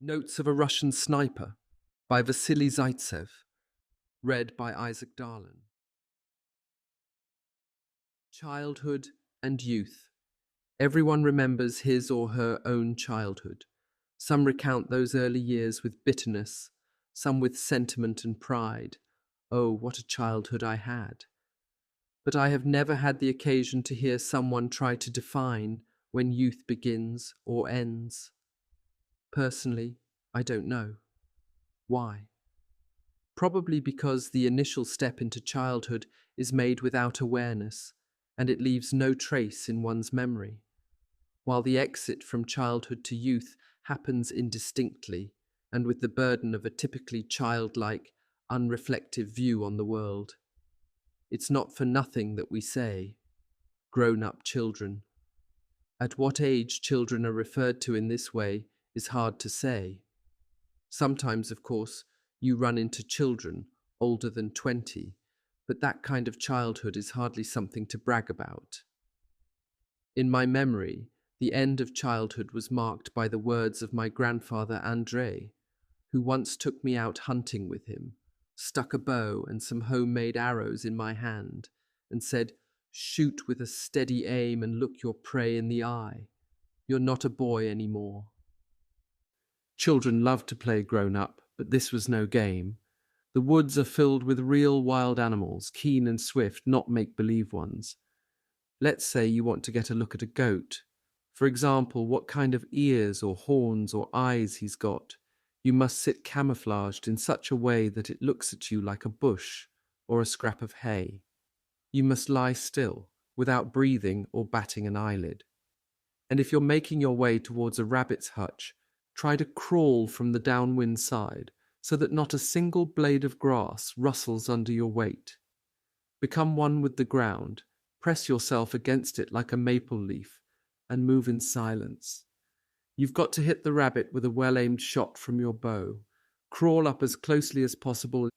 Notes of a Russian Sniper by Vasily Zaitsev, read by Isaac Darlan. Childhood and youth. Everyone remembers his or her own childhood. Some recount those early years with bitterness, some with sentiment and pride. Oh, what a childhood I had. But I have never had the occasion to hear someone try to define when youth begins or ends. Personally, I don't know. Why? Probably because the initial step into childhood is made without awareness, and it leaves no trace in one's memory, while the exit from childhood to youth happens indistinctly and with the burden of a typically childlike, unreflective view on the world. It's not for nothing that we say, grown-up children. At what age children are referred to in this way is hard to say. Sometimes, of course, you run into children older than 20, but that kind of childhood is hardly something to brag about. In my memory, the end of childhood was marked by the words of my grandfather Andrei, who once took me out hunting with him, stuck a bow and some homemade arrows in my hand, and said, "Shoot with a steady aim and look your prey in the eye. You're not a boy anymore." Children love to play grown-up, but this was no game. The woods are filled with real wild animals, keen and swift, not make-believe ones. Let's say you want to get a look at a goat. For example, what kind of ears or horns or eyes he's got. You must sit camouflaged in such a way that it looks at you like a bush or a scrap of hay. You must lie still, without breathing or batting an eyelid. And if you're making your way towards a rabbit's hutch, try to crawl from the downwind side so that not a single blade of grass rustles under your weight. Become one with the ground, press yourself against it like a maple leaf, and move in silence. You've got to hit the rabbit with a well-aimed shot from your bow. Crawl up as closely as possible.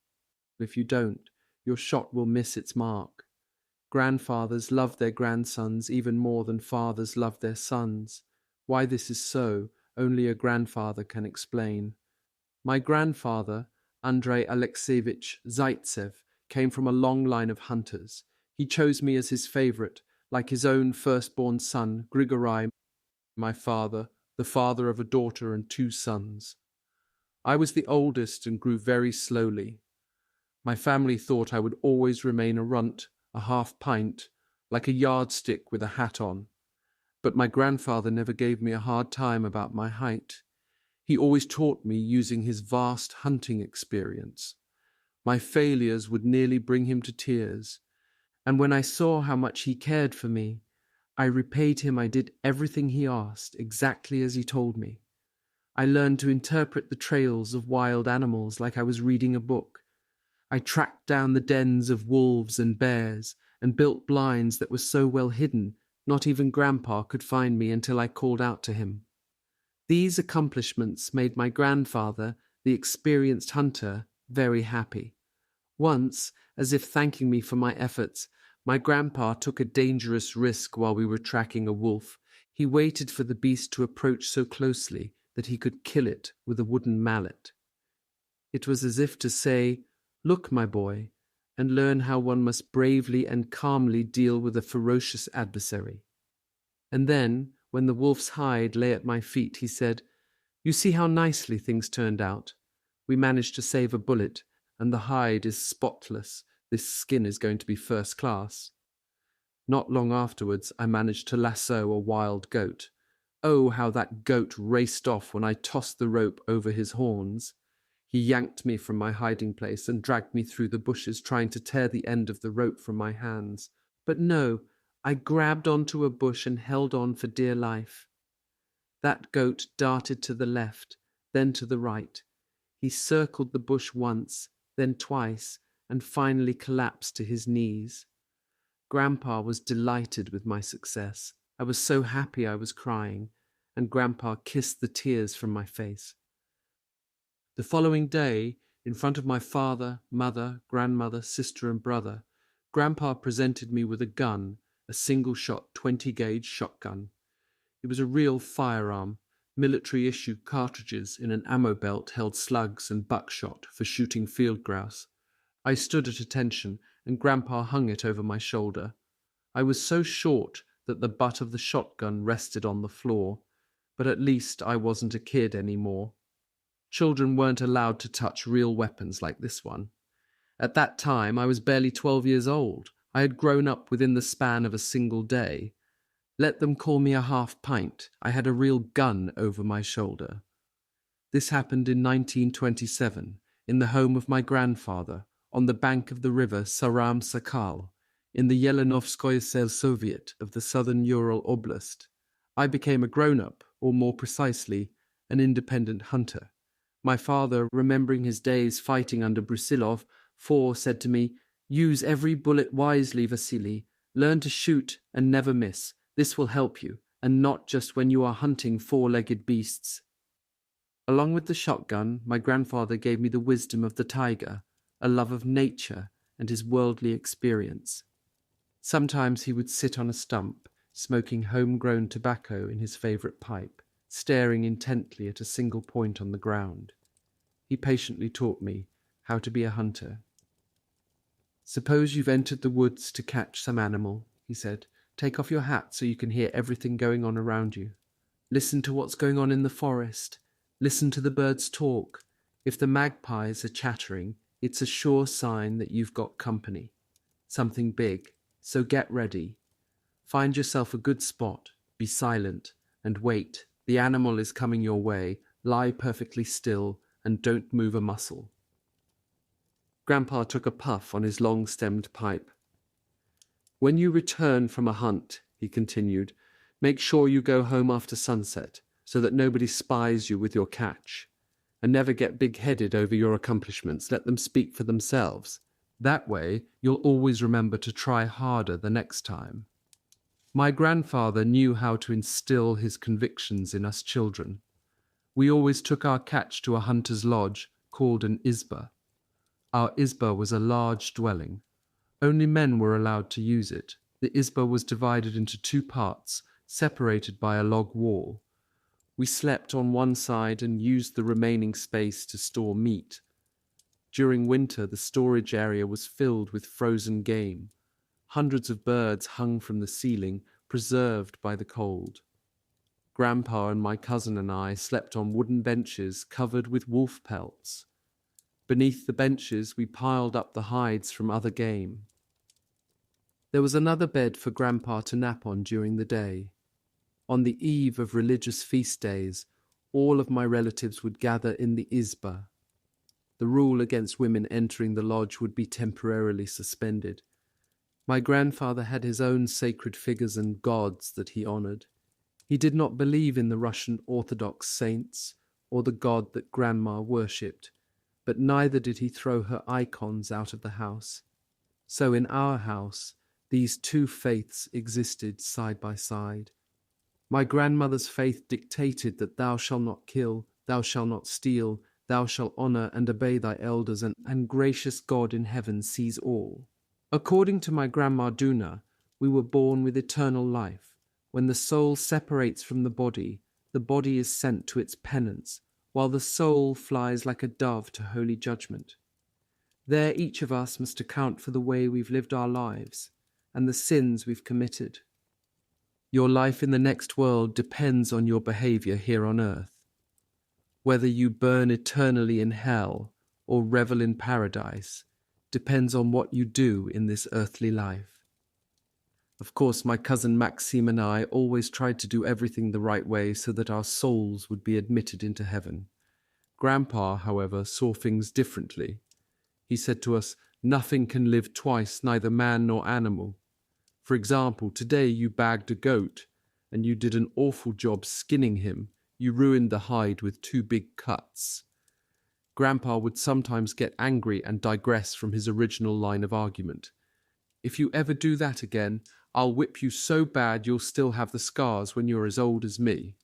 If you don't, your shot will miss its mark. Grandfathers love their grandsons even more than fathers love their sons. Why this is so, only a grandfather can explain. My grandfather, Andrei Alexeyevich Zaitsev, came from a long line of hunters. He chose me as his favorite, like his own firstborn son, Grigory, my father, the father of a daughter and 2 sons. I was the oldest and grew very slowly. My family thought I would always remain a runt, a half-pint, like a yardstick with a hat on. But my grandfather never gave me a hard time about my height. He always taught me using his vast hunting experience. My failures would nearly bring him to tears, and when I saw how much he cared for me, I repaid him. I did everything he asked, exactly as he told me. I learned to interpret the trails of wild animals like I was reading a book. I tracked down the dens of wolves and bears and built blinds that were so well hidden not even Grandpa could find me until I called out to him. These accomplishments made my grandfather, the experienced hunter, very happy. Once, as if thanking me for my efforts, my grandpa took a dangerous risk while we were tracking a wolf. He waited for the beast to approach so closely that he could kill it with a wooden mallet. It was as if to say, "Look, my boy, and learn how one must bravely and calmly deal with a ferocious adversary." And then, when the wolf's hide lay at my feet, he said, "You see how nicely things turned out. We managed to save a bullet, and the hide is spotless. This skin is going to be first class." Not long afterwards, I managed to lasso a wild goat. Oh, how that goat raced off when I tossed the rope over his horns. He yanked me from my hiding place and dragged me through the bushes, trying to tear the end of the rope from my hands. But no, I grabbed onto a bush and held on for dear life. That goat darted to the left, then to the right. He circled the bush once, then twice, and finally collapsed to his knees. Grandpa was delighted with my success. I was so happy I was crying, and Grandpa kissed the tears from my face. The following day, in front of my father, mother, grandmother, sister, and brother, Grandpa presented me with a gun, a single-shot 20-gauge shotgun. It was a real firearm, Military-issue cartridges in an ammo belt held slugs and buckshot for shooting field grouse. I stood at attention, and Grandpa hung it over my shoulder. I was so short that the butt of the shotgun rested on the floor, but at least I wasn't a kid anymore. Children weren't allowed to touch real weapons like this one. At that time, I was barely 12 years old. I had grown up within the span of a single day. Let them call me a half-pint. I had a real gun over my shoulder. This happened in 1927, in the home of my grandfather, on the bank of the river Saram-Sakal, in the Yelenovskoye Soviet of the southern Ural Oblast. I became a grown-up, or more precisely, an independent hunter. My father, remembering his days fighting under Brusilov, said to me, "Use every bullet wisely, Vasily. Learn to shoot and never miss. This will help you, and not just when you are hunting four-legged beasts." Along with the shotgun, my grandfather gave me the wisdom of the tiger, a love of nature, and his worldly experience. Sometimes he would sit on a stump, smoking homegrown tobacco in his favorite pipe, staring intently at a single point on the ground. He patiently taught me how to be a hunter. "Suppose you've entered the woods to catch some animal," he said. "Take off your hat so you can hear everything going on around you. Listen to what's going on in the forest. Listen to the birds talk. If the magpies are chattering, it's a sure sign that you've got company. Something big. So get ready. Find yourself a good spot. Be silent and wait. The animal is coming your way. Lie perfectly still and don't move a muscle." Grandpa took a puff on his long-stemmed pipe. "When you return from a hunt," he continued, "make sure you go home after sunset, so that nobody spies you with your catch. And never get big-headed over your accomplishments. Let them speak for themselves. That way, you'll always remember to try harder the next time." My grandfather knew how to instill his convictions in us children. We always took our catch to a hunter's lodge called an izba. Our izba was a large dwelling. Only men were allowed to use it. The izba was divided into two parts, separated by a log wall. We slept on one side and used the remaining space to store meat. During winter, the storage area was filled with frozen game. Hundreds of birds hung from the ceiling, preserved by the cold. Grandpa and my cousin and I slept on wooden benches covered with wolf pelts. Beneath the benches, we piled up the hides from other game. There was another bed for Grandpa to nap on during the day. On the eve of religious feast days, all of my relatives would gather in the izba. The rule against women entering the lodge would be temporarily suspended. My grandfather had his own sacred figures and gods that he honored. He did not believe in the Russian Orthodox saints or the god that Grandma worshipped, but neither did he throw her icons out of the house. So in our house, these two faiths existed side by side. My grandmother's faith dictated that thou shalt not kill, thou shalt not steal, thou shalt honor and obey thy elders, and gracious God in heaven sees all. According to my grandma Duna, we were born with eternal life. When the soul separates from the body is sent to its penance, while the soul flies like a dove to holy judgment. There each of us must account for the way we've lived our lives and the sins we've committed. Your life in the next world depends on your behavior here on earth. Whether you burn eternally in hell or revel in paradise depends on what you do in this earthly life. Of course, my cousin Maxime and I always tried to do everything the right way so that our souls would be admitted into heaven. Grandpa, however, saw things differently. He said to us, "Nothing can live twice, neither man nor animal. For example, today you bagged a goat, and you did an awful job skinning him. You ruined the hide with 2 big cuts." Grandpa would sometimes get angry and digress from his original line of argument. "If you ever do that again, I'll whip you so bad you'll still have the scars when you're as old as me."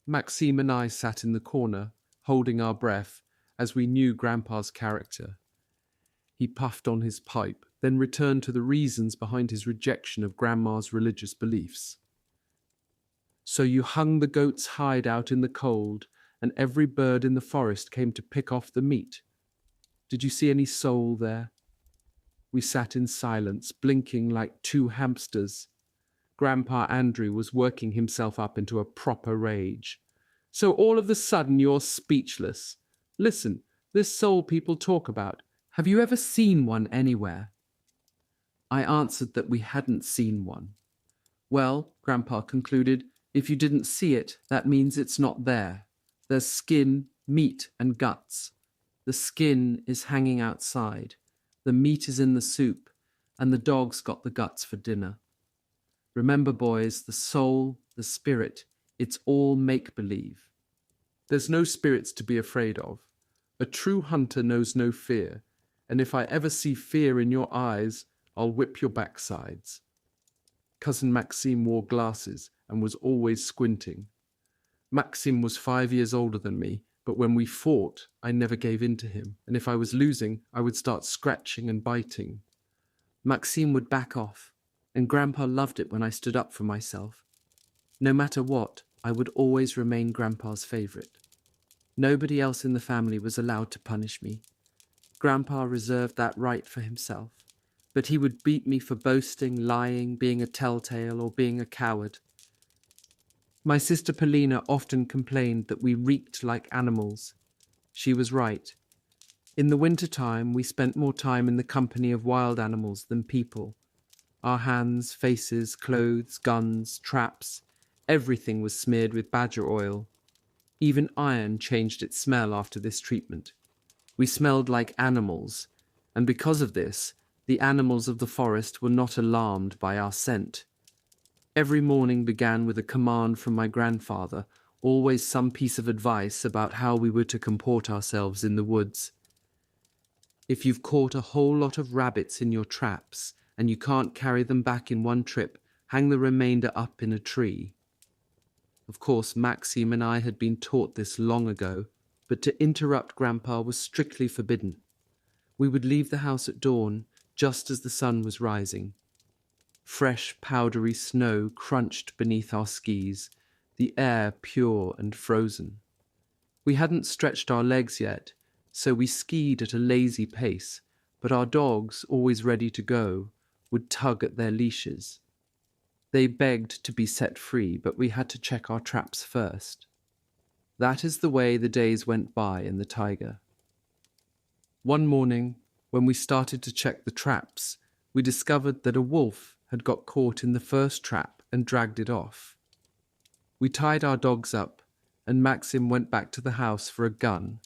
Maxime and I sat in the corner, holding our breath, as we knew Grandpa's character. He puffed on his pipe, then returned to the reasons behind his rejection of Grandma's religious beliefs. So you hung the goat's hide out in the cold, and every bird in the forest came to pick off the meat. Did you see any soul there? We sat in silence, blinking like two hamsters. Grandpa Andrew was working himself up into a proper rage. So all of a sudden you're speechless. Listen, this soul people talk about, have you ever seen one anywhere? I answered that we hadn't seen one. Well, Grandpa concluded, if you didn't see it, that means it's not there. There's skin, meat, and guts. The skin is hanging outside. The meat is in the soup, and the dog's got the guts for dinner. Remember, boys, the soul, the spirit, it's all make-believe. There's no spirits to be afraid of. A true hunter knows no fear, and if I ever see fear in your eyes, I'll whip your backsides. Cousin Maxime wore glasses and was always squinting. Maxime was 5 years older than me, but when we fought, I never gave in to him, and if I was losing, I would start scratching and biting. Maxime would back off, and Grandpa loved it when I stood up for myself. No matter what, I would always remain Grandpa's favorite. Nobody else in the family was allowed to punish me. Grandpa reserved that right for himself, but he would beat me for boasting, lying, being a telltale, or being a coward. My sister Polina often complained that we reeked like animals. She was right. In the winter-time, we spent more time in the company of wild animals than people. Our hands, faces, clothes, guns, traps, everything was smeared with badger oil. Even iron changed its smell after this treatment. We smelled like animals, and because of this, the animals of the forest were not alarmed by our scent. Every morning began with a command from my grandfather, always some piece of advice about how we were to comport ourselves in the woods. If you've caught a whole lot of rabbits in your traps and you can't carry them back in one trip, hang the remainder up in a tree. Of course, Maxime and I had been taught this long ago, but to interrupt Grandpa was strictly forbidden. We would leave the house at dawn, just as the sun was rising. Fresh, powdery snow crunched beneath our skis, the air pure and frozen. We hadn't stretched our legs yet, so we skied at a lazy pace, but our dogs, always ready to go, would tug at their leashes. They begged to be set free, but we had to check our traps first. That is the way the days went by in the taiga. One morning, when we started to check the traps, we discovered that a wolf had got caught in the first trap and dragged it off. We tied our dogs up, and Maxim went back to the house for a gun,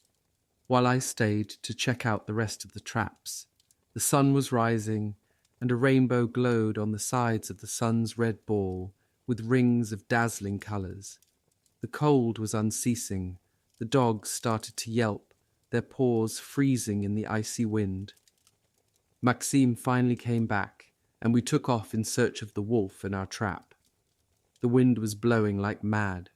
while I stayed to check out the rest of the traps. The sun was rising, and a rainbow glowed on the sides of the sun's red ball, with rings of dazzling colours. The cold was unceasing. The dogs started to yelp, their paws freezing in the icy wind. Maxime finally came back, and we took off in search of the wolf in our trap. The wind was blowing like mad.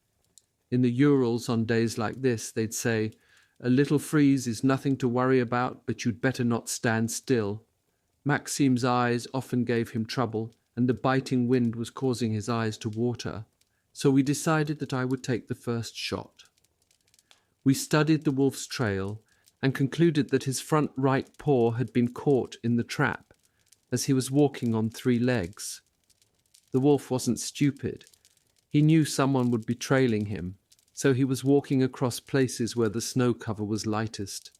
In the Urals on days like this, they'd say, "A little freeze is nothing to worry about, but you'd better not stand still." Maxime's eyes often gave him trouble, and the biting wind was causing his eyes to water, so we decided that I would take the first shot. We studied the wolf's trail and concluded that his front right paw had been caught in the trap, as he was walking on 3 legs. The wolf wasn't stupid. He knew someone would be trailing him, so he was walking across places where the snow cover was lightest.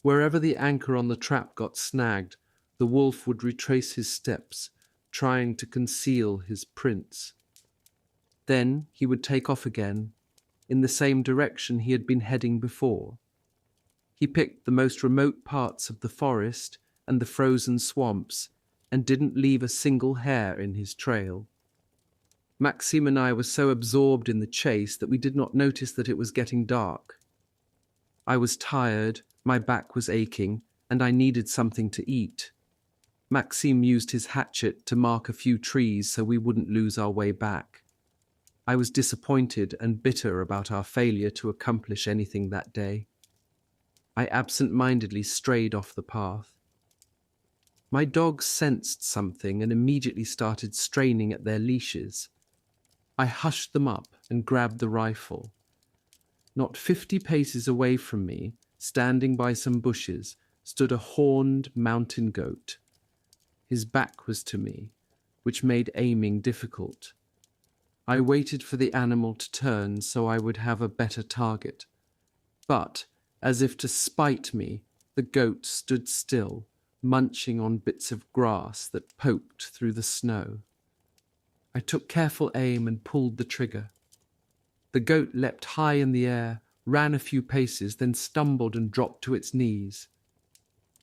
Wherever the anchor on the trap got snagged, the wolf would retrace his steps, trying to conceal his prints. Then he would take off again, in the same direction he had been heading before. He picked the most remote parts of the forest and the frozen swamps, and didn't leave a single hair in his trail. Maxime and I were so absorbed in the chase that we did not notice that it was getting dark. I was tired, my back was aching, and I needed something to eat. Maxime used his hatchet to mark a few trees so we wouldn't lose our way back. I was disappointed and bitter about our failure to accomplish anything that day. I absent-mindedly strayed off the path. My dogs sensed something and immediately started straining at their leashes. I hushed them up and grabbed the rifle. Not 50 paces away from me, standing by some bushes, stood a horned mountain goat. His back was to me, which made aiming difficult. I waited for the animal to turn so I would have a better target. But, as if to spite me, the goat stood still, munching on bits of grass that poked through the snow. I took careful aim and pulled the trigger. The goat leapt high in the air, ran a few paces, then stumbled and dropped to its knees.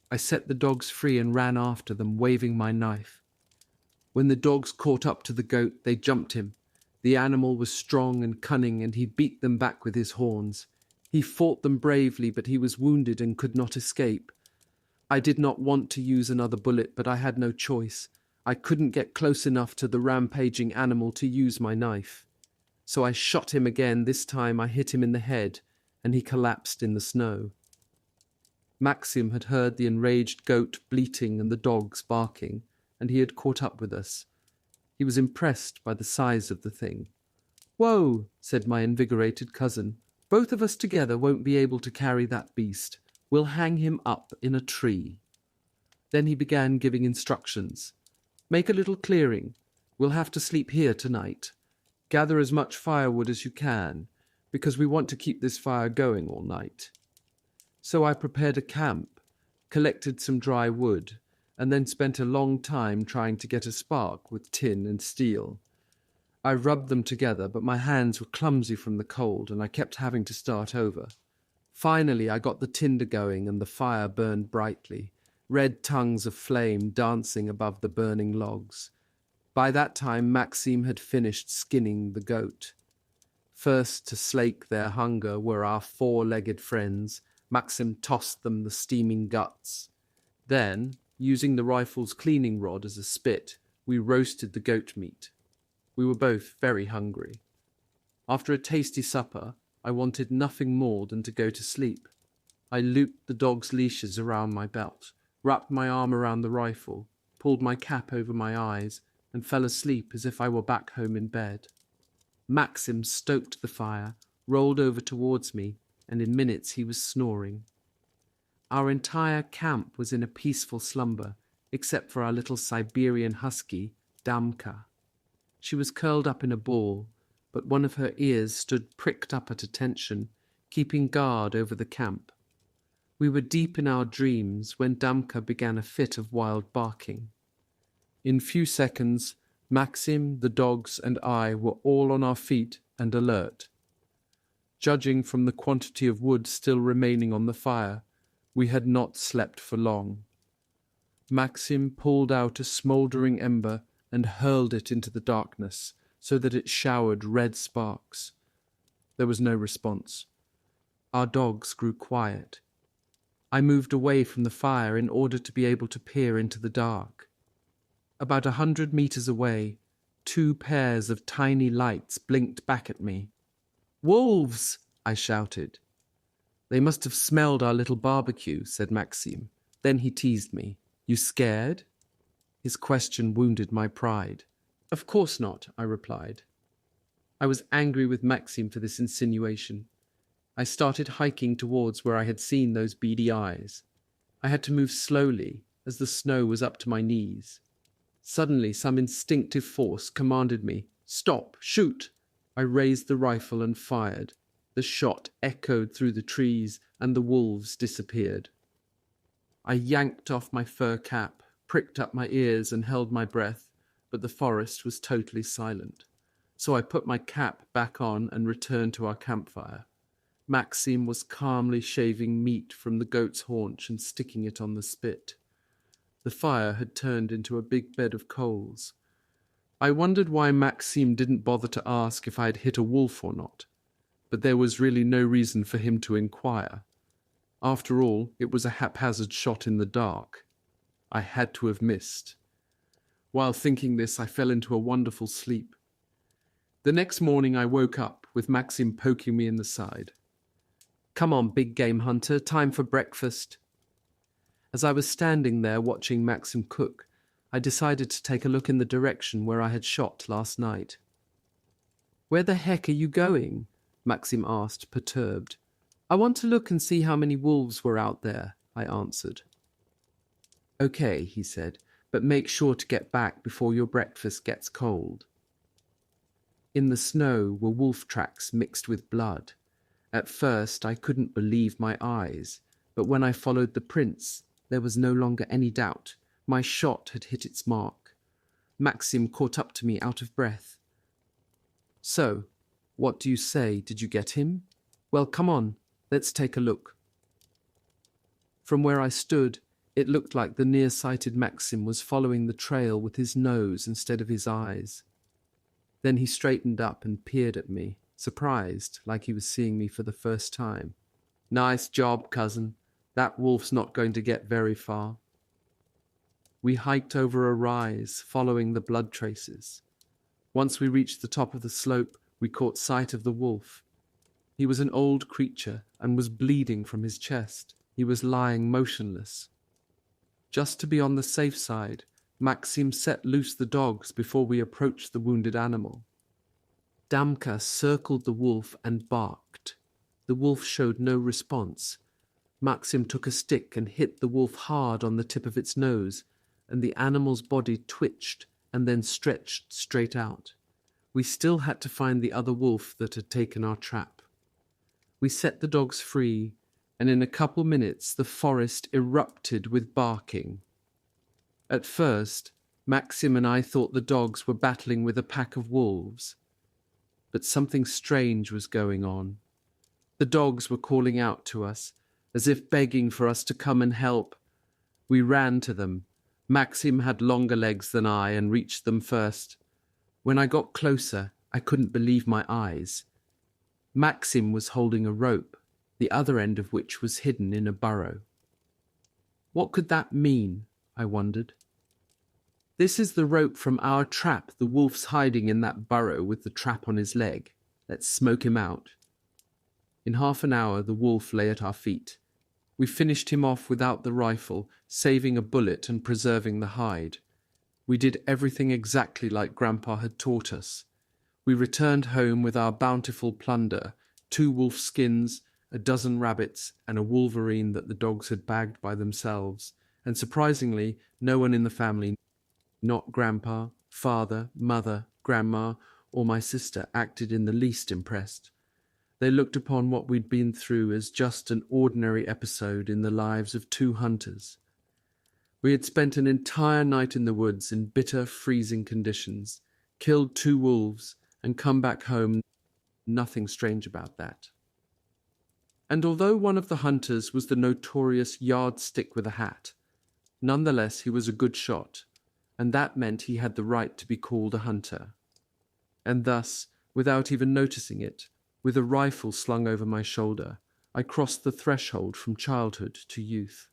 I set the dogs free and ran after them, waving my knife. When the dogs caught up to the goat, they jumped him. The animal was strong and cunning, and he beat them back with his horns. He fought them bravely, but he was wounded and could not escape. I did not want to use another bullet, but I had no choice. I couldn't get close enough to the rampaging animal to use my knife. So I shot him again. This time I hit him in the head, and he collapsed in the snow. Maxim had heard the enraged goat bleating and the dogs barking, and he had caught up with us. He was impressed by the size of the thing. "Whoa," said my invigorated cousin. "Both of us together won't be able to carry that beast. We'll hang him up in a tree." Then he began giving instructions. "Make a little clearing. We'll have to sleep here tonight. Gather as much firewood as you can, because we want to keep this fire going all night." So I prepared a camp, collected some dry wood, and then spent a long time trying to get a spark with tin and steel. I rubbed them together, but my hands were clumsy from the cold, and I kept having to start over. Finally, I got the tinder going, and the fire burned brightly, red tongues of flame dancing above the burning logs. By that time, Maxim had finished skinning the goat. First to slake their hunger were our four-legged friends. Maxim tossed them the steaming guts. Then, using the rifle's cleaning rod as a spit, we roasted the goat meat. We were both very hungry. After a tasty supper, I wanted nothing more than to go to sleep. I looped the dogs' leashes around my belt, wrapped my arm around the rifle, pulled my cap over my eyes, and fell asleep as if I were back home in bed. Maxim stoked the fire, rolled over towards me, and in minutes he was snoring. Our entire camp was in a peaceful slumber, except for our little Siberian husky, Damka. She was curled up in a ball, but one of her ears stood pricked up at attention, keeping guard over the camp. We were deep in our dreams when Damka began a fit of wild barking. In few seconds, Maxim, the dogs, and I were all on our feet and alert. Judging from the quantity of wood still remaining on the fire, we had not slept for long. Maxim pulled out a smouldering ember and hurled it into the darkness, so that it showered red sparks. There was no response. Our dogs grew quiet. I moved away from the fire in order to be able to peer into the dark. About 100 meters away, 2 pairs of tiny lights blinked back at me. "Wolves!" I shouted. "They must have smelled our little barbecue," said Maxim. Then he teased me. "You scared?" His question wounded my pride. "Of course not," I replied. I was angry with Maxim for this insinuation. I started hiking towards where I had seen those beady eyes. I had to move slowly, as the snow was up to my knees. Suddenly, some instinctive force commanded me, "Stop! Shoot!" I raised the rifle and fired. The shot echoed through the trees, and the wolves disappeared. I yanked off my fur cap, pricked up my ears, and held my breath, but the forest was totally silent. So I put my cap back on and returned to our campfire. Maxim was calmly shaving meat from the goat's haunch and sticking it on the spit. The fire had turned into a big bed of coals. I wondered why Maxim didn't bother to ask if I had hit a wolf or not, but there was really no reason for him to inquire. After all, it was a haphazard shot in the dark. I had to have missed. While thinking this, I fell into a wonderful sleep. The next morning I woke up with Maxim poking me in the side. "Come on, big game hunter, time for breakfast." As I was standing there watching Maxim cook, I decided to take a look in the direction where I had shot last night. Where the heck are you going? Maxim asked, perturbed. I want to look and see how many wolves were out there, I answered. Okay, he said, but make sure to get back before your breakfast gets cold. In the snow were wolf tracks mixed with blood. At first I couldn't believe my eyes, but when I followed the prints, there was no longer any doubt. My shot had hit its mark. Maxim caught up to me out of breath. So, what do you say? Did you get him? Well, come on, let's take a look. From where I stood, it looked like the nearsighted Maxim was following the trail with his nose instead of his eyes. Then he straightened up and peered at me, surprised, like he was seeing me for the first time. Nice job, cousin. That wolf's not going to get very far. We hiked over a rise, following the blood traces. Once we reached the top of the slope, we caught sight of the wolf. He was an old creature and was bleeding from his chest. He was lying motionless. Just to be on the safe side, Maxim set loose the dogs before we approached the wounded animal. Damka circled the wolf and barked. The wolf showed no response. Maxim took a stick and hit the wolf hard on the tip of its nose, and the animal's body twitched and then stretched straight out. We still had to find the other wolf that had taken our trap. We set the dogs free, and in a couple minutes the forest erupted with barking. At first, Maxim and I thought the dogs were battling with a pack of wolves. But something strange was going on. The dogs were calling out to us, as if begging for us to come and help. We ran to them. Maxim had longer legs than I and reached them first. When I got closer, I couldn't believe my eyes. Maxim was holding a rope, the other end of which was hidden in a burrow. What could that mean? I wondered. This is the rope from our trap. The wolf's hiding in that burrow with the trap on his leg. Let's smoke him out. In half an hour, the wolf lay at our feet. We finished him off without the rifle, saving a bullet and preserving the hide. We did everything exactly like Grandpa had taught us. We returned home with our bountiful plunder, 2 wolf skins, a dozen rabbits, and a wolverine that the dogs had bagged by themselves. And surprisingly, no one in the family, not Grandpa, Father, Mother, Grandma, or my sister, acted in the least impressed. They looked upon what we'd been through as just an ordinary episode in the lives of 2 hunters. We had spent an entire night in the woods in bitter, freezing conditions, killed 2 wolves, and come back home. Nothing strange about that. And although one of the hunters was the notorious yardstick with a hat, nonetheless he was a good shot, and that meant he had the right to be called a hunter. And thus, without even noticing it, with a rifle slung over my shoulder, I crossed the threshold from childhood to youth.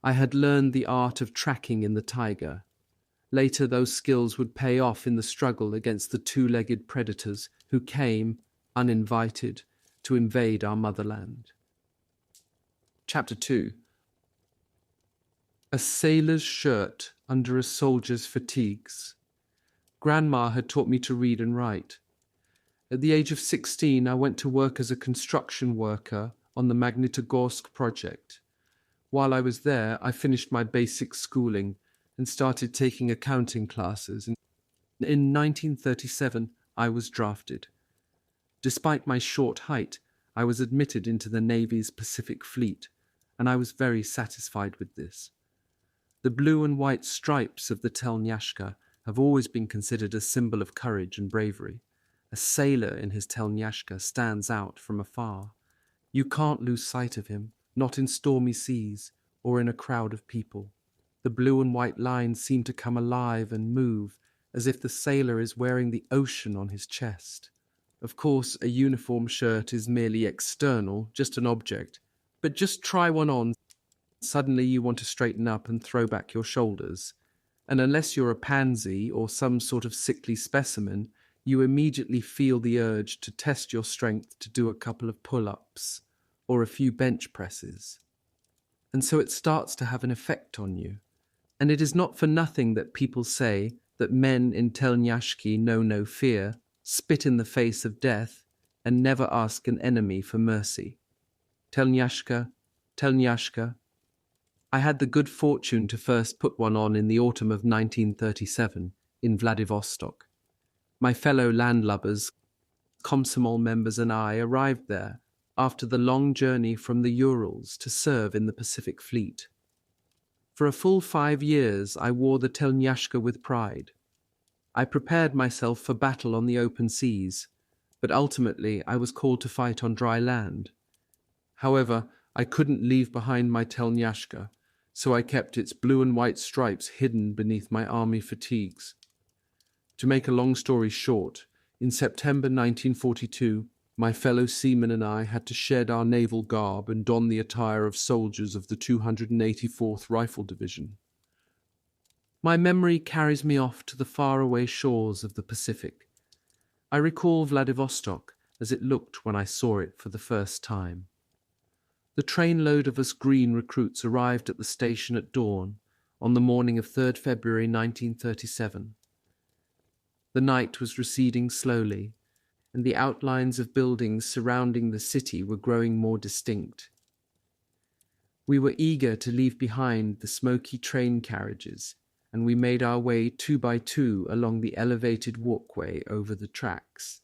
I had learned the art of tracking in the taiga. Later those skills would pay off in the struggle against the 2-legged predators who came, uninvited, to invade our motherland. Chapter 2. A sailor's shirt under a soldier's fatigues. Grandma had taught me to read and write. At the age of 16, I went to work as a construction worker on the Magnitogorsk project. While I was there, I finished my basic schooling and started taking accounting classes. In 1937, I was drafted. Despite my short height, I was admitted into the Navy's Pacific Fleet, and I was very satisfied with this. The blue and white stripes of the telnyashka have always been considered a symbol of courage and bravery. A sailor in his telnyashka stands out from afar. You can't lose sight of him, not in stormy seas or in a crowd of people. The blue and white lines seem to come alive and move, as if the sailor is wearing the ocean on his chest. Of course, a uniform shirt is merely external, just an object, but just try one on. Suddenly you want to straighten up and throw back your shoulders, and unless you're a pansy or some sort of sickly specimen, you immediately feel the urge to test your strength to do a couple of pull-ups or a few bench presses. And so it starts to have an effect on you. And it is not for nothing that people say that men in telnyashki know no fear, spit in the face of death, and never ask an enemy for mercy. Telnyashka, Telnyashka. I had the good fortune to first put one on in the autumn of 1937 in Vladivostok. My fellow landlubbers, Komsomol members and I arrived there after the long journey from the Urals to serve in the Pacific Fleet. For a full 5 years I wore the Telnyashka with pride. I prepared myself for battle on the open seas, but ultimately I was called to fight on dry land. However, I couldn't leave behind my Telnyashka, so I kept its blue and white stripes hidden beneath my army fatigues. To make a long story short, in September 1942, my fellow seamen and I had to shed our naval garb and don the attire of soldiers of the 284th Rifle Division. My memory carries me off to the faraway shores of the Pacific. I recall Vladivostok as it looked when I saw it for the first time. The trainload of us green recruits arrived at the station at dawn on the morning of 3rd February 1937. The night was receding slowly, and the outlines of buildings surrounding the city were growing more distinct. We were eager to leave behind the smoky train carriages, and we made our way 2 by 2 along the elevated walkway over the tracks.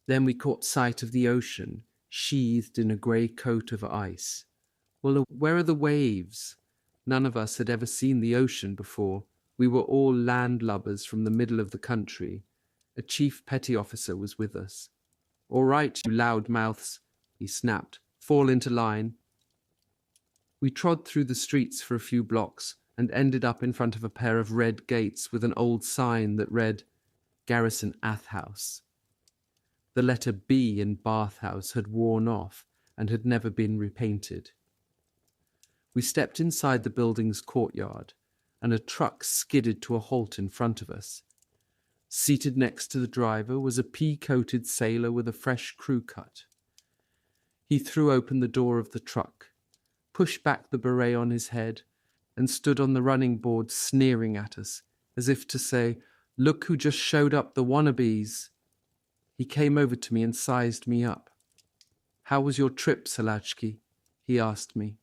Then we caught sight of the ocean, sheathed in a grey coat of ice. Well, where are the waves? None of us had ever seen the ocean before. We were all landlubbers from the middle of the country. A chief petty officer was with us. "All right, you loud mouths," he snapped. "Fall into line." We trod through the streets for a few blocks and ended up in front of a pair of red gates with an old sign that read, Garrison Athhouse. The letter B in bathhouse had worn off and had never been repainted. We stepped inside the building's courtyard, and a truck skidded to a halt in front of us. Seated next to the driver was a pea-coated sailor with a fresh crew cut. He threw open the door of the truck, pushed back the beret on his head, and stood on the running board sneering at us, as if to say, "Look who just showed up, the wannabes." He came over to me and sized me up. "How was your trip, Salachki?" he asked me.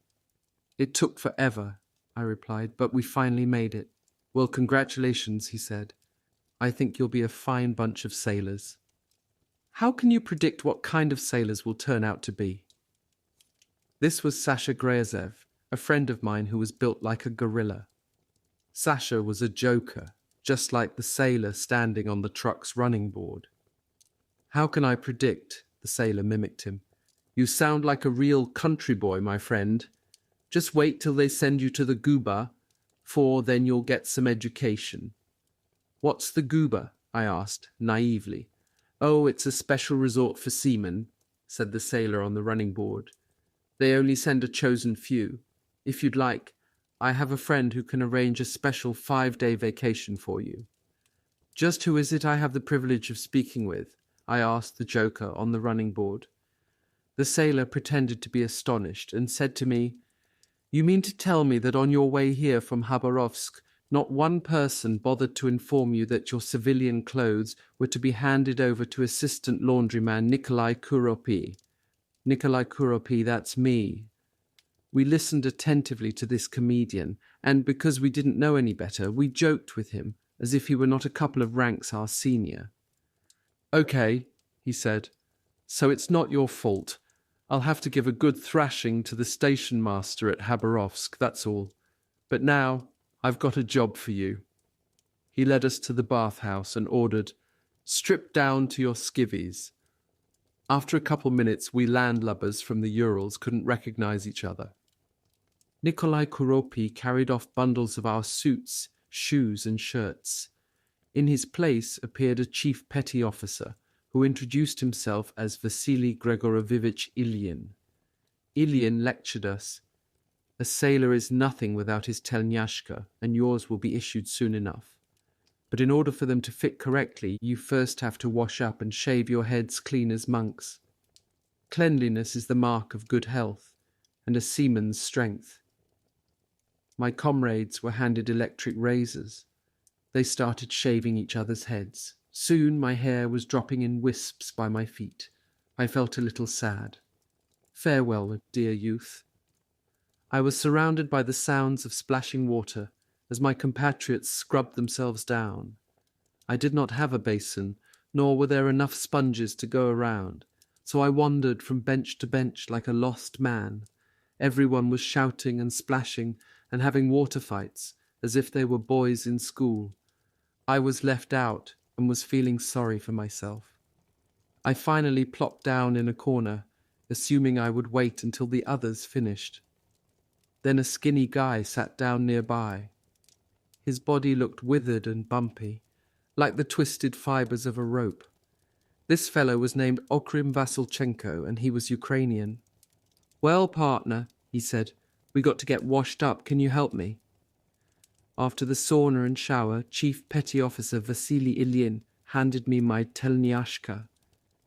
"It took forever," I replied, "but we finally made it." "Well, congratulations," he said. "I think you'll be a fine bunch of sailors." How can you predict what kind of sailors will turn out to be? This was Sasha Grayezev, a friend of mine who was built like a gorilla. Sasha was a joker, just like the sailor standing on the truck's running board. "How can I predict?" the sailor mimicked him. "You sound like a real country boy, my friend. Just wait till they send you to the Guba, for then you'll get some education." "What's the Guba?" I asked, naively. "Oh, it's a special resort for seamen," said the sailor on the running board. "They only send a chosen few. If you'd like, I have a friend who can arrange a special 5-day vacation for you." "Just who is it I have the privilege of speaking with?" I asked the joker on the running board. The sailor pretended to be astonished and said to me, "You mean to tell me that on your way here from Khabarovsk, not one person bothered to inform you that your civilian clothes were to be handed over to assistant laundryman Nikolai Kuropi?" "Nikolai Kuropi, that's me." We listened attentively to this comedian, and because we didn't know any better, we joked with him as if he were not a couple of ranks our senior. "Okay," he said, "so it's not your fault. I'll have to give a good thrashing to the station master at Khabarovsk, that's all. But now I've got a job for you." He led us to the bathhouse and ordered, "Strip down to your skivvies." After a couple minutes, we landlubbers from the Urals couldn't recognize each other. Nikolai Kuropi carried off bundles of our suits, shoes and shirts. In his place appeared a chief petty officer, who introduced himself as Vasily Grigorovich Ilyin. Ilyin lectured us. "A sailor is nothing without his telnyashka, and yours will be issued soon enough. But in order for them to fit correctly, you first have to wash up and shave your heads clean as monks. Cleanliness is the mark of good health, and a seaman's strength." My comrades were handed electric razors. They started shaving each other's heads, Soon my hair was dropping in wisps by my feet. I felt a little sad. Farewell, dear youth. I was surrounded by the sounds of splashing water as my compatriots scrubbed themselves down. I did not have a basin, nor were there enough sponges to go around, so I wandered from bench to bench like a lost man. Everyone was shouting and splashing and having water fights, as if they were boys in school. I was left out and was feeling sorry for myself. I finally plopped down in a corner, assuming I would wait until the others finished. Then a skinny guy sat down nearby. His body looked withered and bumpy, like the twisted fibers of a rope. This fellow was named Okrim Vasilchenko, and he was Ukrainian. "Well, partner," he said, "we got to get washed up. Can you help me?" After the sauna and shower, Chief Petty Officer Vasily Ilyin handed me my telnyashka,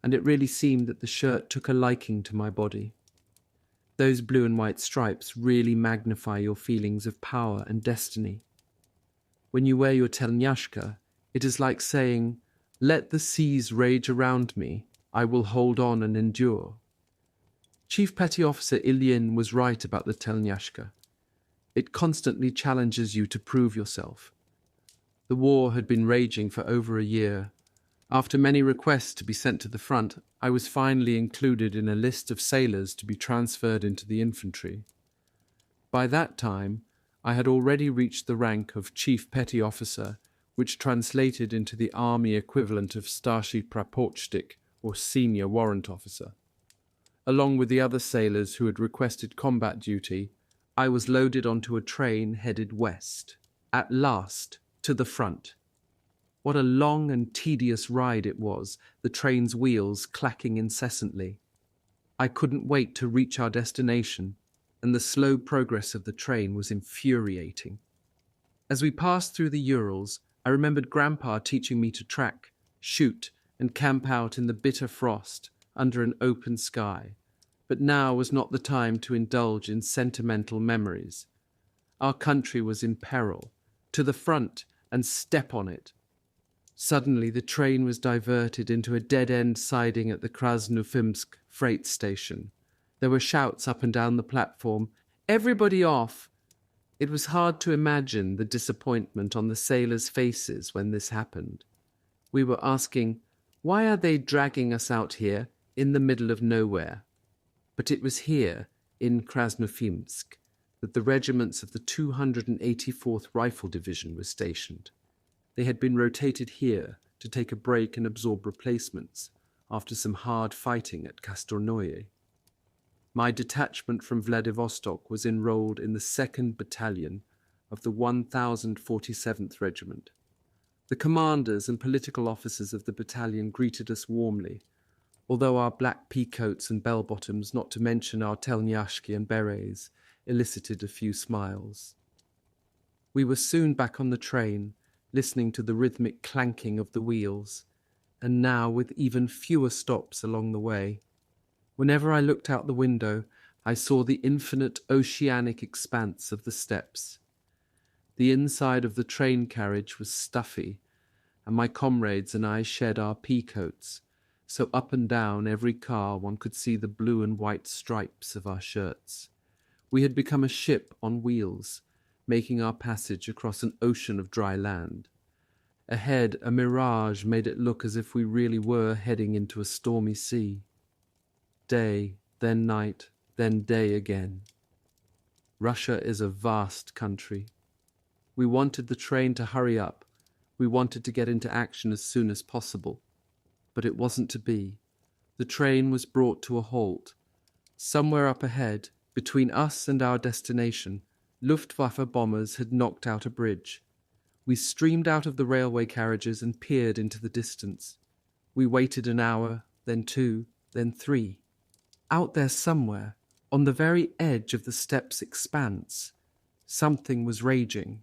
and it really seemed that the shirt took a liking to my body. Those blue and white stripes really magnify your feelings of power and destiny. When you wear your telnyashka, it is like saying, "Let the seas rage around me, I will hold on and endure." Chief Petty Officer Ilyin was right about the telnyashka. It constantly challenges you to prove yourself. The war had been raging for over a year. After many requests to be sent to the front, I was finally included in a list of sailors to be transferred into the infantry. By that time, I had already reached the rank of Chief Petty Officer, which translated into the army equivalent of Starship Praporchnik, or Senior Warrant Officer. Along with the other sailors who had requested combat duty, I was loaded onto a train headed west. At last, to the front. What a long and tedious ride it was, the train's wheels clacking incessantly. I couldn't wait to reach our destination, and the slow progress of the train was infuriating. As we passed through the Urals, I remembered Grandpa teaching me to track, shoot, and camp out in the bitter frost under an open sky. But now was not the time to indulge in sentimental memories. Our country was in peril. To the front, and step on it. Suddenly the train was diverted into a dead-end siding at the Krasnofimsk freight station. There were shouts up and down the platform, "Everybody off!" It was hard to imagine the disappointment on the sailors' faces when this happened. We were asking, why are they dragging us out here in the middle of nowhere? But it was here, in Krasnofimsk, that the regiments of the 284th Rifle Division were stationed. They had been rotated here to take a break and absorb replacements after some hard fighting at Kastornoye. My detachment from Vladivostok was enrolled in the 2nd Battalion of the 1047th Regiment. The commanders and political officers of the battalion greeted us warmly, although our black peacoats and bell-bottoms, not to mention our telnyashki and berets, elicited a few smiles. We were soon back on the train, listening to the rhythmic clanking of the wheels, and now with even fewer stops along the way. Whenever I looked out the window, I saw the infinite oceanic expanse of the steppes. The inside of the train carriage was stuffy, and my comrades and I shed our peacoats, so up and down every car one could see the blue and white stripes of our shirts. We had become a ship on wheels, making our passage across an ocean of dry land. Ahead, a mirage made it look as if we really were heading into a stormy sea. Day, then night, then day again. Russia is a vast country. We wanted the train to hurry up. We wanted to get into action as soon as possible. But it wasn't to be. The train was brought to a halt. Somewhere up ahead, between us and our destination, Luftwaffe bombers had knocked out a bridge. We streamed out of the railway carriages and peered into the distance. We waited an hour, then 2, then 3. Out there somewhere, on the very edge of the steppes' expanse, something was raging,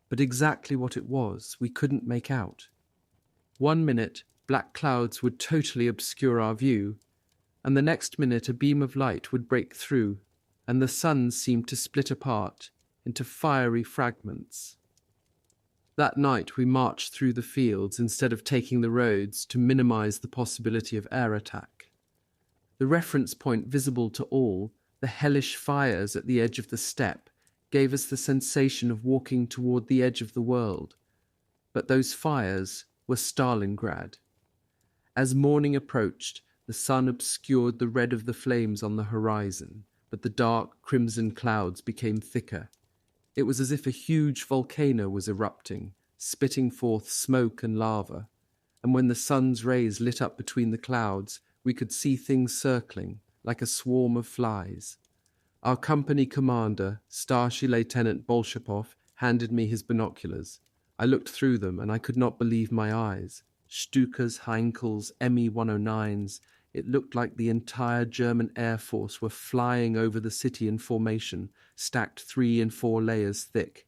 but exactly what it was we couldn't make out. 1 minute, black clouds would totally obscure our view, and the next minute a beam of light would break through, and the sun seemed to split apart into fiery fragments. That night we marched through the fields instead of taking the roads to minimize the possibility of air attack. The reference point visible to all, the hellish fires at the edge of the steppe, gave us the sensation of walking toward the edge of the world. But those fires were Stalingrad. As morning approached, the sun obscured the red of the flames on the horizon, but the dark crimson clouds became thicker. It was as if a huge volcano was erupting, spitting forth smoke and lava, and when the sun's rays lit up between the clouds, we could see things circling, like a swarm of flies. Our company commander, Starship Lieutenant Bolshapov, handed me his binoculars. I looked through them, and I could not believe my eyes. Stukas, Heinkels, Me-109s, it looked like the entire German Air Force were flying over the city in formation, stacked 3 and 4 layers thick.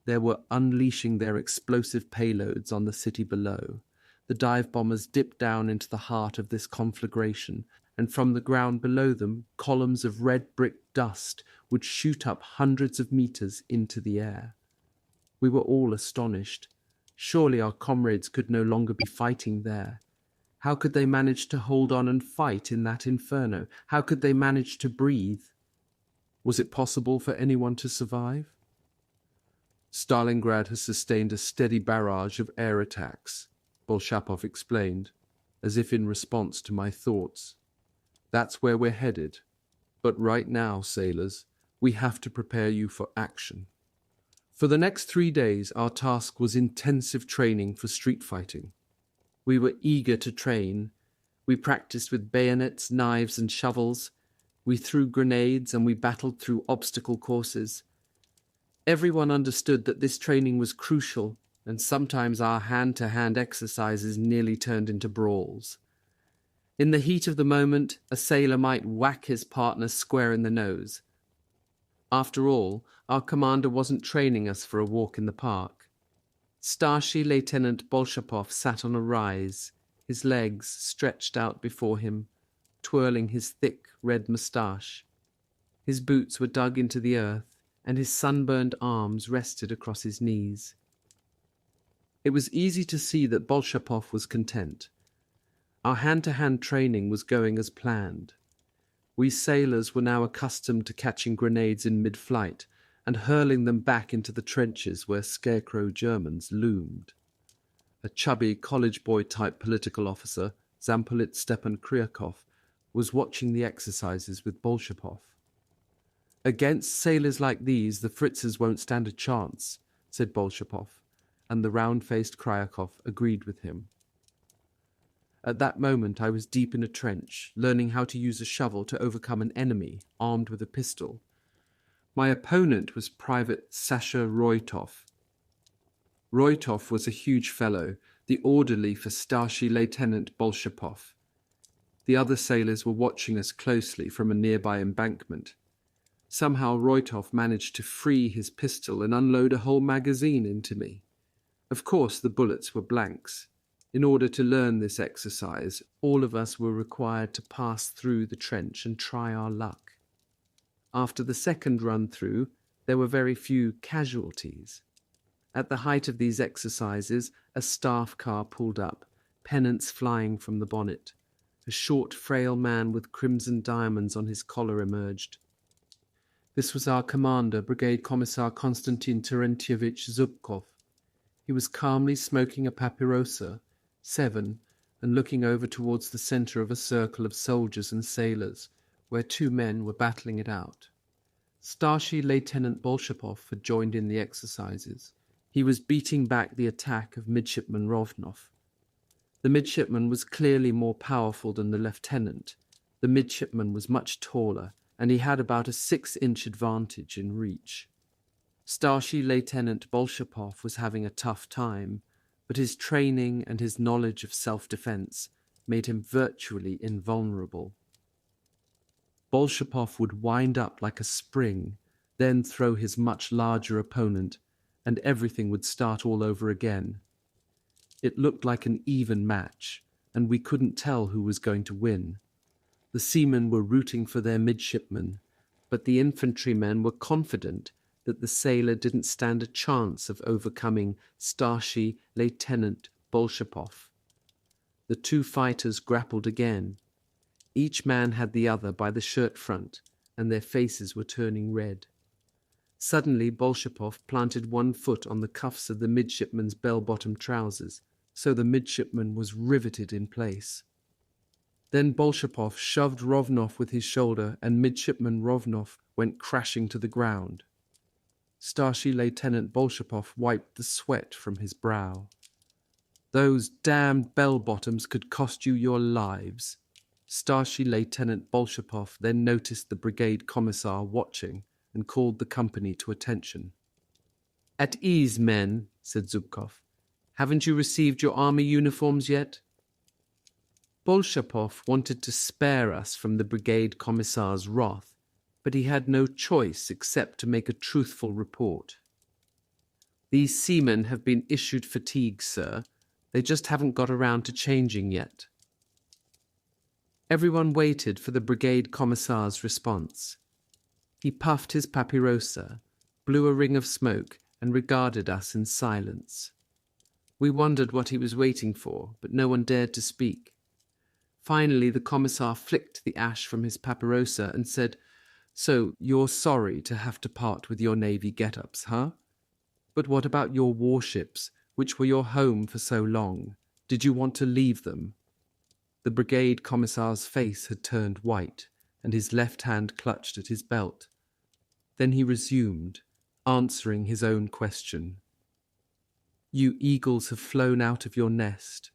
They were unleashing their explosive payloads on the city below. The dive bombers dipped down into the heart of this conflagration, and from the ground below them, columns of red brick dust would shoot up hundreds of meters into the air. We were all astonished. Surely our comrades could no longer be fighting there. How could they manage to hold on and fight in that inferno? How could they manage to breathe? Was it possible for anyone to survive? Stalingrad has sustained a steady barrage of air attacks, Bolshapov explained, as if in response to my thoughts. That's where we're headed. But right now, sailors, we have to prepare you for action. For the next 3 days, our task was intensive training for street fighting. We were eager to train. We practiced with bayonets, knives, and shovels. We threw grenades and we battled through obstacle courses. Everyone understood that this training was crucial, and sometimes our hand-to-hand exercises nearly turned into brawls. In the heat of the moment, a sailor might whack his partner square in the nose. After all, our commander wasn't training us for a walk in the park. Starship Lieutenant Bolshapov sat on a rise, his legs stretched out before him, twirling his thick red moustache. His boots were dug into the earth, and his sunburned arms rested across his knees. It was easy to see that Bolshapov was content. Our hand-to-hand training was going as planned. We sailors were now accustomed to catching grenades in mid-flight and hurling them back into the trenches where scarecrow Germans loomed. A chubby college boy-type political officer, Zampolit Stepan Kryakov, was watching the exercises with Bolshapov. "Against sailors like these, the Fritzes won't stand a chance," said Bolshapov, and the round-faced Kryakov agreed with him. At that moment I was deep in a trench, learning how to use a shovel to overcome an enemy armed with a pistol. My opponent was Private Sasha Roitov. Roitov was a huge fellow, the orderly for Starship Lieutenant Bolshapov. The other sailors were watching us closely from a nearby embankment. Somehow Roitov managed to free his pistol and unload a whole magazine into me. Of course, the bullets were blanks. In order to learn this exercise, all of us were required to pass through the trench and try our luck. After the second run-through, there were very few casualties. At the height of these exercises, a staff car pulled up, pennants flying from the bonnet. A short, frail man with crimson diamonds on his collar emerged. This was our commander, Brigade Commissar Konstantin Terentievich Zubkov. He was calmly smoking a papyrosa, 7, and looking over towards the center of a circle of soldiers and sailors, where 2 men were battling it out. Starship Lieutenant Bolshapov had joined in the exercises. He was beating back the attack of Midshipman Rovnov. The midshipman was clearly more powerful than the lieutenant. The midshipman was much taller, and he had about a 6-inch advantage in reach. Starship Lieutenant Bolshapov was having a tough time, but his training and his knowledge of self-defense made him virtually invulnerable. Bolshapov would wind up like a spring, then throw his much larger opponent, and everything would start all over again. It looked like an even match, and we couldn't tell who was going to win. The seamen were rooting for their midshipmen, but the infantrymen were confident that the sailor didn't stand a chance of overcoming Starship Lieutenant Bolshapov. The two fighters grappled again. Each man had the other by the shirt front, and their faces were turning red. Suddenly, Bolshapov planted one foot on the cuffs of the midshipman's bell-bottom trousers, so the midshipman was riveted in place. Then Bolshapov shoved Rovnov with his shoulder, and midshipman Rovnov went crashing to the ground. Starship Lieutenant Bolshapov wiped the sweat from his brow. "Those damned bell-bottoms could cost you your lives." Starship Lieutenant Bolshapov then noticed the brigade commissar watching and called the company to attention. "At ease, men," said Zubkov. "Haven't you received your army uniforms yet?" Bolshapov wanted to spare us from the brigade commissar's wrath, but he had no choice except to make a truthful report. "These seamen have been issued fatigues, sir. They just haven't got around to changing yet." Everyone waited for the brigade commissar's response. He puffed his papirosa, blew a ring of smoke, and regarded us in silence. We wondered what he was waiting for, but no one dared to speak. Finally, the commissar flicked the ash from his papirosa and said, "So you're sorry to have to part with your navy get-ups, huh? But what about your warships, which were your home for so long? Did you want to leave them?" The brigade commissar's face had turned white, and his left hand clutched at his belt. Then he resumed, answering his own question. "You eagles have flown out of your nest.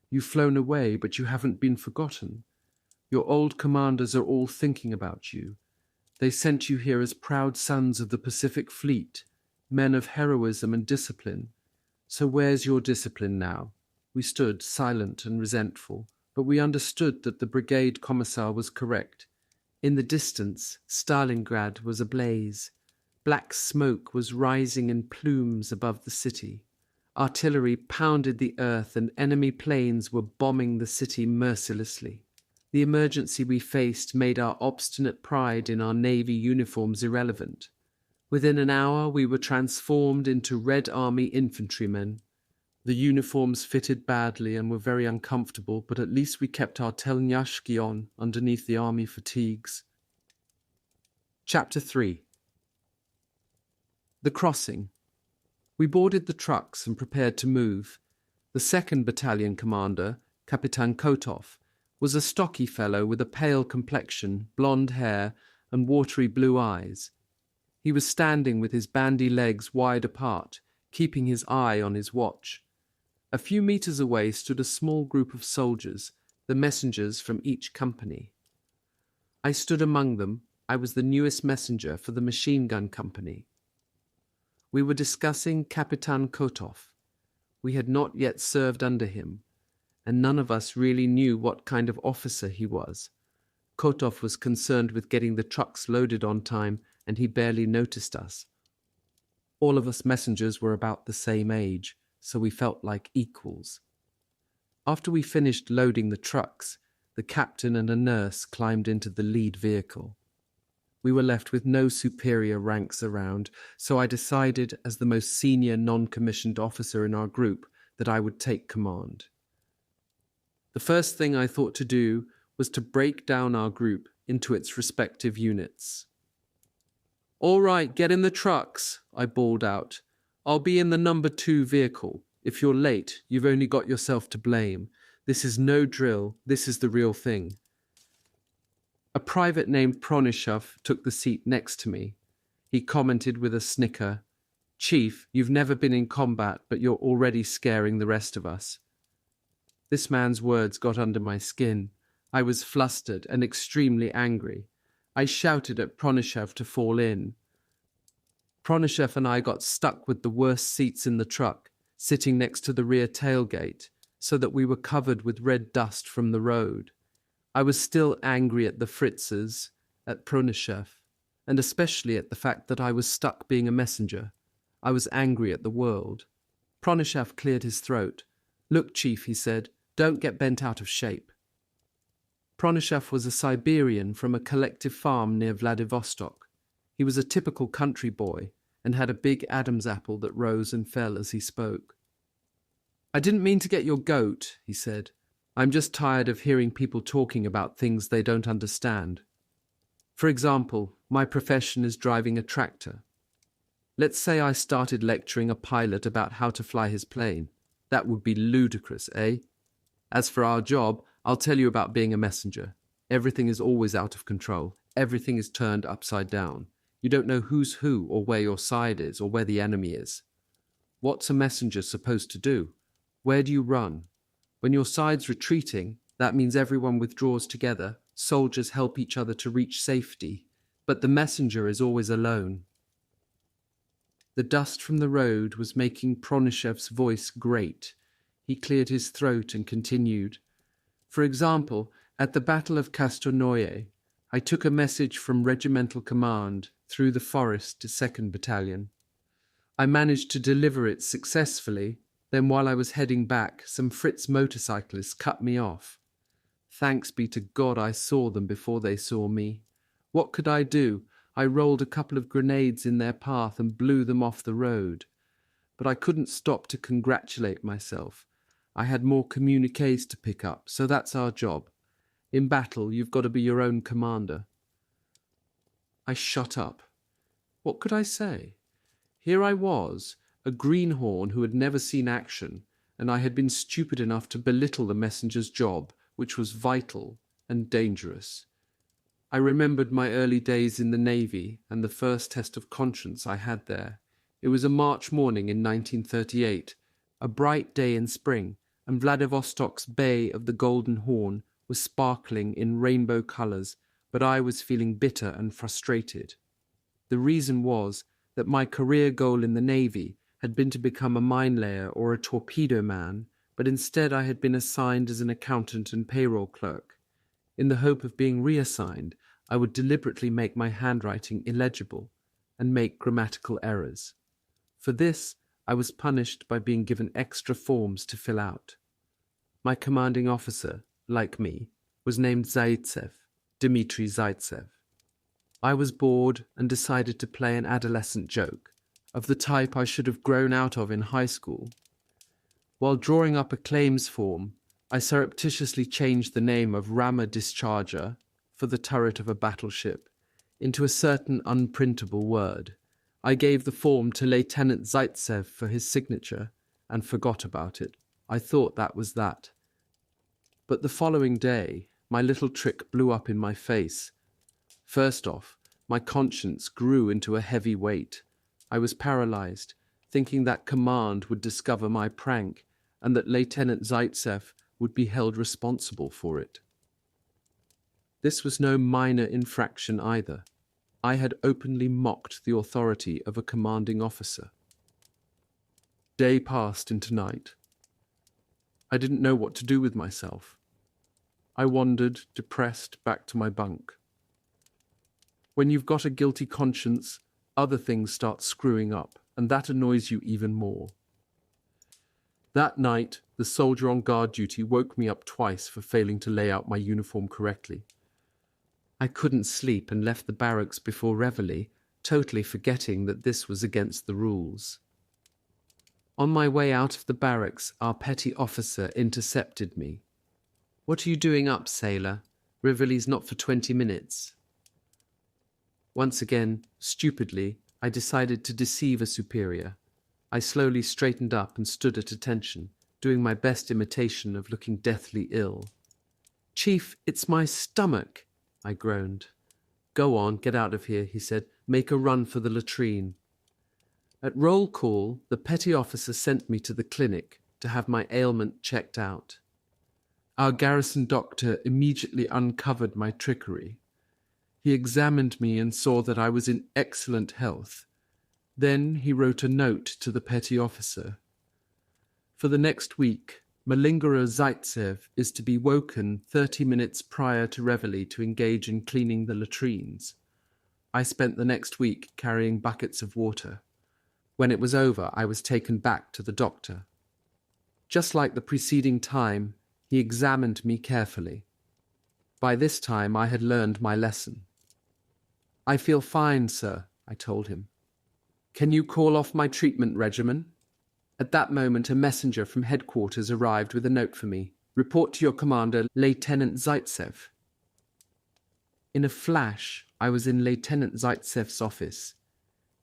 You've flown away, but you haven't been forgotten. Your old commanders are all thinking about you. They sent you here as proud sons of the Pacific Fleet, men of heroism and discipline. So where's your discipline now?" We stood silent and resentful, but we understood that the brigade commissar was correct. In the distance, Stalingrad was ablaze. Black smoke was rising in plumes above the city. Artillery pounded the earth, and enemy planes were bombing the city mercilessly. The emergency we faced made our obstinate pride in our navy uniforms irrelevant. Within an hour, we were transformed into Red Army infantrymen. The uniforms fitted badly and were very uncomfortable, but at least we kept our telnyashki on underneath the army fatigues. Chapter 3. The crossing. We boarded the trucks and prepared to move. The 2nd Battalion commander, Kapitan Kotov, was a stocky fellow with a pale complexion, blonde hair, and watery blue eyes. He was standing with his bandy legs wide apart, keeping his eye on his watch. A few meters away stood a small group of soldiers, the messengers from each company. I stood among them. I was the newest messenger for the machine gun company. We were discussing Kapitan Kotov. We had not yet served under him, and none of us really knew what kind of officer he was. Kotov was concerned with getting the trucks loaded on time, and he barely noticed us. All of us messengers were about the same age, so we felt like equals. After we finished loading the trucks, the captain and a nurse climbed into the lead vehicle. We were left with no superior ranks around, so I decided, as the most senior non-commissioned officer in our group, that I would take command. The first thing I thought to do was to break down our group into its respective units. "All right, get in the trucks," I bawled out. "I'll be in the number 2 vehicle. If you're late, you've only got yourself to blame. This is no drill. This is the real thing." A private named Pronishev took the seat next to me. He commented with a snicker, "Chief, you've never been in combat, but you're already scaring the rest of us." This man's words got under my skin. I was flustered and extremely angry. I shouted at Pronishev to fall in. Pronishev and I got stuck with the worst seats in the truck, sitting next to the rear tailgate, so that we were covered with red dust from the road. I was still angry at the Fritzes, at Pronishev, and especially at the fact that I was stuck being a messenger. I was angry at the world. Pronishev cleared his throat. "Look, Chief," he said, "don't get bent out of shape." Pronishev was a Siberian from a collective farm near Vladivostok. He was a typical country boy, and had a big Adam's apple that rose and fell as he spoke. "I didn't mean to get your goat," he said. "I'm just tired of hearing people talking about things they don't understand. For example, my profession is driving a tractor. Let's say I started lecturing a pilot about how to fly his plane. That would be ludicrous, eh? As for our job, I'll tell you about being a messenger. Everything is always out of control. Everything is turned upside down. You don't know who's who or where your side is or where the enemy is. What's a messenger supposed to do? Where do you run? When your side's retreating, that means everyone withdraws together. Soldiers help each other to reach safety. But the messenger is always alone." The dust from the road was making Pronyshev's voice grate. He cleared his throat and continued. "For example, at the Battle of Kostonoye, I took a message from regimental command through the forest to 2nd Battalion. I managed to deliver it successfully. Then while I was heading back, some Fritz motorcyclists cut me off. Thanks be to God I saw them before they saw me. What could I do? I rolled a couple of grenades in their path and blew them off the road. But I couldn't stop to congratulate myself. I had more communiques to pick up, so that's our job. In battle, you've got to be your own commander." I shut up. What could I say? Here I was, a greenhorn who had never seen action, and I had been stupid enough to belittle the messenger's job, which was vital and dangerous. I remembered my early days in the Navy and the first test of conscience I had there. It was a March morning in 1938, a bright day in spring, and Vladivostok's Bay of the Golden Horn was sparkling in rainbow colours, but I was feeling bitter and frustrated. The reason was that my career goal in the Navy had been to become a mine layer or a torpedo man, but instead I had been assigned as an accountant and payroll clerk. In the hope of being reassigned, I would deliberately make my handwriting illegible and make grammatical errors. For this, I was punished by being given extra forms to fill out. My commanding officer, like me, was named Zaitsev, Dmitry Zaitsev. I was bored and decided to play an adolescent joke, of the type I should have grown out of in high school. While drawing up a claims form, I surreptitiously changed the name of Rammer Discharger, for the turret of a battleship, into a certain unprintable word. I gave the form to Lieutenant Zaitsev for his signature and forgot about it. I thought that was that. But the following day, my little trick blew up in my face. First off, my conscience grew into a heavy weight. I was paralyzed, thinking that command would discover my prank and that Lieutenant Zaitsev would be held responsible for it. This was no minor infraction either. I had openly mocked the authority of a commanding officer. Day passed into night. I didn't know what to do with myself. I wandered, depressed, back to my bunk. When you've got a guilty conscience, other things start screwing up, and that annoys you even more. That night, the soldier on guard duty woke me up twice for failing to lay out my uniform correctly. I couldn't sleep and left the barracks before reveille, totally forgetting that this was against the rules. On my way out of the barracks, our petty officer intercepted me. "What are you doing up, sailor? Reveille's not for 20 minutes. Once again, stupidly, I decided to deceive a superior. I slowly straightened up and stood at attention, doing my best imitation of looking deathly ill. "Chief, it's my stomach," I groaned. "Go on, get out of here," he said. "Make a run for the latrine." At roll call, the petty officer sent me to the clinic to have my ailment checked out. Our garrison doctor immediately uncovered my trickery. He examined me and saw that I was in excellent health. Then he wrote a note to the petty officer. For the next week, malingerer Zaitsev is to be woken 30 minutes prior to reveille to engage in cleaning the latrines. I spent the next week carrying buckets of water. When it was over, I was taken back to the doctor. Just like the preceding time, he examined me carefully. By this time, I had learned my lesson. "I feel fine, sir," I told him. Can you call off my treatment regimen? At that moment, a messenger from headquarters arrived with a note for me. Report to your commander, Lieutenant Zaitsev. In a flash, I was in Lieutenant Zaitsev's office.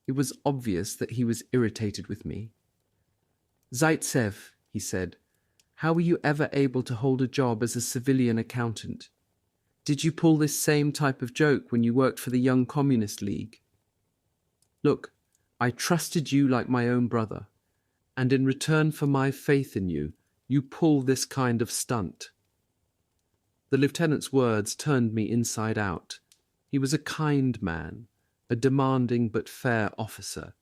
It was obvious that he was irritated with me. Zaitsev, he said, how were you ever able to hold a job as a civilian accountant? Did you pull this same type of joke when you worked for the Young Communist League? Look, I trusted you like my own brother, and in return for my faith in you, you pull this kind of stunt. The lieutenant's words turned me inside out. He was a kind man, a demanding but fair officer.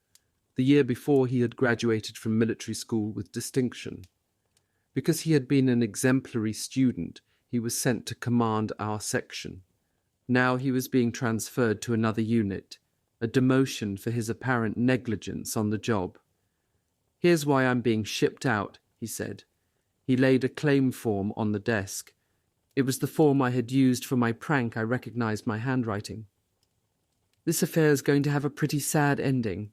The year before he had graduated from military school with distinction. Because he had been an exemplary student, he was sent to command our section. Now he was being transferred to another unit, a demotion for his apparent negligence on the job. Here's why I'm being shipped out, he said. He laid a claim form on the desk. It was the form I had used for my prank. I recognized my handwriting. This affair is going to have a pretty sad ending.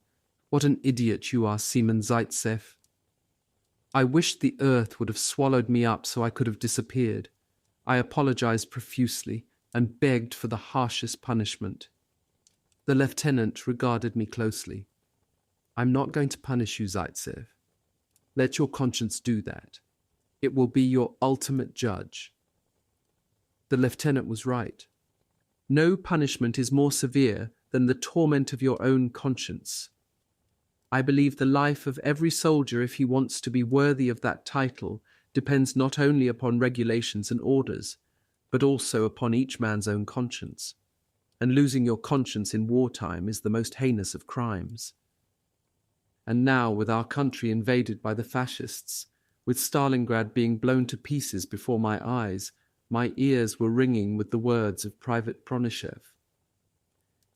What an idiot you are, Seaman Zaitsev. I wished the earth would have swallowed me up so I could have disappeared. I apologized profusely and begged for the harshest punishment. The lieutenant regarded me closely. I'm not going to punish you, Zaitsev. Let your conscience do that. It will be your ultimate judge. The lieutenant was right. No punishment is more severe than the torment of your own conscience. I believe the life of every soldier, if he wants to be worthy of that title, depends not only upon regulations and orders, but also upon each man's own conscience. And losing your conscience in wartime is the most heinous of crimes. And now, with our country invaded by the fascists, with Stalingrad being blown to pieces before my eyes, my ears were ringing with the words of Private Pronishev.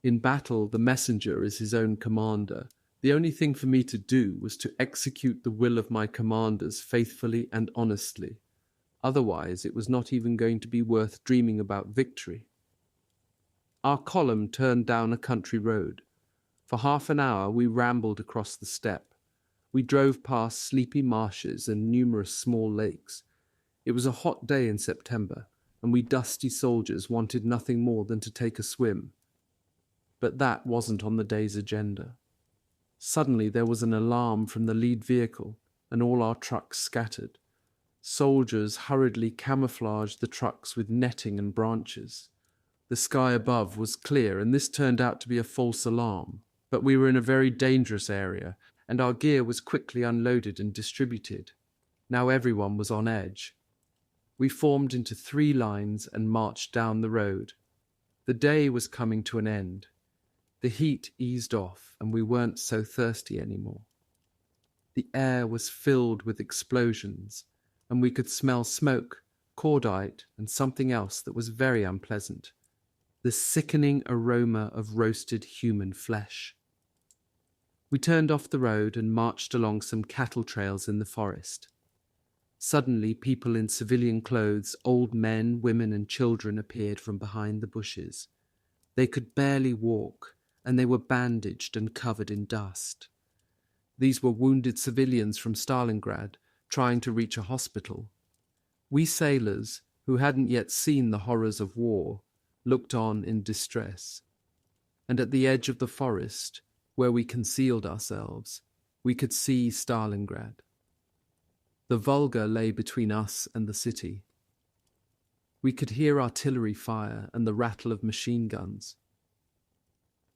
In battle, the messenger is his own commander. The only thing for me to do was to execute the will of my commanders faithfully and honestly. Otherwise, it was not even going to be worth dreaming about victory. Our column turned down a country road. For half an hour we rambled across the steppe. We drove past sleepy marshes and numerous small lakes. It was a hot day in September, and we dusty soldiers wanted nothing more than to take a swim. But that wasn't on the day's agenda. Suddenly there was an alarm from the lead vehicle, and all our trucks scattered. Soldiers hurriedly camouflaged the trucks with netting and branches. The sky above was clear, and this turned out to be a false alarm. But we were in a very dangerous area, and our gear was quickly unloaded and distributed. Now everyone was on edge. We formed into 3 lines and marched down the road. The day was coming to an end. The heat eased off, and we weren't so thirsty anymore. The air was filled with explosions, and we could smell smoke, cordite, and something else that was very unpleasant. The sickening aroma of roasted human flesh. We turned off the road and marched along some cattle trails in the forest. Suddenly, people in civilian clothes, old men, women, and children appeared from behind the bushes. They could barely walk, and they were bandaged and covered in dust. These were wounded civilians from Stalingrad, trying to reach a hospital. We sailors, who hadn't yet seen the horrors of war, looked on in distress. And at the edge of the forest, where we concealed ourselves, we could see Stalingrad. The Volga lay between us and the city. We could hear artillery fire and the rattle of machine guns.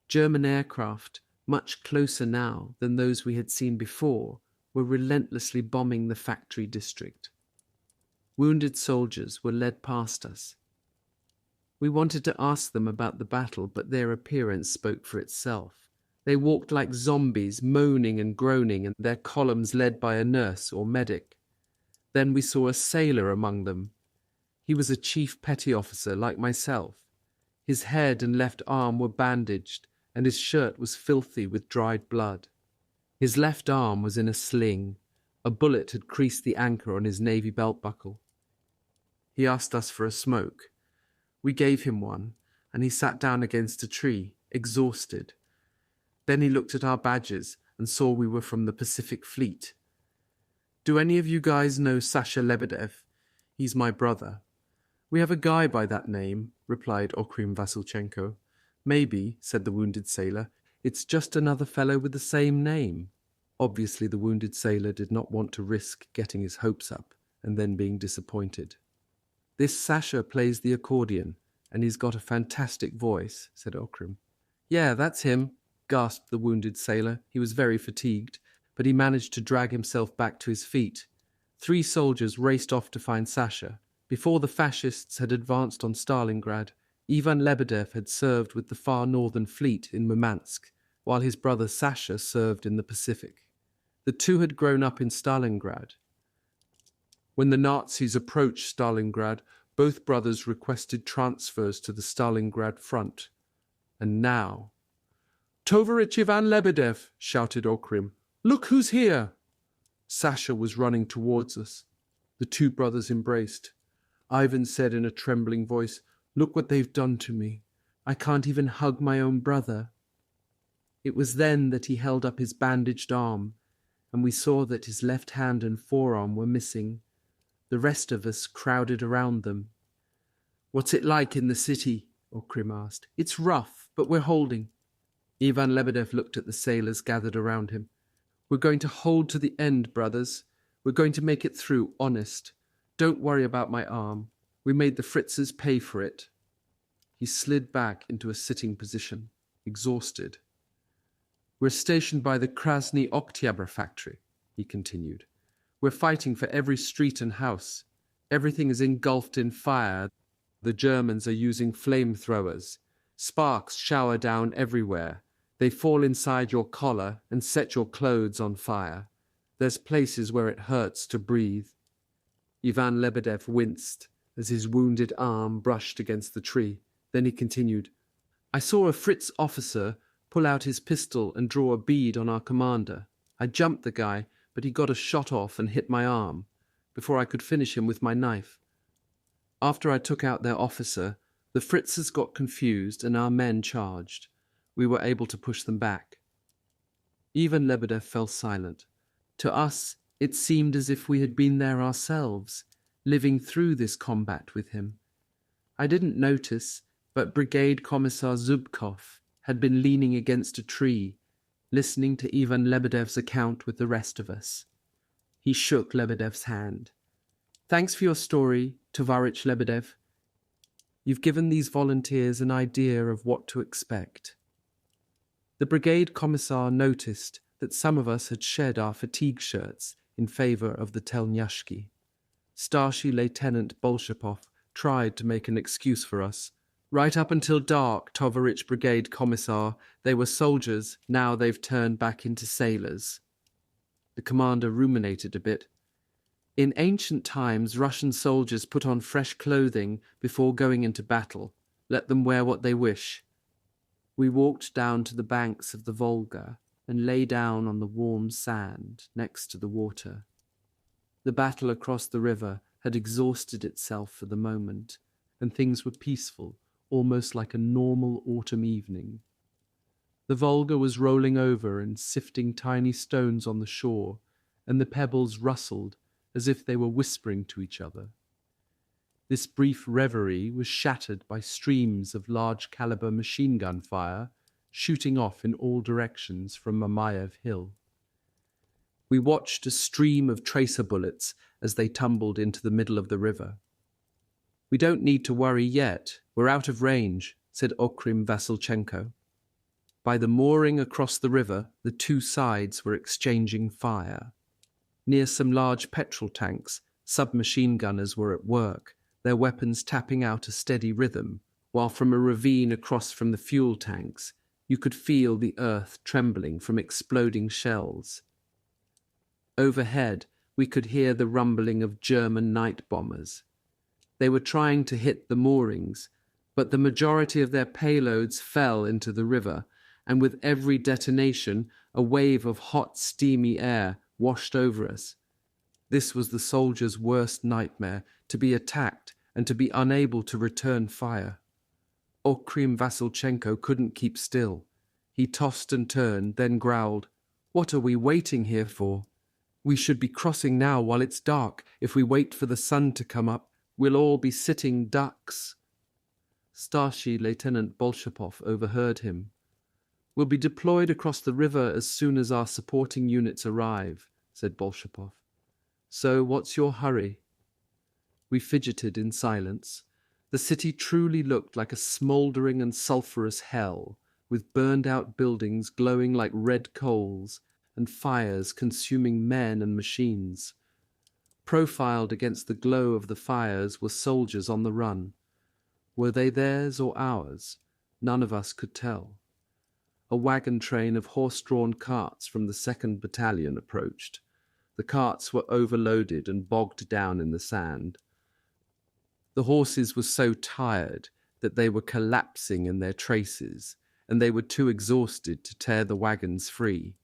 German aircraft, much closer now than those we had seen before, were relentlessly bombing the factory district. Wounded soldiers were led past us. We wanted to ask them about the battle, but their appearance spoke for itself. They walked like zombies, moaning and groaning, and their columns led by a nurse or medic. Then we saw a sailor among them. He was a chief petty officer like myself. His head and left arm were bandaged, and his shirt was filthy with dried blood. His left arm was in a sling. A bullet had creased the anchor on his navy belt buckle. He asked us for a smoke. We gave him one, and he sat down against a tree, exhausted. Then he looked at our badges and saw we were from the Pacific Fleet. "Do any of you guys know Sasha Lebedev? He's my brother." "We have a guy by that name," replied Okhrim Vasilchenko. "Maybe," said the wounded sailor, "it's just another fellow with the same name." Obviously, the wounded sailor did not want to risk getting his hopes up and then being disappointed. "This Sasha plays the accordion, and he's got a fantastic voice," said Okhrim. "Yeah, that's him," gasped the wounded sailor. He was very fatigued, but he managed to drag himself back to his feet. 3 soldiers raced off to find Sasha. Before the fascists had advanced on Stalingrad, Ivan Lebedev had served with the far northern fleet in Murmansk, while his brother Sasha served in the Pacific. The two had grown up in Stalingrad. When the Nazis approached Stalingrad, both brothers requested transfers to the Stalingrad front. And now... "Tovarich Ivan Lebedev!" shouted Okhrim. "Look who's here!" Sasha was running towards us. The 2 brothers embraced. Ivan said in a trembling voice, "Look what they've done to me. I can't even hug my own brother." It was then that he held up his bandaged arm, and we saw that his left hand and forearm were missing. The rest of us crowded around them. "What's it like in the city?" Okhrim asked. "It's rough, but we're holding." Ivan Lebedev looked at the sailors gathered around him. "We're going to hold to the end, brothers. We're going to make it through, honest. Don't worry about my arm. We made the Fritzes pay for it." He slid back into a sitting position, exhausted. "We're stationed by the Krasny Oktyabr factory," he continued. "We're fighting for every street and house. Everything is engulfed in fire. The Germans are using flamethrowers. Sparks shower down everywhere. They fall inside your collar and set your clothes on fire. There's places where it hurts to breathe." Ivan Lebedev winced as his wounded arm brushed against the tree. Then he continued, "I saw a Fritz officer pull out his pistol and draw a bead on our commander. I jumped the guy, but he got a shot off and hit my arm before I could finish him with my knife. After I took out their officer, the Fritzes got confused and our men charged. We were able to push them back." Ivan Lebedev fell silent. To us, it seemed as if we had been there ourselves, living through this combat with him. I didn't notice, but Brigade Commissar Zubkov had been leaning against a tree, listening to Ivan Lebedev's account with the rest of us. He shook Lebedev's hand. "Thanks for your story, Tovarich Lebedev. You've given these volunteers an idea of what to expect." The brigade commissar noticed that some of us had shed our fatigue shirts in favor of the telnyashki. Starship Lieutenant Bolshapov tried to make an excuse for us. "Right up until dark, Tovarich Brigade Commissar, they were soldiers, now they've turned back into sailors." The commander ruminated a bit. "In ancient times, Russian soldiers put on fresh clothing before going into battle. Let them wear what they wish." We walked down to the banks of the Volga and lay down on the warm sand next to the water. The battle across the river had exhausted itself for the moment, and things were peaceful, almost like a normal autumn evening. The Volga was rolling over and sifting tiny stones on the shore, and the pebbles rustled as if they were whispering to each other. This brief reverie was shattered by streams of large-caliber machine gun fire shooting off in all directions from Mamayev Hill. We watched a stream of tracer bullets as they tumbled into the middle of the river. "We don't need to worry yet. We're out of range," said Okhrim Vasilchenko. By the mooring across the river, the two sides were exchanging fire. Near some large petrol tanks, submachine gunners were at work, their weapons tapping out a steady rhythm, while from a ravine across from the fuel tanks, you could feel the earth trembling from exploding shells. Overhead, we could hear the rumbling of German night bombers. They were trying to hit the moorings, but the majority of their payloads fell into the river, and with every detonation, a wave of hot, steamy air washed over us. This was the soldiers' worst nightmare, to be attacked and to be unable to return fire. Okhrim Vasilchenko couldn't keep still. He tossed and turned, then growled, "What are we waiting here for? We should be crossing now while it's dark. If we wait for the sun to come up, we'll all be sitting ducks." Starship Lieutenant Bolshapov overheard him. "We'll be deployed across the river as soon as our supporting units arrive," said Bolshapov. "So what's your hurry?" We fidgeted in silence. The city truly looked like a smouldering and sulphurous hell, with burned-out buildings glowing like red coals, and fires consuming men and machines. Profiled against the glow of the fires were soldiers on the run. Were they theirs or ours? None of us could tell. A wagon train of horse-drawn carts from the 2nd Battalion approached. The carts were overloaded and bogged down in the sand. The horses were so tired that they were collapsing in their traces, and they were too exhausted to tear the wagons free.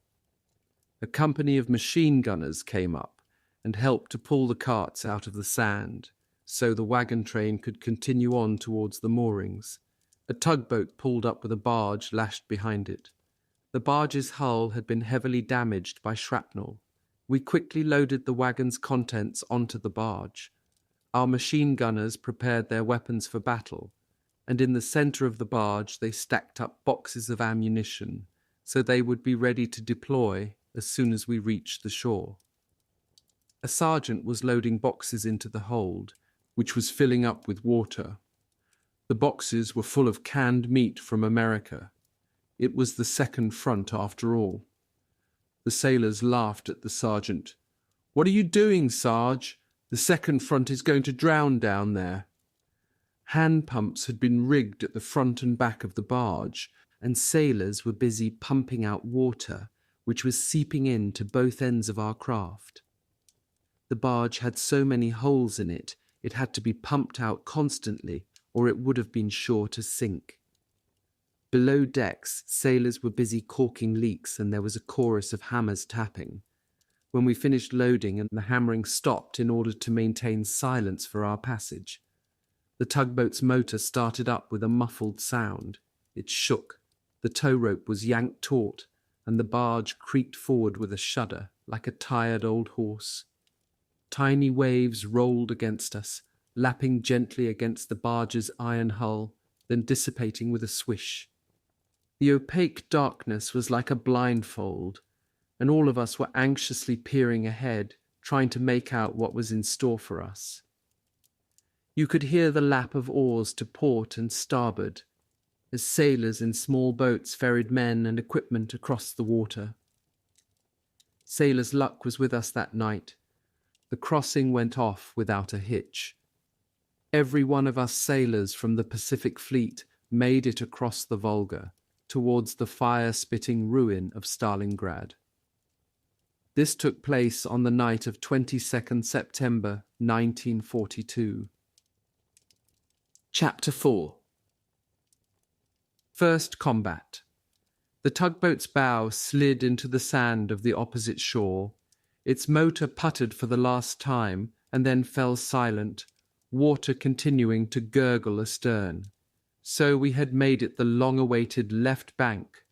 A company of machine gunners came up and helped to pull the carts out of the sand, so the wagon train could continue on towards the moorings. A tugboat pulled up with a barge lashed behind it. The barge's hull had been heavily damaged by shrapnel. We quickly loaded the wagon's contents onto the barge. Our machine gunners prepared their weapons for battle, and in the center of the barge they stacked up boxes of ammunition, so they would be ready to deploy as soon as we reached the shore. A sergeant was loading boxes into the hold, which was filling up with water. The boxes were full of canned meat from America. It was the second front after all. The sailors laughed at the sergeant. "What are you doing, Sarge? The second front is going to drown down there." Hand pumps had been rigged at the front and back of the barge, and sailors were busy pumping out water, which was seeping into both ends of our craft. The barge had so many holes in it, it had to be pumped out constantly, or it would have been sure to sink. Below decks, sailors were busy caulking leaks, and there was a chorus of hammers tapping. When we finished loading and the hammering stopped in order to maintain silence for our passage, the tugboat's motor started up with a muffled sound. It shook. The tow rope was yanked taut, and the barge creaked forward with a shudder, like a tired old horse. Tiny waves rolled against us, lapping gently against the barge's iron hull, then dissipating with a swish. The opaque darkness was like a blindfold, and all of us were anxiously peering ahead, trying to make out what was in store for us. You could hear the lap of oars to port and starboard, as sailors in small boats ferried men and equipment across the water. Sailor's luck was with us that night. The crossing went off without a hitch. Every one of us sailors from the Pacific Fleet made it across the Volga, towards the fire-spitting ruin of Stalingrad. This took place on the night of 22nd September 1942. Chapter 4. First combat. The tugboat's bow slid into the sand of the opposite shore. Its motor puttered for the last time and then fell silent, water continuing to gurgle astern. So we had made it the long-awaited left bank.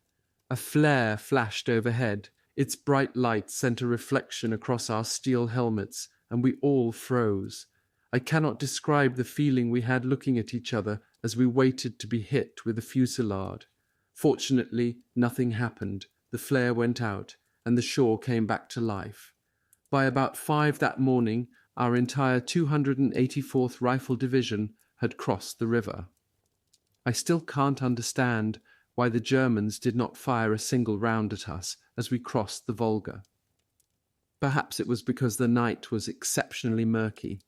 A flare flashed overhead. Its bright light sent a reflection across our steel helmets, and we all froze. I cannot describe the feeling we had looking at each other as we waited to be hit with a fusillade. Fortunately, nothing happened. The flare went out, and the shore came back to life. By about 5 that morning, our entire 284th Rifle Division had crossed the river. I still can't understand why the Germans did not fire a single round at us as we crossed the Volga. Perhaps it was because the night was exceptionally murky,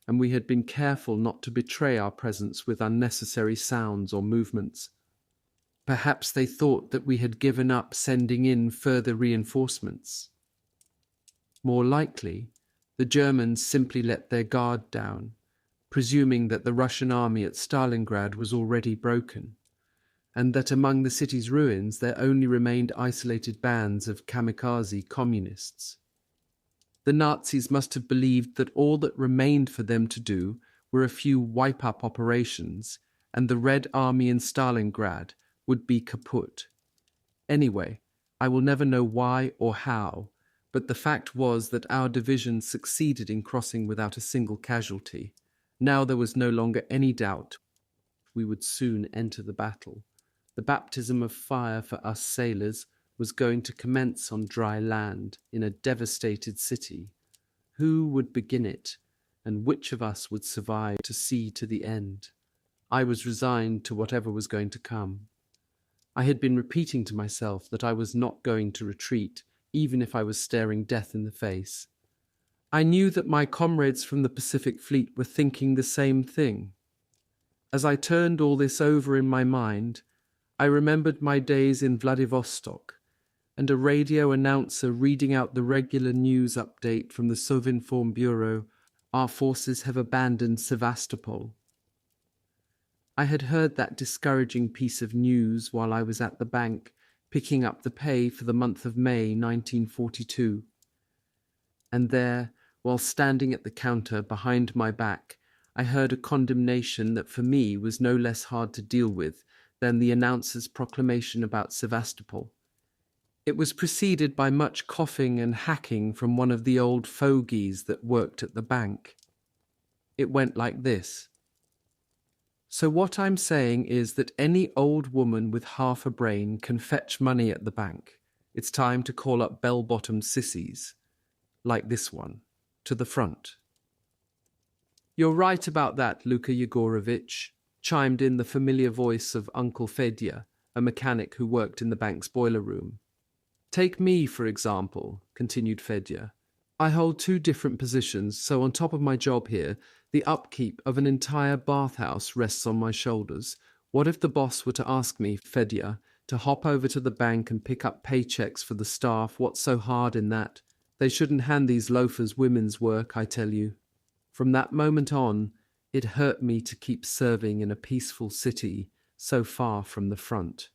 and we had been careful not to betray our presence with unnecessary sounds or movements. Perhaps they thought that we had given up sending in further reinforcements. More likely, the Germans simply let their guard down, presuming that the Russian army at Stalingrad was already broken, and that among the city's ruins there only remained isolated bands of kamikaze communists. The Nazis must have believed that all that remained for them to do were a few wipe-up operations, and the Red Army in Stalingrad would be kaput. Anyway, I will never know why or how, but the fact was that our division succeeded in crossing without a single casualty. Now there was no longer any doubt we would soon enter the battle. The baptism of fire for us sailors was going to commence on dry land in a devastated city. Who would begin it, and which of us would survive to see to the end? I was resigned to whatever was going to come. I had been repeating to myself that I was not going to retreat, even if I was staring death in the face. I knew that my comrades from the Pacific Fleet were thinking the same thing. As I turned all this over in my mind, I remembered my days in Vladivostok and a radio announcer reading out the regular news update from the Sovinform Bureau, "Our forces have abandoned Sevastopol." I had heard that discouraging piece of news while I was at the bank, picking up the pay for the month of May 1942. And there, while standing at the counter behind my back, I heard a condemnation that for me was no less hard to deal with than the announcer's proclamation about Sevastopol. It was preceded by much coughing and hacking from one of the old fogies that worked at the bank. It went like this. So what I'm saying is that any old woman with half a brain can fetch money at the bank. It's time to call up bell-bottom sissies, like this one, to the front. You're right about that, Luka Yegorovitch, chimed in the familiar voice of Uncle Fedya, a mechanic who worked in the bank's boiler room. Take me, for example, continued Fedya. I hold 2 different positions, so on top of my job here, the upkeep of an entire bathhouse rests on my shoulders. What if the boss were to ask me, Fedya, to hop over to the bank and pick up paychecks for the staff? What's so hard in that? They shouldn't hand these loafers women's work, I tell you. From that moment on, it hurt me to keep serving in a peaceful city so far from the front.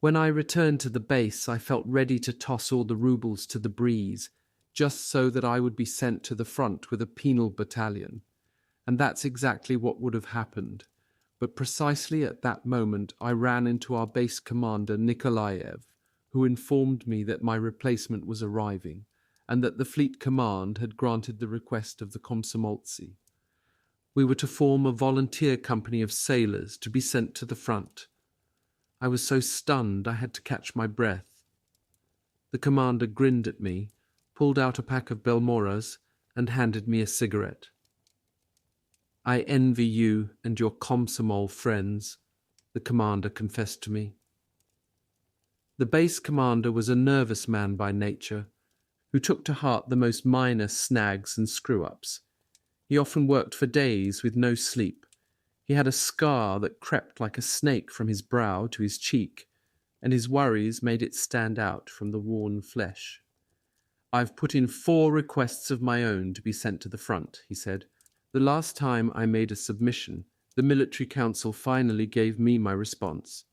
When I returned to the base, I felt ready to toss all the rubles to the breeze, just so that I would be sent to the front with a penal battalion. And that's exactly what would have happened. But precisely at that moment, I ran into our base commander, Nikolaev, who informed me that my replacement was arriving, and that the fleet command had granted the request of the Komsomoltsi. We were to form a volunteer company of sailors to be sent to the front. I was so stunned I had to catch my breath. The commander grinned at me, pulled out a pack of Belmoras, and handed me a cigarette. I envy you and your Komsomol friends, the commander confessed to me. The base commander was a nervous man by nature, who took to heart the most minor snags and screw-ups. He often worked for days with no sleep. He had a scar that crept like a snake from his brow to his cheek, and his worries made it stand out from the worn flesh. I've put in 4 requests of my own to be sent to the front, he said. The last time I made a submission, the military council finally gave me my response.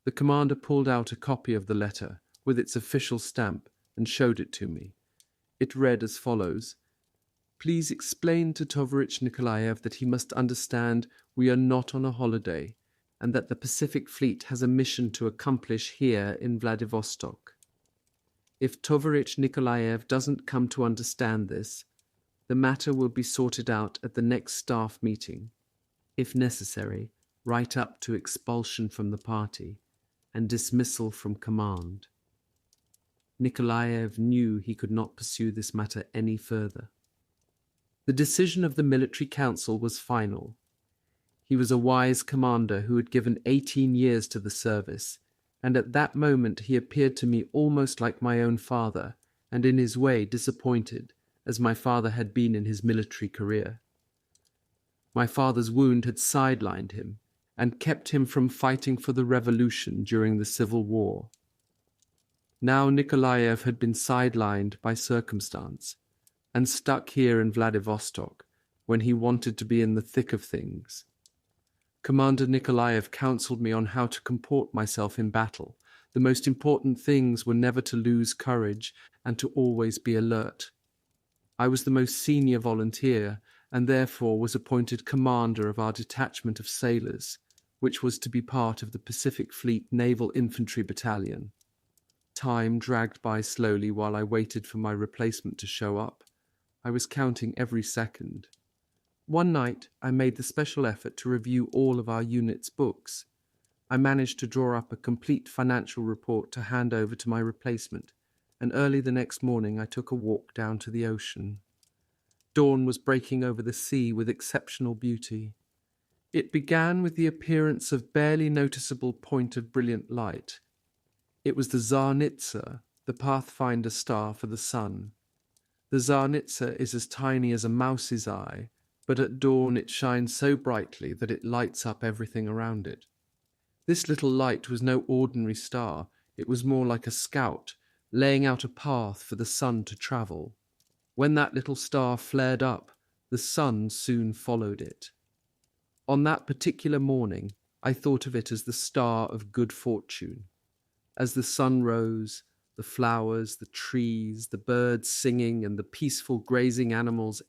The commander pulled out a copy of the letter with its official stamp and showed it to me. It read as follows. Please explain to Tovarich Nikolaev that he must understand we are not on a holiday and that the Pacific Fleet has a mission to accomplish here in Vladivostok. If Tovarich Nikolaev doesn't come to understand this, the matter will be sorted out at the next staff meeting, if necessary, right up to expulsion from the party and dismissal from command. Nikolaev knew he could not pursue this matter any further. The decision of the military council was final. He was a wise commander who had given 18 years to the service, and at that moment he appeared to me almost like my own father, and in his way disappointed, as my father had been in his military career. My father's wound had sidelined him, and kept him from fighting for the revolution during the Civil War. Now Nikolaev had been sidelined by circumstance, and stuck here in Vladivostok, when he wanted to be in the thick of things. Commander Nikolaev counseled me on how to comport myself in battle. The most important things were never to lose courage and to always be alert. I was the most senior volunteer, and therefore was appointed commander of our detachment of sailors, which was to be part of the Pacific Fleet Naval Infantry Battalion. Time dragged by slowly while I waited for my replacement to show up. I was counting every second. One night, I made the special effort to review all of our unit's books. I managed to draw up a complete financial report to hand over to my replacement, and early the next morning I took a walk down to the ocean. Dawn was breaking over the sea with exceptional beauty. It began with the appearance of barely noticeable point of brilliant light. It was the Zarnitsa, the pathfinder star for the sun. The Zarnitsa is as tiny as a mouse's eye, but at dawn it shines so brightly that it lights up everything around it. This little light was no ordinary star. It was more like a scout, laying out a path for the sun to travel. When that little star flared up, the sun soon followed it. On that particular morning, I thought of it as the star of good fortune. As the sun rose, the flowers, the trees, the birds singing, and the peaceful grazing animals,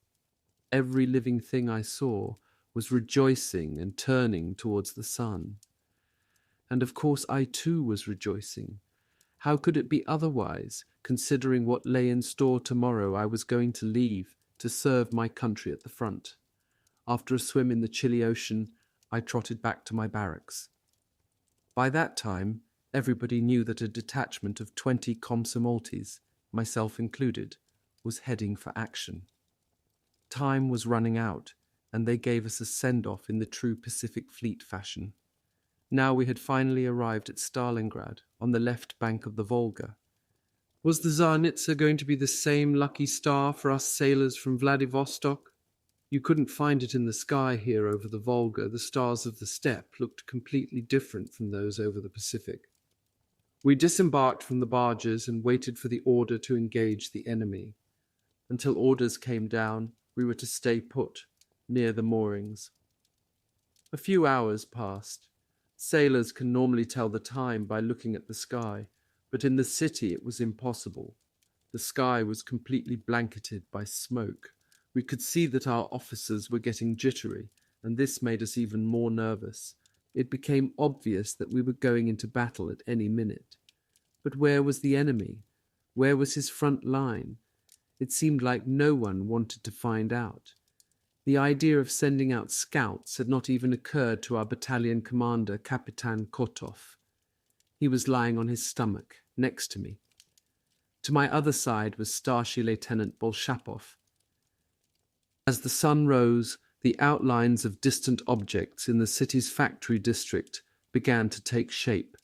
every living thing I saw was rejoicing and turning towards the sun. And of course I too was rejoicing. How could it be otherwise, considering what lay in store tomorrow? I was going to leave to serve my country at the front. After a swim in the chilly ocean, I trotted back to my barracks. By that time, everybody knew that a detachment of 20 Komsomoltis, myself included, was heading for action. Time was running out, and they gave us a send-off in the true Pacific Fleet fashion. Now we had finally arrived at Stalingrad, on the left bank of the Volga. Was the Zarnitsa going to be the same lucky star for us sailors from Vladivostok? You couldn't find it in the sky here over the Volga. The stars of the steppe looked completely different from those over the Pacific. We disembarked from the barges and waited for the order to engage the enemy. Until orders came down, we were to stay put, near the moorings. A few hours passed. Sailors can normally tell the time by looking at the sky, but in the city it was impossible. The sky was completely blanketed by smoke. We could see that our officers were getting jittery, and this made us even more nervous. It became obvious that we were going into battle at any minute. But where was the enemy? Where was his front line? It seemed like no one wanted to find out. The idea of sending out scouts had not even occurred to our battalion commander, Kapitan Kotov. He was lying on his stomach, next to me. To my other side was Starship Lieutenant Bolshapov. As the sun rose, the outlines of distant objects in the city's factory district began to take shape.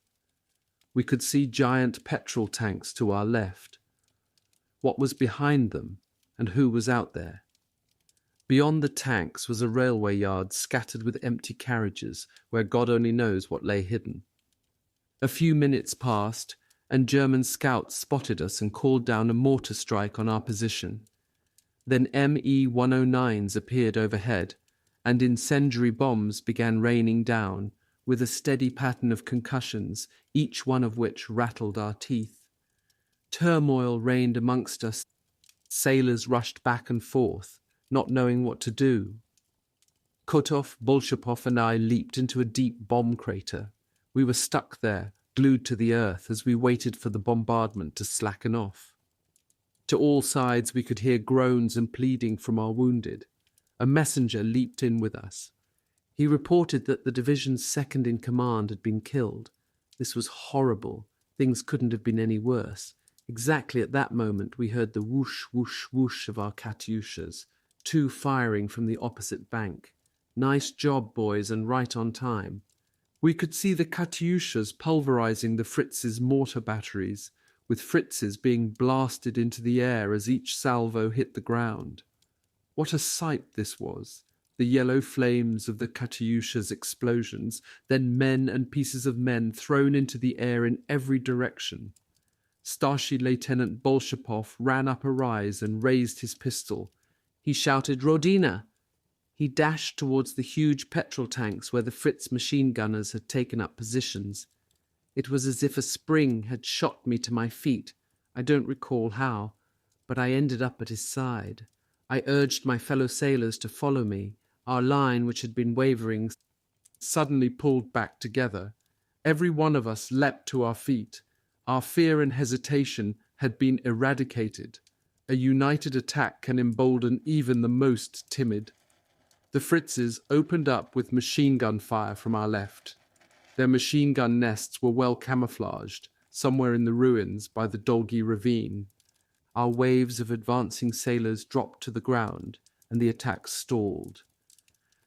We could see giant petrol tanks to our left. What was behind them, and who was out there? Beyond the tanks was a railway yard scattered with empty carriages, where God only knows what lay hidden. A few minutes passed, and German scouts spotted us and called down a mortar strike on our position. Then Me-109s appeared overhead, and incendiary bombs began raining down, with a steady pattern of concussions, each one of which rattled our teeth. Turmoil reigned amongst us. Sailors rushed back and forth, not knowing what to do. Kotov, Bolshapov, and I leaped into a deep bomb crater. We were stuck there, glued to the earth, as we waited for the bombardment to slacken off. To all sides we could hear groans and pleading from our wounded. A messenger leaped in with us. He reported that the division's second in command had been killed. This was horrible. Things couldn't have been any worse. Exactly at that moment we heard the whoosh, whoosh, whoosh of our Katyushas, 2 firing from the opposite bank. Nice job, boys, and right on time. We could see the Katyushas pulverizing the Fritz's mortar batteries, with Fritz's being blasted into the air as each salvo hit the ground. What a sight this was! The yellow flames of the Katyusha's explosions, then men and pieces of men thrown into the air in every direction. Starship Lieutenant Bolshapov ran up a rise and raised his pistol. He shouted, "Rodina!" He dashed towards the huge petrol tanks where the Fritz machine gunners had taken up positions. It was as if a spring had shot me to my feet. I don't recall how, but I ended up at his side. I urged my fellow sailors to follow me. Our line, which had been wavering, suddenly pulled back together. Every one of us leapt to our feet. Our fear and hesitation had been eradicated. A united attack can embolden even the most timid. The Fritzes opened up with machine gun fire from our left. Their machine gun nests were well camouflaged, somewhere in the ruins by the Dolgi ravine. Our waves of advancing sailors dropped to the ground, and the attack stalled.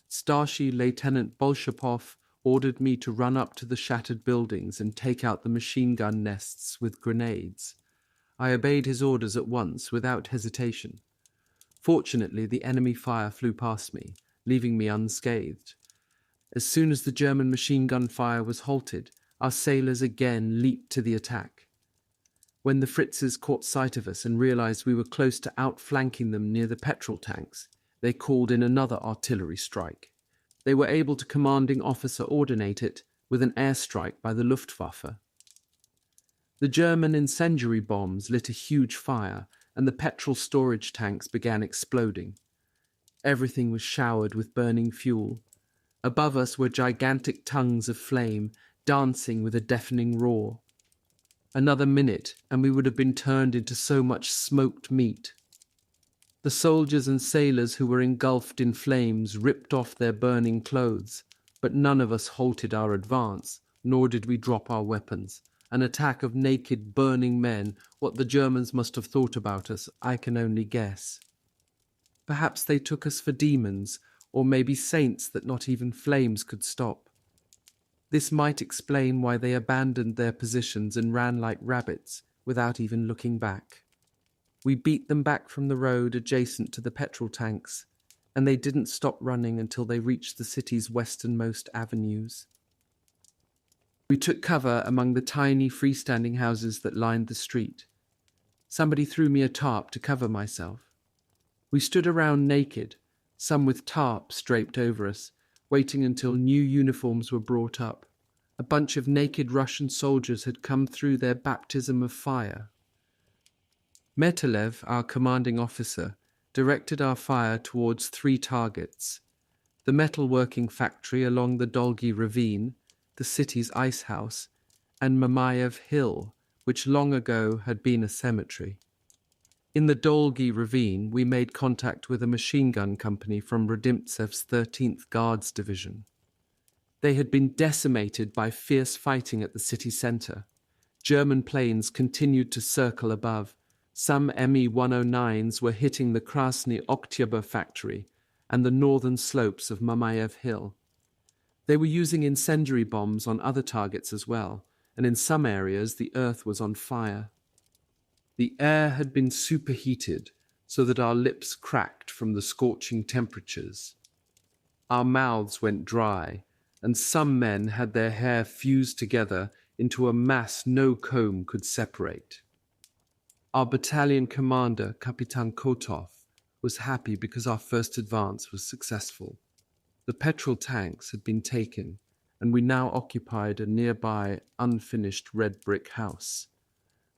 Starship Lieutenant Bolshapov ordered me to run up to the shattered buildings and take out the machine gun nests with grenades. I obeyed his orders at once, without hesitation. Fortunately, the enemy fire flew past me, leaving me unscathed. As soon as the German machine gun fire was halted, our sailors again leaped to the attack. When the Fritzes caught sight of us and realized we were close to outflanking them near the petrol tanks, they called in another artillery strike. They were able to commanding officer ordinate it with an airstrike by the Luftwaffe. The German incendiary bombs lit a huge fire, and the petrol storage tanks began exploding. Everything was showered with burning fuel. Above us were gigantic tongues of flame, dancing with a deafening roar. Another minute, and we would have been turned into so much smoked meat. The soldiers and sailors who were engulfed in flames ripped off their burning clothes, but none of us halted our advance, nor did we drop our weapons. An attack of naked, burning men, what the Germans must have thought about us, I can only guess. Perhaps they took us for demons, or maybe saints that not even flames could stop. This might explain why they abandoned their positions and ran like rabbits, without even looking back. We beat them back from the road adjacent to the petrol tanks, and they didn't stop running until they reached the city's westernmost avenues. We took cover among the tiny freestanding houses that lined the street. Somebody threw me a tarp to cover myself. We stood around naked, some with tarps draped over us, waiting until new uniforms were brought up. A bunch of naked Russian soldiers had come through their baptism of fire. Metalev, our commanding officer, directed our fire towards 3 targets: the metalworking factory along the Dolgi ravine, the city's ice house, and Mamayev Hill, which long ago had been a cemetery. In the Dolgi ravine, we made contact with a machine gun company from Rodimtsev's 13th Guards Division. They had been decimated by fierce fighting at the city centre. German planes continued to circle above. Some Me-109s were hitting the Krasny Oktyabr factory and the northern slopes of Mamayev Hill. They were using incendiary bombs on other targets as well, and in some areas the earth was on fire. The air had been superheated so that our lips cracked from the scorching temperatures. Our mouths went dry, and some men had their hair fused together into a mass no comb could separate. Our battalion commander, Kapitan Kotov, was happy because our first advance was successful. The petrol tanks had been taken, and we now occupied a nearby, unfinished red brick house.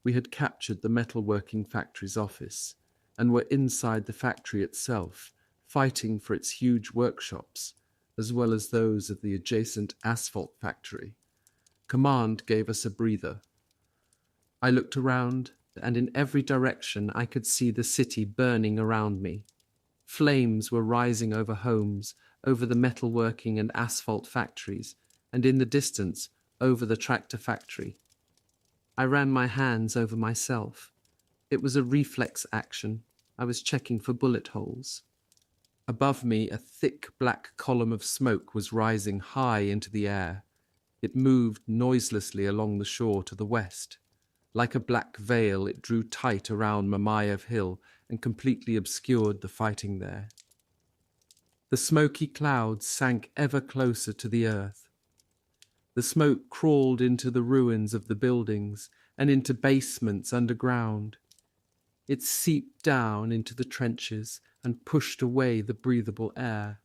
We had captured the metalworking factory's office, and were inside the factory itself, fighting for its huge workshops, as well as those of the adjacent asphalt factory. Command gave us a breather. I looked around, and in every direction I could see the city burning around me. Flames were rising over homes, over the metalworking and asphalt factories, and in the distance, over the tractor factory. I ran my hands over myself. It was a reflex action. I was checking for bullet holes. Above me, a thick black column of smoke was rising high into the air. It moved noiselessly along the shore to the west. Like a black veil, it drew tight around Mamayev Hill and completely obscured the fighting there. The smoky clouds sank ever closer to the earth. The smoke crawled into the ruins of the buildings and into basements underground. It seeped down into the trenches and pushed away the breathable air.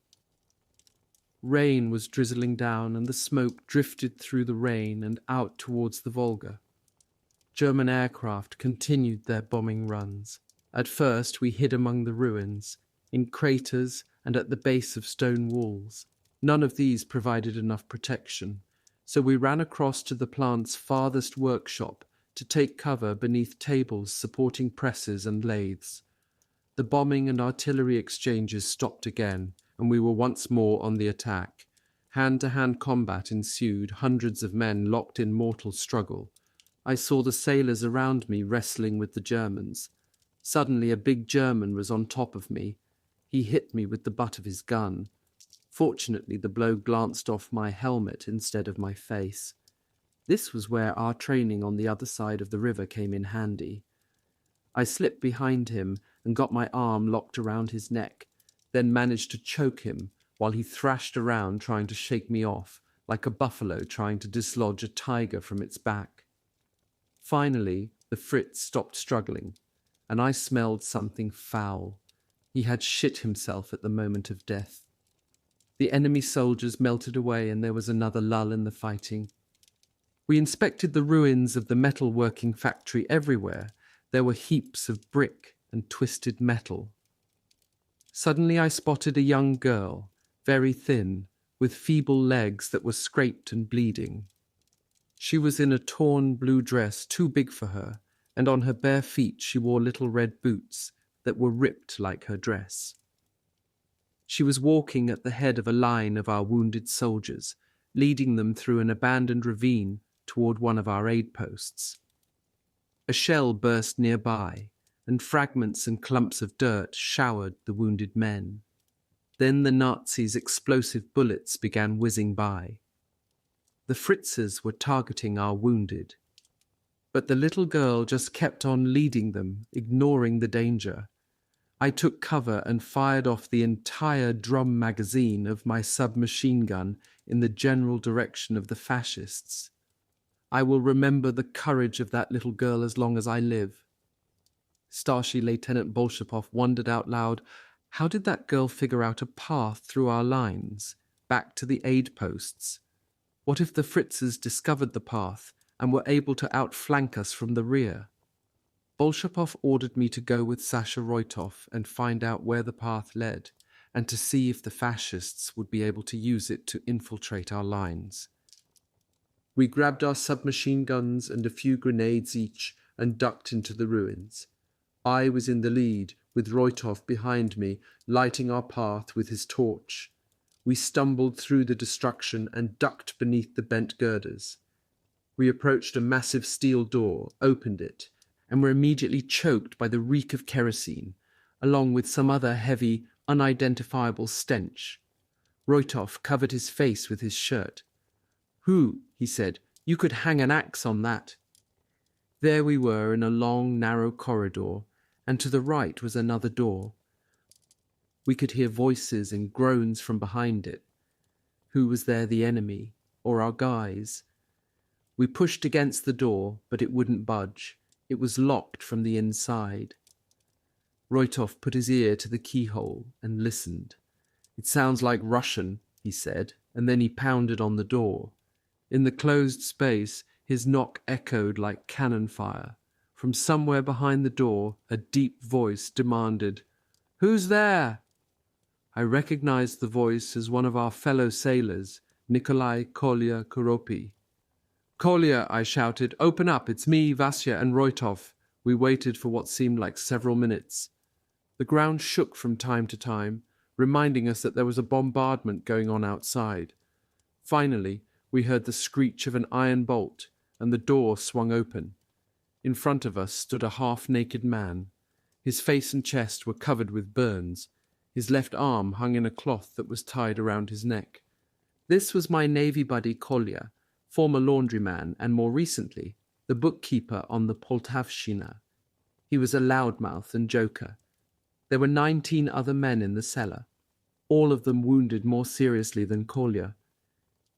Rain was drizzling down, and the smoke drifted through the rain and out towards the Volga. German aircraft continued their bombing runs. At first we hid among the ruins, in craters and at the base of stone walls. None of these provided enough protection, so we ran across to the plant's farthest workshop to take cover beneath tables supporting presses and lathes. The bombing and artillery exchanges stopped again, and we were once more on the attack. Hand-to-hand combat ensued, hundreds of men locked in mortal struggle. I saw the sailors around me wrestling with the Germans. Suddenly a big German was on top of me. He hit me with the butt of his gun. Fortunately, the blow glanced off my helmet instead of my face. This was where our training on the other side of the river came in handy. I slipped behind him and got my arm locked around his neck, then managed to choke him while he thrashed around trying to shake me off, like a buffalo trying to dislodge a tiger from its back. Finally, the Fritz stopped struggling, and I smelled something foul. He had shit himself at the moment of death. The enemy soldiers melted away, and there was another lull in the fighting. We inspected the ruins of the metal-working factory everywhere. There were heaps of brick and twisted metal. Suddenly I spotted a young girl, very thin, with feeble legs that were scraped and bleeding. She was in a torn blue dress too big for her, and on her bare feet she wore little red boots that were ripped like her dress. She was walking at the head of a line of our wounded soldiers, leading them through an abandoned ravine toward one of our aid posts. A shell burst nearby, and fragments and clumps of dirt showered the wounded men. Then the Nazis' explosive bullets began whizzing by. The Fritzes were targeting our wounded, but the little girl just kept on leading them, ignoring the danger. I took cover and fired off the entire drum magazine of my submachine gun in the general direction of the fascists. I will remember the courage of that little girl as long as I live. Starship Lieutenant Bolshapov wondered out loud, how did that girl figure out a path through our lines, back to the aid posts? What if the Fritzes discovered the path and were able to outflank us from the rear? Bolshapov ordered me to go with Sasha Roitov and find out where the path led, and to see if the fascists would be able to use it to infiltrate our lines. We grabbed our submachine guns and a few grenades each and ducked into the ruins. I was in the lead, with Roitov behind me, lighting our path with his torch. We stumbled through the destruction and ducked beneath the bent girders. We approached a massive steel door, opened it, and were immediately choked by the reek of kerosene, along with some other heavy, unidentifiable stench. Roitov covered his face with his shirt. "Who?" he said. "You could hang an axe on that." There we were in a long, narrow corridor, and to the right was another door. We could hear voices and groans from behind it. Who was there, the enemy, or our guys? We pushed against the door, but it wouldn't budge. It was locked from the inside. Roitov put his ear to the keyhole and listened. "It sounds like Russian," he said, and then he pounded on the door. In the closed space, his knock echoed like cannon fire. From somewhere behind the door, a deep voice demanded, "Who's there?" I recognized the voice as one of our fellow sailors, Nikolai Kolya Kuropi. "Kolya," I shouted, "open up, it's me, Vasya, and Roitov." We waited for what seemed like several minutes. The ground shook from time to time, reminding us that there was a bombardment going on outside. Finally, we heard the screech of an iron bolt, and the door swung open. In front of us stood a half-naked man. His face and chest were covered with burns. His left arm hung in a cloth that was tied around his neck. This was my Navy buddy Kolya, former laundryman, and more recently, the bookkeeper on the Poltavshina. He was a loudmouth and joker. There were 19 other men in the cellar, all of them wounded more seriously than Kolya.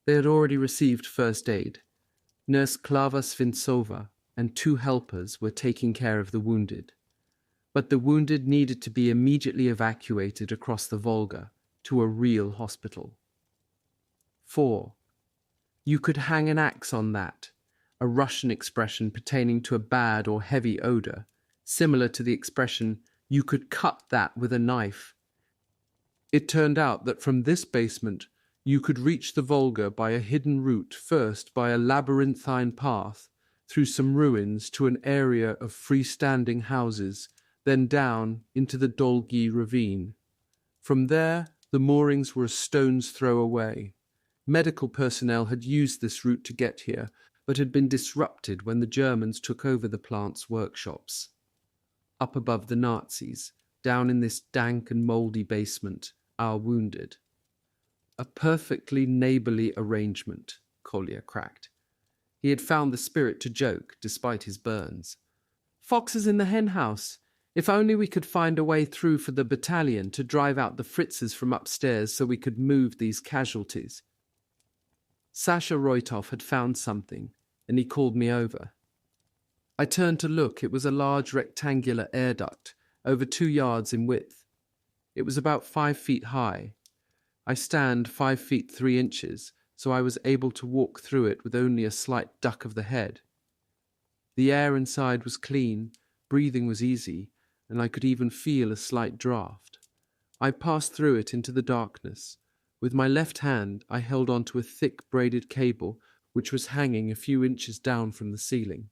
They had already received first aid. Nurse Klava Svintsova and 2 helpers were taking care of the wounded. But the wounded needed to be immediately evacuated across the Volga to a real hospital. 4. You could hang an axe on that, a Russian expression pertaining to a bad or heavy odor, similar to the expression, "You could cut that with a knife." It turned out that from this basement, You could reach the Volga by a hidden route, first by a labyrinthine path, through some ruins to an area of freestanding houses, then down into the Dolgi ravine. From there, the moorings were a stone's throw away. Medical personnel had used this route to get here, but had been disrupted when the Germans took over the plant's workshops. Up above the Nazis, down in this dank and mouldy basement, our wounded. A perfectly neighbourly arrangement, Collier cracked. He had found the spirit to joke, despite his burns. Foxes in the hen house. If only we could find a way through for the battalion to drive out the Fritzes from upstairs so we could move these casualties. Sasha Roitov had found something, and he called me over. I turned to look. It was a large rectangular air duct, over 2 yards in width. It was about 5 feet high. I stand 5 feet 3 inches, so I was able to walk through it with only a slight duck of the head. The air inside was clean, breathing was easy, and I could even feel a slight draft. I passed through it into the darkness. With my left hand, I held onto a thick braided cable which was hanging a few inches down from the ceiling.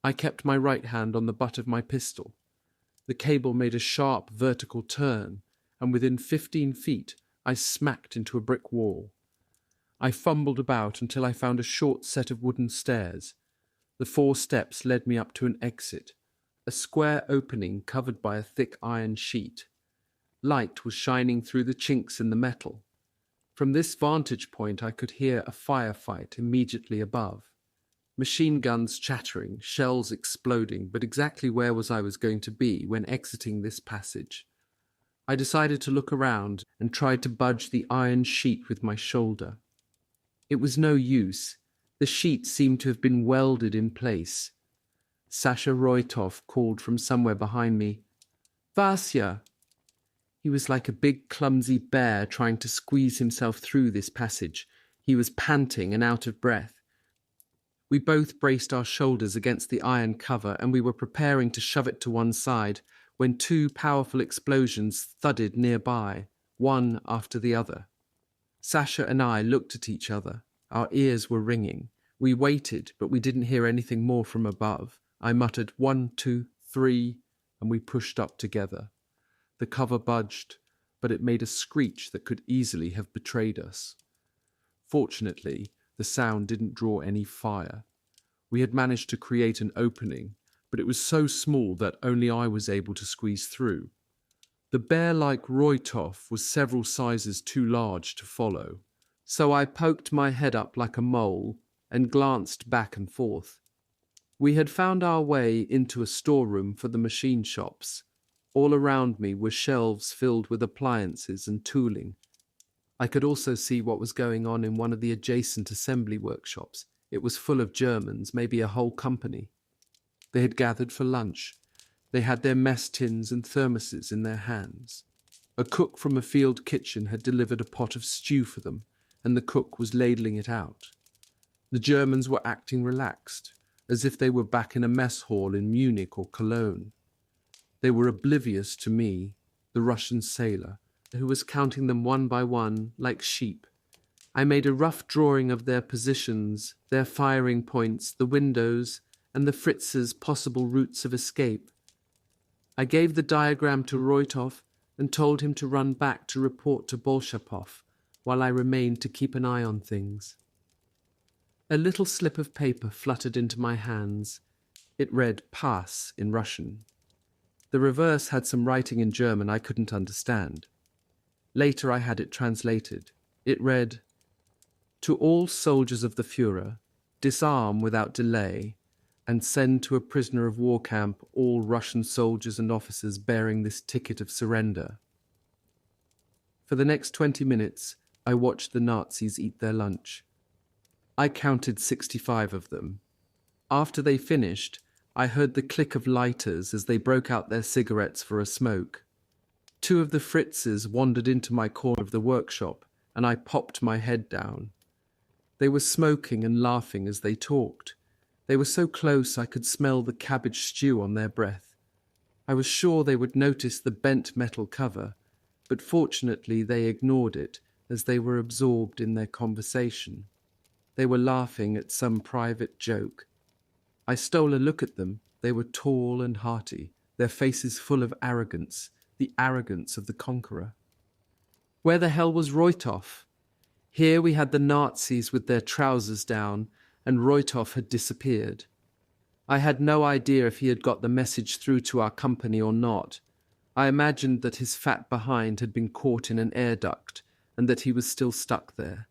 I kept my right hand on the butt of my pistol. The cable made a sharp vertical turn, and within 15 feet, I smacked into a brick wall. I fumbled about until I found a short set of wooden stairs. The 4 steps led me up to an exit, a square opening covered by a thick iron sheet. Light was shining through the chinks in the metal. From this vantage point I could hear a firefight immediately above. Machine guns chattering, shells exploding, but exactly where was I going to be when exiting this passage? I decided to look around and tried to budge the iron sheet with my shoulder. It was no use. The sheet seemed to have been welded in place. Sasha Roitov called from somewhere behind me, "Vasya!" He was like a big clumsy bear trying to squeeze himself through this passage. He was panting and out of breath. We both braced our shoulders against the iron cover, and we were preparing to shove it to one side when 2 powerful explosions thudded nearby, one after the other. Sasha and I looked at each other. Our ears were ringing. We waited, but we didn't hear anything more from above. I muttered 1, 2, 3, and we pushed up together. The cover budged, but it made a screech that could easily have betrayed us. Fortunately, the sound didn't draw any fire. We had managed to create an opening, but it was so small that only I was able to squeeze through. The bear-like Roitov was several sizes too large to follow, so I poked my head up like a mole and glanced back and forth. We had found our way into a storeroom for the machine shops. All around me were shelves filled with appliances and tooling. I could also see what was going on in one of the adjacent assembly workshops. It was full of Germans, maybe a whole company. They had gathered for lunch. They had their mess tins and thermoses in their hands. A cook from a field kitchen had delivered a pot of stew for them, and the cook was ladling it out. The Germans were acting relaxed, as if they were back in a mess hall in Munich or Cologne. They were oblivious to me, the Russian sailor, who was counting them one by one like sheep. I made a rough drawing of their positions, their firing points, the windows, and the Fritz's possible routes of escape. I gave the diagram to Roitov and told him to run back to report to Bolshapov, while I remained to keep an eye on things. A little slip of paper fluttered into my hands. It read "Pass" in Russian. The reverse had some writing in German I couldn't understand. Later I had it translated. It read, "To all soldiers of the Führer, disarm without delay and send to a prisoner of war camp all Russian soldiers and officers bearing this ticket of surrender." For the next 20 minutes, I watched the Nazis eat their lunch. I counted 65 of them. After they finished, I heard the click of lighters as they broke out their cigarettes for a smoke. 2 of the Fritzes wandered into my corner of the workshop, and I popped my head down. They were smoking and laughing as they talked. They were so close I could smell the cabbage stew on their breath. I was sure they would notice the bent metal cover, but fortunately they ignored it as they were absorbed in their conversation. They were laughing at some private joke. I stole a look at them. They were tall and hearty, their faces full of arrogance, the arrogance of the conqueror. Where the hell was Reuthoff? Here we had the Nazis with their trousers down, and Reuthoff had disappeared. I had no idea if he had got the message through to our company or not. I imagined that his fat behind had been caught in an air duct, and that he was still stuck there.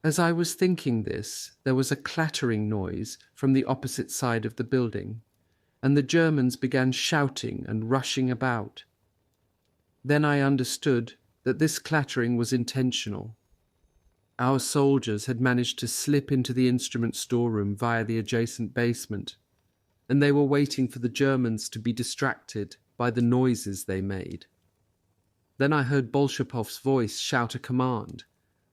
As I was thinking this, there was a clattering noise from the opposite side of the building, and the Germans began shouting and rushing about. Then I understood that this clattering was intentional. Our soldiers had managed to slip into the instrument storeroom via the adjacent basement, and they were waiting for the Germans to be distracted by the noises they made. Then I heard Bolshupov's voice shout a command,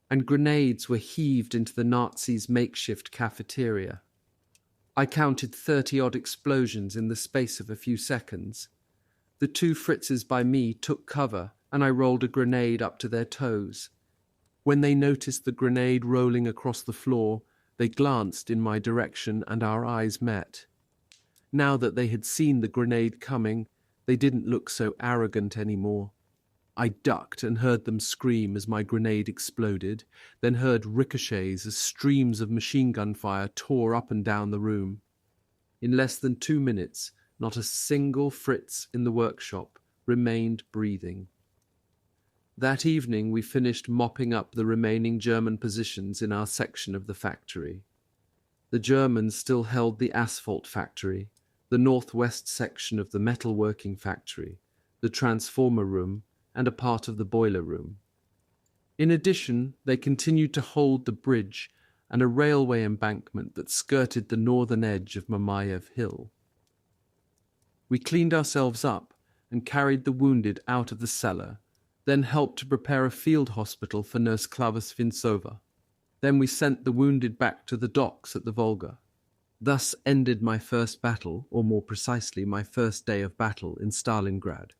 and grenades were heaved into the Nazis' makeshift cafeteria. I counted 30-odd explosions in the space of a few seconds. The two Fritzes by me took cover, and I rolled a grenade up to their toes. When they noticed the grenade rolling across the floor, they glanced in my direction and our eyes met. Now that they had seen the grenade coming, they didn't look so arrogant anymore. I ducked and heard them scream as my grenade exploded, then heard ricochets as streams of machine gun fire tore up and down the room. In less than 2 minutes, not a single Fritz in the workshop remained breathing. That evening we finished mopping up the remaining German positions in our section of the factory. The Germans still held the asphalt factory, the northwest section of the metalworking factory, the transformer room, and a part of the boiler room. In addition, they continued to hold the bridge and a railway embankment that skirted the northern edge of Mamayev Hill. We cleaned ourselves up and carried the wounded out of the cellar, then helped to prepare a field hospital for Nurse Klavas Vinsova. Then we sent the wounded back to the docks at the Volga. Thus ended my first battle, or more precisely, my first day of battle in Stalingrad.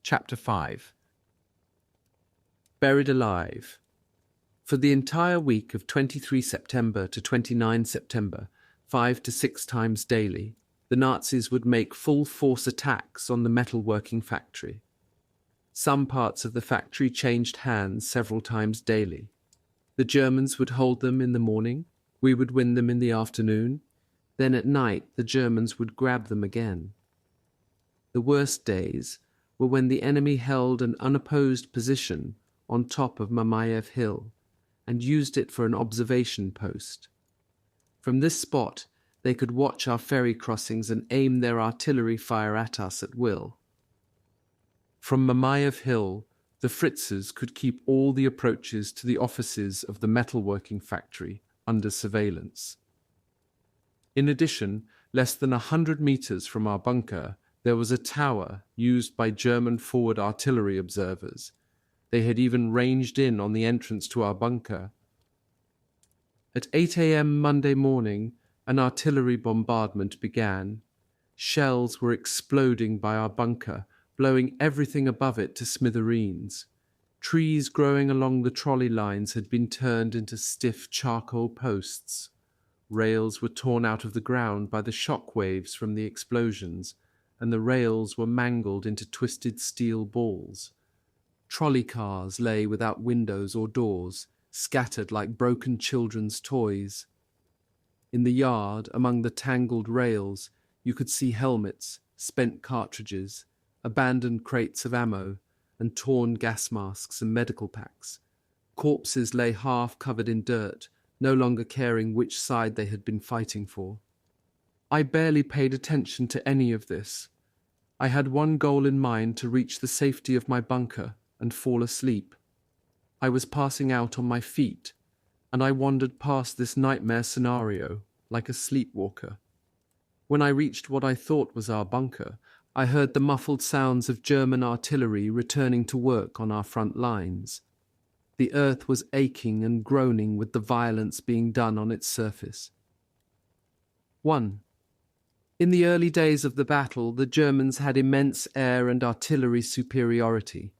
Chapter 5. Buried alive. For the entire week of 23 September to 29 September, 5 to 6 times daily, the Nazis would make full-force attacks on the metalworking factory. Some parts of the factory changed hands several times daily. The Germans would hold them in the morning, we would win them in the afternoon, then at night the Germans would grab them again. The worst days were when the enemy held an unopposed position on top of Mamayev Hill and used it for an observation post. From this spot they could watch our ferry crossings and aim their artillery fire at us at will. From Mamayev Hill, the Fritzes could keep all the approaches to the offices of the metalworking factory under surveillance. In addition, less than 100 meters from our bunker, there was a tower used by German forward artillery observers. They had even ranged in on the entrance to our bunker. At 8 a.m. Monday morning, an artillery bombardment began. Shells were exploding by our bunker, blowing everything above it to smithereens. Trees growing along the trolley lines had been turned into stiff charcoal posts. Rails were torn out of the ground by the shock waves from the explosions, and the rails were mangled into twisted steel balls. Trolley cars lay without windows or doors, scattered like broken children's toys. In the yard, among the tangled rails, you could see helmets, spent cartridges, abandoned crates of ammo, and torn gas masks and medical packs. Corpses lay half covered in dirt, no longer caring which side they had been fighting for. I barely paid attention to any of this. I had one goal in mind: to reach the safety of my bunker and fall asleep. I was passing out on my feet, and I wandered past this nightmare scenario like a sleepwalker. When I reached what I thought was our bunker, I heard the muffled sounds of German artillery returning to work on our front lines. The earth was aching and groaning with the violence being done on its surface. 1. In the early days of the battle, the Germans had immense air and artillery superiority.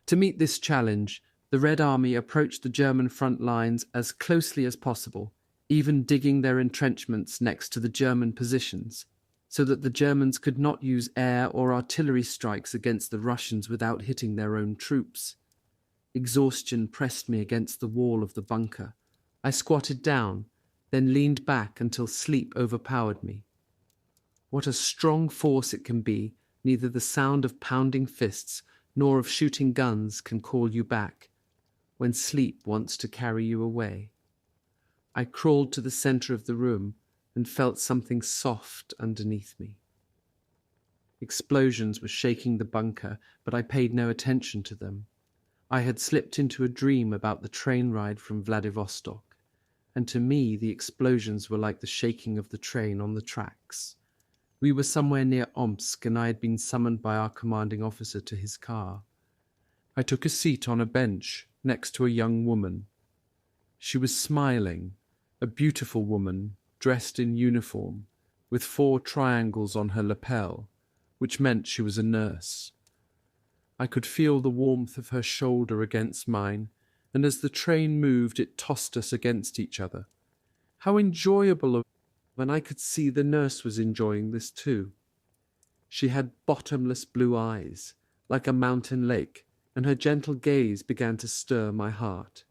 To meet this challenge, the Red Army approached the German front lines as closely as possible, even digging their entrenchments next to the German positions, so that the Germans could not use air or artillery strikes against the Russians without hitting their own troops. Exhaustion pressed me against the wall of the bunker. I squatted down, then leaned back until sleep overpowered me. What a strong force it can be, neither the sound of pounding fists nor of shooting guns can call you back, when sleep wants to carry you away. I crawled to the center of the room and felt something soft underneath me. Explosions were shaking the bunker, but I paid no attention to them. I had slipped into a dream about the train ride from Vladivostok, and to me the explosions were like the shaking of the train on the tracks. We were somewhere near Omsk, and I had been summoned by our commanding officer to his car. I took a seat on a bench next to a young woman. She was smiling, a beautiful woman, dressed in uniform, with 4 triangles on her lapel, which meant she was a nurse. I could feel the warmth of her shoulder against mine, and as the train moved it tossed us against each other. How enjoyable! And I could see the nurse was enjoying this too. She had bottomless blue eyes, like a mountain lake, and her gentle gaze began to stir my heart.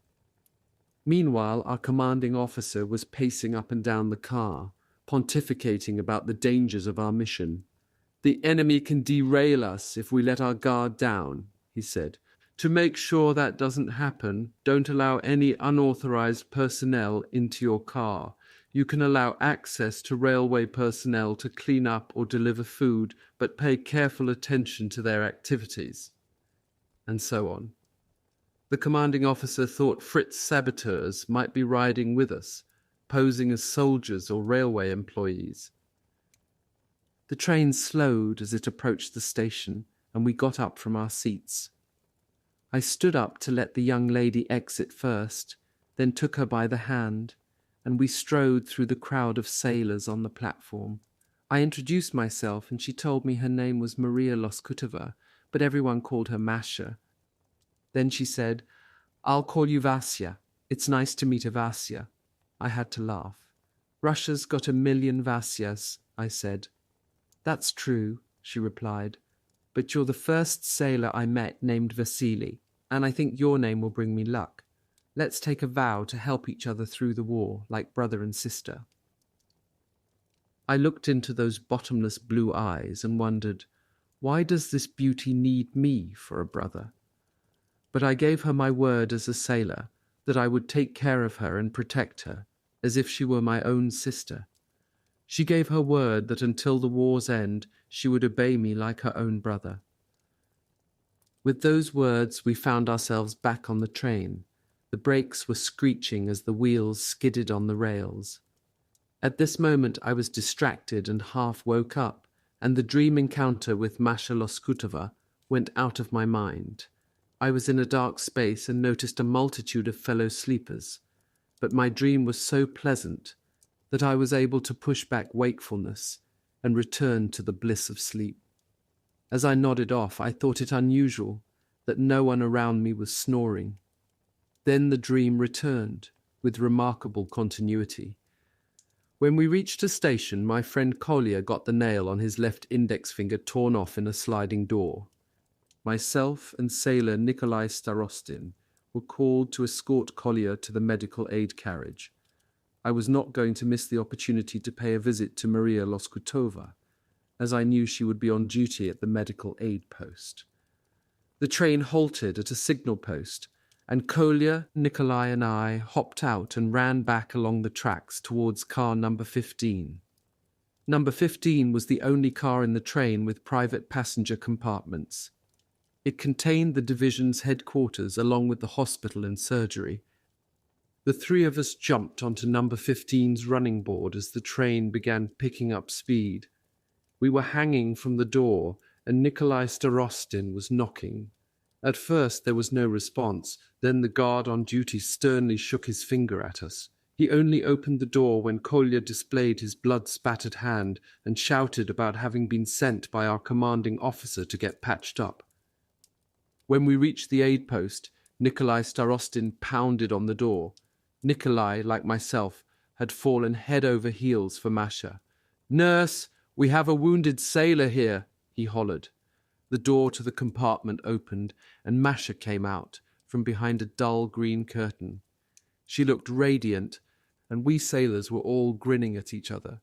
Meanwhile, our commanding officer was pacing up and down the car, pontificating about the dangers of our mission. "The enemy can derail us if we let our guard down," he said. "To make sure that doesn't happen, don't allow any unauthorized personnel into your car. You can allow access to railway personnel to clean up or deliver food, but pay careful attention to their activities." And so on. The commanding officer thought Fritz saboteurs might be riding with us, posing as soldiers or railway employees. The train slowed as it approached the station, and we got up from our seats. I stood up to let the young lady exit first, then took her by the hand, and we strode through the crowd of sailors on the platform. I introduced myself, and she told me her name was Maria Loskutova, but everyone called her Masha. Then she said, "I'll call you Vasya. It's nice to meet a Vasya." I had to laugh. "Russia's got 1,000,000 Vasyas," I said. "That's true," she replied, "but you're the first sailor I met named Vasily, and I think your name will bring me luck. Let's take a vow to help each other through the war, like brother and sister." I looked into those bottomless blue eyes and wondered, why does this beauty need me for a brother? But I gave her my word as a sailor that I would take care of her and protect her, as if she were my own sister. She gave her word that until the war's end, she would obey me like her own brother. With those words, we found ourselves back on the train. The brakes were screeching as the wheels skidded on the rails. At this moment I was distracted and half woke up, and the dream encounter with Masha Loskutova went out of my mind. I was in a dark space and noticed a multitude of fellow sleepers, but my dream was so pleasant that I was able to push back wakefulness and return to the bliss of sleep. As I nodded off, I thought it unusual that no one around me was snoring. Then the dream returned, with remarkable continuity. When we reached a station, my friend Kolya got the nail on his left index finger torn off in a sliding door. Myself and sailor Nikolai Starostin were called to escort Kolya to the medical aid carriage. I was not going to miss the opportunity to pay a visit to Maria Loskutova, as I knew she would be on duty at the medical aid post. The train halted at a signal post, and Kolya, Nikolai and I hopped out and ran back along the tracks towards car number 15. Number 15 was the only car in the train with private passenger compartments. It contained the division's headquarters along with the hospital and surgery. The 3 of us jumped onto number 15's running board as the train began picking up speed. We were hanging from the door, and Nikolai Starostin was knocking. At first there was no response, then the guard on duty sternly shook his finger at us. He only opened the door when Kolya displayed his blood-spattered hand and shouted about having been sent by our commanding officer to get patched up. When we reached the aid post, Nikolai Starostin pounded on the door. Nikolai, like myself, had fallen head over heels for Masha. "Nurse, we have a wounded sailor here," he hollered. The door to the compartment opened, and Masha came out from behind a dull green curtain. She looked radiant, and we sailors were all grinning at each other.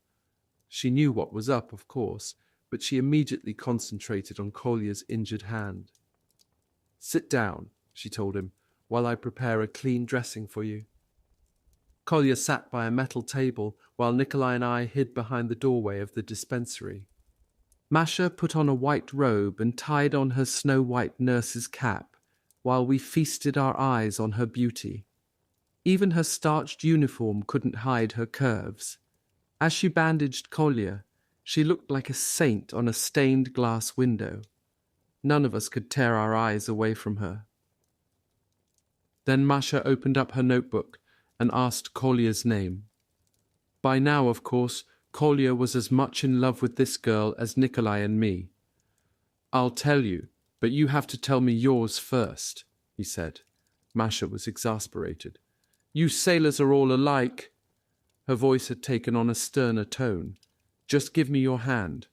She knew what was up, of course, but she immediately concentrated on Kolya's injured hand. "Sit down," she told him, "while I prepare a clean dressing for you." Kolya sat by a metal table while Nikolai and I hid behind the doorway of the dispensary. Masha put on a white robe and tied on her snow-white nurse's cap, while we feasted our eyes on her beauty. Even her starched uniform couldn't hide her curves. As she bandaged Kolya, she looked like a saint on a stained glass window. None of us could tear our eyes away from her. Then Masha opened up her notebook and asked Kolya's name. By now, of course, Kolya was as much in love with this girl as Nikolai and me. "I'll tell you, but you have to tell me yours first," he said. Masha was exasperated. "You sailors are all alike." Her voice had taken on a sterner tone. "Just give me your hand."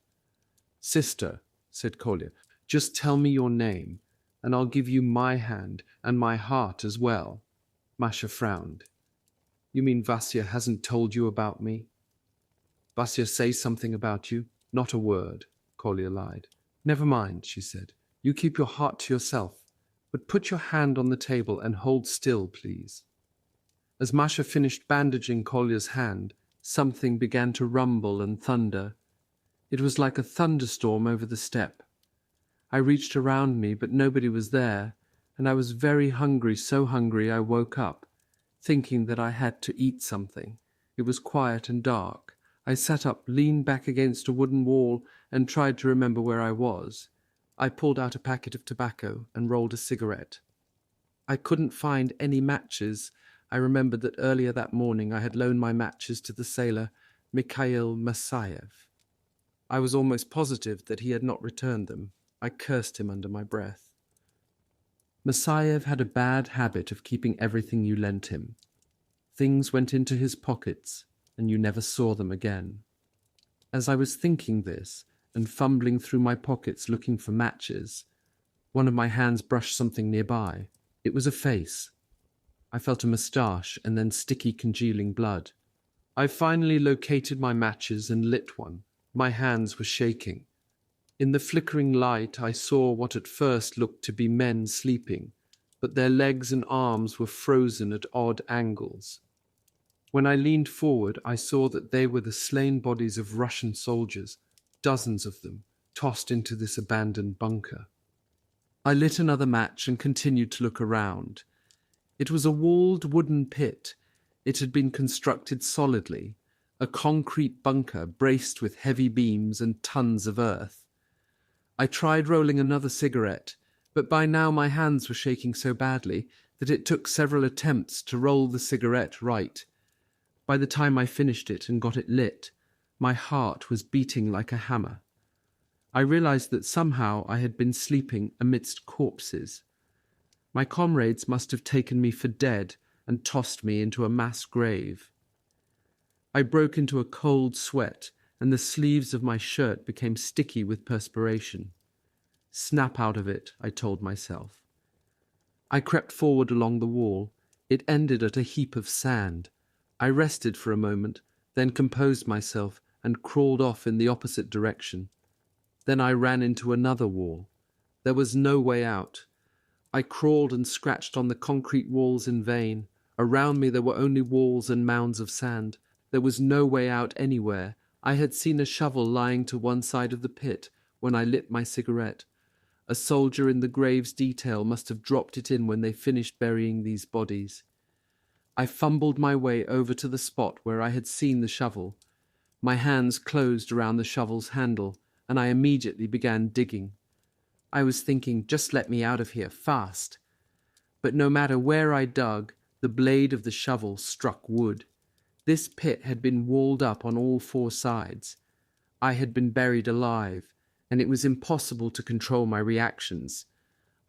"Sister," said Kolya, "just tell me your name, and I'll give you my hand and my heart as well." Masha frowned. "You mean Vasya hasn't told you about me?" "Vasya says something about you." "Not a word," Kolya lied. "Never mind," she said. "You keep your heart to yourself, but put your hand on the table and hold still, please." As Masha finished bandaging Kolya's hand, something began to rumble and thunder. It was like a thunderstorm over the steppe. I reached around me, but nobody was there, and I was very hungry, so hungry I woke up, thinking that I had to eat something. It was quiet and dark. I sat up, leaned back against a wooden wall, and tried to remember where I was. I pulled out a packet of tobacco and rolled a cigarette. I couldn't find any matches. I remembered that earlier that morning I had loaned my matches to the sailor Mikhail Masayev. I was almost positive that he had not returned them. I cursed him under my breath. Masayev had a bad habit of keeping everything you lent him. Things went into his pockets, and you never saw them again. As I was thinking this, and fumbling through my pockets looking for matches, one of my hands brushed something nearby. It was a face. I felt a moustache and then sticky congealing blood. I finally located my matches and lit one. My hands were shaking. In the flickering light, I saw what at first looked to be men sleeping, but their legs and arms were frozen at odd angles. When I leaned forward, I saw that they were the slain bodies of Russian soldiers, dozens of them, tossed into this abandoned bunker. I lit another match and continued to look around. It was a walled wooden pit. It had been constructed solidly, a concrete bunker braced with heavy beams and tons of earth. I tried rolling another cigarette, but by now my hands were shaking so badly that it took several attempts to roll the cigarette right. By the time I finished it and got it lit, my heart was beating like a hammer. I realized that somehow I had been sleeping amidst corpses. My comrades must have taken me for dead and tossed me into a mass grave. I broke into a cold sweat, and the sleeves of my shirt became sticky with perspiration. "Snap out of it," I told myself. I crept forward along the wall. It ended at a heap of sand. I rested for a moment, then composed myself and crawled off in the opposite direction. Then I ran into another wall. There was no way out. I crawled and scratched on the concrete walls in vain. Around me there were only walls and mounds of sand. There was no way out anywhere. I had seen a shovel lying to one side of the pit when I lit my cigarette. A soldier in the grave's detail must have dropped it in when they finished burying these bodies. I fumbled my way over to the spot where I had seen the shovel. My hands closed around the shovel's handle, and I immediately began digging. I was thinking, just let me out of here, fast. But no matter where I dug, the blade of the shovel struck wood. This pit had been walled up on all four sides. I had been buried alive, and it was impossible to control my reactions.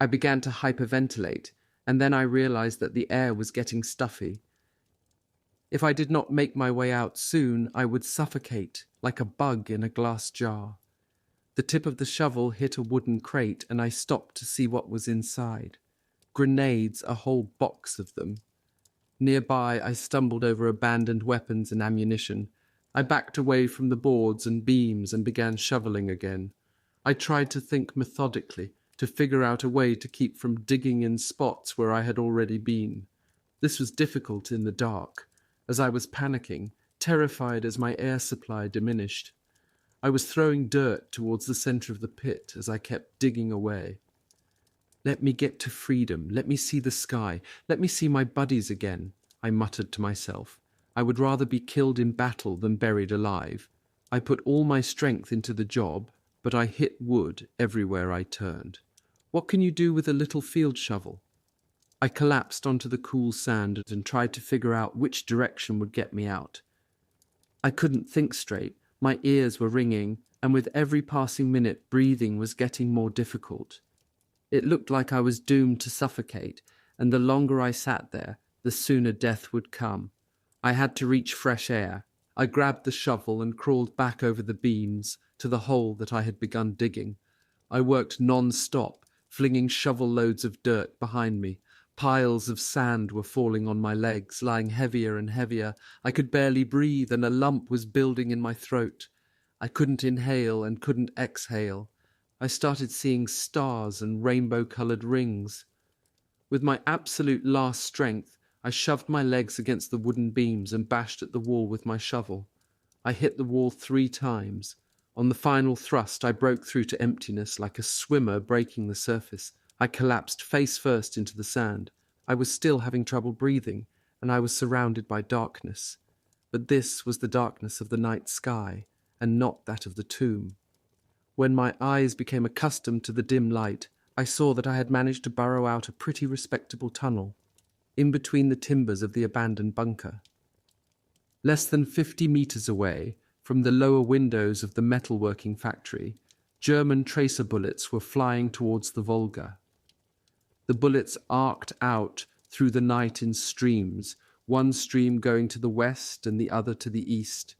I began to hyperventilate, and then I realized that the air was getting stuffy. If I did not make my way out soon, I would suffocate like a bug in a glass jar. The tip of the shovel hit a wooden crate, and I stopped to see what was inside. Grenades, a whole box of them. Nearby, I stumbled over abandoned weapons and ammunition. I backed away from the boards and beams and began shoveling again. I tried to think methodically, to figure out a way to keep from digging in spots where I had already been. This was difficult in the dark, as I was panicking, terrified as my air supply diminished. I was throwing dirt towards the center of the pit as I kept digging away. Let me get to freedom. Let me see the sky. Let me see my buddies again, I muttered to myself. I would rather be killed in battle than buried alive. I put all my strength into the job, but I hit wood everywhere I turned. What can you do with a little field shovel? I collapsed onto the cool sand and tried to figure out which direction would get me out. I couldn't think straight. My ears were ringing, and with every passing minute, breathing was getting more difficult. It looked like I was doomed to suffocate, and the longer I sat there, the sooner death would come. I had to reach fresh air. I grabbed the shovel and crawled back over the beams to the hole that I had begun digging. I worked non-stop, flinging shovel loads of dirt behind me. Piles of sand were falling on my legs, lying heavier and heavier. I could barely breathe, and a lump was building in my throat. I couldn't inhale and couldn't exhale. I started seeing stars and rainbow-colored rings. With my absolute last strength, I shoved my legs against the wooden beams and bashed at the wall with my shovel. I hit the wall 3 times. On the final thrust, I broke through to emptiness like a swimmer breaking the surface. I collapsed face first into the sand. I was still having trouble breathing, and I was surrounded by darkness. But this was the darkness of the night sky, and not that of the tomb. When my eyes became accustomed to the dim light, I saw that I had managed to burrow out a pretty respectable tunnel, in between the timbers of the abandoned bunker. Less than 50 meters away, from the lower windows of the metalworking factory, German tracer bullets were flying towards the Volga. The bullets arced out through the night in streams, one stream going to the west and the other to the east.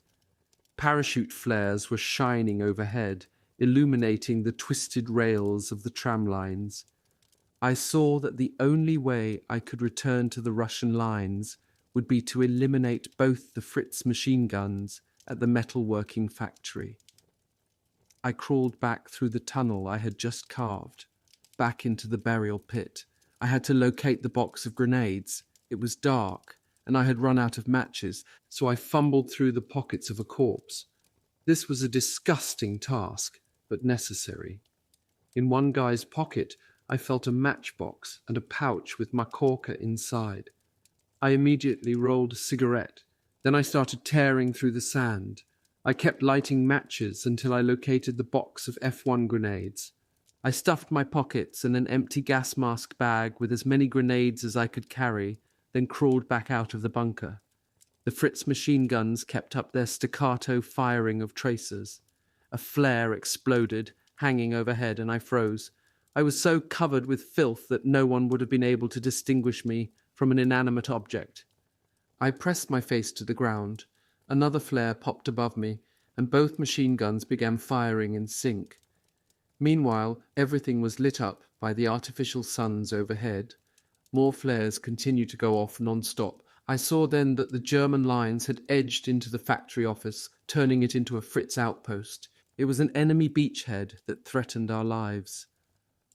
Parachute flares were shining overhead, illuminating the twisted rails of the tram lines. I saw that the only way I could return to the Russian lines would be to eliminate both the Fritz machine guns at the metalworking factory. I crawled back through the tunnel I had just carved, back into the burial pit. I had to locate the box of grenades. It was dark, and I had run out of matches, so I fumbled through the pockets of a corpse. This was a disgusting task, but necessary. In one guy's pocket, I felt a matchbox and a pouch with makorka inside. I immediately rolled a cigarette. Then I started tearing through the sand. I kept lighting matches until I located the box of F1 grenades. I stuffed my pockets and an empty gas mask bag with as many grenades as I could carry, then crawled back out of the bunker. The Fritz machine guns kept up their staccato firing of tracers. A flare exploded, hanging overhead, and I froze. I was so covered with filth that no one would have been able to distinguish me from an inanimate object. I pressed my face to the ground. Another flare popped above me, and both machine guns began firing in sync. Meanwhile, everything was lit up by the artificial suns overhead. More flares continued to go off non-stop. I saw then that the German lines had edged into the factory office, turning it into a Fritz outpost. It was an enemy beachhead that threatened our lives.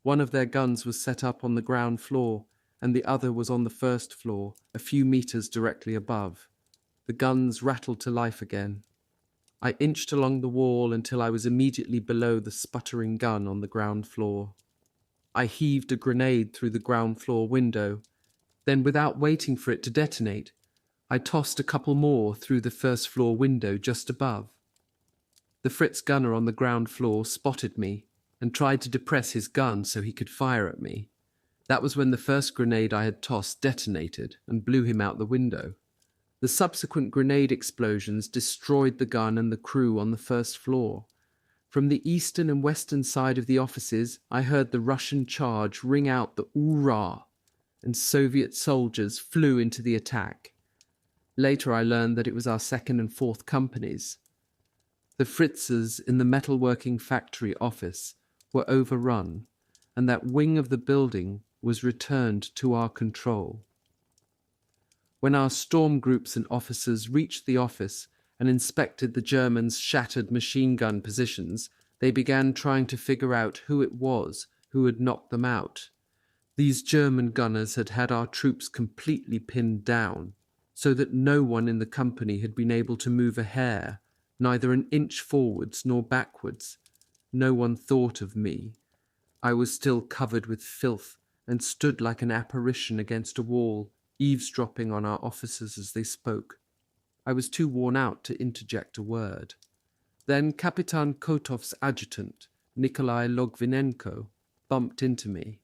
One of their guns was set up on the ground floor, and the other was on the first floor, a few meters directly above. The guns rattled to life again. I inched along the wall until I was immediately below the sputtering gun on the ground floor. I heaved a grenade through the ground floor window. Then, without waiting for it to detonate, I tossed a couple more through the first floor window just above. The Fritz gunner on the ground floor spotted me and tried to depress his gun so he could fire at me. That was when the first grenade I had tossed detonated and blew him out the window. The subsequent grenade explosions destroyed the gun and the crew on the first floor. From the eastern and western side of the offices, I heard the Russian charge ring out the "Oorah!" and Soviet soldiers flew into the attack. Later I learned that it was our second and fourth companies. The Fritzes in the metalworking factory office were overrun, and that wing of the building was returned to our control. When our storm groups and officers reached the office and inspected the Germans' shattered machine gun positions, they began trying to figure out who it was who had knocked them out. These German gunners had had our troops completely pinned down, so that no one in the company had been able to move a hair, neither an inch forwards nor backwards. No one thought of me. I was still covered with filth and stood like an apparition against a wall, eavesdropping on our officers as they spoke. I was too worn out to interject a word. Then Kapitan Kotov's adjutant, Nikolai Logvinenko, bumped into me.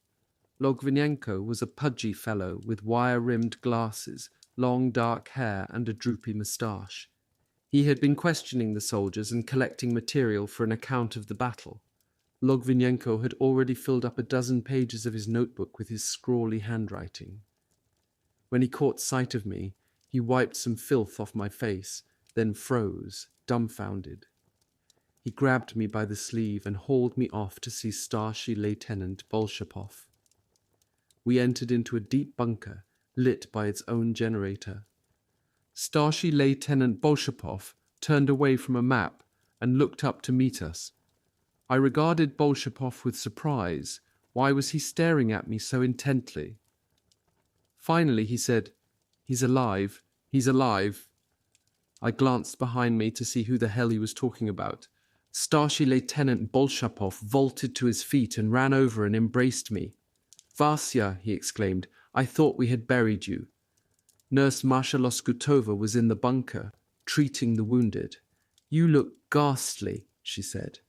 Logvinenko was a pudgy fellow with wire-rimmed glasses, long dark hair and a droopy moustache. He had been questioning the soldiers and collecting material for an account of the battle. Logvinenko had already filled up a dozen pages of his notebook with his scrawly handwriting. When he caught sight of me, he wiped some filth off my face, then froze, dumbfounded. He grabbed me by the sleeve and hauled me off to see Starship Lieutenant Bolshapov. We entered into a deep bunker, lit by its own generator. Starship Lieutenant Bolshapov turned away from a map and looked up to meet us. I regarded Bolshapov with surprise. Why was he staring at me so intently? Finally he said, "He's alive. He's alive." I glanced behind me to see who the hell he was talking about. Starship Lieutenant Bolshapov vaulted to his feet and ran over and embraced me. "Vasya," he exclaimed, "I thought we had buried you." Nurse Masha Loskutova was in the bunker, treating the wounded. "You look ghastly," she said.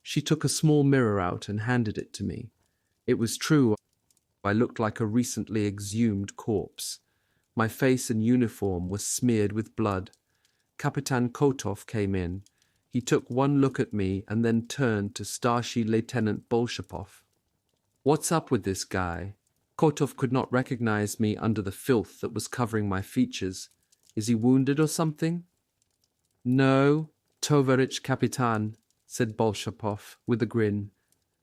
She took a small mirror out and handed it to me. It was true, I looked like a recently exhumed corpse. My face and uniform were smeared with blood. Kapitan Kotov came in. He took one look at me and then turned to Starship Lieutenant Bolshapov. "What's up with this guy?" Kotov could not recognize me under the filth that was covering my features. "Is he wounded or something?" "No, Tovarich Kapitan," said Bolshapov with a grin.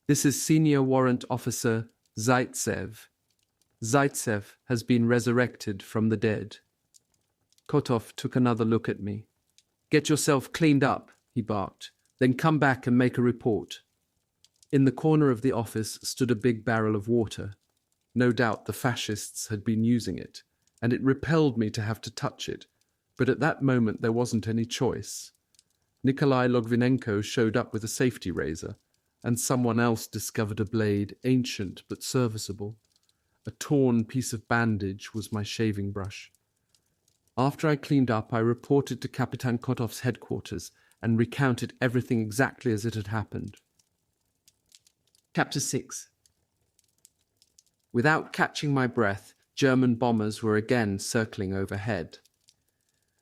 "This is Senior Warrant Officer Zaitsev. Zaitsev has been resurrected from the dead." Kotov took another look at me. "Get yourself cleaned up," he barked. "Then come back and make a report." In the corner of the office stood a big barrel of water. No doubt the fascists had been using it, and it repelled me to have to touch it, but at that moment there wasn't any choice. Nikolai Logvinenko showed up with a safety razor, and someone else discovered a blade, ancient but serviceable. A torn piece of bandage was my shaving brush. After I cleaned up, I reported to Kapitan Kotov's headquarters and recounted everything exactly as it had happened. Chapter 6. Without catching my breath, German bombers were again circling overhead.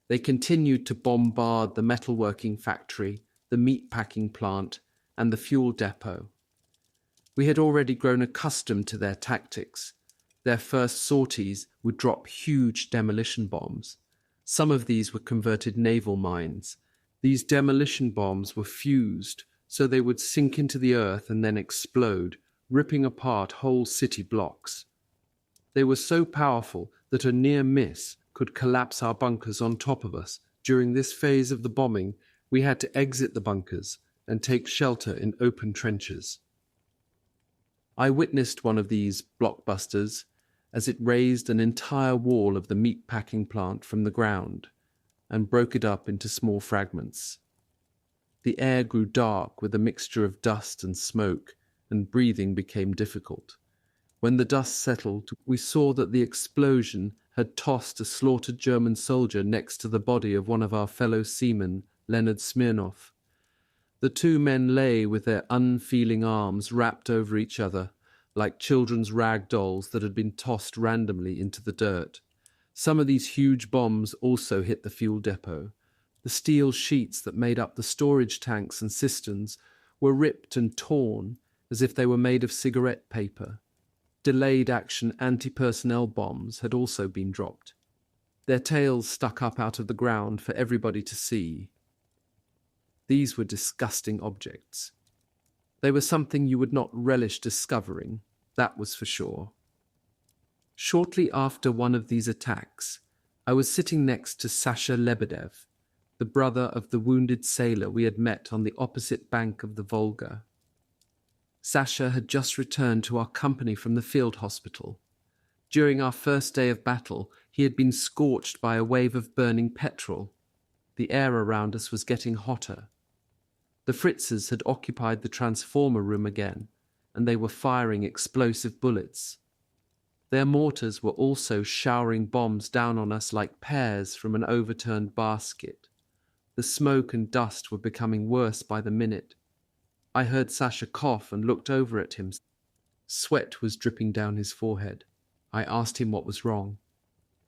They continued to bombard the metalworking factory, the meatpacking plant, and the fuel depot. We had already grown accustomed to their tactics. Their first sorties would drop huge demolition bombs. Some of these were converted naval mines. These demolition bombs were fused, so they would sink into the earth and then explode, ripping apart whole city blocks. They were so powerful that a near miss could collapse our bunkers on top of us. During this phase of the bombing, we had to exit the bunkers and take shelter in open trenches. I witnessed one of these blockbusters as it raised an entire wall of the meatpacking plant from the ground and broke it up into small fragments. The air grew dark with a mixture of dust and smoke, and breathing became difficult. When the dust settled, we saw that the explosion had tossed a slaughtered German soldier next to the body of one of our fellow seamen, Leonard Smirnov. The two men lay with their unfeeling arms wrapped over each other, like children's rag dolls that had been tossed randomly into the dirt. Some of these huge bombs also hit the fuel depot. The steel sheets that made up the storage tanks and cisterns were ripped and torn as if they were made of cigarette paper. Delayed action anti-personnel bombs had also been dropped. Their tails stuck up out of the ground for everybody to see. These were disgusting objects. They were something you would not relish discovering, that was for sure. Shortly after one of these attacks, I was sitting next to Sasha Lebedev, the brother of the wounded sailor we had met on the opposite bank of the Volga. Sasha had just returned to our company from the field hospital. During our first day of battle, he had been scorched by a wave of burning petrol. The air around us was getting hotter. The Fritzes had occupied the transformer room again, and they were firing explosive bullets. Their mortars were also showering bombs down on us like pears from an overturned basket. The smoke and dust were becoming worse by the minute. I heard Sasha cough and looked over at him. Sweat was dripping down his forehead. I asked him what was wrong.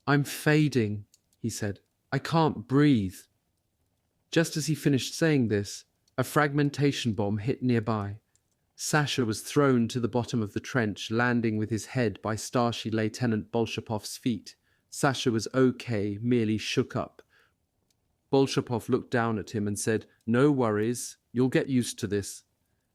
"I'm fading," he said. "I can't breathe." Just as he finished saying this, a fragmentation bomb hit nearby. Sasha was thrown to the bottom of the trench, landing with his head by Starship Lieutenant Bolshapov's feet. Sasha was okay, merely shook up. Bolshapov looked down at him and said, "No worries, you'll get used to this."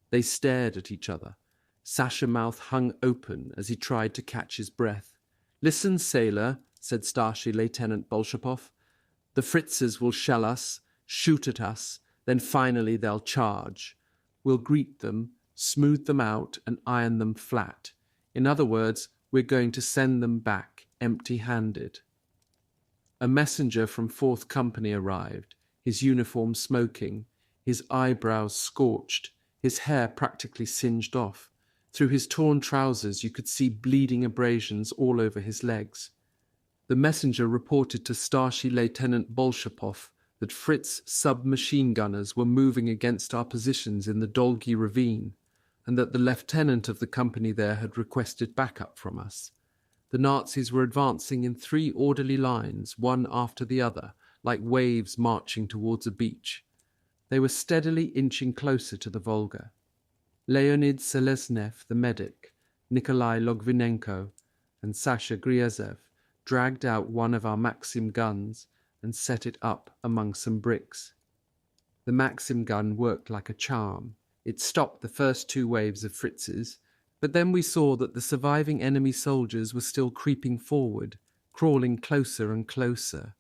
They stared at each other. Sasha's mouth hung open as he tried to catch his breath. "Listen, sailor," said Starship Lieutenant Bolshapov. "The Fritzes will shell us, shoot at us, then finally they'll charge. We'll greet them, smooth them out, and iron them flat. In other words, we're going to send them back empty-handed." A messenger from 4th Company arrived, his uniform smoking, his eyebrows scorched, his hair practically singed off. Through his torn trousers you could see bleeding abrasions all over his legs. The messenger reported to Starship Lieutenant Bolshapov that Fritz submachine gunners were moving against our positions in the Dolgi ravine, and that the lieutenant of the company there had requested backup from us. The Nazis were advancing in 3 orderly lines, one after the other, like waves marching towards a beach. They were steadily inching closer to the Volga. Leonid Selesnev, the medic, Nikolai Logvinenko, and Sasha Griezev dragged out one of our Maxim guns and set it up among some bricks. The Maxim gun worked like a charm. It stopped the first 2 waves of Fritzes, but then we saw that the surviving enemy soldiers were still creeping forward, crawling closer and closer.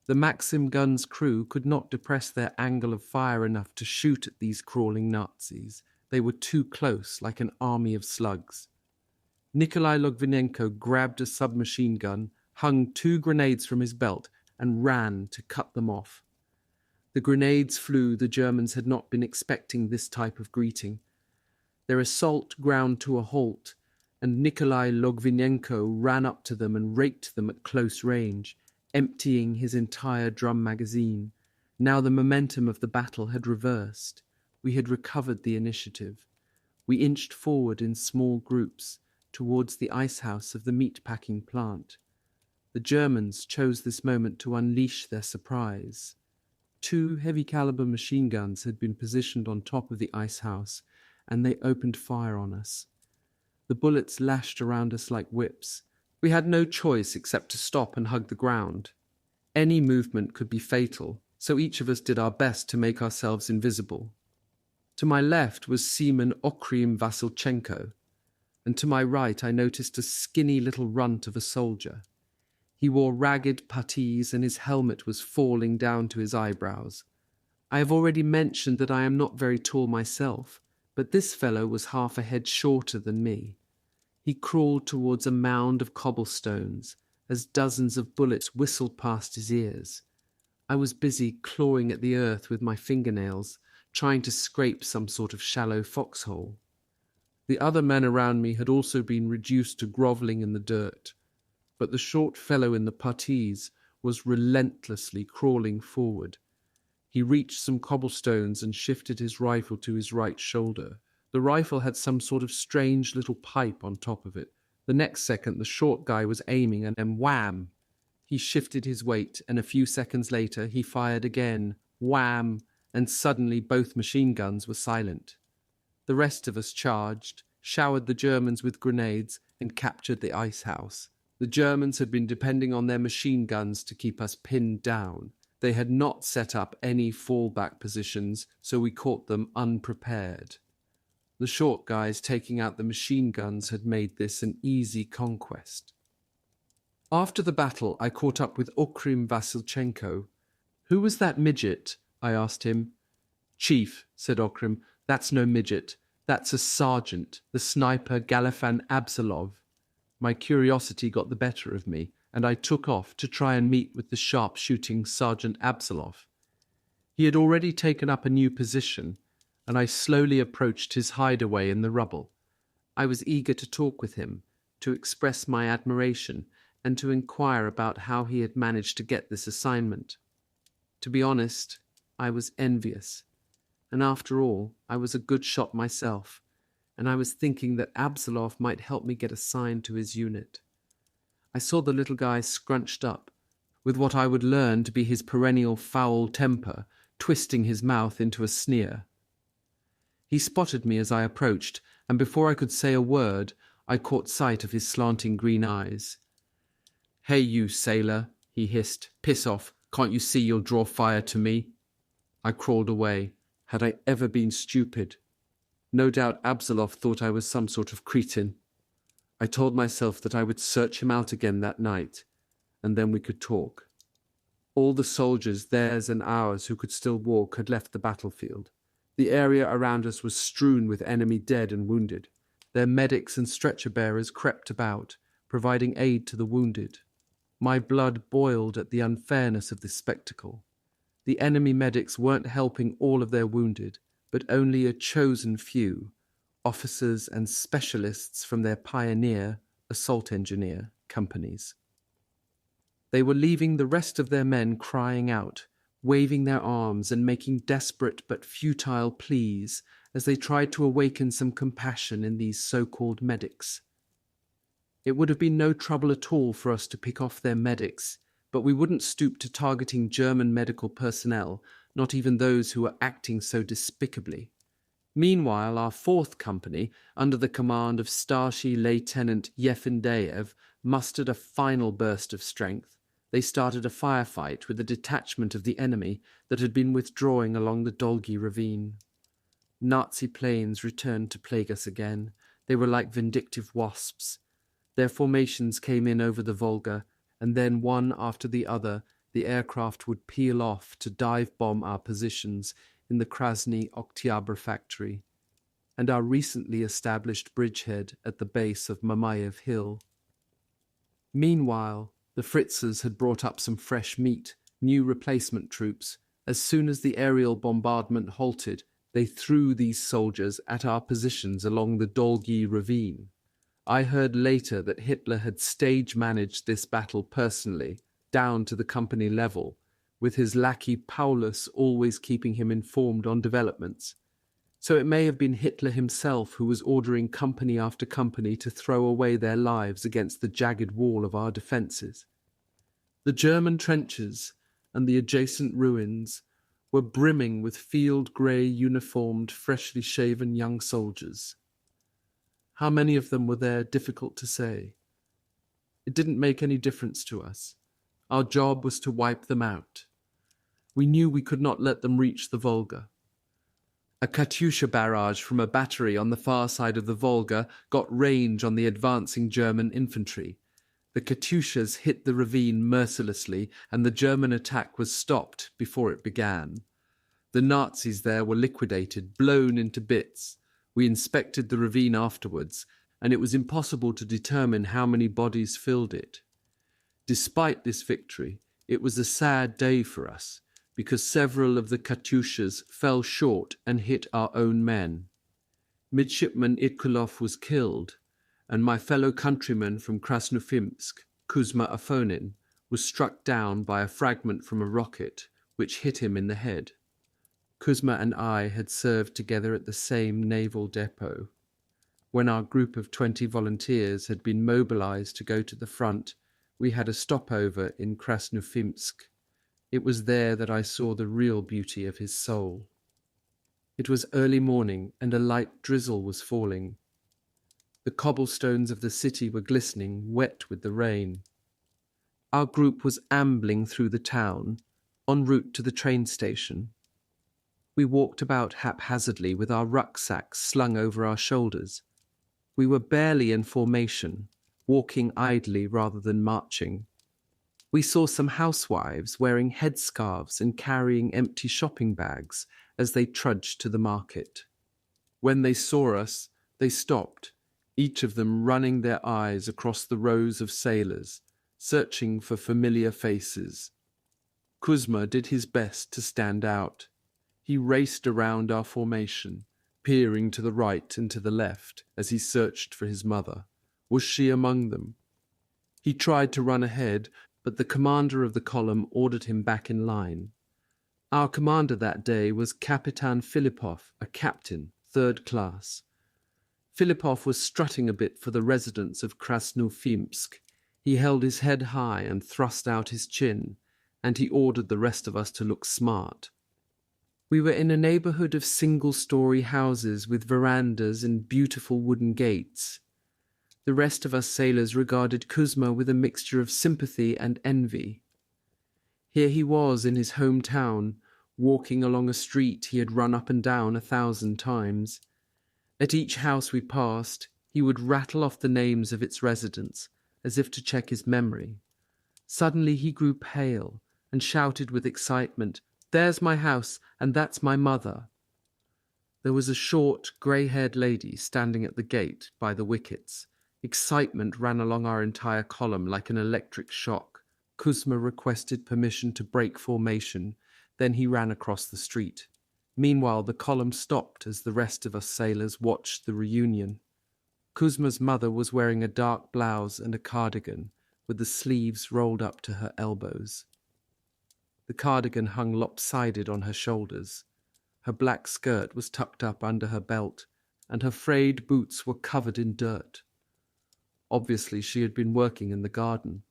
The Maxim gun's crew could not depress their angle of fire enough to shoot at these crawling Nazis. They were too close, like an army of slugs. Nikolai Logvinenko grabbed a submachine gun, hung 2 grenades from his belt, and ran to cut them off. The grenades flew. The Germans had not been expecting this type of greeting. Their assault ground to a halt, and Nikolai Logvinenko ran up to them and raked them at close range, emptying his entire drum magazine. Now the momentum of the battle had reversed. We had recovered the initiative. We inched forward in small groups towards the ice house of the meat-packing plant. The Germans chose this moment to unleash their surprise. 2 heavy-caliber machine guns had been positioned on top of the ice house, and they opened fire on us. The bullets lashed around us like whips. We had no choice except to stop and hug the ground. Any movement could be fatal, so each of us did our best to make ourselves invisible. To my left was Seaman Okhrim Vasilchenko, and to my right I noticed a skinny little runt of a soldier. He wore ragged puttees and his helmet was falling down to his eyebrows. I have already mentioned that I am not very tall myself, but this fellow was half a head shorter than me. He crawled towards a mound of cobblestones as dozens of bullets whistled past his ears. I was busy clawing at the earth with my fingernails, trying to scrape some sort of shallow foxhole. The other men around me had also been reduced to grovelling in the dirt, but the short fellow in the puttees was relentlessly crawling forward. He reached some cobblestones and shifted his rifle to his right shoulder. The rifle had some sort of strange little pipe on top of it. The next second, the short guy was aiming, and then wham! He shifted his weight, and a few seconds later, he fired again. Wham! and suddenly both machine guns were silent. The rest of us charged, showered the Germans with grenades, and captured the ice house. The Germans had been depending on their machine guns to keep us pinned down. They had not set up any fallback positions, so we caught them unprepared. The short guys taking out the machine guns had made this an easy conquest. After the battle, I caught up with Okrim Vasilchenko. "Who was that midget?" I asked him. "Chief," said Okrim, "that's no midget. That's a sergeant, the sniper Galifan Absalov." My curiosity got the better of me, and I took off to try and meet with the sharp-shooting Sergeant Absalov. He had already taken up a new position, and I slowly approached his hideaway in the rubble. I was eager to talk with him, to express my admiration, and to inquire about how he had managed to get this assignment. To be honest, I was envious, and after all, I was a good shot myself, and I was thinking that Absalov might help me get assigned to his unit. I saw the little guy scrunched up, with what I would learn to be his perennial foul temper, twisting his mouth into a sneer. He spotted me as I approached, and before I could say a word, I caught sight of his slanting green eyes. "Hey, you sailor," he hissed. "Piss off. Can't you see you'll draw fire to me?" I crawled away. Had I ever been stupid? No doubt Absalov thought I was some sort of cretin. I told myself that I would search him out again that night, and then we could talk. All the soldiers, theirs and ours, who could still walk, had left the battlefield. The area around us was strewn with enemy dead and wounded. Their medics and stretcher-bearers crept about, providing aid to the wounded. My blood boiled at the unfairness of this spectacle. The enemy medics weren't helping all of their wounded, but only a chosen few, officers and specialists from their pioneer, assault engineer companies. They were leaving the rest of their men crying out, waving their arms and making desperate but futile pleas as they tried to awaken some compassion in these so-called medics. It would have been no trouble at all for us to pick off their medics, but we wouldn't stoop to targeting German medical personnel, not even those who were acting so despicably. Meanwhile, our 4th Company, under the command of Starship Lieutenant Yefendayev, mustered a final burst of strength. They started a firefight with a detachment of the enemy that had been withdrawing along the Dolgi ravine. Nazi planes returned to plague us again. They were like vindictive wasps. Their formations came in over the Volga, and then one after the other, the aircraft would peel off to dive-bomb our positions in the Krasny Oktyabr factory, and our recently established bridgehead at the base of Mamayev Hill. Meanwhile, the Fritzers had brought up some fresh meat, new replacement troops. As soon as the aerial bombardment halted, they threw these soldiers at our positions along the Dolgi ravine. I heard later that Hitler had stage-managed this battle personally, down to the company level, with his lackey Paulus always keeping him informed on developments. So it may have been Hitler himself who was ordering company after company to throw away their lives against the jagged wall of our defences. The German trenches and the adjacent ruins were brimming with field-grey uniformed, freshly shaven young soldiers. How many of them were there, difficult to say. It didn't make any difference to us. Our job was to wipe them out. We knew we could not let them reach the Volga. A Katyusha barrage from a battery on the far side of the Volga got range on the advancing German infantry. The Katyushas hit the ravine mercilessly, and the German attack was stopped before it began. The Nazis there were liquidated, blown into bits. We inspected the ravine afterwards, and it was impossible to determine how many bodies filled it. Despite this victory, it was a sad day for us, because several of the Katyushas fell short and hit our own men. Midshipman Itkulov was killed, and my fellow countryman from Krasnofimsk, Kuzma Afonin, was struck down by a fragment from a rocket which hit him in the head. Kuzma and I had served together at the same naval depot. When our group of 20 volunteers had been mobilized to go to the front, we had a stopover in Krasnofimsk. It was there that I saw the real beauty of his soul. It was early morning, and a light drizzle was falling. The cobblestones of the city were glistening, wet with the rain. Our group was ambling through the town, en route to the train station. We walked about haphazardly with our rucksacks slung over our shoulders. We were barely in formation, walking idly rather than marching. We saw some housewives wearing headscarves and carrying empty shopping bags as they trudged to the market. When they saw us, they stopped, each of them running their eyes across the rows of sailors, searching for familiar faces. Kuzma did his best to stand out. He raced around our formation, peering to the right and to the left as he searched for his mother. Was she among them? He tried to run ahead, but the commander of the column ordered him back in line. Our commander that day was Kapitan Filipov, a captain, 3rd class. Filipov was strutting a bit for the residents of Krasnoufiimsk. He held his head high and thrust out his chin, and he ordered the rest of us to look smart. We were in a neighborhood of single-story houses with verandas and beautiful wooden gates. The rest of us sailors regarded Kuzma with a mixture of sympathy and envy. Here he was in his hometown, walking along a street he had run up and down 1,000 times. At each house we passed, he would rattle off the names of its residents, as if to check his memory. Suddenly he grew pale and shouted with excitement, "There's my house, and that's my mother." There was a short, grey-haired lady standing at the gate by the wickets. Excitement ran along our entire column like an electric shock. Kuzma requested permission to break formation, then he ran across the street. Meanwhile, the column stopped as the rest of us sailors watched the reunion. Kuzma's mother was wearing a dark blouse and a cardigan, with the sleeves rolled up to her elbows. The cardigan hung lopsided on her shoulders. Her black skirt was tucked up under her belt, and her frayed boots were covered in dirt. Obviously, she had been working in the garden.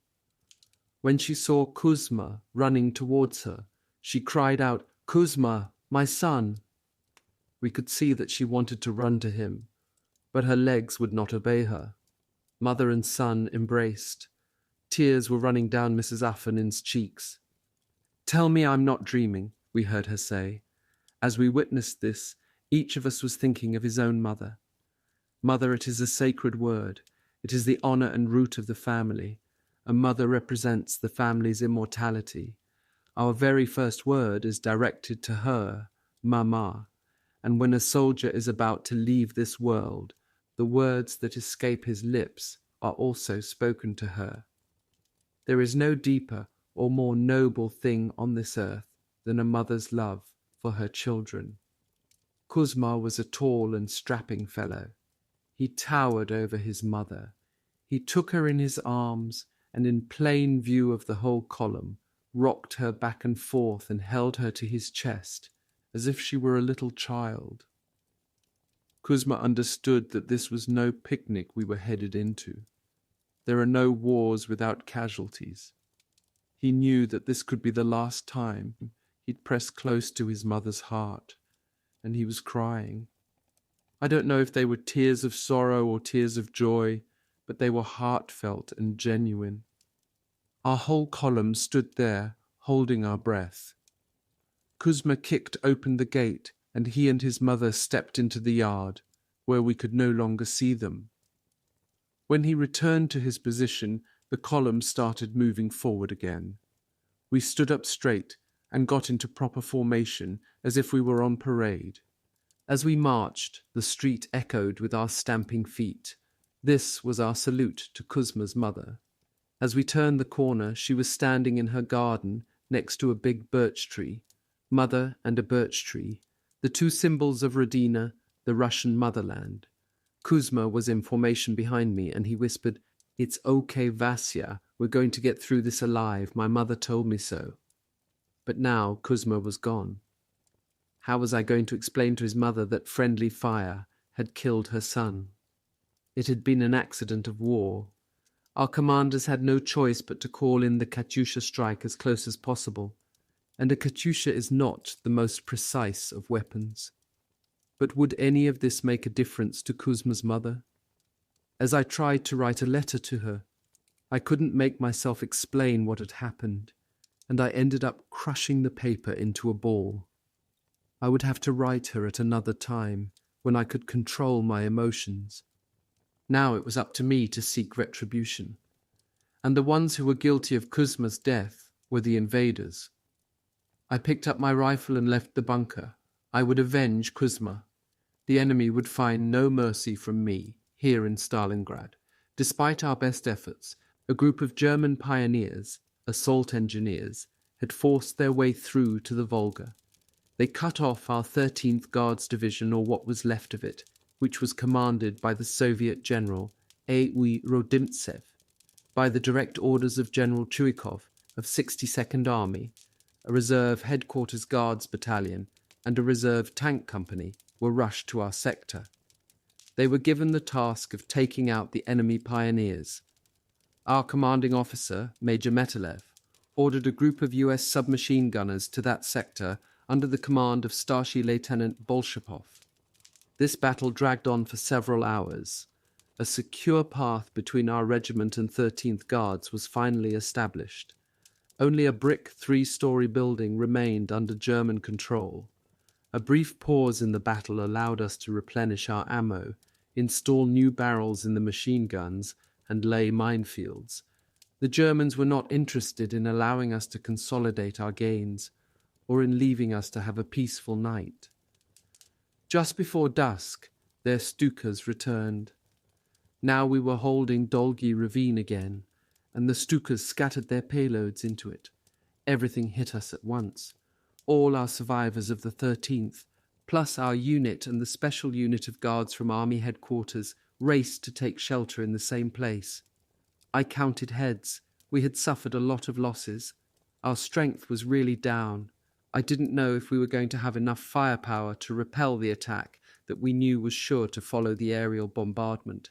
When she saw Kuzma running towards her, she cried out, "Kuzma, my son!" We could see that she wanted to run to him, but her legs would not obey her. Mother and son embraced. Tears were running down Mrs. Affonin's cheeks. "Tell me I'm not dreaming," we heard her say. As we witnessed this, each of us was thinking of his own mother. Mother, it is a sacred word. It is the honor and root of the family. A mother represents the family's immortality. Our very first word is directed to her, Mama, and when a soldier is about to leave this world, the words that escape his lips are also spoken to her. There is no deeper or more noble thing on this earth than a mother's love for her children. Kuzma was a tall and strapping fellow. He towered over his mother. He took her in his arms and, in plain view of the whole column, rocked her back and forth and held her to his chest as if she were a little child. Kuzma understood that this was no picnic we were headed into. There are no wars without casualties. He knew that this could be the last time he'd press close to his mother's heart, and he was crying. I don't know if they were tears of sorrow or tears of joy, but they were heartfelt and genuine. Our whole column stood there, holding our breath. Kuzma kicked open the gate, and he and his mother stepped into the yard, where we could no longer see them. When he returned to his position, the column started moving forward again. We stood up straight and got into proper formation as if we were on parade. As we marched, the street echoed with our stamping feet. This was our salute to Kuzma's mother. As we turned the corner, she was standing in her garden next to a big birch tree. Mother and a birch tree, the two symbols of Rodina, the Russian motherland. Kuzma was in formation behind me, and he whispered, "It's okay, Vasya. We're going to get through this alive. My mother told me so." But now Kuzma was gone. How was I going to explain to his mother that friendly fire had killed her son? It had been an accident of war. Our commanders had no choice but to call in the Katyusha strike as close as possible. and a Katyusha is not the most precise of weapons. But would any of this make a difference to Kuzma's mother? As I tried to write a letter to her, I couldn't make myself explain what had happened, and I ended up crushing the paper into a ball. I would have to write her at another time, when I could control my emotions. Now it was up to me to seek retribution, and the ones who were guilty of Kuzma's death were the invaders. I picked up my rifle and left the bunker. I would avenge Kuzma. The enemy would find no mercy from me here in Stalingrad. Despite our best efforts, a group of German pioneers, assault engineers, had forced their way through to the Volga. They cut off our 13th Guards Division, or what was left of it, which was commanded by the Soviet General A.W. Rodimtsev, by the direct orders of General Chuikov of 62nd Army. A reserve headquarters guards battalion and a reserve tank company were rushed to our sector. They were given the task of taking out the enemy pioneers. Our commanding officer, Major Metalev, ordered a group of U.S. submachine gunners to that sector under the command of Starship Lieutenant Bolshapov. This battle dragged on for several hours. A secure path between our regiment and 13th Guards was finally established. Only a brick 3-story building remained under German control. A brief pause in the battle allowed us to replenish our ammo, install new barrels in the machine guns, and lay minefields. The Germans were not interested in allowing us to consolidate our gains, or in leaving us to have a peaceful night. Just before dusk, their Stukas returned. Now we were holding Dolgi Ravine again, and the Stukas scattered their payloads into it. Everything hit us at once. All our survivors of the 13th, plus our unit and the special unit of guards from Army headquarters, raced to take shelter in the same place. I counted heads. We had suffered a lot of losses. Our strength was really down. I didn't know if we were going to have enough firepower to repel the attack that we knew was sure to follow the aerial bombardment.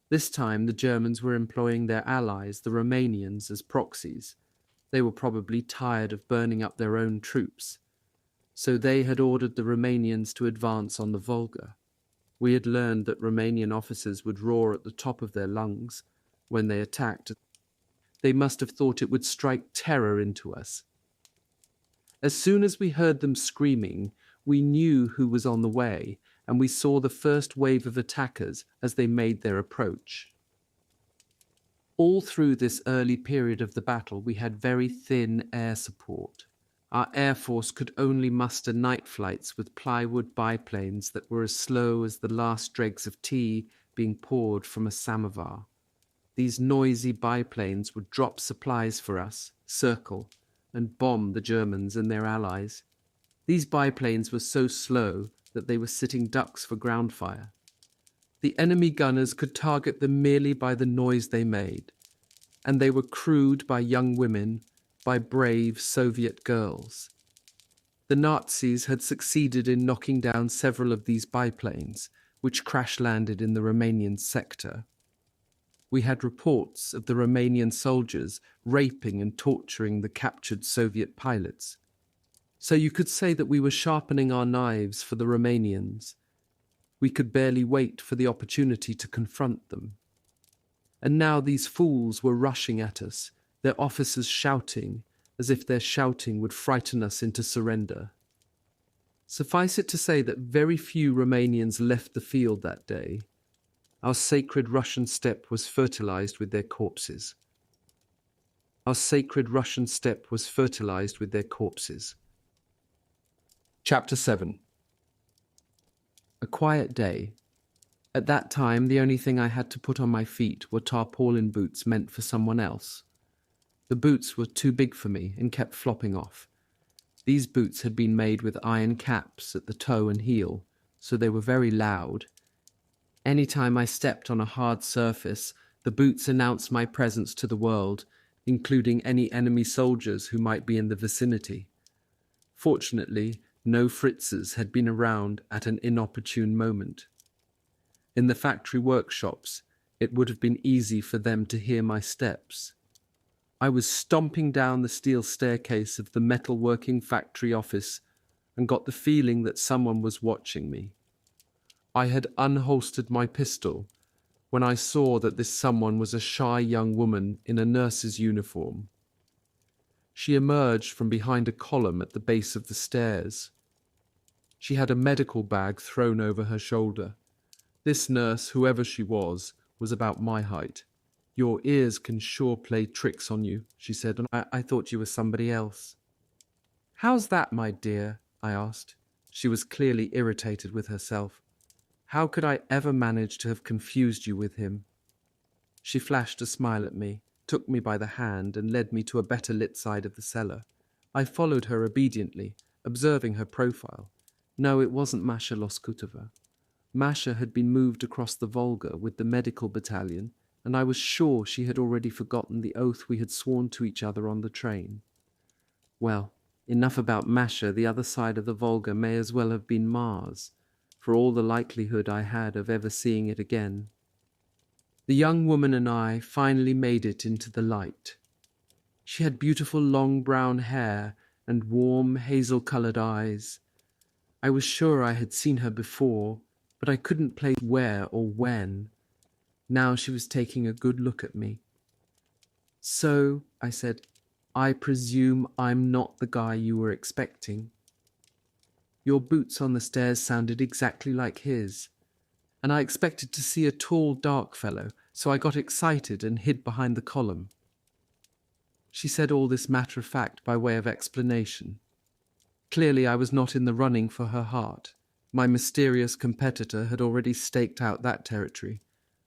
This time the Germans were employing their allies, the Romanians, as proxies. They were probably tired of burning up their own troops. So they had ordered the Romanians to advance on the Volga. We had learned that Romanian officers would roar at the top of their lungs when they attacked. They must have thought it would strike terror into us. As soon as we heard them screaming, we knew who was on the way, and we saw the first wave of attackers as they made their approach. All through this early period of the battle, we had very thin air support. Our air force could only muster night flights with plywood biplanes that were as slow as the last dregs of tea being poured from a samovar. These noisy biplanes would drop supplies for us, circle, and bomb the Germans and their allies. These biplanes were so slow that they were sitting ducks for ground fire. The enemy gunners could target them merely by the noise they made, and they were crewed by young women, by brave Soviet girls. The Nazis had succeeded in knocking down several of these biplanes, which crash-landed in the Romanian sector. We had reports of the Romanian soldiers raping and torturing the captured Soviet pilots. So you could say that we were sharpening our knives for the Romanians. We could barely wait for the opportunity to confront them. And now these fools were rushing at us, their officers shouting, as if their shouting would frighten us into surrender. Suffice it to say that very few Romanians left the field that day. Our sacred Russian steppe was fertilized with their corpses. Our sacred Russian steppe was fertilized with their corpses. Chapter 7. A quiet day. At that time, the only thing I had to put on my feet were tarpaulin boots meant for someone else. The boots were too big for me and kept flopping off. These boots had been made with iron caps at the toe and heel, so they were very loud. Any time I stepped on a hard surface, the boots announced my presence to the world, including any enemy soldiers who might be in the vicinity. Fortunately, no Fritzes had been around at an inopportune moment. In the factory workshops, it would have been easy for them to hear my steps. I was stomping down the steel staircase of the metalworking factory office and got the feeling that someone was watching me. I had unholstered my pistol when I saw that this someone was a shy young woman in a nurse's uniform. She emerged from behind a column at the base of the stairs. She had a medical bag thrown over her shoulder. This nurse, whoever she was about my height. "Your ears can sure play tricks on you," she said, "and I thought you were somebody else." "How's that, my dear?" I asked. She was clearly irritated with herself. "How could I ever manage to have confused you with him?" She flashed a smile at me, took me by the hand, and led me to a better lit side of the cellar. I followed her obediently, observing her profile. No, it wasn't Masha Loskutova. Masha had been moved across the Volga with the medical battalion, and I was sure she had already forgotten the oath we had sworn to each other on the train. Well, enough about Masha. The other side of the Volga may as well have been Mars, for all the likelihood I had of ever seeing it again. The young woman and I finally made it into the light. She had beautiful long brown hair and warm hazel-colored eyes. I was sure I had seen her before, but I couldn't place where or when. Now she was taking a good look at me. "So," I said, "I presume I'm not the guy you were expecting." "Your boots on the stairs sounded exactly like his, and I expected to see a tall, dark fellow, so I got excited and hid behind the column." She said all this matter-of-fact by way of explanation. Clearly I was not in the running for her heart. My mysterious competitor had already staked out that territory,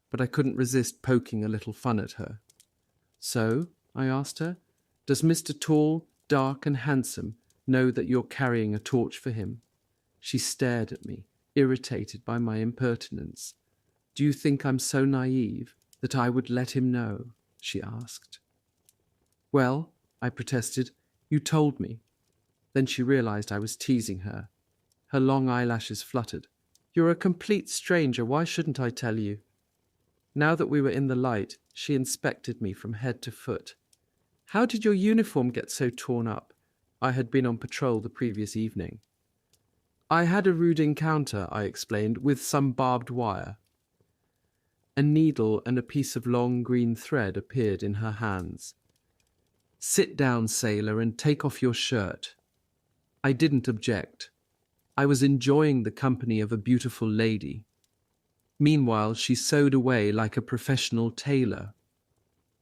but I couldn't resist poking a little fun at her. "So," I asked her, "does Mr. Tall, Dark and Handsome know that you're carrying a torch for him?" She stared at me, irritated by my impertinence. "Do you think I'm so naive that I would let him know?" she asked. "Well," I protested, "you told me." Then she realized I was teasing her. Her long eyelashes fluttered. "You're a complete stranger. Why shouldn't I tell you?" Now that we were in the light, she inspected me from head to foot. "How did your uniform get so torn up?" I had been on patrol the previous evening. "I had a rude encounter," I explained, "with some barbed wire." A needle and a piece of long green thread appeared in her hands. "Sit down, sailor, and take off your shirt." I didn't object. I was enjoying the company of a beautiful lady. Meanwhile, she sewed away like a professional tailor.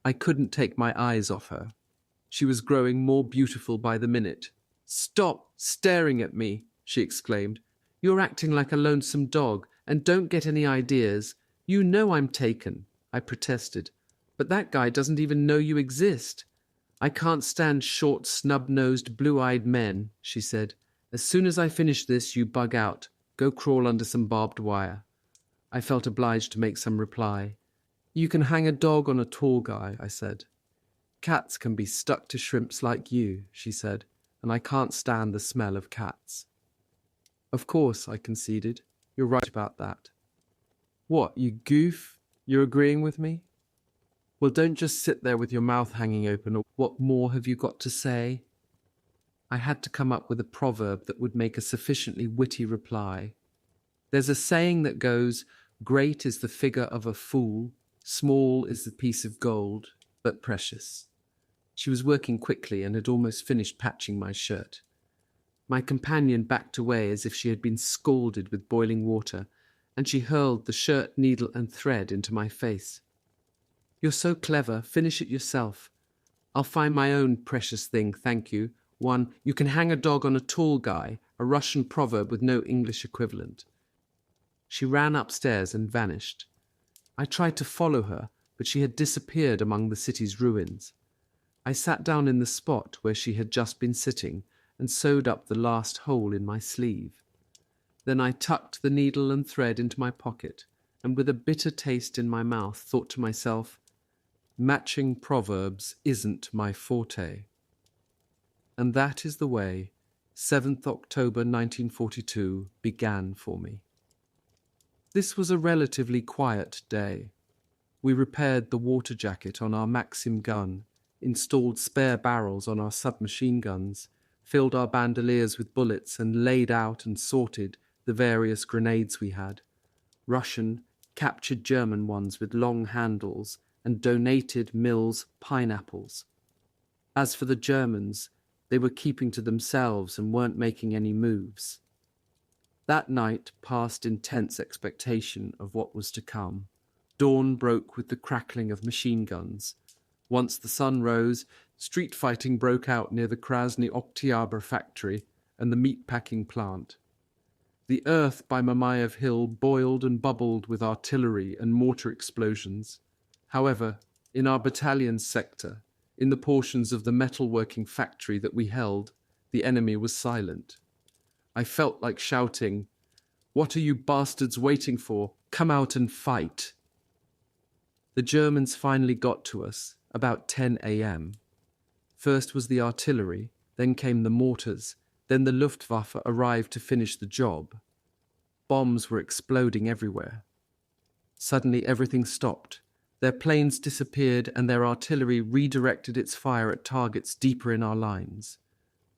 I couldn't take my eyes off her. She was growing more beautiful by the minute. "Stop staring at me," she exclaimed. "You're acting like a lonesome dog, and don't get any ideas. You know I'm taken," I protested. "But that guy doesn't even know you exist." "I can't stand short, snub-nosed, blue-eyed men," she said. "As soon as I finish this, you bug out. Go crawl under some barbed wire." I felt obliged to make some reply. "You can hang a dog on a tall guy," I said. "Cats can be stuck to shrimps like you," she said, "and I can't stand the smell of cats." "Of course," I conceded. "You're right about that." "What, you goof? You're agreeing with me?" "Well, don't just sit there with your mouth hanging open. What more have you got to say?" I had to come up with a proverb that would make a sufficiently witty reply. There's a saying that goes, "Great is the figure of a fool, small is the piece of gold, but precious." She was working quickly and had almost finished patching my shirt. My companion backed away as if she had been scalded with boiling water, and she hurled the shirt, needle, and thread into my face. "You're so clever, finish it yourself." "I'll find my own precious thing, thank you. One, you can hang a dog on a tall guy, a Russian proverb with no English equivalent." She ran upstairs and vanished. I tried to follow her, but she had disappeared among the city's ruins. I sat down in the spot where she had just been sitting and sewed up the last hole in my sleeve. Then I tucked the needle and thread into my pocket, and with a bitter taste in my mouth thought to myself, matching proverbs isn't my forte. And that is the way 7th October 1942 began for me. This was a relatively quiet day. We repaired the water jacket on our Maxim gun, installed spare barrels on our submachine guns, filled our bandoliers with bullets, and laid out and sorted the various grenades we had. Russian, captured German ones with long handles, and donated Mills pineapples. As for the Germans, they were keeping to themselves and weren't making any moves. That night passed in tense expectation of what was to come. Dawn broke with the crackling of machine guns. Once the sun rose, street fighting broke out near the Krasny Oktyabr factory and the meat-packing plant. The earth by Mamayev Hill boiled and bubbled with artillery and mortar explosions. However, in our battalion's sector, in the portions of the metalworking factory that we held, the enemy was silent. I felt like shouting, "What are you bastards waiting for? Come out and fight!" The Germans finally got to us, about 10 a.m. First was the artillery, then came the mortars, then the Luftwaffe arrived to finish the job. Bombs were exploding everywhere. Suddenly everything stopped. Their planes disappeared and their artillery redirected its fire at targets deeper in our lines.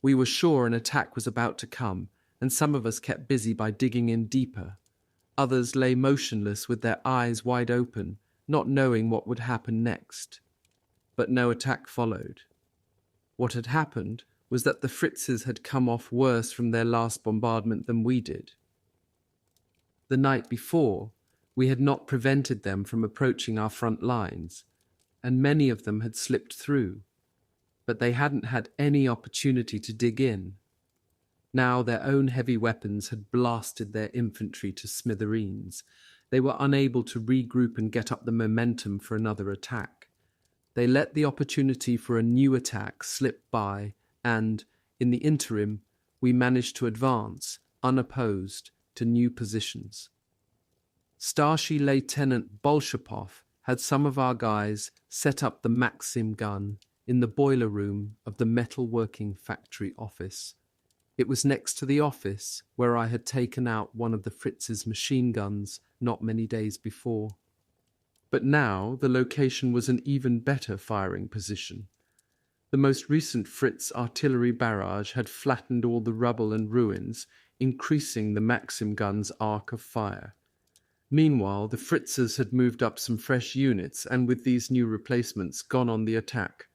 We were sure an attack was about to come, and some of us kept busy by digging in deeper. Others lay motionless with their eyes wide open, not knowing what would happen next. But no attack followed. What had happened was that the Fritzes had come off worse from their last bombardment than we did. The night before, we had not prevented them from approaching our front lines, and many of them had slipped through, but they hadn't had any opportunity to dig in. Now their own heavy weapons had blasted their infantry to smithereens. They were unable to regroup and get up the momentum for another attack. They let the opportunity for a new attack slip by, and, in the interim, we managed to advance, unopposed, to new positions. Starship Lieutenant Bolshapov had some of our guys set up the Maxim gun in the boiler room of the metalworking factory office. It was next to the office where I had taken out one of the Fritz's machine guns not many days before. But now the location was an even better firing position. The most recent Fritz artillery barrage had flattened all the rubble and ruins, increasing the Maxim gun's arc of fire. Meanwhile, the Fritzes had moved up some fresh units and with these new replacements gone on the attack.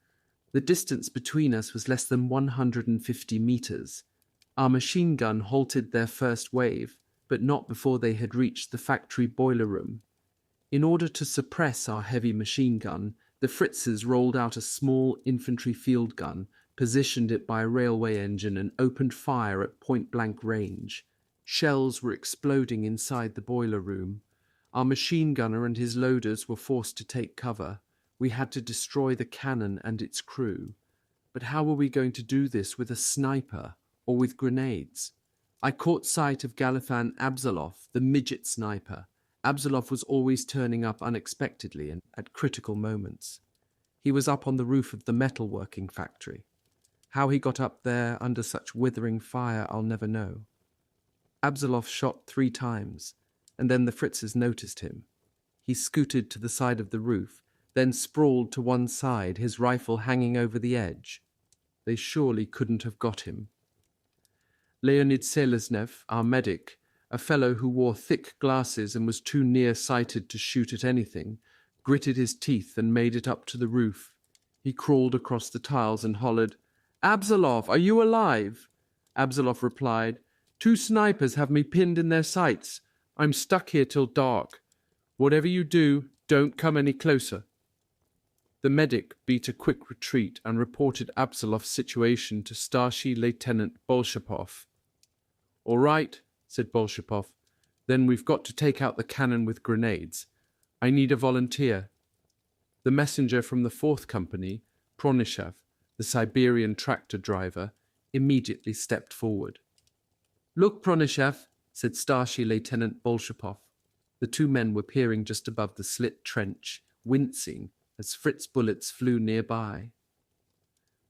The distance between us was less than 150 meters. Our machine gun halted their first wave, but not before they had reached the factory boiler room. In order to suppress our heavy machine gun, the Fritzes rolled out a small infantry field gun, positioned it by a railway engine and opened fire at point-blank range. Shells were exploding inside the boiler room. Our machine gunner and his loaders were forced to take cover. We had to destroy the cannon and its crew. But how were we going to do this with a sniper or with grenades? I caught sight of Galifan Abzalov, the midget sniper. Abzalov was always turning up unexpectedly and at critical moments. He was up on the roof of the metalworking factory. How he got up there under such withering fire, I'll never know. Abzalov shot 3 times, and then the Fritzes noticed him. He scooted to the side of the roof, then sprawled to one side, his rifle hanging over the edge. They surely couldn't have got him. Leonid Seleznev, our medic, a fellow who wore thick glasses and was too near-sighted to shoot at anything, gritted his teeth and made it up to the roof. He crawled across the tiles and hollered, "Abzalov, are you alive?" Abzalov replied, "2 snipers have me pinned in their sights. I'm stuck here till dark. Whatever you do, don't come any closer." The medic beat a quick retreat and reported Abzalov's situation to Starship Lieutenant Bolshapov. "All right," said Bolshapov. "Then we've got to take out the cannon with grenades. I need a volunteer." The messenger from the 4th Company, Pronishev, the Siberian tractor driver, immediately stepped forward. "Look, Pronishev," said Starship Lieutenant Bolshapov. The 2 men were peering just above the slit trench, wincing as Fritz bullets flew nearby.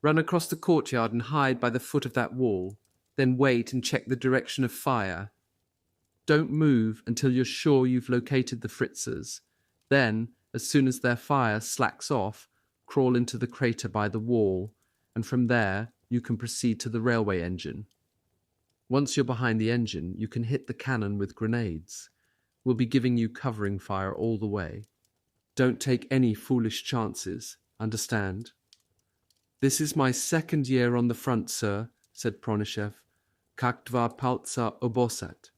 "Run across the courtyard and hide by the foot of that wall. Then wait and check the direction of fire. Don't move until you're sure you've located the Fritzes. Then, as soon as their fire slacks off, crawl into the crater by the wall, and from there you can proceed to the railway engine. Once you're behind the engine, you can hit the cannon with grenades. We'll be giving you covering fire all the way. Don't take any foolish chances, understand? This is my second year on the front, sir, said Pronishev. Kak dva palca obosat.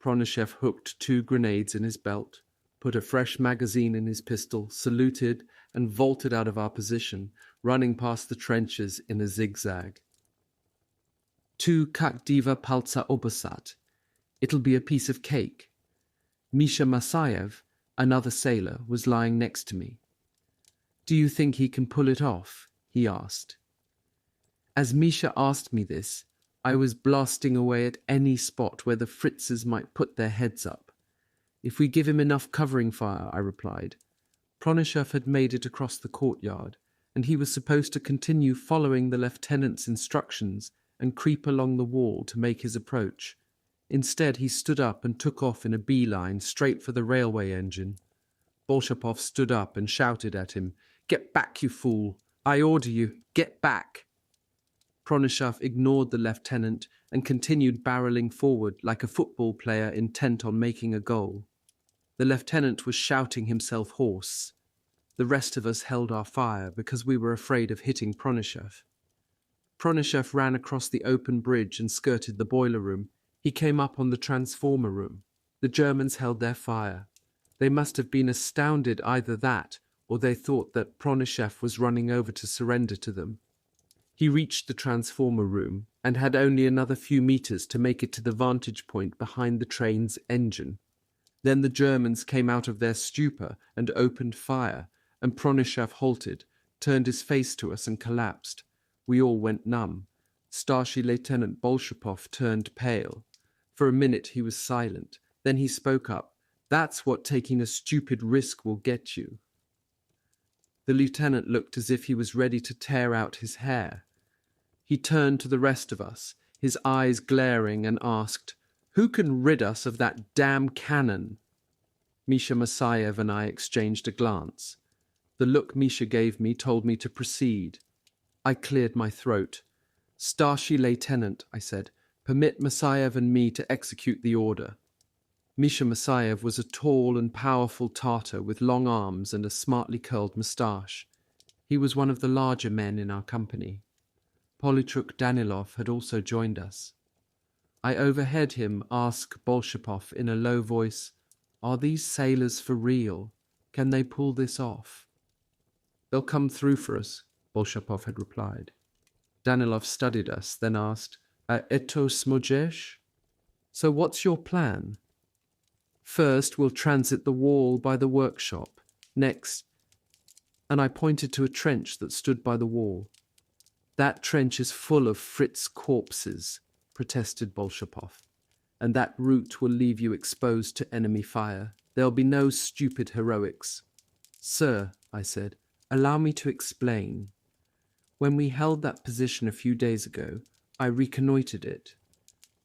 Pronishev hooked 2 grenades in his belt, put a fresh magazine in his pistol, saluted, and vaulted out of our position, running past the trenches in a zigzag. 2 kak diva palca obosat. It'll be a piece of cake. Misha Masayev, another sailor, was lying next to me. Do you think he can pull it off? He asked. As Misha asked me this, I was blasting away at any spot where the Fritzes might put their heads up. If we give him enough covering fire, I replied. Pronishev had made it across the courtyard, and he was supposed to continue following the lieutenant's instructions and creep along the wall to make his approach. Instead, he stood up and took off in a beeline straight for the railway engine. Bolshapov stood up and shouted at him, "Get back, you fool! I order you, get back!" Pronishev ignored the lieutenant and continued barreling forward like a football player intent on making a goal. The lieutenant was shouting himself hoarse. The rest of us held our fire because we were afraid of hitting Pronishev. Pronishev ran across the open bridge and skirted the boiler room. He came up on the transformer room. The Germans held their fire. They must have been astounded either that or they thought that Pronishev was running over to surrender to them. He reached the transformer room and had only another few meters to make it to the vantage point behind the train's engine. Then the Germans came out of their stupor and opened fire, and Pronishev halted, turned his face to us and collapsed. We all went numb. Starship Lieutenant Bolshapov turned pale. For a minute he was silent. Then he spoke up. "That's what taking a stupid risk will get you." The lieutenant looked as if he was ready to tear out his hair. He turned to the rest of us, his eyes glaring, and asked, "Who can rid us of that damn cannon?" Misha Masayev and I exchanged a glance. The look Misha gave me told me to proceed. I cleared my throat. "Starship Lieutenant," I said, "permit Masayev and me to execute the order." Misha Masayev was a tall and powerful Tatar with long arms and a smartly curled moustache. He was one of the larger men in our company. Politruk Danilov had also joined us. I overheard him ask Bolshapov in a low voice, "Are these sailors for real? Can they pull this off?" "They'll come through for us," Bolshapov had replied. Danilov studied us, then asked, "Eto smojesh? So what's your plan?" "First, we'll transit the wall by the workshop. Next," and I pointed to a trench that stood by the wall. "That trench is full of Fritz corpses," protested Bolshapov, "and that route will leave you exposed to enemy fire. There'll be no stupid heroics." "Sir," I said, "allow me to explain. When we held that position a few days ago, I reconnoitered it.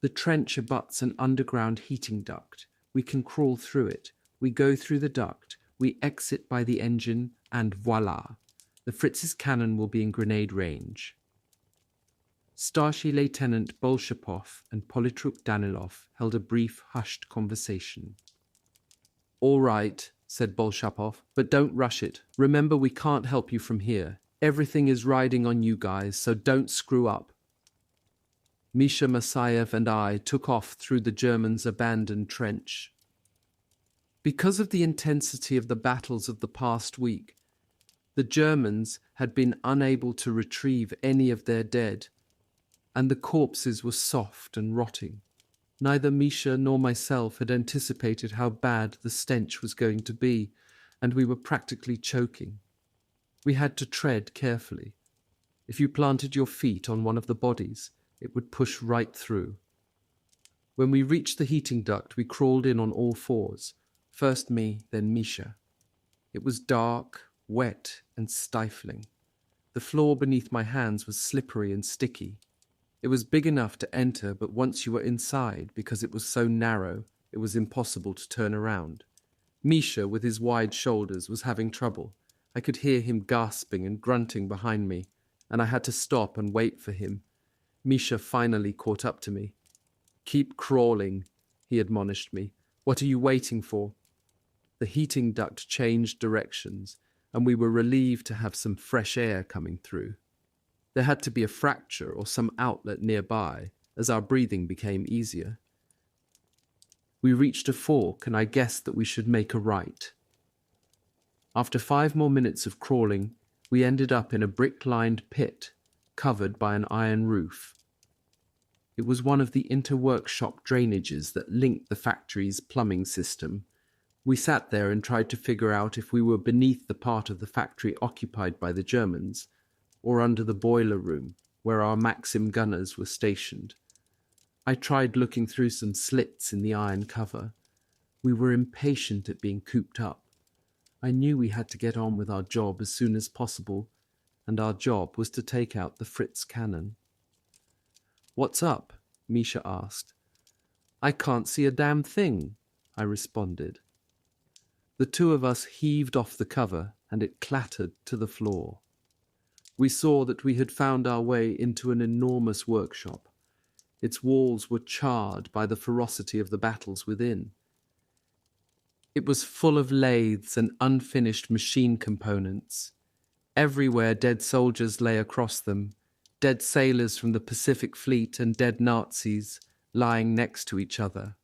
The trench abuts an underground heating duct. We can crawl through it. We go through the duct. We exit by the engine, and voila! The Fritz's cannon will be in grenade range." Starship Lieutenant Bolshapov and Politruk Danilov held a brief, hushed conversation. "All right," said Bolshapov, "but don't rush it. Remember, we can't help you from here. Everything is riding on you guys, so don't screw up." Misha Masayev and I took off through the Germans' abandoned trench. Because of the intensity of the battles of the past week, the Germans had been unable to retrieve any of their dead, and the corpses were soft and rotting. Neither Misha nor myself had anticipated how bad the stench was going to be, and we were practically choking. We had to tread carefully. If you planted your feet on one of the bodies, it would push right through. When we reached the heating duct, we crawled in on all fours. First me, then Misha. It was dark, wet, and stifling. The floor beneath my hands was slippery and sticky. It was big enough to enter, but once you were inside, because it was so narrow, it was impossible to turn around. Misha, with his wide shoulders, was having trouble. I could hear him gasping and grunting behind me, and I had to stop and wait for him. Misha finally caught up to me. "Keep crawling," he admonished me. "What are you waiting for?" The heating duct changed directions, and we were relieved to have some fresh air coming through. There had to be a fracture or some outlet nearby, as our breathing became easier. We reached a fork, and I guessed that we should make a right. After 5 more minutes of crawling, we ended up in a brick-lined pit, covered by an iron roof. It was one of the inter-workshop drainages that linked the factory's plumbing system. We sat there and tried to figure out if we were beneath the part of the factory occupied by the Germans, or under the boiler room, where our Maxim gunners were stationed. I tried looking through some slits in the iron cover. We were impatient at being cooped up. I knew we had to get on with our job as soon as possible, and our job was to take out the Fritz cannon. "What's up?" Misha asked. "I can't see a damn thing," I responded. The two of us heaved off the cover, and it clattered to the floor. We saw that we had found our way into an enormous workshop. Its walls were charred by the ferocity of the battles within. It was full of lathes and unfinished machine components. Everywhere dead soldiers lay across them, dead sailors from the Pacific Fleet and dead Nazis lying next to each other.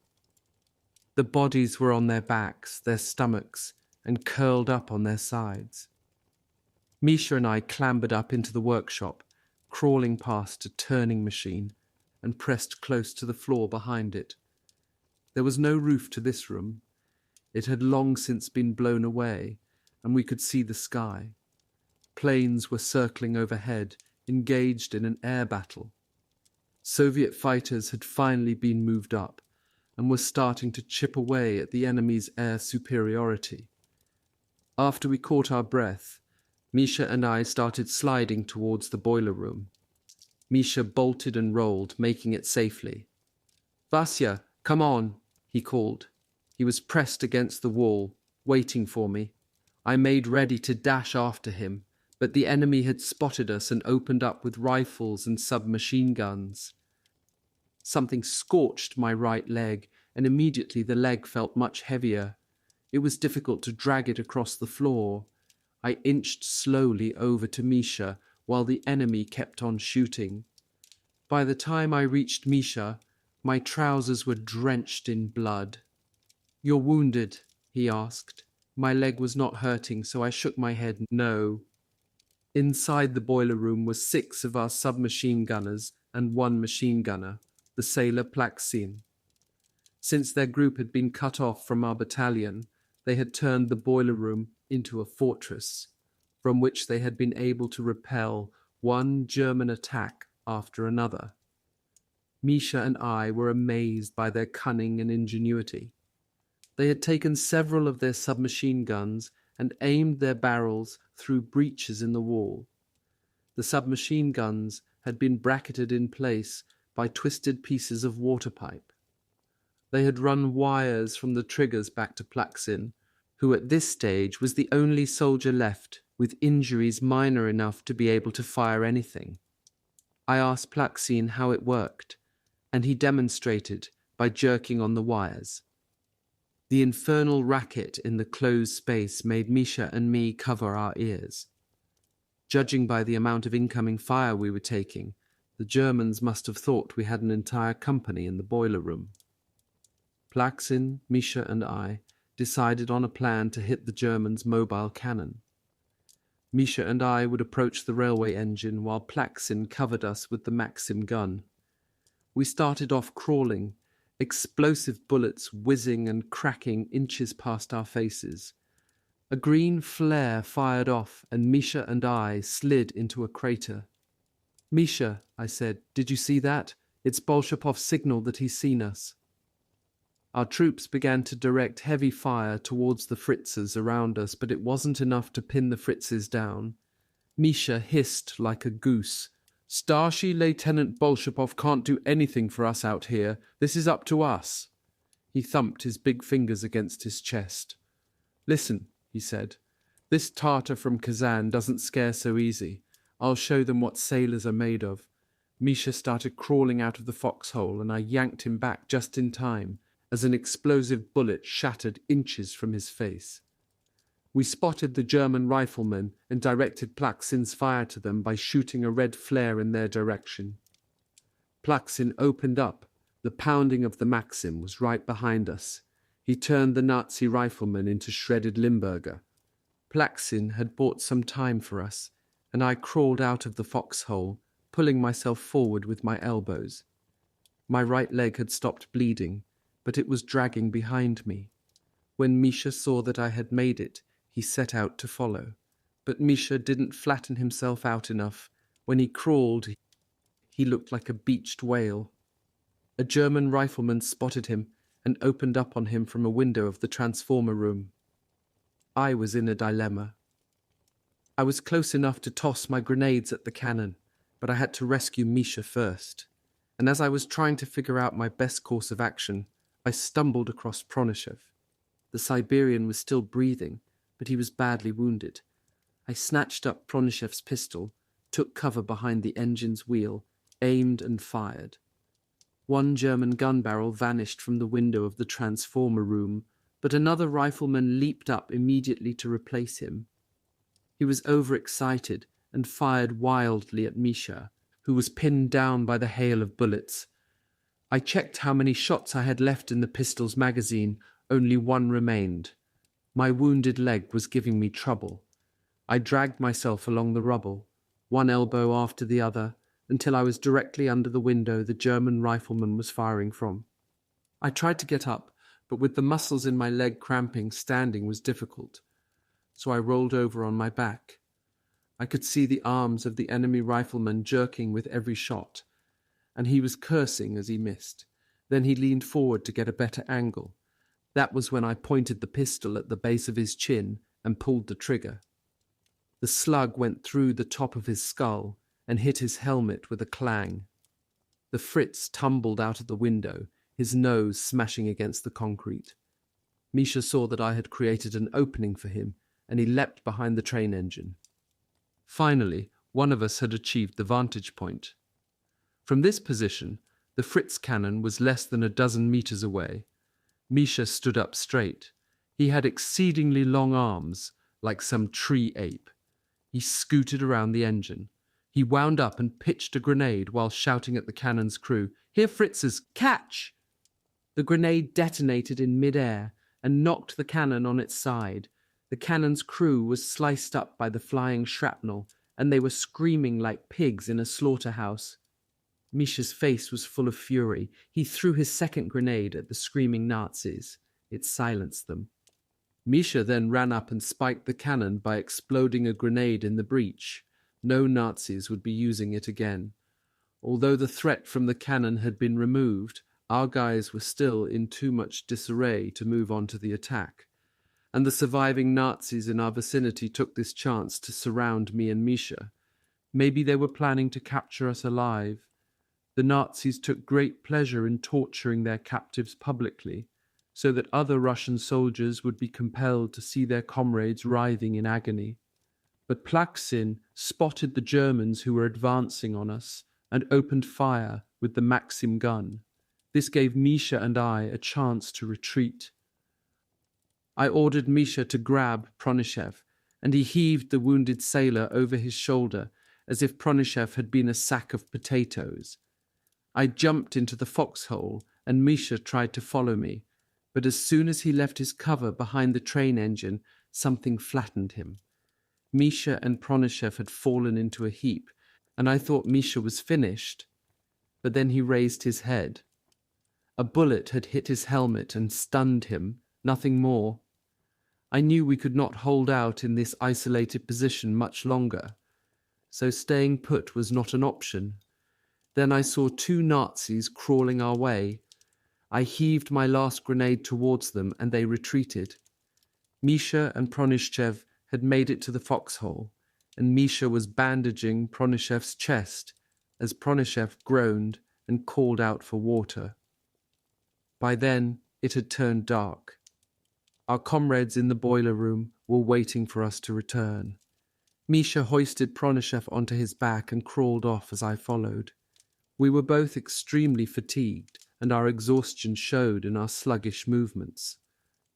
The bodies were on their backs, their stomachs, and curled up on their sides. Misha and I clambered up into the workshop, crawling past a turning machine, and pressed close to the floor behind it. There was no roof to this room. It had long since been blown away, and we could see the sky. Planes were circling overhead, engaged in an air battle. Soviet fighters had finally been moved up, and were starting to chip away at the enemy's air superiority. After we caught our breath, Misha and I started sliding towards the boiler room. Misha bolted and rolled, making it safely. "Vasya, come on," he called. He was pressed against the wall, waiting for me. I made ready to dash after him, but the enemy had spotted us and opened up with rifles and submachine guns. Something scorched my right leg, and immediately the leg felt much heavier. It was difficult to drag it across the floor. I inched slowly over to Misha, while the enemy kept on shooting. By the time I reached Misha, my trousers were drenched in blood. "You're wounded?" he asked. My leg was not hurting, so I shook my head no. Inside the boiler room were 6 of our submachine gunners and 1 machine gunner, the sailor Plaksin. Since their group had been cut off from our battalion, they had turned the boiler room into a fortress, from which they had been able to repel one German attack after another. Misha and I were amazed by their cunning and ingenuity. They had taken several of their submachine guns and aimed their barrels through breaches in the wall. The submachine guns had been bracketed in place by twisted pieces of water pipe. They had run wires from the triggers back to Plaksin, who at this stage was the only soldier left with injuries minor enough to be able to fire anything. I asked Plaksin how it worked, and he demonstrated by jerking on the wires. The infernal racket in the closed space made Misha and me cover our ears. Judging by the amount of incoming fire we were taking, the Germans must have thought we had an entire company in the boiler room. Plaksin, Misha, and I decided on a plan to hit the Germans' mobile cannon. Misha and I would approach the railway engine while Plaksin covered us with the Maxim gun. We started off crawling, explosive bullets whizzing and cracking inches past our faces. A green flare fired off, and Misha and I slid into a crater. "Misha," I said, "did you see that? It's Bolshapov's signal that he's seen us." Our troops began to direct heavy fire towards the Fritzes around us, but it wasn't enough to pin the Fritzes down. Misha hissed like a goose. "Starship Lieutenant Bolshapov can't do anything for us out here. This is up to us." He thumped his big fingers against his chest. "Listen," he said, This Tartar from Kazan doesn't scare so easy. I'll show them what sailors are made of. Misha started crawling out of the foxhole, and I yanked him back just in time as an explosive bullet shattered inches from his face. We spotted the German riflemen and directed Plaksin's fire to them by shooting a red flare in their direction. Plaksin opened up. The pounding of the Maxim was right behind us. He turned the Nazi rifleman into shredded Limburger. Plaksin had bought some time for us, and I crawled out of the foxhole, pulling myself forward with my elbows. My right leg had stopped bleeding, but it was dragging behind me. When Misha saw that I had made it, he set out to follow. But Misha didn't flatten himself out enough. When he crawled, he looked like a beached whale. A German rifleman spotted him and opened up on him from a window of the transformer room. I was in a dilemma. I was close enough to toss my grenades at the cannon, but I had to rescue Misha first. And as I was trying to figure out my best course of action, I stumbled across Pronishev. The Siberian was still breathing, but he was badly wounded. I snatched up Pronishev's pistol, took cover behind the engine's wheel, aimed and fired. One German gun barrel vanished from the window of the transformer room, but another rifleman leaped up immediately to replace him. He was overexcited and fired wildly at Misha, who was pinned down by the hail of bullets. I checked how many shots I had left in the pistol's magazine. Only one remained. My wounded leg was giving me trouble. I dragged myself along the rubble, one elbow after the other, until I was directly under the window the German rifleman was firing from. I tried to get up, but with the muscles in my leg cramping, standing was difficult. So I rolled over on my back. I could see the arms of the enemy rifleman jerking with every shot, and he was cursing as he missed. Then he leaned forward to get a better angle. That was when I pointed the pistol at the base of his chin and pulled the trigger. The slug went through the top of his skull and hit his helmet with a clang. The Fritz tumbled out of the window, his nose smashing against the concrete. Misha saw that I had created an opening for him, and he leapt behind the train engine. Finally, one of us had achieved the vantage point. From this position, the Fritz cannon was less than a dozen meters away. Misha stood up straight. He had exceedingly long arms, like some tree ape. He scooted around the engine. He wound up and pitched a grenade while shouting at the cannon's crew, "Here, Fritzes, catch!" The grenade detonated in mid-air and knocked the cannon on its side. The cannon's crew was sliced up by the flying shrapnel, and they were screaming like pigs in a slaughterhouse. Misha's face was full of fury. He threw his second grenade at the screaming Nazis. It silenced them. Misha then ran up and spiked the cannon by exploding a grenade in the breech. No Nazis would be using it again. Although the threat from the cannon had been removed, our guys were still in too much disarray to move on to the attack. And the surviving Nazis in our vicinity took this chance to surround me and Misha. Maybe they were planning to capture us alive. The Nazis took great pleasure in torturing their captives publicly, so that other Russian soldiers would be compelled to see their comrades writhing in agony. But Plaksin spotted the Germans who were advancing on us and opened fire with the Maxim gun. This gave Misha and I a chance to retreat. I ordered Misha to grab Pronishev, and he heaved the wounded sailor over his shoulder as if Pronishev had been a sack of potatoes. I jumped into the foxhole, and Misha tried to follow me, but as soon as he left his cover behind the train engine, something flattened him. Misha and Pronishev had fallen into a heap, and I thought Misha was finished. But then he raised his head. A bullet had hit his helmet and stunned him, nothing more. I knew we could not hold out in this isolated position much longer, so staying put was not an option. Then I saw two Nazis crawling our way. I heaved my last grenade towards them, and they retreated. Misha and Pronishchev had made it to the foxhole, and Misha was bandaging Pronishchev's chest as Pronishchev groaned and called out for water. By then, it had turned dark. Our comrades in the boiler room were waiting for us to return. Misha hoisted Pronishev onto his back and crawled off as I followed. We were both extremely fatigued, and our exhaustion showed in our sluggish movements.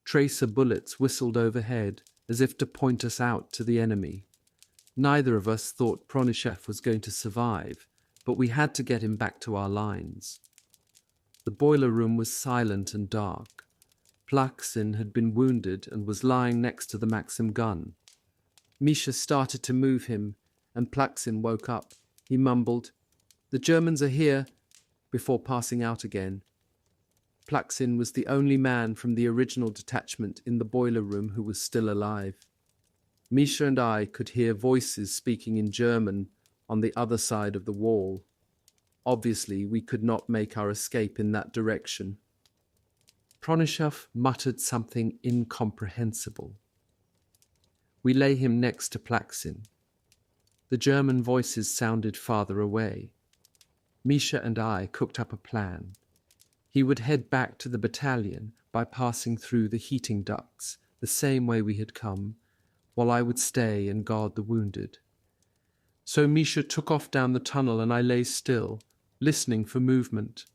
Tracer bullets whistled overhead as if to point us out to the enemy. Neither of us thought Pronishev was going to survive, but we had to get him back to our lines. The boiler room was silent and dark. Plaksin had been wounded and was lying next to the Maxim gun. Misha started to move him, and Plaksin woke up. He mumbled, "The Germans are here," before passing out again. Plaksin was the only man from the original detachment in the boiler room who was still alive. Misha and I could hear voices speaking in German on the other side of the wall. Obviously, we could not make our escape in that direction. Pronishev muttered something incomprehensible. We lay him next to Plaksin. The German voices sounded farther away. Misha and I cooked up a plan. He would head back to the battalion by passing through the heating ducts, the same way we had come, while I would stay and guard the wounded. So Misha took off down the tunnel and I lay still, listening for movement.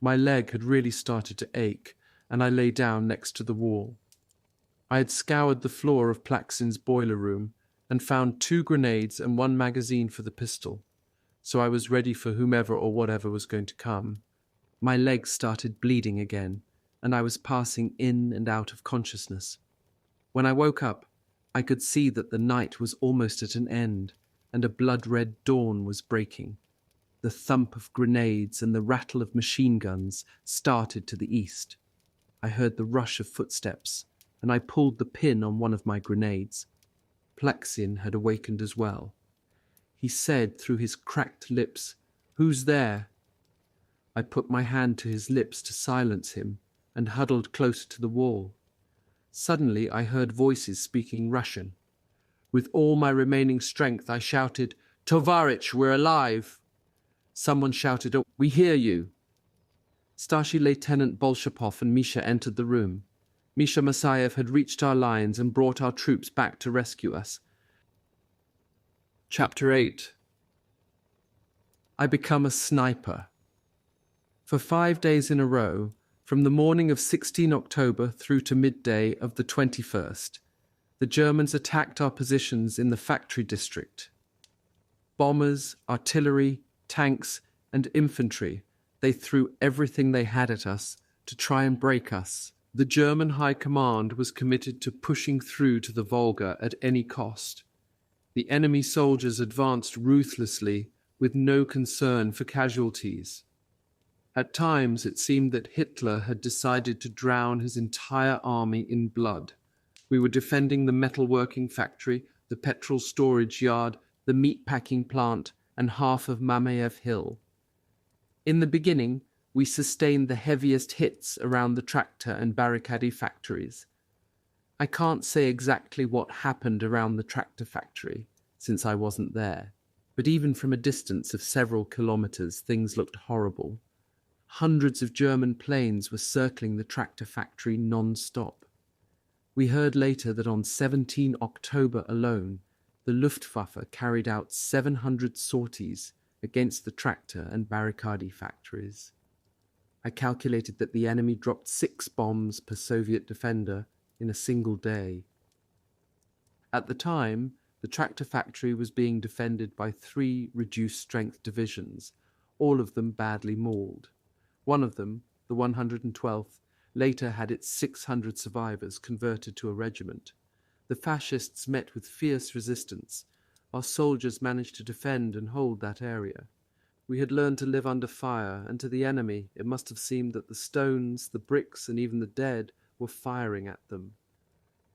My leg had really started to ache, and I lay down next to the wall. I had scoured the floor of Plaksin's boiler room and found 2 grenades and 1 magazine for the pistol, so I was ready for whomever or whatever was going to come. My legs started bleeding again, and I was passing in and out of consciousness. When I woke up, I could see that the night was almost at an end, and a blood-red dawn was breaking. The thump of grenades and the rattle of machine guns started to the east. I heard the rush of footsteps, and I pulled the pin on one of my grenades. Plaksin had awakened as well. He said through his cracked lips, "Who's there?" I put my hand to his lips to silence him and huddled closer to the wall. Suddenly I heard voices speaking Russian. With all my remaining strength I shouted, "Tovarich, we're alive!" Someone shouted, "Oh, we hear you!" Starship Lieutenant Bolshapov and Misha entered the room. Misha Masayev had reached our lines and brought our troops back to rescue us. Chapter 8. I become a sniper. For 5 days in a row, from the morning of 16 October through to midday of the 21st, the Germans attacked our positions in the factory district. Bombers, artillery, tanks, and infantry, they threw everything they had at us to try and break us. The German High Command was committed to pushing through to the Volga at any cost. The enemy soldiers advanced ruthlessly with no concern for casualties. At times it seemed that Hitler had decided to drown his entire army in blood. We were defending the metalworking factory, the petrol storage yard, the meatpacking plant, and half of Mamayev Hill. In the beginning, we sustained the heaviest hits around the tractor and barricade factories. I can't say exactly what happened around the tractor factory, since I wasn't there, but even from a distance of several kilometers, things looked horrible. Hundreds of German planes were circling the tractor factory non-stop. We heard later that on 17 October alone, the Luftwaffe carried out 700 sorties against the tractor and barricade factories. I calculated that the enemy dropped 6 bombs per Soviet defender in a single day. At the time, the tractor factory was being defended by 3 reduced-strength divisions, all of them badly mauled. One of them, the 112th, later had its 600 survivors converted to a regiment. The fascists met with fierce resistance. Our soldiers managed to defend and hold that area. We had learned to live under fire, and to the enemy it must have seemed that the stones, the bricks, and even the dead were firing at them.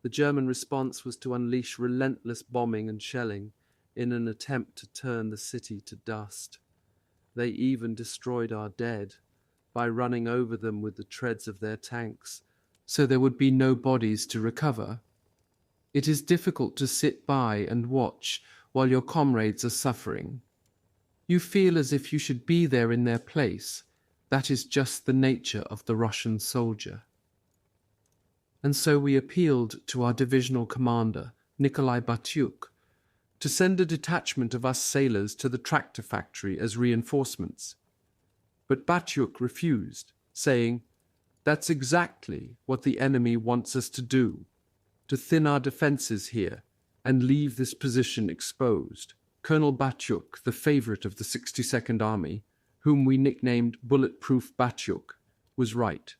The German response was to unleash relentless bombing and shelling in an attempt to turn the city to dust. They even destroyed our dead by running over them with the treads of their tanks, so there would be no bodies to recover. It is difficult to sit by and watch while your comrades are suffering. You feel as if you should be there in their place. That is just the nature of the Russian soldier. And so we appealed to our divisional commander, Nikolai Batyuk, to send a detachment of us sailors to the tractor factory as reinforcements. But Batyuk refused, saying, "That's exactly what the enemy wants us to do, to thin our defenses here and leave this position exposed." Colonel Batyuk, the favorite of the 62nd Army, whom we nicknamed Bulletproof Batyuk, was right.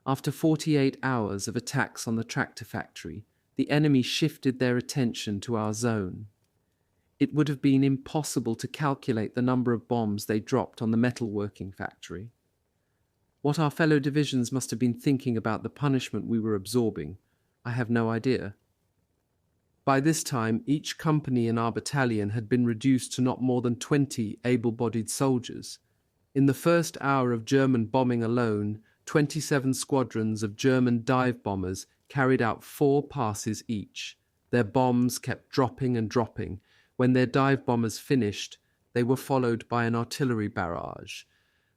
After 48 hours of attacks on the tractor factory, the enemy shifted their attention to our zone. It would have been impossible to calculate the number of bombs they dropped on the metalworking factory. What our fellow divisions must have been thinking about the punishment we were absorbing, I have no idea. By this time, each company in our battalion had been reduced to not more than 20 able-bodied soldiers. In the first hour of German bombing alone, 27 squadrons of German dive bombers carried out 4 passes each. Their bombs kept dropping and dropping. When their dive bombers finished, they were followed by an artillery barrage.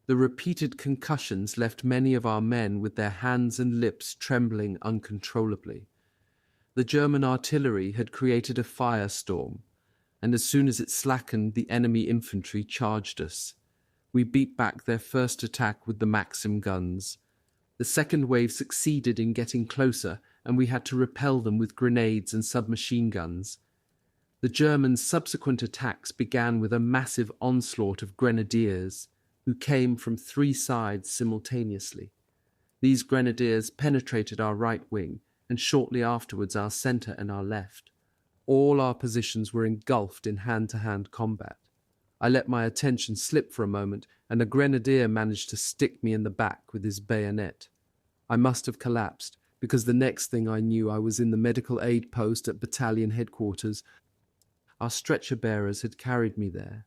The repeated concussions left many of our men with their hands and lips trembling uncontrollably. The German artillery had created a firestorm, and as soon as it slackened, the enemy infantry charged us. We beat back their first attack with the Maxim guns. The second wave succeeded in getting closer, and we had to repel them with grenades and submachine guns. The Germans' subsequent attacks began with a massive onslaught of grenadiers, who came from 3 sides simultaneously. These grenadiers penetrated our right wing, and shortly afterwards our centre and our left. All our positions were engulfed in hand-to-hand combat. I let my attention slip for a moment, and a grenadier managed to stick me in the back with his bayonet. I must have collapsed, because the next thing I knew I was in the medical aid post at battalion headquarters. Our stretcher-bearers had carried me there.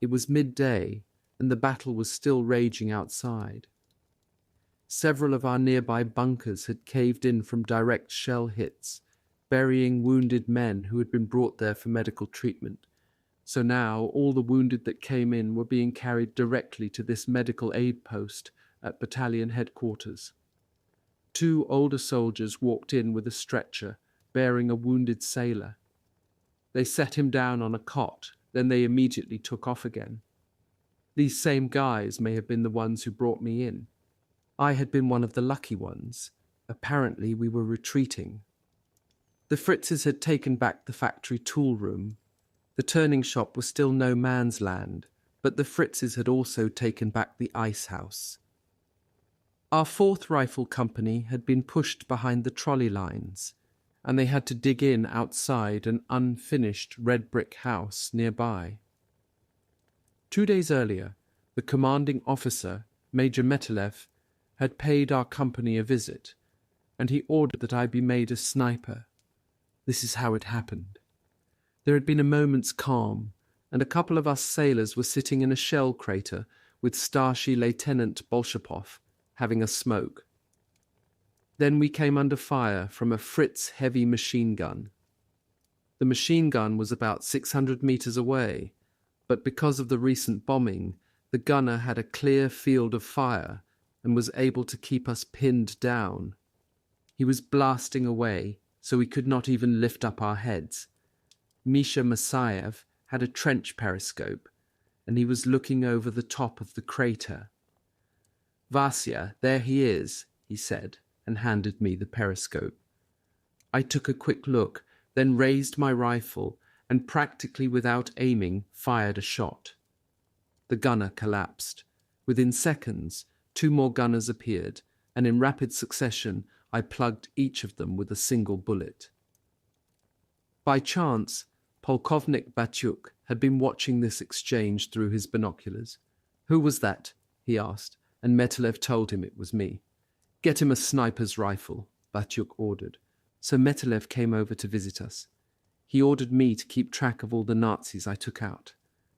It was midday, and the battle was still raging outside. Several of our nearby bunkers had caved in from direct shell hits, burying wounded men who had been brought there for medical treatment. So now all the wounded that came in were being carried directly to this medical aid post at battalion headquarters. 2 older soldiers walked in with a stretcher, bearing a wounded sailor. They set him down on a cot, then they immediately took off again. These same guys may have been the ones who brought me in. I had been one of the lucky ones. Apparently we were retreating. The Fritzes had taken back the factory tool room. The turning shop was still no man's land, but the Fritzes had also taken back the ice house. Our 4th Rifle Company had been pushed behind the trolley lines, and they had to dig in outside an unfinished red brick house nearby. 2 days earlier, the commanding officer, Major Metalev, had paid our company a visit, and he ordered that I be made a sniper. This is how it happened. There had been a moment's calm, and a couple of us sailors were sitting in a shell crater with Starship Lieutenant Bolshapov having a smoke. Then we came under fire from a Fritz heavy machine gun. The machine gun was about 600 meters away, but because of the recent bombing, the gunner had a clear field of fire and was able to keep us pinned down. He was blasting away, so we could not even lift up our heads. Misha Masayev had a trench periscope, and he was looking over the top of the crater. "Vasya, there he is," he said, and handed me the periscope. I took a quick look, then raised my rifle, and practically without aiming, fired a shot. The gunner collapsed. Within seconds, 2 more gunners appeared, and in rapid succession I plugged each of them with a single bullet. By chance, Polkovnik Batyuk had been watching this exchange through his binoculars. "Who was that?" he asked, and Metalev told him it was me. "Get him a sniper's rifle," Batyuk ordered. So Metalev came over to visit us. He ordered me to keep track of all the Nazis I took out.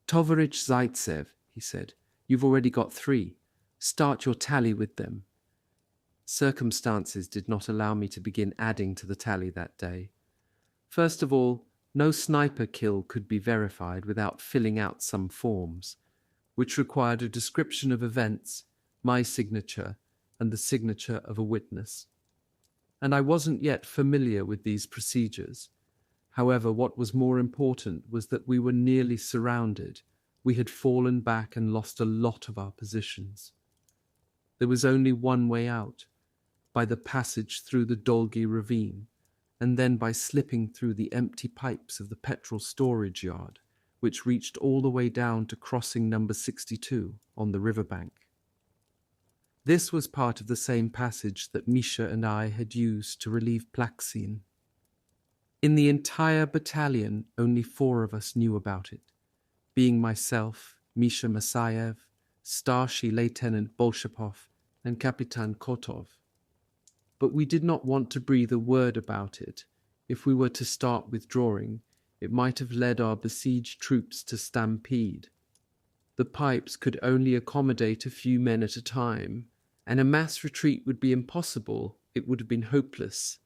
"Tovarich Zaitsev," he said, "you've already got 3. Start your tally with them." Circumstances did not allow me to begin adding to the tally that day. First of all, no sniper kill could be verified without filling out some forms, which required a description of events, my signature, and the signature of a witness. and I wasn't yet familiar with these procedures. However, what was more important was that we were nearly surrounded. We had fallen back and lost a lot of our positions. There was only one way out, by the passage through the Dolgi ravine, and then by slipping through the empty pipes of the petrol storage yard, which reached all the way down to crossing number 62 on the riverbank. This was part of the same passage that Misha and I had used to relieve Plaksin. In the entire battalion, only 4 of us knew about it, being myself, Misha Masayev, Starshий Lieutenant Bolshapov, and Kapitan Kotov. But we did not want to breathe a word about it. If we were to start withdrawing, it might have led our besieged troops to stampede. The pipes could only accommodate a few men at a time, and a mass retreat would be impossible. It would have been hopeless.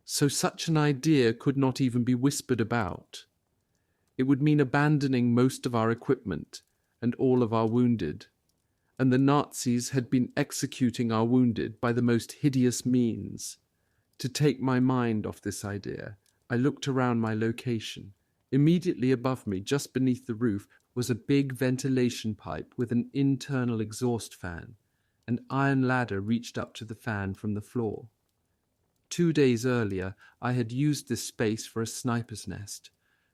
So such an idea could not even be whispered about. It would mean abandoning most of our equipment and all of our wounded, and the Nazis had been executing our wounded by the most hideous means. To take my mind off this idea, I looked around my location. Immediately above me, just beneath the roof, was a big ventilation pipe with an internal exhaust fan. An iron ladder reached up to the fan from the floor. 2 days earlier, I had used this space for a sniper's nest.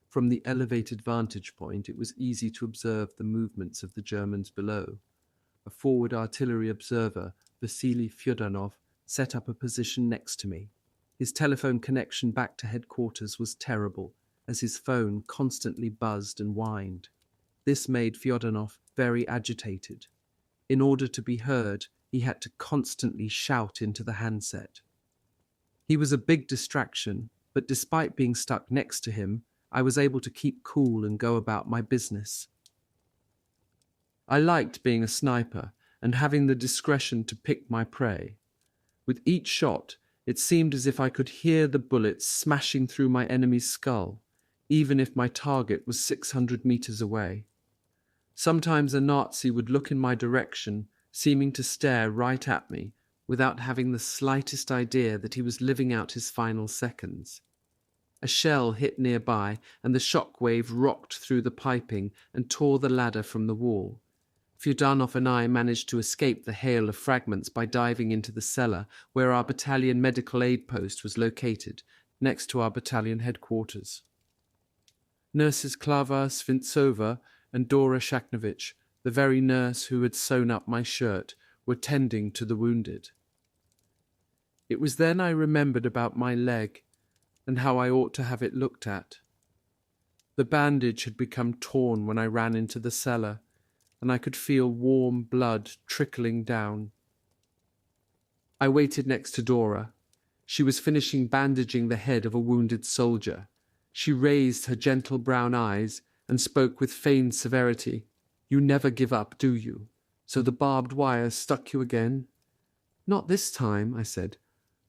From the elevated vantage point, it was easy to observe the movements of the Germans below. A forward artillery observer, Vasily Fyodorov, set up a position next to me. His telephone connection back to headquarters was terrible, as his phone constantly buzzed and whined. This made Fyodorov very agitated. In order to be heard, he had to constantly shout into the handset. He was a big distraction, but despite being stuck next to him, I was able to keep cool and go about my business. I liked being a sniper and having the discretion to pick my prey. With each shot, it seemed as if I could hear the bullets smashing through my enemy's skull, even if my target was 600 meters away. Sometimes a Nazi would look in my direction, seeming to stare right at me, without having the slightest idea that he was living out his final seconds. A shell hit nearby, and the shock wave rocked through the piping and tore the ladder from the wall. Fyodorov and I managed to escape the hail of fragments by diving into the cellar, where our battalion medical aid post was located, next to our battalion headquarters. Nurses Klava Svintsova and Dora Shaknovich, the very nurse who had sewn up my shirt, were tending to the wounded. It was then I remembered about my leg and how I ought to have it looked at. The bandage had become torn when I ran into the cellar, and I could feel warm blood trickling down. I waited next to Dora. She was finishing bandaging the head of a wounded soldier. She raised her gentle brown eyes and spoke with feigned severity. "You never give up, do you? So the barbed wire stuck you again?" "Not this time," I said.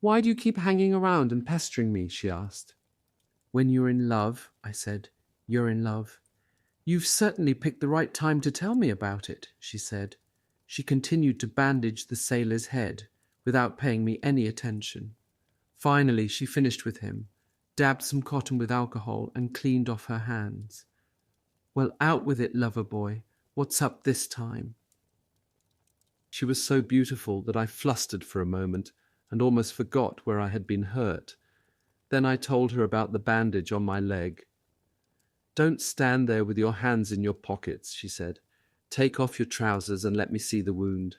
"Why do you keep hanging around and pestering me?" she asked. "When you're in love," I said, "you're in love." "You've certainly picked the right time to tell me about it," she said. She continued to bandage the sailor's head, without paying me any attention. Finally, she finished with him, dabbed some cotton with alcohol, and cleaned off her hands. "Well, out with it, lover boy. What's up this time?" She was so beautiful that I flustered for a moment and almost forgot where I had been hurt. Then I told her about the bandage on my leg. "Don't stand there with your hands in your pockets," she said. "Take off your trousers and let me see the wound."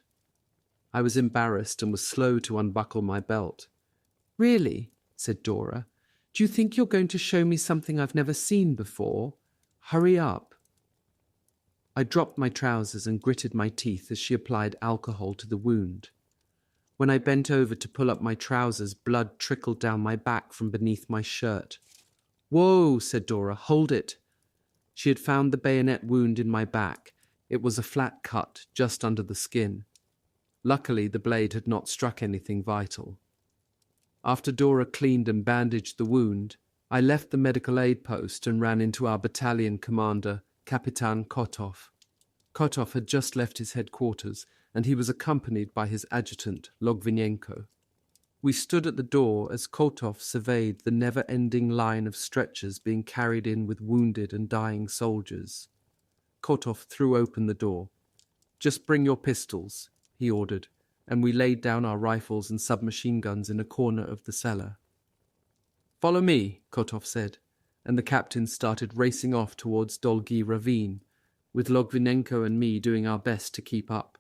I was embarrassed and was slow to unbuckle my belt. "Really?" said Dora. "Do you think you're going to show me something I've never seen before? Hurry up." I dropped my trousers and gritted my teeth as she applied alcohol to the wound. When I bent over to pull up my trousers, blood trickled down my back from beneath my shirt. "Whoa," said Dora, "hold it." She had found the bayonet wound in my back. It was a flat cut, just under the skin. Luckily, the blade had not struck anything vital. After Dora cleaned and bandaged the wound, I left the medical aid post and ran into our battalion commander, Kapitan Kotov. Kotov had just left his headquarters, and he was accompanied by his adjutant, Logvinenko. We stood at the door as Kotov surveyed the never-ending line of stretchers being carried in with wounded and dying soldiers. Kotov threw open the door. "Just bring your pistols," he ordered, and we laid down our rifles and submachine guns in a corner of the cellar. "Follow me," Kotov said, and the captain started racing off towards Dolgi Ravine, with Logvinenko and me doing our best to keep up.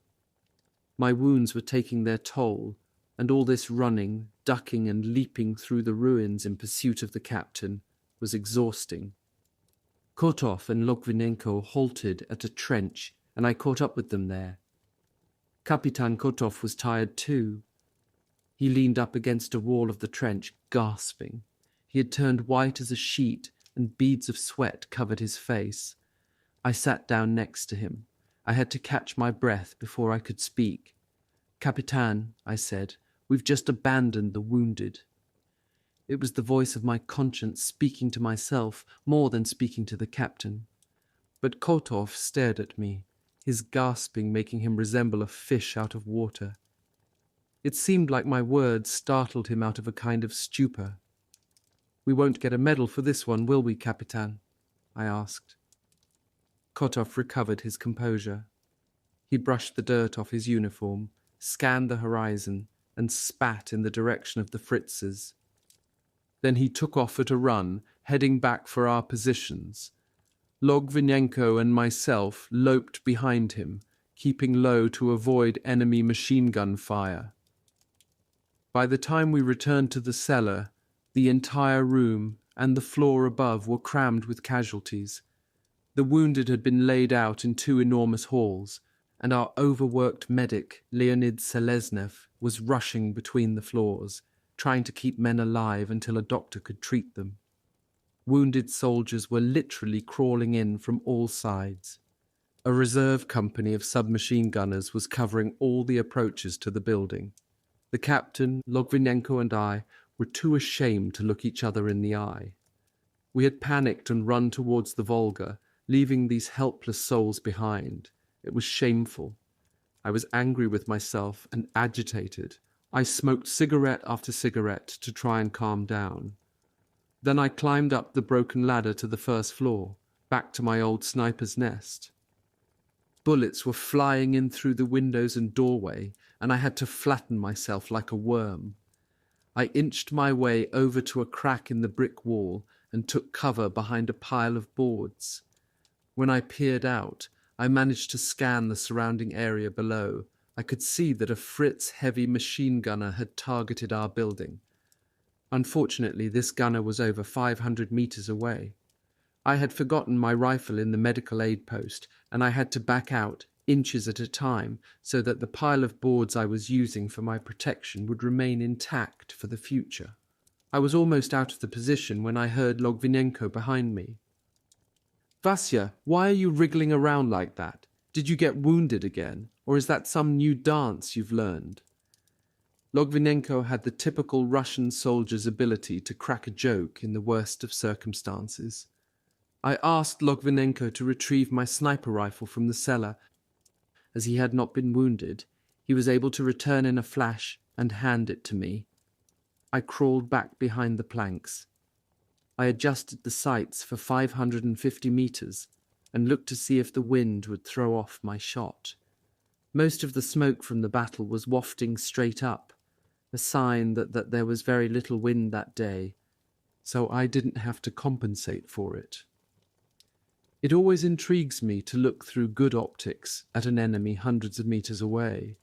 My wounds were taking their toll, and all this running, ducking and leaping through the ruins in pursuit of the captain was exhausting. Kotov and Logvinenko halted at a trench, and I caught up with them there. Kapitan Kotov was tired too. He leaned up against a wall of the trench, gasping. He had turned white as a sheet, and beads of sweat covered his face. I sat down next to him. I had to catch my breath before I could speak. "Capitan," I said, "we've just abandoned the wounded." It was the voice of my conscience speaking to myself more than speaking to the captain. But Kotov stared at me, his gasping making him resemble a fish out of water. It seemed like my words startled him out of a kind of stupor. "We won't get a medal for this one, will we, Capitan?" I asked. Kotov recovered his composure. He brushed the dirt off his uniform, scanned the horizon, and spat in the direction of the Fritzes. Then he took off at a run, heading back for our positions. Logvinenko and myself loped behind him, keeping low to avoid enemy machine gun fire. By the time we returned to the cellar, the entire room and the floor above were crammed with casualties. The wounded had been laid out in two enormous halls, and our overworked medic, Leonid Seleznev, was rushing between the floors, trying to keep men alive until a doctor could treat them. Wounded soldiers were literally crawling in from all sides. A reserve company of submachine gunners was covering all the approaches to the building. The captain, Logvinenko, and I were too ashamed to look each other in the eye. We had panicked and run towards the Volga, leaving these helpless souls behind. It was shameful. I was angry with myself and agitated. I smoked cigarette after cigarette to try and calm down. Then I climbed up the broken ladder to the first floor, back to my old sniper's nest. Bullets were flying in through the windows and doorway, and I had to flatten myself like a worm. I inched my way over to a crack in the brick wall and took cover behind a pile of boards. When I peered out, I managed to scan the surrounding area below. I could see that a Fritz heavy machine gunner had targeted our building. Unfortunately, this gunner was over 500 meters away. I had forgotten my rifle in the medical aid post, and I had to back out, inches at a time, so that the pile of boards I was using for my protection would remain intact for the future. I was almost out of the position when I heard Logvinenko behind me. "Vasya, why are you wriggling around like that? Did you get wounded again, or is that some new dance you've learned?" Logvinenko had the typical Russian soldier's ability to crack a joke in the worst of circumstances. I asked Logvinenko to retrieve my sniper rifle from the cellar. As he had not been wounded, he was able to return in a flash and hand it to me. I crawled back behind the planks. I adjusted the sights for 550 meters and looked to see if the wind would throw off my shot. Most of the smoke from the battle was wafting straight up, a sign that there was very little wind that day, so I didn't have to compensate for it. It always intrigues me to look through good optics at an enemy hundreds of meters away.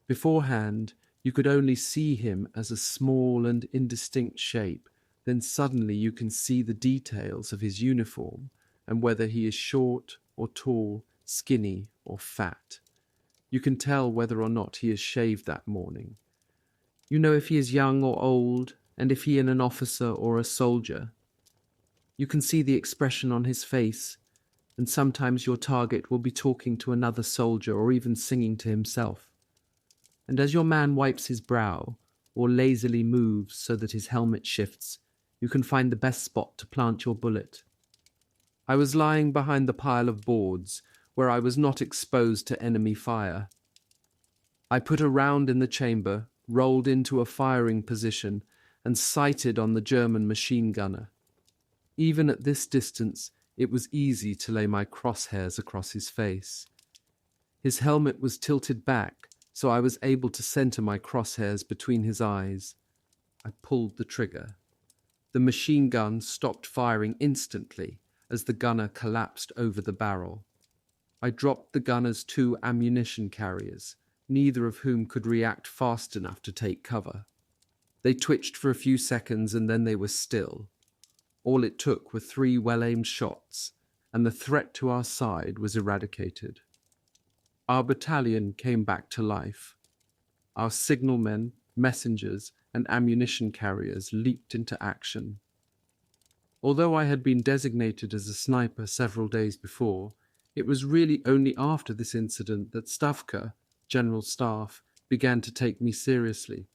Beforehand, you could only see him as a small and indistinct shape. Then suddenly you can see the details of his uniform and whether he is short or tall, skinny or fat. You can tell whether or not he is shaved that morning. You know if he is young or old, and if he is an officer or a soldier. You can see the expression on his face, and sometimes your target will be talking to another soldier or even singing to himself. And as your man wipes his brow, or lazily moves so that his helmet shifts, you can find the best spot to plant your bullet. I was lying behind the pile of boards, where I was not exposed to enemy fire. I put a round in the chamber, rolled into a firing position, and sighted on the German machine gunner. Even at this distance, it was easy to lay my crosshairs across his face. His helmet was tilted back, so I was able to center my crosshairs between his eyes. I pulled the trigger. The machine gun stopped firing instantly as the gunner collapsed over the barrel. I dropped the gunner's 2 ammunition carriers, neither of whom could react fast enough to take cover. They twitched for a few seconds and then they were still. All it took were 3 well-aimed shots, and the threat to our side was eradicated. Our battalion came back to life. Our signalmen, messengers, and ammunition carriers leaped into action. Although I had been designated as a sniper several days before, it was really only after this incident that Stavka, General Staff, began to take me seriously.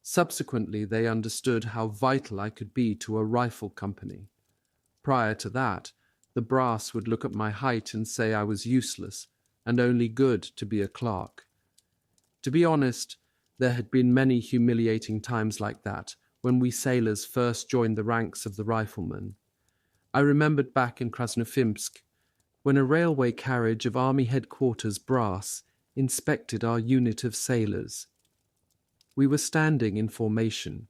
Subsequently, they understood how vital I could be to a rifle company. Prior to that, the brass would look at my height and say I was useless and only good to be a clerk. To be honest, there had been many humiliating times like that when we sailors first joined the ranks of the riflemen. I remembered back in Krasnofimsk, when a railway carriage of Army Headquarters brass inspected our unit of sailors. We were standing in formation.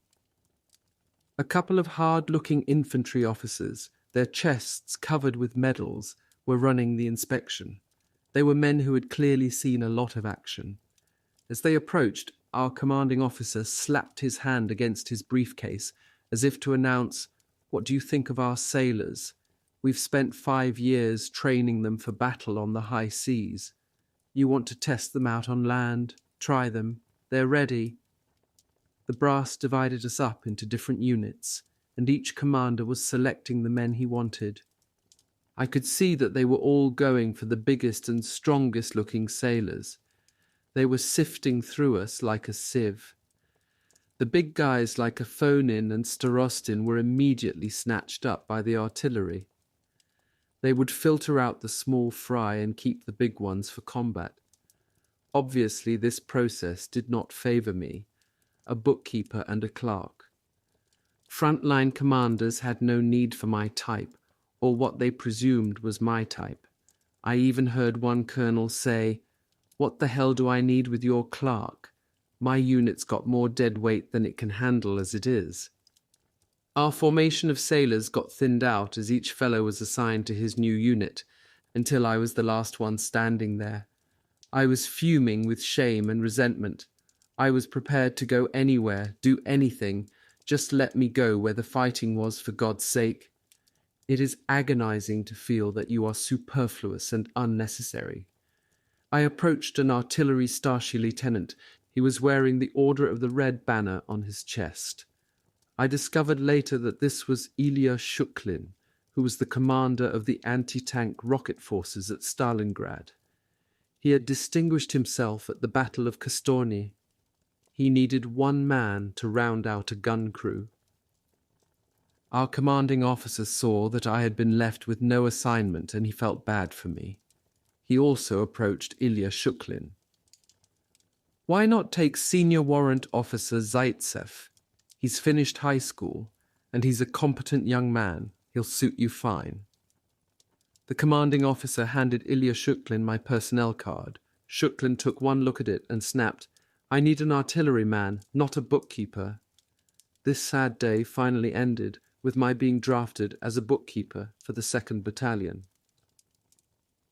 A couple of hard-looking infantry officers, their chests covered with medals, were running the inspection. They were men who had clearly seen a lot of action. As they approached, our commanding officer slapped his hand against his briefcase as if to announce, "What do you think of our sailors? We've spent 5 years training them for battle on the high seas. You want to test them out on land, try them, they're ready." The brass divided us up into different units, and each commander was selecting the men he wanted. I could see that they were all going for the biggest and strongest looking sailors. They were sifting through us like a sieve. The big guys like Afonin and Starostin were immediately snatched up by the artillery. They would filter out the small fry and keep the big ones for combat. Obviously, this process did not favor me, a bookkeeper and a clerk. Frontline commanders had no need for my type, or what they presumed was my type. I even heard one colonel say, "What the hell do I need with your clerk? My unit's got more dead weight than it can handle as it is." Our formation of sailors got thinned out as each fellow was assigned to his new unit, until I was the last one standing there. I was fuming with shame and resentment. I was prepared to go anywhere, do anything, just let me go where the fighting was, for God's sake. It is agonizing to feel that you are superfluous and unnecessary. I approached an artillery Starship lieutenant. He was wearing the Order of the Red Banner on his chest. I discovered later that this was Ilya Shuklin, who was the commander of the anti-tank rocket forces at Stalingrad. He had distinguished himself at the Battle of Kastorny. He needed 1 man to round out a gun crew. Our commanding officer saw that I had been left with no assignment and he felt bad for me. He also approached Ilya Shuklin. "Why not take Senior Warrant Officer Zaitsev? He's finished high school, and he's a competent young man. He'll suit you fine." The commanding officer handed Ilya Shuklin my personnel card. Shuklin took one look at it and snapped, "I need an artilleryman, not a bookkeeper." This sad day finally ended with my being drafted as a bookkeeper for the 2nd Battalion.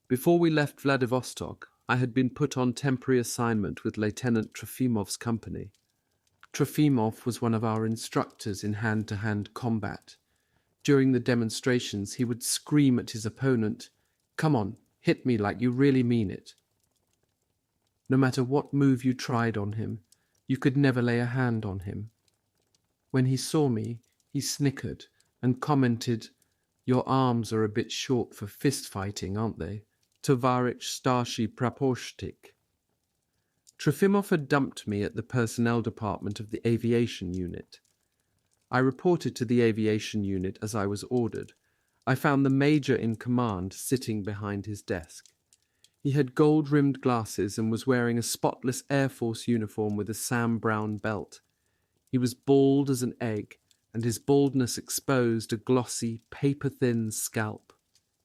Before we left Vladivostok, I had been put on temporary assignment with Lieutenant Trofimov's company. Trofimov was one of our instructors in hand-to-hand combat. During the demonstrations, he would scream at his opponent, "Come on, hit me like you really mean it." No matter what move you tried on him, you could never lay a hand on him. When he saw me, he snickered and commented, "Your arms are a bit short for fist-fighting, aren't they? Tovarich Starshi Praposhtik." Trofimov had dumped me at the personnel department of the aviation unit. I reported to the aviation unit as I was ordered. I found the major in command sitting behind his desk. He had gold-rimmed glasses and was wearing a spotless Air Force uniform with a Sam Brown belt. He was bald as an egg, and his baldness exposed a glossy, paper-thin scalp.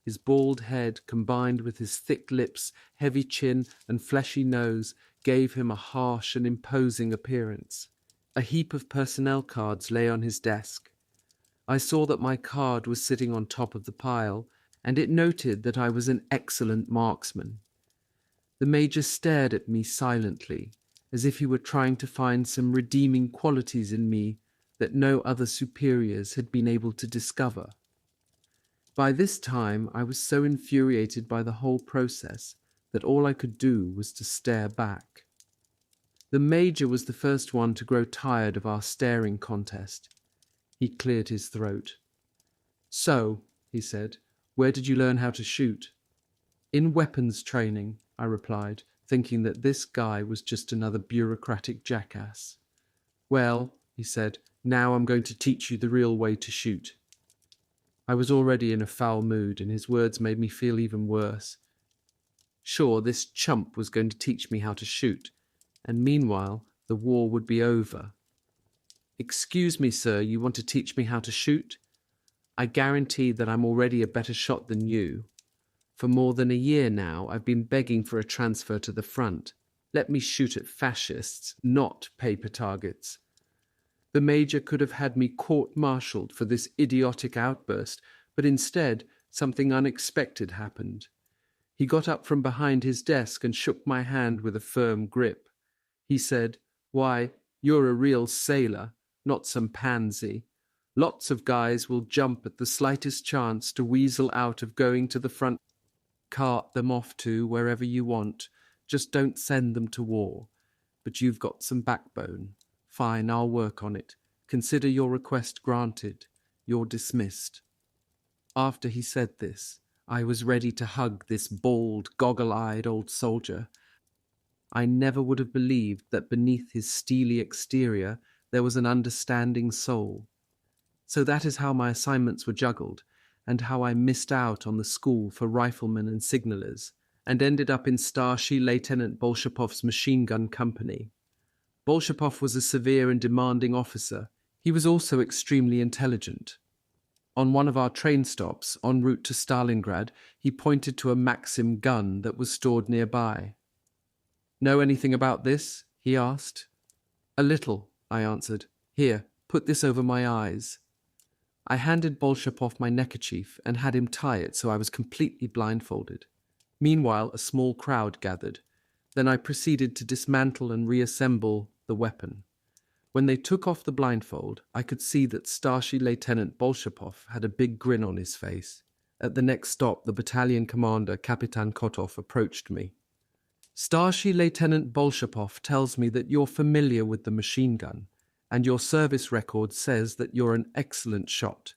His bald head, combined with his thick lips, heavy chin, and fleshy nose, gave him a harsh and imposing appearance. A heap of personnel cards lay on his desk. I saw that my card was sitting on top of the pile, and it noted that I was an excellent marksman. The Major stared at me silently, as if he were trying to find some redeeming qualities in me that no other superiors had been able to discover. By this time, I was so infuriated by the whole process that all I could do was to stare back. The Major was the first one to grow tired of our staring contest. He cleared his throat. "So," he said, "where did you learn how to shoot?" "In weapons training," I replied, thinking that this guy was just another bureaucratic jackass. "Well," he said, "now I'm going to teach you the real way to shoot." I was already in a foul mood, and his words made me feel even worse. Sure, this chump was going to teach me how to shoot, and meanwhile the war would be over. "Excuse me, sir, you want to teach me how to shoot? I guarantee that I'm already a better shot than you. For more than a year now, I've been begging for a transfer to the front. Let me shoot at fascists, not paper targets." The Major could have had me court-martialed for this idiotic outburst, but instead, something unexpected happened. He got up from behind his desk and shook my hand with a firm grip. He said, "Why, you're a real sailor, not some pansy. Lots of guys will jump at the slightest chance to weasel out of going to the front. Cart them off to wherever you want. Just don't send them to war. But you've got some backbone. Fine, I'll work on it. Consider your request granted. You're dismissed." After he said this, I was ready to hug this bald, goggle-eyed old soldier. I never would have believed that beneath his steely exterior there was an understanding soul. So that is how my assignments were juggled, and how I missed out on the school for riflemen and signallers, and ended up in Starship Lieutenant Bolshapov's machine gun company. Bolshapov was a severe and demanding officer. He was also extremely intelligent. On one of our train stops, en route to Stalingrad, he pointed to a Maxim gun that was stored nearby. "Know anything about this?" he asked. "A little," I answered. "Here, put this over my eyes." I handed Bolshapov my neckerchief and had him tie it so I was completely blindfolded. Meanwhile, a small crowd gathered. Then I proceeded to dismantle and reassemble the weapon. When they took off the blindfold, I could see that Starship Lieutenant Bolshapov had a big grin on his face. At the next stop, the battalion commander, Kapitan Kotov, approached me. "Starship Lieutenant Bolshapov tells me that you're familiar with the machine gun, and your service record says that you're an excellent shot.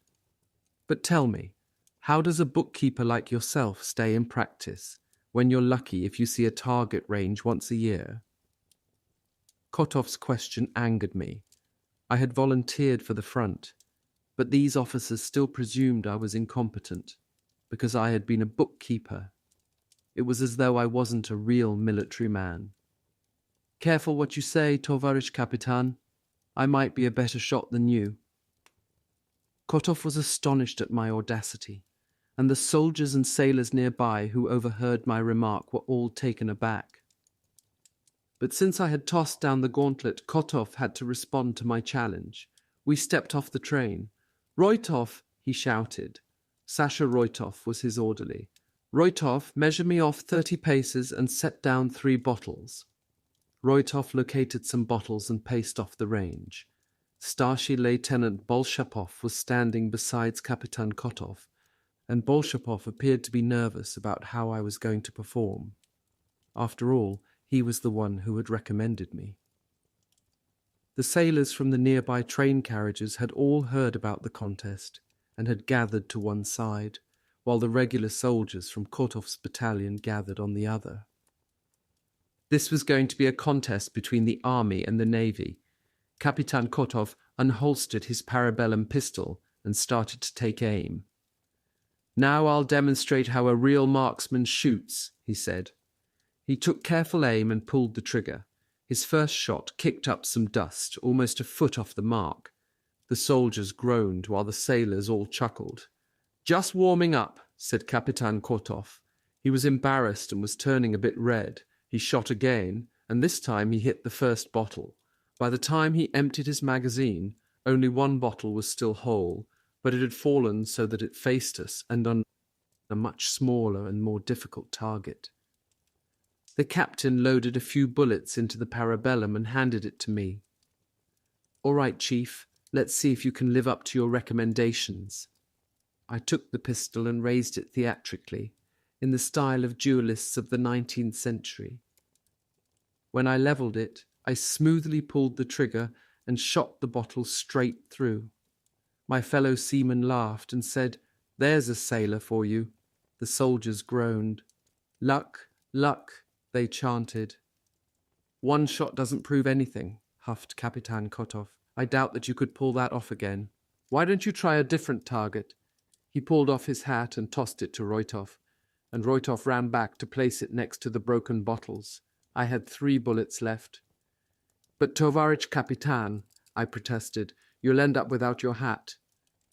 But tell me, how does a bookkeeper like yourself stay in practice, when you're lucky if you see a target range once a year?" Kotov's question angered me. I had volunteered for the front, but these officers still presumed I was incompetent, because I had been a bookkeeper. It was as though I wasn't a real military man. "Careful what you say, Tovarish Kapitan. I might be a better shot than you." Kotov was astonished at my audacity, and the soldiers and sailors nearby who overheard my remark were all taken aback. But since I had tossed down the gauntlet, Kotov had to respond to my challenge. We stepped off the train. "Roitov!" he shouted. Sasha Roitov was his orderly. "Roitov, measure me off 30 paces and set down 3 bottles." Roitov located some bottles and paced off the range. Starship Lieutenant Bolshapov was standing beside Kapitan Kotov, and Bolshapov appeared to be nervous about how I was going to perform. After all, he was the one who had recommended me. The sailors from the nearby train carriages had all heard about the contest and had gathered to one side, while the regular soldiers from Kotov's battalion gathered on the other. This was going to be a contest between the army and the navy. Kapitan Kotov unholstered his parabellum pistol and started to take aim. "Now I'll demonstrate how a real marksman shoots," he said. He took careful aim and pulled the trigger. His first shot kicked up some dust, almost a foot off the mark. The soldiers groaned while the sailors all chuckled. "Just warming up," said Kapitan Kotov. He was embarrassed and was turning a bit red. He shot again, and this time he hit the first bottle. By the time he emptied his magazine, only one bottle was still whole, but it had fallen so that it faced us and on a much smaller and more difficult target. The captain loaded a few bullets into the parabellum and handed it to me. "All right, Chief, let's see if you can live up to your recommendations." I took the pistol and raised it theatrically, in the style of duelists of the 19th century. When I levelled it, I smoothly pulled the trigger and shot the bottle straight through. My fellow seaman laughed and said, "There's a sailor for you." The soldiers groaned. "Luck, luck," they chanted. "One shot doesn't prove anything," huffed Kapitan Kotov. "I doubt that you could pull that off again. Why don't you try a different target?" He pulled off his hat and tossed it to Roitov, and Roitov ran back to place it next to the broken bottles. I had 3 bullets left. "But Tovarich Kapitan," I protested, "you'll end up without your hat."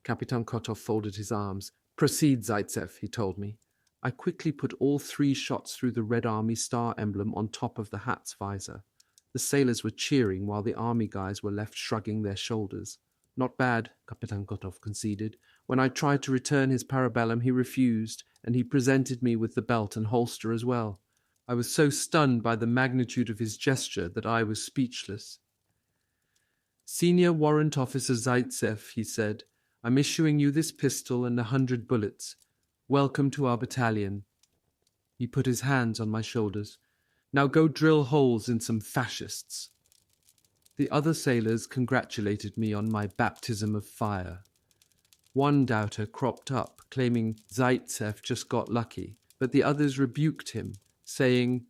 Kapitan Kotov folded his arms. "Proceed, Zaitsev," he told me. I quickly put all 3 shots through the Red Army star emblem on top of the hat's visor. The sailors were cheering while the army guys were left shrugging their shoulders. "Not bad," Kapitan Kotov conceded. When I tried to return his parabellum, he refused, and he presented me with the belt and holster as well. I was so stunned by the magnitude of his gesture that I was speechless. "Senior Warrant Officer Zaitsev," he said, "I'm issuing you this pistol and 100 bullets. Welcome to our battalion." He put his hands on my shoulders. "Now go drill holes in some fascists." The other sailors congratulated me on my baptism of fire. One doubter cropped up, claiming Zaitsev just got lucky, but the others rebuked him, saying,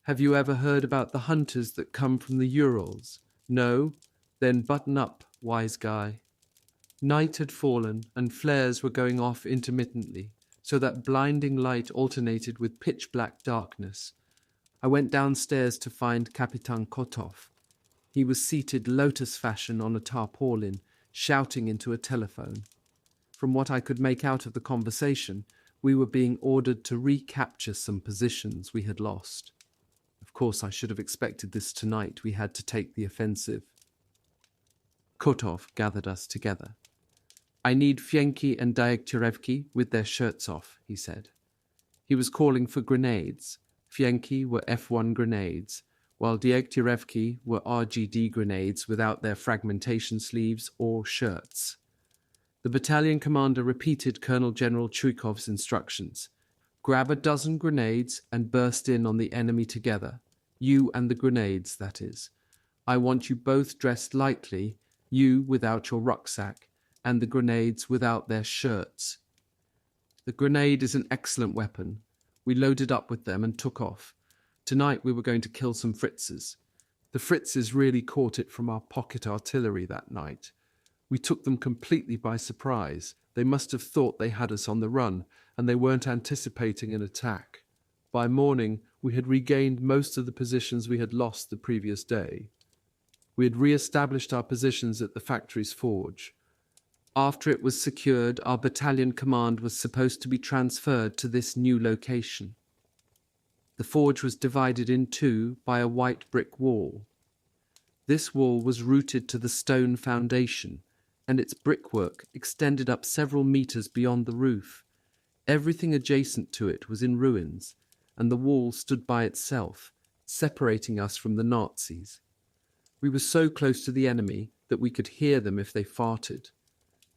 "Have you ever heard about the hunters that come from the Urals? No? Then button up, wise guy." Night had fallen, and flares were going off intermittently, so that blinding light alternated with pitch-black darkness. I went downstairs to find Kapitan Kotov. He was seated lotus fashion on a tarpaulin, shouting into a telephone. From what I could make out of the conversation, we were being ordered to recapture some positions we had lost. Of course, I should have expected this tonight. We had to take the offensive. Kotov gathered us together. "I need Fienki and Dyegtyorevki with their shirts off," he said. He was calling for grenades. Fienki were F1 grenades, while Dyegtyorevki were RGD grenades without their fragmentation sleeves or shirts. The battalion commander repeated Colonel General Chuikov's instructions. "Grab a dozen grenades and burst in on the enemy together. You and the grenades, that is. I want you both dressed lightly, you without your rucksack, and the grenades without their shirts." The grenade is an excellent weapon. We loaded up with them and took off. Tonight we were going to kill some Fritzes. The Fritzes really caught it from our pocket artillery that night. We took them completely by surprise. They must have thought they had us on the run, and they weren't anticipating an attack. By morning, we had regained most of the positions we had lost the previous day. We had re-established our positions at the factory's forge. After it was secured, our battalion command was supposed to be transferred to this new location. The forge was divided in 2 by a white brick wall. This wall was rooted to the stone foundation, and its brickwork extended up several meters beyond the roof. Everything adjacent to it was in ruins, and the wall stood by itself, separating us from the Nazis. We were so close to the enemy that we could hear them if they farted.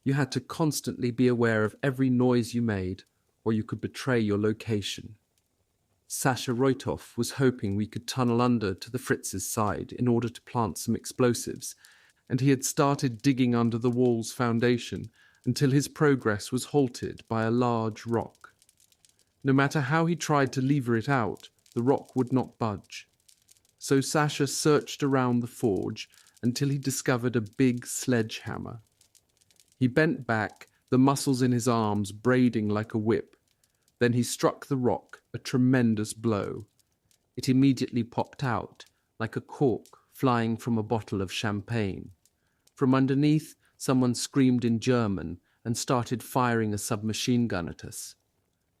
You had to constantly be aware of every noise you made, or you could betray your location. Sasha Roitov was hoping we could tunnel under to the Fritz's side in order to plant some explosives, and he had started digging under the wall's foundation until his progress was halted by a large rock. No matter how he tried to lever it out, the rock would not budge. So Sasha searched around the forge until he discovered a big sledgehammer. He bent back, the muscles in his arms braiding like a whip. Then he struck the rock, a tremendous blow. It immediately popped out, like a cork flying from a bottle of champagne. From underneath, someone screamed in German and started firing a submachine gun at us.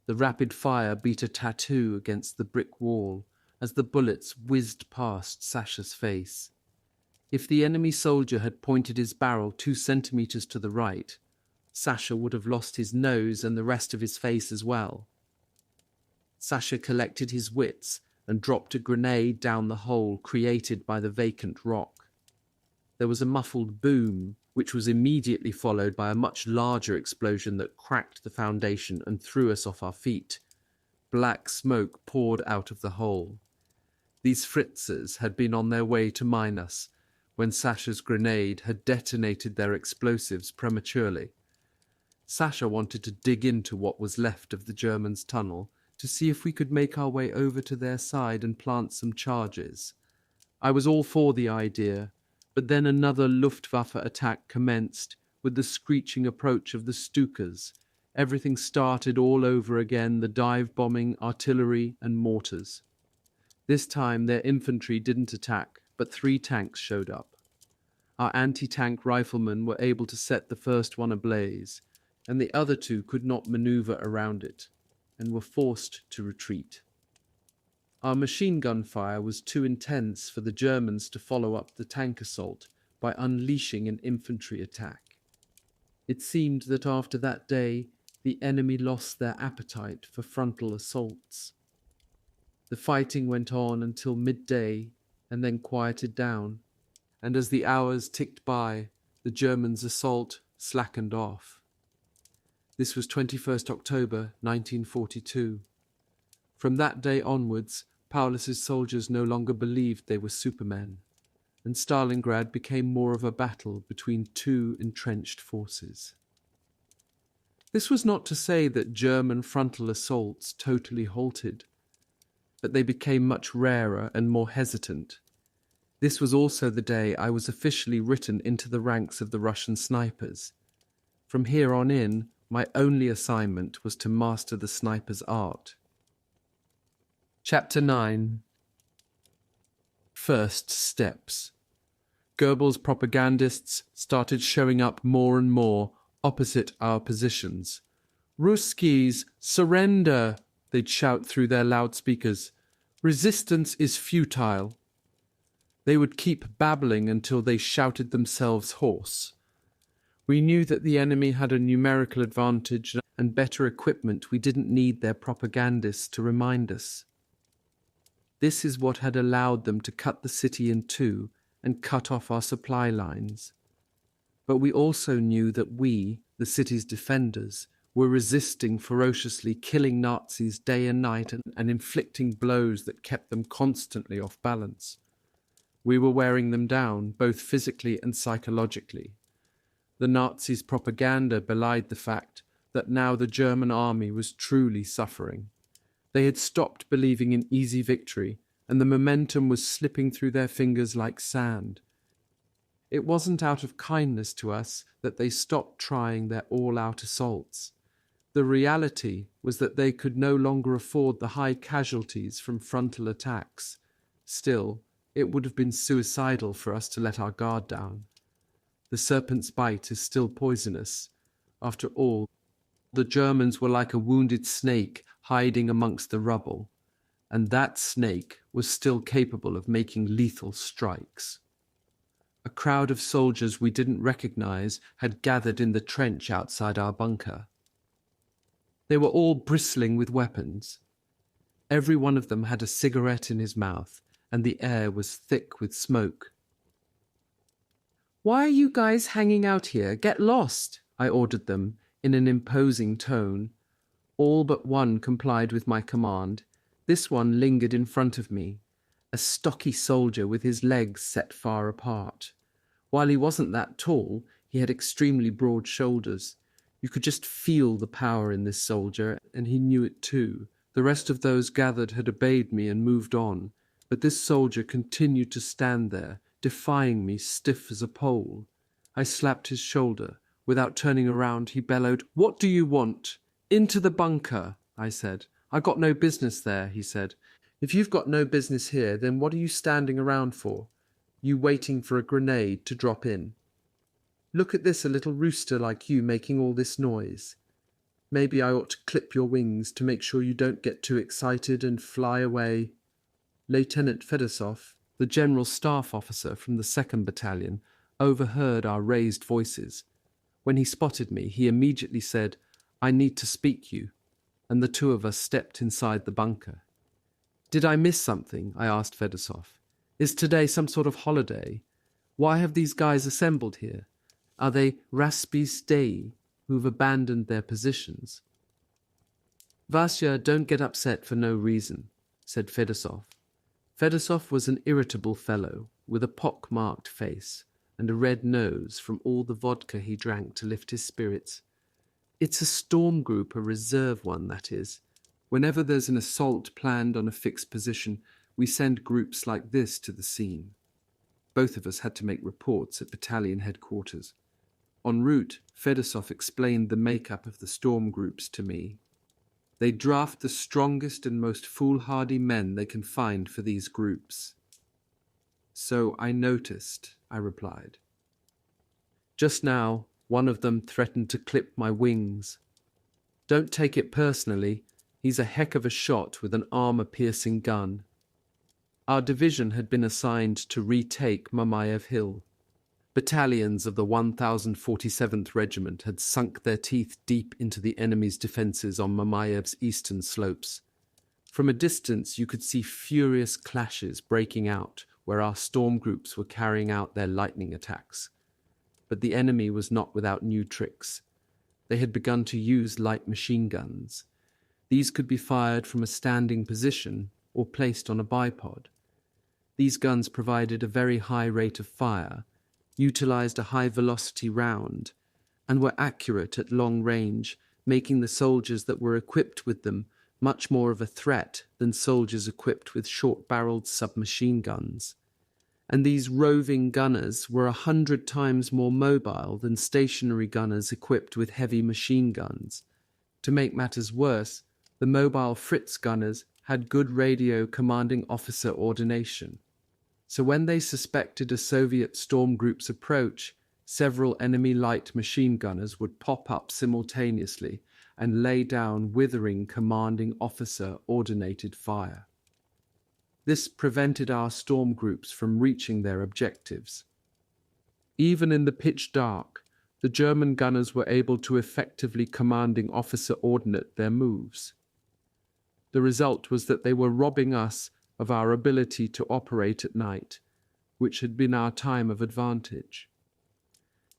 The rapid fire beat a tattoo against the brick wall as the bullets whizzed past Sasha's face. If the enemy soldier had pointed his barrel 2 centimeters to the right, Sasha would have lost his nose and the rest of his face as well. Sasha collected his wits and dropped a grenade down the hole created by the vacant rock. There was a muffled boom, which was immediately followed by a much larger explosion that cracked the foundation and threw us off our feet. Black smoke poured out of the hole. These Fritzes had been on their way to mine us when Sasha's grenade had detonated their explosives prematurely. Sasha wanted to dig into what was left of the Germans' tunnel to see if we could make our way over to their side and plant some charges. I was all for the idea, but then another Luftwaffe attack commenced with the screeching approach of the Stukas. Everything started all over again, the dive-bombing, artillery and mortars. This time their infantry didn't attack, but 3 tanks showed up. Our anti-tank riflemen were able to set the first one ablaze, and the other 2 could not maneuver around it, and were forced to retreat. Our machine gun fire was too intense for the Germans to follow up the tank assault by unleashing an infantry attack. It seemed that after that day, the enemy lost their appetite for frontal assaults. The fighting went on until midday and then quieted down, and as the hours ticked by, the Germans' assault slackened off. This was 21st October 1942. From that day onwards, Paulus's soldiers no longer believed they were supermen, and Stalingrad became more of a battle between 2 entrenched forces. This was not to say that German frontal assaults totally halted, but they became much rarer and more hesitant. This was also the day I was officially written into the ranks of the Russian snipers. From here on in, my only assignment was to master the sniper's art. Chapter 9. First Steps. Goebbels' propagandists started showing up more and more opposite our positions. "Ruskies, surrender!" they'd shout through their loudspeakers. "Resistance is futile." They would keep babbling until they shouted themselves hoarse. We knew that the enemy had a numerical advantage and better equipment. We didn't need their propagandists to remind us. This is what had allowed them to cut the city in 2 and cut off our supply lines. But we also knew that we, the city's defenders, were resisting ferociously, killing Nazis day and night and inflicting blows that kept them constantly off balance. We were wearing them down, both physically and psychologically. The Nazis' propaganda belied the fact that now the German army was truly suffering. They had stopped believing in easy victory, and the momentum was slipping through their fingers like sand. It wasn't out of kindness to us that they stopped trying their all-out assaults. The reality was that they could no longer afford the high casualties from frontal attacks. Still, it would have been suicidal for us to let our guard down. The serpent's bite is still poisonous. After all, the Germans were like a wounded snake hiding amongst the rubble, and that snake was still capable of making lethal strikes. A crowd of soldiers we didn't recognize had gathered in the trench outside our bunker. They were all bristling with weapons. Every one of them had a cigarette in his mouth, and the air was thick with smoke. "Why are you guys hanging out here? Get lost," I ordered them in an imposing tone. All but one complied with my command. This one lingered in front of me, a stocky soldier with his legs set far apart. While he wasn't that tall, he had extremely broad shoulders. You could just feel the power in this soldier, and he knew it too. The rest of those gathered had obeyed me and moved on, but this soldier continued to stand there, defying me, stiff as a pole. I slapped his shoulder. Without turning around, he bellowed, "What do you want?" "Into the bunker," I said. "I got no business there," he said. If you've got no business here, then what are you standing around for? You waiting for a grenade to drop in? Look at this, a little rooster like you making all this noise. Maybe I ought to clip your wings to make sure you don't get too excited and fly away. Lieutenant Fedosov, the general staff officer from the 2nd Battalion, overheard our raised voices. When he spotted me, he immediately said, "I need to speak you," and the two of us stepped inside the bunker. "Did I miss something?" I asked Fedosov. "Is today some sort of holiday? Why have these guys assembled here? Are they Raspis Dei who've abandoned their positions?" "Vasya, don't get upset for no reason," said Fedosov. Fedosov was an irritable fellow with a pock-marked face and a red nose from all the vodka he drank to lift his spirits. "It's a storm group, a reserve one, that is. Whenever there's an assault planned on a fixed position, we send groups like this to the scene." Both of us had to make reports at battalion headquarters. En route, Fedosov explained the makeup of the storm groups to me. They draft the strongest and most foolhardy men they can find for these groups. "So I noticed," I replied. "Just now, one of them threatened to clip my wings. Don't take it personally. He's a heck of a shot with an armor-piercing gun." Our division had been assigned to retake Mamayev Hill. Battalions of the 1047th Regiment had sunk their teeth deep into the enemy's defences on Mamayev's eastern slopes. From a distance you could see furious clashes breaking out where our storm groups were carrying out their lightning attacks. But the enemy was not without new tricks. They had begun to use light machine guns. These could be fired from a standing position or placed on a bipod. These guns provided a very high rate of fire, utilized a high-velocity round, and were accurate at long range, making the soldiers that were equipped with them much more of a threat than soldiers equipped with short-barreled submachine guns. And these roving gunners were 100 times more mobile than stationary gunners equipped with heavy machine guns. To make matters worse, the mobile Fritz gunners had good radio commanding officer ordination. So when they suspected a Soviet storm group's approach, several enemy light machine gunners would pop up simultaneously and lay down withering commanding officer ordinated fire. This prevented our storm groups from reaching their objectives. Even in the pitch dark, the German gunners were able to effectively commanding officer ordinate their moves. The result was that they were robbing us of our ability to operate at night, which had been our time of advantage.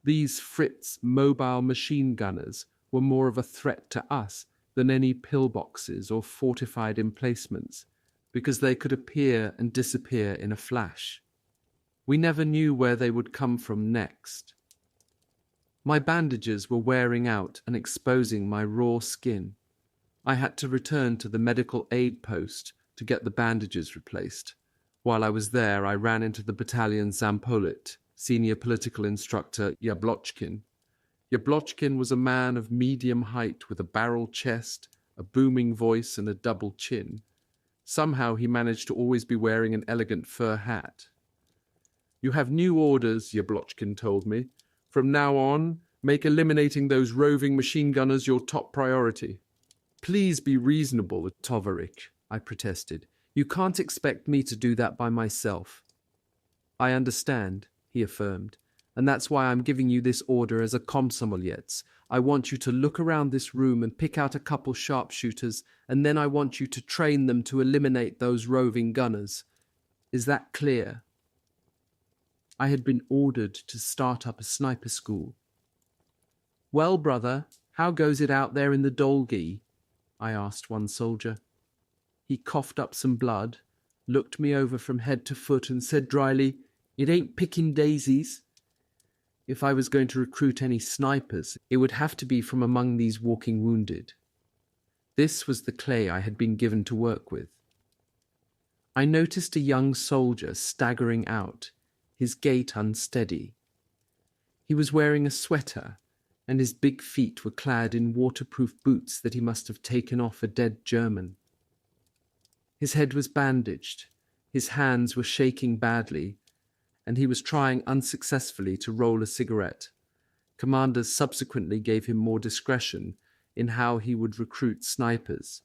These Fritz mobile machine gunners were more of a threat to us than any pillboxes or fortified emplacements, because they could appear and disappear in a flash. We never knew where they would come from next. My bandages were wearing out and exposing my raw skin. I had to return to the medical aid post to get the bandages replaced. While I was there, I ran into the battalion's Zampolit, senior political instructor Yablochkin. Yablochkin was a man of medium height with a barrel chest, a booming voice, and a double chin. Somehow he managed to always be wearing an elegant fur hat. "You have new orders," Yablochkin told me. "From now on, make eliminating those roving machine gunners your top priority." "Please be reasonable, Tovarik," I protested. "You can't expect me to do that by myself." "I understand," he affirmed, "and that's why I'm giving you this order as a komsomolyets. I want you to look around this room and pick out a couple sharpshooters, and then I want you to train them to eliminate those roving gunners. Is that clear?" I had been ordered to start up a sniper school. "Well, brother, how goes it out there in the Dolgi?" I asked one soldier. He coughed up some blood, looked me over from head to foot, and said dryly, "It ain't picking daisies." If I was going to recruit any snipers, it would have to be from among these walking wounded. This was the clay I had been given to work with. I noticed a young soldier staggering out, his gait unsteady. He was wearing a sweater, and his big feet were clad in waterproof boots that he must have taken off a dead German. His head was bandaged, his hands were shaking badly, and he was trying unsuccessfully to roll a cigarette. Commanders subsequently gave him more discretion in how he would recruit snipers.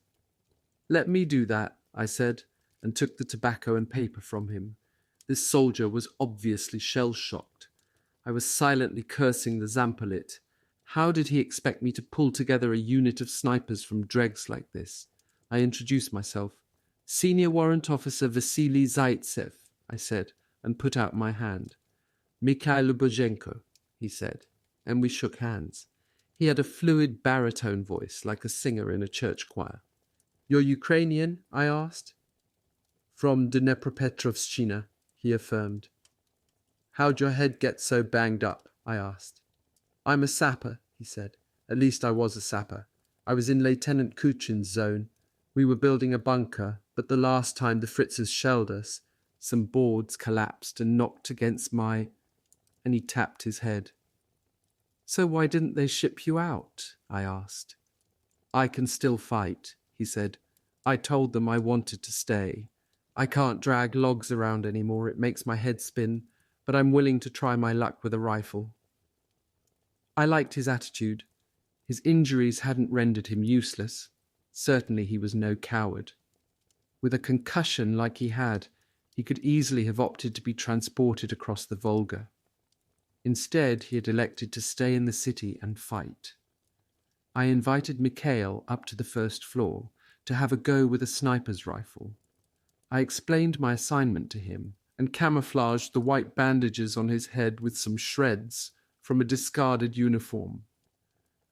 "Let me do that," I said, and took the tobacco and paper from him. This soldier was obviously shell-shocked. I was silently cursing the Zampolit. How did he expect me to pull together a unit of snipers from dregs like this? I introduced myself. "Senior Warrant Officer Vassili Zaitsev," I said, and put out my hand. "Mikhail Lubozhenko," he said, and we shook hands. He had a fluid baritone voice, like a singer in a church choir. "You're Ukrainian?" I asked. "From Dnepropetrovshchina," he affirmed. "How'd your head get so banged up?" I asked. "I'm a sapper," he said. "At least I was a sapper. I was in Lieutenant Kuchin's zone. We were building a bunker, but the last time the Fritzes shelled us, some boards collapsed and knocked against my—" and he tapped his head. "So why didn't they ship you out?" I asked. "I can still fight," he said. "I told them I wanted to stay. I can't drag logs around anymore, it makes my head spin, but I'm willing to try my luck with a rifle." I liked his attitude. His injuries hadn't rendered him useless. Certainly he was no coward. With a concussion like he had, he could easily have opted to be transported across the Volga. Instead, he had elected to stay in the city and fight. I invited Mikhail up to the first floor to have a go with a sniper's rifle. I explained my assignment to him and camouflaged the white bandages on his head with some shreds from a discarded uniform.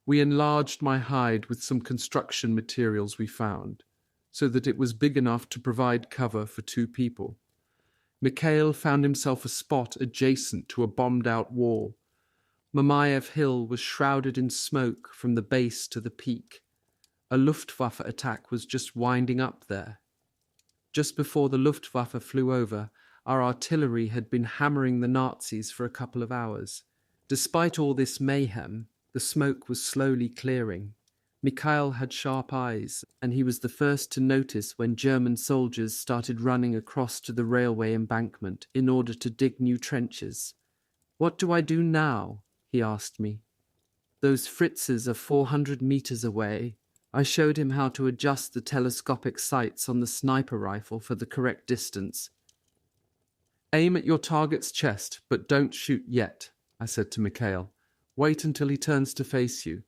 We enlarged my hide with some construction materials we found, so that it was big enough to provide cover for 2 people. Mikhail found himself a spot adjacent to a bombed-out wall. Mamayev Hill was shrouded in smoke from the base to the peak. A Luftwaffe attack was just winding up there. Just before the Luftwaffe flew over, our artillery had been hammering the Nazis for a couple of hours. Despite all this mayhem, the smoke was slowly clearing. Mikhail had sharp eyes, and he was the first to notice when German soldiers started running across to the railway embankment in order to dig new trenches. "What do I do now?" he asked me. "Those Fritzes are 400 meters away." I showed him how to adjust the telescopic sights on the sniper rifle for the correct distance. "Aim at your target's chest, but don't shoot yet," I said to Mikhail. "Wait until he turns to face you."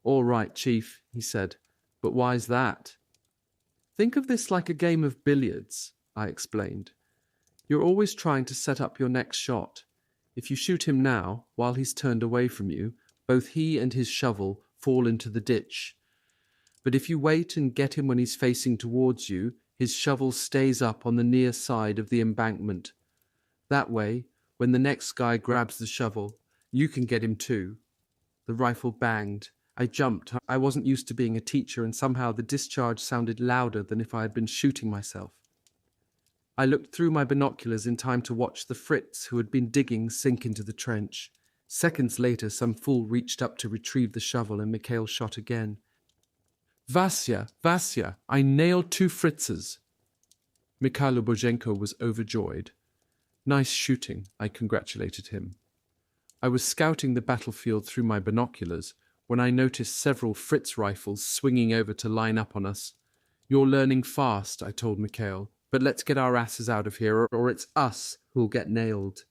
"All right, Chief," he said, "but why's that?" "Think of this like a game of billiards," I explained. "You're always trying to set up your next shot. If you shoot him now, while he's turned away from you, both he and his shovel fall into the ditch. But if you wait and get him when he's facing towards you, his shovel stays up on the near side of the embankment. That way, when the next guy grabs the shovel, you can get him too." The rifle banged. I jumped. I wasn't used to being a teacher, and somehow the discharge sounded louder than if I had been shooting myself. I looked through my binoculars in time to watch the Fritz who had been digging sink into the trench. Seconds later, some fool reached up to retrieve the shovel, and Mikhail shot again. Vasya, I nailed 2 Fritzes." Mikhail Lubozhenko was overjoyed. "Nice shooting," I congratulated him. I was scouting the battlefield through my binoculars when I noticed several Fritz rifles swinging over to line up on us. "You're learning fast," I told Mikhail, "but let's get our asses out of here, or it's us who'll get nailed."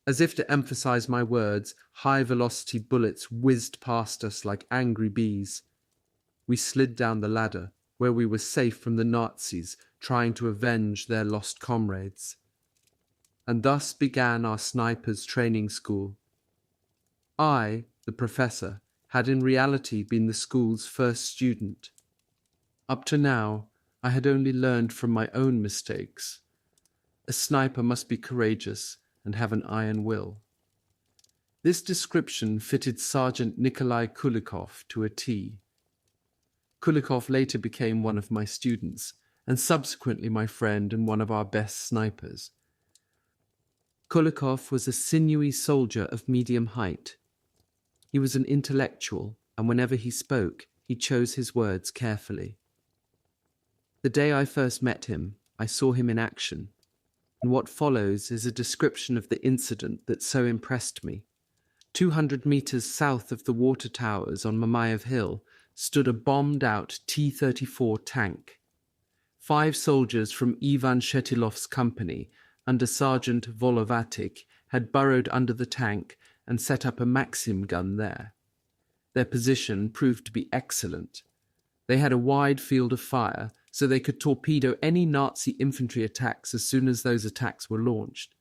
As if to emphasize my words, high-velocity bullets whizzed past us like angry bees. We slid down the ladder, where we were safe from the Nazis trying to avenge their lost comrades. And thus began our snipers' training school. I, the professor, had in reality been the school's first student. Up to now, I had only learned from my own mistakes. A sniper must be courageous and have an iron will. This description fitted Sergeant Nikolai Kulikov to a T. Kulikov later became one of my students, and subsequently my friend and one of our best snipers. Kulikov was a sinewy soldier of medium height. He was an intellectual, and whenever he spoke, he chose his words carefully. The day I first met him, I saw him in action, and what follows is a description of the incident that so impressed me. 200 meters south of the water towers on Mamayev Hill stood a bombed-out T-34 tank. 5 soldiers from Ivan Shetilov's company, under Sergeant Volovatic, had burrowed under the tank and set up a Maxim gun there. Their position proved to be excellent. They had a wide field of fire, so they could torpedo any Nazi infantry attacks as soon as those attacks were launched.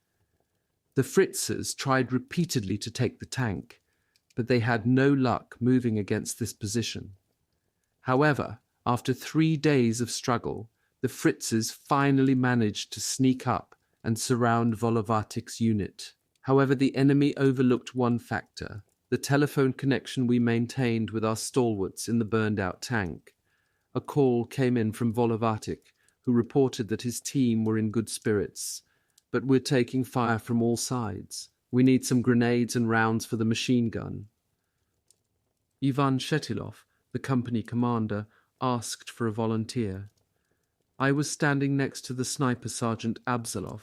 The Fritzers tried repeatedly to take the tank, but they had no luck moving against this position. However, after 3 days of struggle, the Fritzers finally managed to sneak up and surround Volovatic's unit. However, the enemy overlooked one factor: the telephone connection we maintained with our stalwarts in the burned-out tank. A call came in from Volovatic, who reported that his team were in good spirits, but we're taking fire from all sides. We need some grenades and rounds for the machine gun. Ivan Shetilov, the company commander, asked for a volunteer. I was standing next to the sniper Sergeant Abzalov,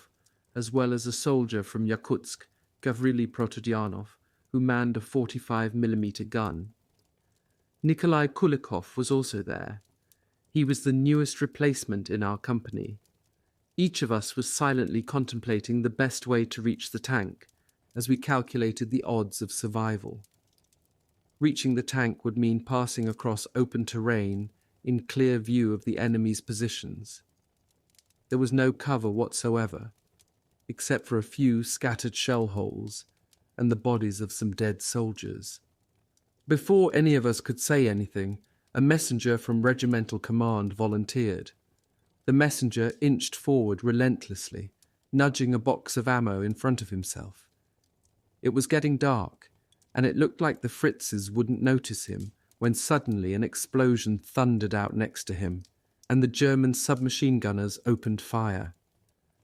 as well as a soldier from Yakutsk, Gavrili Protodyanov, who manned a 45mm gun. Nikolai Kulikov was also there. He was the newest replacement in our company. Each of us was silently contemplating the best way to reach the tank, as we calculated the odds of survival. Reaching the tank would mean passing across open terrain in clear view of the enemy's positions. There was no cover whatsoever, except for a few scattered shell holes and the bodies of some dead soldiers. Before any of us could say anything, a messenger from regimental command volunteered. The messenger inched forward relentlessly, nudging a box of ammo in front of himself. It was getting dark, and it looked like the Fritzes wouldn't notice him when suddenly an explosion thundered out next to him, and the German submachine gunners opened fire.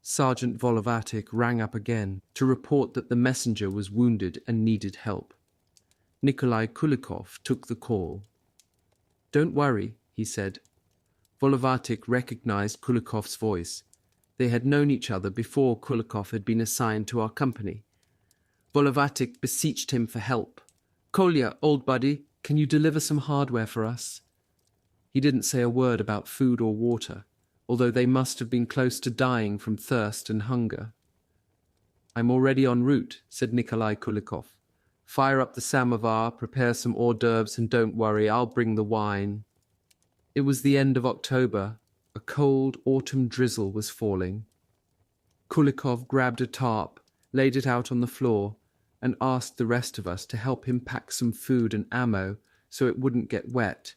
Sergeant Volovatic rang up again to report that the messenger was wounded and needed help. Nikolai Kulikov took the call. "Don't worry," he said. Volovatic recognized Kulikov's voice. They had known each other before Kulikov had been assigned to our company. Volovatic beseeched him for help. "Kolya, old buddy, can you deliver some hardware for us?" He didn't say a word about food or water, although they must have been close to dying from thirst and hunger. "I'm already en route," said Nikolai Kulikov. "Fire up the samovar, prepare some hors d'oeuvres, and don't worry, I'll bring the wine." It was the end of October. A cold autumn drizzle was falling. Kulikov grabbed a tarp, laid it out on the floor, and asked the rest of us to help him pack some food and ammo so it wouldn't get wet,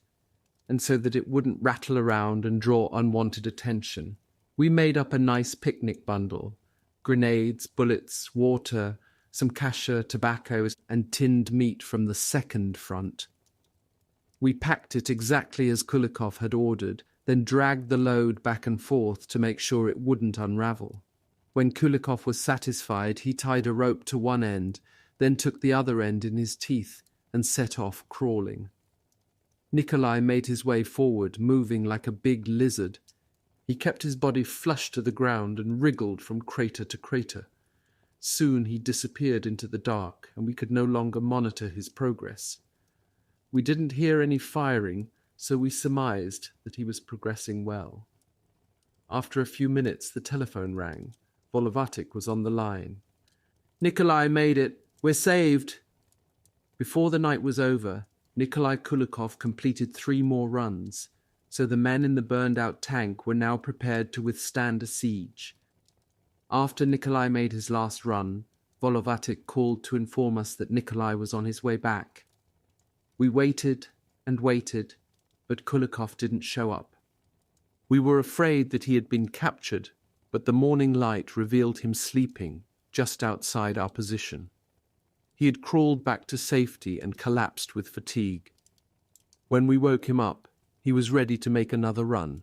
and so that it wouldn't rattle around and draw unwanted attention. We made up a nice picnic bundle: grenades, bullets, water, some kasha, tobacco, and tinned meat from the second front. We packed it exactly as Kulikov had ordered, then dragged the load back and forth to make sure it wouldn't unravel. When Kulikov was satisfied, he tied a rope to one end, then took the other end in his teeth and set off crawling. Nikolai made his way forward, moving like a big lizard. He kept his body flush to the ground and wriggled from crater to crater. Soon he disappeared into the dark, and we could no longer monitor his progress. We didn't hear any firing, so we surmised that he was progressing well. After a few minutes, the telephone rang. Volovatic was on the line. "Nikolai made it. We're saved." Before the night was over, Nikolai Kulikov completed 3 more runs, so the men in the burned-out tank were now prepared to withstand a siege. After Nikolai made his last run, Volovatic called to inform us that Nikolai was on his way back. We waited and waited, but Kulikov didn't show up. We were afraid that he had been captured, but the morning light revealed him sleeping just outside our position. He had crawled back to safety and collapsed with fatigue. When we woke him up, he was ready to make another run.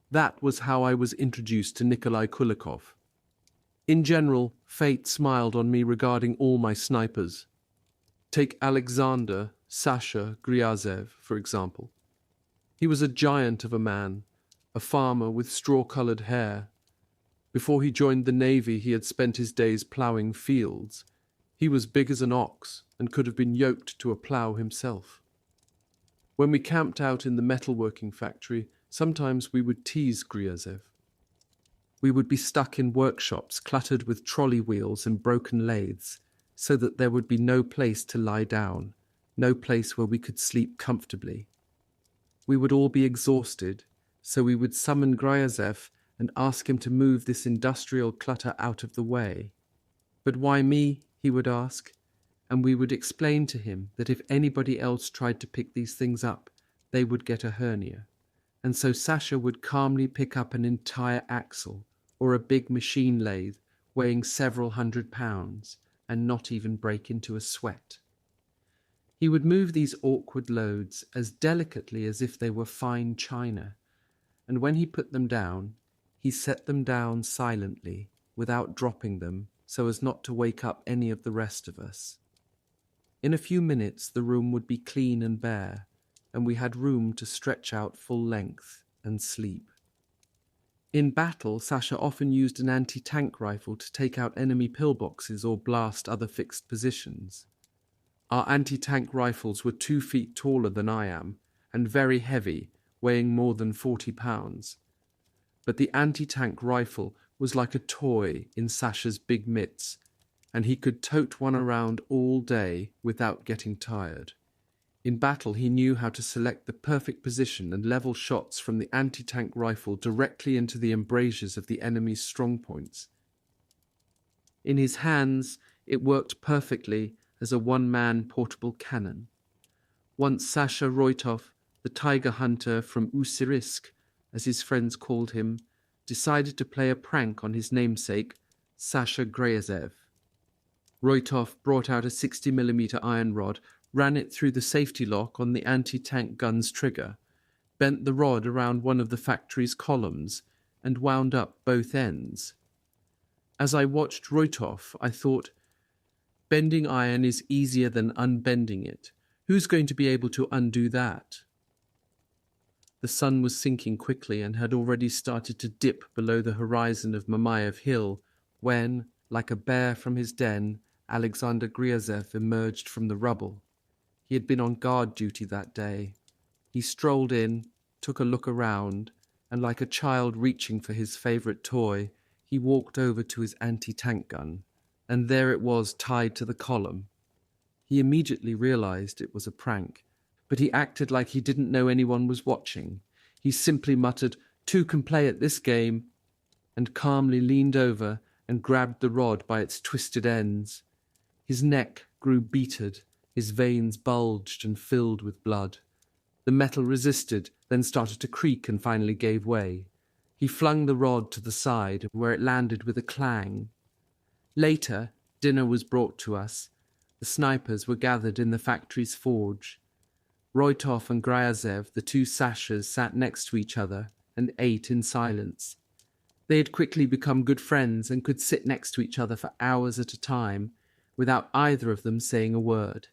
That was how I was introduced to Nikolai Kulikov. In general, fate smiled on me regarding all my snipers. Take Alexander Sasha Gryazev, for example. He was a giant of a man, a farmer with straw-coloured hair. Before he joined the navy, he had spent his days ploughing fields. He was big as an ox and could have been yoked to a plough himself. When we camped out in the metalworking factory, sometimes we would tease Gryazev. We would be stuck in workshops cluttered with trolley wheels and broken lathes, so that there would be no place to lie down, no place where we could sleep comfortably. We would all be exhausted, so we would summon Gryazev and ask him to move this industrial clutter out of the way. "But why me?" he would ask, and we would explain to him that if anybody else tried to pick these things up, they would get a hernia. And so Sasha would calmly pick up an entire axle, or a big machine lathe weighing several £100, and not even break into a sweat. He would move these awkward loads as delicately as if they were fine china, and when he put them down, he set them down silently, without dropping them, so as not to wake up any of the rest of us. In a few minutes the room would be clean and bare, and we had room to stretch out full length and sleep. In battle, Sasha often used an anti-tank rifle to take out enemy pillboxes or blast other fixed positions. Our anti-tank rifles were 2 feet taller than I am, and very heavy, weighing more than 40 pounds. But the anti-tank rifle was like a toy in Sasha's big mitts, and he could tote one around all day without getting tired. In battle, he knew how to select the perfect position and level shots from the anti-tank rifle directly into the embrasures of the enemy's strongpoints. In his hands, it worked perfectly as a one-man portable cannon. Once Sasha Roitov, the tiger hunter from Ussurisk, as his friends called him, decided to play a prank on his namesake, Sasha Gryazev. Roitov brought out a 60mm iron rod, ran it through the safety lock on the anti-tank gun's trigger, bent the rod around one of the factory's columns, and wound up both ends. As I watched Roitov, I thought, bending iron is easier than unbending it. Who's going to be able to undo that? The sun was sinking quickly and had already started to dip below the horizon of Mamayev Hill when, like a bear from his den, Alexander Gryazev emerged from the rubble. He had been on guard duty that day. He strolled in, took a look around, and like a child reaching for his favourite toy, he walked over to his anti-tank gun, and there it was tied to the column. He immediately realised it was a prank, but he acted like he didn't know anyone was watching. He simply muttered, "Two can play at this game," and calmly leaned over and grabbed the rod by its twisted ends. His neck grew beatered, his veins bulged and filled with blood. The metal resisted, then started to creak and finally gave way. He flung the rod to the side, where it landed with a clang. Later, dinner was brought to us. The snipers were gathered in the factory's forge. Roitov and Gryazev, the two Sashas, sat next to each other and ate in silence. They had quickly become good friends and could sit next to each other for hours at a time, without either of them saying a word.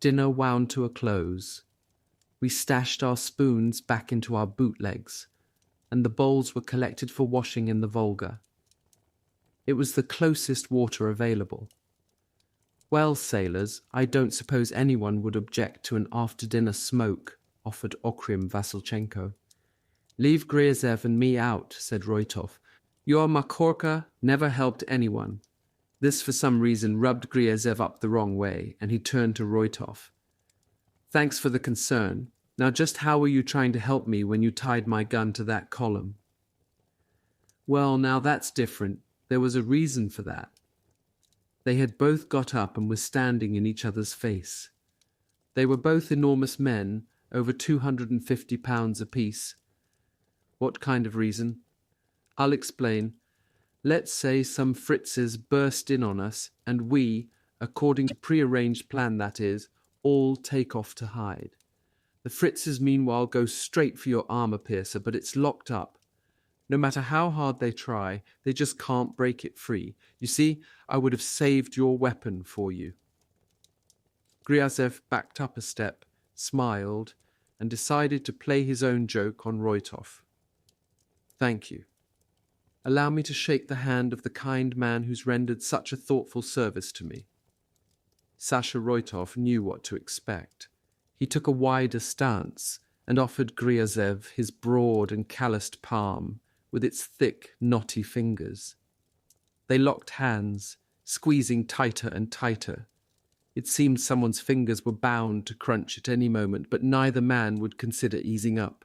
Dinner wound to a close. We stashed our spoons back into our bootlegs, and the bowls were collected for washing in the Volga. It was the closest water available. "Well, sailors, I don't suppose anyone would object to an after-dinner smoke," offered Okrym Vasilchenko. "Leave Gryazev and me out," said Roitov. "Your Makorka never helped anyone." This, for some reason, rubbed Gryazev up the wrong way, and he turned to Roitov. "Thanks for the concern. Now just how were you trying to help me when you tied my gun to that column?" "Well, now that's different. There was a reason for that." They had both got up and were standing in each other's face. They were both enormous men, over 250 pounds apiece. "What kind of reason?" "I'll explain. Let's say some Fritzes burst in on us, and we, according to prearranged plan that is, all take off to hide. The Fritzes meanwhile go straight for your armor piercer, but it's locked up. No matter how hard they try, they just can't break it free. You see, I would have saved your weapon for you." Gryazev backed up a step, smiled, and decided to play his own joke on Roitov. Thank you. Allow me to shake the hand of the kind man who's rendered such a thoughtful service to me. Sasha Roitov knew what to expect. He took a wider stance and offered Gryazev his broad and calloused palm with its thick, knotty fingers. They locked hands, squeezing tighter and tighter. It seemed someone's fingers were bound to crunch at any moment, but neither man would consider easing up.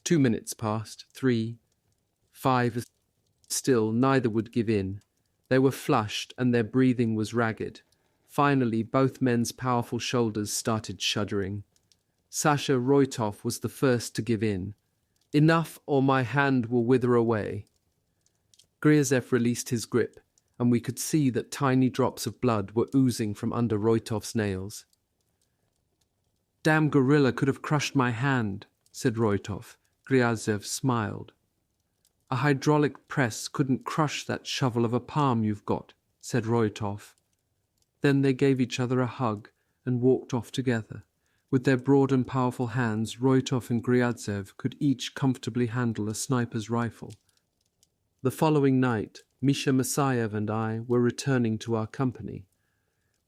2 minutes passed, 3, 5. Still, neither would give in. They were flushed and their breathing was ragged. Finally, both men's powerful shoulders started shuddering. Sasha Roitov was the first to give in. Enough, or my hand will wither away. Gryazev released his grip, and we could see that tiny drops of blood were oozing from under Roitov's nails. Damn gorilla could have crushed my hand, said Roitov. Gryazev smiled. A hydraulic press couldn't crush that shovel of a palm you've got, said Roitov. Then they gave each other a hug and walked off together. With their broad and powerful hands, Roitov and Gryazev could each comfortably handle a sniper's rifle. The following night, Misha Masayev and I were returning to our company.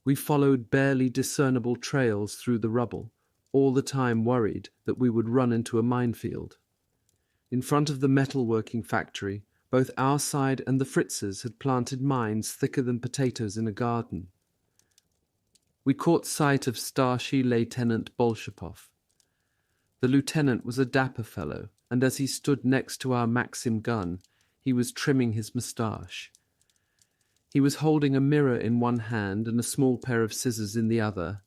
We followed barely discernible trails through the rubble, all the time worried that we would run into a minefield. In front of the metalworking factory, both our side and the Fritzes had planted mines thicker than potatoes in a garden. We caught sight of Starshий Lieutenant Bolshapov. The lieutenant was a dapper fellow, and as he stood next to our Maxim gun, he was trimming his moustache. He was holding a mirror in one hand and a small pair of scissors in the other.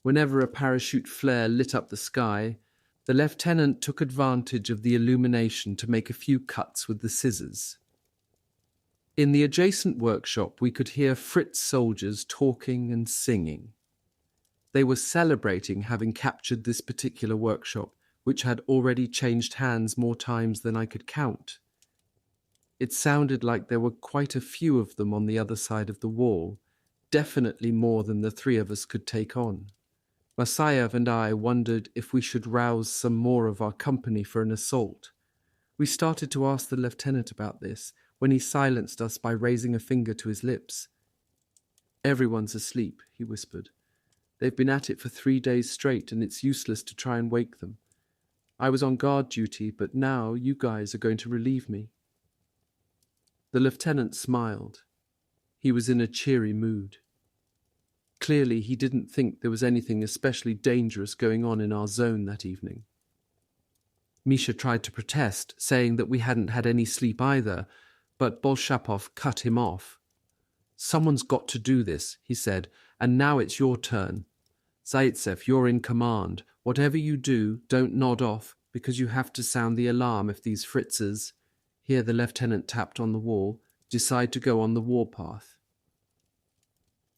Whenever a parachute flare lit up the sky, the lieutenant took advantage of the illumination to make a few cuts with the scissors. In the adjacent workshop, we could hear Fritz soldiers talking and singing. They were celebrating having captured this particular workshop, which had already changed hands more times than I could count. It sounded like there were quite a few of them on the other side of the wall, definitely more than the 3 of us could take on. Masayev and I wondered if we should rouse some more of our company for an assault. We started to ask the lieutenant about this, when he silenced us by raising a finger to his lips. "Everyone's asleep," he whispered. "They've been at it for 3 days straight, and it's useless to try and wake them. I was on guard duty, but now you guys are going to relieve me." The lieutenant smiled. He was in a cheery mood. Clearly, he didn't think there was anything especially dangerous going on in our zone that evening. Misha tried to protest, saying that we hadn't had any sleep either, but Bolshapov cut him off. "Someone's got to do this," he said, "and now it's your turn. Zaitsev, you're in command. Whatever you do, don't nod off, because you have to sound the alarm if these Fritzes," here the lieutenant tapped on the wall, "decide to go on the warpath."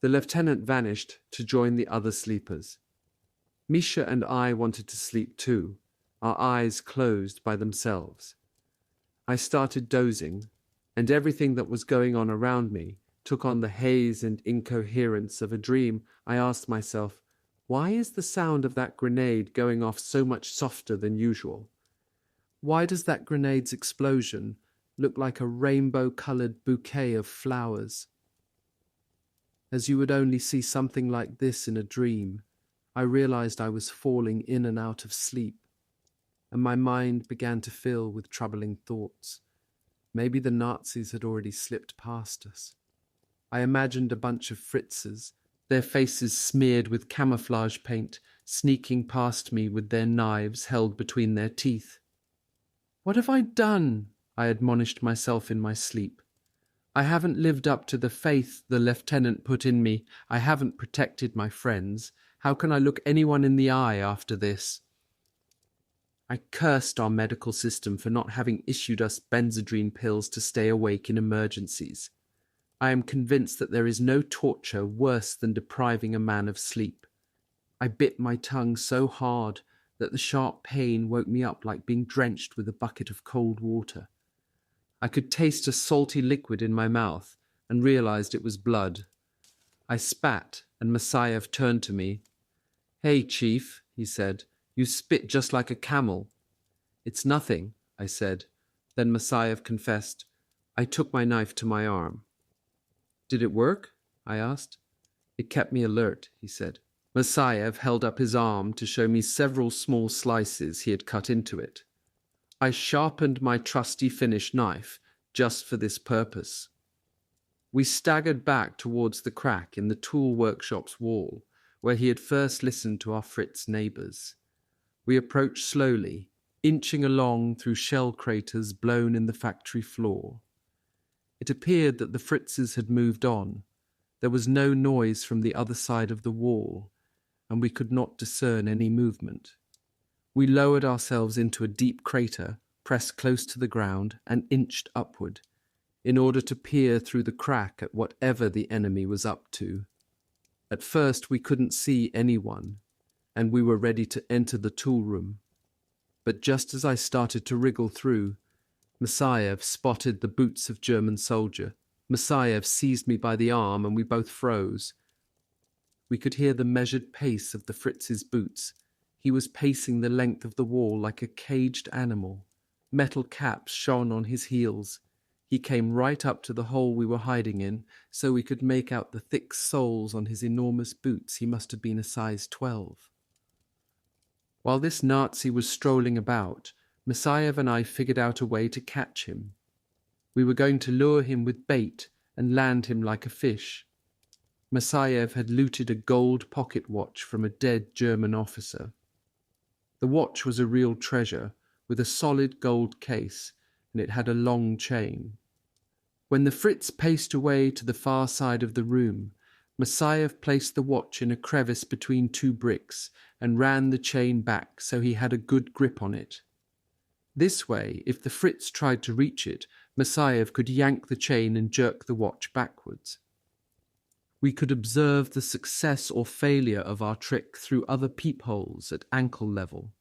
The lieutenant vanished to join the other sleepers. Misha and I wanted to sleep too, our eyes closed by themselves. I started dozing, and everything that was going on around me took on the haze and incoherence of a dream. I asked myself, why is the sound of that grenade going off so much softer than usual? Why does that grenade's explosion look like a rainbow-colored bouquet of flowers? As you would only see something like this in a dream, I realized I was falling in and out of sleep, and my mind began to fill with troubling thoughts. Maybe the Nazis had already slipped past us. I imagined a bunch of Fritzes, their faces smeared with camouflage paint, sneaking past me with their knives held between their teeth. "What have I done?" I admonished myself in my sleep. "I haven't lived up to the faith the lieutenant put in me. I haven't protected my friends. How can I look anyone in the eye after this?" I cursed our medical system for not having issued us benzodrine pills to stay awake in emergencies. I am convinced that there is no torture worse than depriving a man of sleep. I bit my tongue so hard that the sharp pain woke me up like being drenched with a bucket of cold water. I could taste a salty liquid in my mouth and realized it was blood. I spat, and Masayev turned to me. "Hey, Chief," he said, "you spit just like a camel." "It's nothing," I said. Then Masayev confessed, "I took my knife to my arm." "Did it work?" I asked. "It kept me alert," he said. Masayev held up his arm to show me several small slices he had cut into it. "I sharpened my trusty Finnish knife just for this purpose." We staggered back towards the crack in the tool workshop's wall, where he had first listened to our Fritz neighbours. We approached slowly, inching along through shell craters blown in the factory floor. It appeared that the Fritzes had moved on. There was no noise from the other side of the wall, and we could not discern any movement. We lowered ourselves into a deep crater, pressed close to the ground, and inched upward, in order to peer through the crack at whatever the enemy was up to. At first we couldn't see anyone, and we were ready to enter the tool room. But just as I started to wriggle through, Masayev spotted the boots of German soldier. Masayev seized me by the arm, and we both froze. We could hear the measured pace of the Fritz's boots. He was pacing the length of the wall like a caged animal. Metal caps shone on his heels. He came right up to the hole we were hiding in, so we could make out the thick soles on his enormous boots. He must have been a size 12. While this Nazi was strolling about, Masayev and I figured out a way to catch him. We were going to lure him with bait and land him like a fish. Masayev had looted a gold pocket watch from a dead German officer. The watch was a real treasure, with a solid gold case, and it had a long chain. When the Fritz paced away to the far side of the room, Masayev placed the watch in a crevice between two bricks and ran the chain back so he had a good grip on it. This way, if the Fritz tried to reach it, Masayev could yank the chain and jerk the watch backwards. We could observe the success or failure of our trick through other peepholes at ankle level.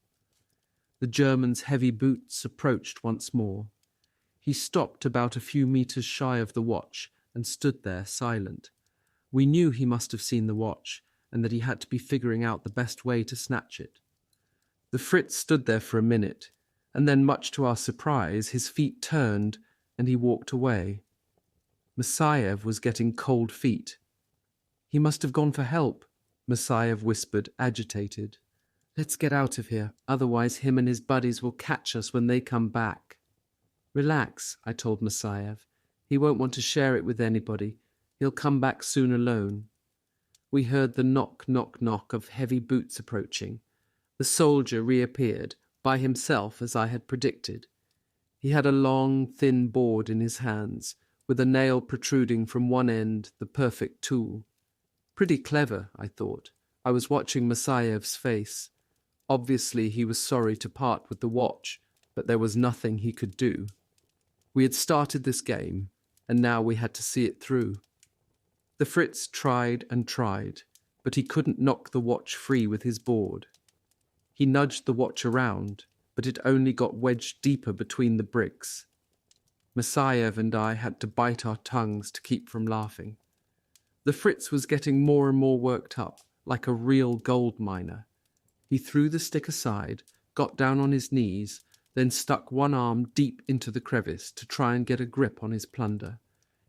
The German's heavy boots approached once more. He stopped about a few meters shy of the watch and stood there silent. We knew he must have seen the watch and that he had to be figuring out the best way to snatch it. The Fritz stood there for a minute, and then, much to our surprise, his feet turned and he walked away. Masayev was getting cold feet. "He must have gone for help," Masayev whispered, agitated. "Let's get out of here, otherwise him and his buddies will catch us when they come back." "Relax," I told Masayev. "He won't want to share it with anybody. He'll come back soon alone." We heard the knock, knock, knock of heavy boots approaching. The soldier reappeared, by himself as I had predicted. He had a long, thin board in his hands, with a nail protruding from one end, the perfect tool. Pretty clever, I thought. I was watching Masayev's face. Obviously he was sorry to part with the watch, but there was nothing he could do. We had started this game, and now we had to see it through. The Fritz tried and tried, but he couldn't knock the watch free with his board. He nudged the watch around, but it only got wedged deeper between the bricks. Masayev and I had to bite our tongues to keep from laughing. The Fritz was getting more and more worked up, like a real gold miner. He threw the stick aside, got down on his knees, then stuck one arm deep into the crevice to try and get a grip on his plunder.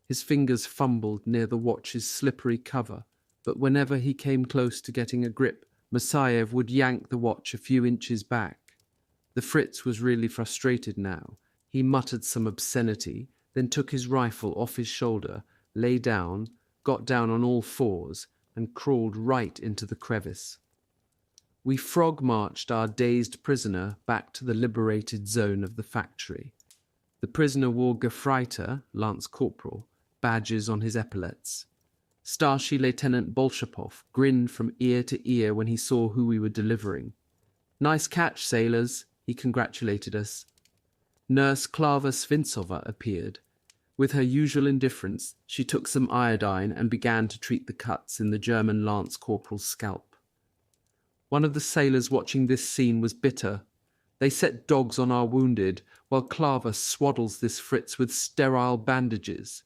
His fingers fumbled near the watch's slippery cover, but whenever he came close to getting a grip, Masayev would yank the watch a few inches back. The Fritz was really frustrated now. He muttered some obscenity, then took his rifle off his shoulder, lay down, got down on all fours, and crawled right into the crevice. We frog-marched our dazed prisoner back to the liberated zone of the factory. The prisoner wore Gefreiter, Lance Corporal, badges on his epaulets. Starship Lieutenant Bolshapov grinned from ear to ear when he saw who we were delivering. "Nice catch, sailors," he congratulated us. Nurse Klara Svintsova appeared. With her usual indifference, she took some iodine and began to treat the cuts in the German Lance Corporal's scalp. One of the sailors watching this scene was bitter. "They set dogs on our wounded, while Klara swaddles this Fritz with sterile bandages."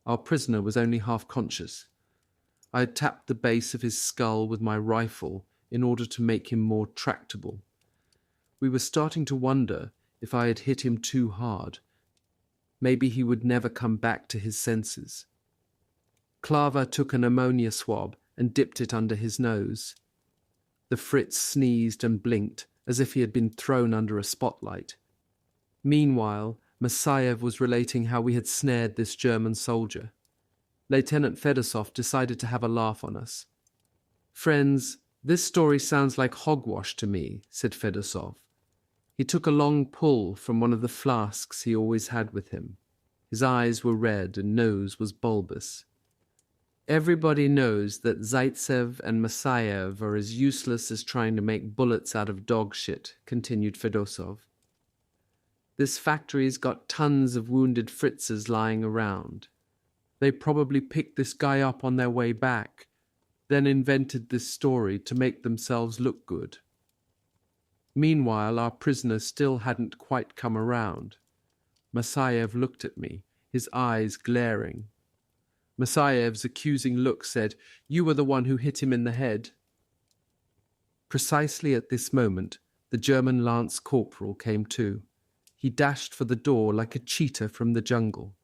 Our prisoner was only half conscious. I had tapped the base of his skull with my rifle in order to make him more tractable. We were starting to wonder if I had hit him too hard. Maybe he would never come back to his senses. Klava took an ammonia swab and dipped it under his nose. The Fritz sneezed and blinked as if he had been thrown under a spotlight. Meanwhile, Masayev was relating how we had snared this German soldier. Lieutenant Fedosov decided to have a laugh on us. "Friends, this story sounds like hogwash to me," said Fedosov. He took a long pull from one of the flasks he always had with him. His eyes were red and nose was bulbous. "Everybody knows that Zaitsev and Masayev are as useless as trying to make bullets out of dog shit," continued Fedosov. "This factory's got tons of wounded Fritzes lying around. They probably picked this guy up on their way back, then invented this story to make themselves look good." Meanwhile, our prisoner still hadn't quite come around. Masayev looked at me, his eyes glaring. Masayev's accusing look said, "You were the one who hit him in the head." Precisely at this moment, the German lance corporal came to. He dashed for the door like a cheetah from the jungle.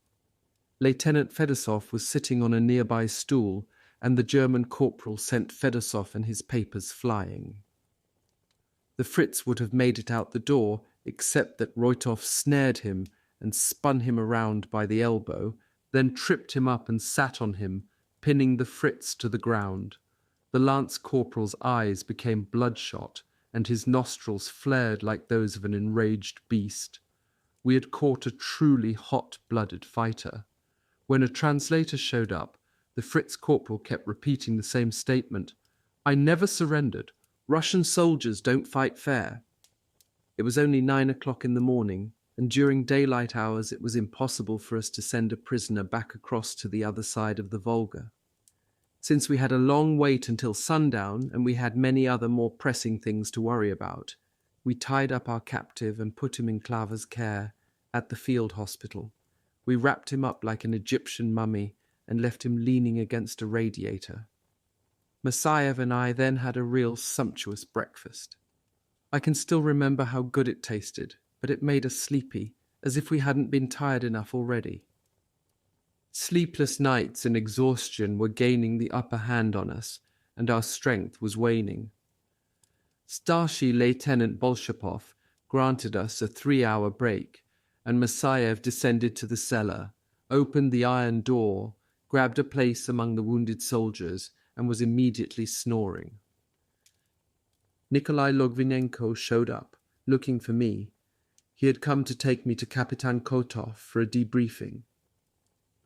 Lieutenant Fedosov was sitting on a nearby stool, and the German corporal sent Fedosov and his papers flying. The Fritz would have made it out the door, except that Roitov snared him and spun him around by the elbow, then tripped him up and sat on him, pinning the Fritz to the ground. The lance corporal's eyes became bloodshot, and his nostrils flared like those of an enraged beast. We had caught a truly hot-blooded fighter. When a translator showed up, the Fritz corporal kept repeating the same statement. "I never surrendered. Russian soldiers don't fight fair." It was only 9 o'clock in the morning, and during daylight hours it was impossible for us to send a prisoner back across to the other side of the Volga. Since we had a long wait until sundown, and we had many other more pressing things to worry about, we tied up our captive and put him in Klava's care at the field hospital. We wrapped him up like an Egyptian mummy and left him leaning against a radiator. Masayev and I then had a real sumptuous breakfast. I can still remember how good it tasted, but it made us sleepy, as if we hadn't been tired enough already. Sleepless nights and exhaustion were gaining the upper hand on us, and our strength was waning. Starshий Lieutenant Bolshapov granted us a 3-hour break, and Masayev descended to the cellar, opened the iron door, grabbed a place among the wounded soldiers, and was immediately snoring. Nikolai Logvinenko showed up, looking for me. He had come to take me to Kapitan Kotov for a debriefing.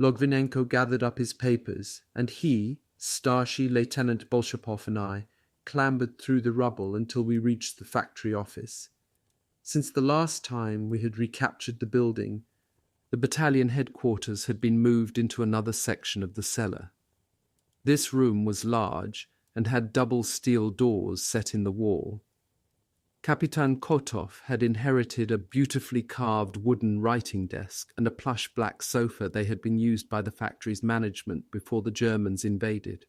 Logvinenko gathered up his papers, and he, Starshий Lieutenant Bolshapov, and I clambered through the rubble until we reached the factory office. Since the last time we had recaptured the building, the battalion headquarters had been moved into another section of the cellar. This room was large and had double steel doors set in the wall. Kapitan Kotov had inherited a beautifully carved wooden writing desk and a plush black sofa they had been used by the factory's management before the Germans invaded.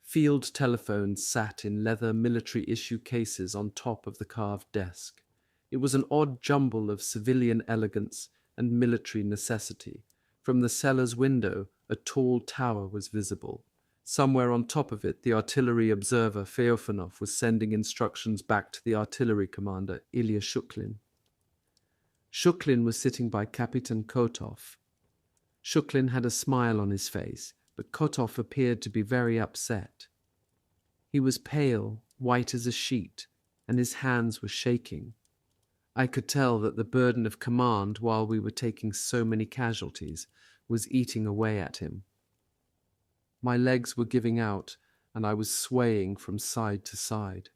Field telephones sat in leather military-issue cases on top of the carved desk. It was an odd jumble of civilian elegance and military necessity. From the cellar's window, a tall tower was visible. Somewhere on top of it, the artillery observer Feofanov was sending instructions back to the artillery commander, Ilya Shuklin. Shuklin was sitting by Kapitan Kotov. Shuklin had a smile on his face, but Kotov appeared to be very upset. He was pale, white as a sheet, and his hands were shaking. I could tell that the burden of command, while we were taking so many casualties, was eating away at him. My legs were giving out, and I was swaying from side to side.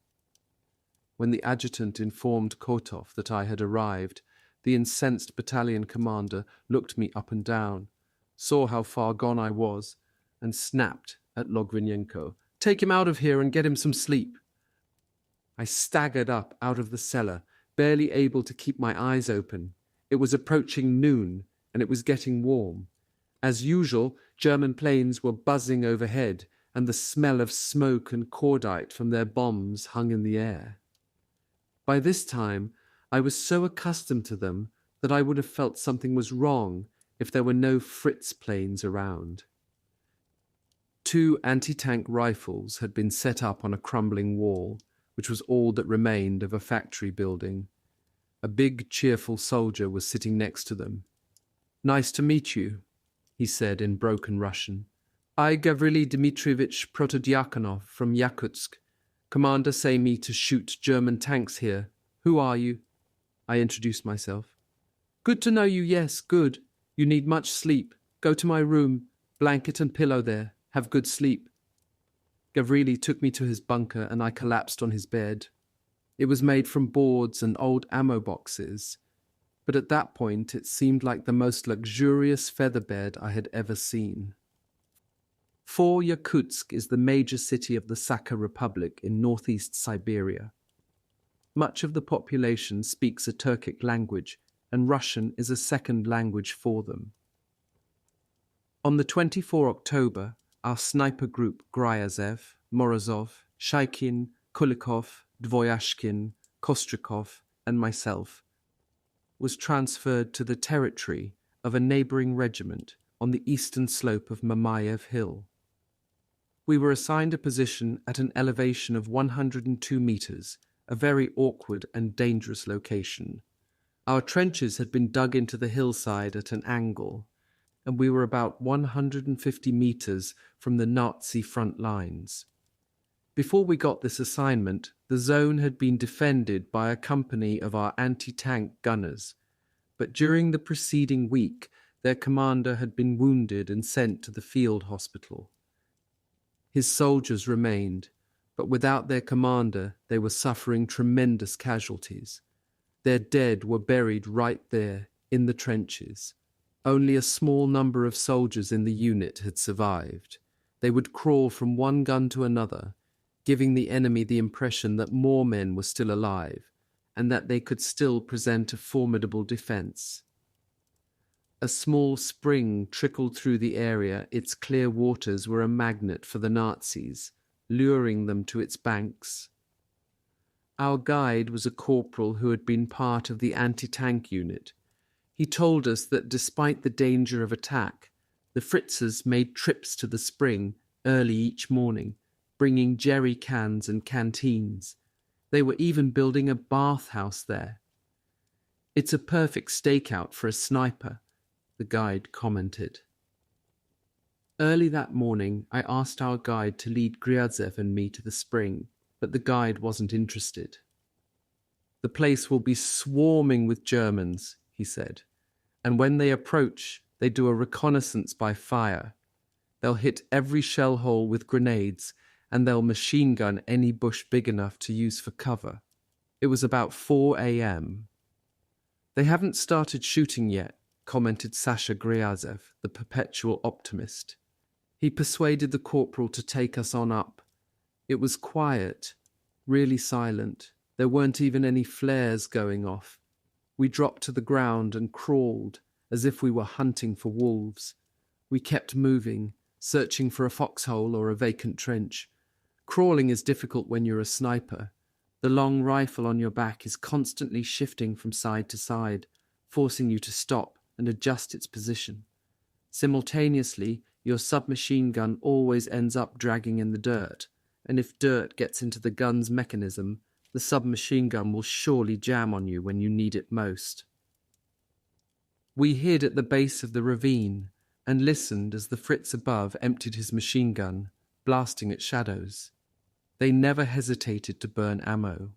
When the adjutant informed Kotov that I had arrived, the incensed battalion commander looked me up and down, saw how far gone I was, and snapped at Logvinenko. "Take him out of here and get him some sleep." I staggered up out of the cellar, barely able to keep my eyes open. It was approaching noon, and it was getting warm. As usual, German planes were buzzing overhead, and the smell of smoke and cordite from their bombs hung in the air. By this time, I was so accustomed to them that I would have felt something was wrong if there were no Fritz planes around. 2 anti-tank rifles had been set up on a crumbling wall, which was all that remained of a factory building. A big, cheerful soldier was sitting next to them. "Nice to meet you," he said in broken Russian. "I, Gavrili Dmitrievich Protodiakonov from Yakutsk. Commander say me to shoot German tanks here. Who are you?" I introduced myself. "Good to know you, yes, good. You need much sleep. Go to my room. Blanket and pillow there. Have good sleep." Gavrili took me to his bunker and I collapsed on his bed. It was made from boards and old ammo boxes, but at that point it seemed like the most luxurious feather bed I had ever seen. For Yakutsk is the major city of the Sakha Republic in northeast Siberia. Much of the population speaks a Turkic language, and Russian is a second language for them. On the 24 October, our sniper group Gryazev, Morozov, Shaikin, Kulikov, Dvoyashkin, Kostrikov, and myself was transferred to the territory of a neighboring regiment on the eastern slope of Mamayev Hill. We were assigned a position at an elevation of 102 meters, a very awkward and dangerous location. Our trenches had been dug into the hillside at an angle, and we were about 150 meters from the Nazi front lines. Before we got this assignment, the zone had been defended by a company of our anti-tank gunners, but during the preceding week, their commander had been wounded and sent to the field hospital. His soldiers remained, but without their commander, they were suffering tremendous casualties. Their dead were buried right there, in the trenches. Only a small number of soldiers in the unit had survived. They would crawl from one gun to another, giving the enemy the impression that more men were still alive, and that they could still present a formidable defense. A small spring trickled through the area. Its clear waters were a magnet for the Nazis, luring them to its banks. Our guide was a corporal who had been part of the anti-tank unit. He told us that despite the danger of attack, the Fritzes made trips to the spring early each morning, bringing jerry cans and canteens. They were even building a bathhouse there. "It's a perfect stakeout for a sniper," the guide commented. Early that morning, I asked our guide to lead Gryazev and me to the spring, but the guide wasn't interested. "The place will be swarming with Germans," he said, "and when they approach, they do a reconnaissance by fire. They'll hit every shell hole with grenades, and they'll machine gun any bush big enough to use for cover." It was about 4 a.m. "They haven't started shooting yet," commented Sasha Gryazev, the perpetual optimist. He persuaded the corporal to take us on up. It was quiet, really silent. There weren't even any flares going off. We dropped to the ground and crawled, as if we were hunting for wolves. We kept moving, searching for a foxhole or a vacant trench. Crawling is difficult when you're a sniper. The long rifle on your back is constantly shifting from side to side, forcing you to stop and adjust its position. Simultaneously, your submachine gun always ends up dragging in the dirt, and if dirt gets into the gun's mechanism, the submachine gun will surely jam on you when you need it most. We hid at the base of the ravine and listened as the Fritz above emptied his machine gun, blasting at shadows. They never hesitated to burn ammo.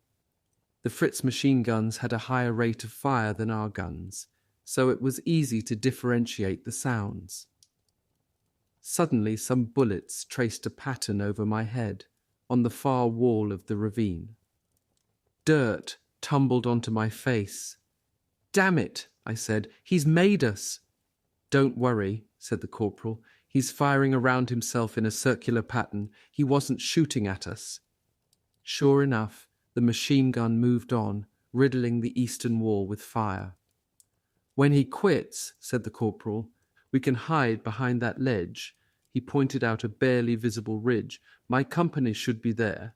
The Fritz machine guns had a higher rate of fire than our guns, so it was easy to differentiate the sounds. Suddenly some bullets traced a pattern over my head, on the far wall of the ravine. Dirt tumbled onto my face. "Damn it," I said, "he's made us." "Don't worry," said the corporal. "He's firing around himself in a circular pattern. He wasn't shooting at us." Sure enough, the machine gun moved on, riddling the eastern wall with fire. "When he quits," said the corporal, "we can hide behind that ledge." He pointed out a barely visible ridge. "My company should be there."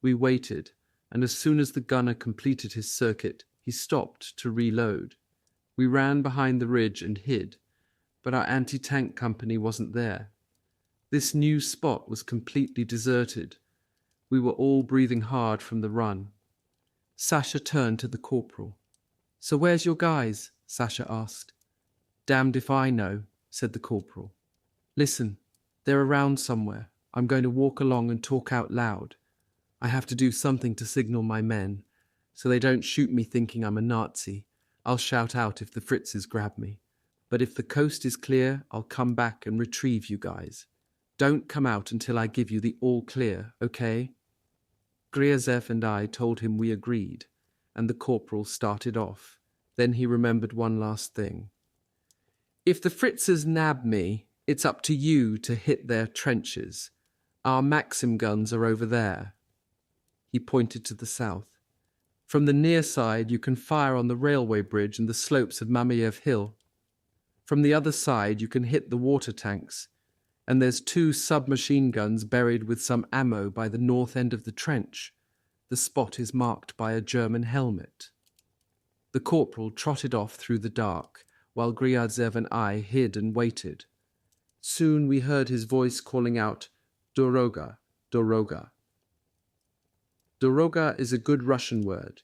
We waited, and as soon as the gunner completed his circuit, He stopped to reload. We ran behind the ridge and hid, but our anti-tank company wasn't there. This new spot was completely deserted. We were all breathing hard from the run. Sasha turned to the corporal. "So where's your guys?" Sasha asked. "Damned if I know," said the corporal. "Listen, they're around somewhere. I'm going to walk along and talk out loud. I have to do something to signal my men, so they don't shoot me thinking I'm a Nazi. I'll shout out if the Fritzes grab me. But if the coast is clear, I'll come back and retrieve you guys. Don't come out until I give you the all clear, okay?" Griazev and I told him we agreed, and the corporal started off. Then he remembered one last thing. "If the Fritzes nab me, it's up to you to hit their trenches. Our Maxim guns are over there." He pointed to the south. "From the near side, you can fire on the railway bridge and the slopes of Mamayev Hill. From the other side, you can hit the water tanks. And there's 2 submachine guns buried with some ammo by the north end of the trench. The spot is marked by a German helmet." The corporal trotted off through the dark, while Griazev and I hid and waited. Soon we heard his voice calling out, "Doroga, Doroga." Doroga is a good Russian word.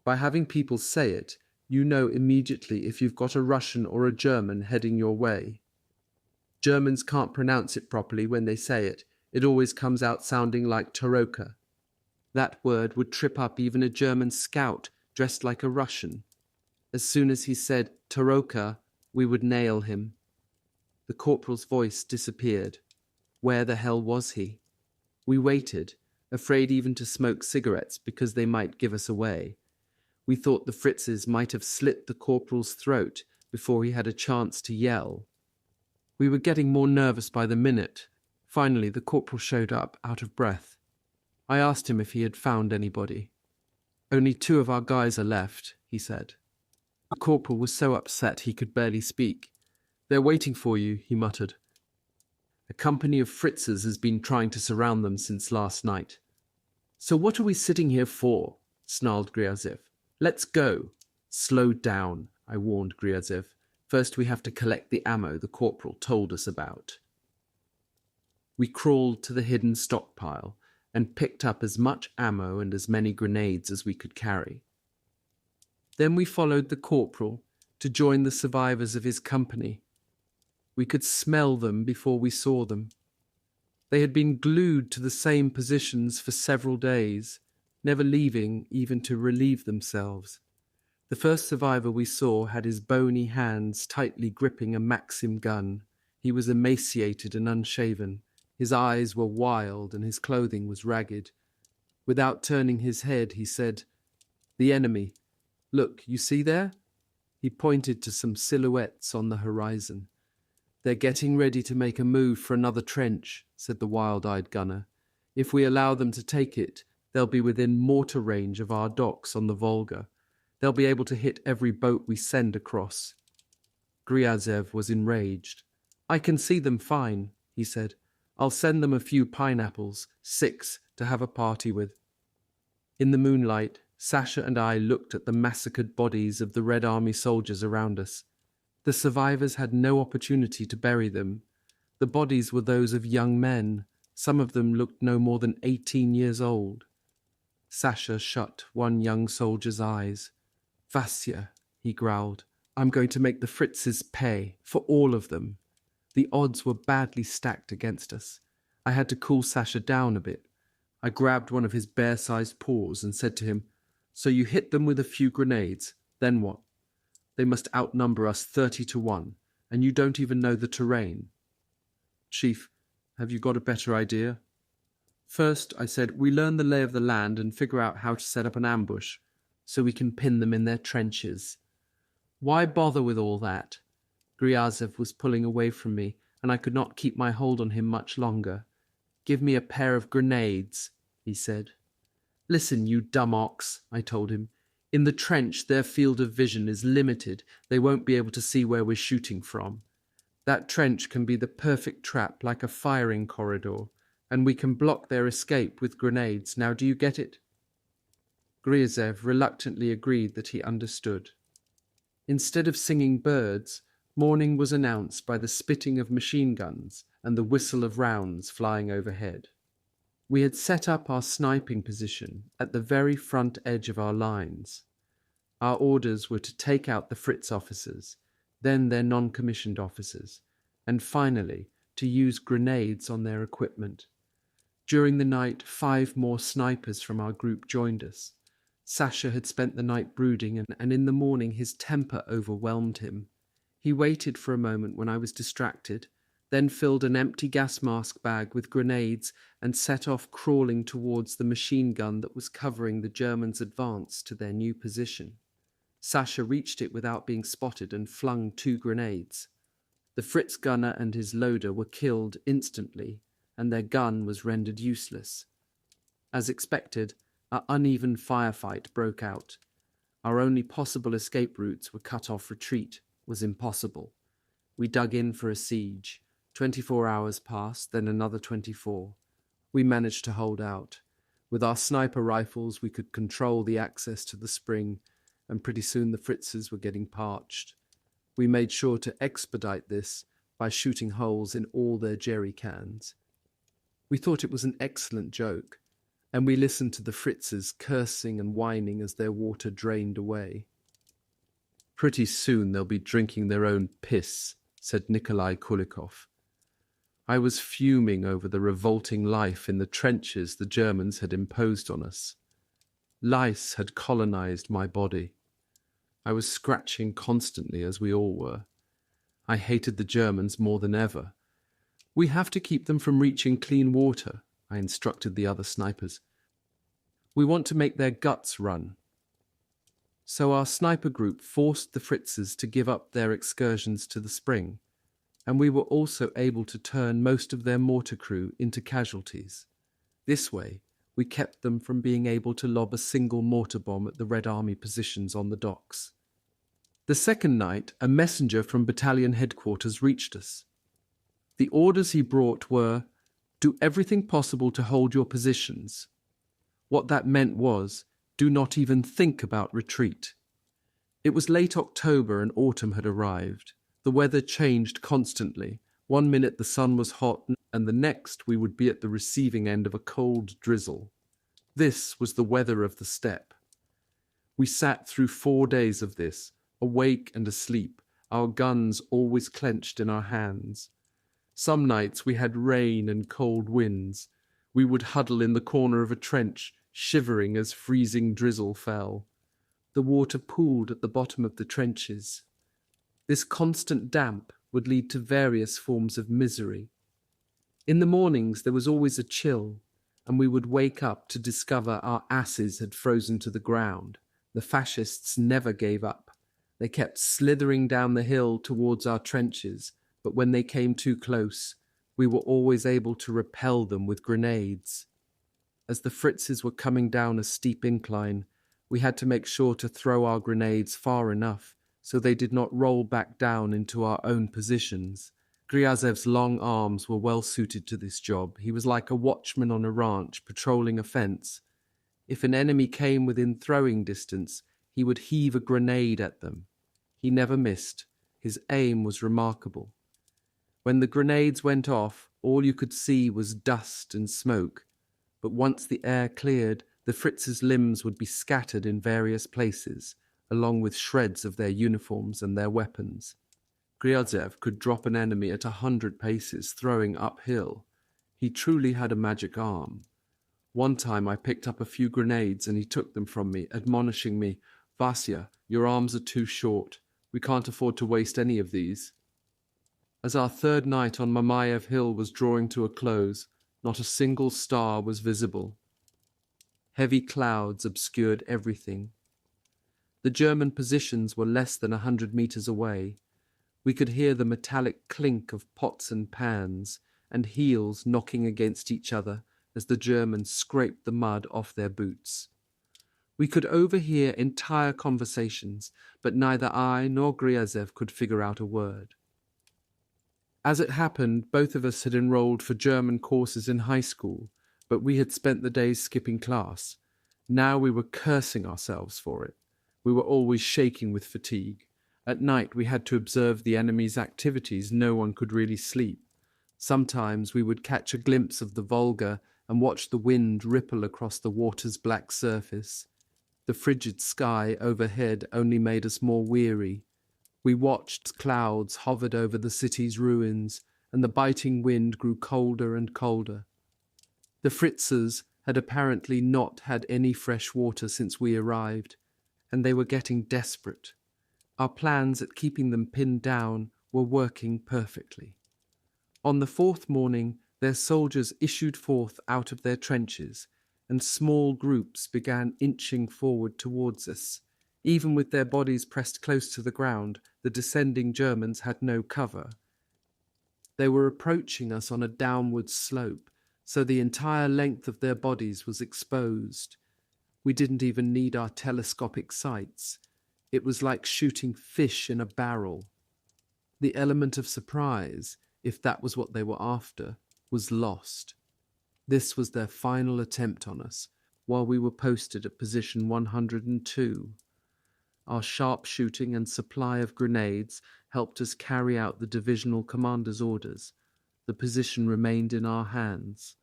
By having people say it, you know immediately if you've got a Russian or a German heading your way. Germans can't pronounce it properly when they say it. It always comes out sounding like Toroka. That word would trip up even a German scout dressed like a Russian. As soon as he said Toroka, we would nail him. The corporal's voice disappeared. Where the hell was he? We waited, afraid even to smoke cigarettes because they might give us away. We thought the Fritzes might have slit the corporal's throat before he had a chance to yell. We were getting more nervous by the minute. Finally, the corporal showed up, out of breath. I asked him if he had found anybody. "Only 2 of our guys are left," he said. The corporal was so upset he could barely speak. "They're waiting for you," he muttered. "A company of Fritzes has been trying to surround them since last night." "So what are we sitting here for?" snarled Griazev. "Let's go." "Slow down," I warned Griazev. "First we have to collect the ammo the corporal told us about." We crawled to the hidden stockpile and picked up as much ammo and as many grenades as we could carry. Then we followed the corporal to join the survivors of his company. We could smell them before we saw them. They had been glued to the same positions for several days, never leaving even to relieve themselves. The first survivor we saw had his bony hands tightly gripping a Maxim gun. He was emaciated and unshaven. His eyes were wild and his clothing was ragged. Without turning his head, he said, "The enemy. Look, you see there?" He pointed to some silhouettes on the horizon. "They're getting ready to make a move for another trench," said the wild-eyed gunner. "If we allow them to take it, they'll be within mortar range of our docks on the Volga. They'll be able to hit every boat we send across." Griazev was enraged. "I can see them fine," he said. "I'll send them a few pineapples, 6, to have a party with." In the moonlight, Sasha and I looked at the massacred bodies of the Red Army soldiers around us. The survivors had no opportunity to bury them. The bodies were those of young men. Some of them looked no more than 18 years old. Sasha shut one young soldier's eyes. "Vasya," he growled, "I'm going to make the Fritzes pay, for all of them." The odds were badly stacked against us. I had to cool Sasha down a bit. I grabbed one of his bear-sized paws and said to him, "So you hit them with a few grenades, then what? They must outnumber us 30-1, and you don't even know the terrain." "Chief, have you got a better idea?" "First," I said, "we learn the lay of the land and figure out how to set up an ambush, so we can pin them in their trenches." "Why bother with all that?" Griazev was pulling away from me, and I could not keep my hold on him much longer. "Give me a pair of grenades," he said. "Listen, you dumb ox," I told him. "In the trench, their field of vision is limited. They won't be able to see where we're shooting from. That trench can be the perfect trap, like a firing corridor, and we can block their escape with grenades. Now, do you get it?" Gryazev reluctantly agreed that he understood. Instead of singing birds, morning was announced by the spitting of machine guns and the whistle of rounds flying overhead. We had set up our sniping position at the very front edge of our lines. Our orders were to take out the Fritz officers, then their non-commissioned officers, and finally to use grenades on their equipment. During the night, 5 more snipers from our group joined us. Sasha had spent the night brooding, and in the morning his temper overwhelmed him. He waited for a moment when I was distracted, then filled an empty gas mask bag with grenades and set off crawling towards the machine gun that was covering the Germans' advance to their new position. Sasha reached it without being spotted and flung 2 grenades. The Fritz gunner and his loader were killed instantly, and their gun was rendered useless. As expected, an uneven firefight broke out. Our only possible escape routes were cut off. Retreat was impossible. We dug in for a siege. 24 hours passed, then another 24. We managed to hold out. With our sniper rifles, we could control the access to the spring, and pretty soon the Fritzes were getting parched. We made sure to expedite this by shooting holes in all their jerry cans. We thought it was an excellent joke, and we listened to the Fritzes cursing and whining as their water drained away. "Pretty soon they'll be drinking their own piss," said Nikolai Kulikov. I was fuming over the revolting life in the trenches the Germans had imposed on us. Lice had colonized my body. I was scratching constantly, as we all were. I hated the Germans more than ever. "We have to keep them from reaching clean water," I instructed the other snipers. "We want to make their guts run." So our sniper group forced the Fritzes to give up their excursions to the spring, and we were also able to turn most of their mortar crew into casualties. This way, we kept them from being able to lob a single mortar bomb at the Red Army positions on the docks. The second night, a messenger from battalion headquarters reached us. The orders he brought were, "Do everything possible to hold your positions." What that meant was, do not even think about retreat. It was late October and autumn had arrived. The weather changed constantly. One minute the sun was hot, and the next we would be at the receiving end of a cold drizzle. This was the weather of the steppe. We sat through 4 days of this, awake and asleep, our guns always clenched in our hands. Some nights we had rain and cold winds. We would huddle in the corner of a trench, shivering as freezing drizzle fell. The water pooled at the bottom of the trenches. This constant damp would lead to various forms of misery. In the mornings there was always a chill, and we would wake up to discover our asses had frozen to the ground. The fascists never gave up. They kept slithering down the hill towards our trenches, but when they came too close, we were always able to repel them with grenades. As the Fritzes were coming down a steep incline, we had to make sure to throw our grenades far enough so they did not roll back down into our own positions. Gryazev's long arms were well suited to this job. He was like a watchman on a ranch patrolling a fence. If an enemy came within throwing distance, he would heave a grenade at them. He never missed. His aim was remarkable. When the grenades went off, all you could see was dust and smoke. But once the air cleared, the Fritzes' limbs would be scattered in various places, along with shreds of their uniforms and their weapons. Gryazev could drop an enemy at 100 paces, throwing uphill. He truly had a magic arm. One time I picked up a few grenades and he took them from me, admonishing me, "Vasya, your arms are too short. We can't afford to waste any of these." As our third night on Mamayev Hill was drawing to a close, not a single star was visible. Heavy clouds obscured everything. The German positions were less than 100 meters away. We could hear the metallic clink of pots and pans and heels knocking against each other as the Germans scraped the mud off their boots. We could overhear entire conversations, but neither I nor Gryazev could figure out a word. As it happened, both of us had enrolled for German courses in high school, but we had spent the days skipping class. Now we were cursing ourselves for it. We were always shaking with fatigue. At night we had to observe the enemy's activities. No one could really sleep. Sometimes we would catch a glimpse of the Volga and watch the wind ripple across the water's black surface. The frigid sky overhead only made us more weary. We watched clouds hovered over the city's ruins, and the biting wind grew colder and colder. The Fritzers had apparently not had any fresh water since we arrived, and they were getting desperate. Our plans at keeping them pinned down were working perfectly. On the fourth morning, their soldiers issued forth out of their trenches, and small groups began inching forward towards us. Even with their bodies pressed close to the ground, the descending Germans had no cover. They were approaching us on a downward slope, so the entire length of their bodies was exposed. We didn't even need our telescopic sights. It was like shooting fish in a barrel. The element of surprise, if that was what they were after, was lost. This was their final attempt on us, while we were posted at position 102. Our sharpshooting and supply of grenades helped us carry out the divisional commander's orders. The position remained in our hands,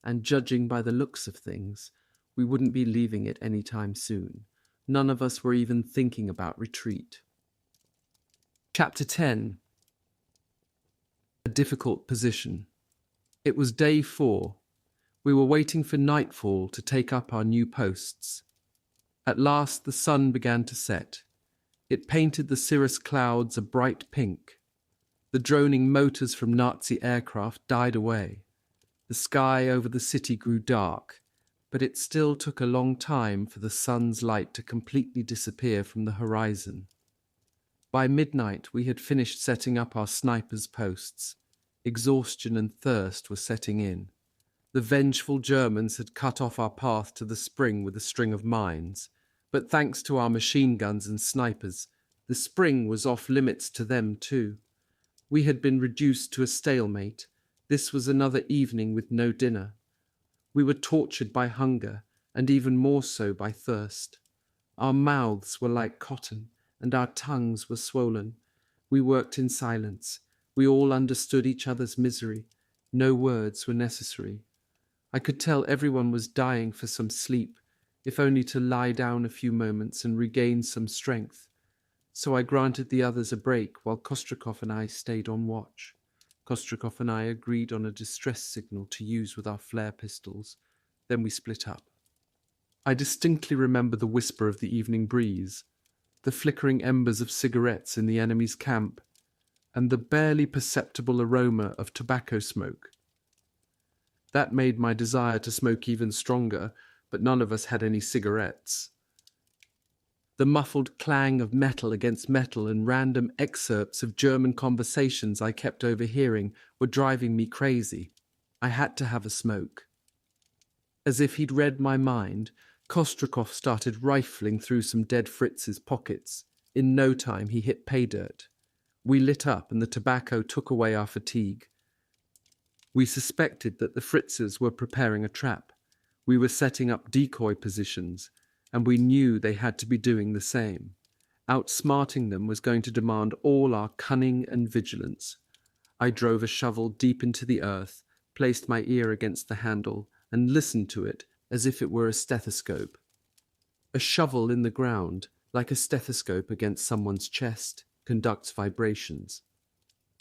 and judging by the looks of things, we wouldn't be leaving it any time soon. None of us were even thinking about retreat. Chapter 10. A difficult position. It was day 4. We were waiting for nightfall to take up our new posts. At last the sun began to set. It painted the cirrus clouds a bright pink. The droning motors from Nazi aircraft died away. The sky over the city grew dark, but it still took a long time for the sun's light to completely disappear from the horizon. By midnight we had finished setting up our snipers' posts. Exhaustion and thirst were setting in. The vengeful Germans had cut off our path to the spring with a string of mines, but thanks to our machine guns and snipers, the spring was off limits to them too. We had been reduced to a stalemate. This was another evening with no dinner. We were tortured by hunger, and even more so by thirst. Our mouths were like cotton, and our tongues were swollen. We worked in silence. We all understood each other's misery. No words were necessary. I could tell everyone was dying for some sleep, if only to lie down a few moments and regain some strength. So I granted the others a break while Kostrikov and I stayed on watch. Kostrikov and I agreed on a distress signal to use with our flare pistols. Then we split up. I distinctly remember the whisper of the evening breeze, the flickering embers of cigarettes in the enemy's camp, and the barely perceptible aroma of tobacco smoke. That made my desire to smoke even stronger, but none of us had any cigarettes. The muffled clang of metal against metal and random excerpts of German conversations I kept overhearing were driving me crazy. I had to have a smoke. As if he'd read my mind, Kostrikov started rifling through some dead Fritz's pockets. In no time he hit pay dirt. We lit up and the tobacco took away our fatigue. We suspected that the Fritzers were preparing a trap. We were setting up decoy positions, and we knew they had to be doing the same. Outsmarting them was going to demand all our cunning and vigilance. I drove a shovel deep into the earth, placed my ear against the handle, and listened to it as if it were a stethoscope. A shovel in the ground, like a stethoscope against someone's chest, conducts vibrations.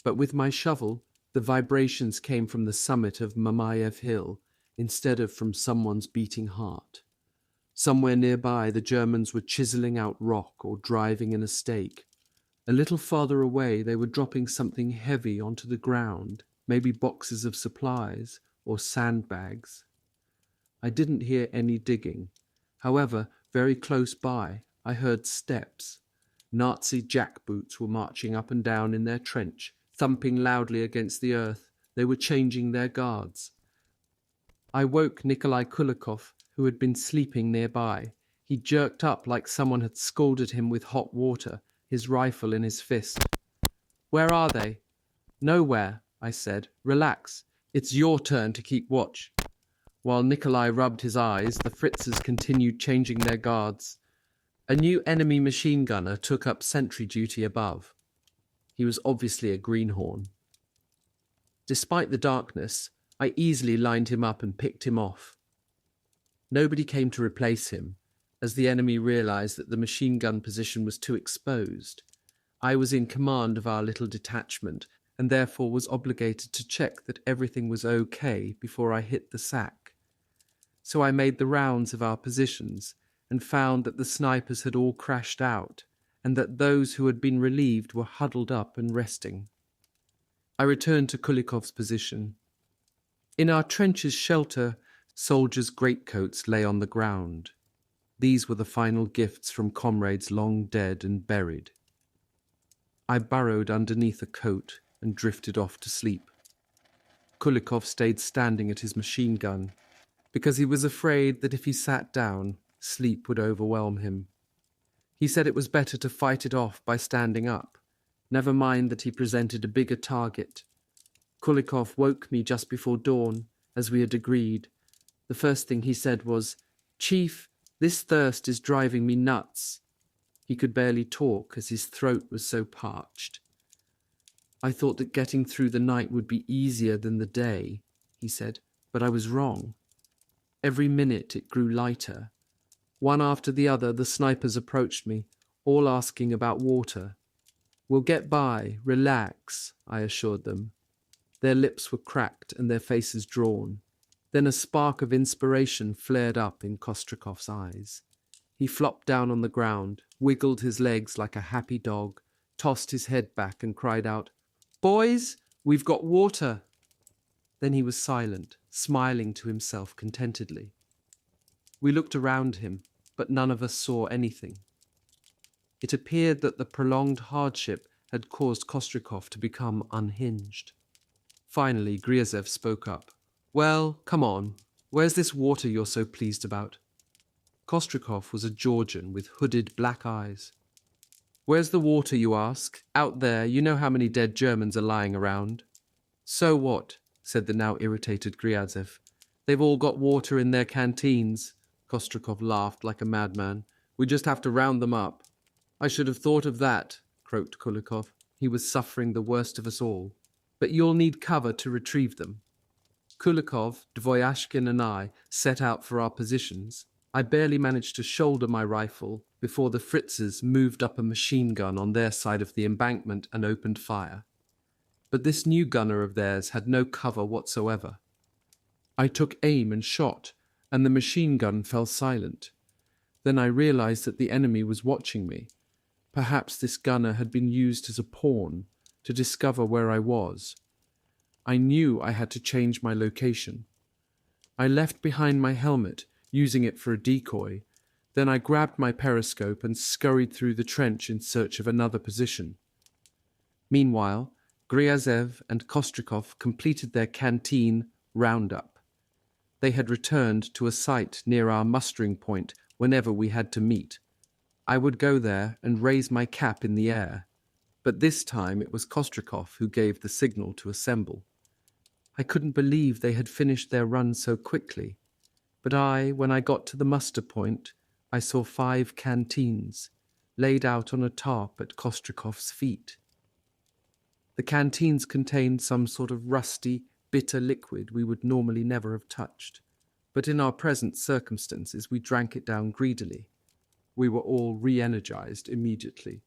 But with my shovel, the vibrations came from the summit of Mamayev Hill instead of from someone's beating heart. Somewhere nearby, the Germans were chiseling out rock or driving in a stake. A little farther away, they were dropping something heavy onto the ground, maybe boxes of supplies or sandbags. I didn't hear any digging. However, very close by, I heard steps. Nazi jackboots were marching up and down in their trench, thumping loudly against the earth. They were changing their guards. I woke Nikolai Kulikov, who had been sleeping nearby. He jerked up like someone had scalded him with hot water, his rifle in his fist. "Where are they?" "Nowhere," I said. "Relax. It's your turn to keep watch." While Nikolai rubbed his eyes, the Fritzes continued changing their guards. A new enemy machine gunner took up sentry duty above. He was obviously a greenhorn. Despite the darkness, I easily lined him up and picked him off. Nobody came to replace him, as the enemy realized that the machine gun position was too exposed. I was in command of our little detachment, and therefore was obligated to check that everything was okay before I hit the sack. So I made the rounds of our positions, and found that the snipers had all crashed out, and that those who had been relieved were huddled up and resting. I returned to Kulikov's position. In our trenches shelter, soldiers' greatcoats lay on the ground. These were the final gifts from comrades long dead and buried. I burrowed underneath a coat and drifted off to sleep. Kulikov stayed standing at his machine gun, because he was afraid that if he sat down, sleep would overwhelm him. He said it was better to fight it off by standing up, never mind that he presented a bigger target. Kulikov woke me just before dawn, as we had agreed. The first thing he said was, "Chief, this thirst is driving me nuts." He could barely talk as his throat was so parched. "I thought that getting through the night would be easier than the day," he said, "but I was wrong. Every minute it grew lighter. One after the other, the snipers approached me, all asking about water. "We'll get by, relax," I assured them. Their lips were cracked and their faces drawn. Then a spark of inspiration flared up in Kostrikov's eyes. He flopped down on the ground, wiggled his legs like a happy dog, tossed his head back and cried out, "Boys, we've got water!" Then he was silent, smiling to himself contentedly. We looked around him, but none of us saw anything. It appeared that the prolonged hardship had caused Kostrikov to become unhinged. Finally, Gryazev spoke up. "Well, come on. Where's this water you're so pleased about?" Kostrikov was a Georgian with hooded black eyes. "Where's the water, you ask? Out there, you know how many dead Germans are lying around." "So what?" said the now irritated Gryazev. "They've all got water in their canteens." Kostrikov laughed like a madman. "We just have to round them up." "I should have thought of that," croaked Kulikov. He was suffering the worst of us all. "But you'll need cover to retrieve them." Kulikov, Dvoyashkin and I set out for our positions. I barely managed to shoulder my rifle before the Fritzes moved up a machine gun on their side of the embankment and opened fire. But this new gunner of theirs had no cover whatsoever. I took aim and shot, and the machine gun fell silent. Then I realized that the enemy was watching me. Perhaps this gunner had been used as a pawn to discover where I was. I knew I had to change my location. I left behind my helmet, using it for a decoy. Then I grabbed my periscope and scurried through the trench in search of another position. Meanwhile, Gryazev and Kostrikov completed their canteen roundup. They had returned to a site near our mustering point whenever we had to meet. I would go there and raise my cap in the air, but this time it was Kostrikov who gave the signal to assemble. I couldn't believe they had finished their run so quickly, but when I got to the muster point, I saw 5 canteens laid out on a tarp at Kostrikov's feet. The canteens contained some sort of rusty, bitter liquid we would normally never have touched, but in our present circumstances we drank it down greedily. We were all re-energized immediately.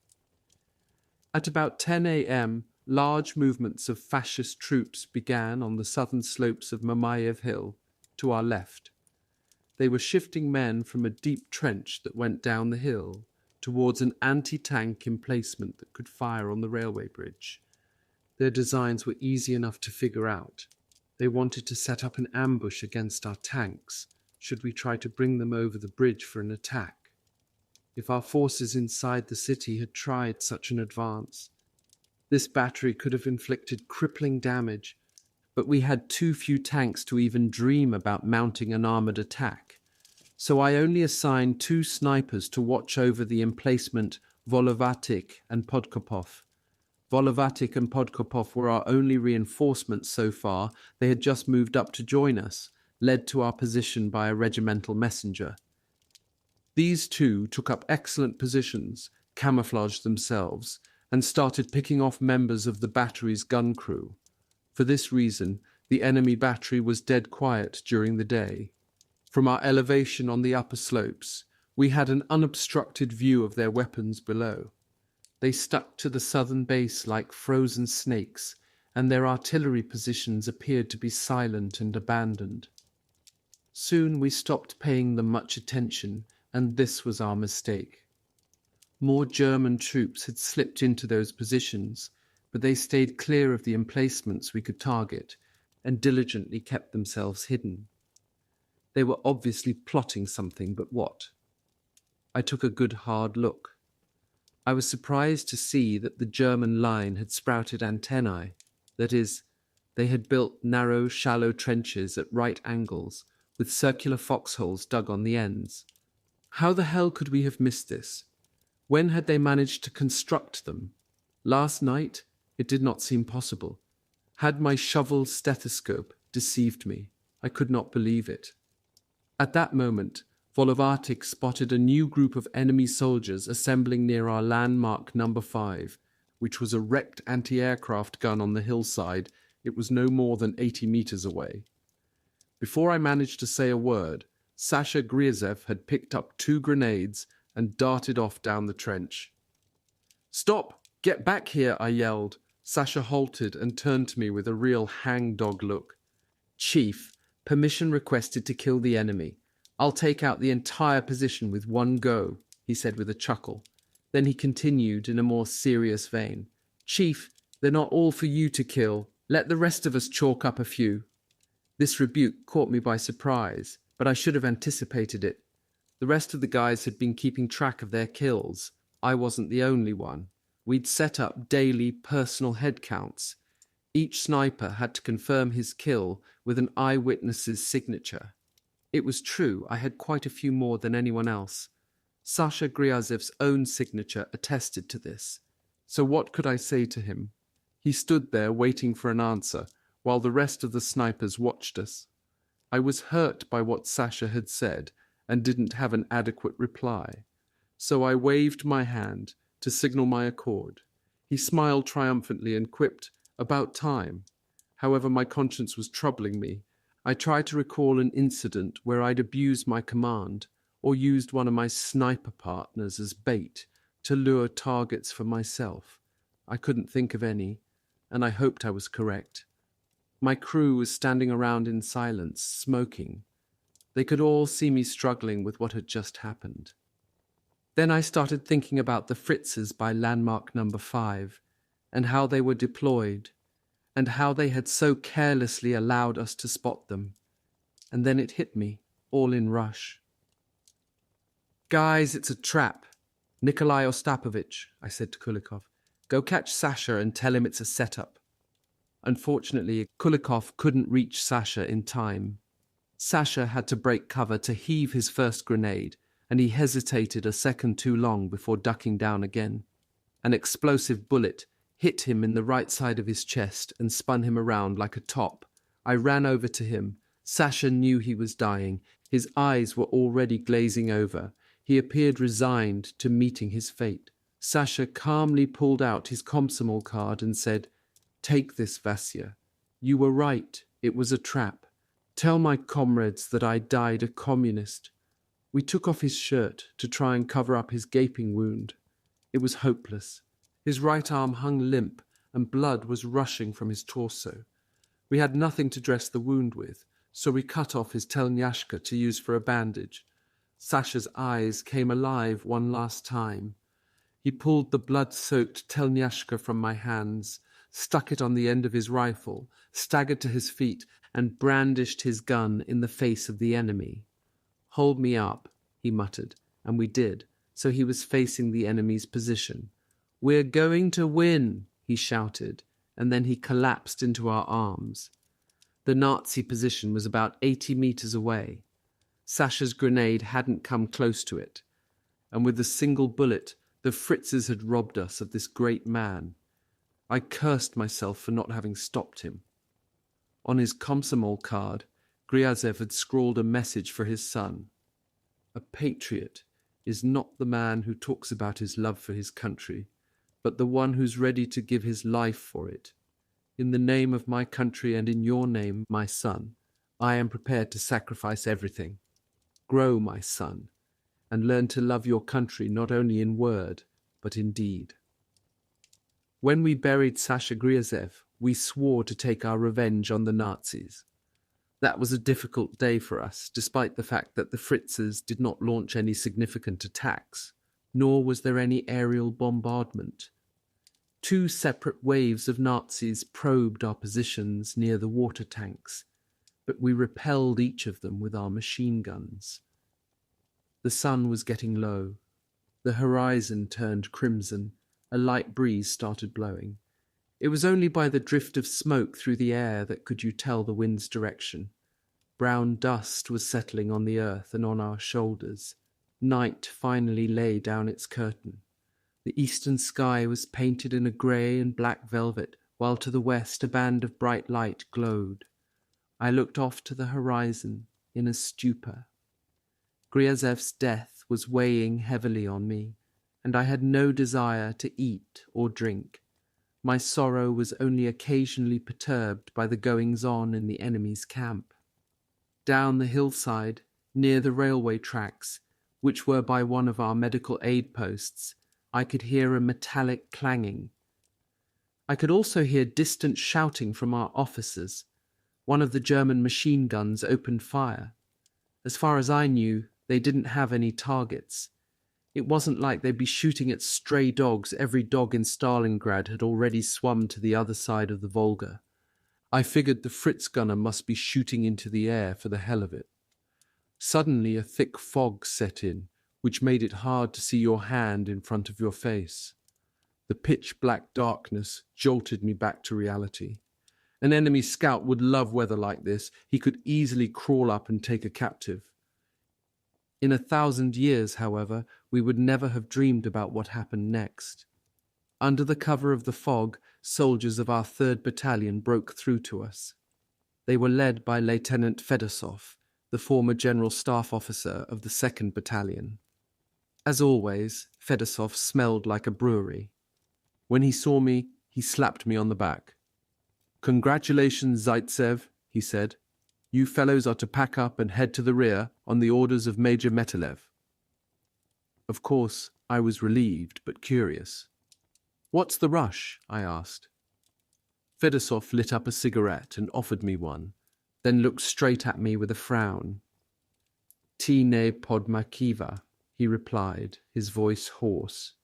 At about 10 a.m., large movements of fascist troops began on the southern slopes of Mamayev Hill, to our left. They were shifting men from a deep trench that went down the hill towards an anti-tank emplacement that could fire on the railway bridge. Their designs were easy enough to figure out. They wanted to set up an ambush against our tanks, should we try to bring them over the bridge for an attack. If our forces inside the city had tried such an advance, this battery could have inflicted crippling damage, but we had too few tanks to even dream about mounting an armoured attack. So I only assigned 2 snipers to watch over the emplacement Volovatik and Podkopov. Volovatik and Podkopov were our only reinforcements so far. They had just moved up to join us, led to our position by a regimental messenger. These two took up excellent positions, camouflaged themselves, and started picking off members of the battery's gun crew. For this reason, the enemy battery was dead quiet during the day. From our elevation on the upper slopes, we had an unobstructed view of their weapons below. They stuck to the southern base like frozen snakes, and their artillery positions appeared to be silent and abandoned. Soon we stopped paying them much attention, and this was our mistake. More German troops had slipped into those positions, but they stayed clear of the emplacements we could target and diligently kept themselves hidden. They were obviously plotting something, but what? I took a good hard look. I was surprised to see that the German line had sprouted antennae, that is, they had built narrow, shallow trenches at right angles with circular foxholes dug on the ends. How the hell could we have missed this? When had they managed to construct them? Last night? It did not seem possible. Had my shovel stethoscope deceived me? I could not believe it. At that moment, Volovatic spotted a new group of enemy soldiers assembling near our landmark number 5, which was a wrecked anti-aircraft gun on the hillside. It was no more than 80 meters away. Before I managed to say a word, Sasha Griezev had picked up 2 grenades and darted off down the trench. "Stop! Get back here!" I yelled. Sasha halted and turned to me with a real hangdog look. "Chief, permission requested to kill the enemy. I'll take out the entire position with one go," he said with a chuckle. Then he continued in a more serious vein. "Chief, they're not all for you to kill. Let the rest of us chalk up a few." This rebuke caught me by surprise, but I should have anticipated it. The rest of the guys had been keeping track of their kills. I wasn't the only one. We'd set up daily personal head counts. Each sniper had to confirm his kill with an eyewitness's signature. It was true, I had quite a few more than anyone else. Sasha Griazev's own signature attested to this. So what could I say to him? He stood there waiting for an answer, while the rest of the snipers watched us. I was hurt by what Sasha had said and didn't have an adequate reply. So I waved my hand to signal my accord. He smiled triumphantly and quipped, "About time." However, my conscience was troubling me. I tried to recall an incident where I'd abused my command or used one of my sniper partners as bait to lure targets for myself. I couldn't think of any, and I hoped I was correct. My crew was standing around in silence, smoking. They could all see me struggling with what had just happened. Then I started thinking about the Fritzes by landmark number 5, and how they were deployed, and how they had so carelessly allowed us to spot them. And then it hit me, all in rush. "Guys, it's a trap. Nikolai Ostapovich," I said to Kulikov. "Go catch Sasha and tell him it's a setup." Unfortunately, Kulikov couldn't reach Sasha in time. Sasha had to break cover to heave his first grenade, and he hesitated a second too long before ducking down again. An explosive bullet hit him in the right side of his chest and spun him around like a top. I ran over to him. Sasha knew he was dying. His eyes were already glazing over. He appeared resigned to meeting his fate. Sasha calmly pulled out his Komsomol card and said, "Take this, Vasya. You were right. It was a trap. Tell my comrades that I died a communist." We took off his shirt to try and cover up his gaping wound. It was hopeless. His right arm hung limp, and blood was rushing from his torso. We had nothing to dress the wound with, so we cut off his telnyashka to use for a bandage. Sasha's eyes came alive one last time. He pulled the blood-soaked telnyashka from my hands, stuck it on the end of his rifle, staggered to his feet, and brandished his gun in the face of the enemy. "Hold me up," he muttered, and we did, so he was facing the enemy's position. "We're going to win," he shouted, and then he collapsed into our arms. The Nazi position was about 80 meters away. Sasha's grenade hadn't come close to it, and with a single bullet, the Fritzes had robbed us of this great man. I cursed myself for not having stopped him. On his Komsomol card, Gryazev had scrawled a message for his son. A patriot is not the man who talks about his love for his country, but the one who's ready to give his life for it. In the name of my country and in your name, my son, I am prepared to sacrifice everything. Grow, my son, and learn to love your country not only in word, but in deed. When we buried Sasha Gryazev, we swore to take our revenge on the Nazis. That was a difficult day for us, despite the fact that the Fritzes did not launch any significant attacks, nor was there any aerial bombardment. 2 separate waves of Nazis probed our positions near the water tanks, but we repelled each of them with our machine guns. The sun was getting low. The horizon turned crimson. A light breeze started blowing. It was only by the drift of smoke through the air that could you tell the wind's direction. Brown dust was settling on the earth and on our shoulders. Night finally lay down its curtain. The eastern sky was painted in a grey and black velvet, while to the west a band of bright light glowed. I looked off to the horizon in a stupor. Gryazev's death was weighing heavily on me, and I had no desire to eat or drink. My sorrow was only occasionally perturbed by the goings-on in the enemy's camp. Down the hillside, near the railway tracks, which were by one of our medical aid posts, I could hear a metallic clanging. I could also hear distant shouting from our officers. One of the German machine guns opened fire. As far as I knew, they didn't have any targets. It wasn't like they'd be shooting at stray dogs. Every dog in Stalingrad had already swum to the other side of the Volga. I figured the Fritz gunner must be shooting into the air for the hell of it. Suddenly a thick fog set in, which made it hard to see your hand in front of your face. The pitch-black darkness jolted me back to reality. An enemy scout would love weather like this. He could easily crawl up and take a captive. In 1,000 years, however, we would never have dreamed about what happened next. Under the cover of the fog, soldiers of our 3rd Battalion broke through to us. They were led by Lieutenant Fedosov, the former General Staff Officer of the 2nd Battalion. As always, Fedosov smelled like a brewery. When he saw me, he slapped me on the back. "Congratulations, Zaitsev," he said. "You fellows are to pack up and head to the rear on the orders of Major Metalev." Of course, I was relieved but curious. "What's the rush?" I asked. Fedosov lit up a cigarette and offered me one, then looked straight at me with a frown. "Tine podmakiva," he replied, his voice hoarse.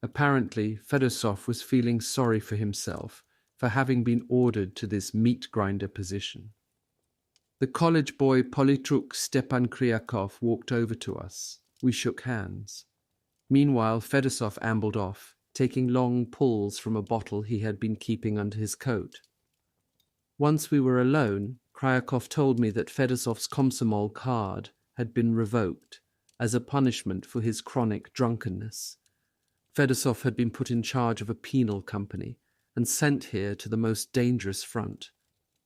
Apparently, Fedosov was feeling sorry for himself for having been ordered to this meat grinder position. The college boy Politruk Stepan Kryakov walked over to us. We shook hands. Meanwhile, Fedosov ambled off, taking long pulls from a bottle he had been keeping under his coat. Once we were alone, Kryakov told me that Fedosov's Komsomol card had been revoked as a punishment for his chronic drunkenness. Fedosov had been put in charge of a penal company and sent here to the most dangerous front.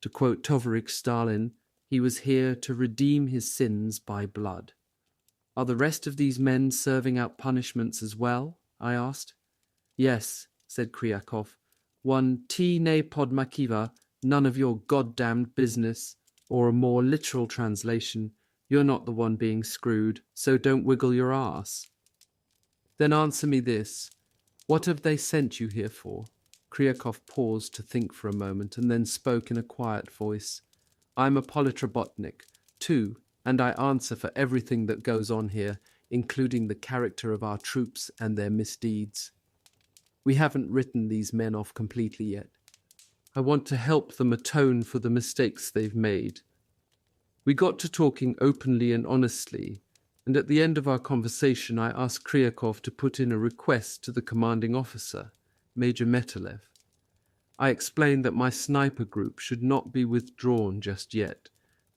To quote Tovarich Stalin, he was here to redeem his sins by blood. "Are the rest of these men serving out punishments as well?" I asked. "Yes," said Kryakov. "One Tine podmakiva, none of your goddamned business," or a more literal translation, "You're not the one being screwed, so don't wiggle your ass." "Then answer me this. What have they sent you here for?" Kryakov paused to think for a moment and then spoke in a quiet voice. "I'm a politrobotnik, too, and I answer for everything that goes on here, including the character of our troops and their misdeeds. We haven't written these men off completely yet. I want to help them atone for the mistakes they've made." We got to talking openly and honestly, and at the end of our conversation I asked Kryakov to put in a request to the commanding officer, Major Metalev. I explained that my sniper group should not be withdrawn just yet,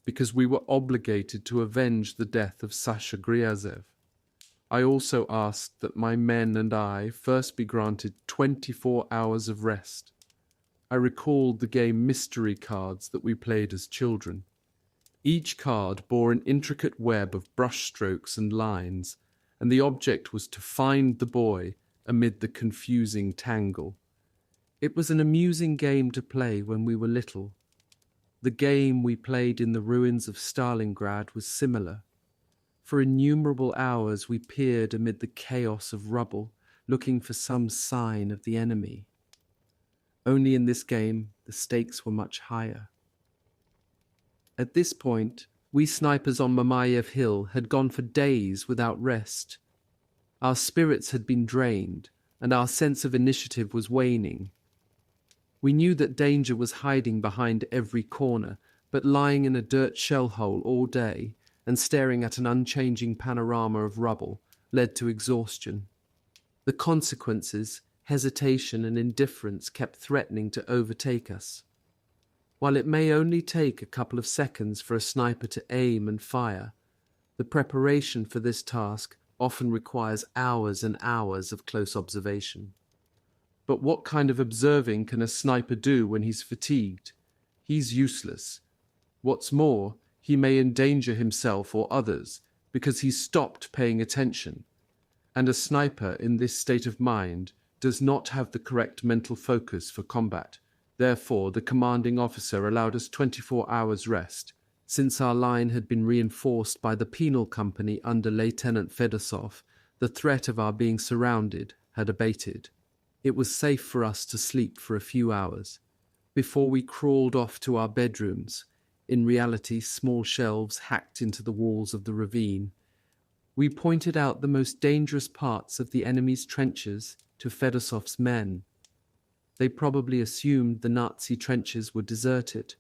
because we were obligated to avenge the death of Sasha Gryazev. I also asked that my men and I first be granted 24 hours of rest. I recalled the game Mystery Cards that we played as children. Each card bore an intricate web of brushstrokes and lines, and the object was to find the boy amid the confusing tangle. It was an amusing game to play when we were little. The game we played in the ruins of Stalingrad was similar. For innumerable hours we peered amid the chaos of rubble, looking for some sign of the enemy. Only in this game, the stakes were much higher. At this point, we snipers on Mamayev Hill had gone for days without rest. Our spirits had been drained, and our sense of initiative was waning. We knew that danger was hiding behind every corner, but lying in a dirt shell hole all day and staring at an unchanging panorama of rubble led to exhaustion. The consequences, hesitation and indifference kept threatening to overtake us. While it may only take a couple of seconds for a sniper to aim and fire, the preparation for this task often requires hours and hours of close observation. But what kind of observing can a sniper do when he's fatigued? He's useless. What's more, he may endanger himself or others because he's stopped paying attention. And a sniper in this state of mind does not have the correct mental focus for combat. Therefore, the commanding officer allowed us 24 hours rest. Since our line had been reinforced by the penal company under Lieutenant Fedosov, the threat of our being surrounded had abated. It was safe for us to sleep for a few hours before we crawled off to our bedrooms, in reality small shelves hacked into the walls of the ravine. We pointed out the most dangerous parts of the enemy's trenches to Fedosov's men. They probably assumed the Nazi trenches were deserted.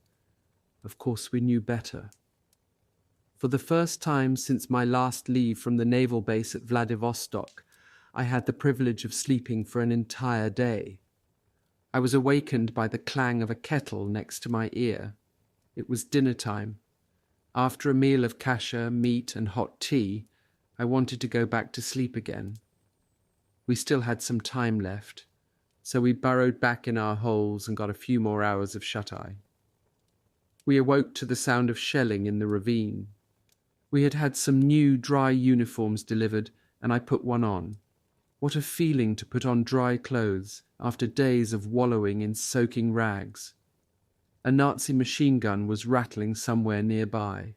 Of course, we knew better. For the first time since my last leave from the naval base at Vladivostok, I had the privilege of sleeping for an entire day. I was awakened by the clang of a kettle next to my ear. It was dinner time. After a meal of kasha, meat, and hot tea, I wanted to go back to sleep again. We still had some time left, so we burrowed back in our holes and got a few more hours of shut-eye. We awoke to the sound of shelling in the ravine. We had had some new dry uniforms delivered, and I put one on. What a feeling to put on dry clothes after days of wallowing in soaking rags. A Nazi machine gun was rattling somewhere nearby.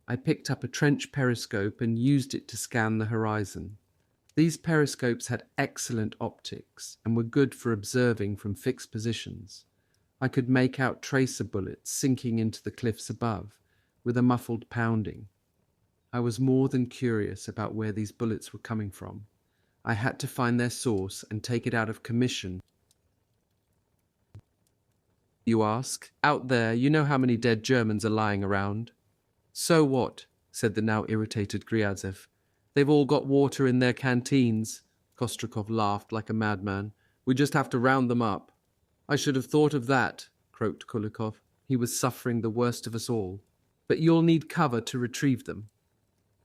I picked up a trench periscope and used it to scan the horizon. These periscopes had excellent optics and were good for observing from fixed positions. I could make out tracer bullets sinking into the cliffs above, with a muffled pounding. I was more than curious about where these bullets were coming from. I had to find their source and take it out of commission. You ask? Out there, you know how many dead Germans are lying around? So what? Said the now irritated Gryazov. They've all got water in their canteens. Kostrikov laughed like a madman. We just have to round them up. I should have thought of that, croaked Kulikov. He was suffering the worst of us all. But you'll need cover to retrieve them.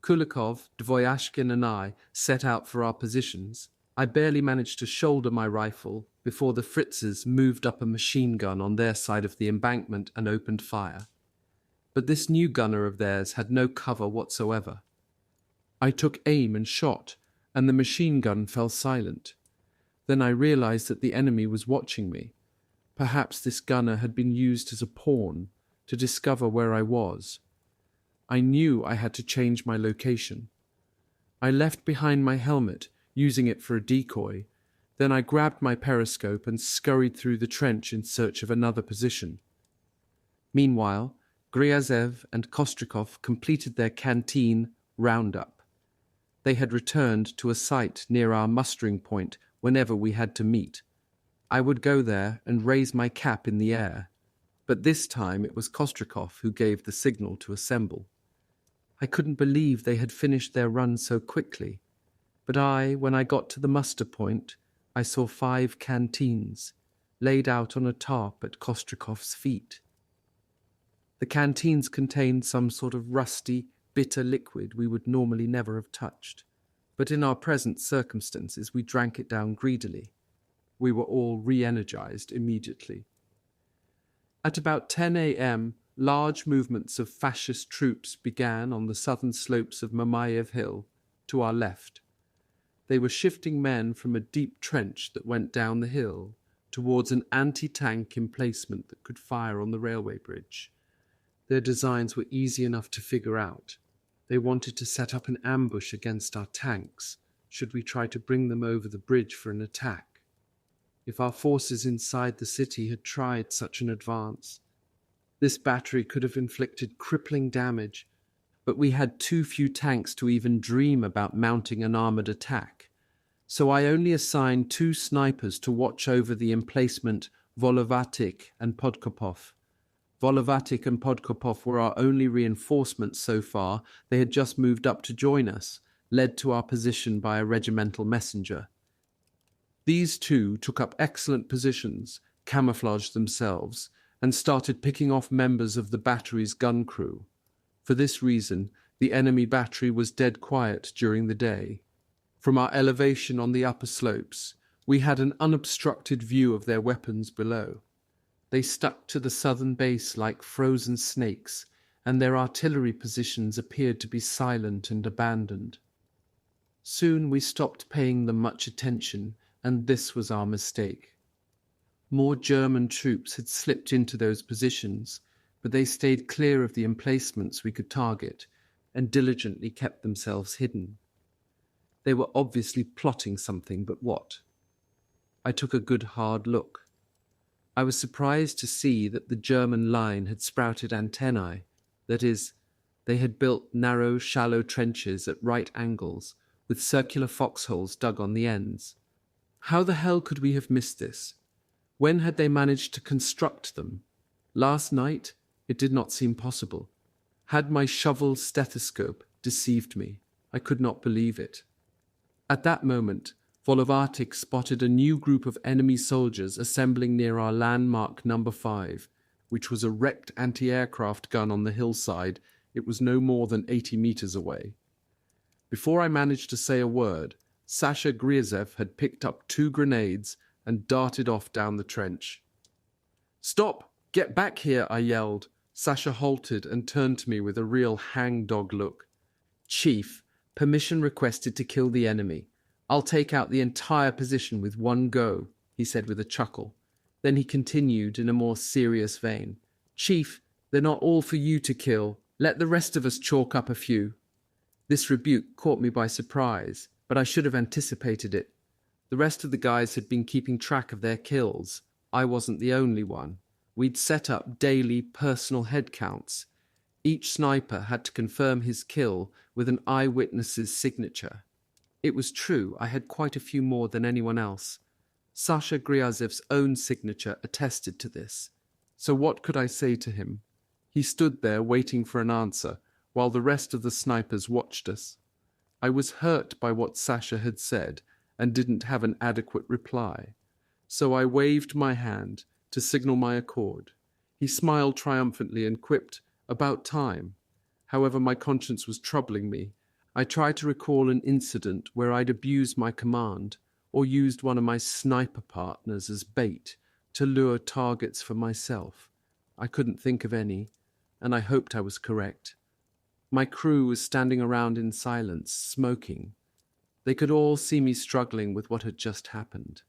Kulikov, Dvoyashkin and I set out for our positions. I barely managed to shoulder my rifle before the Fritzes moved up a machine gun on their side of the embankment and opened fire. But this new gunner of theirs had no cover whatsoever. I took aim and shot, and the machine gun fell silent. Then I realized that the enemy was watching me. Perhaps this gunner had been used as a pawn to discover where I was. I knew I had to change my location. I left behind my helmet, using it for a decoy. Then I grabbed my periscope and scurried through the trench in search of another position. Meanwhile, Gryazov and Kostrikov completed their canteen roundup. They had returned to a site near our mustering point whenever we had to meet. I would go there and raise my cap in the air, but this time it was Kostrikov who gave the signal to assemble. I couldn't believe they had finished their run so quickly, but when I got to the muster point, I saw 5 canteens laid out on a tarp at Kostrikov's feet. The canteens contained some sort of rusty, bitter liquid we would normally never have touched, but in our present circumstances we drank it down greedily. We were all re-energized immediately. At about 10 a.m., large movements of fascist troops began on the southern slopes of Mamayev Hill, to our left. They were shifting men from a deep trench that went down the hill towards an anti-tank emplacement that could fire on the railway bridge. Their designs were easy enough to figure out. They wanted to set up an ambush against our tanks, should we try to bring them over the bridge for an attack. If our forces inside the city had tried such an advance, this battery could have inflicted crippling damage, but we had too few tanks to even dream about mounting an armoured attack. So I only assigned 2 snipers to watch over the emplacement Volovatic and Podkopov. Volovatic and Podkopov were our only reinforcements so far. They had just moved up to join us, led to our position by a regimental messenger. These 2 took up excellent positions, camouflaged themselves, and started picking off members of the battery's gun crew. For this reason, the enemy battery was dead quiet during the day. From our elevation on the upper slopes, we had an unobstructed view of their weapons below. They stuck to the southern base like frozen snakes, and their artillery positions appeared to be silent and abandoned. Soon we stopped paying them much attention, and this was our mistake. More German troops had slipped into those positions, but they stayed clear of the emplacements we could target and diligently kept themselves hidden. They were obviously plotting something, but what? I took a good hard look. I was surprised to see that the German line had sprouted antennae, that is, they had built narrow, shallow trenches at right angles with circular foxholes dug on the ends. How the hell could we have missed this? When had they managed to construct them? Last night? It did not seem possible. Had my shovel stethoscope deceived me? I could not believe it. At that moment, Volovatic spotted a new group of enemy soldiers assembling near our landmark number 5, which was a wrecked anti-aircraft gun on the hillside. It was no more than 80 meters away. Before I managed to say a word, Sasha Gryazev had picked up 2 grenades and darted off down the trench. "Stop! Get back here!" I yelled. Sasha halted and turned to me with a real hangdog look. "Chief, permission requested to kill the enemy. I'll take out the entire position with one go," he said with a chuckle. Then he continued in a more serious vein. "Chief, they're not all for you to kill. Let the rest of us chalk up a few." This rebuke caught me by surprise, but I should have anticipated it. The rest of the guys had been keeping track of their kills. I wasn't the only one. We'd set up daily personal head counts. Each sniper had to confirm his kill with an eyewitness's signature. It was true, I had quite a few more than anyone else. Sasha Gryazev's own signature attested to this. So what could I say to him? He stood there waiting for an answer, while the rest of the snipers watched us. I was hurt by what Sasha had said, and didn't have an adequate reply. So I waved my hand to signal my accord. He smiled triumphantly and quipped, "About time." However, my conscience was troubling me. I tried to recall an incident where I'd abused my command, or used one of my sniper partners as bait to lure targets for myself. I couldn't think of any, and I hoped I was correct. My crew was standing around in silence, smoking. They could all see me struggling with what had just happened.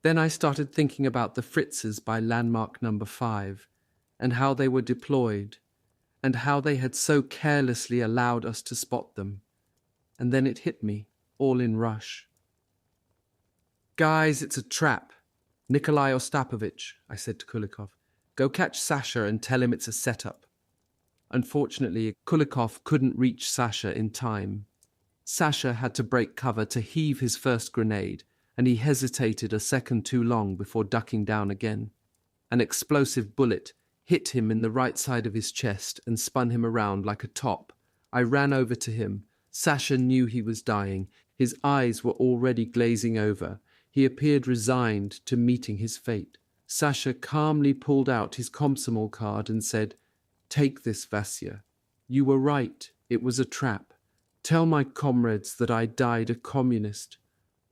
Then I started thinking about the Fritzes by landmark number 5, and how they were deployed, and how they had so carelessly allowed us to spot them. And then it hit me, all in rush. "Guys, it's a trap. Nikolai Ostapovich," I said to Kulikov. "Go catch Sasha and tell him it's a setup." Unfortunately, Kulikov couldn't reach Sasha in time. Sasha had to break cover to heave his first grenade, and he hesitated a second too long before ducking down again. An explosive bullet hit him in the right side of his chest and spun him around like a top. I ran over to him. Sasha knew he was dying. His eyes were already glazing over. He appeared resigned to meeting his fate. Sasha calmly pulled out his Komsomol card and said, "Take this, Vasya. You were right. It was a trap. Tell my comrades that I died a communist."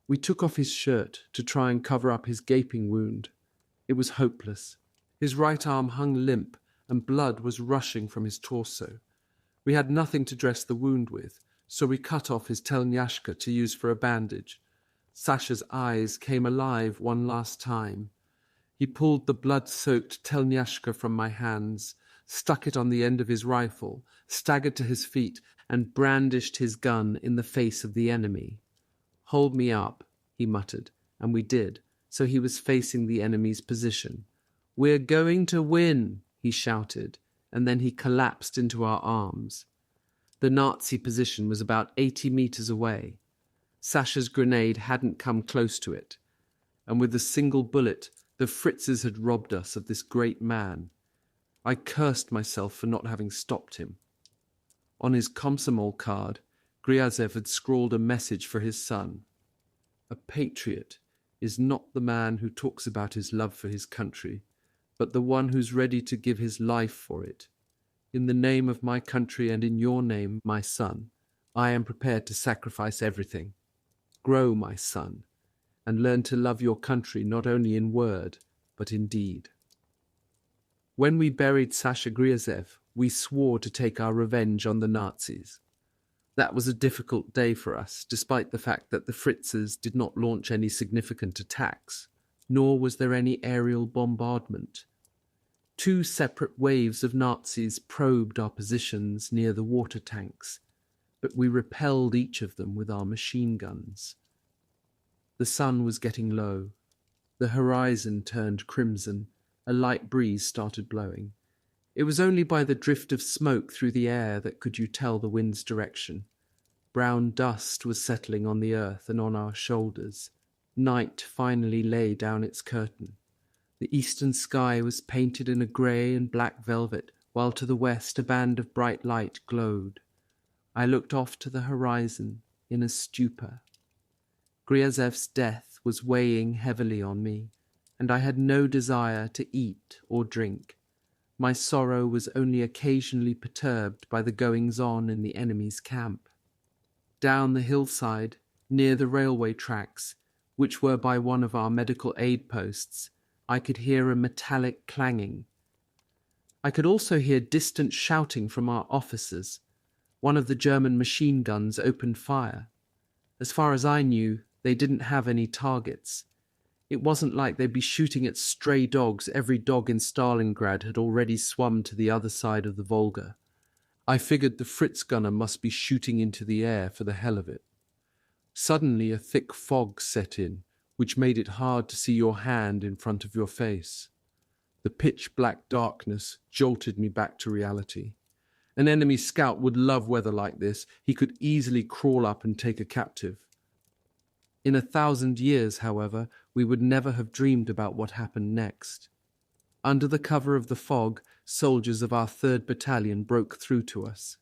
We took off his shirt to try and cover up his gaping wound. It was hopeless. His right arm hung limp, and blood was rushing from his torso. We had nothing to dress the wound with, so we cut off his telnyashka to use for a bandage. Sasha's eyes came alive one last time. He pulled the blood-soaked telnyashka from my hands, stuck it on the end of his rifle, staggered to his feet, and brandished his gun in the face of the enemy. "Hold me up," he muttered, and we did, so he was facing the enemy's position. "We're going to win," he shouted, and then he collapsed into our arms. The Nazi position was about 80 meters away. Sasha's grenade hadn't come close to it, and with a single bullet, the Fritzes had robbed us of this great man. I cursed myself for not having stopped him. On his Komsomol card, Gryazev had scrawled a message for his son. "A patriot is not the man who talks about his love for his country, but the one who's ready to give his life for it. In the name of my country and in your name, my son, I am prepared to sacrifice everything. Grow, my son, and learn to love your country not only in word, but in deed." When we buried Sasha Gryazev, we swore to take our revenge on the Nazis. That was a difficult day for us, despite the fact that the Fritzes did not launch any significant attacks, nor was there any aerial bombardment. 2 separate waves of Nazis probed our positions near the water tanks, but we repelled each of them with our machine guns. The sun was getting low. The horizon turned crimson. A light breeze started blowing. It was only by the drift of smoke through the air that could you tell the wind's direction. Brown dust was settling on the earth and on our shoulders. Night finally lay down its curtain. The eastern sky was painted in a grey and black velvet, while to the west a band of bright light glowed. I looked off to the horizon in a stupor. Gryazev's death was weighing heavily on me, and I had no desire to eat or drink. My sorrow was only occasionally perturbed by the goings-on in the enemy's camp. Down the hillside, near the railway tracks, which were by one of our medical aid posts, I could hear a metallic clanging. I could also hear distant shouting from our officers. One of the German machine guns opened fire. As far as I knew, they didn't have any targets. It wasn't like they'd be shooting at stray dogs. Every dog in Stalingrad had already swum to the other side of the Volga. I figured the Fritz gunner must be shooting into the air for the hell of it. Suddenly a thick fog set in, which made it hard to see your hand in front of your face. The pitch-black darkness jolted me back to reality. An enemy scout would love weather like this. He could easily crawl up and take a captive. In 1,000 years, however, we would never have dreamed about what happened next. Under the cover of the fog, soldiers of our 3rd Battalion broke through to us.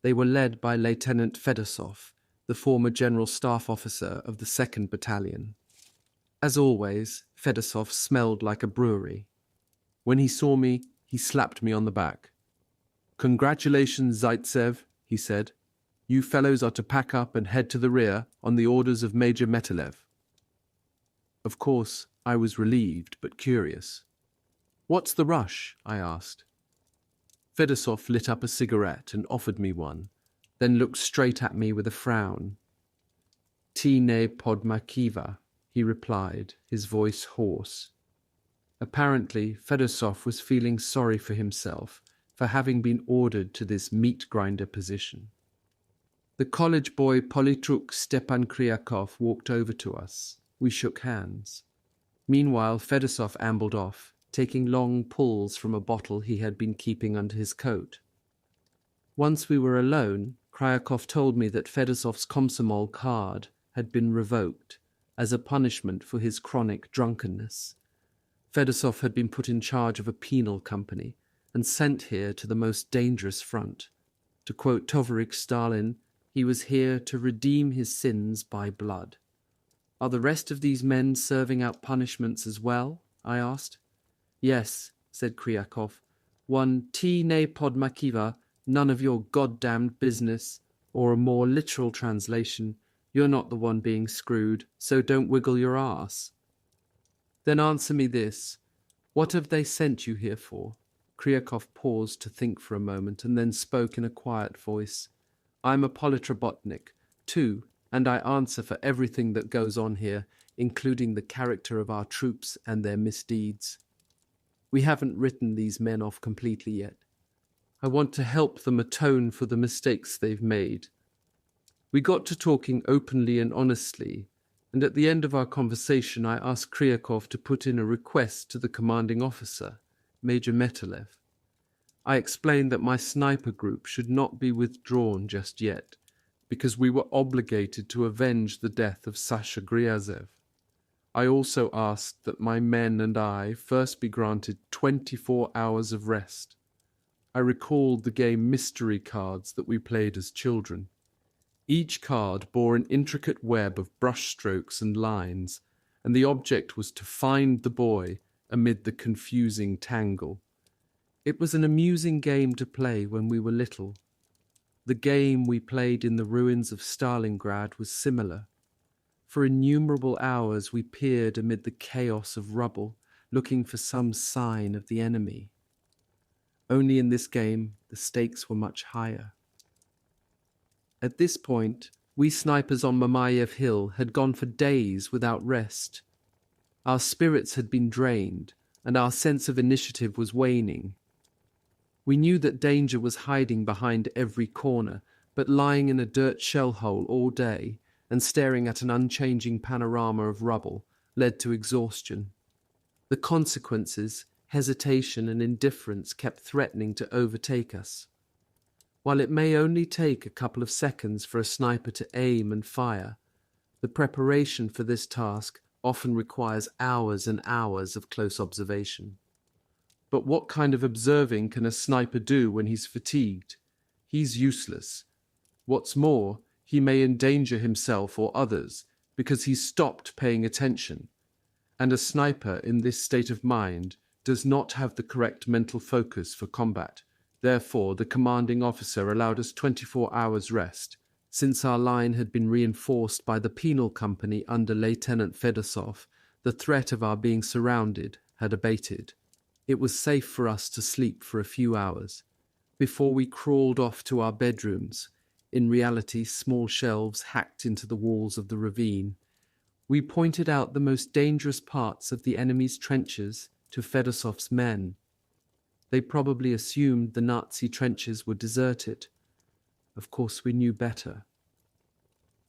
They were led by Lieutenant Fedosov, the former General Staff Officer of the 2nd Battalion. As always, Fedosov smelled like a brewery. When he saw me, he slapped me on the back. "Congratulations, Zaitsev," he said. "You fellows are to pack up and head to the rear on the orders of Major Metalev." Of course, I was relieved but curious. "What's the rush?" I asked. Fedosov lit up a cigarette and offered me one, then looked straight at me with a frown. "Tine podmakiva," he replied, his voice hoarse. Apparently, Fedosov was feeling sorry for himself for having been ordered to this meat grinder position. The college boy Politruk Stepan Kryakov walked over to us. We shook hands. Meanwhile, Fedosov ambled off, taking long pulls from a bottle he had been keeping under his coat. Once we were alone, Kryakov told me that Fedosov's Komsomol card had been revoked as a punishment for his chronic drunkenness. Fedosov had been put in charge of a penal company and sent here to the most dangerous front. To quote Tovarich Stalin, he was here to redeem his sins by blood. "Are the rest of these men serving out punishments as well?" I asked. "Yes," said Kryakov. "One Tine podmakiva, none of your goddamned business," or a more literal translation, "You're not the one being screwed, so don't wiggle your ass." "Then answer me this. What have they sent you here for?" Kryakov paused to think for a moment and then spoke in a quiet voice. I'm a politrobotnik, too, and I answer for everything that goes on here, including the character of our troops and their misdeeds. We haven't written these men off completely yet. I want to help them atone for the mistakes they've made. We got to talking openly and honestly, and at the end of our conversation I asked Kryakov to put in a request to the commanding officer, Major Metalev. I explained that my sniper group should not be withdrawn just yet, because we were obligated to avenge the death of Sasha Gryazev. I also asked that my men and I first be granted 24 hours of rest. I recalled the game mystery cards that we played as children. Each card bore an intricate web of brushstrokes and lines, and the object was to find the boy amid the confusing tangle. It was an amusing game to play when we were little. The game we played in the ruins of Stalingrad was similar. For innumerable hours we peered amid the chaos of rubble, looking for some sign of the enemy. Only in this game the stakes were much higher. At this point, we snipers on Mamayev Hill had gone for days without rest. Our spirits had been drained, and our sense of initiative was waning. We knew that danger was hiding behind every corner, but lying in a dirt shell hole all day and staring at an unchanging panorama of rubble led to exhaustion. The consequences, hesitation and indifference kept threatening to overtake us. While it may only take a couple of seconds for a sniper to aim and fire, the preparation for this task often requires hours and hours of close observation. But what kind of observing can a sniper do when he's fatigued? He's useless. What's more, he may endanger himself or others because he's stopped paying attention. And a sniper in this state of mind does not have the correct mental focus for combat. Therefore, the commanding officer allowed us 24 hours rest. Since our line had been reinforced by the penal company under Lieutenant Fedosov, the threat of our being surrounded had abated. It was safe for us to sleep for a few hours, before we crawled off to our bedrooms, in reality small shelves hacked into the walls of the ravine. We pointed out the most dangerous parts of the enemy's trenches to Fedosov's men. They probably assumed the Nazi trenches were deserted. Of course, we knew better.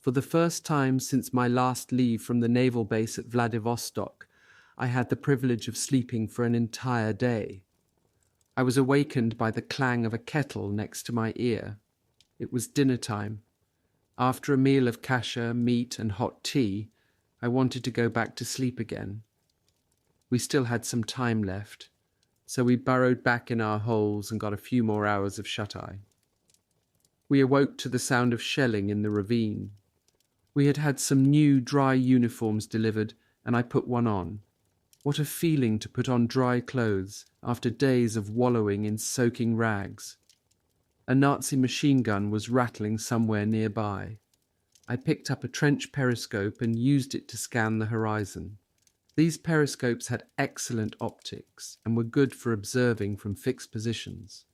For the first time since my last leave from the naval base at Vladivostok, I had the privilege of sleeping for an entire day. I was awakened by the clang of a kettle next to my ear. It was dinner time. After a meal of kasha, meat, and hot tea, I wanted to go back to sleep again. We still had some time left, so we burrowed back in our holes and got a few more hours of shut-eye. We awoke to the sound of shelling in the ravine. We had had some new dry uniforms delivered, and I put one on. What a feeling to put on dry clothes after days of wallowing in soaking rags. A Nazi machine gun was rattling somewhere nearby. I picked up a trench periscope and used it to scan the horizon. These periscopes had excellent optics and were good for observing from fixed positions.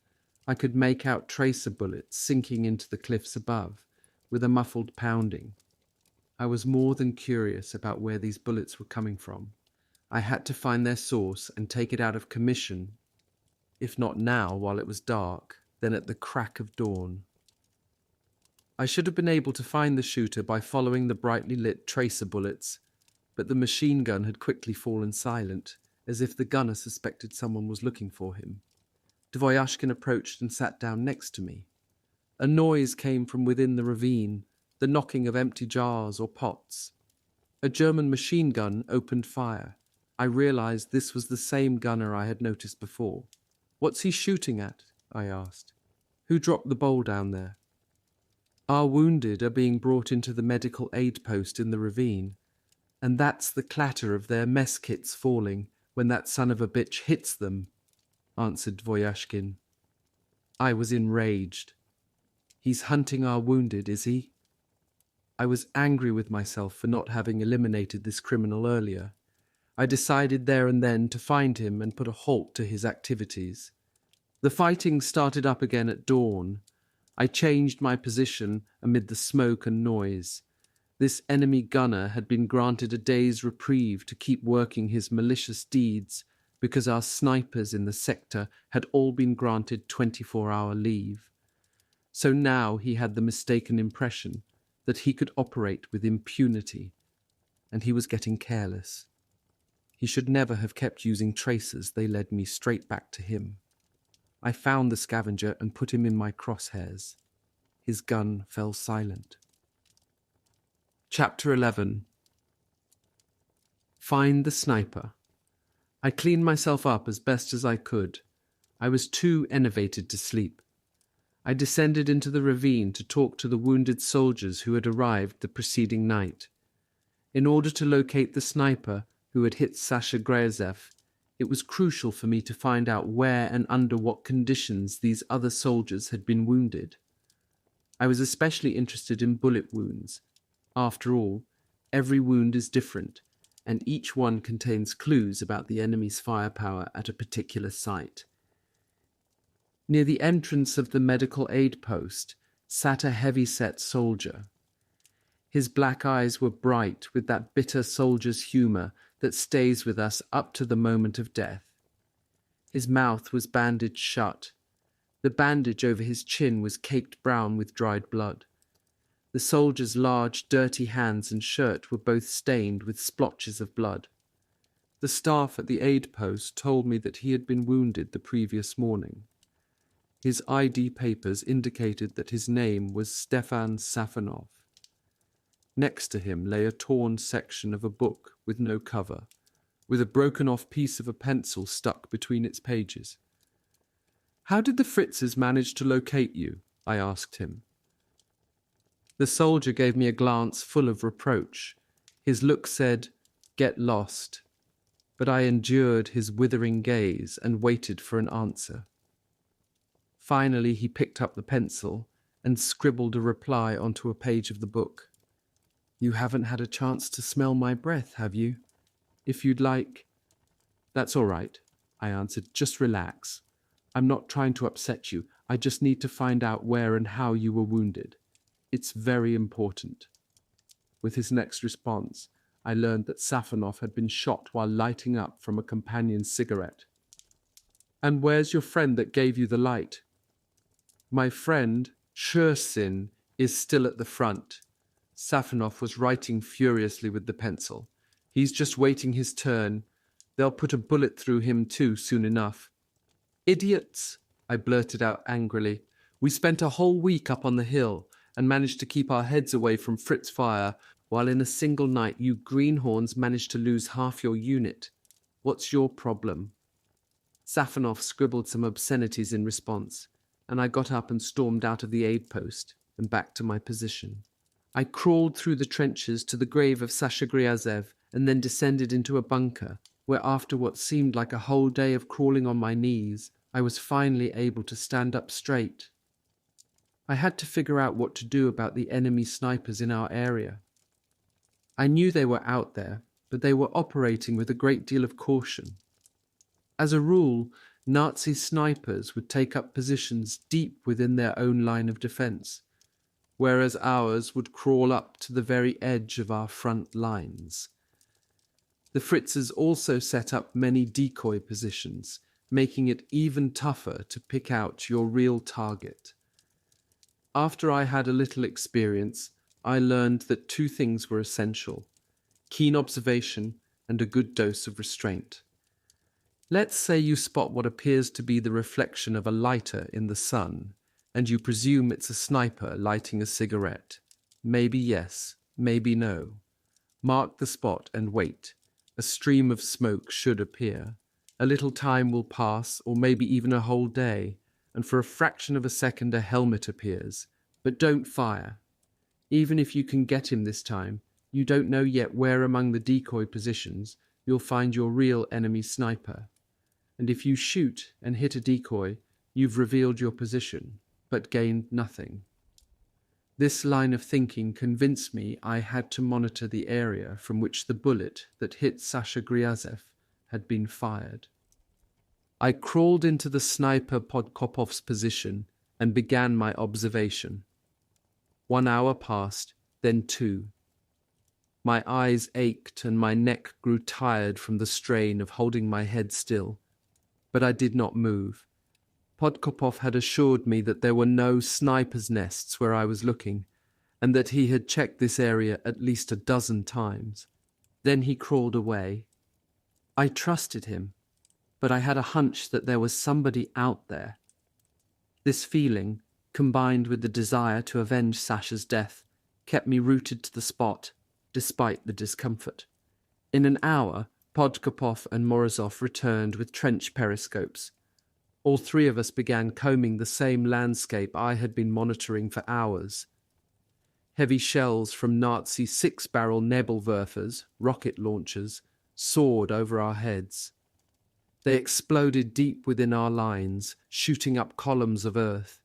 I could make out tracer bullets sinking into the cliffs above, with a muffled pounding. I was more than curious about where these bullets were coming from. I had to find their source and take it out of commission, if not now while it was dark, then at the crack of dawn. I should have been able to find the shooter by following the brightly lit tracer bullets, but the machine gun had quickly fallen silent, as if the gunner suspected someone was looking for him. Dvoyashkin approached and sat down next to me. A noise came from within the ravine, the knocking of empty jars or pots. A German machine gun opened fire. I realized this was the same gunner I had noticed before. "What's he shooting at?" I asked. "Who dropped the bowl down there?" "Our wounded are being brought into the medical aid post in the ravine, and that's the clatter of their mess kits falling when that son of a bitch hits them," answered Dvoyashkin. I was enraged. "He's hunting our wounded, is he?" I was angry with myself for not having eliminated this criminal earlier. I decided there and then to find him and put a halt to his activities. The fighting started up again at dawn. I changed my position amid the smoke and noise. This enemy gunner had been granted a day's reprieve to keep working his malicious deeds because our snipers in the sector had all been granted 24-hour leave. So now he had the mistaken impression that he could operate with impunity, and he was getting careless. He should never have kept using tracers. They led me straight back to him. I found the scavenger and put him in my crosshairs. His gun fell silent. Chapter 11. Find the sniper. I cleaned myself up as best as I could. I was too enervated to sleep. I descended into the ravine to talk to the wounded soldiers who had arrived the preceding night. In order to locate the sniper who had hit Zaitsev, it was crucial for me to find out where and under what conditions these other soldiers had been wounded. I was especially interested in bullet wounds. After all, every wound is different, and each one contains clues about the enemy's firepower at a particular site. Near the entrance of the medical aid post sat a heavy-set soldier. His black eyes were bright with that bitter soldier's humour that stays with us up to the moment of death. His mouth was bandaged shut. The bandage over his chin was caked brown with dried blood. The soldier's large, dirty hands and shirt were both stained with splotches of blood. The staff at the aid post told me that he had been wounded the previous morning. His ID papers indicated that his name was Stefan Safonov. Next to him lay a torn section of a book with no cover, with a broken-off piece of a pencil stuck between its pages. "How did the Fritzes manage to locate you?" I asked him. The soldier gave me a glance full of reproach. His look said, "Get lost." But I endured his withering gaze and waited for an answer. Finally, he picked up the pencil and scribbled a reply onto a page of the book. "You haven't had a chance to smell my breath, have you? If you'd like—" "That's all right," I answered. "Just relax. I'm not trying to upset you. I just need to find out where and how you were wounded. It's very important." With his next response, I learned that Safonov had been shot while lighting up from a companion's cigarette. "And where's your friend that gave you the light?" "My friend, TYURIN, is still at the front." Safonov was writing furiously with the pencil. "He's just waiting his turn. They'll put a bullet through him too soon enough." "Idiots!" I blurted out angrily. "We spent a whole week up on the hill and managed to keep our heads away from Fritz fire, while in a single night you greenhorns managed to lose half your unit. What's your problem?" Safonov scribbled some obscenities in response, and I got up and stormed out of the aid post and back to my position. I crawled through the trenches to the grave of Zaitsev and then descended into a bunker, where after what seemed like a whole day of crawling on my knees, I was finally able to stand up straight. I had to figure out what to do about the enemy snipers in our area. I knew they were out there, but they were operating with a great deal of caution. As a rule, Nazi snipers would take up positions deep within their own line of defense, whereas ours would crawl up to the very edge of our front lines. The Fritzes also set up many decoy positions, making it even tougher to pick out your real target. After I had a little experience, I learned that two things were essential: keen observation and a good dose of restraint. Let's say you spot what appears to be the reflection of a lighter in the sun, and you presume it's a sniper lighting a cigarette. Maybe yes, maybe no. Mark the spot and wait. A stream of smoke should appear. A little time will pass, or maybe even a whole day, and for a fraction of a second a helmet appears. But don't fire. Even if you can get him this time, you don't know yet where among the decoy positions you'll find your real enemy sniper. And if you shoot and hit a decoy, you've revealed your position, but gained nothing. This line of thinking convinced me I had to monitor the area from which the bullet that hit Zaitsev had been fired. I crawled into the sniper Podkopov's position and began my observation. 1 hour passed, then 2. My eyes ached and my neck grew tired from the strain of holding my head still, but I did not move. Podkopov had assured me that there were no snipers' nests where I was looking, and that he had checked this area at least a dozen times. Then he crawled away. I trusted him, but I had a hunch that there was somebody out there. This feeling, combined with the desire to avenge Sasha's death, kept me rooted to the spot, despite the discomfort. In an hour, Podkopov and Morozov returned with trench periscopes. All 3 of us began combing the same landscape I had been monitoring for hours. Heavy shells from Nazi 6-barrel Nebelwerfers, rocket launchers, soared over our heads. They exploded deep within our lines, shooting up columns of earth.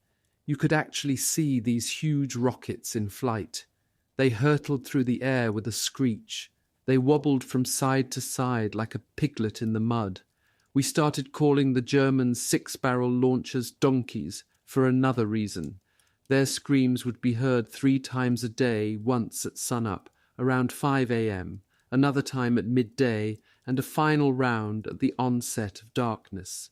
You could actually see these huge rockets in flight. They hurtled through the air with a screech. They wobbled from side to side like a piglet in the mud. We started calling the Germans 6-barrel launchers donkeys for another reason. Their screams would be heard 3 times a day, once at sunup, around 5 a.m., another time at midday, and a final round at the onset of darkness.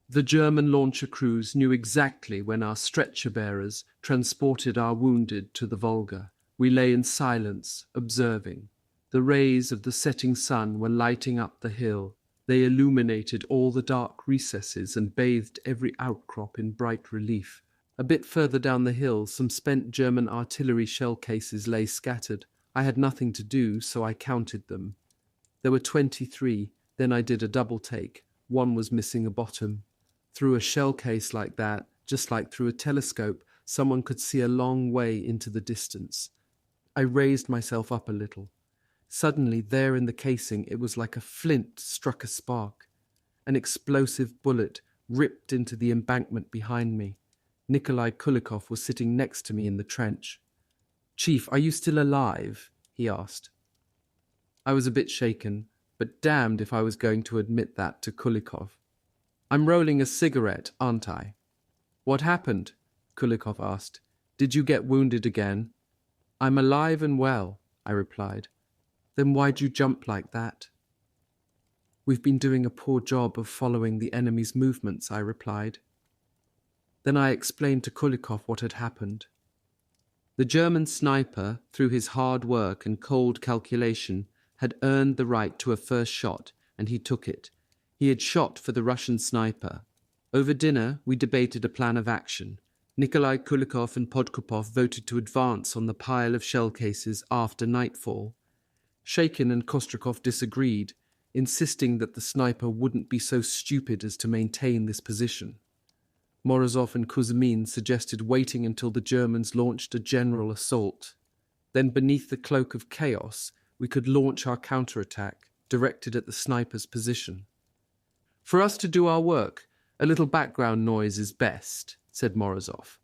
The German launcher crews knew exactly when our stretcher-bearers transported our wounded to the Volga. We lay in silence, observing. The rays of the setting sun were lighting up the hill. They illuminated all the dark recesses and bathed every outcrop in bright relief. A bit further down the hill, some spent German artillery shell cases lay scattered. I had nothing to do, so I counted them. There were 23. Then I did a double take. 1 was missing a bottom. Through a shell case like that, just like through a telescope, someone could see a long way into the distance. I raised myself up a little. Suddenly, there in the casing, it was like a flint struck a spark. An explosive bullet ripped into the embankment behind me. Nikolai Kulikov was sitting next to me in the trench. "Chief, are you still alive?" he asked. I was a bit shaken, but damned if I was going to admit that to Kulikov. "I'm rolling a cigarette, aren't I?" "What happened?" Kulikov asked. "Did you get wounded again?" "I'm alive and well," I replied. "Then why'd you jump like that?" "We've been doing a poor job of following the enemy's movements," I replied. Then I explained to Kulikov what had happened. The German sniper, through his hard work and cold calculation, had earned the right to a first shot, and he took it. He had shot for the Russian sniper. Over dinner, we debated a plan of action. Nikolai Kulikov and Podkopov voted to advance on the pile of shell cases after nightfall. Shakin and Kostrikov disagreed, insisting that the sniper wouldn't be so stupid as to maintain this position. Morozov and Kuzmin suggested waiting until the Germans launched a general assault. Then, beneath the cloak of chaos, we could launch our counterattack, directed at the sniper's position. "For us to do our work, a little background noise is best," said Morozov.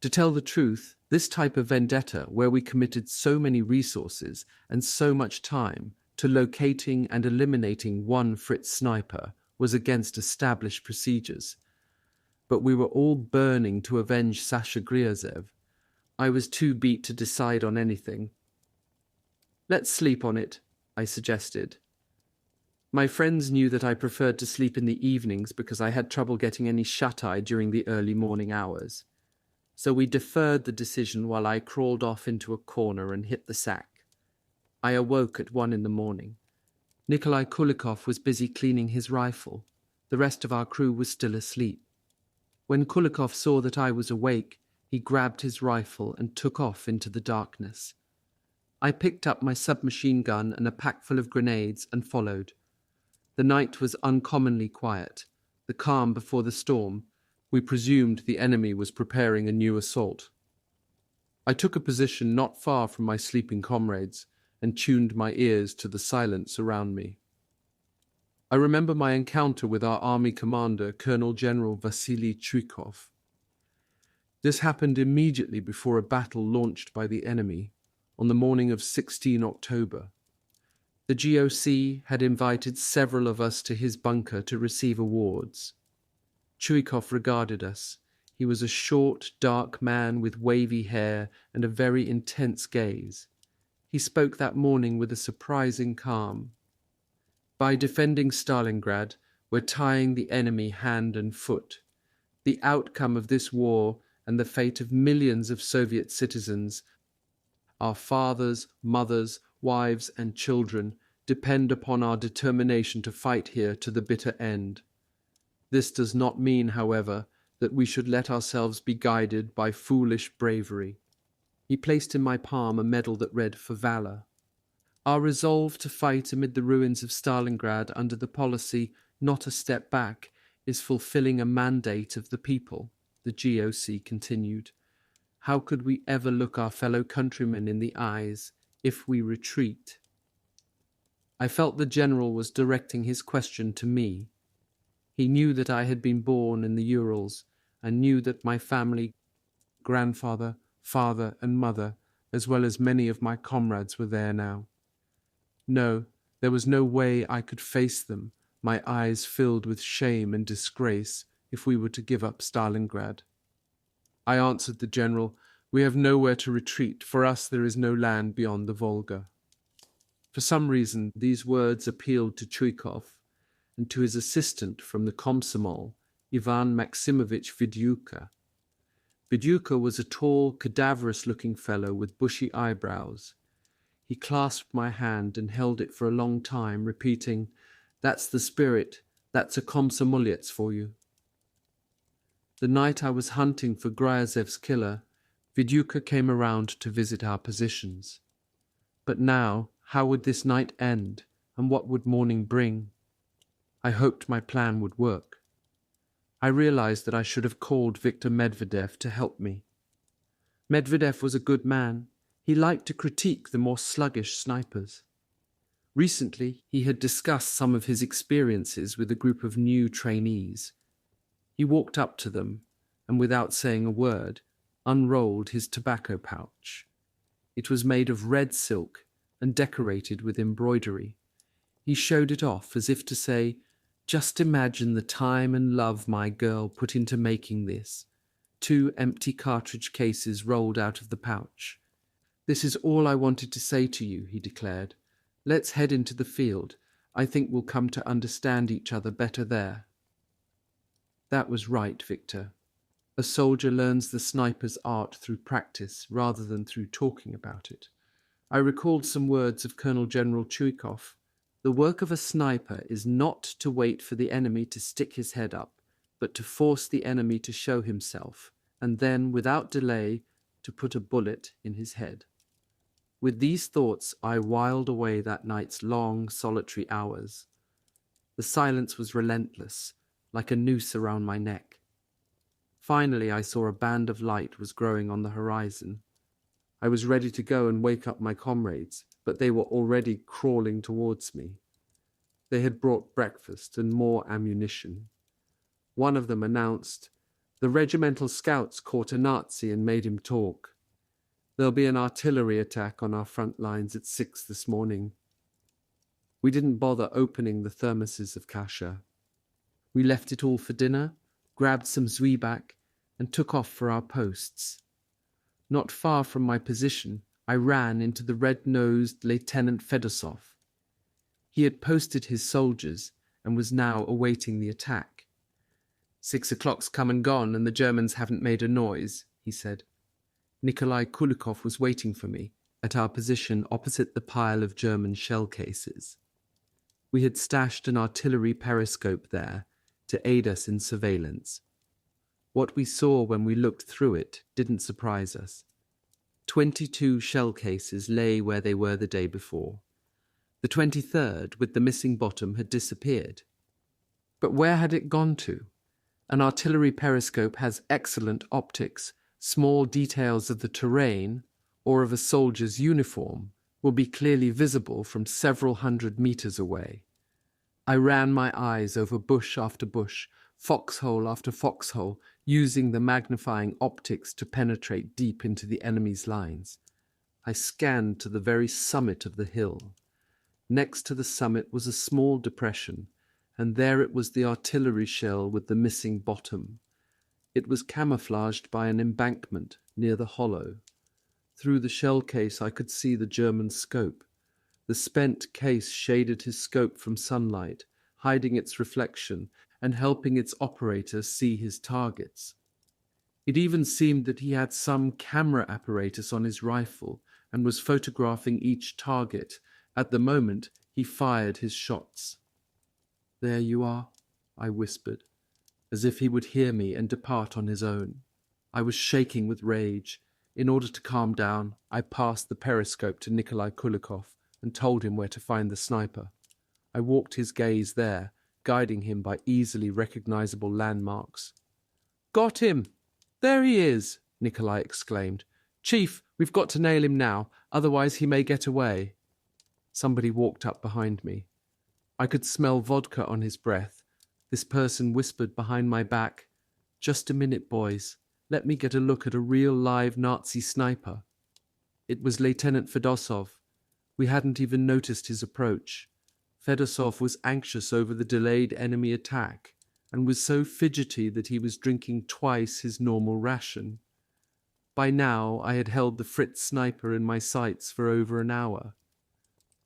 To tell the truth, this type of vendetta, where we committed so many resources and so much time to locating and eliminating one Fritz sniper, was against established procedures. But we were all burning to avenge Sasha Gryazev. I was too beat to decide on anything. "Let's sleep on it," I suggested. My friends knew that I preferred to sleep in the evenings because I had trouble getting any shut-eye during the early morning hours. So we deferred the decision while I crawled off into a corner and hit the sack. I awoke at 1 in the morning. Nikolai Kulikov was busy cleaning his rifle. The rest of our crew was still asleep. When Kulikov saw that I was awake, he grabbed his rifle and took off into the darkness. I picked up my submachine gun and a pack full of grenades and followed. The night was uncommonly quiet, the calm before the storm. We presumed the enemy was preparing a new assault. I took a position not far from my sleeping comrades and tuned my ears to the silence around me. I remember my encounter with our army commander, Colonel General Vasily Zaitsev. This happened immediately before a battle launched by the enemy on the morning of 16 October. The GOC had invited several of us to his bunker to receive awards. Chuikov regarded us. He was a short, dark man with wavy hair and a very intense gaze. He spoke that morning with a surprising calm. By defending Stalingrad, we're tying the enemy hand and foot. The outcome of this war and the fate of millions of Soviet citizens, our fathers, mothers, wives, and children, depend upon our determination to fight here to the bitter end. This does not mean, however, that we should let ourselves be guided by foolish bravery. He placed in my palm a medal that read, "For Valor." Our resolve to fight amid the ruins of Stalingrad under the policy "not a step back" is fulfilling a mandate of the people, the GOC continued. How could we ever look our fellow countrymen in the eyes if we retreat? I felt the general was directing his question to me. He knew that I had been born in the Urals, and knew that my family, grandfather, father, and mother, as well as many of my comrades, were there now. No, there was no way I could face them, my eyes filled with shame and disgrace, if we were to give up Stalingrad. I answered the general, "We have nowhere to retreat. For us there is no land beyond the Volga." For some reason, these words appealed to Chuikov and to his assistant from the Komsomol, Ivan Maximovich Vidyuka. Vidyuka was a tall, cadaverous-looking fellow with bushy eyebrows. He clasped my hand and held it for a long time, repeating, "That's the spirit, that's a Komsomolets for you." The night I was hunting for Gryazev's killer, Vidyuka came around to visit our positions. But now, how would this night end, and what would morning bring? I hoped my plan would work. I realized that I should have called Viktor Medvedev to help me. Medvedev was a good man. He liked to critique the more sluggish snipers. Recently, he had discussed some of his experiences with a group of new trainees. He walked up to them, and without saying a word, unrolled his tobacco pouch. It was made of red silk and decorated with embroidery. He showed it off as if to say, "Just imagine the time and love my girl put into making this." 2 empty cartridge cases rolled out of the pouch. "This is all I wanted to say to you," he declared. "Let's head into the field. I think we'll come to understand each other better there." That was right, Victor. A soldier learns the sniper's art through practice rather than through talking about it. I recalled some words of Colonel General Chuikov. The work of a sniper is not to wait for the enemy to stick his head up, but to force the enemy to show himself, and then, without delay, to put a bullet in his head. With these thoughts, I whiled away that night's long, solitary hours. The silence was relentless, like a noose around my neck. Finally, I saw a band of light was growing on the horizon. I was ready to go and wake up my comrades, but they were already crawling towards me. They had brought breakfast and more ammunition. One of them announced, "The regimental scouts caught a Nazi and made him talk. There'll be an artillery attack on our front lines at 6 this morning." We didn't bother opening the thermoses of kasha. We left it all for dinner, grabbed some zwieback, and took off for our posts. Not far from my position, I ran into the red-nosed Lieutenant Fedosov. He had posted his soldiers and was now awaiting the attack. "6 o'clock's come and gone, and the Germans haven't made a noise," he said. Nikolai Kulikov was waiting for me at our position opposite the pile of German shell cases. We had stashed an artillery periscope there to aid us in surveillance. What we saw when we looked through it didn't surprise us. 22 shell cases lay where they were the day before. The 23rd, with the missing bottom, had disappeared. But where had it gone to? An artillery periscope has excellent optics. Small details of the terrain or of a soldier's uniform will be clearly visible from several hundred meters away. I ran my eyes over bush after bush, foxhole after foxhole, using the magnifying optics to penetrate deep into the enemy's lines. I scanned to the very summit of the hill. Next to the summit was a small depression, and there it was, the artillery shell with the missing bottom. It was camouflaged by an embankment near the hollow. Through the shell case I could see the German scope. The spent case shaded his scope from sunlight, hiding its reflection and helping its operator see his targets. It even seemed that he had some camera apparatus on his rifle and was photographing each target. At the moment, he fired his shots. "There you are," I whispered, as if he would hear me and depart on his own. I was shaking with rage. In order to calm down, I passed the periscope to Nikolai Kulikov and told him where to find the sniper. I walked his gaze there, guiding him by easily recognizable landmarks. "Got him! There he is!" Nikolai exclaimed. "Chief, we've got to nail him now, otherwise he may get away." Somebody walked up behind me. I could smell vodka on his breath. This person whispered behind my back, "Just a minute, boys. Let me get a look at a real live Nazi sniper." It was Lieutenant Fedosov. We hadn't even noticed his approach. Fedosov was anxious over the delayed enemy attack and was so fidgety that he was drinking twice his normal ration. By now I had held the Fritz sniper in my sights for over an hour.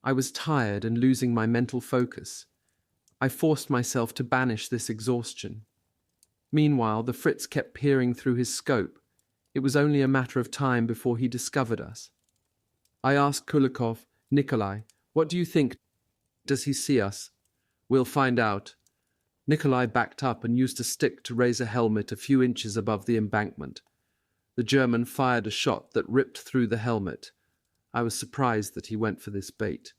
I was tired and losing my mental focus. I forced myself to banish this exhaustion. Meanwhile, the Fritz kept peering through his scope. It was only a matter of time before he discovered us. I asked Kulikov, "Nikolai, what do you think? Does he see us?" "We'll find out." Nikolai backed up and used a stick to raise a helmet a few inches above the embankment. The German fired a shot that ripped through the helmet. I was surprised that he went for this bait.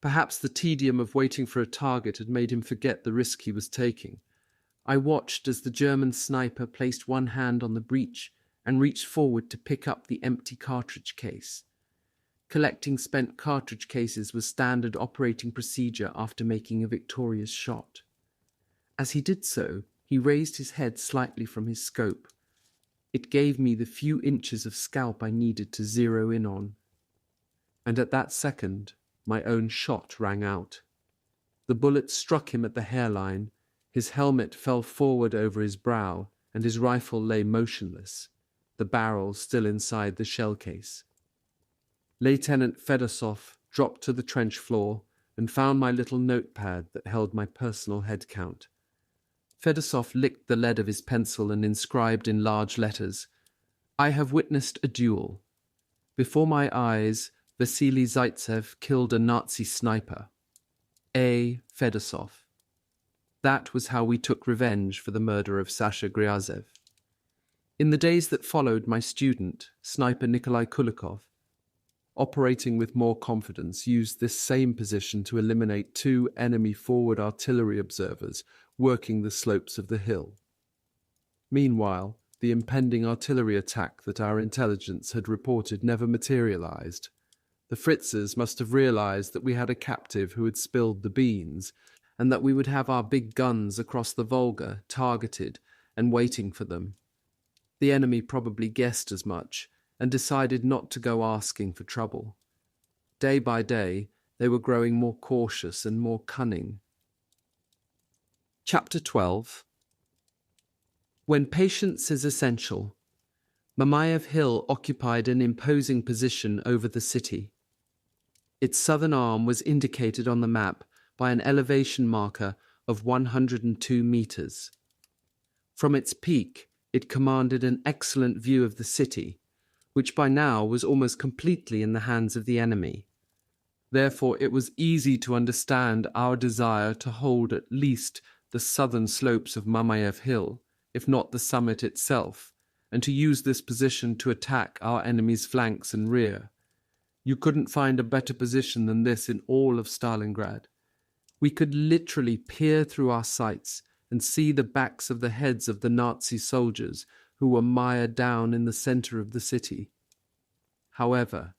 Perhaps the tedium of waiting for a target had made him forget the risk he was taking. I watched as the German sniper placed one hand on the breech and reached forward to pick up the empty cartridge case. Collecting spent cartridge cases was standard operating procedure after making a victorious shot. As he did so, he raised his head slightly from his scope. It gave me the few inches of scalp I needed to zero in on. And at that second, my own shot rang out. The bullet struck him at the hairline, his helmet fell forward over his brow, and his rifle lay motionless, the barrel still inside the shell case. Lieutenant Fedosov dropped to the trench floor and found my little notepad that held my personal head count. Fedosov licked the lead of his pencil and inscribed in large letters, "I have witnessed a duel. Before my eyes, Vassili Zaitsev killed a Nazi sniper. A. Fedosov." That was how we took revenge for the murder of Sasha Gryazev. In the days that followed, my student, sniper Nikolai Kulikov, operating with more confidence, used this same position to eliminate 2 enemy forward artillery observers working the slopes of the hill. Meanwhile, the impending artillery attack that our intelligence had reported never materialized. The Fritzes must have realized that we had a captive who had spilled the beans, and that we would have our big guns across the Volga targeted and waiting for them. The enemy probably guessed as much and decided not to go asking for trouble. Day by day, they were growing more cautious and more cunning. Chapter 12. When patience is essential. Mamayev Hill occupied an imposing position over the city. Its southern arm was indicated on the map by an elevation marker of 102 meters. From its peak, it commanded an excellent view of the city, which by now was almost completely in the hands of the enemy. Therefore, it was easy to understand our desire to hold at least the southern slopes of Mamayev Hill, if not the summit itself, and to use this position to attack our enemy's flanks and rear. You couldn't find a better position than this in all of Stalingrad. We could literally peer through our sights and see the backs of the heads of the Nazi soldiers who were mired down in the center of the city. However,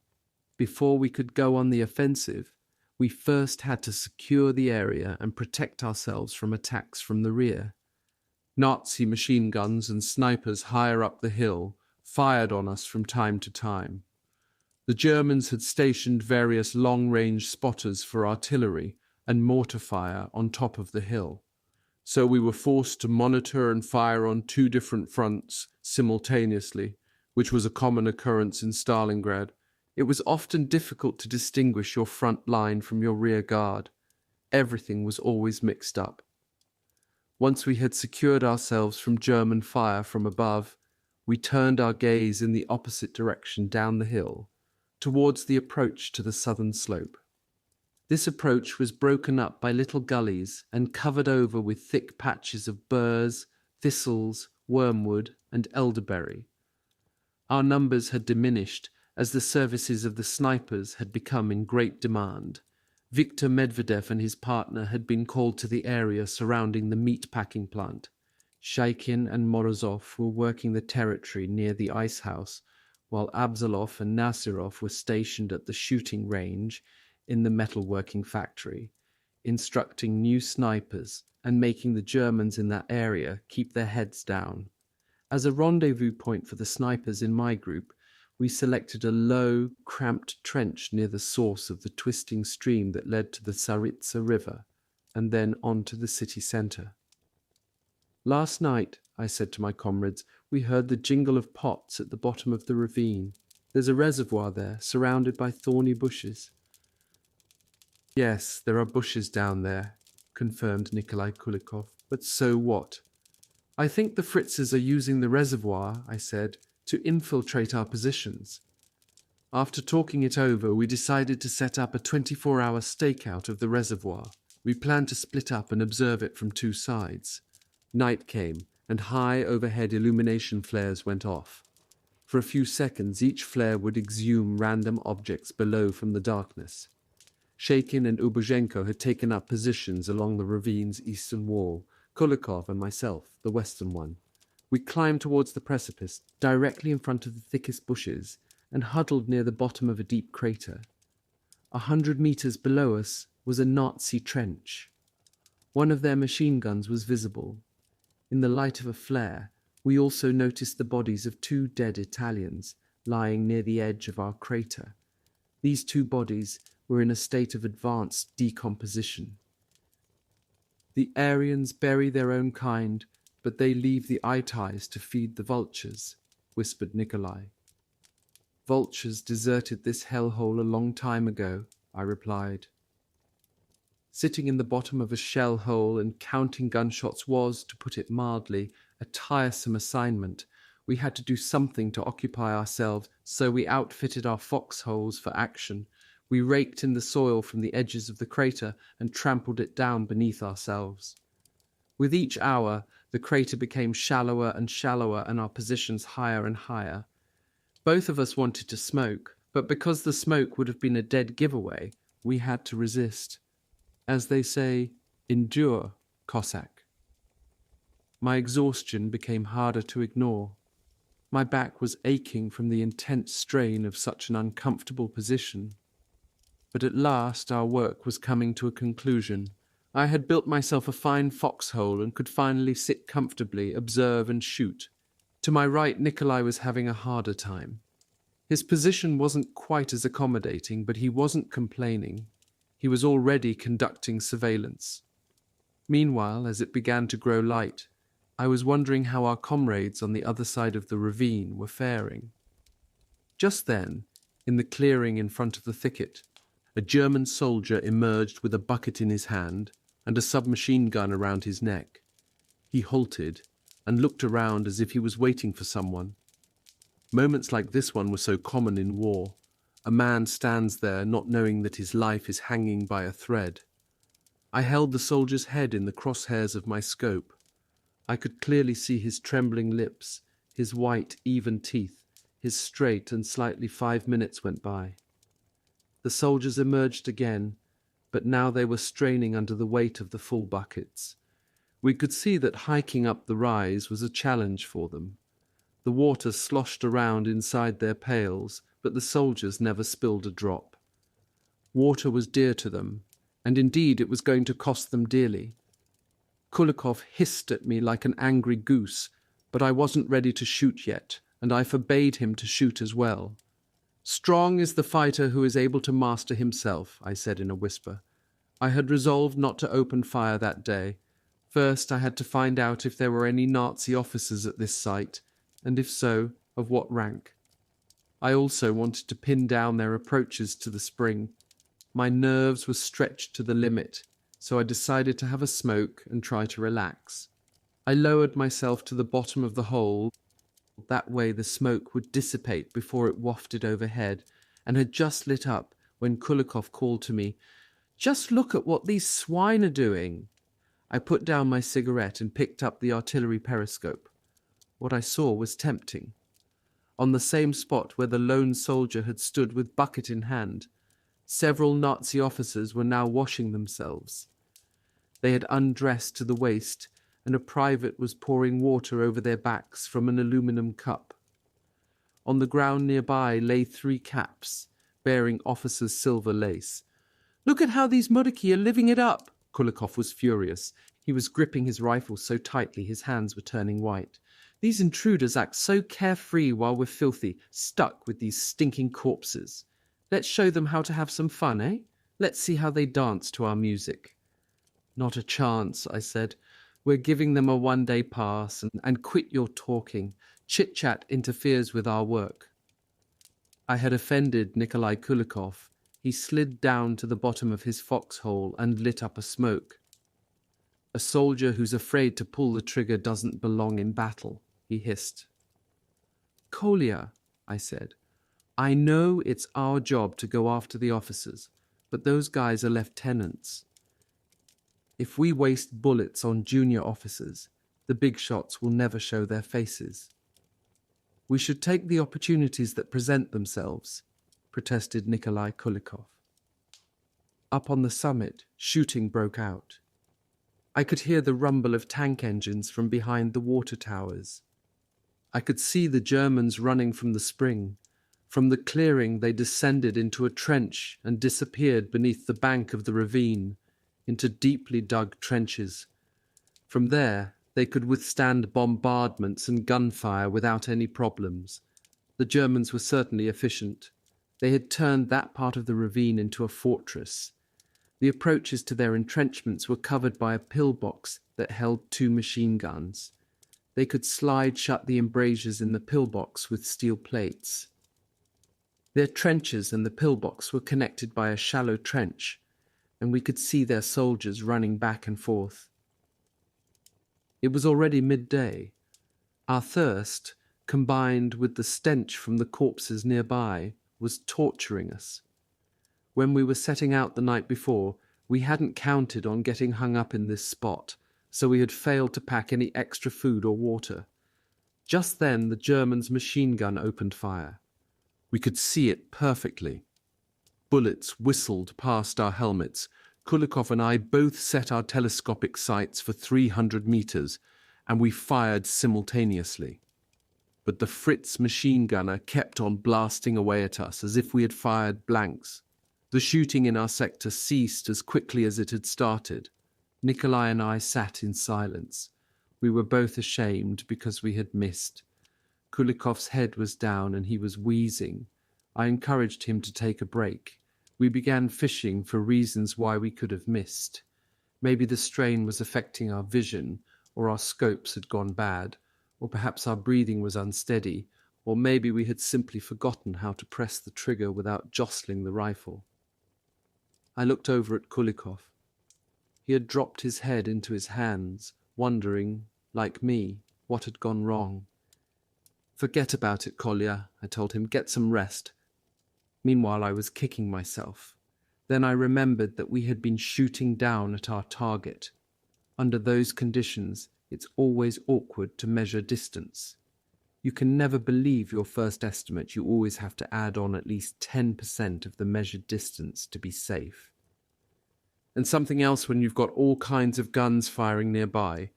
before we could go on the offensive, we first had to secure the area and protect ourselves from attacks from the rear. Nazi machine guns and snipers higher up the hill fired on us from time to time. The Germans had stationed various long-range spotters for artillery and mortar fire on top of the hill, so we were forced to monitor and fire on two different fronts simultaneously, which was a common occurrence in Stalingrad. It was often difficult to distinguish your front line from your rear guard. Everything was always mixed up. Once we had secured ourselves from German fire from above, we turned our gaze in the opposite direction down the hill, towards the approach to the southern slope. This approach was broken up by little gullies and covered over with thick patches of burrs, thistles, wormwood, and elderberry. Our numbers had diminished as the services of the snipers had become in great demand. Viktor Medvedev and his partner had been called to the area surrounding the meat-packing plant. Shaikin and Morozov were working the territory near the ice house, while Abzalov and Nasirov were stationed at the shooting range in the metalworking factory, instructing new snipers and making the Germans in that area keep their heads down. As a rendezvous point for the snipers in my group, we selected a low, cramped trench near the source of the twisting stream that led to the Tsaritsa River, and then on to the city centre. "Last night," I said to my comrades, "we heard the jingle of pots at the bottom of the ravine. There's a reservoir there, surrounded by thorny bushes." "Yes, there are bushes down there," confirmed Nikolai Kulikov, "but so what?" "I think the Fritzes are using the reservoir," I said, "to infiltrate our positions." After talking it over, we decided to set up a 24-hour stakeout of the reservoir. We planned to split up and observe it from two sides. Night came, and high overhead illumination flares went off. For a few seconds, each flare would exhume random objects below from the darkness. Shaikin and Ubozhenko had taken up positions along the ravine's eastern wall, Kulikov and myself, the western one. We climbed towards the precipice, directly in front of the thickest bushes, and huddled near the bottom of a deep crater. 100 meters below us was a Nazi trench. One of their machine guns was visible. In the light of a flare, we also noticed the bodies of two dead Italians lying near the edge of our crater. These two bodies were in a state of advanced decomposition. "The Aryans bury their own kind, but they leave the Itais to feed the vultures," whispered Nikolai. "Vultures deserted this hellhole a long time ago," I replied. Sitting in the bottom of a shell hole and counting gunshots was, to put it mildly, a tiresome assignment. We had to do something to occupy ourselves, so we outfitted our foxholes for action. We raked in the soil from the edges of the crater and trampled it down beneath ourselves. With each hour, the crater became shallower and shallower and our positions higher and higher. Both of us wanted to smoke, but because the smoke would have been a dead giveaway, we had to resist. As they say, endure, Cossack. My exhaustion became harder to ignore. My back was aching from the intense strain of such an uncomfortable position. But at last our work was coming to a conclusion. I had built myself a fine foxhole and could finally sit comfortably, observe and shoot. To my right, Nikolai was having a harder time. His position wasn't quite as accommodating, but he wasn't complaining. He was already conducting surveillance. Meanwhile, as it began to grow light, I was wondering how our comrades on the other side of the ravine were faring. Just then, in the clearing in front of the thicket, a German soldier emerged with a bucket in his hand and a submachine gun around his neck. He halted and looked around as if he was waiting for someone. Moments like this one were so common in war. A man stands there not knowing that his life is hanging by a thread. I held the soldier's head in the crosshairs of my scope. I could clearly see his trembling lips, his white, even teeth, his straight and slightly 5 minutes went by. The soldiers emerged again, but now they were straining under the weight of the full buckets. We could see that hiking up the rise was a challenge for them. The water sloshed around inside their pails, but the soldiers never spilled a drop. Water was dear to them, and indeed it was going to cost them dearly. Kulikov hissed at me like an angry goose, but I wasn't ready to shoot yet, and I forbade him to shoot as well. Strong is the fighter who is able to master himself, I said in a whisper. I had resolved not to open fire that day. First, I had to find out if there were any Nazi officers at this site, and if so, of what rank. I also wanted to pin down their approaches to the spring. My nerves were stretched to the limit, so I decided to have a smoke and try to relax. I lowered myself to the bottom of the hole. That way the smoke would dissipate before it wafted overhead, and had just lit up when Kulikov called to me, "Just look at what these swine are doing." I put down my cigarette and picked up the artillery periscope. What I saw was tempting. On the same spot where the lone soldier had stood with bucket in hand, several Nazi officers were now washing themselves. They had undressed to the waist, and a private was pouring water over their backs from an aluminum cup. On the ground nearby lay 3 caps, bearing officers' silver lace. "Look at how these Mudiki are living it up!" Kulikov was furious. He was gripping his rifle so tightly his hands were turning white. "These intruders act so carefree while we're filthy, stuck with these stinking corpses. Let's show them how to have some fun, eh? Let's see how they dance to our music." "Not a chance," I said. "We're giving them a one-day pass, and quit your talking. Chit-chat interferes with our work." I had offended Nikolai Kulikov. He slid down to the bottom of his foxhole and lit up a smoke. "A soldier who's afraid to pull the trigger doesn't belong in battle," he hissed. "Kolya," I said, "I know it's our job to go after the officers, but those guys are lieutenants. If we waste bullets on junior officers, the big shots will never show their faces." "We should take the opportunities that present themselves," protested Nikolai Kulikov. Up on the summit, shooting broke out. I could hear the rumble of tank engines from behind the water towers. I could see the Germans running from the spring. From the clearing they descended into a trench and disappeared beneath the bank of the ravine, into deeply dug trenches. From there they could withstand bombardments and gunfire without any problems. The Germans were certainly efficient. They had turned that part of the ravine into a fortress. The approaches to their entrenchments were covered by a pillbox that held 2 machine guns. They could slide shut the embrasures in the pillbox with steel plates. Their trenches and the pillbox were connected by a shallow trench, and we could see their soldiers running back and forth. It was already midday. Our thirst, combined with the stench from the corpses nearby, was torturing us. When we were setting out the night before, we hadn't counted on getting hung up in this spot, so we had failed to pack any extra food or water. Just then the Germans' machine gun opened fire. We could see it perfectly. Bullets whistled past our helmets. Kulikov and I both set our telescopic sights for 300 meters, and we fired simultaneously. But the Fritz machine gunner kept on blasting away at us as if we had fired blanks. The shooting in our sector ceased as quickly as it had started. Nikolai and I sat in silence. We were both ashamed because we had missed. Kulikov's head was down and he was wheezing. I encouraged him to take a break. We began fishing for reasons why we could have missed. Maybe the strain was affecting our vision, or our scopes had gone bad, or perhaps our breathing was unsteady, or maybe we had simply forgotten how to press the trigger without jostling the rifle. I looked over at Kulikov. He had dropped his head into his hands, wondering, like me, what had gone wrong. "Forget about it, Kolya," I told him. "Get some rest." Meanwhile, I was kicking myself. Then I remembered that we had been shooting down at our target. Under those conditions, it's always awkward to measure distance. You can never believe your first estimate. You always have to add on at least 10% of the measured distance to be safe. And something else when you've got all kinds of guns firing nearby.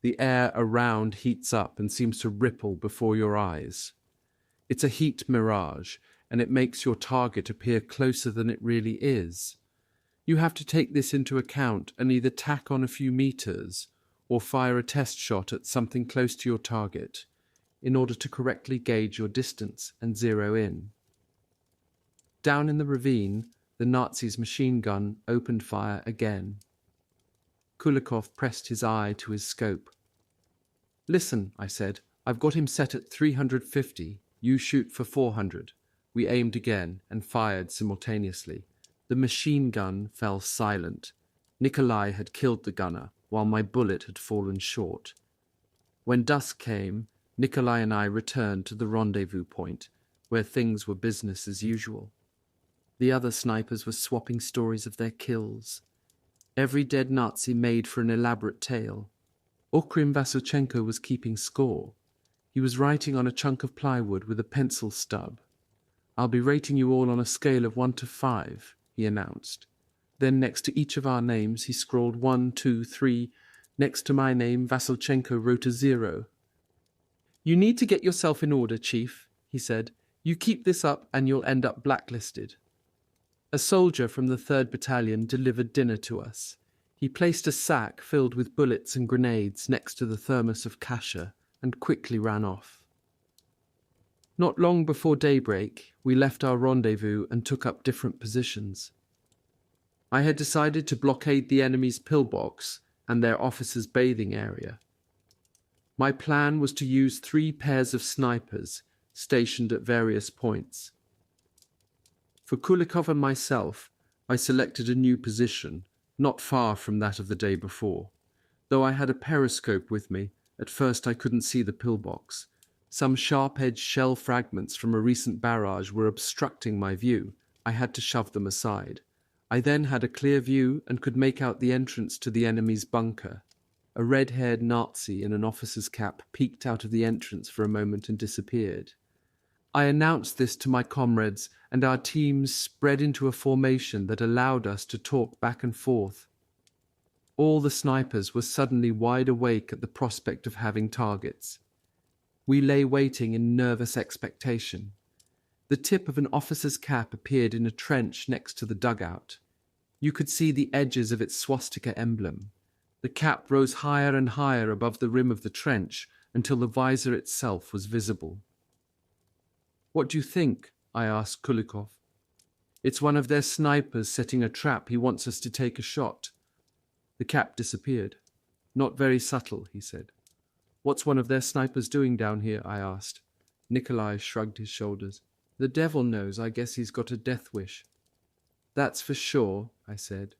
The air around heats up and seems to ripple before your eyes. It's a heat mirage, and it makes your target appear closer than it really is. You have to take this into account and either tack on a few meters or fire a test shot at something close to your target in order to correctly gauge your distance and zero in. Down in the ravine, the Nazis' machine gun opened fire again. Kulikov pressed his eye to his scope. "Listen," I said, "I've got him set at 350. You shoot for 400. We aimed again and fired simultaneously. The machine gun fell silent. Nikolai had killed the gunner, while my bullet had fallen short. When dusk came, Nikolai and I returned to the rendezvous point, where things were business as usual. The other snipers were swapping stories of their kills. Every dead Nazi made for an elaborate tale. Okrim Vasylchenko was keeping score. He was writing on a chunk of plywood with a pencil stub. "I'll be rating you all on a scale of 1 to 5, he announced. Then next to each of our names he scrawled 1, 2, 3. Next to my name, Vasylchenko wrote a 0. "You need to get yourself in order, Chief," he said. "You keep this up and you'll end up blacklisted." A soldier from the 3rd Battalion delivered dinner to us. He placed a sack filled with bullets and grenades next to the thermos of kasha and quickly ran off. Not long before daybreak, we left our rendezvous and took up different positions. I had decided to blockade the enemy's pillbox and their officers' bathing area. My plan was to use 3 pairs of snipers stationed at various points. For Kulikov and myself, I selected a new position, not far from that of the day before. Though I had a periscope with me, at first I couldn't see the pillbox. Some sharp-edged shell fragments from a recent barrage were obstructing my view. I had to shove them aside. I then had a clear view and could make out the entrance to the enemy's bunker. A red-haired Nazi in an officer's cap peeked out of the entrance for a moment and disappeared. I announced this to my comrades, and our teams spread into a formation that allowed us to talk back and forth. All the snipers were suddenly wide awake at the prospect of having targets. We lay waiting in nervous expectation. The tip of an officer's cap appeared in a trench next to the dugout. You could see the edges of its swastika emblem. The cap rose higher and higher above the rim of the trench until the visor itself was visible. "What do you think?" I asked Kulikov. "It's one of their snipers setting a trap. He wants us to take a shot." The cap disappeared. "Not very subtle," he said. "What's one of their snipers doing down here?" I asked. Nikolai shrugged his shoulders. "The devil knows. I guess he's got a death wish." "That's for sure," I said.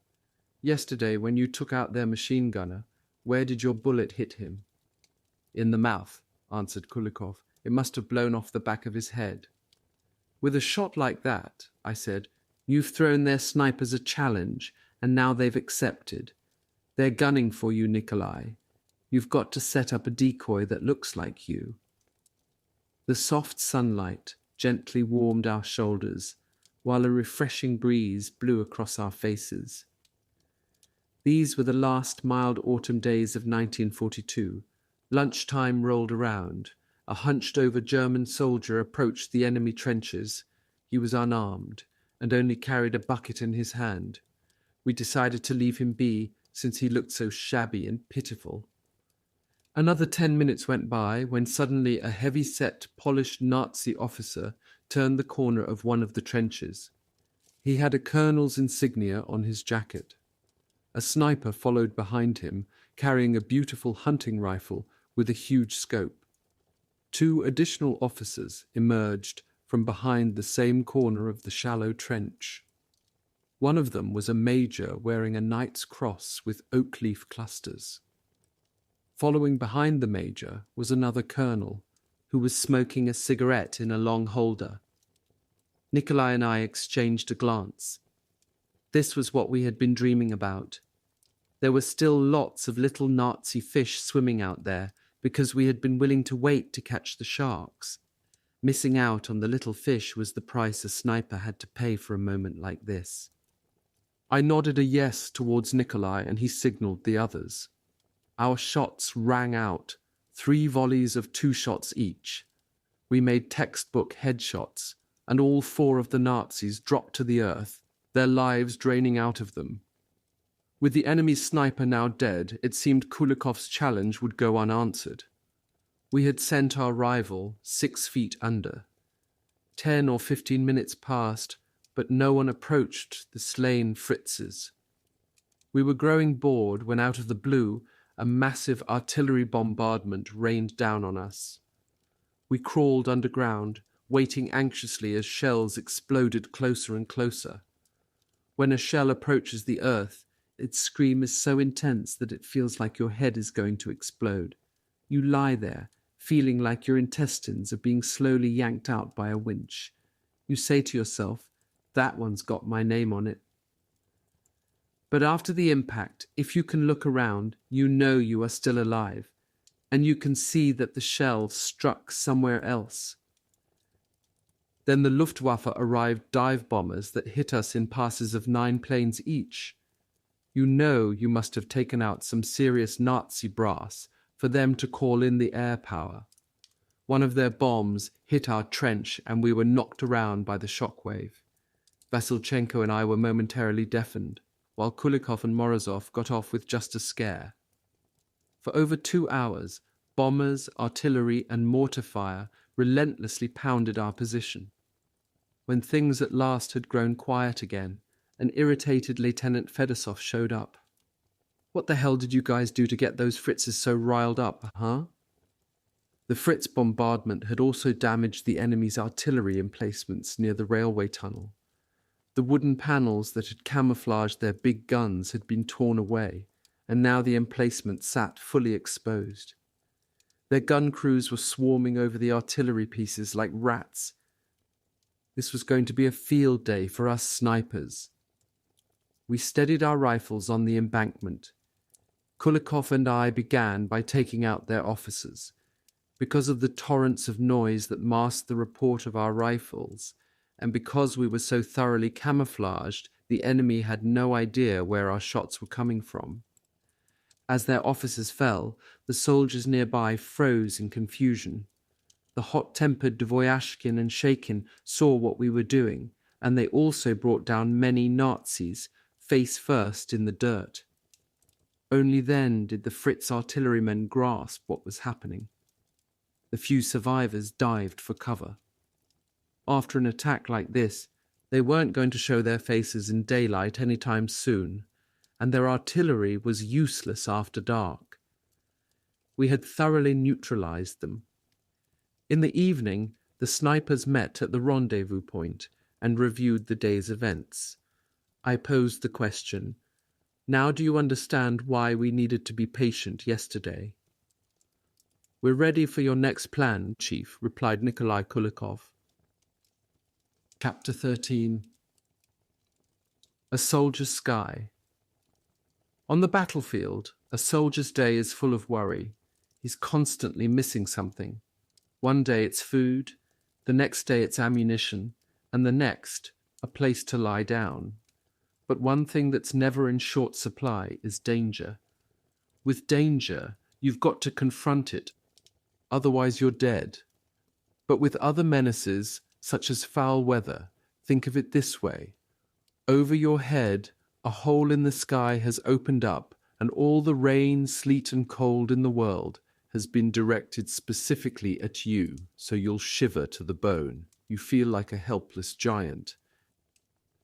"Yesterday, when you took out their machine gunner, where did your bullet hit him?" "In the mouth," answered Kulikov. "It must have blown off the back of his head." "With a shot like that," I said, "you've thrown their snipers a challenge, and now they've accepted. They're gunning for you, Nikolai. You've got to set up a decoy that looks like you." The soft sunlight gently warmed our shoulders, while a refreshing breeze blew across our faces. These were the last mild autumn days of 1942. Lunchtime rolled around. A hunched-over German soldier approached the enemy trenches. He was unarmed, and only carried a bucket in his hand. We decided to leave him be, since he looked so shabby and pitiful. Another 10 minutes went by, when suddenly a heavy-set, polished Nazi officer turned the corner of one of the trenches. He had a colonel's insignia on his jacket. A sniper followed behind him, carrying a beautiful hunting rifle with a huge scope. 2 additional officers emerged from behind the same corner of the shallow trench. One of them was a major wearing a knight's cross with oak leaf clusters. Following behind the major was another colonel, who was smoking a cigarette in a long holder. Nikolai and I exchanged a glance. This was what we had been dreaming about. There were still lots of little Nazi fish swimming out there, because we had been willing to wait to catch the sharks. Missing out on the little fish was the price a sniper had to pay for a moment like this. I nodded a yes towards Nikolai, and he signaled the others. Our shots rang out, 3 volleys of 2 shots each. We made textbook headshots, and all 4 of the Nazis dropped to the earth, their lives draining out of them. With the enemy's sniper now dead, it seemed Kulikov's challenge would go unanswered. We had sent our rival 6 feet under. 10 or 15 minutes passed, but no one approached the slain Fritzes. We were growing bored when out of the blue a massive artillery bombardment rained down on us. We crawled underground, waiting anxiously as shells exploded closer and closer. When a shell approaches the earth, its scream is so intense that it feels like your head is going to explode. You lie there, feeling like your intestines are being slowly yanked out by a winch. You say to yourself, "That one's got my name on it." But after the impact, if you can look around, you know you are still alive, and you can see that the shell struck somewhere else. Then the Luftwaffe arrived dive bombers that hit us in passes of 9 planes each. You know you must have taken out some serious Nazi brass for them to call in the air power. One of their bombs hit our trench and we were knocked around by the shockwave. Vasilchenko and I were momentarily deafened, while Kulikov and Morozov got off with just a scare. For over 2 hours, bombers, artillery, and mortar fire relentlessly pounded our position. When things at last had grown quiet again, an irritated Lieutenant Fedosov showed up. "What the hell did you guys do to get those Fritzes so riled up, huh?" The Fritz bombardment had also damaged the enemy's artillery emplacements near the railway tunnel. The wooden panels that had camouflaged their big guns had been torn away, and now the emplacement sat fully exposed. Their gun crews were swarming over the artillery pieces like rats. This was going to be a field day for us snipers. We steadied our rifles on the embankment. Kulikov and I began by taking out their officers. Because of the torrents of noise that masked the report of our rifles, and because we were so thoroughly camouflaged, the enemy had no idea where our shots were coming from. As their officers fell, the soldiers nearby froze in confusion. The hot-tempered Dvoyashkin and Shakin saw what we were doing, and they also brought down many Nazis, face first in the dirt. Only then did the Fritz artillerymen grasp what was happening. The few survivors dived for cover. After an attack like this, they weren't going to show their faces in daylight anytime soon, and their artillery was useless after dark. We had thoroughly neutralized them. In the evening, the snipers met at the rendezvous point and reviewed the day's events. I posed the question, "Now do you understand why we needed to be patient yesterday?" "We're ready for your next plan, Chief," replied Nikolai Kulikov. Chapter 13. A Soldier's Sky. On the battlefield, a soldier's day is full of worry. He's constantly missing something. One day it's food, the next day it's ammunition, and the next, a place to lie down. But one thing that's never in short supply is danger. With danger, you've got to confront it, otherwise you're dead. But with other menaces, such as foul weather, think of it this way. Over your head, a hole in the sky has opened up, and all the rain, sleet, and cold in the world has been directed specifically at you, so you'll shiver to the bone. You feel like a helpless giant.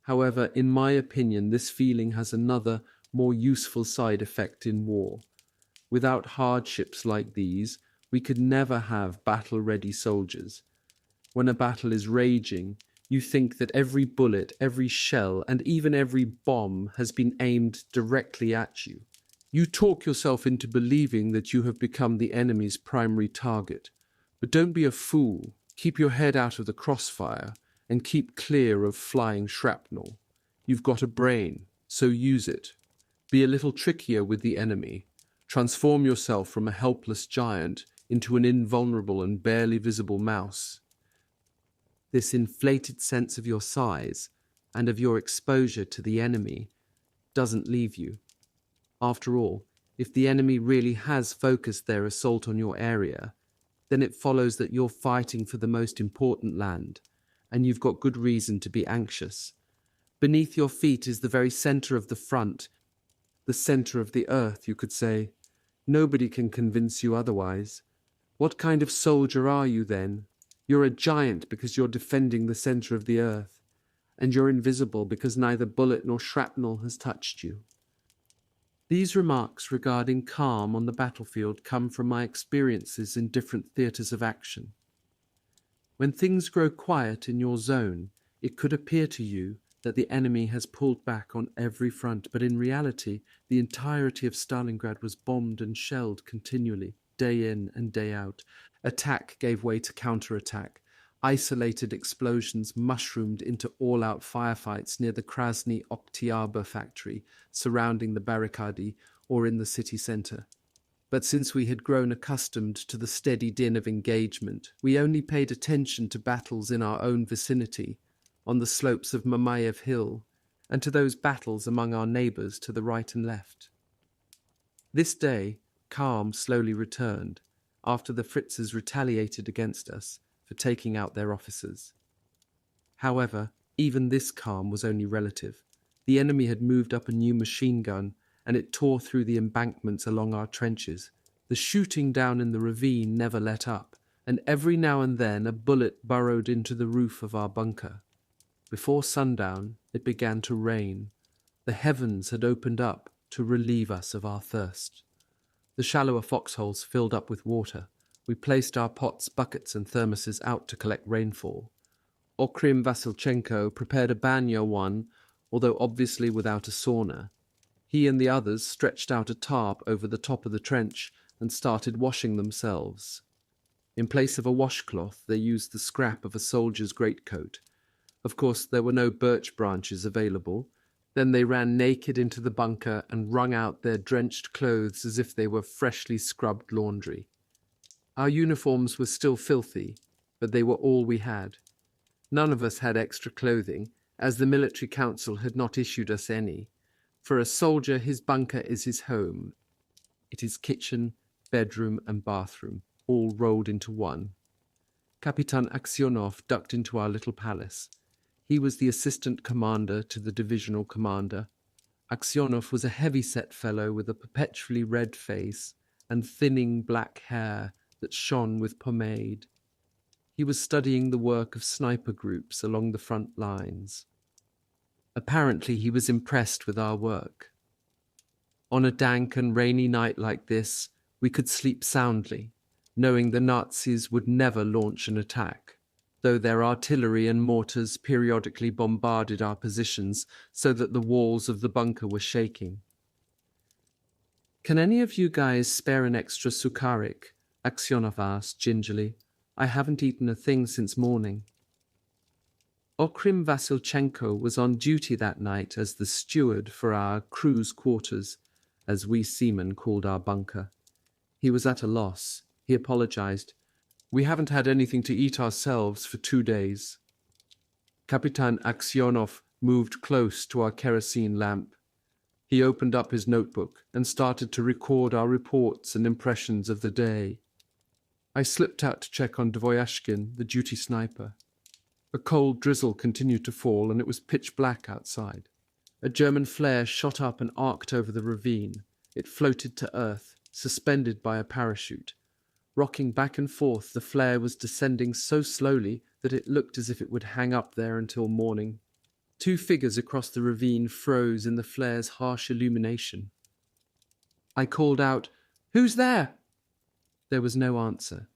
However, in my opinion, this feeling has another, more useful side effect in war. Without hardships like these, we could never have battle-ready soldiers. When a battle is raging, you think that every bullet, every shell, and even every bomb has been aimed directly at you. You talk yourself into believing that you have become the enemy's primary target. But don't be a fool. Keep your head out of the crossfire and keep clear of flying shrapnel. You've got a brain, so use it. Be a little trickier with the enemy. Transform yourself from a helpless giant into an invulnerable and barely visible mouse. This inflated sense of your size and of your exposure to the enemy doesn't leave you. After all, if the enemy really has focused their assault on your area, then it follows that you're fighting for the most important land, and you've got good reason to be anxious. Beneath your feet is the very center of the front, the center of the earth, you could say. Nobody can convince you otherwise. What kind of soldier are you then? You're a giant because you're defending the center of the earth. and you're invisible because neither bullet nor shrapnel has touched you. These remarks regarding calm on the battlefield come from my experiences in different theatres of action. When things grow quiet in your zone, it could appear to you that the enemy has pulled back on every front, but in reality, the entirety of Stalingrad was bombed and shelled continually, day in and day out. Attack gave way to counterattack. Isolated explosions mushroomed into all-out firefights near the Krasny Oktyabr factory, surrounding the barricade, or in the city centre. But since we had grown accustomed to the steady din of engagement, we only paid attention to battles in our own vicinity, on the slopes of Mamayev Hill, and to those battles among our neighbours to the right and left. This day, calm slowly returned, after the Fritzes retaliated against us for taking out their officers. However, even this calm was only relative. The enemy had moved up a new machine gun, and it tore through the embankments along our trenches. The shooting down in the ravine never let up, and every now and then a bullet burrowed into the roof of our bunker. Before sundown, it began to rain. The heavens had opened up to relieve us of our thirst. The shallower foxholes filled up with water. We placed our pots, buckets, and thermoses out to collect rainfall. Okrim Vasilchenko prepared a banyo one, although obviously without a sauna. He and the others stretched out a tarp over the top of the trench and started washing themselves. In place of a washcloth, they used the scrap of a soldier's greatcoat. Of course, there were no birch branches available. Then they ran naked into the bunker and wrung out their drenched clothes as if they were freshly scrubbed laundry. Our uniforms were still filthy, but they were all we had. None of us had extra clothing, as the military council had not issued us any. For a soldier, his bunker is his home. It is kitchen, bedroom, and bathroom, all rolled into one. Kapitan Aksionov ducked into our little palace. He was the assistant commander to the divisional commander. Aksionov was a heavy-set fellow with a perpetually red face and thinning black hair that shone with pomade. He was studying the work of sniper groups along the front lines. Apparently he was impressed with our work. On a dank and rainy night like this, we could sleep soundly, knowing the Nazis would never launch an attack, though their artillery and mortars periodically bombarded our positions so that the walls of the bunker were shaking. "Can any of you guys spare an extra sukharik?" Aksionov asked gingerly. "I haven't eaten a thing since morning." Okrim Vasilchenko was on duty that night as the steward for our crew's quarters, as we seamen called our bunker. He was at a loss. He apologized. "We haven't had anything to eat ourselves for 2 days." Kapitan Aksionov moved close to our kerosene lamp. He opened up his notebook and started to record our reports and impressions of the day. I slipped out to check on Dvoyashkin, the duty sniper. A cold drizzle continued to fall, and it was pitch black outside. A German flare shot up and arced over the ravine. It floated to earth, suspended by a parachute. Rocking back and forth, the flare was descending so slowly that it looked as if it would hang up there until morning. 2 figures across the ravine froze in the flare's harsh illumination. I called out, "Who's there?" There was no answer.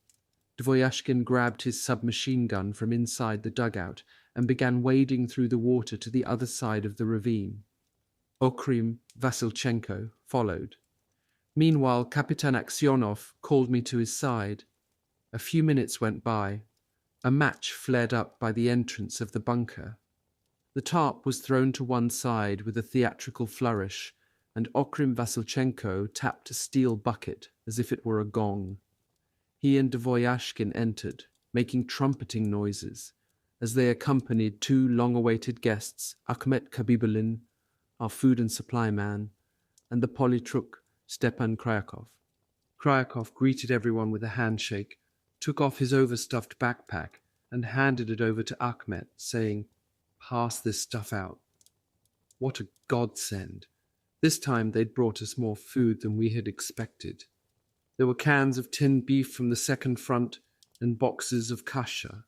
Dvoyashkin grabbed his submachine gun from inside the dugout and began wading through the water to the other side of the ravine. Okrim Vasilchenko followed. Meanwhile, Kapitan Aksionov called me to his side. A few minutes went by. A match flared up by the entrance of the bunker. The tarp was thrown to one side with a theatrical flourish, and Okrim Vasilchenko tapped a steel bucket as if it were a gong. He and Dvoyashkin entered, making trumpeting noises, as they accompanied 2 long-awaited guests, Akhmet KHABIBULIN, our food and supply man, and the polytruk Stepan Kryakov. Kryakov greeted everyone with a handshake, took off his overstuffed backpack, and handed it over to Akhmet, saying, "Pass this stuff out." What a godsend! This time they'd brought us more food than we had expected. There were cans of tinned beef from the second front and boxes of kasha.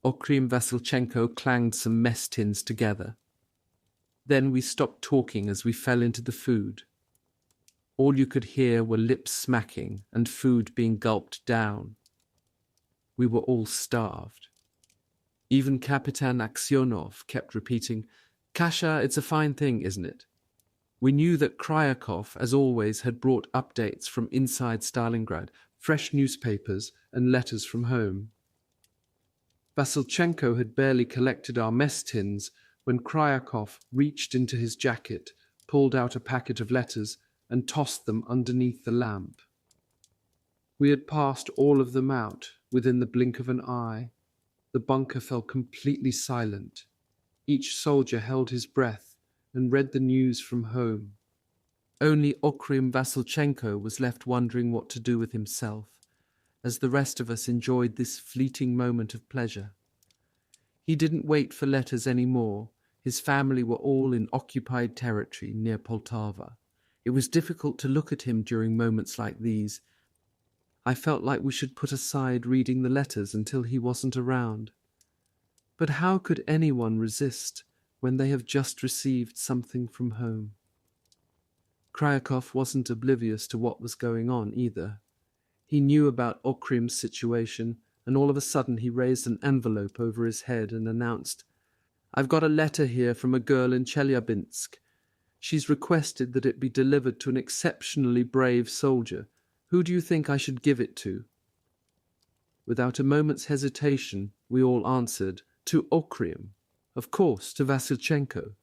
Okry and Vasilchenko clanged some mess tins together. Then we stopped talking as we fell into the food. All you could hear were lips smacking and food being gulped down. We were all starved. Even Kapitan Aksionov kept repeating, "Kasha, it's a fine thing, isn't it?" We knew that Kryakov, as always, had brought updates from inside Stalingrad, fresh newspapers and letters from home. Vasilchenko had barely collected our mess tins when Kryakov reached into his jacket, pulled out a packet of letters, and tossed them underneath the lamp. We had passed all of them out within the blink of an eye. The bunker fell completely silent. Each soldier held his breath and read the news from home. Only Okrym Vasilchenko was left wondering what to do with himself, as the rest of us enjoyed this fleeting moment of pleasure. He didn't wait for letters anymore. His family were all in occupied territory near Poltava. It was difficult to look at him during moments like these. I felt like we should put aside reading the letters until he wasn't around. But how could anyone resist when they have just received something from home? Kryakov wasn't oblivious to what was going on either. He knew about Okrym's situation, and all of a sudden he raised an envelope over his head and announced, "I've got a letter here from a girl in Chelyabinsk. She's requested that it be delivered to an exceptionally brave soldier. Who do you think I should give it to?" Without a moment's hesitation, we all answered, "To Okrym. Of course, to Vasilchenko.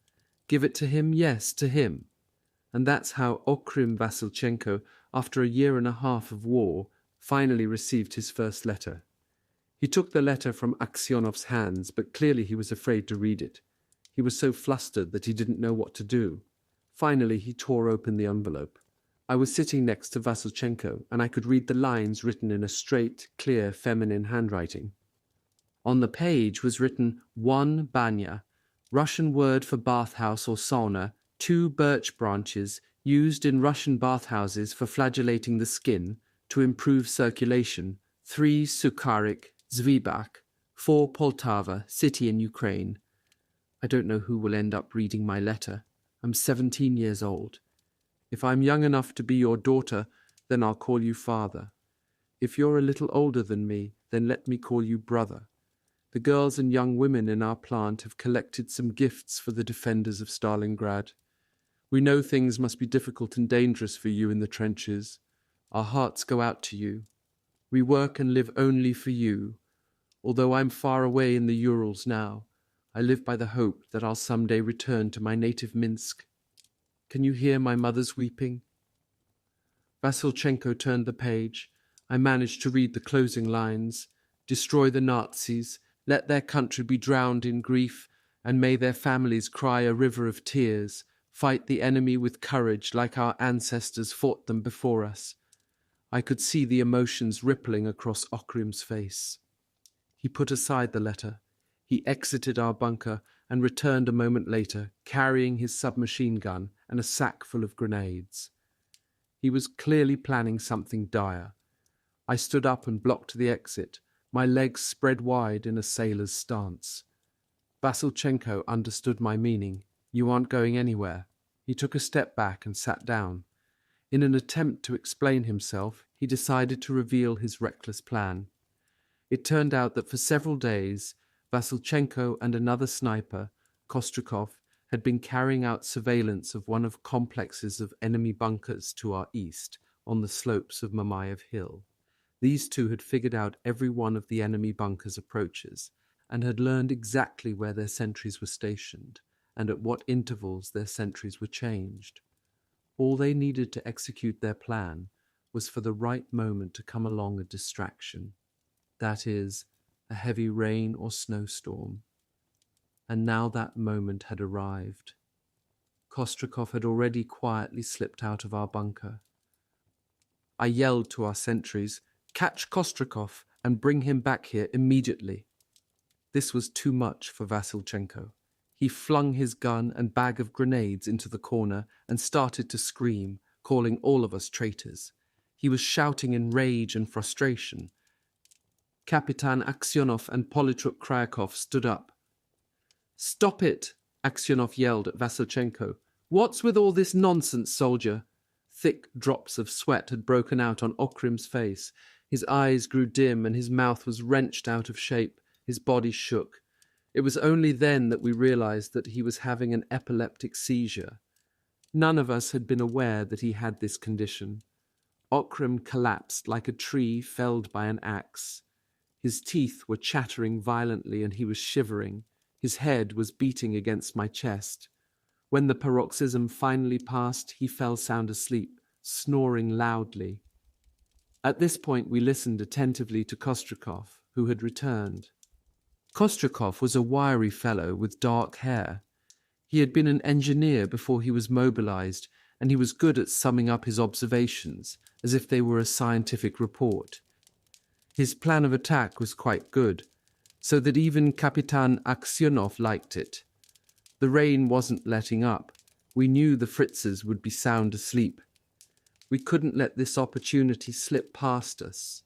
Give it to him, yes, to him." And that's how Okrym Vasilchenko, after a year and a half of war, finally received his first letter. He took the letter from Aksionov's hands, but clearly he was afraid to read it. He was so flustered that he didn't know what to do. Finally, he tore open the envelope. I was sitting next to Vasilchenko, and I could read the lines written in a straight, clear, feminine handwriting. On the page was written 1 banya, Russian word for bathhouse or sauna, 2 birch branches used in Russian bathhouses for flagellating the skin to improve circulation, 3 Sukharik, Zvibak, 4 Poltava, city in Ukraine. I don't know who will end up reading my letter. I'm 17 years old. If I'm young enough to be your daughter, then I'll call you father. If you're a little older than me, then let me call you brother. The girls and young women in our plant have collected some gifts for the defenders of Stalingrad. We know things must be difficult and dangerous for you in the trenches. Our hearts go out to you. We work and live only for you. Although I'm far away in the Urals now, I live by the hope that I'll someday return to my native Minsk. Can you hear my mother's weeping?" Vasilchenko turned the page. I managed to read the closing lines. "Destroy the Nazis, let their country be drowned in grief, and may their families cry a river of tears. Fight the enemy with courage like our ancestors fought them before us." I could see the emotions rippling across Okrym's face. He put aside the letter. He exited our bunker and returned a moment later, carrying his submachine gun and a sack full of grenades. He was clearly planning something dire. I stood up and blocked the exit, my legs spread wide in a sailor's stance. Vasilchenko understood my meaning. "You aren't going anywhere." He took a step back and sat down. In an attempt to explain himself, he decided to reveal his reckless plan. It turned out that for several days, Vasilchenko and another sniper, Kostrikov, had been carrying out surveillance of one of complexes of enemy bunkers to our east, on the slopes of Mamayev Hill. These two had figured out every one of the enemy bunkers' approaches, and had learned exactly where their sentries were stationed, and at what intervals their sentries were changed. All they needed to execute their plan was for the right moment to come along a distraction. That is, a heavy rain or snowstorm. And now that moment had arrived. Kostrikov had already quietly slipped out of our bunker. I yelled to our sentries, "Catch Kostrikov and bring him back here immediately." This was too much for Vasilchenko. He flung his gun and bag of grenades into the corner and started to scream, calling all of us traitors. He was shouting in rage and frustration. Kapitan Aksionov and Politruk Kryakov stood up. "Stop it!" Aksionov yelled at Vasilchenko. "What's with all this nonsense, soldier?" Thick drops of sweat had broken out on Okrym's face. His eyes grew dim and his mouth was wrenched out of shape. His body shook. It was only then that we realized that he was having an epileptic seizure. None of us had been aware that he had this condition. Okrym collapsed like a tree felled by an axe. His teeth were chattering violently and he was shivering. His head was beating against my chest. When the paroxysm finally passed, he fell sound asleep, snoring loudly. At this point, we listened attentively to Kostrikov, who had returned. Kostrikov was a wiry fellow with dark hair. He had been an engineer before he was mobilized, and he was good at summing up his observations, as if they were a scientific report. His plan of attack was quite good, so that even Kapitan Aksionov liked it. The rain wasn't letting up. We knew the Fritzes would be sound asleep. We couldn't let this opportunity slip past us.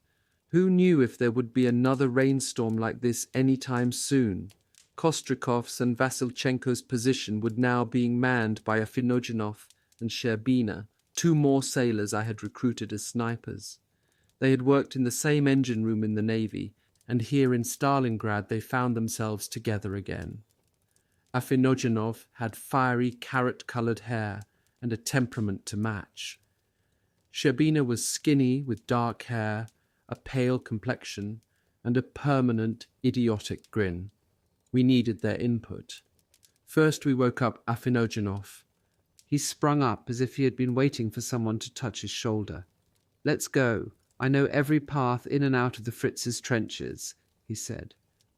Who knew if there would be another rainstorm like this any time soon? Kostrikov's and Vasilchenko's position would now being manned by Afinogenov and Sherbina, two more sailors I had recruited as snipers. They had worked in the same engine room in the Navy, and here in Stalingrad they found themselves together again. Afinogenov had fiery carrot-coloured hair and a temperament to match. Sherbina was skinny with dark hair, a pale complexion, and a permanent, idiotic grin. We needed their input. First we woke up Afinogenov. He sprung up as if he had been waiting for someone to touch his shoulder. "Let's go. I know every path in and out of the Fritz's trenches," he said.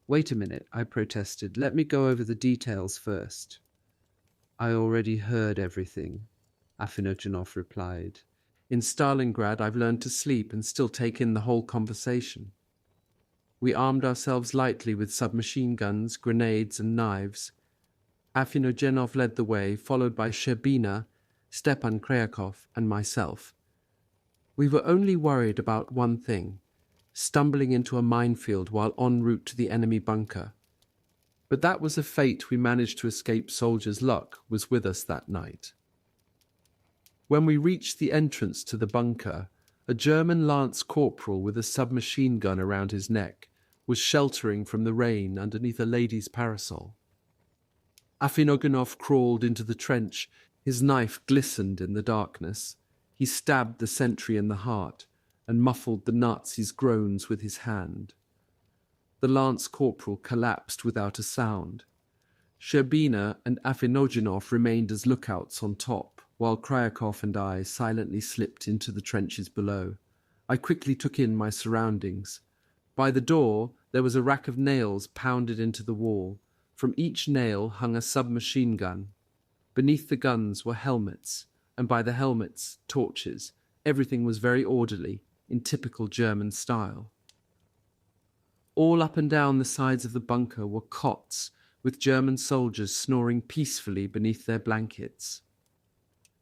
"Wait a minute," I protested. "Let me go over the details first." "I already heard everything," Afinogenov replied. "In Stalingrad I've learned to sleep and still take in the whole conversation." We armed ourselves lightly with submachine guns, grenades, and knives. Afinogenov led the way, followed by Sherbina, Stepan Kryakov, and myself. We were only worried about one thing: stumbling into a minefield while en route to the enemy bunker. But that was a fate we managed to escape. Soldiers' luck was with us that night. When we reached the entrance to the bunker, a German lance corporal with a submachine gun around his neck was sheltering from the rain underneath a lady's parasol. Afinogenov crawled into the trench. His knife glistened in the darkness. He stabbed the sentry in the heart and muffled the Nazi's groans with his hand. The lance corporal collapsed without a sound. Sherbina and Afinogenov remained as lookouts on top, while Kryakov and I silently slipped into the trenches below. I quickly took in my surroundings. By the door, there was a rack of nails pounded into the wall. From each nail hung a submachine gun. Beneath the guns were helmets, and by the helmets, torches. Everything was very orderly, in typical German style. All up and down the sides of the bunker were cots, with German soldiers snoring peacefully beneath their blankets.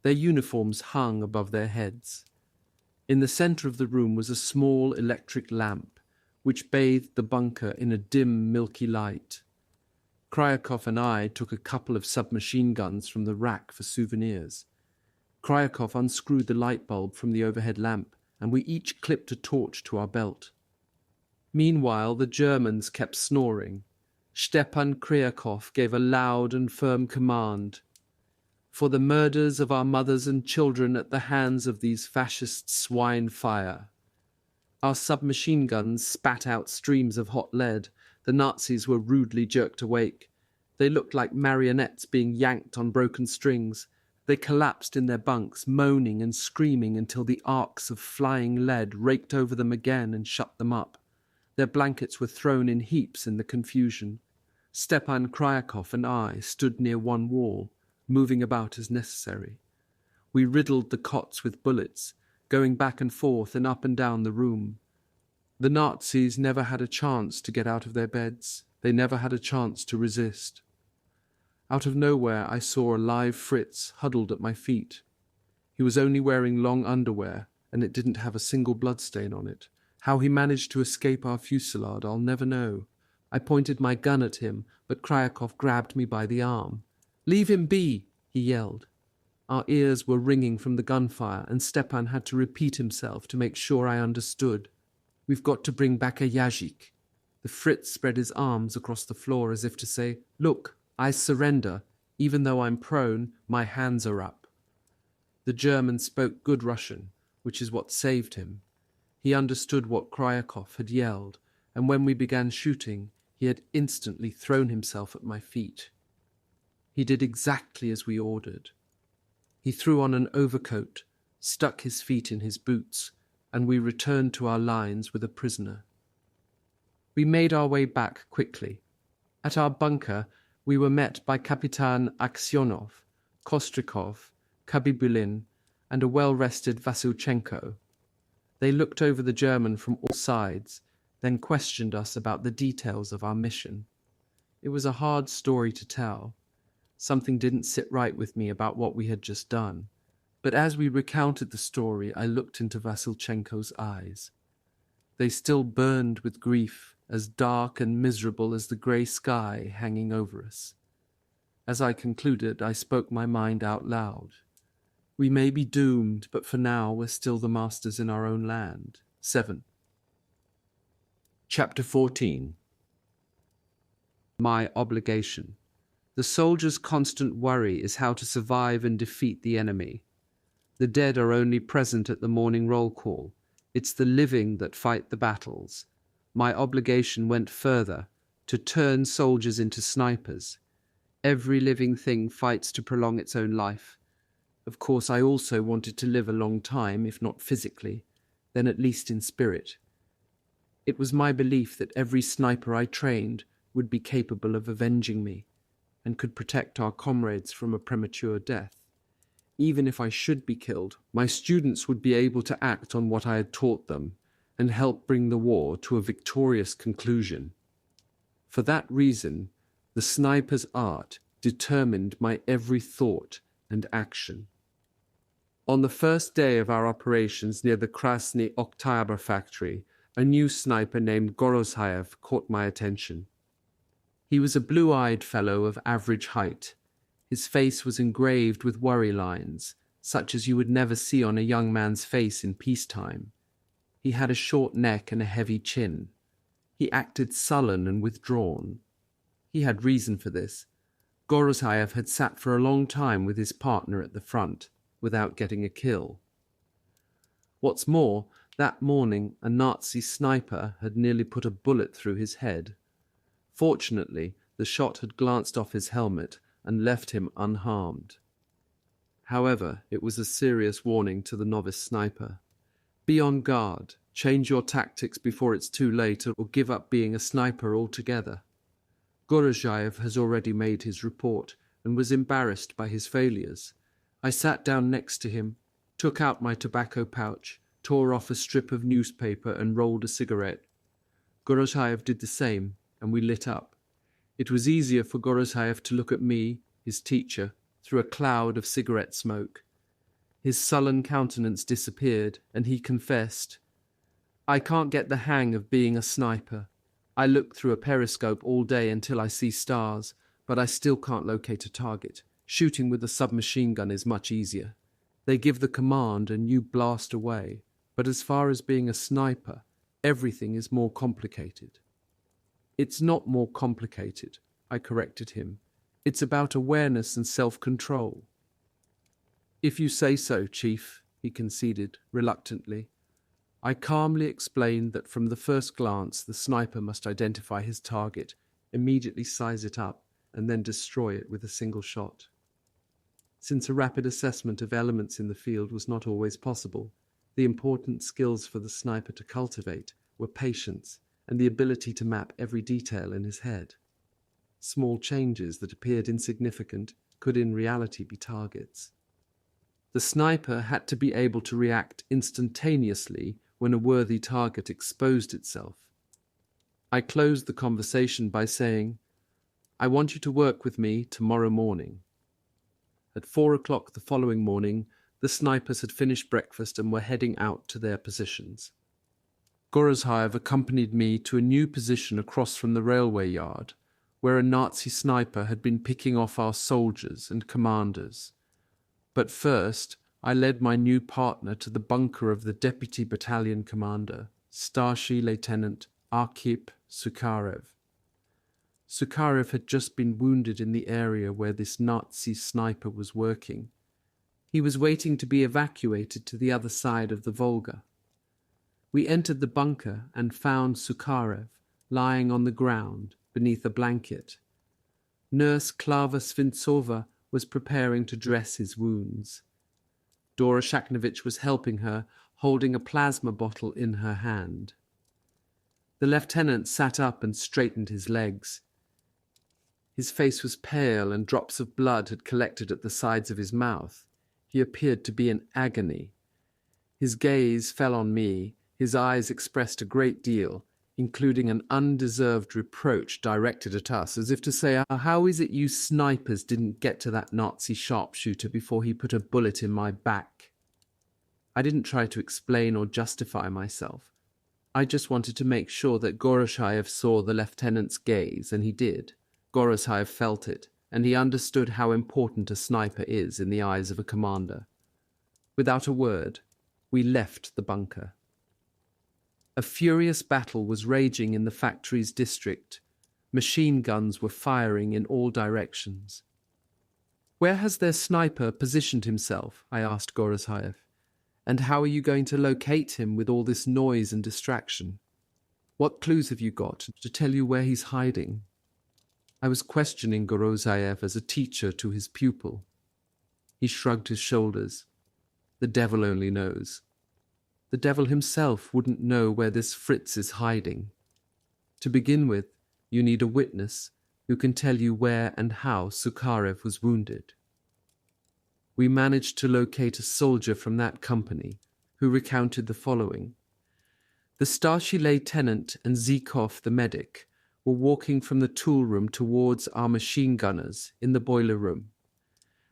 Their uniforms hung above their heads. In the center of the room was a small electric lamp, which bathed the bunker in a dim, milky light. Kryakov and I took a couple of submachine guns from the rack for souvenirs. Kryakov unscrewed the light bulb from the overhead lamp, and we each clipped a torch to our belt. Meanwhile, the Germans kept snoring. Stepan Kryakov gave a loud and firm command: "For the murders of our mothers and children at the hands of these fascist swine, fire." Our submachine guns spat out streams of hot lead. The Nazis were rudely jerked awake. They looked like marionettes being yanked on broken strings. They collapsed in their bunks, moaning and screaming until the arcs of flying lead raked over them again and shut them up. Their blankets were thrown in heaps in the confusion. Stepan Kryakov and I stood near one wall, moving about as necessary. We riddled the cots with bullets, going back and forth and up and down the room. The Nazis never had a chance to get out of their beds. They never had a chance to resist. Out of nowhere I saw a live Fritz huddled at my feet. He was only wearing long underwear, and it didn't have a single bloodstain on it. How he managed to escape our fusillade, I'll never know. I pointed my gun at him, but Kryakov grabbed me by the arm. "Leave him be!" he yelled. Our ears were ringing from the gunfire, and Stepan had to repeat himself to make sure I understood. "We've got to bring back a Yazhik." The Fritz spread his arms across the floor as if to say, "Look, I surrender. Even though I'm prone, my hands are up." The German spoke good Russian, which is what saved him. He understood what Kryakov had yelled, and when we began shooting, he had instantly thrown himself at my feet. He did exactly as we ordered. He threw on an overcoat, stuck his feet in his boots, and we returned to our lines with a prisoner. We made our way back quickly. At our bunker, we were met by Kapitan Aksionov, Kostrikov, KHABIBULIN, and a well-rested Vasilchenko. They looked over the German from all sides, then questioned us about the details of our mission. It was a hard story to tell. Something didn't sit right with me about what we had just done. But as we recounted the story, I looked into Vasilchenko's eyes. They still burned with grief, as dark and miserable as the grey sky hanging over us. As I concluded, I spoke my mind out loud. We may be doomed, but for now we're still the masters in our own land. 7. Chapter 14. My obligation. The soldier's constant worry is how to survive and defeat the enemy. The dead are only present at the morning roll call. It's the living that fight the battles. My obligation went further, to turn soldiers into snipers. Every living thing fights to prolong its own life. Of course, I also wanted to live a long time, if not physically, then at least in spirit. It was my belief that every sniper I trained would be capable of avenging me, and could protect our comrades from a premature death. Even if I should be killed, my students would be able to act on what I had taught them, and help bring the war to a victorious conclusion. For that reason, the sniper's art determined my every thought and action. On the first day of our operations near the Krasny Oktyabr factory, a new sniper named Gorozhayev caught my attention. He was a blue-eyed fellow of average height. His face was engraved with worry lines, such as you would never see on a young man's face in peacetime. He had a short neck and a heavy chin. He acted sullen and withdrawn. He had reason for this. Gorozhayev had sat for a long time with his partner at the front, without getting a kill. What's more, that morning a Nazi sniper had nearly put a bullet through his head. Fortunately, the shot had glanced off his helmet and left him unharmed. However, it was a serious warning to the novice sniper. Be on guard, change your tactics before it's too late, or give up being a sniper altogether. Gorozhayev has already made his report and was embarrassed by his failures. I sat down next to him, took out my tobacco pouch, tore off a strip of newspaper and rolled a cigarette. Gorozhayev did the same, and we lit up. It was easier for Gorozhayev to look at me, his teacher, through a cloud of cigarette smoke. His sullen countenance disappeared, and he confessed, "I can't get the hang of being a sniper. I look through a periscope all day until I see stars, but I still can't locate a target. Shooting with a submachine gun is much easier. They give the command and you blast away. But as far as being a sniper, everything is more complicated." "It's not more complicated," I corrected him. "It's about awareness and self-control." "If you say so, Chief," he conceded, reluctantly. I calmly explained that from the first glance the sniper must identify his target, immediately size it up, and then destroy it with a single shot. Since a rapid assessment of elements in the field was not always possible, the important skills for the sniper to cultivate were patience and the ability to map every detail in his head. Small changes that appeared insignificant could in reality be targets. The sniper had to be able to react instantaneously when a worthy target exposed itself. I closed the conversation by saying, "I want you to work with me tomorrow morning." At 4 o'clock the following morning, the snipers had finished breakfast and were heading out to their positions. Gorozhaev accompanied me to a new position across from the railway yard, where a Nazi sniper had been picking off our soldiers and commanders. But first, I led my new partner to the bunker of the deputy battalion commander, Starshий Lieutenant Arkhip Sukharev. Sukharev had just been wounded in the area where this Nazi sniper was working. He was waiting to be evacuated to the other side of the Volga. We entered the bunker and found Sukharev lying on the ground beneath a blanket. Nurse Klava Svintsova was preparing to dress his wounds. Dora Shakhnovich was helping her, holding a plasma bottle in her hand. The lieutenant sat up and straightened his legs. His face was pale and drops of blood had collected at the sides of his mouth. He appeared to be in agony. His gaze fell on me. His eyes expressed a great deal, including an undeserved reproach directed at us, as if to say, "How is it you snipers didn't get to that Nazi sharpshooter before he put a bullet in my back?" I didn't try to explain or justify myself. I just wanted to make sure that Gorozhaev saw the lieutenant's gaze, and he did. Gorozhaev felt it, and he understood how important a sniper is in the eyes of a commander. Without a word, we left the bunker. A furious battle was raging in the factory's district. Machine guns were firing in all directions. "Where has their sniper positioned himself?" I asked Gorozhaev. "And how are you going to locate him with all this noise and distraction? What clues have you got to tell you where he's hiding?" I was questioning Gorozhaev as a teacher to his pupil. He shrugged his shoulders. "The devil only knows. The devil himself wouldn't know where this Fritz is hiding. To begin with, you need a witness who can tell you where and how Sukharev was wounded." We managed to locate a soldier from that company who recounted the following. The Starshий Lieutenant and Zhikov the medic were walking from the tool room towards our machine gunners in the boiler room.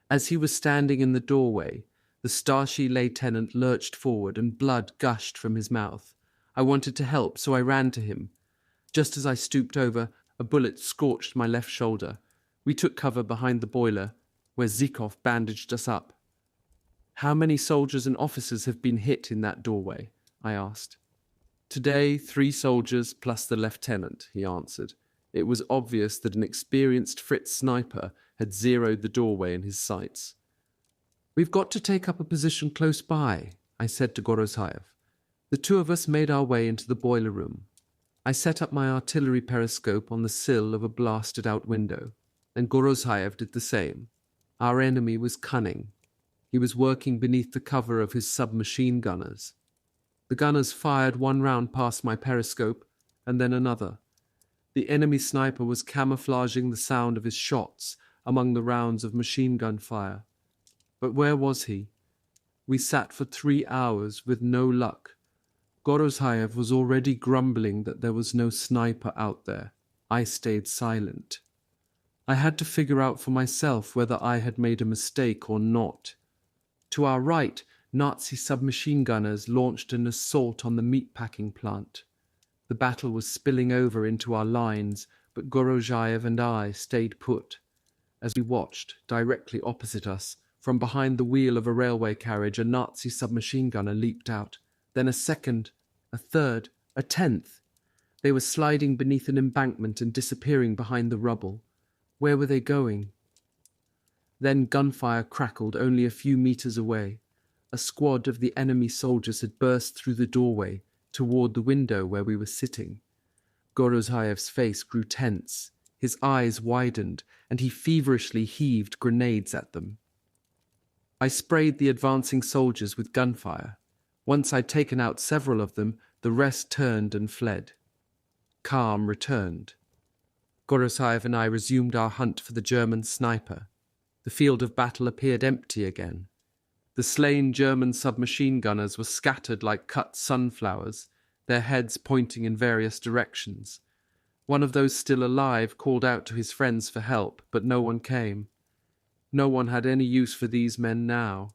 As he was standing in the doorway, the Starshий Lieutenant lurched forward and blood gushed from his mouth. I wanted to help, so I ran to him. Just as I stooped over, a bullet scorched my left shoulder. We took cover behind the boiler, where Zhikov bandaged us up. "How many soldiers and officers have been hit in that doorway?" I asked. "Today, 3 soldiers plus the lieutenant," he answered. It was obvious that an experienced Fritz sniper had zeroed the doorway in his sights. "We've got to take up a position close by," I said to Gorozhaev. The two of us made our way into the boiler room. I set up my artillery periscope on the sill of a blasted-out window, and Gorozhaev did the same. Our enemy was cunning. He was working beneath the cover of his submachine gunners. The gunners fired one round past my periscope, and then another. The enemy sniper was camouflaging the sound of his shots among the rounds of machine gun fire. But where was he? We sat for 3 hours with no luck. Gorozhaev was already grumbling that there was no sniper out there. I stayed silent. I had to figure out for myself whether I had made a mistake or not. To our right, Nazi submachine gunners launched an assault on the meatpacking plant. The battle was spilling over into our lines, but Gorozhaev and I stayed put. As we watched, directly opposite us, from behind the wheel of a railway carriage, a Nazi submachine gunner leaped out. Then a second, a third, a 10th. They were sliding beneath an embankment and disappearing behind the rubble. Where were they going? Then gunfire crackled only a few meters away. A squad of the enemy soldiers had burst through the doorway toward the window where we were sitting. Gorozhaev's face grew tense. His eyes widened, and he feverishly heaved grenades at them. I sprayed the advancing soldiers with gunfire. Once I'd taken out several of them, the rest turned and fled. Calm returned. Gorozhaev and I resumed our hunt for the German sniper. The field of battle appeared empty again. The slain German submachine gunners were scattered like cut sunflowers, their heads pointing in various directions. One of those still alive called out to his friends for help, but no one came. No one had any use for these men now.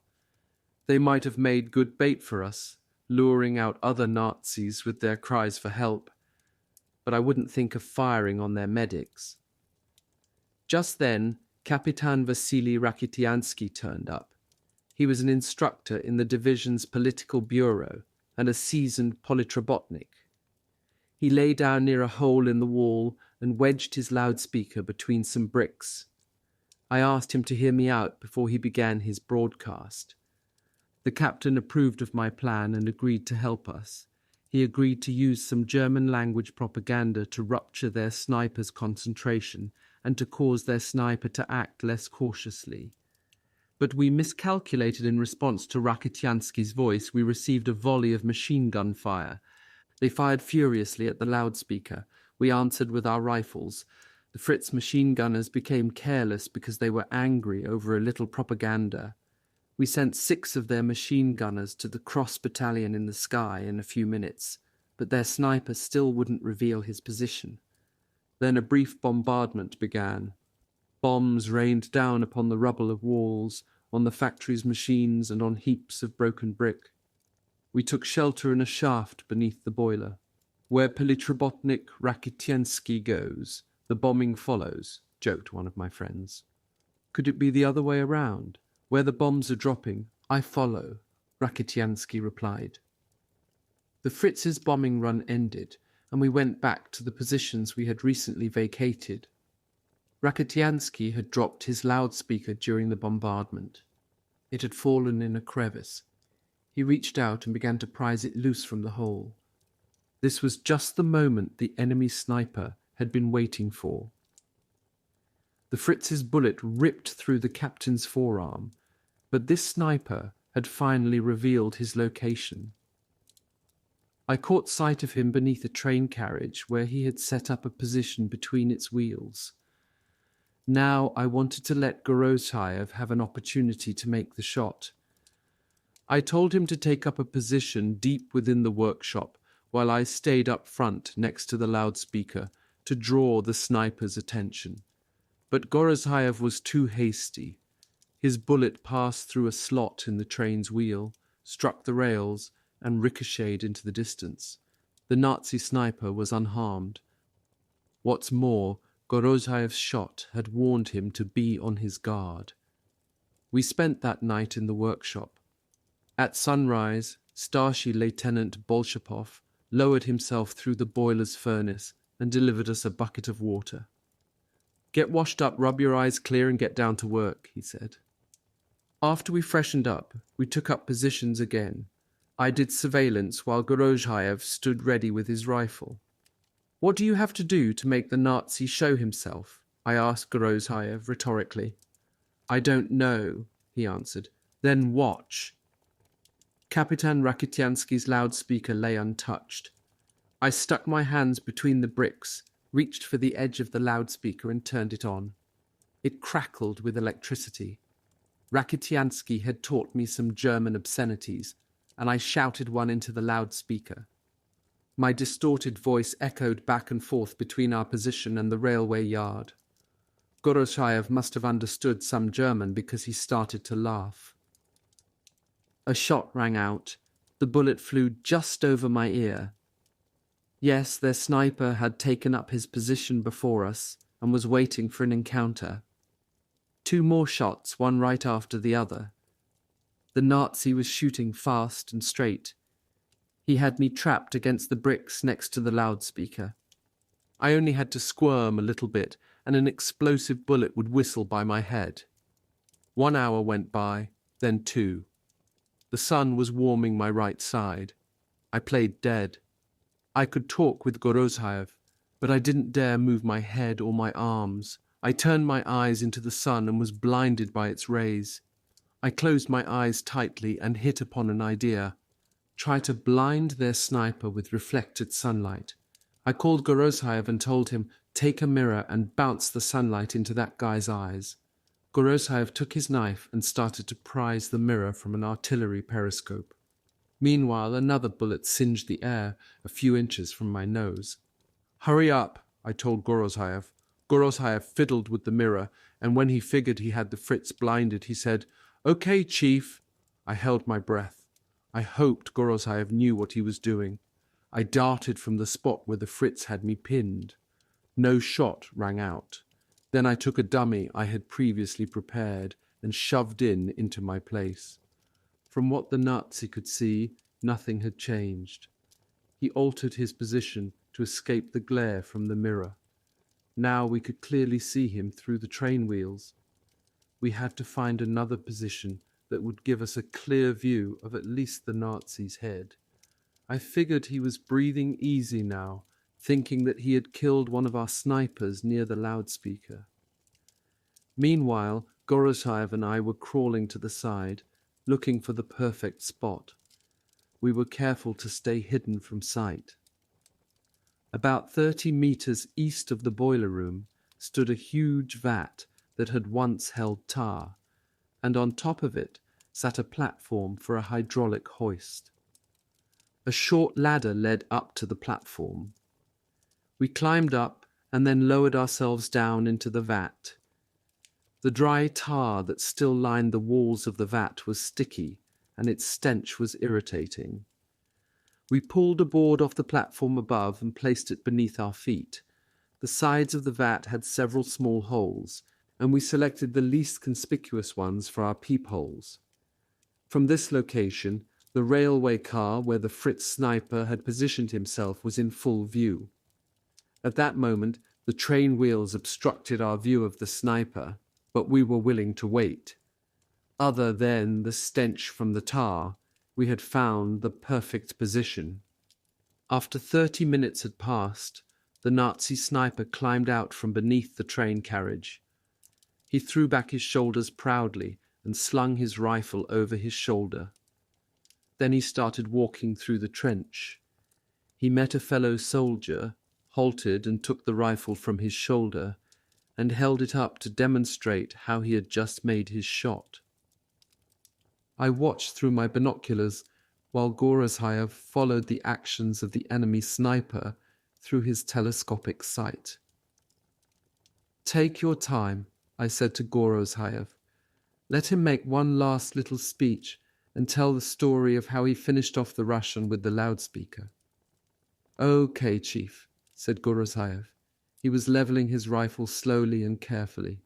They might have made good bait for us, luring out other Nazis with their cries for help, but I wouldn't think of firing on their medics. Just then, Kapitan Vasily Rakitiansky turned up. He was an instructor in the division's political bureau and a seasoned politrobotnik. He lay down near a hole in the wall and wedged his loudspeaker between some bricks. I asked him to hear me out before he began his broadcast. The captain approved of my plan and agreed to help us. He agreed to use some German-language propaganda to rupture their sniper's concentration and to cause their sniper to act less cautiously. But we miscalculated in response to Rakitiansky's voice. We received a volley of machine gun fire. They fired furiously at the loudspeaker. We answered with our rifles. The Fritz machine gunners became careless because they were angry over a little propaganda. We sent 6 of their machine gunners to the Cross Battalion in the sky in a few minutes, but their sniper still wouldn't reveal his position. Then a brief bombardment began. Bombs rained down upon the rubble of walls, on the factory's machines, and on heaps of broken brick. We took shelter in a shaft beneath the boiler. Where Politrobotnik Rakitiansky goes, the bombing follows, joked one of my friends. Could it be the other way around? Where the bombs are dropping, I follow, Rakitiansky replied. The Fritz's bombing run ended, and we went back to the positions we had recently vacated. Rakitiansky had dropped his loudspeaker during the bombardment. It had fallen in a crevice. He reached out and began to prise it loose from the hole. This was just the moment the enemy sniper had been waiting for. The Fritz's bullet ripped through the captain's forearm, but this sniper had finally revealed his location. I caught sight of him beneath a train carriage where he had set up a position between its wheels. Now I wanted to let Gorozhayev have an opportunity to make the shot. I told him to take up a position deep within the workshop while I stayed up front next to the loudspeaker to draw the sniper's attention. But Gorozhayev was too hasty. His bullet passed through a slot in the train's wheel, struck the rails, and ricocheted into the distance. The Nazi sniper was unharmed. What's more, Gorozhayev's shot had warned him to be on his guard. We spent that night in the workshop. At sunrise, Starship Lieutenant Bolshapov lowered himself through the boiler's furnace and delivered us a bucket of water. "Get washed up, rub your eyes clear, and get down to work," he said. After we freshened up, we took up positions again. I did surveillance while Gorozhayev stood ready with his rifle. "What do you have to do to make the Nazi show himself?" I asked Gorozhayev rhetorically. "I don't know," he answered. "Then watch." Kapitan Rakitiansky's loudspeaker lay untouched. I stuck my hands between the bricks, reached for the edge of the loudspeaker and turned it on. It crackled with electricity. Rakitiansky had taught me some German obscenities, and I shouted one into the loudspeaker. My distorted voice echoed back and forth between our position and the railway yard. Gorozhayev must have understood some German because he started to laugh. A shot rang out. The bullet flew just over my ear. Yes, their sniper had taken up his position before us and was waiting for an encounter. 2 more shots, one right after the other. The Nazi was shooting fast and straight. He had me trapped against the bricks next to the loudspeaker. I only had to squirm a little bit, and an explosive bullet would whistle by my head. 1 hour went by, then 2. The sun was warming my right side. I played dead. I could talk with Gorozhayev, but I didn't dare move my head or my arms. I turned my eyes into the sun and was blinded by its rays. I closed my eyes tightly and hit upon an idea. Try to blind their sniper with reflected sunlight. I called Gorozhayev and told him, "Take a mirror and bounce the sunlight into that guy's eyes." Gorozhayev took his knife and started to prise the mirror from an artillery periscope. Meanwhile, another bullet singed the air a few inches from my nose. "Hurry up," I told Gorozhayev. Gorozhayev fiddled with the mirror, and when he figured he had the Fritz blinded, he said, "Okay, Chief." I held my breath. I hoped Gorosayev knew what he was doing. I darted from the spot where the Fritz had me pinned. No shot rang out. Then I took a dummy I had previously prepared and shoved into my place. From what the Nazi could see, nothing had changed. He altered his position to escape the glare from the mirror. Now we could clearly see him through the train wheels. We had to find another position that would give us a clear view of at least the Nazi's head. I figured he was breathing easy now, thinking that he had killed one of our snipers near the loudspeaker. Meanwhile, Gorosayev and I were crawling to the side, looking for the perfect spot. We were careful to stay hidden from sight. About 30 meters east of the boiler room stood a huge vat that had once held tar, and on top of it sat a platform for a hydraulic hoist. A short ladder led up to the platform. We climbed up and then lowered ourselves down into the vat. The dry tar that still lined the walls of the vat was sticky, and its stench was irritating. We pulled a board off the platform above and placed it beneath our feet. The sides of the vat had several small holes, and we selected the least conspicuous ones for our peepholes. From this location, the railway car where the Fritz sniper had positioned himself was in full view. At that moment, the train wheels obstructed our view of the sniper, but we were willing to wait. Other than the stench from the tar, we had found the perfect position. After 30 minutes had passed, the Nazi sniper climbed out from beneath the train carriage. He threw back his shoulders proudly and slung his rifle over his shoulder. Then he started walking through the trench. He met a fellow soldier, halted and took the rifle from his shoulder, and held it up to demonstrate how he had just made his shot. I watched through my binoculars while Gorosayev followed the actions of the enemy sniper through his telescopic sight. "Take your time," I said to Gorosayev. "Let him make one last little speech and tell the story of how he finished off the Russian with the loudspeaker." "Okay, Chief," said Gorosayev. He was leveling his rifle slowly and carefully.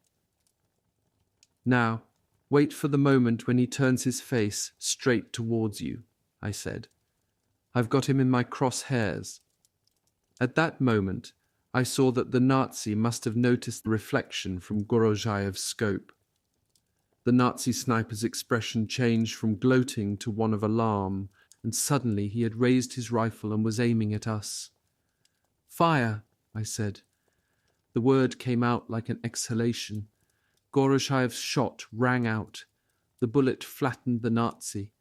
"Now, wait for the moment when he turns his face straight towards you," I said. "I've got him in my crosshairs." At that moment, I saw that the Nazi must have noticed the reflection from Gorozayev's scope. The Nazi sniper's expression changed from gloating to one of alarm, and suddenly he had raised his rifle and was aiming at us. "Fire," I said. The word came out like an exhalation. Goroshayev's shot rang out. The bullet flattened the Nazi.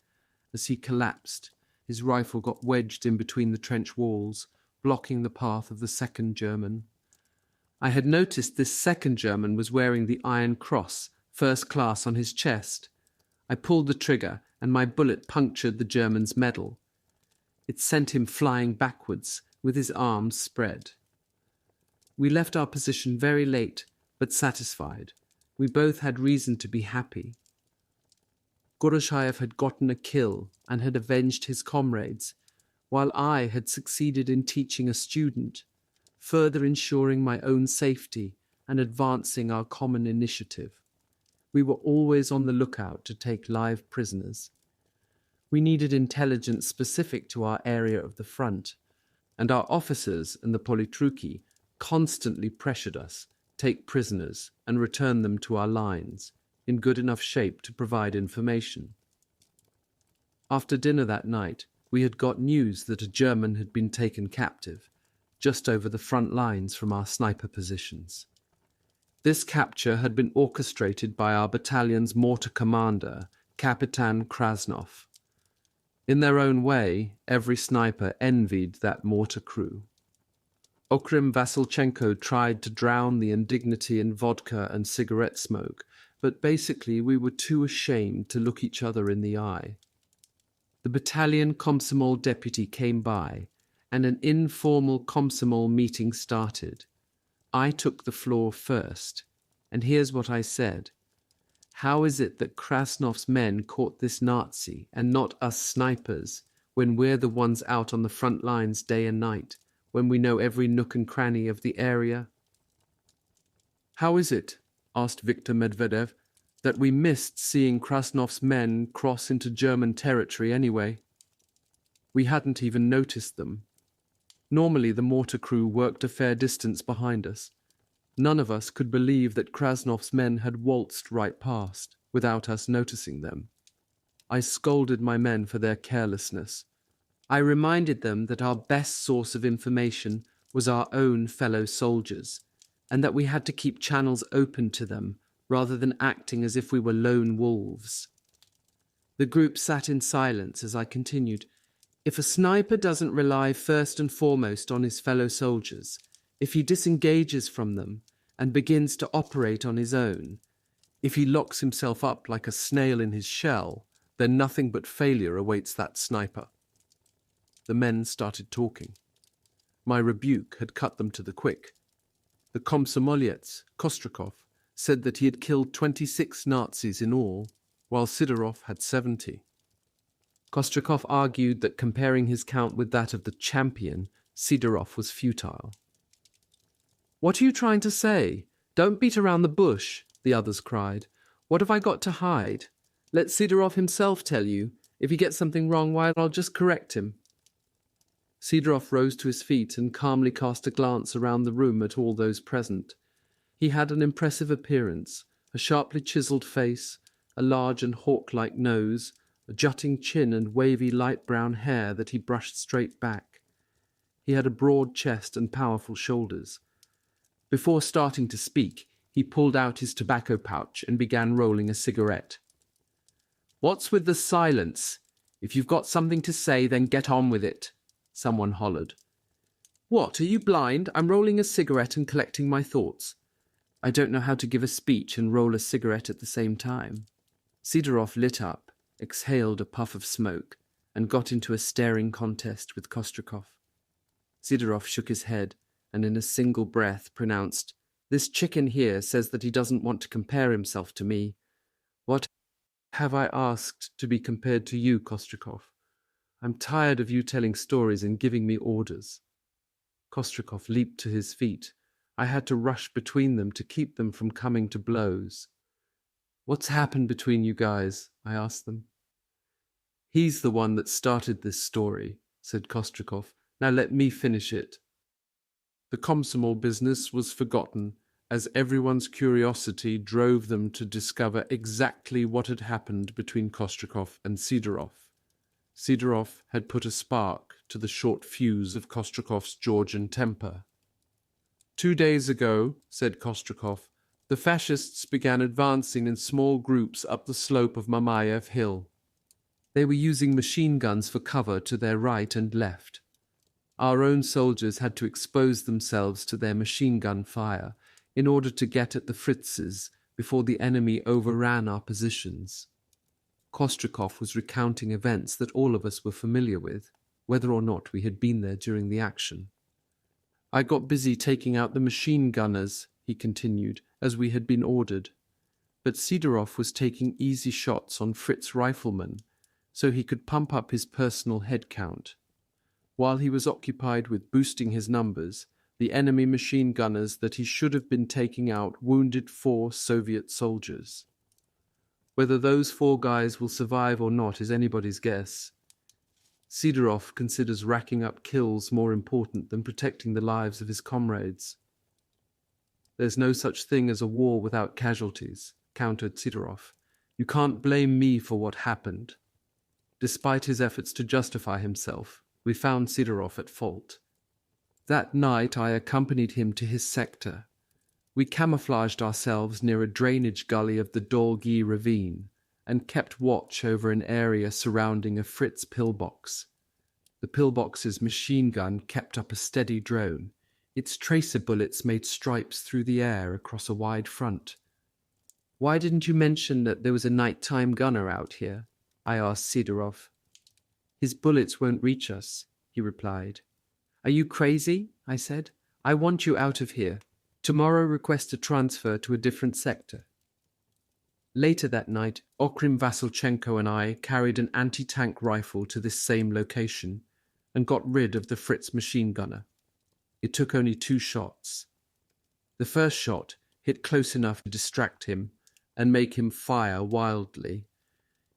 As he collapsed, his rifle got wedged in between the trench walls, blocking the path of the second German. I had noticed this second German was wearing the Iron Cross, first class, on his chest. I pulled the trigger, and my bullet punctured the German's medal. It sent him flying backwards, with his arms spread. We left our position very late, but satisfied. We both had reason to be happy. Goroshayev had gotten a kill and had avenged his comrades, while I had succeeded in teaching a student, further ensuring my own safety and advancing our common initiative. We were always on the lookout to take live prisoners. We needed intelligence specific to our area of the front, and our officers and the Politruki constantly pressured us, take prisoners and return them to our lines, in good enough shape to provide information. After dinner that night, we had got news that a German had been taken captive, just over the front lines from our sniper positions. This capture had been orchestrated by our battalion's mortar commander, Kapitan Krasnov. In their own way, every sniper envied that mortar crew. Okrem Vasilchenko tried to drown the indignity in vodka and cigarette smoke, but basically we were too ashamed to look each other in the eye. The battalion Komsomol deputy came by, and an informal Komsomol meeting started. I took the floor first, and here's what I said. How is it that Krasnov's men caught this Nazi and not us snipers, when we're the ones out on the front lines day and night, when we know every nook and cranny of the area? How is it, asked Viktor Medvedev, that we missed seeing Krasnov's men cross into German territory anyway? We hadn't even noticed them. Normally the mortar crew worked a fair distance behind us. None of us could believe that Krasnov's men had waltzed right past, without us noticing them. I scolded my men for their carelessness. I reminded them that our best source of information was our own fellow soldiers, and that we had to keep channels open to them, rather than acting as if we were lone wolves. The group sat in silence as I continued. If a sniper doesn't rely first and foremost on his fellow soldiers, if he disengages from them and begins to operate on his own, if he locks himself up like a snail in his shell, then nothing but failure awaits that sniper. The men started talking. My rebuke had cut them to the quick. The Komsomolets, Kostrikov, said that he had killed 26 Nazis in all, while Sidorov had 70. Kostrikov argued that comparing his count with that of the champion, Sidorov was futile. "What are you trying to say? Don't beat around the bush," the others cried. "What have I got to hide? Let Sidorov himself tell you. If he gets something wrong, why, I'll just correct him." Sidorov rose to his feet and calmly cast a glance around the room at all those present. He had an impressive appearance, a sharply chiselled face, a large and hawk-like nose, a jutting chin and wavy light brown hair that he brushed straight back. He had a broad chest and powerful shoulders. Before starting to speak, he pulled out his tobacco pouch and began rolling a cigarette. "What's with the silence? If you've got something to say, then get on with it," someone hollered. "What, are you blind? I'm rolling a cigarette and collecting my thoughts. I don't know how to give a speech and roll a cigarette at the same time." Sidorov lit up, exhaled a puff of smoke, and got into a staring contest with Kostrikov. Sidorov shook his head and in a single breath pronounced, "This chicken here says that he doesn't want to compare himself to me. What have I asked to be compared to you, Kostrikov? I'm tired of you telling stories and giving me orders." Kostrikov leaped to his feet. I had to rush between them to keep them from coming to blows. "What's happened between you guys?" I asked them. "He's the one that started this story," said Kostrikov. "Now let me finish it." The Komsomol business was forgotten, as everyone's curiosity drove them to discover exactly what had happened between Kostrikov and Sidorov. Sidorov had put a spark to the short fuse of Kostrikov's Georgian temper. "2 days ago," said Kostrikov, "the fascists began advancing in small groups up the slope of Mamayev Hill. They were using machine guns for cover to their right and left. Our own soldiers had to expose themselves to their machine gun fire in order to get at the Fritzes before the enemy overran our positions." Kostrikov was recounting events that all of us were familiar with, whether or not we had been there during the action. "I got busy taking out the machine gunners," he continued, "as we had been ordered. But Sidorov was taking easy shots on Fritz riflemen, so he could pump up his personal head count. While he was occupied with boosting his numbers, the enemy machine gunners that he should have been taking out wounded 4 Soviet soldiers. Whether those 4 guys will survive or not is anybody's guess. Sidorov considers racking up kills more important than protecting the lives of his comrades." "There's no such thing as a war without casualties," countered Sidorov. "You can't blame me for what happened." Despite his efforts to justify himself, we found Sidorov at fault. That night I accompanied him to his sector. We camouflaged ourselves near a drainage gully of the Dolgi ravine and kept watch over an area surrounding a Fritz pillbox. The pillbox's machine gun kept up a steady drone. Its tracer bullets made stripes through the air across a wide front. "Why didn't you mention that there was a nighttime gunner out here?" I asked Sidorov. "His bullets won't reach us," he replied. "Are you crazy?" I said. "I want you out of here. Tomorrow request a transfer to a different sector." Later that night, Okrim Vasilchenko and I carried an anti-tank rifle to this same location and got rid of the Fritz machine gunner. It took only 2 shots. The first shot hit close enough to distract him and make him fire wildly.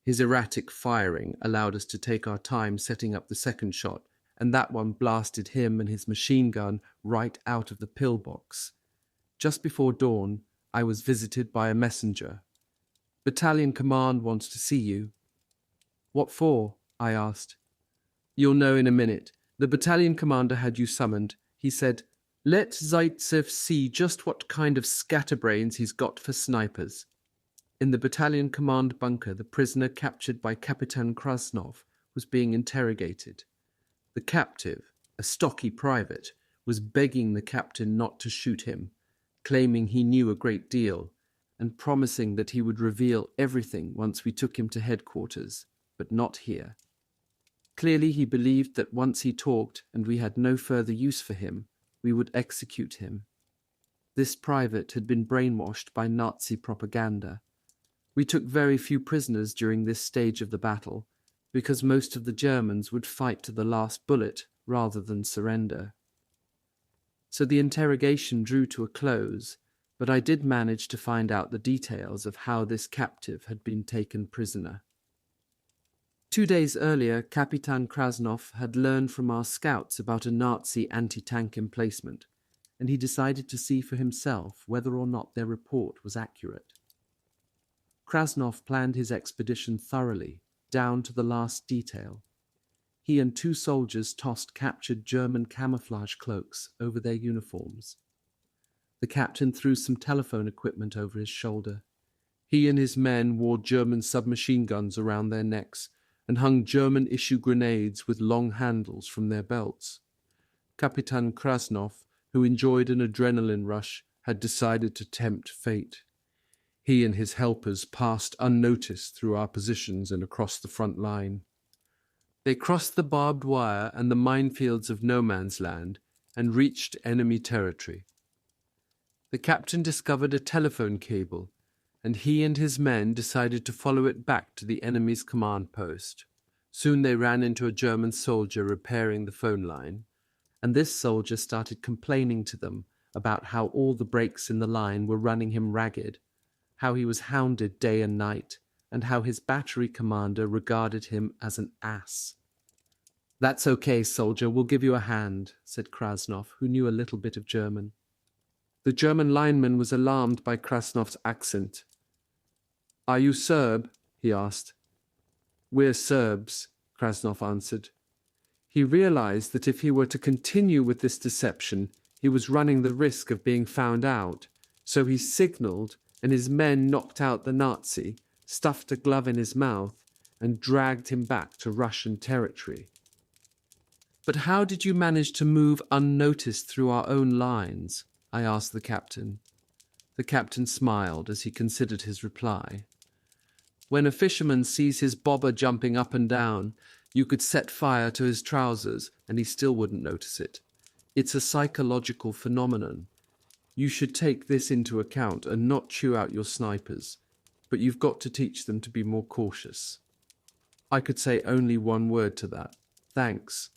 His erratic firing allowed us to take our time setting up the second shot, and that one blasted him and his machine gun right out of the pillbox. Just before dawn, I was visited by a messenger. "Battalion command wants to see you." "What for?" I asked. "You'll know in a minute. The battalion commander had you summoned. He said, 'Let Zaitsev see just what kind of scatterbrains he's got for snipers.'" In the battalion command bunker, the prisoner captured by Kapitan Krasnov was being interrogated. The captive, a stocky private, was begging the captain not to shoot him, claiming he knew a great deal, and promising that he would reveal everything once we took him to headquarters, but not here. Clearly he believed that once he talked and we had no further use for him, we would execute him. This private had been brainwashed by Nazi propaganda. We took very few prisoners during this stage of the battle, because most of the Germans would fight to the last bullet rather than surrender. So the interrogation drew to a close, but I did manage to find out the details of how this captive had been taken prisoner. 2 days earlier, Kapitan Krasnov had learned from our scouts about a Nazi anti-tank emplacement, and he decided to see for himself whether or not their report was accurate. Krasnov planned his expedition thoroughly, down to the last detail. He and 2 soldiers tossed captured German camouflage cloaks over their uniforms. The captain threw some telephone equipment over his shoulder. He and his men wore German submachine guns around their necks and hung German-issue grenades with long handles from their belts. Kapitan Krasnov, who enjoyed an adrenaline rush, had decided to tempt fate. He and his helpers passed unnoticed through our positions and across the front line. They crossed the barbed wire and the minefields of no man's land and reached enemy territory. The captain discovered a telephone cable, and he and his men decided to follow it back to the enemy's command post. Soon they ran into a German soldier repairing the phone line, and this soldier started complaining to them about how all the breaks in the line were running him ragged, how he was hounded day and night, and how his battery commander regarded him as an ass. "That's okay, soldier, we'll give you a hand," said Krasnov, who knew a little bit of German. The German lineman was alarmed by Krasnov's accent. "Are you Serb?" he asked. "We're Serbs," Krasnov answered. He realized that if he were to continue with this deception, he was running the risk of being found out, so he signaled, and his men knocked out the Nazi, stuffed a glove in his mouth, and dragged him back to Russian territory. "But how did you manage to move unnoticed through our own lines?" I asked the captain. The captain smiled as he considered his reply. "When a fisherman sees his bobber jumping up and down, you could set fire to his trousers and he still wouldn't notice it. It's a psychological phenomenon. You should take this into account and not chew out your snipers, but you've got to teach them to be more cautious." I could say only one word to that: thanks.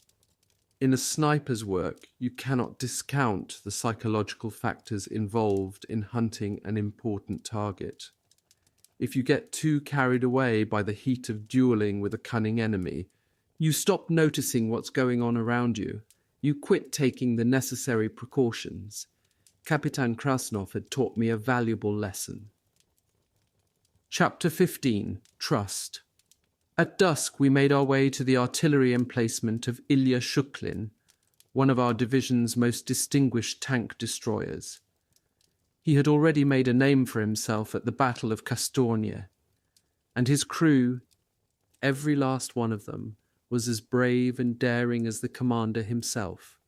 In a sniper's work, you cannot discount the psychological factors involved in hunting an important target. If you get too carried away by the heat of dueling with a cunning enemy, you stop noticing what's going on around you. You quit taking the necessary precautions. Kapitan Krasnov had taught me a valuable lesson. Chapter 15. Trust. At dusk we made our way to the artillery emplacement of Ilya Shuklin, one of our division's most distinguished tank destroyers. He had already made a name for himself at the Battle of Kastornia, and his crew, every last one of them, was as brave and daring as the commander himself.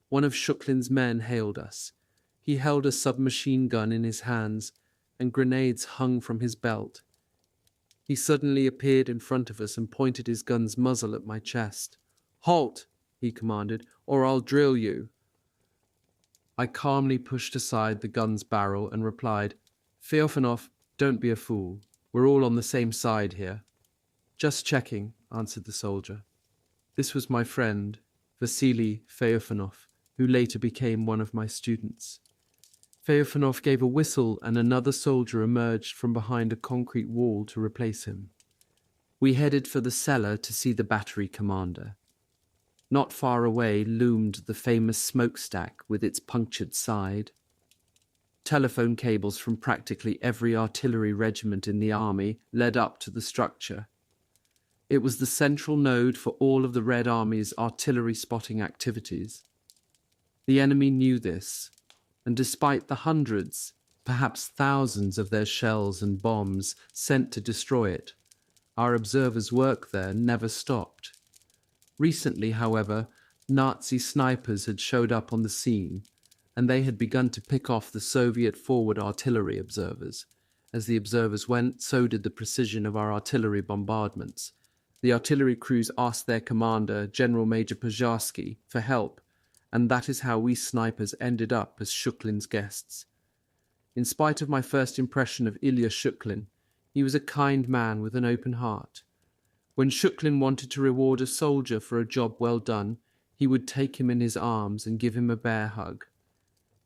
One of Shuklin's men hailed us. He held a submachine gun in his hands, and grenades hung from his belt. He suddenly appeared in front of us and pointed his gun's muzzle at my chest. "Halt!" he commanded, "or I'll drill you." I calmly pushed aside the gun's barrel and replied, "Feofanov, Don't be a fool. We're all on the same side here. Just checking, answered the soldier. This was my friend, Vasily Feofanov, who later became one of my students. Feofanov gave a whistle and another soldier emerged from behind a concrete wall to replace him. We headed for the cellar to see the battery commander. Not far away loomed the famous smokestack with its punctured side. Telephone cables from practically every artillery regiment in the army led up to the structure. It was the central node for all of the Red Army's artillery spotting activities. The enemy knew this, and despite the hundreds, perhaps thousands of their shells and bombs sent to destroy it, our observers' work there never stopped. Recently, however, Nazi snipers had showed up on the scene, and they had begun to pick off the Soviet forward artillery observers. As the observers went, so did the precision of our artillery bombardments. The artillery crews asked their commander, General Major Pozharsky, for help, and that is how we snipers ended up as Shuklin's guests. In spite of my first impression of Ilya Shuklin, he was a kind man with an open heart. When Shuklin wanted to reward a soldier for a job well done, he would take him in his arms and give him a bear hug.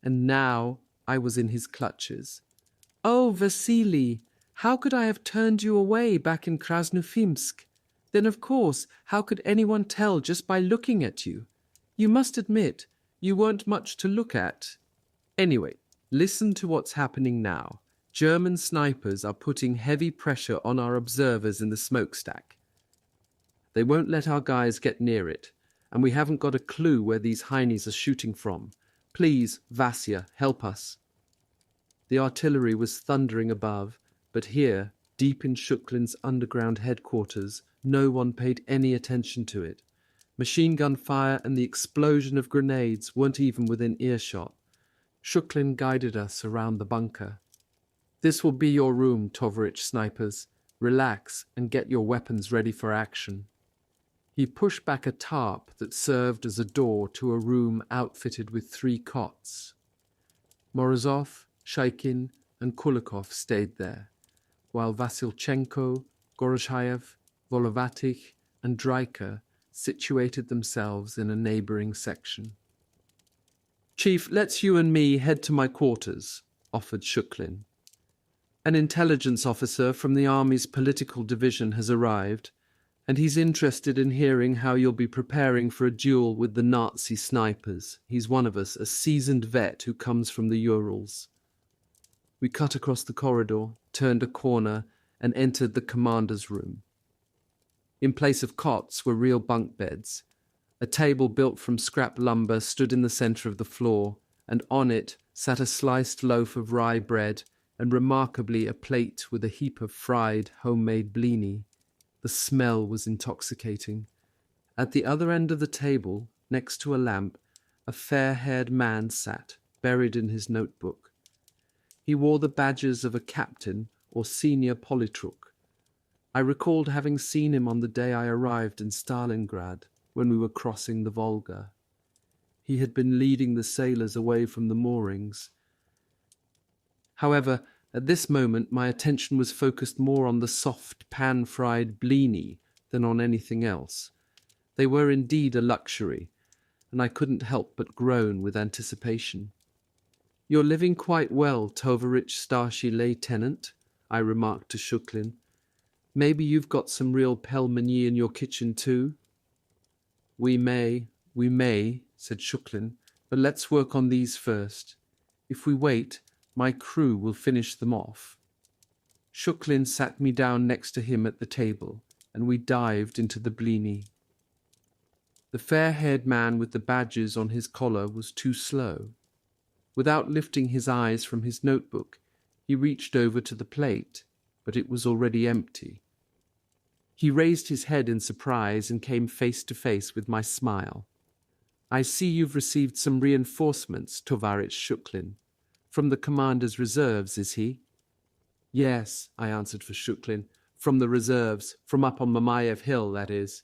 And now I was in his clutches. "Oh, Vasily, how could I have turned you away back in Krasnofimsk? Then, of course, how could anyone tell just by looking at you? You must admit, you weren't much to look at. Anyway, listen to what's happening now. German snipers are putting heavy pressure on our observers in the smokestack. They won't let our guys get near it, and we haven't got a clue where these heinies are shooting from. Please, Vasya, help us." The artillery was thundering above, but here, deep in Shuklin's underground headquarters, no one paid any attention to it. Machine gun fire and the explosion of grenades weren't even within earshot. Shuklin guided us around the bunker. "This will be your room, Tovarich snipers. Relax and get your weapons ready for action." He pushed back a tarp that served as a door to a room outfitted with 3 cots. Morozov, Shaikin, and Kulikov stayed there, while Vasilchenko, Gorozhayev, Volovatich, and Dreiker situated themselves in a neighboring section. "Chief, let's you and me head to my quarters," offered Shuklin. "An intelligence officer from the Army's political division has arrived, and he's interested in hearing how you'll be preparing for a duel with the Nazi snipers. He's one of us, a seasoned vet who comes from the Urals." We cut across the corridor, turned a corner, and entered the commander's room. In place of cots were real bunk beds. A table built from scrap lumber stood in the center of the floor, and on it sat a sliced loaf of rye bread and remarkably a plate with a heap of fried homemade blini. The smell was intoxicating. At the other end of the table, next to a lamp, a fair-haired man sat, buried in his notebook. He wore the badges of a captain or senior politruk. I recalled having seen him on the day I arrived in Stalingrad, when we were crossing the Volga. He had been leading the sailors away from the moorings. However, at this moment my attention was focused more on the soft pan-fried blini than on anything else. They were indeed a luxury, and I couldn't help but groan with anticipation. "You're living quite well, Tovarich Starshий Lieutenant," I remarked to Shuklin. "Maybe you've got some real pelmeni in your kitchen too?" We may, said Shuklin, "but let's work on these first. If we wait, my crew will finish them off." Shuklin sat me down next to him at the table, and we dived into the blini. The fair-haired man with the badges on his collar was too slow. Without lifting his eyes from his notebook, he reached over to the plate, but it was already empty. He raised his head in surprise and came face to face with my smile. "I see you've received some reinforcements, Tovarich Shuklin. From the commander's reserves, is he?" "Yes," I answered for Shuklin. "From the reserves, from up on Mamayev Hill, that is."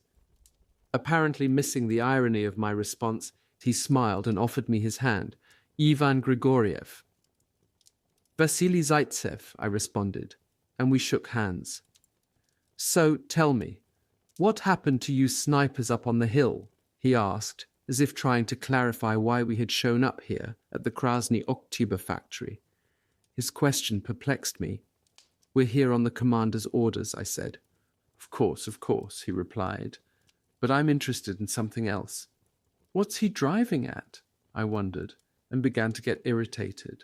Apparently missing the irony of my response, he smiled and offered me his hand. "Ivan Grigoriev." Vassili Zaitsev, I responded, and we shook hands. So, tell me, what happened to you snipers up on the hill? He asked, as if trying to clarify why we had shown up here at the Krasny Oktyabr factory. His question perplexed me. We're here on the commander's orders, I said. Of course, he replied. But I'm interested in something else. What's he driving at? I wondered, and began to get irritated.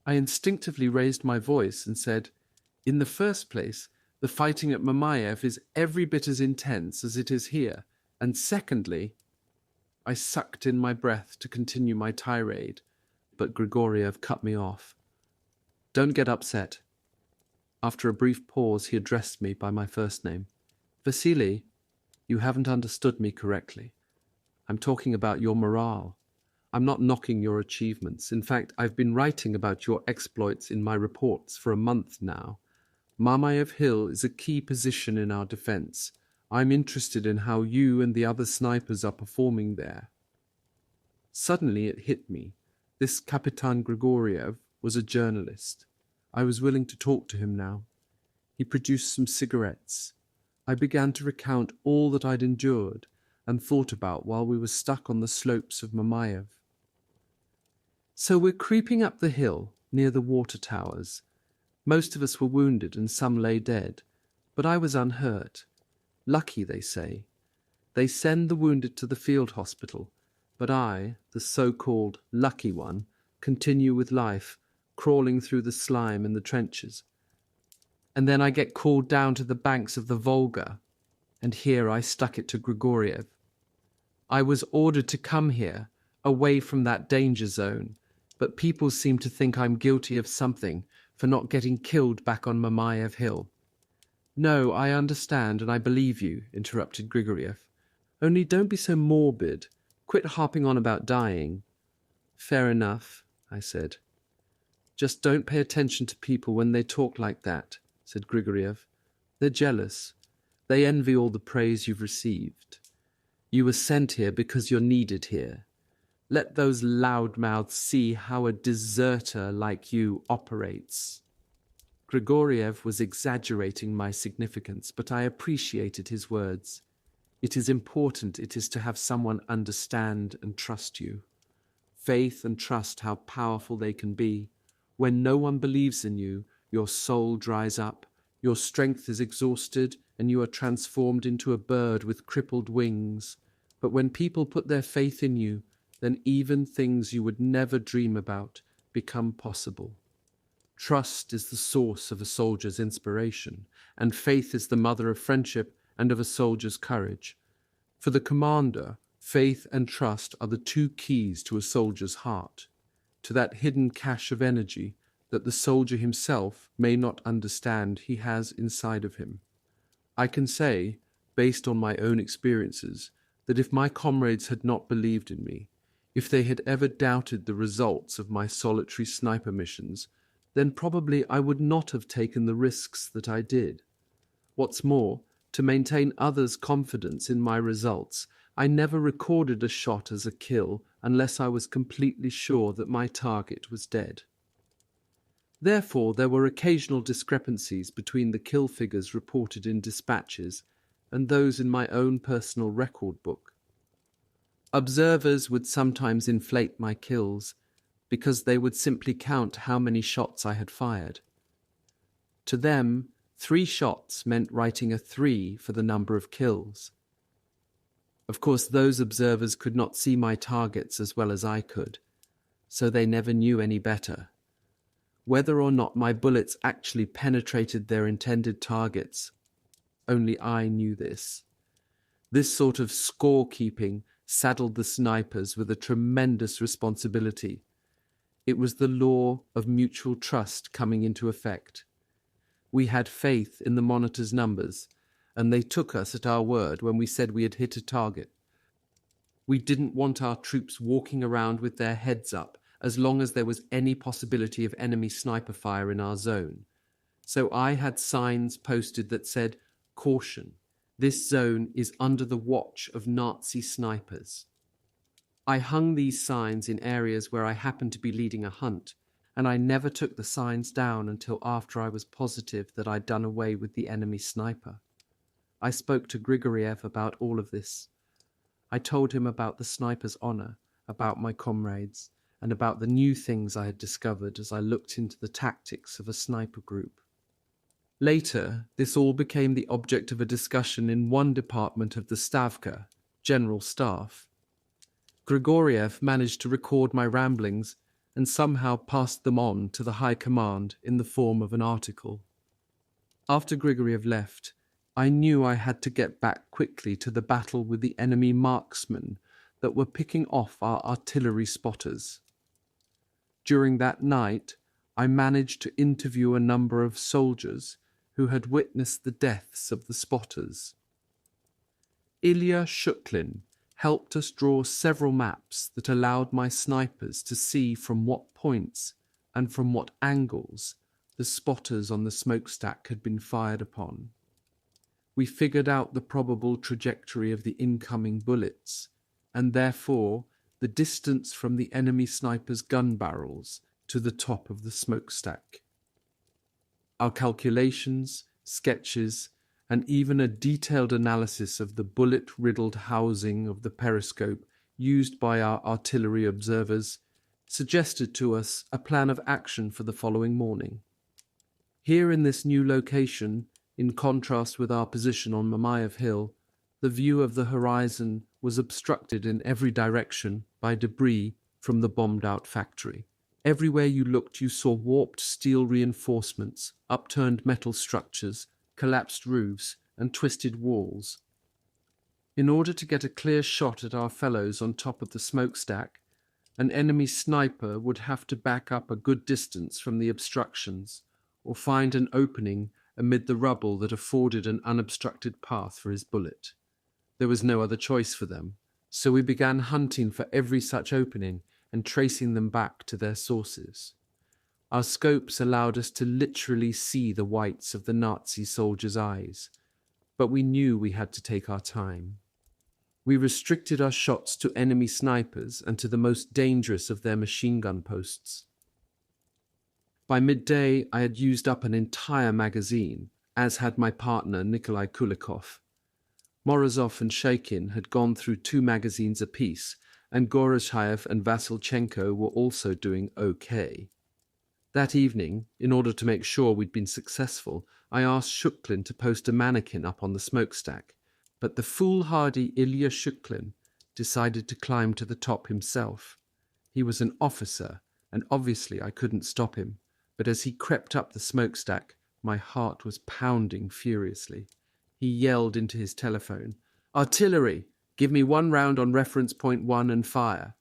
I instinctively raised my voice and said, in the first place, the fighting at Mamayev is every bit as intense as it is here, and secondly, I sucked in my breath to continue my tirade, but Grigoriev cut me off. Don't get upset. After a brief pause, he addressed me by my first name. Vasily, you haven't understood me correctly. I'm talking about your morale. I'm not knocking your achievements. In fact, I've been writing about your exploits in my reports for a month now. Mamayev Hill is a key position in our defense. I'm interested in how you and the other snipers are performing there. Suddenly it hit me. This Kapitan Grigoriev was a journalist. I was willing to talk to him now. He produced some cigarettes. I began to recount all that I'd endured and thought about while we were stuck on the slopes of Mamayev. So we're creeping up the hill near the water towers. Most of us were wounded and some lay dead, but I was unhurt. Lucky, they say. They send the wounded to the field hospital, but I, the so-called lucky one, continue with life, crawling through the slime in the trenches. And then I get called down to the banks of the Volga, and here I stuck it to Grigoriev. I was ordered to come here, away from that danger zone, but people seem to think I'm guilty of something for not getting killed back on Mamayev Hill. No, I understand and I believe you, interrupted Grigoriev. Only don't be so morbid. Quit harping on about dying. Fair enough, I said. Just don't pay attention to people when they talk like that, said Grigoriev. They're jealous. They envy all the praise you've received. You were sent here because you're needed here. Let those loudmouths see how a deserter like you operates. Grigoriev was exaggerating my significance, but I appreciated his words. It is important to have someone understand and trust you. Faith and trust, how powerful they can be. When no one believes in you, your soul dries up, your strength is exhausted, and you are transformed into a bird with crippled wings. But when people put their faith in you, then even things you would never dream about become possible. Trust is the source of a soldier's inspiration, and faith is the mother of friendship and of a soldier's courage. For the commander, faith and trust are the two keys to a soldier's heart, to that hidden cache of energy that the soldier himself may not understand he has inside of him. I can say, based on my own experiences, that if my comrades had not believed in me, if they had ever doubted the results of my solitary sniper missions, then probably I would not have taken the risks that I did. What's more, to maintain others' confidence in my results, I never recorded a shot as a kill unless I was completely sure that my target was dead. Therefore, there were occasional discrepancies between the kill figures reported in dispatches and those in my own personal record book. Observers would sometimes inflate my kills because they would simply count how many shots I had fired. To them, 3 shots meant writing a 3 for the number of kills. Of course, those observers could not see my targets as well as I could, so they never knew any better. Whether or not my bullets actually penetrated their intended targets, only I knew this. This sort of scorekeeping saddled the snipers with a tremendous responsibility. It was the law of mutual trust coming into effect. We had faith in the monitor's numbers, and they took us at our word when we said we had hit a target. We didn't want our troops walking around with their heads up as long as there was any possibility of enemy sniper fire in our zone. So I had signs posted that said, "Caution, this zone is under the watch of Nazi snipers." I hung these signs in areas where I happened to be leading a hunt, and I never took the signs down until after I was positive that I'd done away with the enemy sniper. I spoke to Grigoriev about all of this. I told him about the sniper's honor, about my comrades, and about the new things I had discovered as I looked into the tactics of a sniper group. Later, this all became the object of a discussion in one department of the Stavka, General Staff. Grigoriev managed to record my ramblings and somehow passed them on to the High Command in the form of an article. After Grigoriev left, I knew I had to get back quickly to the battle with the enemy marksmen that were picking off our artillery spotters. During that night, I managed to interview a number of soldiers who had witnessed the deaths of the spotters. Ilya Shuklin helped us draw several maps that allowed my snipers to see from what points and from what angles the spotters on the smokestack had been fired upon. We figured out the probable trajectory of the incoming bullets, and therefore the distance from the enemy snipers' gun barrels to the top of the smokestack. Our calculations, sketches, and even a detailed analysis of the bullet-riddled housing of the periscope used by our artillery observers suggested to us a plan of action for the following morning. Here in this new location, in contrast with our position on Mamayev Hill, the view of the horizon was obstructed in every direction by debris from the bombed-out factory. Everywhere you looked, you saw warped steel reinforcements, upturned metal structures, collapsed roofs, and twisted walls. In order to get a clear shot at our fellows on top of the smokestack, an enemy sniper would have to back up a good distance from the obstructions, or find an opening amid the rubble that afforded an unobstructed path for his bullet. There was no other choice for them, so we began hunting for every such opening and tracing them back to their sources. Our scopes allowed us to literally see the whites of the Nazi soldiers' eyes, but we knew we had to take our time. We restricted our shots to enemy snipers and to the most dangerous of their machine gun posts. By midday, I had used up an entire magazine, as had my partner Nikolai Kulikov. Morozov and Shaikin had gone through 2 magazines apiece, and Goroshayev and Vasilchenko were also doing okay. That evening, in order to make sure we'd been successful, I asked Shuklin to post a mannequin up on the smokestack, but the foolhardy Ilya Shuklin decided to climb to the top himself. He was an officer, and obviously I couldn't stop him, but as he crept up the smokestack, my heart was pounding furiously. He yelled into his telephone, "Artillery! Give me 1 round on reference point 1 and fire."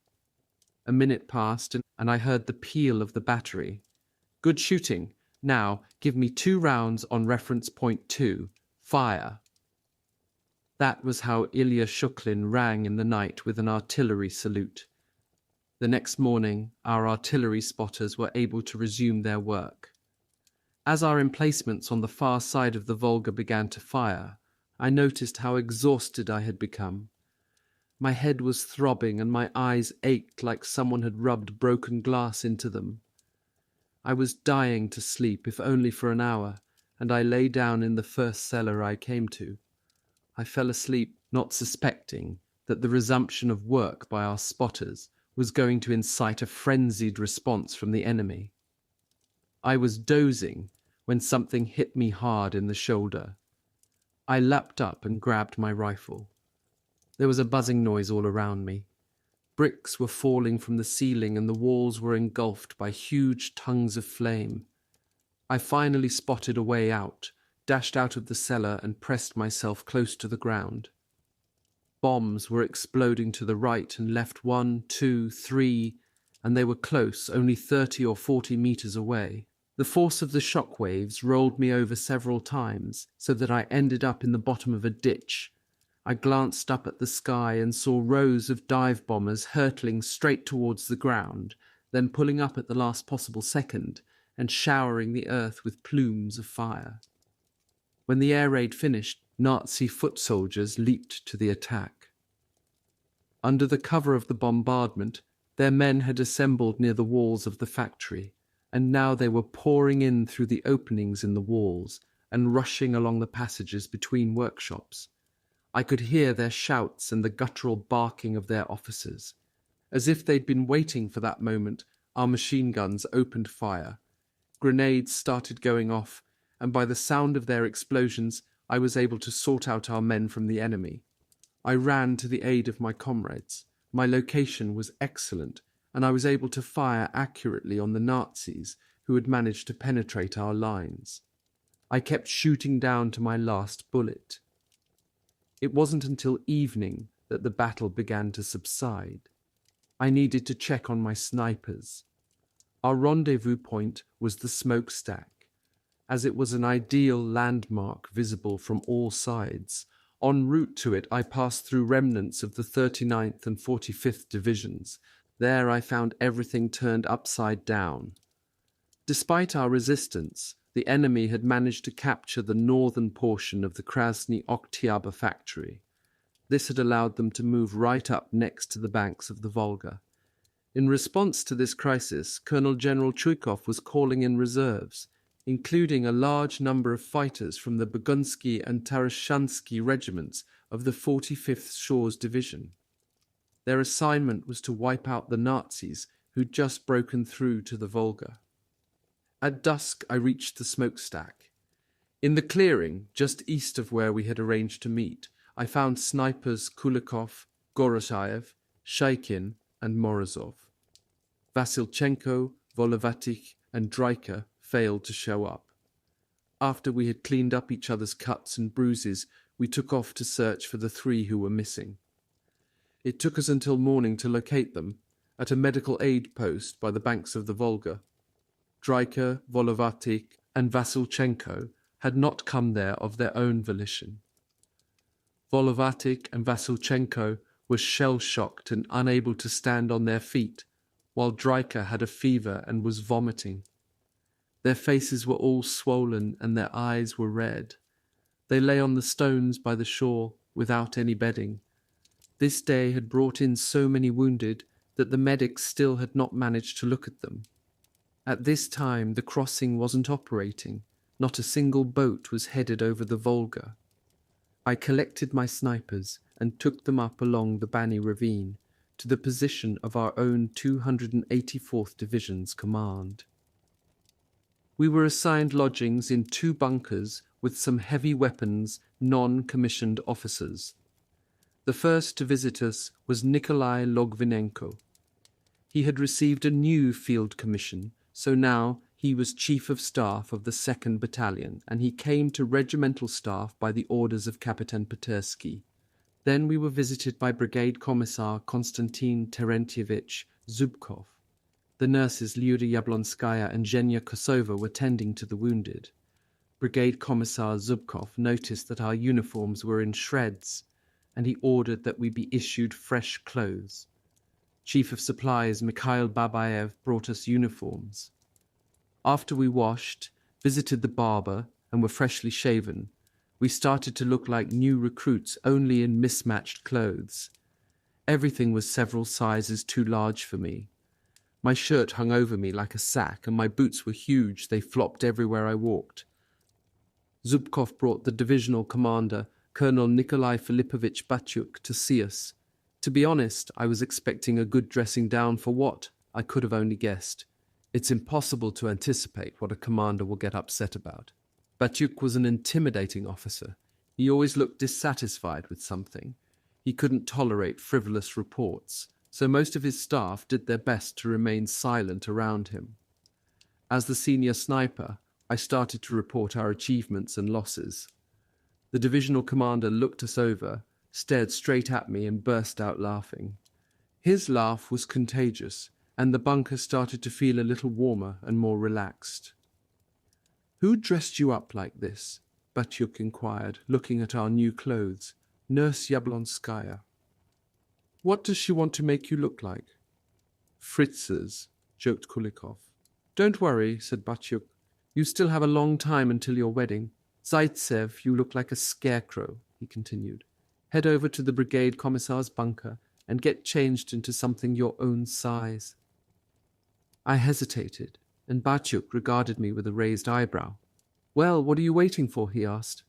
A minute passed, and I heard the peal of the battery. "Good shooting. Now, give me 2 rounds on reference point 2. Fire." That was how Ilya Shuklin rang in the night with an artillery salute. The next morning, our artillery spotters were able to resume their work. As our emplacements on the far side of the Volga began to fire, I noticed how exhausted I had become. My head was throbbing and my eyes ached like someone had rubbed broken glass into them. I was dying to sleep, if only for an hour, and I lay down in the first cellar I came to. I fell asleep, not suspecting that the resumption of work by our spotters was going to incite a frenzied response from the enemy. I was dozing when something hit me hard in the shoulder. I leapt up and grabbed my rifle. There was a buzzing noise all around me. Bricks were falling from the ceiling and the walls were engulfed by huge tongues of flame. I finally spotted a way out, dashed out of the cellar and pressed myself close to the ground. Bombs were exploding to the right and left 1, 2, 3, and they were close, only 30 or 40 meters away. The force of the shock waves rolled me over several times, so that I ended up in the bottom of a ditch. I glanced up at the sky and saw rows of dive bombers hurtling straight towards the ground, then pulling up at the last possible second and showering the earth with plumes of fire. When the air raid finished, Nazi foot soldiers leaped to the attack. Under the cover of the bombardment, their men had assembled near the walls of the factory, and now they were pouring in through the openings in the walls and rushing along the passages between workshops. I could hear their shouts and the guttural barking of their officers. As if they'd been waiting for that moment, our machine guns opened fire. Grenades started going off, and by the sound of their explosions, I was able to sort out our men from the enemy. I ran to the aid of my comrades. My location was excellent, and I was able to fire accurately on the Nazis who had managed to penetrate our lines. I kept shooting down to my last bullet. It wasn't until evening that the battle began to subside. I needed to check on my snipers. Our rendezvous point was the smokestack, as it was an ideal landmark visible from all sides. En route to it, I passed through remnants of the 39th and 45th Divisions. There I found everything turned upside down. Despite our resistance, the enemy had managed to capture the northern portion of the Krasny Oktyabar factory. This had allowed them to move right up next to the banks of the Volga. In response to this crisis, Colonel General Chuikov was calling in reserves, including a large number of fighters from the Bugunsky and Tarashansky regiments of the 45th Shores Division. Their assignment was to wipe out the Nazis who'd just broken through to the Volga. At dusk, I reached the smokestack. In the clearing, just east of where we had arranged to meet, I found snipers Kulikov, Goroshayev, Shaikin, and Morozov. Vasilchenko, Volovatik, and Dryka failed to show up. After we had cleaned up each other's cuts and bruises, we took off to search for the three who were missing. It took us until morning to locate them at a medical aid post by the banks of the Volga. Dryka, Volovatik, and Vasilchenko had not come there of their own volition. Volovatik and Vasilchenko were shell-shocked and unable to stand on their feet, while Dryka had a fever and was vomiting. Their faces were all swollen and their eyes were red. They lay on the stones by the shore without any bedding. This day had brought in so many wounded that the medics still had not managed to look at them. At this time, the crossing wasn't operating. Not a single boat was headed over the Volga. I collected my snipers and took them up along the Bani ravine to the position of our own 284th Division's command. We were assigned lodgings in 2 bunkers with some heavy weapons, non-commissioned officers. The first to visit us was Nikolai Logvinenko. He had received a new field commission, so now he was Chief of Staff of the 2nd Battalion, and he came to regimental staff by the orders of Kapitan Petersky. Then we were visited by Brigade Commissar Konstantin Terentievich Zubkov. The nurses Lyuda Yablonskaya and Zhenya Kosova were tending to the wounded. Brigade Commissar Zubkov noticed that our uniforms were in shreds, and he ordered that we be issued fresh clothes. Chief of Supplies Mikhail Babayev brought us uniforms. After we washed, visited the barber, and were freshly shaven, we started to look like new recruits only in mismatched clothes. Everything was several sizes too large for me. My shirt hung over me like a sack, and my boots were huge. They flopped everywhere I walked. Zubkov brought the divisional commander, Colonel Nikolai Filipovich Batyuk, to see us. To be honest, I was expecting a good dressing down for what? I could have only guessed. It's impossible to anticipate what a commander will get upset about. Batyuk was an intimidating officer. He always looked dissatisfied with something. He couldn't tolerate frivolous reports, so most of his staff did their best to remain silent around him. As the senior sniper, I started to report our achievements and losses. The divisional commander looked us over, stared straight at me and burst out laughing. His laugh was contagious, and the bunker started to feel a little warmer and more relaxed. "Who dressed you up like this?" Batyuk inquired, looking at our new clothes. "Nurse Yablonskaya." "What does she want to make you look like?" "Fritz's," joked Kulikov. "Don't worry," said Batyuk. "You still have a long time until your wedding. Zaitsev, you look like a scarecrow," he continued. "Head over to the brigade commissar's bunker and get changed into something your own size." I hesitated. and Batyuk regarded me with a raised eyebrow. "Well, what are you waiting for?" he asked.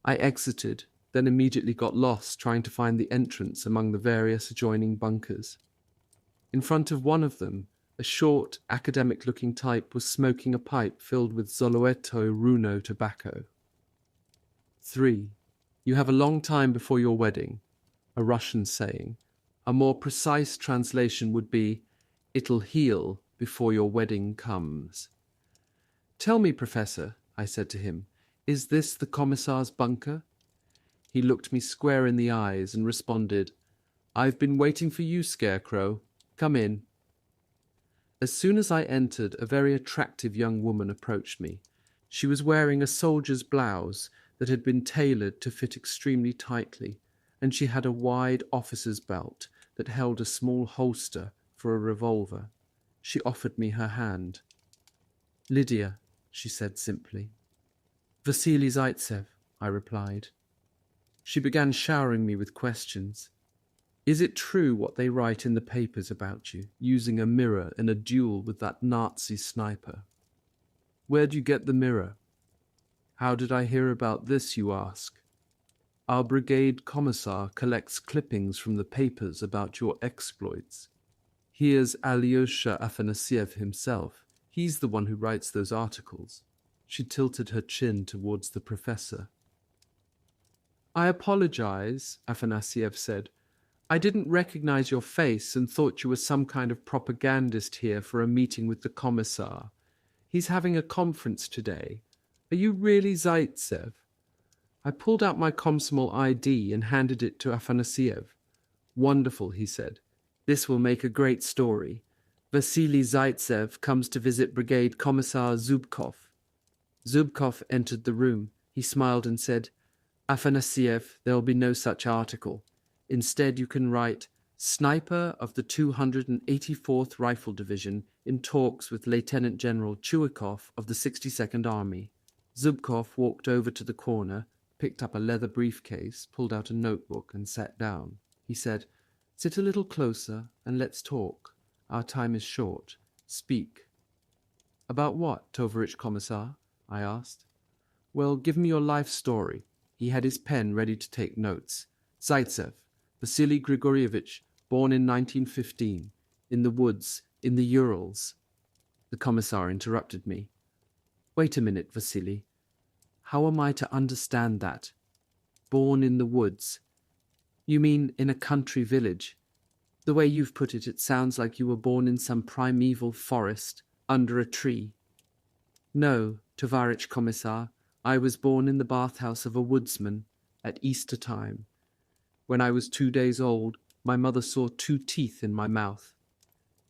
I exited, then immediately got lost trying to find the entrance among the various adjoining bunkers. In front of one of them, a short, academic-looking type was smoking a pipe filled with Zoloeto Runo tobacco. 3. You have a long time before your wedding, a Russian saying. A more precise translation would be, "It'll heal before your wedding comes." "Tell me, Professor," I said to him, "is this the Commissar's bunker?" He looked me square in the eyes and responded, "I've been waiting for you, Scarecrow. Come in." As soon as I entered, a very attractive young woman approached me. She was wearing a soldier's blouse that had been tailored to fit extremely tightly, and she had a wide officer's belt that held a small holster for a revolver. She offered me her hand. "Lydia," she said simply. "Vassili Zaitsev," I replied. She began showering me with questions. "Is it true what they write in the papers about you, using a mirror in a duel with that Nazi sniper? Where do you get the mirror? How did I hear about this, you ask? Our brigade commissar collects clippings from the papers about your exploits. Here's Alyosha Afanasyev himself. He's the one who writes those articles." She tilted her chin towards the professor. "I apologize," Afanasyev said. "I didn't recognize your face and thought you were some kind of propagandist here for a meeting with the commissar. He's having a conference today. Are you really Zaitsev?" I pulled out my Komsomol ID and handed it to Afanasyev. "Wonderful," he said. "This will make a great story. Vasily Zaitsev comes to visit Brigade Commissar Zubkov." Zubkov entered the room. He smiled and said, "Afanasyev, there will be no such article. Instead, you can write, 'Sniper of the 284th Rifle Division in talks with Lieutenant General Chuikov of the 62nd Army.'" Zubkov walked over to the corner, picked up a leather briefcase, pulled out a notebook, and sat down. He said, "Sit a little closer and let's talk. Our time is short. Speak." "About what, Tovarich Commissar?" I asked. "Well, give me your life story." He had his pen ready to take notes. "Zaitsev, Vasily Grigorievich, born in 1915, in the woods, in the Urals." The Commissar interrupted me. "Wait a minute, Vasily. How am I to understand that? Born in the woods. You mean in a country village? The way you've put it, it sounds like you were born in some primeval forest, under a tree." "No, Tovarich Commissar, I was born in the bathhouse of a woodsman, at Easter time. When I was 2 days old, my mother saw 2 teeth in my mouth.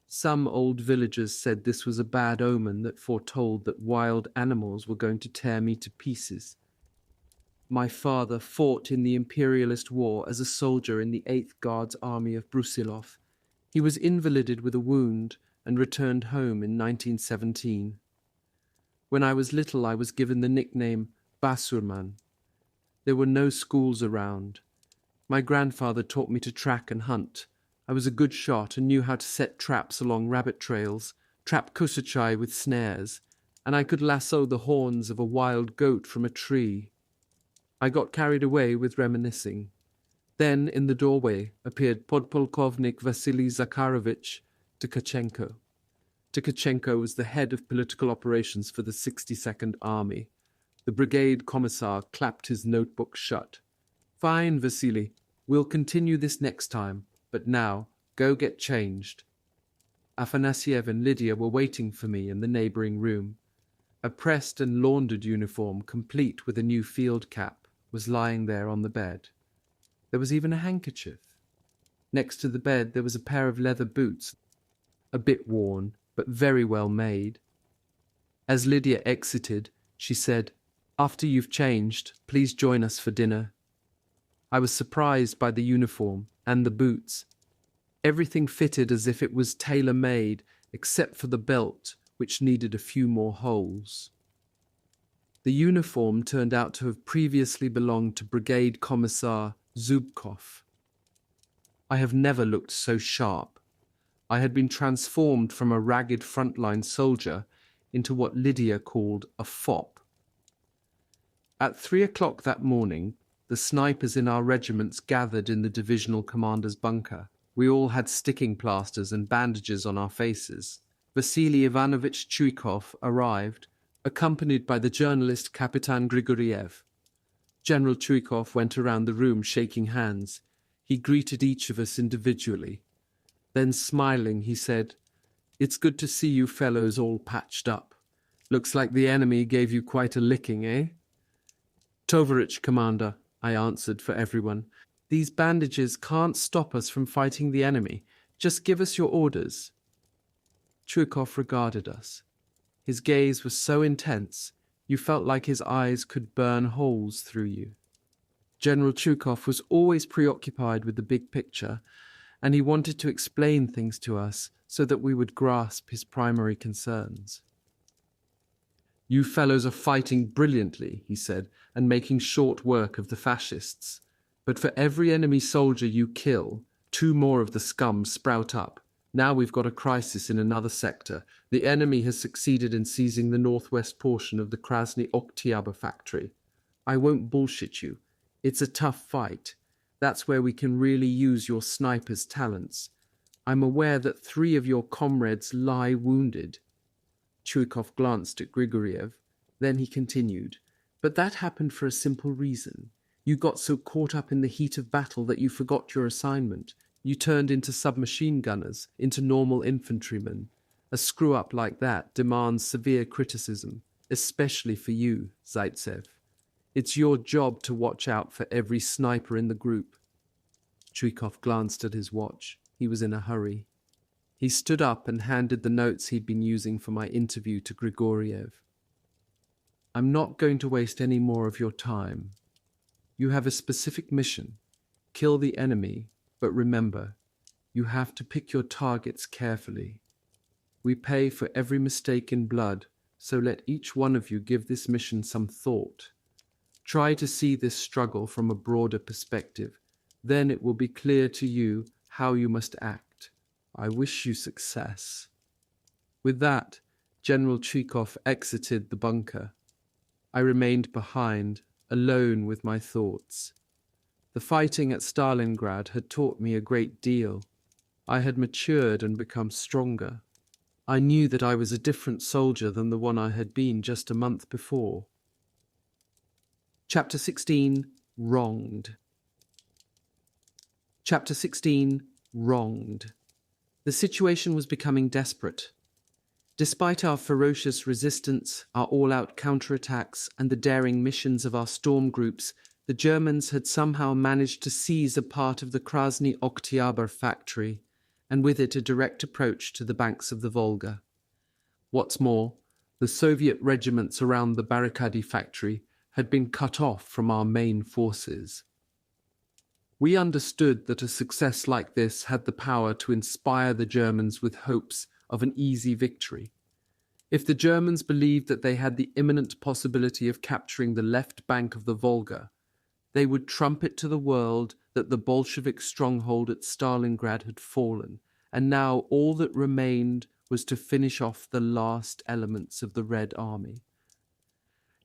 Some old villagers said this was a bad omen that foretold that wild animals were going to tear me to pieces. My father fought in the imperialist war as a soldier in the 8th Guards Army of Brusilov. He was invalided with a wound and returned home in 1917. When I was little, I was given the nickname Basurman. There were no schools around. My grandfather taught me to track and hunt. I was a good shot and knew how to set traps along rabbit trails, trap kusachai with snares, and I could lasso the horns of a wild goat from a tree. I got carried away with reminiscing. Then, in the doorway, appeared Podpolkovnik Vasily Zakharovich Tkachenko. Tkachenko was the head of political operations for the 62nd Army. The brigade commissar clapped his notebook shut. "Fine, Vasily. We'll continue this next time. But now, go get changed." Afanasyev and Lydia were waiting for me in the neighbouring room. A pressed and laundered uniform, complete with a new field cap, was lying there on the bed. There was even a handkerchief. Next to the bed there was a pair of leather boots, a bit worn, but very well made. As Lydia exited, she said, "After you've changed, please join us for dinner." I was surprised by the uniform and the boots. Everything fitted as if it was tailor-made, except for the belt, which needed a few more holes. The uniform turned out to have previously belonged to Brigade Commissar Zubkov. I have never looked so sharp. I had been transformed from a ragged frontline soldier into what Lydia called a fop. At 3 o'clock that morning, the snipers in our regiments gathered in the divisional commander's bunker. We all had sticking plasters and bandages on our faces. Vasily Ivanovich Chuikov arrived, accompanied by the journalist Kapitan Grigoriev. General Chuikov went around the room shaking hands. He greeted each of us individually. Then, smiling, he said, "It's good to see you fellows all patched up. Looks like the enemy gave you quite a licking, eh?" "Tovarich, Commander," I answered for everyone. "These bandages can't stop us from fighting the enemy. Just give us your orders." Chuikov regarded us. His gaze was so intense, you felt like his eyes could burn holes through you. General Chuikov was always preoccupied with the big picture, and he wanted to explain things to us so that we would grasp his primary concerns. "You fellows are fighting brilliantly," he said, "and making short work of the fascists. But for every enemy soldier you kill, 2 more of the scum sprout up. Now we've got a crisis in another sector. The enemy has succeeded in seizing the northwest portion of the Krasny Oktyabr factory. I won't bullshit you. It's a tough fight. That's where we can really use your sniper's talents. I'm aware that 3 of your comrades lie wounded." Chuikov glanced at Grigoriev. Then he continued, "But that happened for a simple reason. You got so caught up in the heat of battle that you forgot your assignment. You turned into submachine gunners, into normal infantrymen. A screw-up like that demands severe criticism, especially for you, Zaitsev. It's your job to watch out for every sniper in the group." Chuikov glanced at his watch. He was in a hurry. He stood up and handed the notes he'd been using for my interview to Grigoriev. "I'm not going to waste any more of your time. You have a specific mission. Kill the enemy, but remember, you have to pick your targets carefully. We pay for every mistake in blood, so let each one of you give this mission some thought. Try to see this struggle from a broader perspective. Then it will be clear to you how you must act. I wish you success." With that, General Chuikov exited the bunker. I remained behind, alone with my thoughts. The fighting at Stalingrad had taught me a great deal. I had matured and become stronger. I knew that I was a different soldier than the one I had been just a month before. Chapter 16, Wronged. Chapter 16, Wronged. The situation was becoming desperate. Despite our ferocious resistance, our all-out counterattacks, and the daring missions of our storm groups, the Germans had somehow managed to seize a part of the Krasny Oktyabr factory, and with it a direct approach to the banks of the Volga. What's more, the Soviet regiments around the Barricadi factory had been cut off from our main forces. We understood that a success like this had the power to inspire the Germans with hopes of an easy victory. If the Germans believed that they had the imminent possibility of capturing the left bank of the Volga, they would trumpet to the world that the Bolshevik stronghold at Stalingrad had fallen, and now all that remained was to finish off the last elements of the Red Army.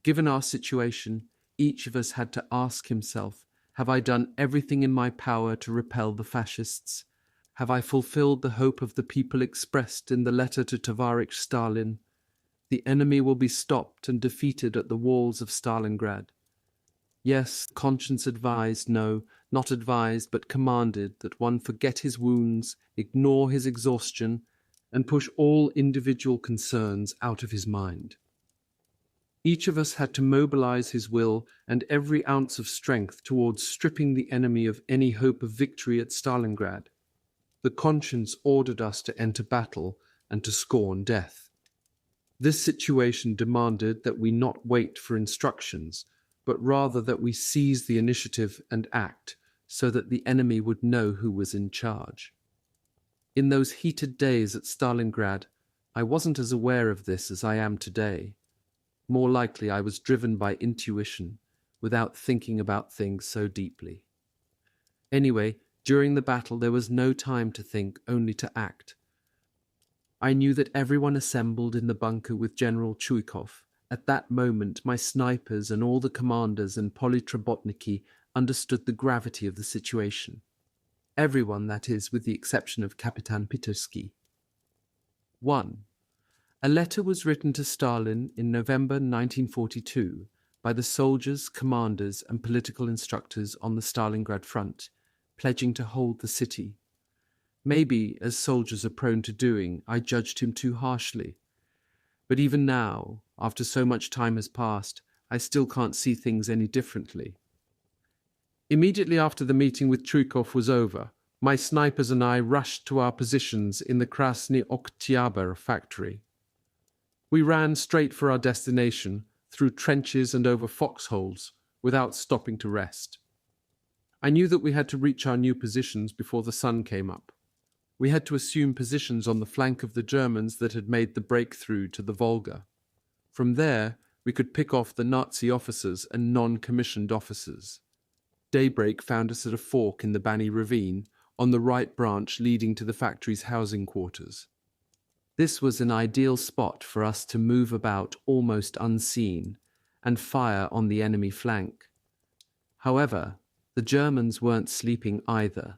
Given our situation, each of us had to ask himself, have I done everything in my power to repel the fascists? Have I fulfilled the hope of the people expressed in the letter to Tovarich Stalin? The enemy will be stopped and defeated at the walls of Stalingrad. Yes, conscience advised, no, not advised, but commanded that one forget his wounds, ignore his exhaustion, and push all individual concerns out of his mind. Each of us had to mobilize his will and every ounce of strength towards stripping the enemy of any hope of victory at Stalingrad. The conscience ordered us to enter battle and to scorn death. This situation demanded that we not wait for instructions, but rather that we seize the initiative and act so that the enemy would know who was in charge. In those heated days at Stalingrad, I wasn't as aware of this as I am today. More likely I was driven by intuition, without thinking about things so deeply. Anyway, during the battle there was no time to think, only to act. I knew that everyone assembled in the bunker with General Chuikov. At that moment, my snipers and all the commanders and Politrobotniki understood the gravity of the situation. Everyone, that is, with the exception of Kapitan Pitoski. 1. A letter was written to Stalin in November 1942 by the soldiers, commanders, and political instructors on the Stalingrad front, pledging to hold the city. Maybe, as soldiers are prone to doing, I judged him too harshly. But even now, after so much time has passed, I still can't see things any differently. Immediately after the meeting with Chuikov was over, my snipers and I rushed to our positions in the Krasny Oktyabr factory. We ran straight for our destination, through trenches and over foxholes, without stopping to rest. I knew that we had to reach our new positions before the sun came up. We had to assume positions on the flank of the Germans that had made the breakthrough to the Volga. From there, we could pick off the Nazi officers and non-commissioned officers. Daybreak found us at a fork in the Bani ravine, on the right branch leading to the factory's housing quarters. This was an ideal spot for us to move about almost unseen and fire on the enemy flank. However, the Germans weren't sleeping either.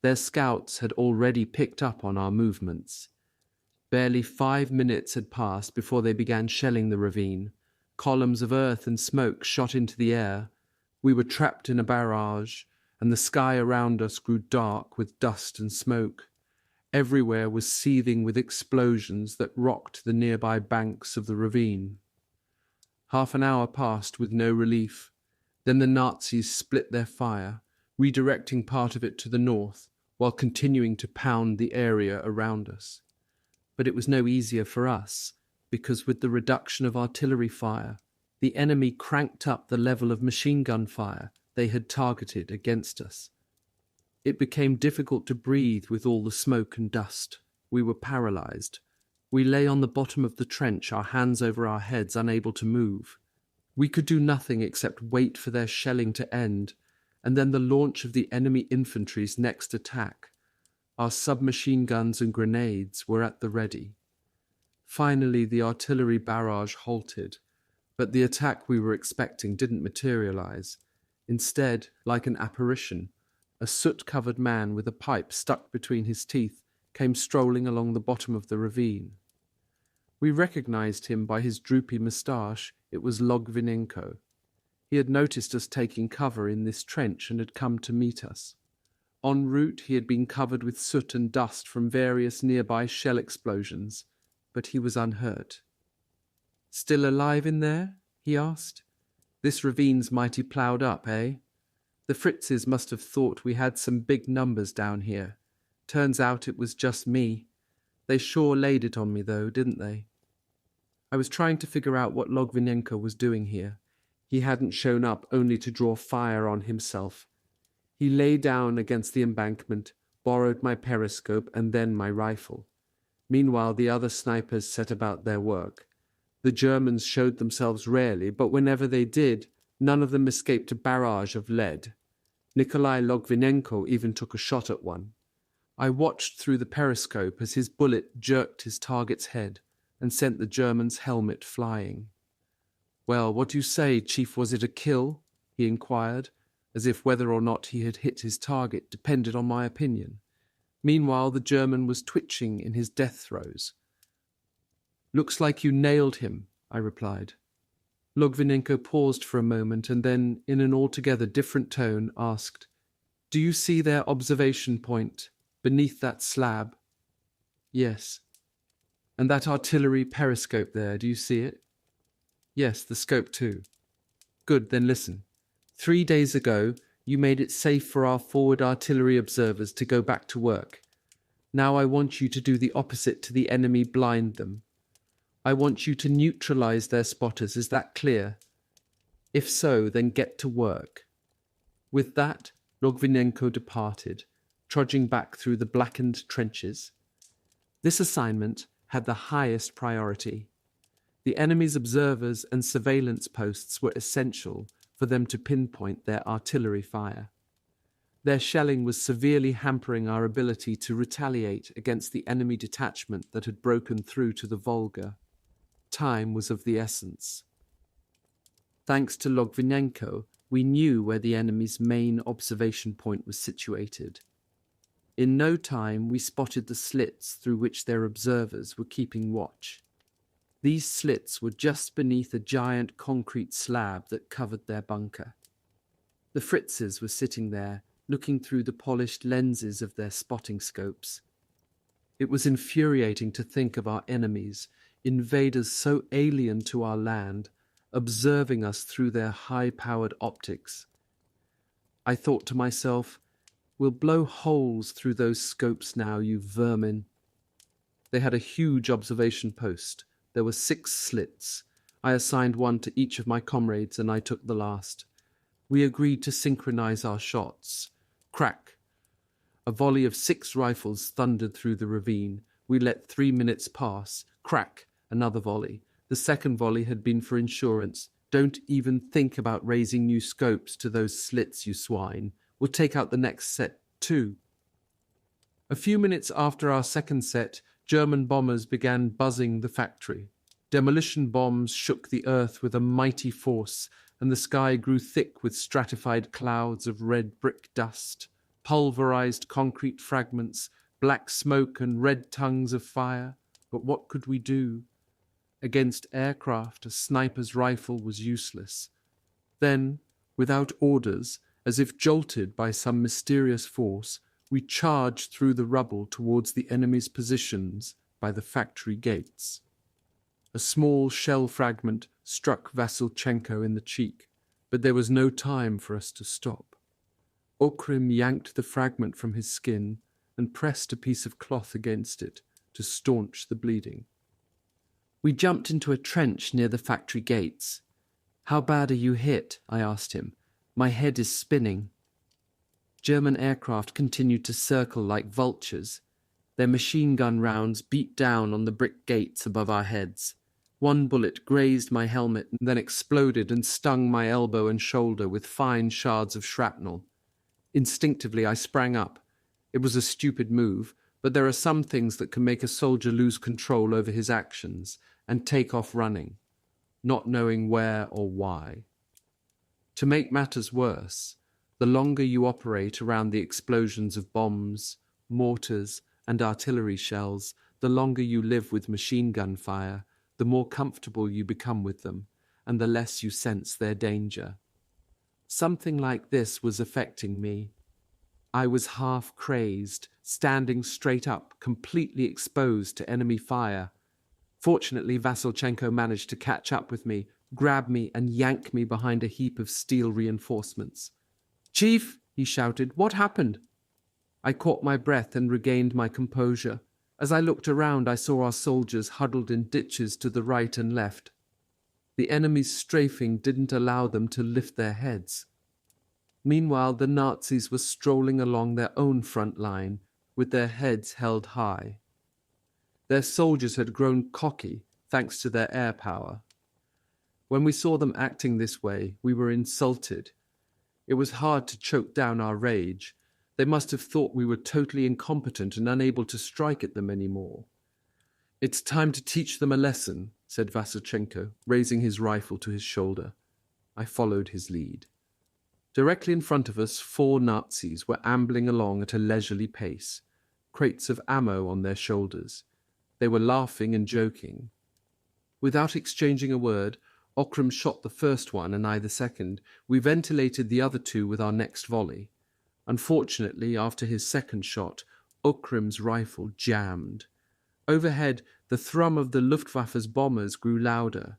Their scouts had already picked up on our movements. Barely 5 minutes had passed before they began shelling the ravine. Columns of earth and smoke shot into the air. We were trapped in a barrage, and the sky around us grew dark with dust and smoke. Everywhere was seething with explosions that rocked the nearby banks of the ravine. Half an hour passed with no relief. Then the Nazis split their fire, redirecting part of it to the north, while continuing to pound the area around us. But it was no easier for us, because with the reduction of artillery fire, the enemy cranked up the level of machine gun fire they had targeted against us. It became difficult to breathe with all the smoke and dust. We were paralyzed. We lay on the bottom of the trench, our hands over our heads, unable to move. We could do nothing except wait for their shelling to end, and then the launch of the enemy infantry's next attack. Our submachine guns and grenades were at the ready. Finally, the artillery barrage halted, but the attack we were expecting didn't materialize. Instead, like an apparition, a soot-covered man with a pipe stuck between his teeth came strolling along the bottom of the ravine. We recognized him by his droopy moustache. It was Logvinenko. He had noticed us taking cover in this trench and had come to meet us. En route, he had been covered with soot and dust from various nearby shell explosions, but he was unhurt. "Still alive in there?" he asked. "This ravine's mighty ploughed up, eh? The Fritzes must have thought we had some big numbers down here. Turns out it was just me. They sure laid it on me, though, didn't they?" I was trying to figure out what Logvinenko was doing here. He hadn't shown up only to draw fire on himself. He lay down against the embankment, borrowed my periscope and then my rifle. Meanwhile, the other snipers set about their work. The Germans showed themselves rarely, but whenever they did, none of them escaped a barrage of lead. Nikolai Logvinenko even took a shot at one. I watched through the periscope as his bullet jerked his target's head and sent the German's helmet flying. "Well, what do you say, Chief? Was it a kill?" he inquired, as if whether or not he had hit his target depended on my opinion. Meanwhile, the German was twitching in his death throes. "Looks like you nailed him," I replied. Logvinenko paused for a moment and then, in an altogether different tone, asked, "Do you see their observation point, beneath that slab?" "Yes." "And that artillery periscope there, do you see it?" "Yes, the scope too." "Good, then listen. 3 days ago, you made it safe for our forward artillery observers to go back to work. Now I want you to do the opposite to the enemy, blind them. I want you to neutralize their spotters, is that clear? If so, then get to work." With that, Logvinenko departed, trudging back through the blackened trenches. This assignment had the highest priority. The enemy's observers and surveillance posts were essential for them to pinpoint their artillery fire. Their shelling was severely hampering our ability to retaliate against the enemy detachment that had broken through to the Volga. Time was of the essence. Thanks to Logvinenko, we knew where the enemy's main observation point was situated. In no time, we spotted the slits through which their observers were keeping watch. These slits were just beneath a giant concrete slab that covered their bunker. The Fritzes were sitting there, looking through the polished lenses of their spotting scopes. It was infuriating to think of our enemies, invaders so alien to our land, observing us through their high-powered optics. I thought to myself, "We'll blow holes through those scopes now, you vermin." They had a huge observation post. There were 6 slits. I assigned one to each of my comrades, and I took the last. We agreed to synchronize our shots. Crack! A volley of 6 rifles thundered through the ravine. We let 3 minutes pass. Crack! Another volley. The second volley had been for insurance. "Don't even think about raising new scopes to those slits, you swine. We'll take out the next set, too." A few minutes after our second set, German bombers began buzzing the factory. Demolition bombs shook the earth with a mighty force, and the sky grew thick with stratified clouds of red brick dust, pulverized concrete fragments, black smoke and red tongues of fire. But what could we do? Against aircraft, a sniper's rifle was useless. Then, without orders, as if jolted by some mysterious force, we charged through the rubble towards the enemy's positions by the factory gates. A small shell fragment struck Vasylchenko in the cheek, but there was no time for us to stop. Okrim yanked the fragment from his skin and pressed a piece of cloth against it to staunch the bleeding. We jumped into a trench near the factory gates. "How bad are you hit?" I asked him. "My head is spinning." German aircraft continued to circle like vultures. Their machine gun rounds beat down on the brick gates above our heads. One bullet grazed my helmet and then exploded and stung my elbow and shoulder with fine shards of shrapnel. Instinctively, I sprang up. It was a stupid move, but there are some things that can make a soldier lose control over his actions and take off running, not knowing where or why. To make matters worse, the longer you operate around the explosions of bombs, mortars, and artillery shells, the longer you live with machine gun fire, the more comfortable you become with them, and the less you sense their danger. Something like this was affecting me. I was half crazed, standing straight up, completely exposed to enemy fire. Fortunately, Vasylchenko managed to catch up with me, grab me, and yank me behind a heap of steel reinforcements. "Chief," he shouted, "what happened?" I caught my breath and regained my composure. As I looked around, I saw our soldiers huddled in ditches to the right and left. The enemy's strafing didn't allow them to lift their heads. Meanwhile, the Nazis were strolling along their own front line, with their heads held high. Their soldiers had grown cocky, thanks to their air power. When we saw them acting this way, we were insulted. It was hard to choke down our rage. They must have thought we were totally incompetent and unable to strike at them anymore. "It's time to teach them a lesson," said Vasylchenko, raising his rifle to his shoulder. I followed his lead. Directly in front of us, 4 Nazis were ambling along at a leisurely pace, crates of ammo on their shoulders. They were laughing and joking. Without exchanging a word, Okrim shot the first one and I the second. We ventilated the other 2 with our next volley. Unfortunately, after his second shot, Okrim's rifle jammed. Overhead, the thrum of the Luftwaffe's bombers grew louder.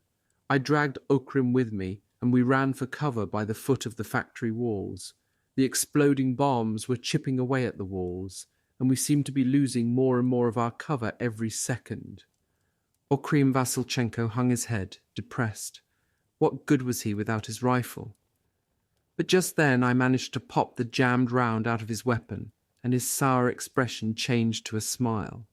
I dragged Okrim with me, and we ran for cover by the foot of the factory walls. The exploding bombs were chipping away at the walls, and we seemed to be losing more and more of our cover every second. Okrim Vasylchenko hung his head, depressed. What good was he without his rifle? But just then I managed to pop the jammed round out of his weapon, and his sour expression changed to a smile.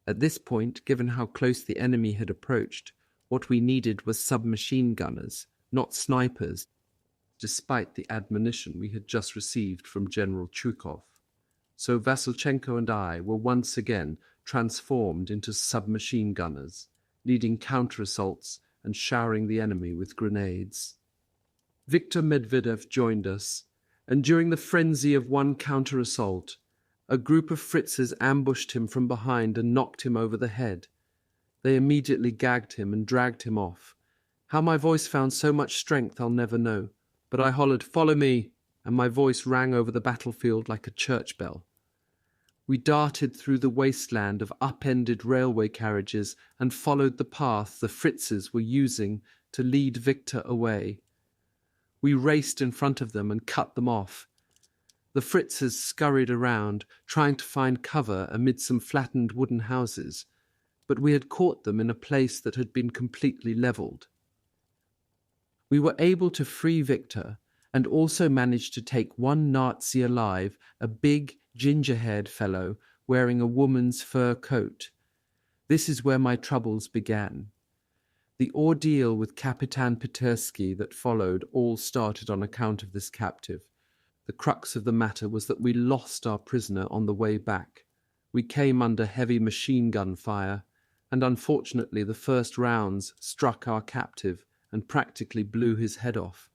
At this point, given how close the enemy had approached, what we needed was submachine gunners, not snipers. despite the admonition we had just received from General Chukov. So Vasilchenko and I were once again transformed into submachine gunners, leading counter-assaults and showering the enemy with grenades. Viktor Medvedev joined us, and during the frenzy of one counter-assault, a group of Fritzes ambushed him from behind and knocked him over the head. They immediately gagged him and dragged him off. How my voice found so much strength I'll never know, but I hollered, "Follow me," and my voice rang over the battlefield like a church bell. We darted through the wasteland of upended railway carriages and followed the path the Fritzes were using to lead Victor away. We raced in front of them and cut them off. The Fritzes scurried around, trying to find cover amid some flattened wooden houses, but we had caught them in a place that had been completely levelled. We were able to free Victor and also managed to take one Nazi alive, a big, ginger-haired fellow wearing a woman's fur coat. This is where my troubles began. The ordeal with Kapitan Petersky that followed all started on account of this captive. The crux of the matter was that we lost our prisoner on the way back. We came under heavy machine gun fire, and unfortunately the first rounds struck our captive and practically blew his head off.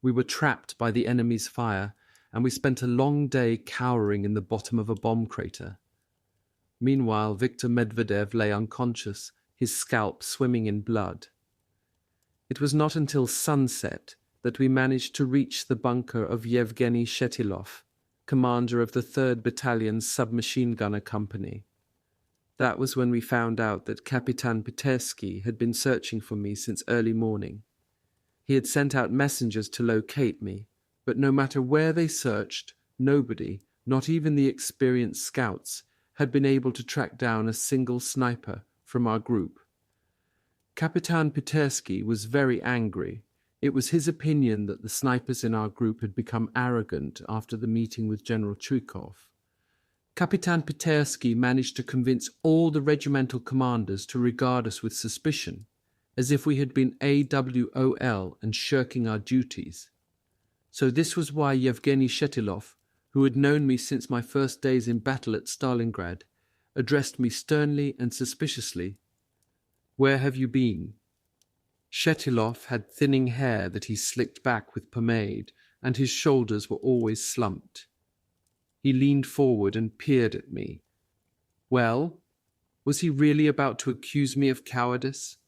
We were trapped by the enemy's fire, and we spent a long day cowering in the bottom of a bomb crater. Meanwhile, Viktor Medvedev lay unconscious, his scalp swimming in blood. It was not until sunset that we managed to reach the bunker of Yevgeny Shetilov, commander of the 3rd Battalion Submachine Gunner Company. That was when we found out that Kapitan Petersky had been searching for me since early morning. He had sent out messengers to locate me, but no matter where they searched, nobody, not even the experienced scouts, had been able to track down a single sniper from our group. Kapitan Petersky was very angry. It was his opinion that the snipers in our group had become arrogant after the meeting with General Chukov. Kapitan Petersky managed to convince all the regimental commanders to regard us with suspicion, as if we had been AWOL and shirking our duties. So this was why Yevgeny Shetilov, who had known me since my first days in battle at Stalingrad, addressed me sternly and suspiciously. "Where have you been?" Shetilov had thinning hair that he slicked back with pomade, and his shoulders were always slumped. He leaned forward and peered at me. Well, was he really about to accuse me of cowardice?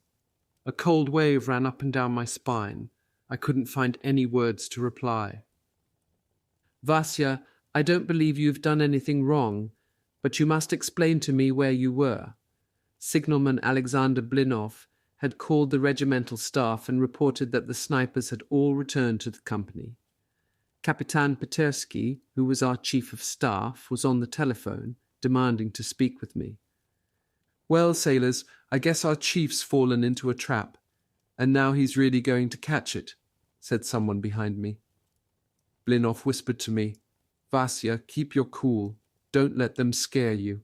A cold wave ran up and down my spine. I couldn't find any words to reply. "Vasya, I don't believe you've done anything wrong, but you must explain to me where you were." Signalman Alexander Blinov had called the regimental staff and reported that the snipers had all returned to the company. Kapitan Petersky, who was our chief of staff, was on the telephone, demanding to speak with me. "Well, sailors, I guess our chief's fallen into a trap, and now he's really going to catch it," said someone behind me. Blinov whispered to me, "Vasya, keep your cool. Don't let them scare you."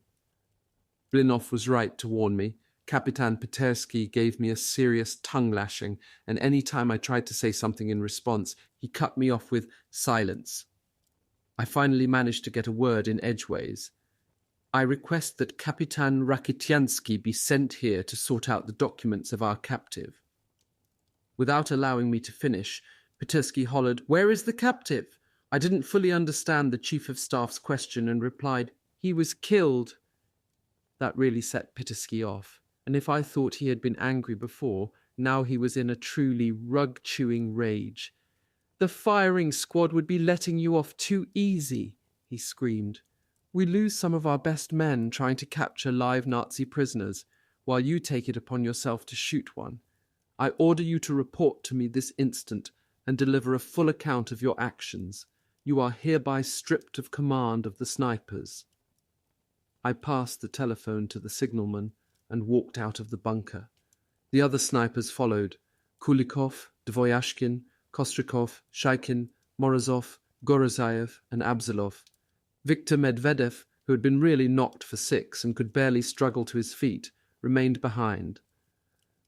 Blinov was right to warn me. Kapitan Petersky gave me a serious tongue-lashing, and any time I tried to say something in response, he cut me off with silence. I finally managed to get a word in edgeways. "I request that Kapitan Rakitiansky be sent here to sort out the documents of our captive." Without allowing me to finish, Petersky hollered, "Where is the captive?" I didn't fully understand the Chief of Staff's question and replied, "He was killed." That really set Petersky off, and if I thought he had been angry before, now he was in a truly rug-chewing rage. "The firing squad would be letting you off too easy," he screamed. "We lose some of our best men trying to capture live Nazi prisoners, while you take it upon yourself to shoot one. I order you to report to me this instant and deliver a full account of your actions. You are hereby stripped of command of the snipers." I passed the telephone to the signalman and walked out of the bunker. The other snipers followed: Kulikov, Dvoyashkin, Kostrikov, Shaikin, Morozov, Gorozayev, and Abzalov. Viktor Medvedev, who had been really knocked for 6 and could barely struggle to his feet, remained behind.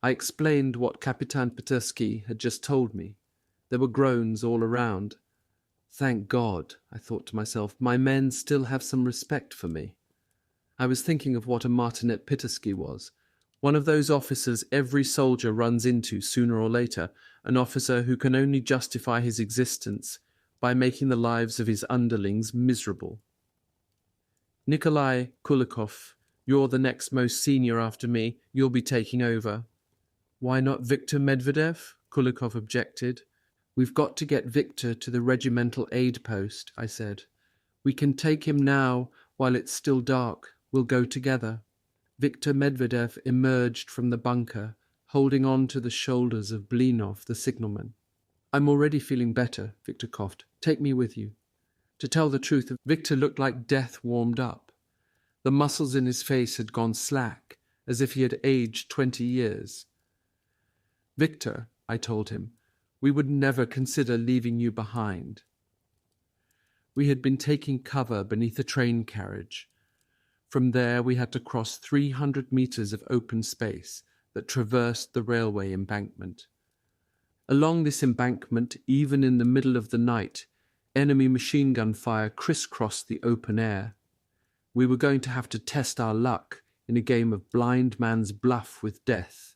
I explained what Kapitan Petersky had just told me. There were groans all around. Thank God, I thought to myself, my men still have some respect for me. I was thinking of what a martinet Pitersky was, one of those officers every soldier runs into sooner or later, an officer who can only justify his existence by making the lives of his underlings miserable. Nikolai Kulikov, you're the next most senior after me. You'll be taking over. Why not Viktor Medvedev? Kulikov objected. We've got to get Viktor to the regimental aid post, I said. We can take him now while it's still dark. We'll go together. Viktor Medvedev emerged from the bunker, holding on to the shoulders of Blinov, the signalman. I'm already feeling better, Viktor coughed. Take me with you. To tell the truth, Viktor looked like death warmed up. The muscles in his face had gone slack, as if he had aged 20 years. Viktor, I told him, we would never consider leaving you behind. We had been taking cover beneath a train carriage. From there we had to cross 300 meters of open space that traversed the railway embankment. Along this embankment, even in the middle of the night, enemy machine gun fire crisscrossed the open air. We were going to have to test our luck in a game of blind man's bluff with death.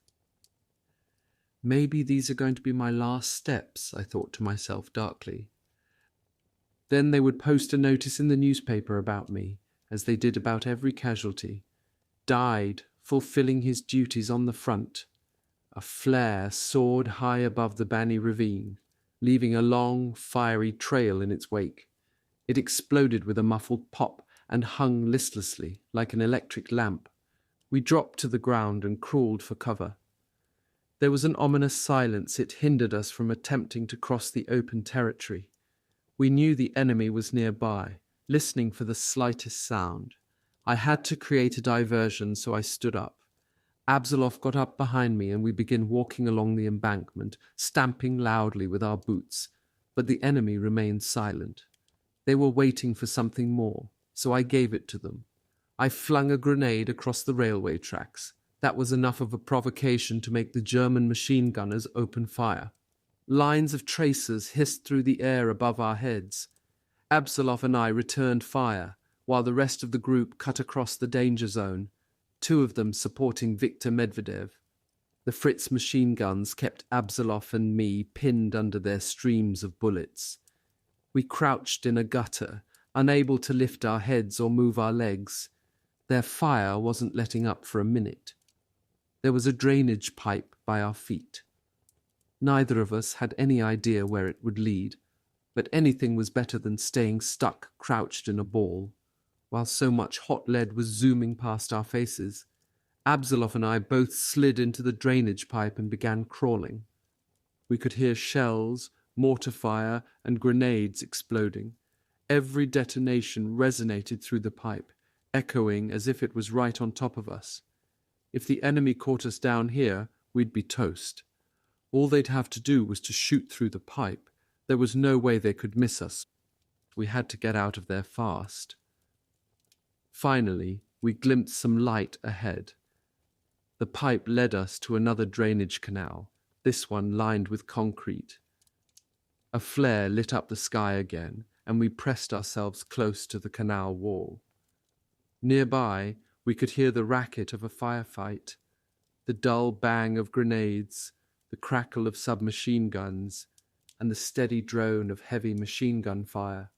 Maybe these are going to be my last steps, I thought to myself darkly. Then they would post a notice in the newspaper about me, as they did about every casualty. Died fulfilling his duties on the front. A flare soared high above the Bani ravine, leaving a long, fiery trail in its wake. It exploded with a muffled pop and hung listlessly like an electric lamp. We dropped to the ground and crawled for cover. There was an ominous silence. It hindered us from attempting to cross the open territory. We knew the enemy was nearby, listening for the slightest sound. I had to create a diversion, so I stood up. Absalov got up behind me and we began walking along the embankment, stamping loudly with our boots. But the enemy remained silent. They were waiting for something more, so I gave it to them. I flung a grenade across the railway tracks. That was enough of a provocation to make the German machine gunners open fire. Lines of tracers hissed through the air above our heads. Absalov and I returned fire, while the rest of the group cut across the danger zone, 2 of them supporting Viktor Medvedev. The Fritz machine guns kept Absalov and me pinned under their streams of bullets. We crouched in a gutter, unable to lift our heads or move our legs. Their fire wasn't letting up for a minute. There was a drainage pipe by our feet. Neither of us had any idea where it would lead, but anything was better than staying stuck, crouched in a ball, while so much hot lead was zooming past our faces. Absalov and I both slid into the drainage pipe and began crawling. We could hear shells, mortar fire, and grenades exploding. Every detonation resonated through the pipe, echoing as if it was right on top of us. If the enemy caught us down here, we'd be toast. All they'd have to do was to shoot through the pipe. There was no way they could miss us. We had to get out of there fast. Finally, we glimpsed some light ahead. The pipe led us to another drainage canal, this one lined with concrete. A flare lit up the sky again, and we pressed ourselves close to the canal wall. Nearby, we could hear the racket of a firefight, the dull bang of grenades, the crackle of submachine guns, and the steady drone of heavy machine gun fire.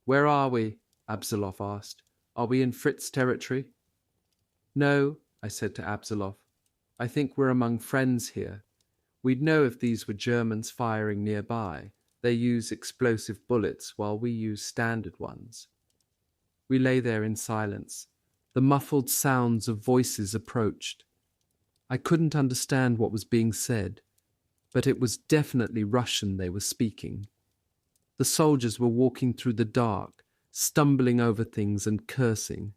"Where are we?" Absalov asked. "Are we in Fritz territory?" "No," I said to Absalov. "I think we're among friends here. We'd know if these were Germans firing nearby. They use explosive bullets while we use standard ones." We lay there in silence. The muffled sounds of voices approached. I couldn't understand what was being said, but it was definitely Russian they were speaking. The soldiers were walking through the dark, stumbling over things and cursing.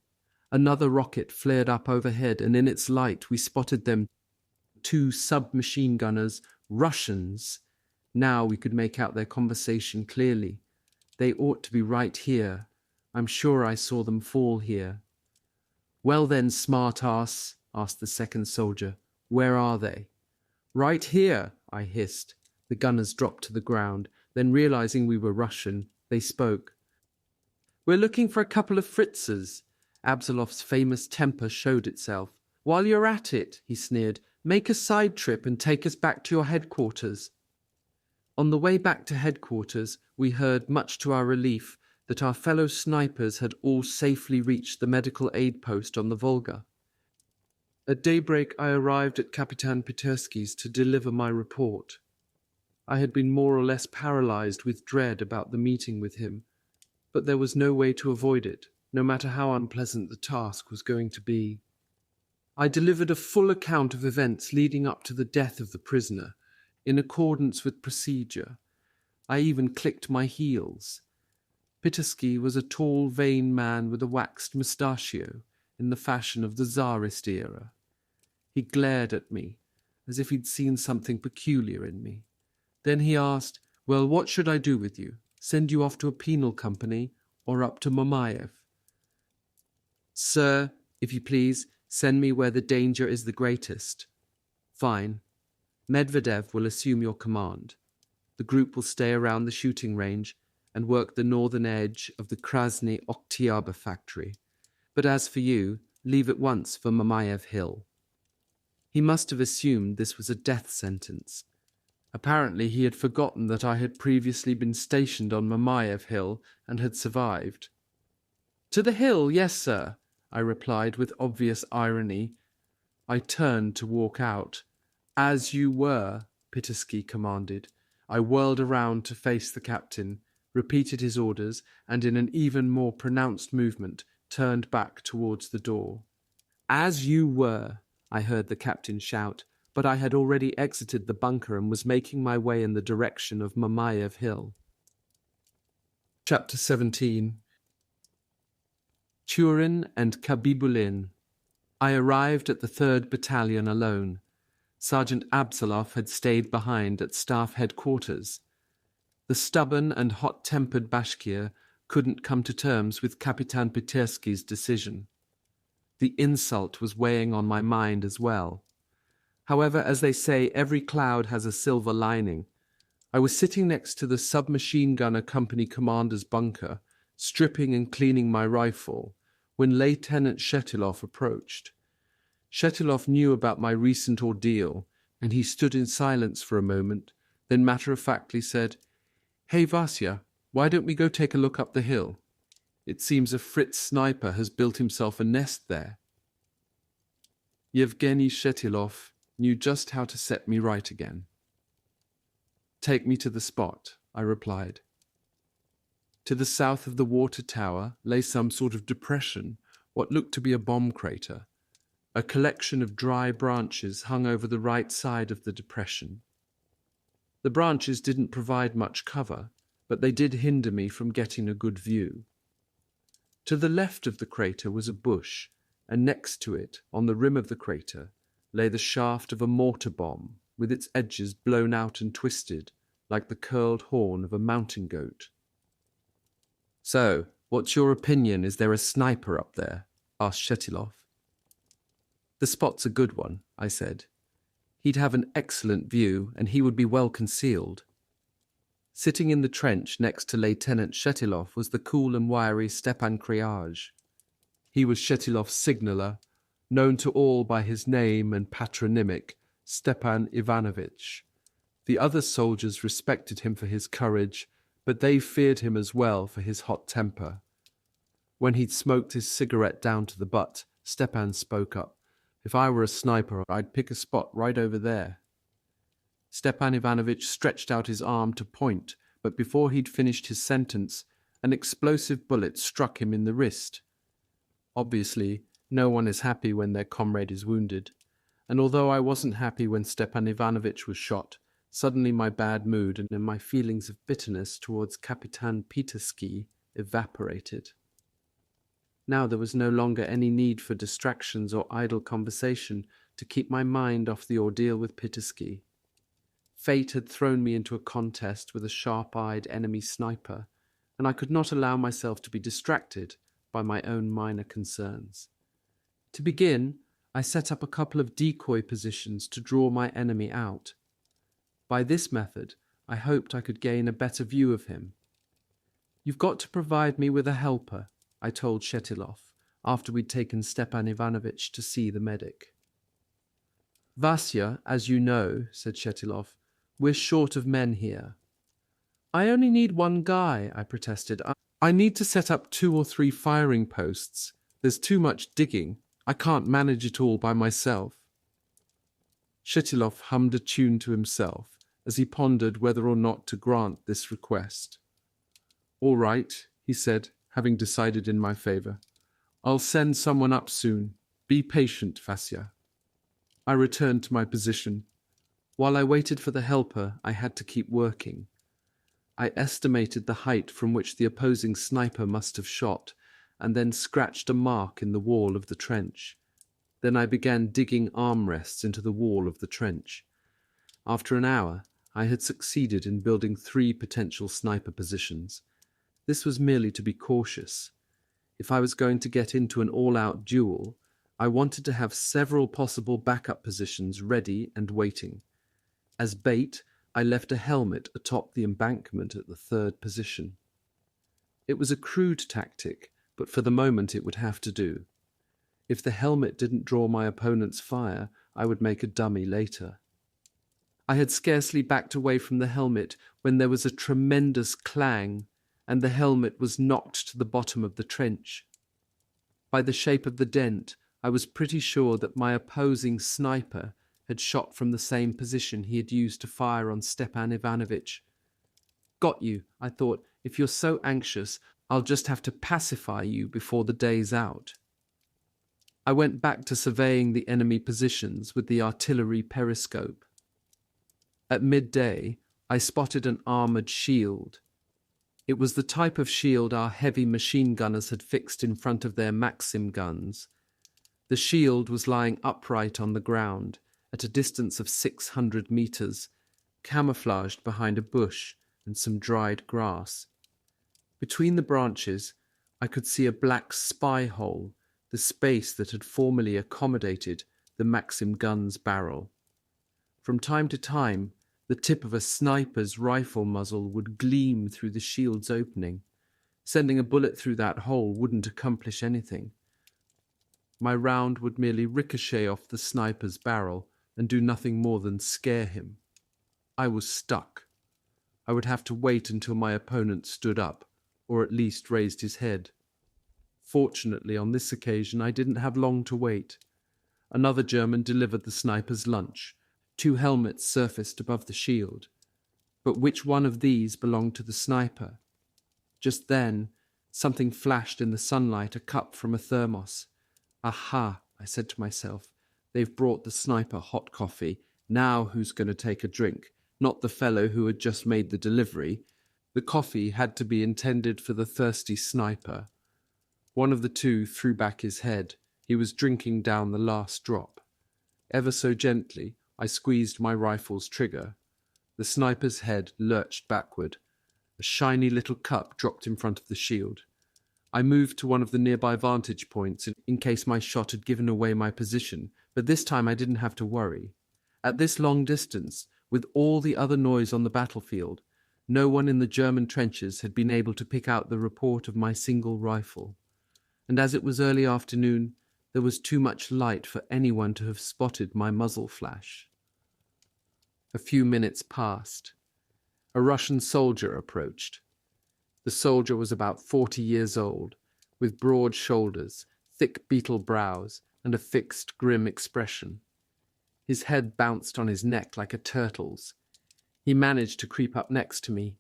Another rocket flared up overhead, and in its light we spotted them. 2 submachine gunners, Russians. Now we could make out their conversation clearly. They ought to be right here. I'm sure I saw them fall here. "Well then, smart-ass," asked the second soldier, "where are they?" "Right here," I hissed. The gunners dropped to the ground. Then, realizing we were Russian, they spoke. "We're looking for a couple of Fritzes." Absalov's famous temper showed itself. "While you're at it," he sneered, "make a side trip and take us back to your headquarters." On the way back to headquarters, we heard, much to our relief, that our fellow snipers had all safely reached the medical aid post on the Volga. At daybreak, I arrived at Kapitan Petersky's to deliver my report. I had been more or less paralyzed with dread about the meeting with him, but there was no way to avoid it, no matter how unpleasant the task was going to be. I delivered a full account of events leading up to the death of the prisoner, in accordance with procedure. I even clicked my heels. Petersky was a tall, vain man with a waxed mustachio, in the fashion of the Tsarist era. He glared at me, as if he'd seen something peculiar in me. Then he asked, "Well, what should I do with you? Send you off to a penal company, or up to Mamayev?" "Sir, if you please, send me where the danger is the greatest." "Fine. Medvedev will assume your command. The group will stay around the shooting range and work the northern edge of the Krasny Oktyabar factory. But as for you, leave at once for Mamayev Hill." He must have assumed this was a death sentence. Apparently he had forgotten that I had previously been stationed on Mamayev Hill and had survived. "To the hill, yes, sir," I replied with obvious irony. I turned to walk out. "As you were," Petersky commanded. I whirled around to face the captain, repeated his orders, and in an even more pronounced movement turned back towards the door. "As you were," I heard the captain shout, but I had already exited the bunker and was making my way in the direction of Mamayev Hill. Chapter 17. TYURIN and KHABIBULIN. I arrived at the 3rd Battalion alone. Sergeant Absalov had stayed behind at staff headquarters. The stubborn and hot-tempered Bashkir couldn't come to terms with Kapitan Petersky's decision. The insult was weighing on my mind as well. However, as they say, every cloud has a silver lining. I was sitting next to the submachine gunner company commander's bunker, stripping and cleaning my rifle, when Lieutenant Shetilov approached. Shetilov knew about my recent ordeal, and he stood in silence for a moment, then matter-of-factly said, "Hey, Vasya, why don't we go take a look up the hill? It seems a Fritz sniper has built himself a nest there." Yevgeny Shetilov knew just how to set me right again. "Take me to the spot," I replied. To the south of the water tower lay some sort of depression, what looked to be a bomb crater. A collection of dry branches hung over the right side of the depression. The branches didn't provide much cover, but they did hinder me from getting a good view. To the left of the crater was a bush, and next to it, on the rim of the crater, lay the shaft of a mortar bomb, with its edges blown out and twisted, like the curled horn of a mountain goat. "So, what's your opinion? Is there a sniper up there?" asked Shetilov. "The spot's a good one," I said. "He'd have an excellent view, and he would be well concealed." Sitting in the trench next to Lieutenant Shetilov was the cool and wiry Stepan Kryaj. He was Shetilov's signaller, known to all by his name and patronymic, Stepan Ivanovitch. The other soldiers respected him for his courage, but they feared him as well for his hot temper. When he'd smoked his cigarette down to the butt, Stepan spoke up. "If I were a sniper, I'd pick a spot right over there." Stepan Ivanovitch stretched out his arm to point, but before he'd finished his sentence, an explosive bullet struck him in the wrist. Obviously, no one is happy when their comrade is wounded, and although I wasn't happy when Stepan Ivanovitch was shot, suddenly my bad mood and my feelings of bitterness towards Kapitan Petersky evaporated. Now there was no longer any need for distractions or idle conversation to keep my mind off the ordeal with Petersky. Fate had thrown me into a contest with a sharp-eyed enemy sniper, and I could not allow myself to be distracted by my own minor concerns. To begin, I set up a couple of decoy positions to draw my enemy out. By this method, I hoped I could gain a better view of him. "You've got to provide me with a helper," I told Shetilov, after we'd taken Stepan Ivanovitch to see the medic. "Vasya, as you know," said Shetilov, "we're short of men here." "I only need one guy," I protested. I need to set up 2 or 3 firing posts. There's too much digging. I can't manage it all by myself." Shetilov hummed a tune to himself as he pondered whether or not to grant this request. "All right," he said, having decided in my favor. "I'll send someone up soon. Be patient, Vasya." I returned to my position. While I waited for the helper, I had to keep working. I estimated the height from which the opposing sniper must have shot, and then scratched a mark in the wall of the trench. Then I began digging armrests into the wall of the trench. After an hour, I had succeeded in building 3 potential sniper positions. This was merely to be cautious. If I was going to get into an all-out duel, I wanted to have several possible backup positions ready and waiting. As bait, I left a helmet atop the embankment at the 3rd position. It was a crude tactic, but for the moment it would have to do. If the helmet didn't draw my opponent's fire, I would make a dummy later. I had scarcely backed away from the helmet when there was a tremendous clang, and the helmet was knocked to the bottom of the trench. By the shape of the dent, I was pretty sure that my opposing sniper had shot from the same position he had used to fire on Stepan Ivanovitch. "Got you," I thought. "If you're so anxious, I'll just have to pacify you before the day's out." I went back to surveying the enemy positions with the artillery periscope. At midday, I spotted an armoured shield. It was the type of shield our heavy machine gunners had fixed in front of their Maxim guns. The shield was lying upright on the ground, at a distance of 600 meters, camouflaged behind a bush and some dried grass. Between the branches, I could see a black spy hole, the space that had formerly accommodated the Maxim gun's barrel. From time to time, the tip of a sniper's rifle muzzle would gleam through the shield's opening. Sending a bullet through that hole wouldn't accomplish anything. My round would merely ricochet off the sniper's barrel and do nothing more than scare him. I was stuck. I would have to wait until my opponent stood up, or at least raised his head. Fortunately, on this occasion, I didn't have long to wait. Another German delivered the sniper's lunch. 2 helmets surfaced above the shield. But which one of these belonged to the sniper? Just then, something flashed in the sunlight, a cup from a thermos. "Aha," I said to myself, "they've brought the sniper hot coffee. Now who's going to take a drink? Not the fellow who had just made the delivery." The coffee had to be intended for the thirsty sniper. One of the 2 threw back his head. He was drinking down the last drop. Ever so gently, I squeezed my rifle's trigger. The sniper's head lurched backward. A shiny little cup dropped in front of the shield. I moved to one of the nearby vantage points in case my shot had given away my position, but this time I didn't have to worry. At this long distance, with all the other noise on the battlefield, no one in the German trenches had been able to pick out the report of my single rifle. And as it was early afternoon, there was too much light for anyone to have spotted my muzzle flash. A few minutes passed. A Russian soldier approached. The soldier was about 40 years old, with broad shoulders, thick beetle brows, and a fixed, grim expression. His head bounced on his neck like a turtle's. He managed to creep up next to me.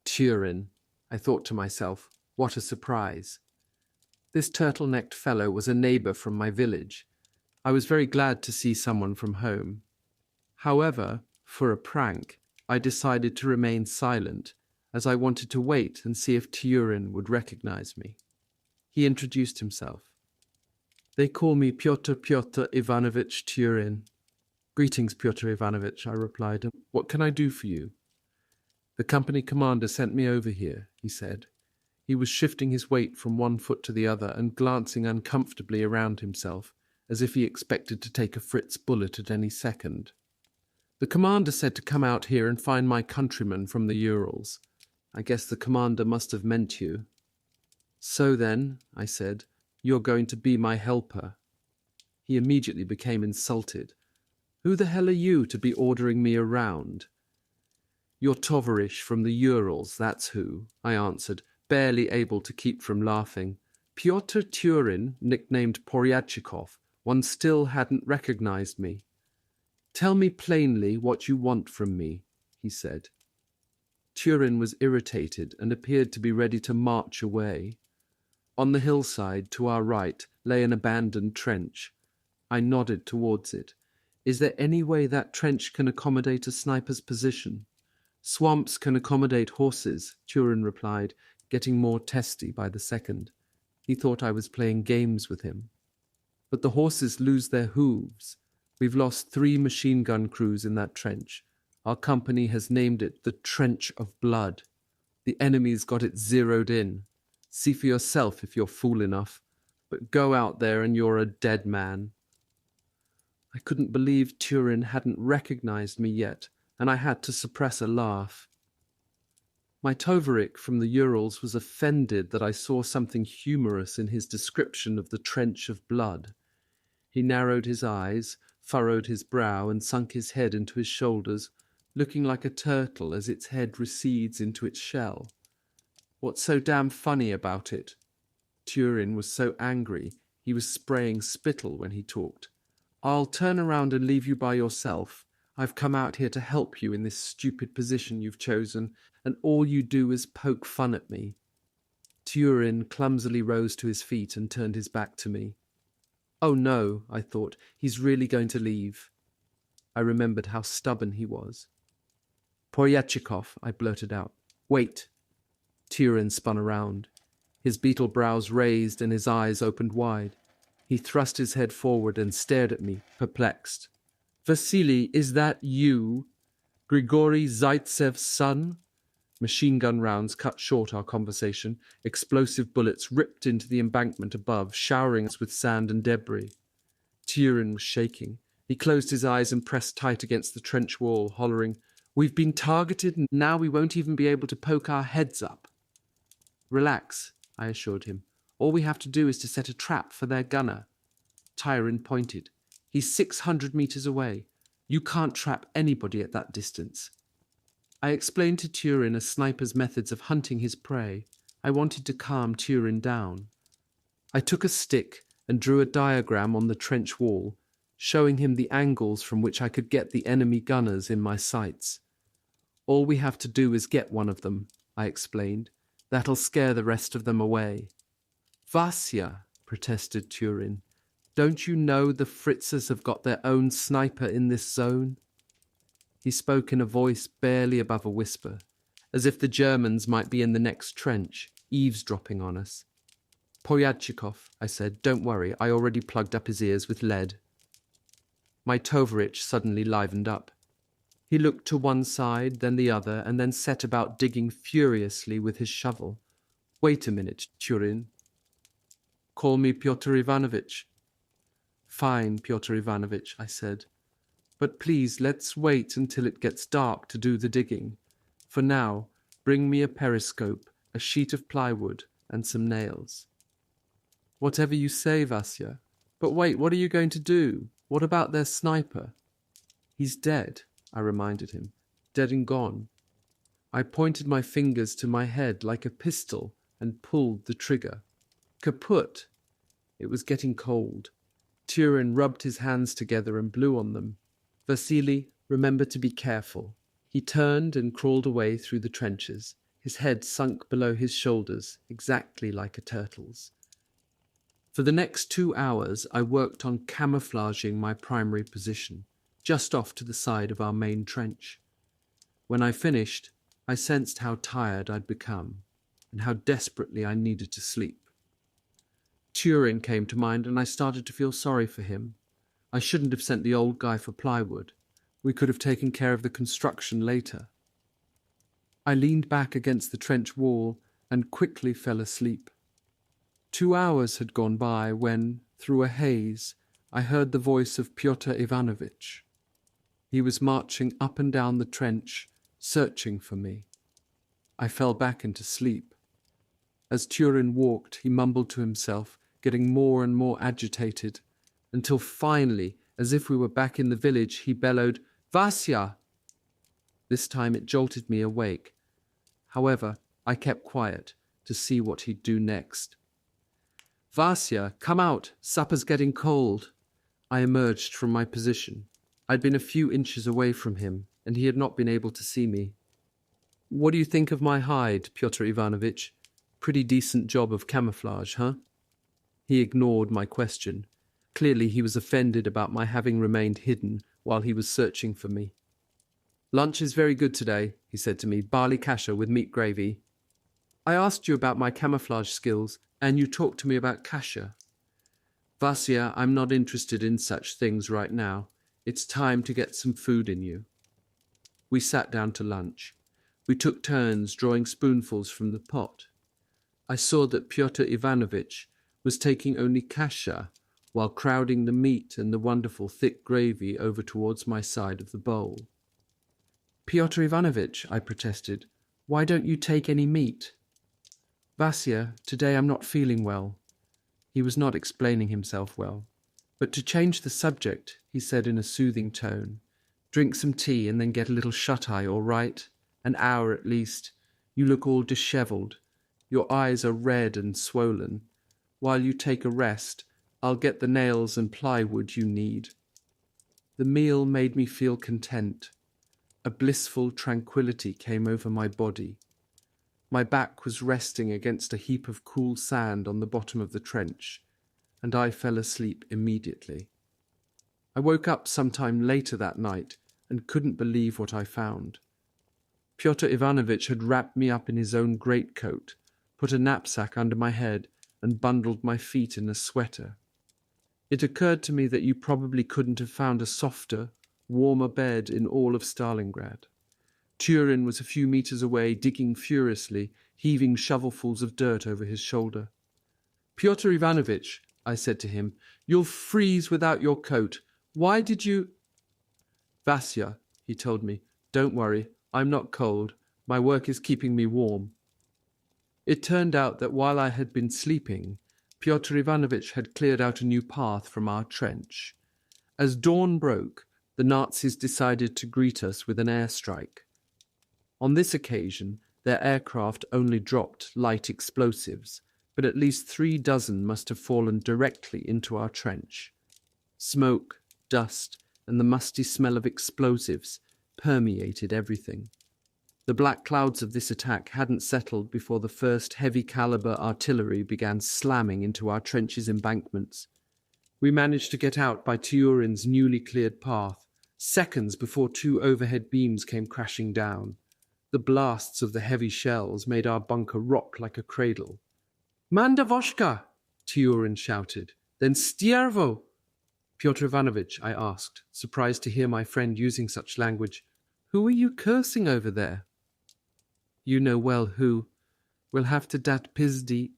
TYURIN, I thought to myself, what a surprise. This turtle-necked fellow was a neighbour from my village. I was very glad to see someone from home. However, for a prank, I decided to remain silent, as I wanted to wait and see if TYURIN would recognize me. He introduced himself. "They call me Pyotr Ivanovich TYURIN." "Greetings, Pyotr Ivanovich," I replied. "What can I do for you?" "The company commander sent me over here," he said. He was shifting his weight from one foot to the other and glancing uncomfortably around himself, as if he expected to take a Fritz bullet at any second. The commander said to come out here and find my countrymen from the Urals. I guess the commander must have meant you. So then, I said, you're going to be my helper. He immediately became insulted. Who the hell are you to be ordering me around? You're Tovarish from the Urals, that's who, I answered, barely able to keep from laughing. Pyotr TYURIN, nicknamed Poryatchikov, one still hadn't recognized me. Tell me plainly what you want from me, he said. TYURIN was irritated and appeared to be ready to march away. On the hillside to our right lay an abandoned trench. I nodded towards it. Is there any way that trench can accommodate a sniper's position? Swamps can accommodate horses, TYURIN replied, getting more testy by the second. He thought I was playing games with him. But the horses lose their hooves. We've lost 3 machine gun crews in that trench. Our company has named it the Trench of Blood. The enemy's got it zeroed in. See for yourself if you're fool enough. But go out there and you're a dead man. I couldn't believe TYURIN hadn't recognized me yet, and I had to suppress a laugh. My Tovarik from the Urals was offended that I saw something humorous in his description of the Trench of Blood. He narrowed his eyes, furrowed his brow, and sunk his head into his shoulders, looking like a turtle as its head recedes into its shell. What's so damn funny about it? TYURIN was so angry he was spraying spittle when he talked. I'll turn around and leave you by yourself. I've come out here to help you in this stupid position you've chosen, and all you do is poke fun at me. TYURIN clumsily rose to his feet and turned his back to me. Oh no, I thought, he's really going to leave. I remembered how stubborn he was. Poryatchikov, I blurted out. Wait. TYURIN spun around. His beetle brows raised and his eyes opened wide. He thrust his head forward and stared at me, perplexed. Vasily, is that you? Grigory Zaitsev's son? Machine gun rounds cut short our conversation. Explosive bullets ripped into the embankment above, showering us with sand and debris. TYURIN was shaking. He closed his eyes and pressed tight against the trench wall, hollering, We've been targeted and now we won't even be able to poke our heads up. Relax, I assured him. All we have to do is to set a trap for their gunner. TYURIN pointed. He's 600 meters away. You can't trap anybody at that distance. I explained to TYURIN a sniper's methods of hunting his prey. I wanted to calm TYURIN down. I took a stick and drew a diagram on the trench wall, showing him the angles from which I could get the enemy gunners in my sights. All we have to do is get one of them, I explained. That'll scare the rest of them away. Vasya, protested TYURIN. Don't you know the Fritzers have got their own sniper in this zone? He spoke in a voice barely above a whisper, as if the Germans might be in the next trench, eavesdropping on us. Poryatchikov, I said, don't worry, I already plugged up his ears with lead. My Tovarich suddenly livened up. He looked to one side, then the other, and then set about digging furiously with his shovel. Wait a minute, TYURIN. Call me Pyotr Ivanovich. Fine, Pyotr Ivanovich, I said. But please, let's wait until it gets dark to do the digging. For now, bring me a periscope, a sheet of plywood, and some nails. Whatever you say, Vasya. But wait, what are you going to do? What about their sniper? He's dead, I reminded him. Dead and gone. I pointed my fingers to my head like a pistol and pulled the trigger. Kaput! It was getting cold. TYURIN rubbed his hands together and blew on them. Vasily, remember to be careful. He turned and crawled away through the trenches, his head sunk below his shoulders, exactly like a turtle's. For the next 2 hours, I worked on camouflaging my primary position, just off to the side of our main trench. When I finished, I sensed how tired I'd become, and how desperately I needed to sleep. TYURIN came to mind, and I started to feel sorry for him. I shouldn't have sent the old guy for plywood. We could have taken care of the construction later. I leaned back against the trench wall and quickly fell asleep. 2 hours had gone by when, through a haze, I heard the voice of Pyotr Ivanovich. He was marching up and down the trench, searching for me. I fell back into sleep. As TYURIN walked, he mumbled to himself, getting more and more agitated, until finally, as if we were back in the village, he bellowed, "Vasya!" This time it jolted me awake. However, I kept quiet to see what he'd do next. "Vasya, come out! Supper's getting cold!" I emerged from my position. I'd been a few inches away from him, and he had not been able to see me. "What do you think of my hide, Pyotr Ivanovitch? Pretty decent job of camouflage, huh?" He ignored my question. Clearly he was offended about my having remained hidden while he was searching for me. "Lunch is very good today," he said to me, "barley kasha with meat gravy." "I asked you about my camouflage skills, and you talked to me about kasha." "Vasya, I'm not interested in such things right now. It's time to get some food in you." We sat down to lunch. We took turns drawing spoonfuls from the pot. I saw that Pyotr Ivanovitch was taking only kasha, while crowding the meat and the wonderful thick gravy over towards my side of the bowl. "Pyotr Ivanovitch," I protested, "why don't you take any meat?" "Vasya, today I'm not feeling well." He was not explaining himself well. But to change the subject, he said in a soothing tone, "Drink some tea and then get a little shut-eye, all right? An hour at least. You look all dishevelled. Your eyes are red and swollen. While you take a rest, I'll get the nails and plywood you need." The meal made me feel content. A blissful tranquility came over my body. My back was resting against a heap of cool sand on the bottom of the trench, and I fell asleep immediately. I woke up sometime later that night and couldn't believe what I found. Pyotr Ivanovitch had wrapped me up in his own greatcoat, put a knapsack under my head, and bundled my feet in a sweater. It occurred to me that you probably couldn't have found a softer, warmer bed in all of Stalingrad. TYURIN was a few meters away, digging furiously, heaving shovelfuls of dirt over his shoulder. "Pyotr Ivanovitch," I said to him, "you'll freeze without your coat. Why did you—" "Vasya," he told me, "don't worry, I'm not cold. My work is keeping me warm." It turned out that while I had been sleeping, Pyotr Ivanovitch had cleared out a new path from our trench. As dawn broke, the Nazis decided to greet us with an airstrike. On this occasion, their aircraft only dropped light explosives, but at least 36 must have fallen directly into our trench. Smoke, dust, and the musty smell of explosives permeated everything. The black clouds of this attack hadn't settled before the first heavy-caliber artillery began slamming into our trenches' embankments. We managed to get out by TYURIN's newly cleared path, seconds before 2 overhead beams came crashing down. The blasts of the heavy shells made our bunker rock like a cradle. "Mandavoshka!" TYURIN shouted. "Then Stiervo!" "Pyotr Ivanovitch," I asked, surprised to hear my friend using such language, "who are you cursing over there?" "You know well who. We'll have to dat pizdi—"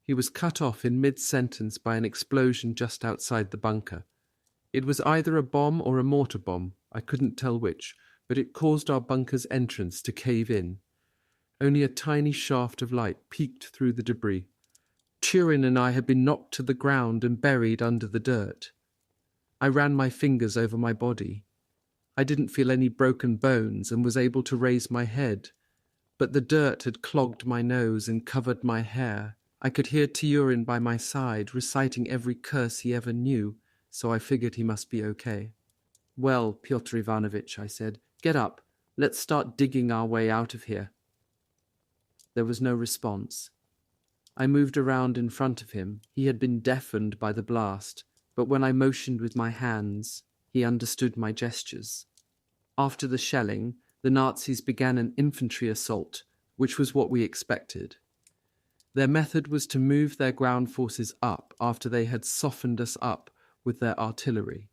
He was cut off in mid-sentence by an explosion just outside the bunker. It was either a bomb or a mortar bomb, I couldn't tell which, but it caused our bunker's entrance to cave in. Only a tiny shaft of light peeked through the debris. TYURIN and I had been knocked to the ground and buried under the dirt. I ran my fingers over my body. I didn't feel any broken bones and was able to raise my head, but the dirt had clogged my nose and covered my hair. I could hear TYURIN by my side reciting every curse he ever knew, so I figured he must be okay. "Well, Pyotr Ivanovitch," I said, "get up. Let's start digging our way out of here." There was no response. I moved around in front of him. He had been deafened by the blast, but when I motioned with my hands, he understood my gestures. After the shelling, the Nazis began an infantry assault, which was what we expected. Their method was to move their ground forces up after they had softened us up with their artillery.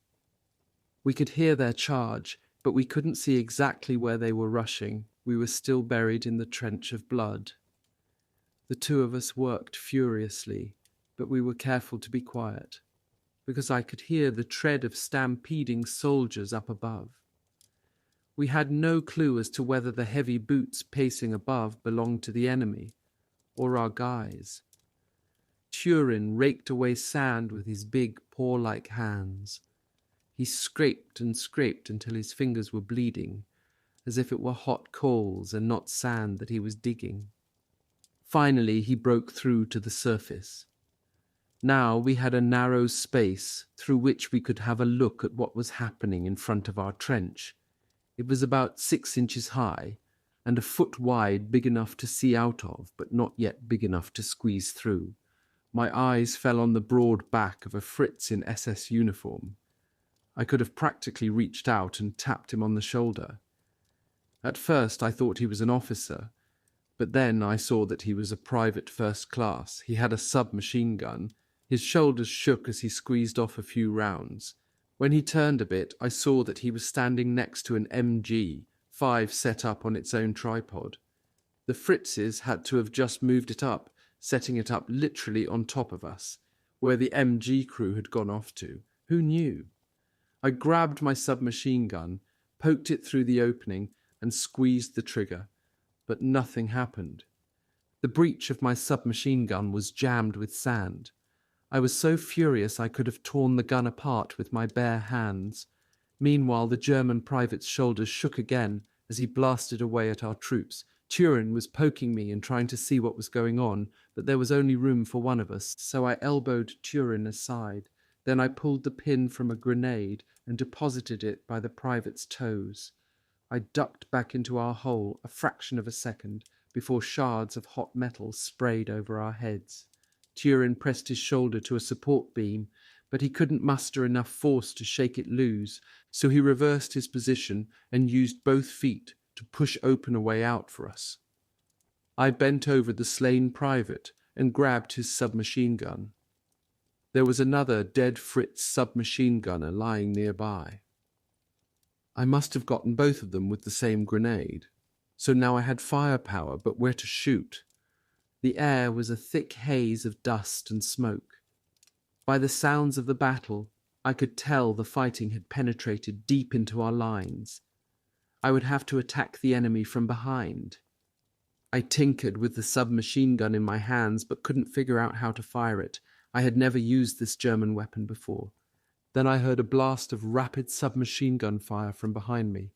We could hear their charge, but we couldn't see exactly where they were rushing. We were still buried in the trench of blood. The two of us worked furiously, but we were careful to be quiet, because I could hear the tread of stampeding soldiers up above. We had no clue as to whether the heavy boots pacing above belonged to the enemy or our guys. TYURIN raked away sand with his big paw-like hands. He scraped and scraped until his fingers were bleeding, as if it were hot coals and not sand that he was digging. Finally, he broke through to the surface. Now we had a narrow space through which we could have a look at what was happening in front of our trench. It was about 6 inches high and a foot wide, big enough to see out of, but not yet big enough to squeeze through. My eyes fell on the broad back of a Fritz in SS uniform. I could have practically reached out and tapped him on the shoulder. At first I thought he was an officer, but then I saw that he was a private first class. He had a submachine gun. His shoulders shook as he squeezed off a few rounds. When he turned a bit, I saw that he was standing next to an MG-5 set up on its own tripod. The Fritzes had to have just moved it up, setting it up literally on top of us, where the MG crew had gone off to. Who knew? I grabbed my submachine gun, poked it through the opening, and squeezed the trigger, but nothing happened. The breech of my submachine gun was jammed with sand. I was so furious I could have torn the gun apart with my bare hands. Meanwhile, the German private's shoulders shook again as he blasted away at our troops. TYURIN was poking me and trying to see what was going on, but there was only room for one of us, so I elbowed TYURIN aside. Then I pulled the pin from a grenade and deposited it by the private's toes. I ducked back into our hole a fraction of a second before shards of hot metal sprayed over our heads. TYURIN pressed his shoulder to a support beam, but he couldn't muster enough force to shake it loose, so he reversed his position and used both feet to push open a way out for us. I bent over the slain private and grabbed his submachine gun. There was another dead Fritz submachine gunner lying nearby. I must have gotten both of them with the same grenade, so now I had firepower, but where to shoot? The air was a thick haze of dust and smoke. By the sounds of the battle, I could tell the fighting had penetrated deep into our lines. I would have to attack the enemy from behind. I tinkered with the submachine gun in my hands, but couldn't figure out how to fire it. I had never used this German weapon before. Then I heard a blast of rapid submachine gun fire from behind me.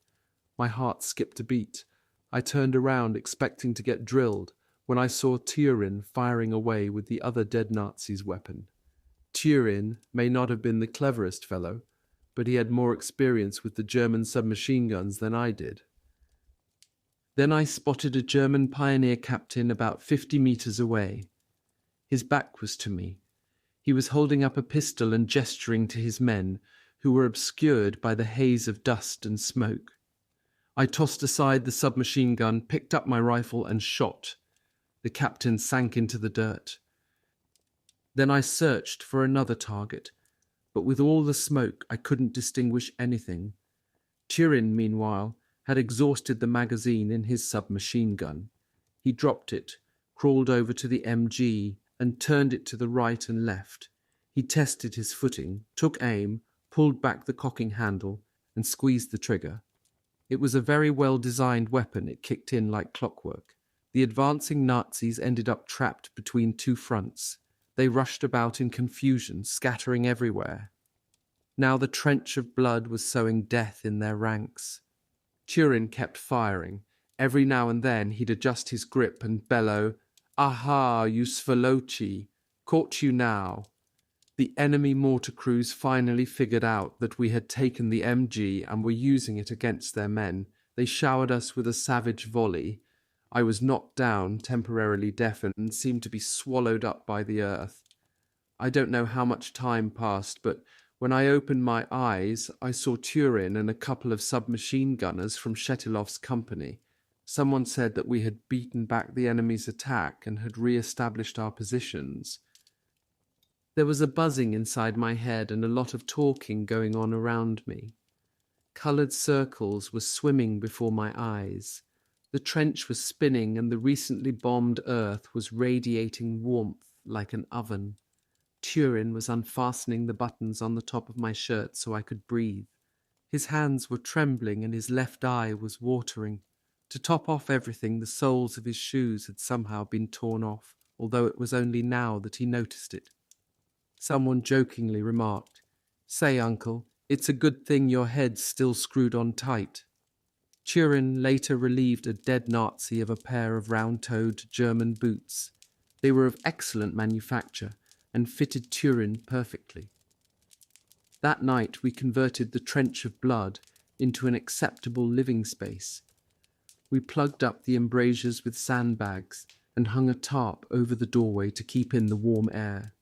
My heart skipped a beat. I turned around, expecting to get drilled, when I saw TYURIN firing away with the other dead Nazi's weapon. TYURIN may not have been the cleverest fellow, but he had more experience with the German submachine guns than I did. Then I spotted a German pioneer captain about 50 meters away. His back was to me. He was holding up a pistol and gesturing to his men, who were obscured by the haze of dust and smoke. I tossed aside the submachine gun, picked up my rifle, and shot. The captain sank into the dirt. Then I searched for another target, but with all the smoke I couldn't distinguish anything. TYURIN, meanwhile, had exhausted the magazine in his submachine gun. He dropped it, crawled over to the MG, and turned it to the right and left. He tested his footing, took aim, pulled back the cocking handle, and squeezed the trigger. It was a very well-designed weapon. It kicked in like clockwork. The advancing Nazis ended up trapped between two fronts. They rushed about in confusion, scattering everywhere. Now the trench of blood was sowing death in their ranks. TYURIN kept firing. Every now and then he'd adjust his grip and bellow, "Aha, you Svolochi! Caught you now!" The enemy mortar crews finally figured out that we had taken the MG and were using it against their men. They showered us with a savage volley. I was knocked down, temporarily deafened, and seemed to be swallowed up by the earth. I don't know how much time passed, but when I opened my eyes, I saw TYURIN and a couple of submachine gunners from Shetilov's company. Someone said that we had beaten back the enemy's attack and had re-established our positions. There was a buzzing inside my head and a lot of talking going on around me. Coloured circles were swimming before my eyes. The trench was spinning and the recently bombed earth was radiating warmth like an oven. TYURIN was unfastening the buttons on the top of my shirt so I could breathe. His hands were trembling and his left eye was watering. To top off everything, the soles of his shoes had somehow been torn off, although it was only now that he noticed it. Someone jokingly remarked, "Say, uncle, it's a good thing your head's still screwed on tight." TYURIN later relieved a dead Nazi of a pair of round-toed German boots. They were of excellent manufacture and fitted TYURIN perfectly. That night we converted the trench of blood into an acceptable living space. We plugged up the embrasures with sandbags and hung a tarp over the doorway to keep in the warm air.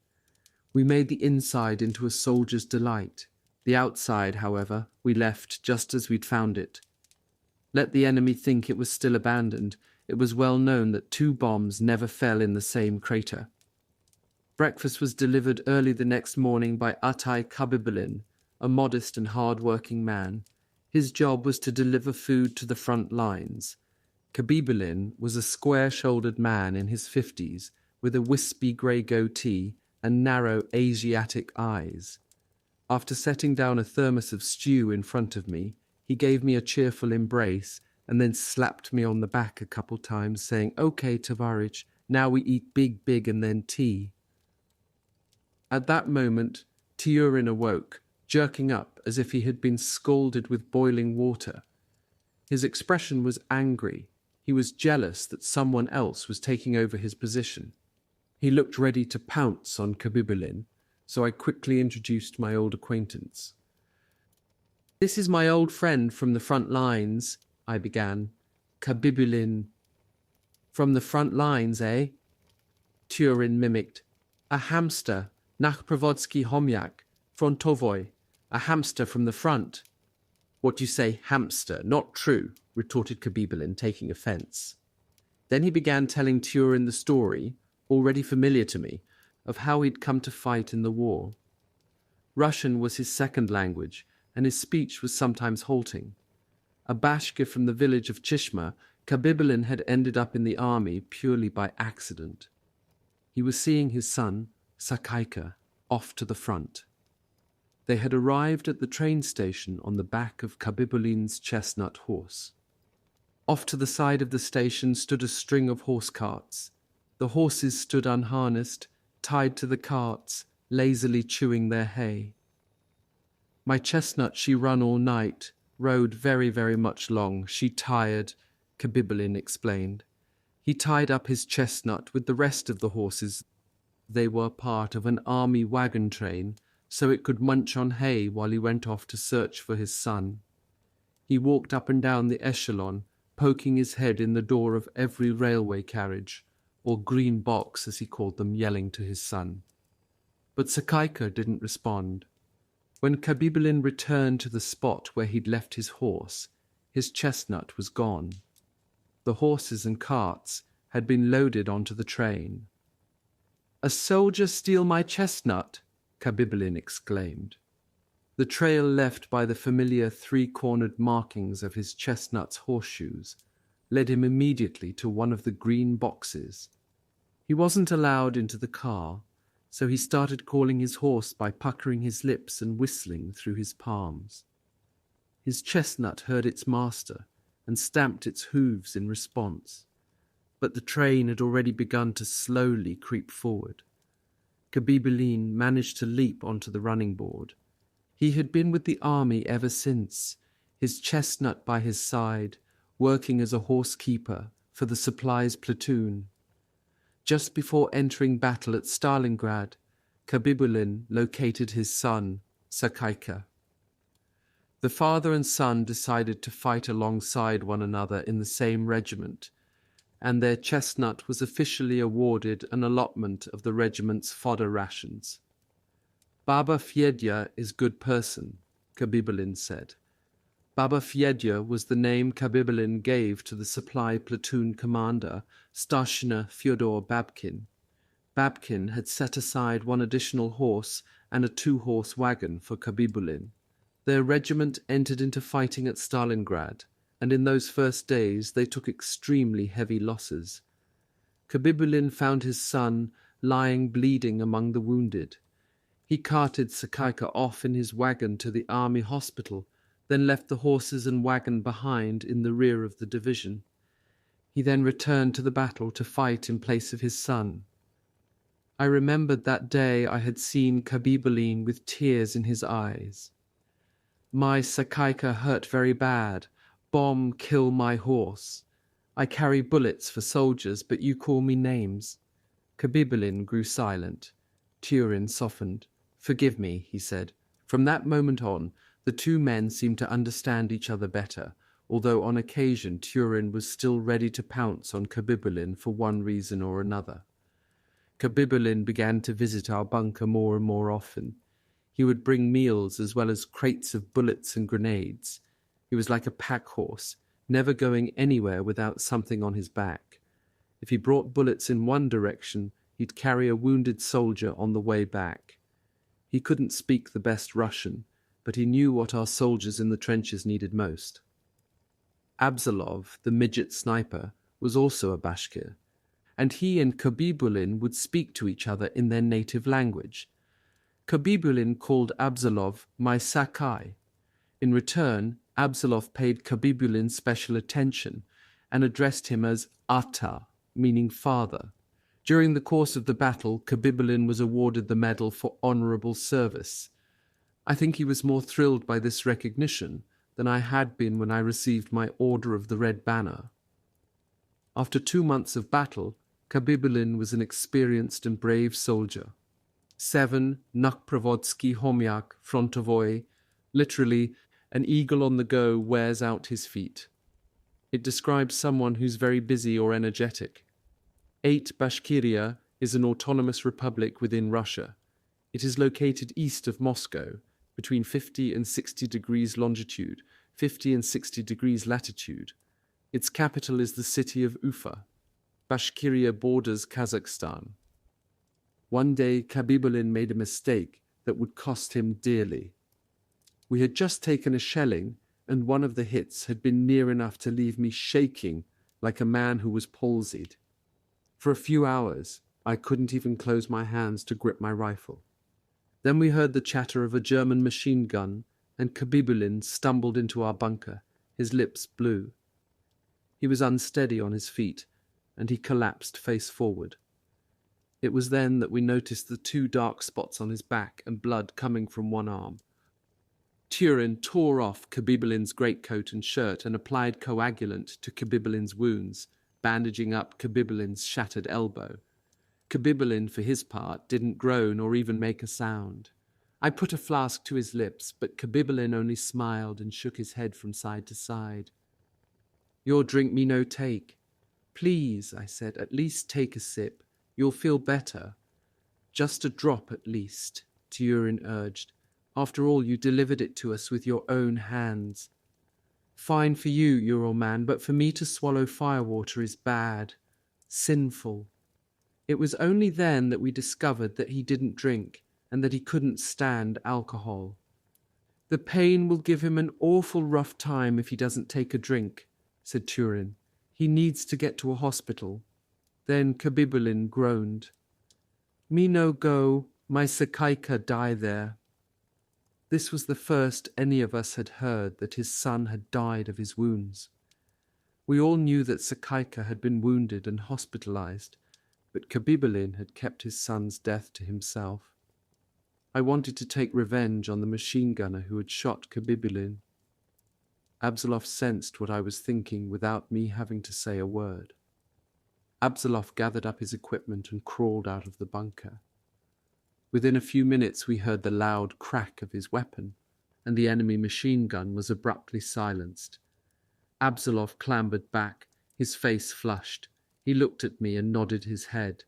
We made the inside into a soldier's delight. The outside, however, we left just as we'd found it. Let the enemy think it was still abandoned. It was well known that 2 bombs never fell in the same crater. Breakfast was delivered early the next morning by KHABIBULIN, a modest and hard-working man. His job was to deliver food to the front lines. KHABIBULIN was a square-shouldered man in his 50s, with a wispy grey goatee and narrow Asiatic eyes. After setting down a thermos of stew in front of me, he gave me a cheerful embrace and then slapped me on the back a couple times, saying, "Okay, Tavarich, now we eat big and then tea." At that moment, TYURIN awoke, jerking up as if he had been scalded with boiling water. His expression was angry. He was jealous that someone else was taking over his position. He looked ready to pounce on KHABIBULIN, so I quickly introduced my old acquaintance. "This is my old friend from the front lines," I began. KHABIBULIN. "From the front lines, eh?" TYURIN mimicked. "A hamster, Nachprovodsky Homyak, Frontovoy, a hamster from the front." "What you say, hamster? Not true," retorted KHABIBULIN, taking offense. Then he began telling TYURIN the story, already familiar to me, of how he'd come to fight in the war. Russian was his second language, and his speech was sometimes halting. A Bashkir from the village of Chishma, KHABIBULIN had ended up in the army purely by accident. He was seeing his son, Sakaika, off to the front. They had arrived at the train station on the back of KHABIBULIN's chestnut horse. Off to the side of the station stood a string of horse carts. The horses stood unharnessed, tied to the carts, lazily chewing their hay. "My chestnut she run all night, rode very much long, she tired," KHABIBULIN explained. He tied up his chestnut with the rest of the horses. They were part of an army wagon train, so it could munch on hay while he went off to search for his son. He walked up and down the echelon, poking his head in the door of every railway carriage, or green box as he called them, yelling to his son. But Sakaika didn't respond. When KHABIBULIN returned to the spot where he'd left his horse, his chestnut was gone. The horses and carts had been loaded onto the train. "A soldier steal my chestnut?" KHABIBULIN exclaimed. The trail left by the familiar 3-cornered markings of his chestnut's horseshoes led him immediately to one of the green boxes. He wasn't allowed into the car, so he started calling his horse by puckering his lips and whistling through his palms. His chestnut heard its master and stamped its hooves in response, but the train had already begun to slowly creep forward. KHABIBULIN managed to leap onto the running board. He had been with the army ever since, his chestnut by his side, working as a horsekeeper for the supplies platoon. Just before entering battle at Stalingrad, KHABIBULIN located his son, Sakaika. The father and son decided to fight alongside one another in the same regiment, and their chestnut was officially awarded an allotment of the regiment's fodder rations. "Baba Fyedya is good person," KHABIBULIN said. Baba Fyedya was the name KHABIBULIN gave to the supply platoon commander, Starshina Fyodor Babkin. Babkin had set aside one additional horse and a 2-horse wagon for KHABIBULIN. Their regiment entered into fighting at Stalingrad, and in those first days they took extremely heavy losses. KHABIBULIN found his son lying bleeding among the wounded. He carted Sakaika off in his wagon to the army hospital, then left the horses and wagon behind in the rear of the division. He then returned to the battle to fight in place of his son. I remembered that day I had seen KHABIBULIN with tears in his eyes. My Sakaika hurt very bad. Bomb kill my horse. I carry bullets for soldiers, but you call me names. KHABIBULIN grew silent. TYURIN softened. Forgive me, he said. From that moment on, the two men seemed to understand each other better, although on occasion TYURIN was still ready to pounce on KHABIBULIN for one reason or another. KHABIBULIN began to visit our bunker more and more often. He would bring meals as well as crates of bullets and grenades. He was like a pack horse, never going anywhere without something on his back. If he brought bullets in one direction, he'd carry a wounded soldier on the way back. He couldn't speak the best Russian, but he knew what our soldiers in the trenches needed most. Abzalov, the midget sniper, was also a Bashkir, and he and KHABIBULIN would speak to each other in their native language. KHABIBULIN called Abzalov my Sakai. In return, Abzalov paid KHABIBULIN special attention and addressed him as Ata, meaning father. During the course of the battle, KHABIBULIN was awarded the Medal for Honorable Service. I think he was more thrilled by this recognition than I had been when I received my Order of the Red Banner. After 2 months of battle, KHABIBULIN was an experienced and brave soldier. 7 Nakprovodsky Homyak Frontovoy, literally, an eagle on the go wears out his feet. It describes someone who's very busy or energetic. 8 Bashkiria is an autonomous republic within Russia. It is located east of Moscow, between 50 and 60 degrees longitude, 50 and 60 degrees latitude. Its capital is the city of Ufa. Bashkiria borders Kazakhstan. One day, KHABIBULIN made a mistake that would cost him dearly. We had just taken a shelling, and one of the hits had been near enough to leave me shaking like a man who was palsied. For a few hours, I couldn't even close my hands to grip my rifle. Then we heard the chatter of a German machine gun, and KHABIBULIN stumbled into our bunker, his lips blue. He was unsteady on his feet, and he collapsed face forward. It was then that we noticed the 2 dark spots on his back and blood coming from one arm. TYURIN tore off KHABIBULIN's greatcoat and shirt and applied coagulant to KHABIBULIN's wounds, bandaging up KHABIBULIN's shattered elbow. KHABIBULIN, for his part, didn't groan or even make a sound. I put a flask to his lips, but KHABIBULIN only smiled and shook his head from side to side. "Your drink me no take. Please," I said, "at least take a sip. You'll feel better." "Just a drop at least," TYURIN urged. "After all, you delivered it to us with your own hands." "Fine for you, Ural man, but for me to swallow firewater is bad. Sinful." It was only then that we discovered that he didn't drink and that he couldn't stand alcohol. "The pain will give him an awful rough time if he doesn't take a drink," said TYURIN. "He needs to get to a hospital." Then KHABIBULIN groaned. "Me no go, my Sakaika die there." This was the first any of us had heard that his son had died of his wounds. We all knew that Sakaika had been wounded and hospitalized, but KHABIBULIN had kept his son's death to himself. I wanted to take revenge on the machine gunner who had shot KHABIBULIN. Abzalov sensed what I was thinking without me having to say a word. Abzalov gathered up his equipment and crawled out of the bunker. Within a few minutes we heard the loud crack of his weapon, and the enemy machine gun was abruptly silenced. Abzalov clambered back, his face flushed. He looked at me and nodded his head.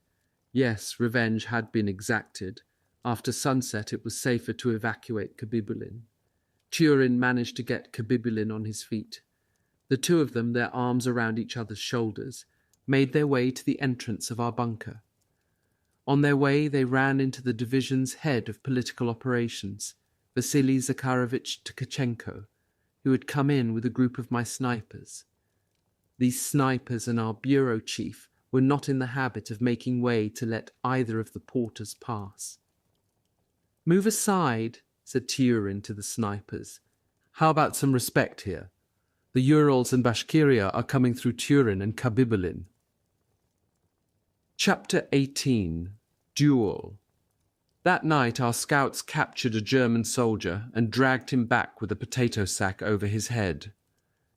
Yes, revenge had been exacted. After sunset it was safer to evacuate KHABIBULIN. TYURIN managed to get KHABIBULIN on his feet. The two of them, their arms around each other's shoulders, made their way to the entrance of our bunker. On their way they ran into the division's head of political operations, Vasily Zakharovich Tkachenko, who had come in with a group of my snipers. These snipers and our bureau chief were not in the habit of making way to let either of the porters pass. "Move aside," said TYURIN to the snipers. How about some respect here? The Urals and Bashkiria are coming through TYURIN and KHABIBULIN. Chapter 18. Duel. That night our scouts captured a German soldier and dragged him back with a potato sack over his head.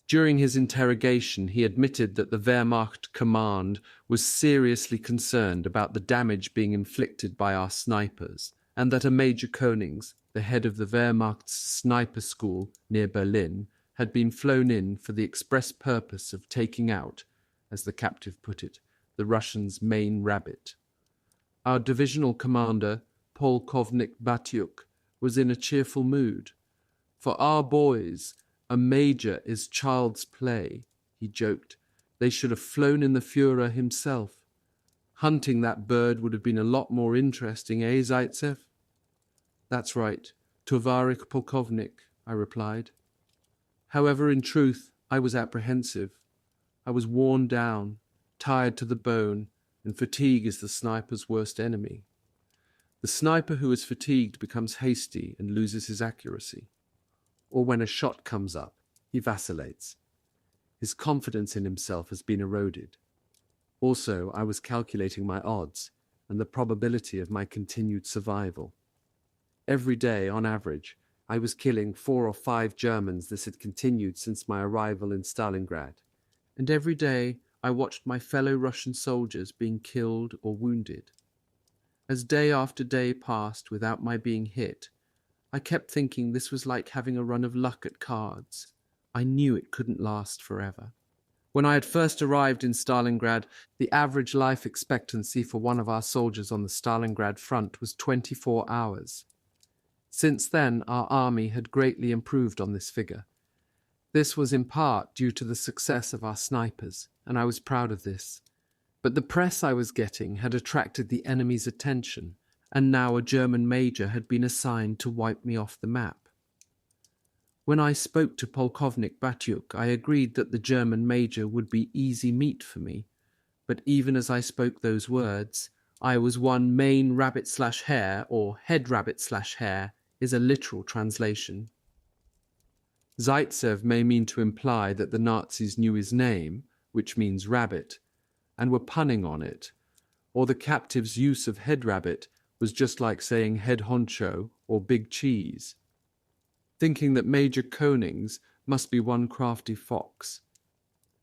During his interrogation, he admitted that the Wehrmacht command was seriously concerned about the damage being inflicted by our snipers, and that a Major Konings, the head of the Wehrmacht's sniper school near Berlin, had been flown in for the express purpose of taking out, as the captive put it, the Russians' main rabbit. Our divisional commander, Polkovnik Batyuk, was in a cheerful mood. For our boys, a major is child's play, he joked. They should have flown in the Führer himself. Hunting that bird would have been a lot more interesting, eh, Zaitsev? That's right, Tovarich Polkovnik, I replied. However, in truth, I was apprehensive. I was worn down, tired to the bone, and fatigue is the sniper's worst enemy. The sniper who is fatigued becomes hasty and loses his accuracy. Or when a shot comes up, he vacillates. His confidence in himself has been eroded. Also, I was calculating my odds and the probability of my continued survival. Every day, on average, I was killing 4 or 5 Germans. This had continued since my arrival in Stalingrad. And every day, I watched my fellow Russian soldiers being killed or wounded. As day after day passed without my being hit, I kept thinking this was like having a run of luck at cards. I knew it couldn't last forever. When I had first arrived in Stalingrad, the average life expectancy for one of our soldiers on the Stalingrad front was 24 hours. Since then, our army had greatly improved on this figure. This was in part due to the success of our snipers, and I was proud of this. But the press I was getting had attracted the enemy's attention, and now a German major had been assigned to wipe me off the map. When I spoke to Polkovnik Batyuk, I agreed that the German major would be easy meat for me, but even as I spoke those words, I was one main rabbit/hare, or head rabbit/hare, is a literal translation. Zaitsev may mean to imply that the Nazis knew his name, which means rabbit, and were punning on it, or the captive's use of head rabbit was just like saying head honcho or big cheese, thinking that Major Konings must be one crafty fox.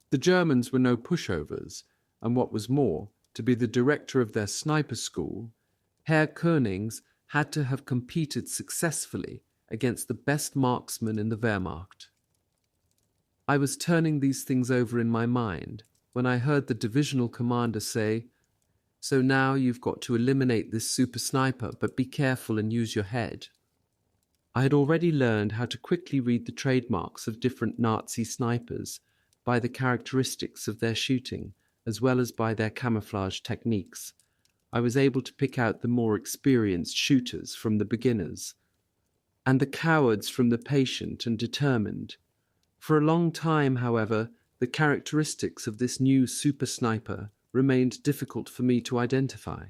The Germans were no pushovers, and what was more, to be the director of their sniper school, Herr Konings had to have competed successfully against the best marksmen in the Wehrmacht. I was turning these things over in my mind when I heard the divisional commander say, "So now you've got to eliminate this super sniper, but be careful and use your head." I had already learned how to quickly read the trademarks of different Nazi snipers by the characteristics of their shooting, as well as by their camouflage techniques. I was able to pick out the more experienced shooters from the beginners, and the cowards from the patient and determined. For a long time, however, the characteristics of this new super sniper remained difficult for me to identify.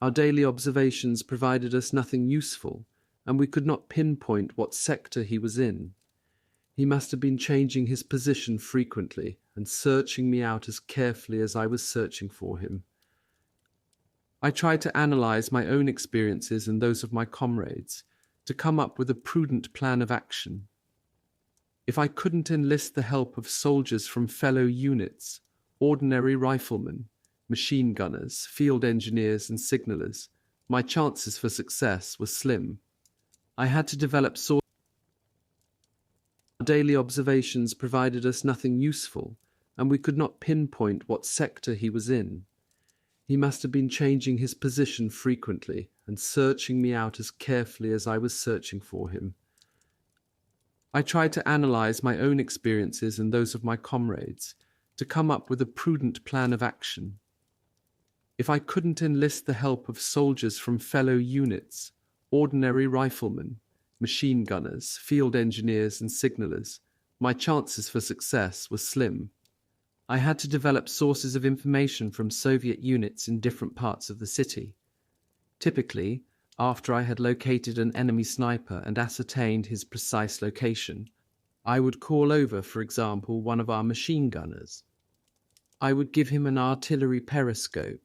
Our daily observations provided us nothing useful, and we could not pinpoint what sector he was in. He must have been changing his position frequently and searching me out as carefully as I was searching for him. I tried to analyze my own experiences and those of my comrades, to come up with a prudent plan of action. If I couldn't enlist the help of soldiers from fellow units, ordinary riflemen, machine gunners, field engineers and signallers, my chances for success were slim. I had to develop sources. Our daily observations provided us nothing useful, and we could not pinpoint what sector he was in. He must have been changing his position frequently and searching me out as carefully as I was searching for him. I tried to analyze my own experiences and those of my comrades, to come up with a prudent plan of action. If I couldn't enlist the help of soldiers from fellow units, ordinary riflemen, machine gunners, field engineers and signallers, my chances for success were slim. I had to develop sources of information from Soviet units in different parts of the city. Typically, After I had located an enemy sniper and ascertained his precise location, I would call over, for example, one of our machine gunners. I would give him an artillery periscope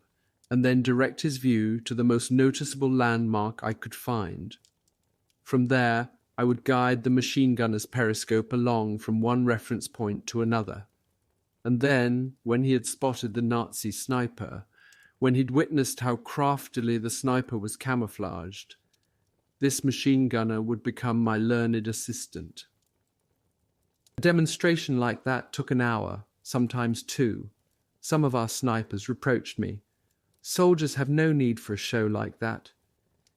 and then direct his view to the most noticeable landmark I could find. From there, I would guide the machine gunner's periscope along from one reference point to another. And then, when he had spotted the Nazi sniper, when he'd witnessed how craftily the sniper was camouflaged, this machine gunner would become my learned assistant. A demonstration like that took an hour, sometimes two. Some of our snipers reproached me. Soldiers have no need for a show like that.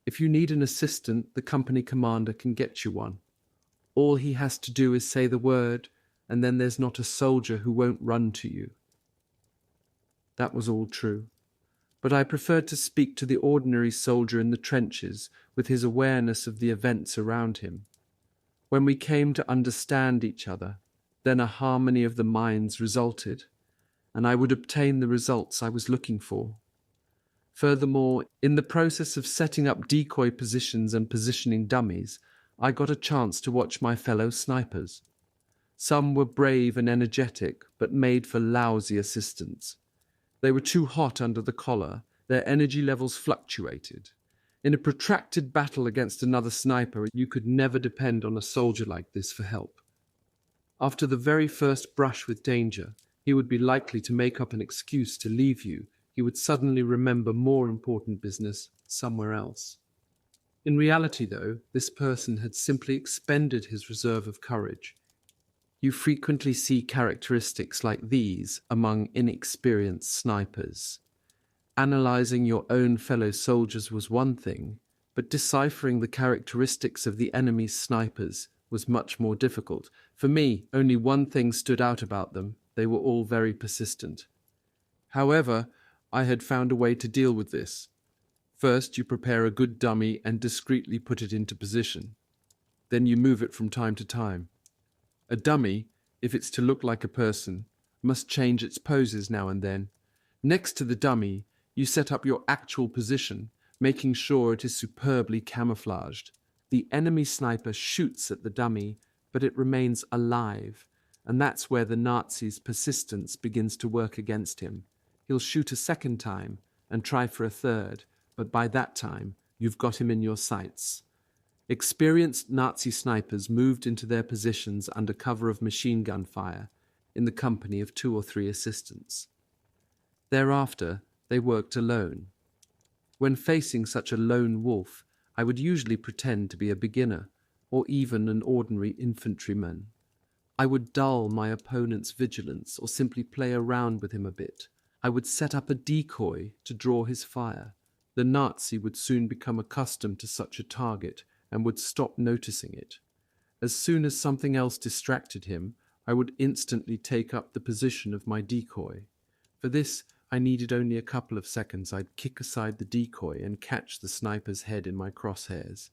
If you need an assistant, the company commander can get you one. All he has to do is say the word, and then there's not a soldier who won't run to you. That was all true. But I preferred to speak to the ordinary soldier in the trenches with his awareness of the events around him. When we came to understand each other, then a harmony of the minds resulted, and I would obtain the results I was looking for. Furthermore, in the process of setting up decoy positions and positioning dummies, I got a chance to watch my fellow snipers. Some were brave and energetic, but made for lousy assistants. They were too hot under the collar, their energy levels fluctuated. In a protracted battle against another sniper, you could never depend on a soldier like this for help. After the very first brush with danger, he would be likely to make up an excuse to leave you. He would suddenly remember more important business somewhere else. In reality, though, this person had simply expended his reserve of courage. You frequently see characteristics like these among inexperienced snipers. Analyzing your own fellow soldiers was one thing, but deciphering the characteristics of the enemy's snipers was much more difficult. For me, only one thing stood out about them: they were all very persistent. However, I had found a way to deal with this. First, you prepare a good dummy and discreetly put it into position. Then you move it from time to time. A dummy, if it's to look like a person, must change its poses now and then. Next to the dummy, you set up your actual position, making sure it is superbly camouflaged. The enemy sniper shoots at the dummy, but it remains alive, and that's where the Nazi's persistence begins to work against him. He'll shoot a second time and try for a third, but by that time, you've got him in your sights. Experienced Nazi snipers moved into their positions under cover of machine gun fire, in the company of 2 or 3 assistants. Thereafter, they worked alone. When facing such a lone wolf, I would usually pretend to be a beginner, or even an ordinary infantryman. I would dull my opponent's vigilance, or simply play around with him a bit. I would set up a decoy to draw his fire. The Nazi would soon become accustomed to such a target, and would stop noticing it. As soon as something else distracted him, I would instantly take up the position of my decoy. For this, I needed only a couple of seconds. I'd kick aside the decoy and catch the sniper's head in my crosshairs.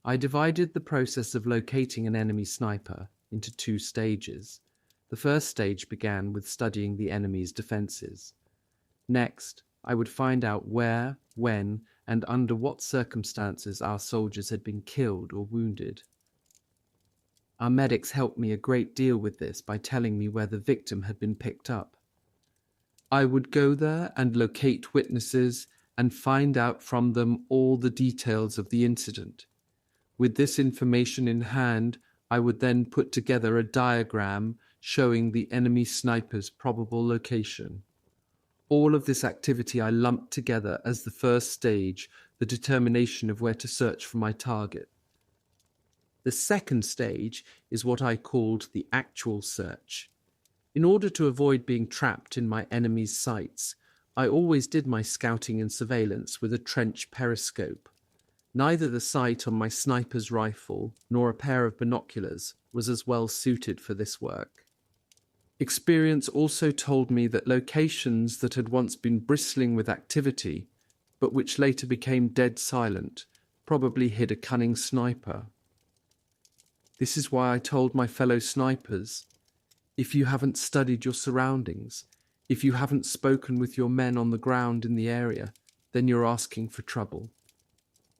I divided the process of locating an enemy sniper into 2 stages. The first stage began with studying the enemy's defenses. Next, I would find out where, when, and under what circumstances our soldiers had been killed or wounded. Our medics helped me a great deal with this by telling me where the victim had been picked up. I would go there and locate witnesses and find out from them all the details of the incident. With this information in hand, I would then put together a diagram showing the enemy sniper's probable location. All of this activity I lumped together as the first stage, the determination of where to search for my target. The second stage is what I called the actual search. In order to avoid being trapped in my enemy's sights, I always did my scouting and surveillance with a trench periscope. Neither the sight on my sniper's rifle nor a pair of binoculars was as well suited for this work. Experience also told me that locations that had once been bristling with activity, but which later became dead silent, probably hid a cunning sniper. This is why I told my fellow snipers, if you haven't studied your surroundings, if you haven't spoken with your men on the ground in the area, then you're asking for trouble.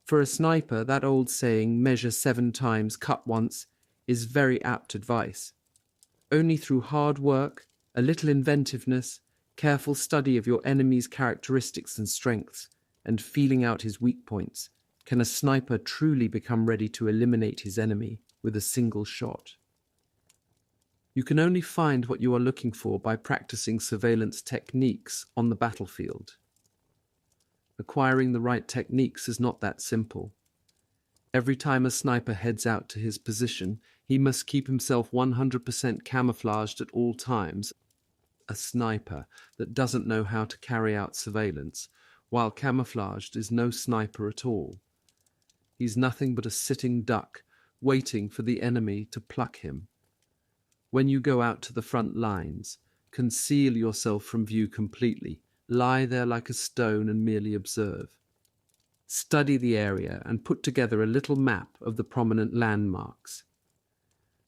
For a sniper, that old saying, measure 7 times, cut once, is very apt advice. Only through hard work, a little inventiveness, careful study of your enemy's characteristics and strengths, and feeling out his weak points, can a sniper truly become ready to eliminate his enemy with a single shot. You can only find what you are looking for by practicing surveillance techniques on the battlefield. Acquiring the right techniques is not that simple. Every time a sniper heads out to his position, he must keep himself 100% camouflaged at all times. A sniper that doesn't know how to carry out surveillance, while camouflaged, is no sniper at all. He's nothing but a sitting duck, waiting for the enemy to pluck him. When you go out to the front lines, conceal yourself from view completely. Lie there like a stone and merely observe. Study the area and put together a little map of the prominent landmarks.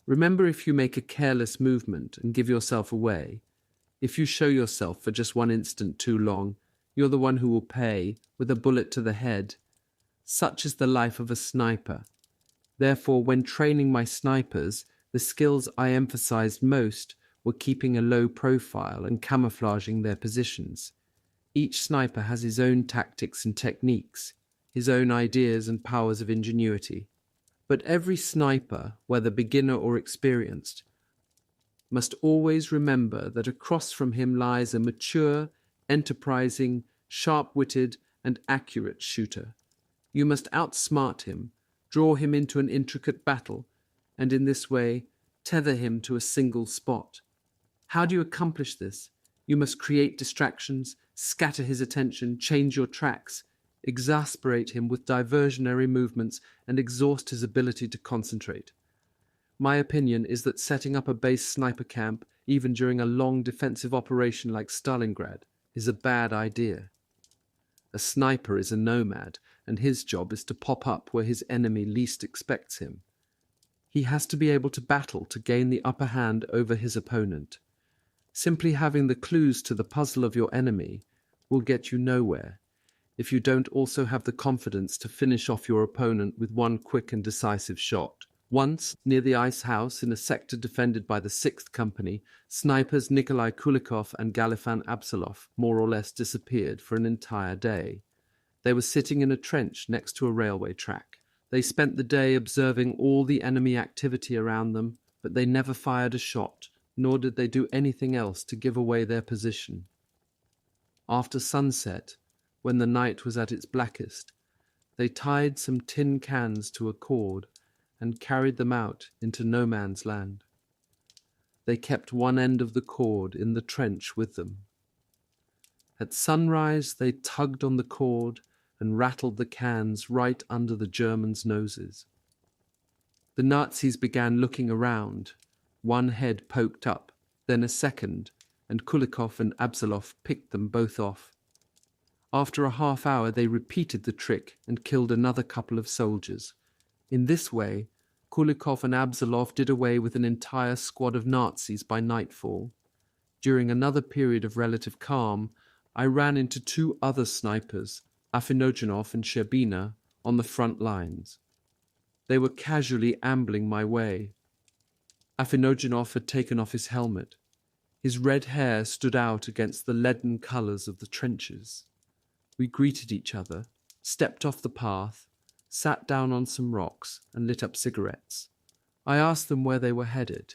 Remember, if you make a careless movement and give yourself away, if you show yourself for just one instant too long, you're the one who will pay with a bullet to the head. Such is the life of a sniper. Therefore, when training my snipers, the skills I emphasized most were keeping a low profile and camouflaging their positions. Each sniper has his own tactics and techniques, his own ideas and powers of ingenuity. But every sniper, whether beginner or experienced, must always remember that across from him lies a mature, enterprising, sharp-witted, and accurate shooter. You must outsmart him, draw him into an intricate battle, and in this way tether him to a single spot. How do you accomplish this? You must create distractions, scatter his attention, change your tracks, exasperate him with diversionary movements, and exhaust his ability to concentrate. My opinion is that setting up a base sniper camp, even during a long defensive operation like Stalingrad, is a bad idea. A sniper is a nomad, and his job is to pop up where his enemy least expects him. He has to be able to battle to gain the upper hand over his opponent. Simply having the clues to the puzzle of your enemy will get you nowhere if you don't also have the confidence to finish off your opponent with one quick and decisive shot. Once, near the ice house in a sector defended by the 6th Company, snipers Nikolai Kulikov and Galifan Absalov more or less disappeared for an entire day. They were sitting in a trench next to a railway track. They spent the day observing all the enemy activity around them, but they never fired a shot, nor did they do anything else to give away their position. After sunset, when the night was at its blackest, they tied some tin cans to a cord and carried them out into no man's land. They kept one end of the cord in the trench with them. At sunrise, they tugged on the cord and rattled the cans right under the Germans' noses. The Nazis began looking around. One head poked up, then a second, and Kulikov and Absalov picked them both off. After a half hour, they repeated the trick and killed another couple of soldiers. In this way, Kulikov and Absalov did away with an entire squad of Nazis by nightfall. During another period of relative calm, I ran into 2 other snipers, Afinogenov and Sherbina, on the front lines. They were casually ambling my way. Afinogenov had taken off his helmet. His red hair stood out against the leaden colours of the trenches. We greeted each other, stepped off the path, sat down on some rocks, and lit up cigarettes. I asked them where they were headed,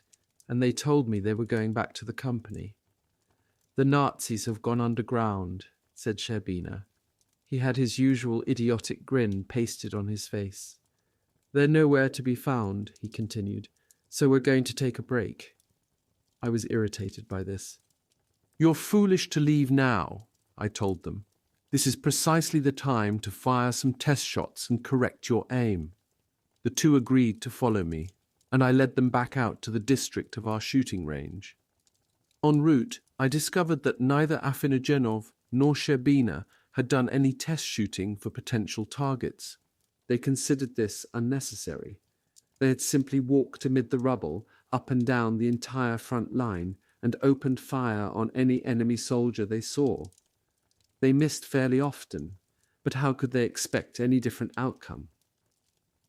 and they told me they were going back to the company. "The Nazis have gone underground," said Sherbina. He had his usual idiotic grin pasted on his face. "They're nowhere to be found," he continued, "so we're going to take a break." I was irritated by this. "You're foolish to leave now," I told them. "This is precisely the time to fire some test shots and correct your aim." The 2 agreed to follow me, and I led them back out to the district of our shooting range. En route, I discovered that neither Afinogenov nor Sherbina had done any test shooting for potential targets. They considered this unnecessary. They had simply walked amid the rubble, up and down the entire front line, and opened fire on any enemy soldier they saw. They missed fairly often, But how could they expect any different outcome?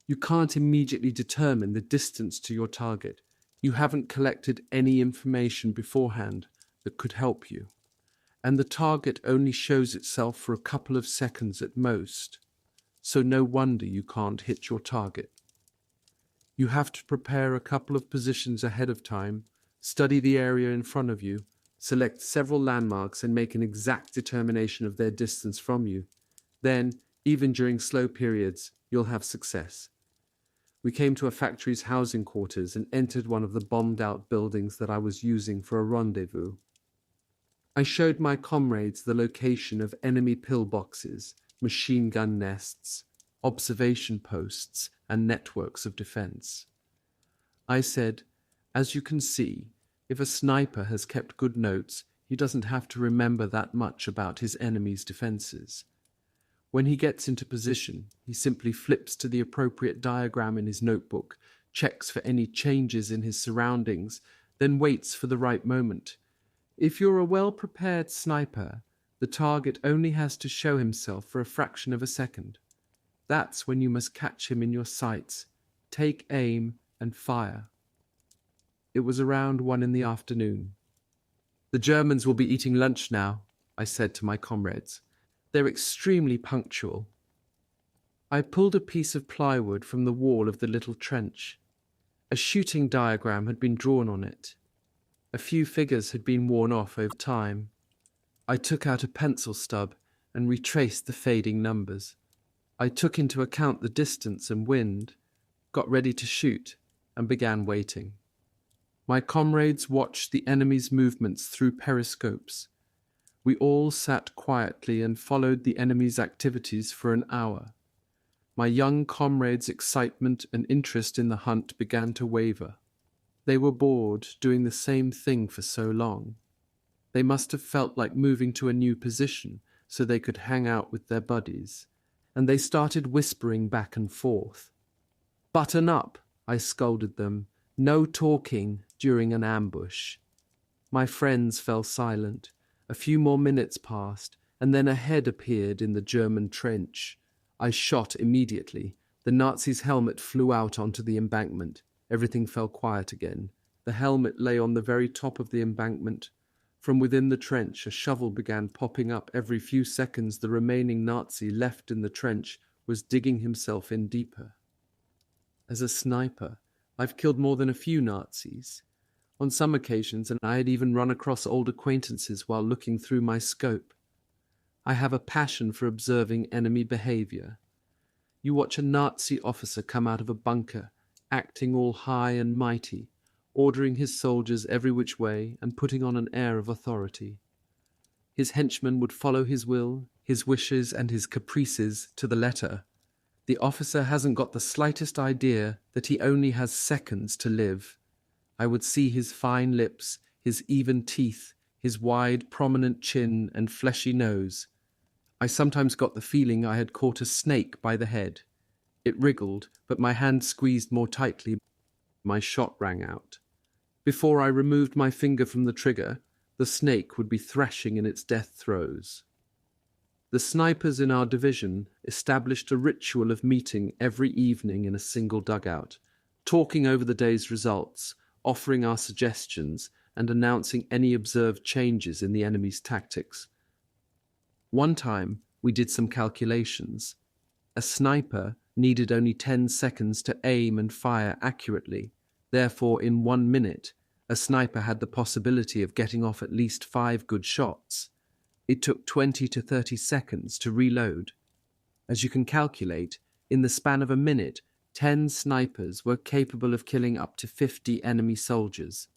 You can't immediately determine the distance to your target. You haven't collected any information beforehand that could help you. And the target only shows itself for a couple of seconds at most. So no wonder you can't hit your target. You have to prepare a couple of positions ahead of time, study the area in front of you, select several landmarks and make an exact determination of their distance from you. Then, even during slow periods, you'll have success. We came to a factory's housing quarters and entered one of the bombed-out buildings that I was using for a rendezvous. I showed my comrades the location of enemy pillboxes, machine gun nests, observation posts, and networks of defense. I said, as you can see, if a sniper has kept good notes, he doesn't have to remember that much about his enemy's defenses. When he gets into position, he simply flips to the appropriate diagram in his notebook, checks for any changes in his surroundings, then waits for the right moment. If you're a well-prepared sniper, the target only has to show himself for a fraction of a second. That's when you must catch him in your sights, take aim, and fire. It was around 1 in the afternoon. The Germans will be eating lunch now, I said to my comrades. They're extremely punctual. I pulled a piece of plywood from the wall of the little trench. A shooting diagram had been drawn on it. A few figures had been worn off over time. I took out a pencil stub and retraced the fading numbers. I took into account the distance and wind, got ready to shoot, and began waiting. My comrades watched the enemy's movements through periscopes. We all sat quietly and followed the enemy's activities for an hour. My young comrades' excitement and interest in the hunt began to waver. They were bored doing the same thing for so long. They must have felt like moving to a new position so they could hang out with their buddies, and they started whispering back and forth. "Button up," I scolded them. "No talking during an ambush." My friends fell silent. A few more minutes passed, and then a head appeared in the German trench. I shot immediately. The Nazi's helmet flew out onto the embankment. Everything fell quiet again. The helmet lay on the very top of the embankment. From within the trench, a shovel began popping up every few seconds. The remaining Nazi left in the trench was digging himself in deeper. As a sniper, I've killed more than a few Nazis. On some occasions, and I had even run across old acquaintances while looking through my scope. I have a passion for observing enemy behavior. You watch a Nazi officer come out of a bunker, acting all high and mighty, ordering his soldiers every which way and putting on an air of authority. His henchmen would follow his will, his wishes and his caprices to the letter. The officer hasn't got the slightest idea that he only has seconds to live. I would see his fine lips, his even teeth, his wide, prominent chin and fleshy nose. I sometimes got the feeling I had caught a snake by the head. It wriggled, but my hand squeezed more tightly. My shot rang out. Before I removed my finger from the trigger, the snake would be thrashing in its death throes. The snipers in our division established a ritual of meeting every evening in a single dugout, talking over the day's results, offering our suggestions, and announcing any observed changes in the enemy's tactics. One time, we did some calculations. A sniper needed only 10 seconds to aim and fire accurately. Therefore, in 1 minute, a sniper had the possibility of getting off at least 5 good shots. It took 20 to 30 seconds to reload. As you can calculate, in the span of a minute, 10 snipers were capable of killing up to 50 enemy soldiers.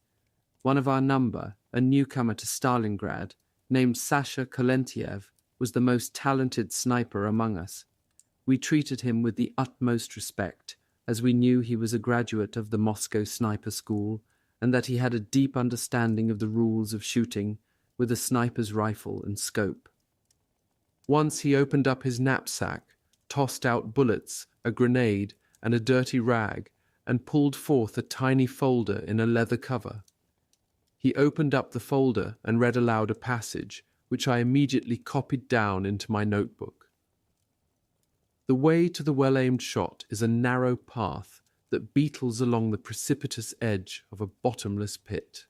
One of our number, a newcomer to Stalingrad, named Sasha Kolentiev, was the most talented sniper among us. We treated him with the utmost respect, as we knew he was a graduate of the Moscow Sniper School, and that he had a deep understanding of the rules of shooting with a sniper's rifle and scope. Once he opened up his knapsack, tossed out bullets, a grenade, and a dirty rag, and pulled forth a tiny folder in a leather cover. He opened up the folder and read aloud a passage, which I immediately copied down into my notebook. The way to the well-aimed shot is a narrow path that beetles along the precipitous edge of a bottomless pit.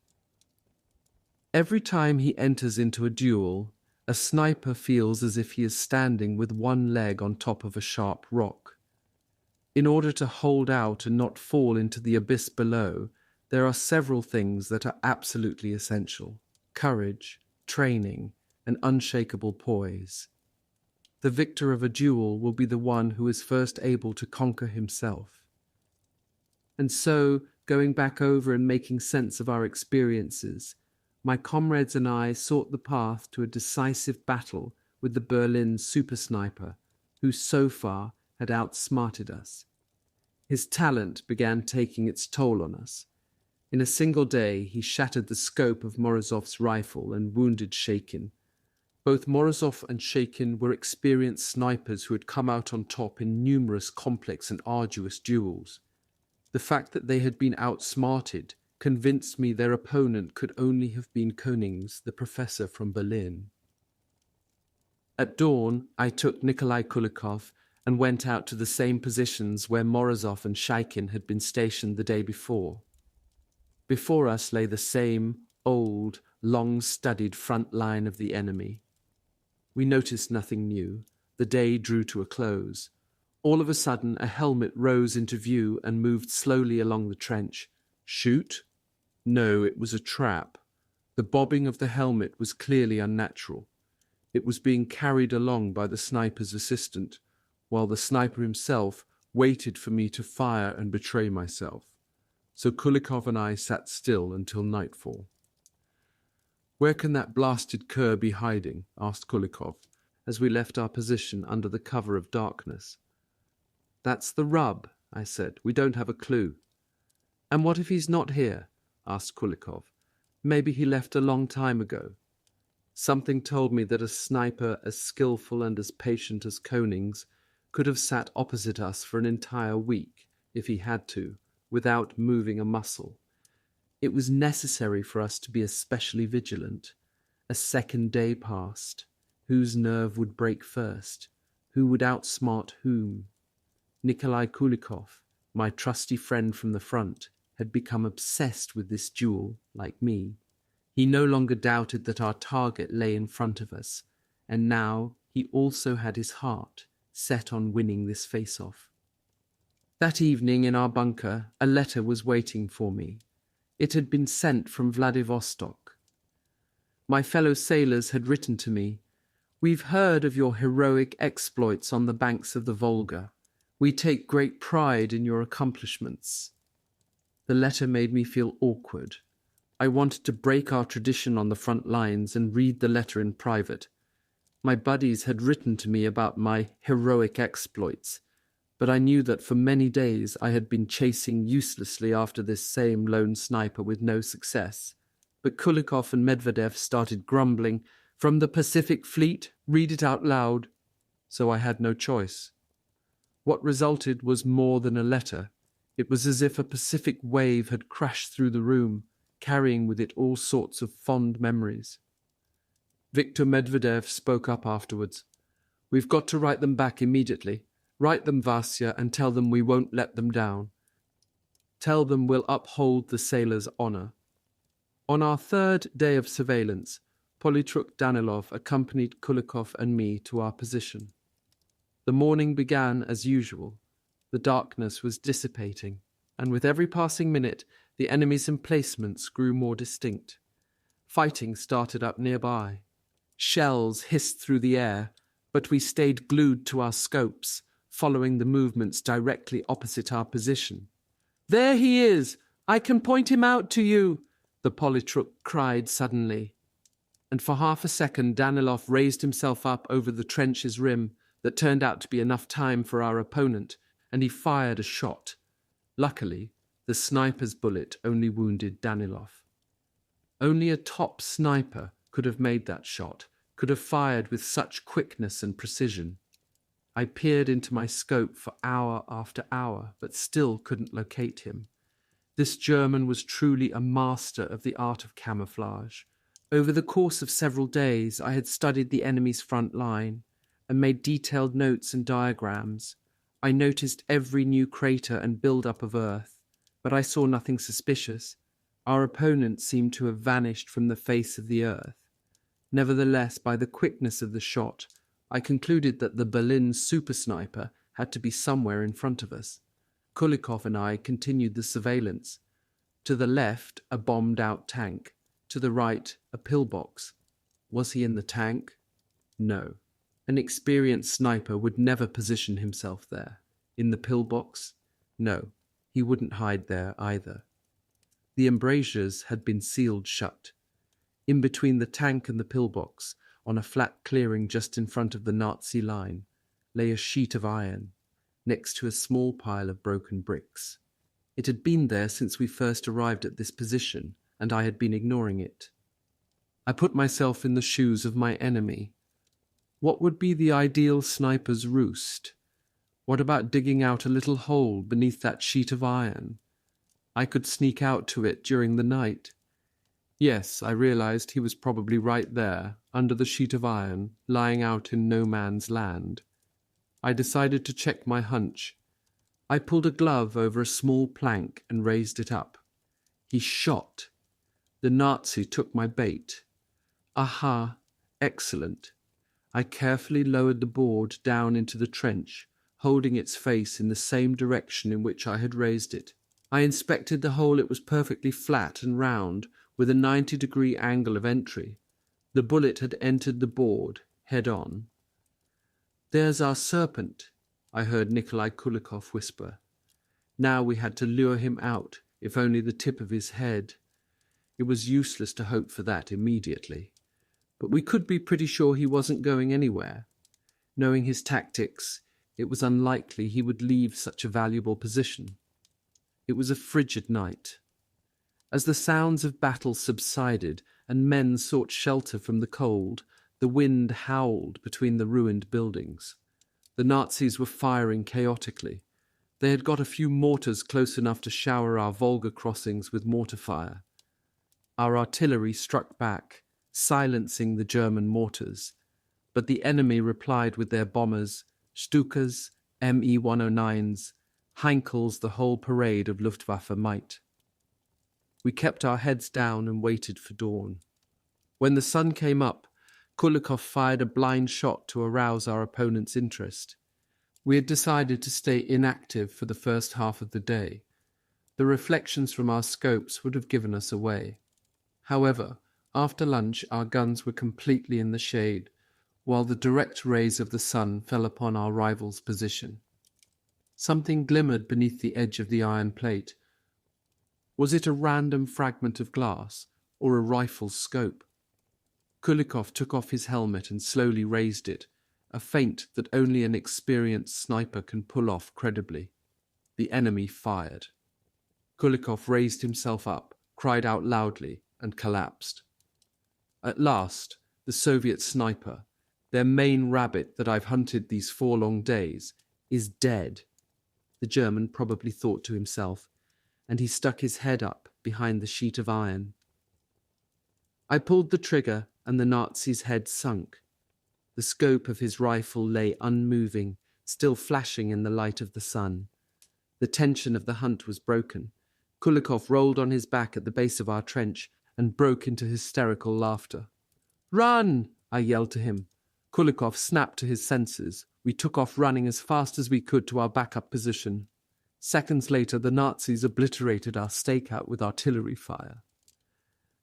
Every time he enters into a duel, a sniper feels as if he is standing with one leg on top of a sharp rock. In order to hold out and not fall into the abyss below, there are several things that are absolutely essential: courage, training, and unshakable poise. The victor of a duel will be the one who is first able to conquer himself. And so, going back over and making sense of our experiences, my comrades and I sought the path to a decisive battle with the Berlin super sniper, who so far had outsmarted us. His talent began taking its toll on us. In a single day, he shattered the scope of Morozov's rifle and wounded Shakin. Both Morozov and Shakin were experienced snipers who had come out on top in numerous complex and arduous duels. The fact that they had been outsmarted convinced me their opponent could only have been Konings, the professor from Berlin. At dawn, I took Nikolai Kulikov and went out to the same positions where Morozov and Shaikin had been stationed the day before. Before us lay the same old, long-studied front line of the enemy. We noticed nothing new. The day drew to a close. All of a sudden, a helmet rose into view and moved slowly along the trench. Shoot? No, it was a trap. The bobbing of the helmet was clearly unnatural. It was being carried along by the sniper's assistant, while the sniper himself waited for me to fire and betray myself. So Kulikov and I sat still until nightfall. "Where can that blasted cur be hiding?" asked Kulikov, as we left our position under the cover of darkness. "That's the rub," I said. "We don't have a clue." "And what if he's not here?" asked Kulikov. "Maybe he left a long time ago." Something told me that a sniper as skillful and as patient as Konings could have sat opposite us for an entire week, if he had to, without moving a muscle. It was necessary for us to be especially vigilant. A second day passed. Whose nerve would break first? Who would outsmart whom? Nikolai Kulikov, my trusty friend from the front, had become obsessed with this duel, like me. He no longer doubted that our target lay in front of us, and now he also had his heart set on winning this face-off. That evening in our bunker, a letter was waiting for me. It had been sent from Vladivostok. My fellow sailors had written to me, "We've heard of your heroic exploits on the banks of the Volga. We take great pride in your accomplishments." The letter made me feel awkward. I wanted to break our tradition on the front lines and read the letter in private. My buddies had written to me about my heroic exploits, but I knew that for many days I had been chasing uselessly after this same lone sniper with no success. But Kulikov and Medvedev started grumbling, "From the Pacific Fleet, read it out loud." So I had no choice. What resulted was more than a letter. It was as if a Pacific wave had crashed through the room, carrying with it all sorts of fond memories. Viktor Medvedev spoke up afterwards. "We've got to write them back immediately. Write them, Vasya, and tell them we won't let them down. Tell them we'll uphold the sailors' honor." On our third day of surveillance, Polytruk Danilov accompanied Kulikov and me to our position. The morning began as usual. The darkness was dissipating, and with every passing minute, the enemy's emplacements grew more distinct. Fighting started up nearby. Shells hissed through the air, but we stayed glued to our scopes, following the movements directly opposite our position. "There he is! I can point him out to you!" the Polytruk cried suddenly. And for half a second Danilov raised himself up over the trench's rim that turned out to be enough time for our opponent, and he fired a shot. Luckily, the sniper's bullet only wounded Danilov. Only a top sniper could have made that shot, could have fired with such quickness and precision. I peered into my scope for hour after hour, but still couldn't locate him. This German was truly a master of the art of camouflage. Over the course of several days, I had studied the enemy's front line, and made detailed notes and diagrams. I noticed every new crater and build-up of Earth, but I saw nothing suspicious. Our opponent seemed to have vanished from the face of the Earth. Nevertheless, by the quickness of the shot, I concluded that the Berlin super sniper had to be somewhere in front of us. Kulikov and I continued the surveillance. To the left, a bombed-out tank. To the right, a pillbox. Was he in the tank? No. An experienced sniper would never position himself there. In the pillbox? No. He wouldn't hide there either. The embrasures had been sealed shut. In between the tank and the pillbox, on a flat clearing just in front of the Nazi line, lay a sheet of iron, next to a small pile of broken bricks. It had been there since we first arrived at this position, and I had been ignoring it. I put myself in the shoes of my enemy. What would be the ideal sniper's roost? What about digging out a little hole beneath that sheet of iron? I could sneak out to it during the night. Yes, I realized he was probably right there, under the sheet of iron, lying out in no man's land. I decided to check my hunch. I pulled a glove over a small plank and raised it up. He shot. The Nazi took my bait. Aha, excellent. I carefully lowered the board down into the trench, holding its face in the same direction in which I had raised it. I inspected the hole. It was perfectly flat and round, with a 90-degree angle of entry. The bullet had entered the board, head on. "There's our serpent," I heard Nikolai Kulikov whisper. Now we had to lure him out, if only the tip of his head. It was useless to hope for that immediately. But we could be pretty sure he wasn't going anywhere. Knowing his tactics, it was unlikely he would leave such a valuable position. It was a frigid night. As the sounds of battle subsided and men sought shelter from the cold, the wind howled between the ruined buildings. The Nazis were firing chaotically. They had got a few mortars close enough to shower our Volga crossings with mortar fire. Our artillery struck back, silencing the German mortars, but the enemy replied with their bombers, Stukas, Me-109s, Heinkels, the whole parade of Luftwaffe might. We kept our heads down and waited for dawn. When the sun came up, Kulikov fired a blind shot to arouse our opponent's interest. We had decided to stay inactive for the first half of the day. The reflections from our scopes would have given us away. However, after lunch our guns were completely in the shade, while the direct rays of the sun fell upon our rival's position. Something glimmered beneath the edge of the iron plate. Was it a random fragment of glass, or a rifle's scope? Kulikov took off his helmet and slowly raised it, a feint that only an experienced sniper can pull off credibly. The enemy fired. Kulikov raised himself up, cried out loudly, and collapsed. At last, the Soviet sniper, their main rabbit that I've hunted these 4 long days, is dead. The German probably thought to himself, and he stuck his head up behind the sheet of iron. I pulled the trigger, and the Nazi's head sunk. The scope of his rifle lay unmoving, still flashing in the light of the sun. The tension of the hunt was broken. Kulikov rolled on his back at the base of our trench and broke into hysterical laughter. "Run!" I yelled to him. Kulikov snapped to his senses. We took off running as fast as we could to our backup position. Seconds later, the Nazis obliterated our stakeout with artillery fire.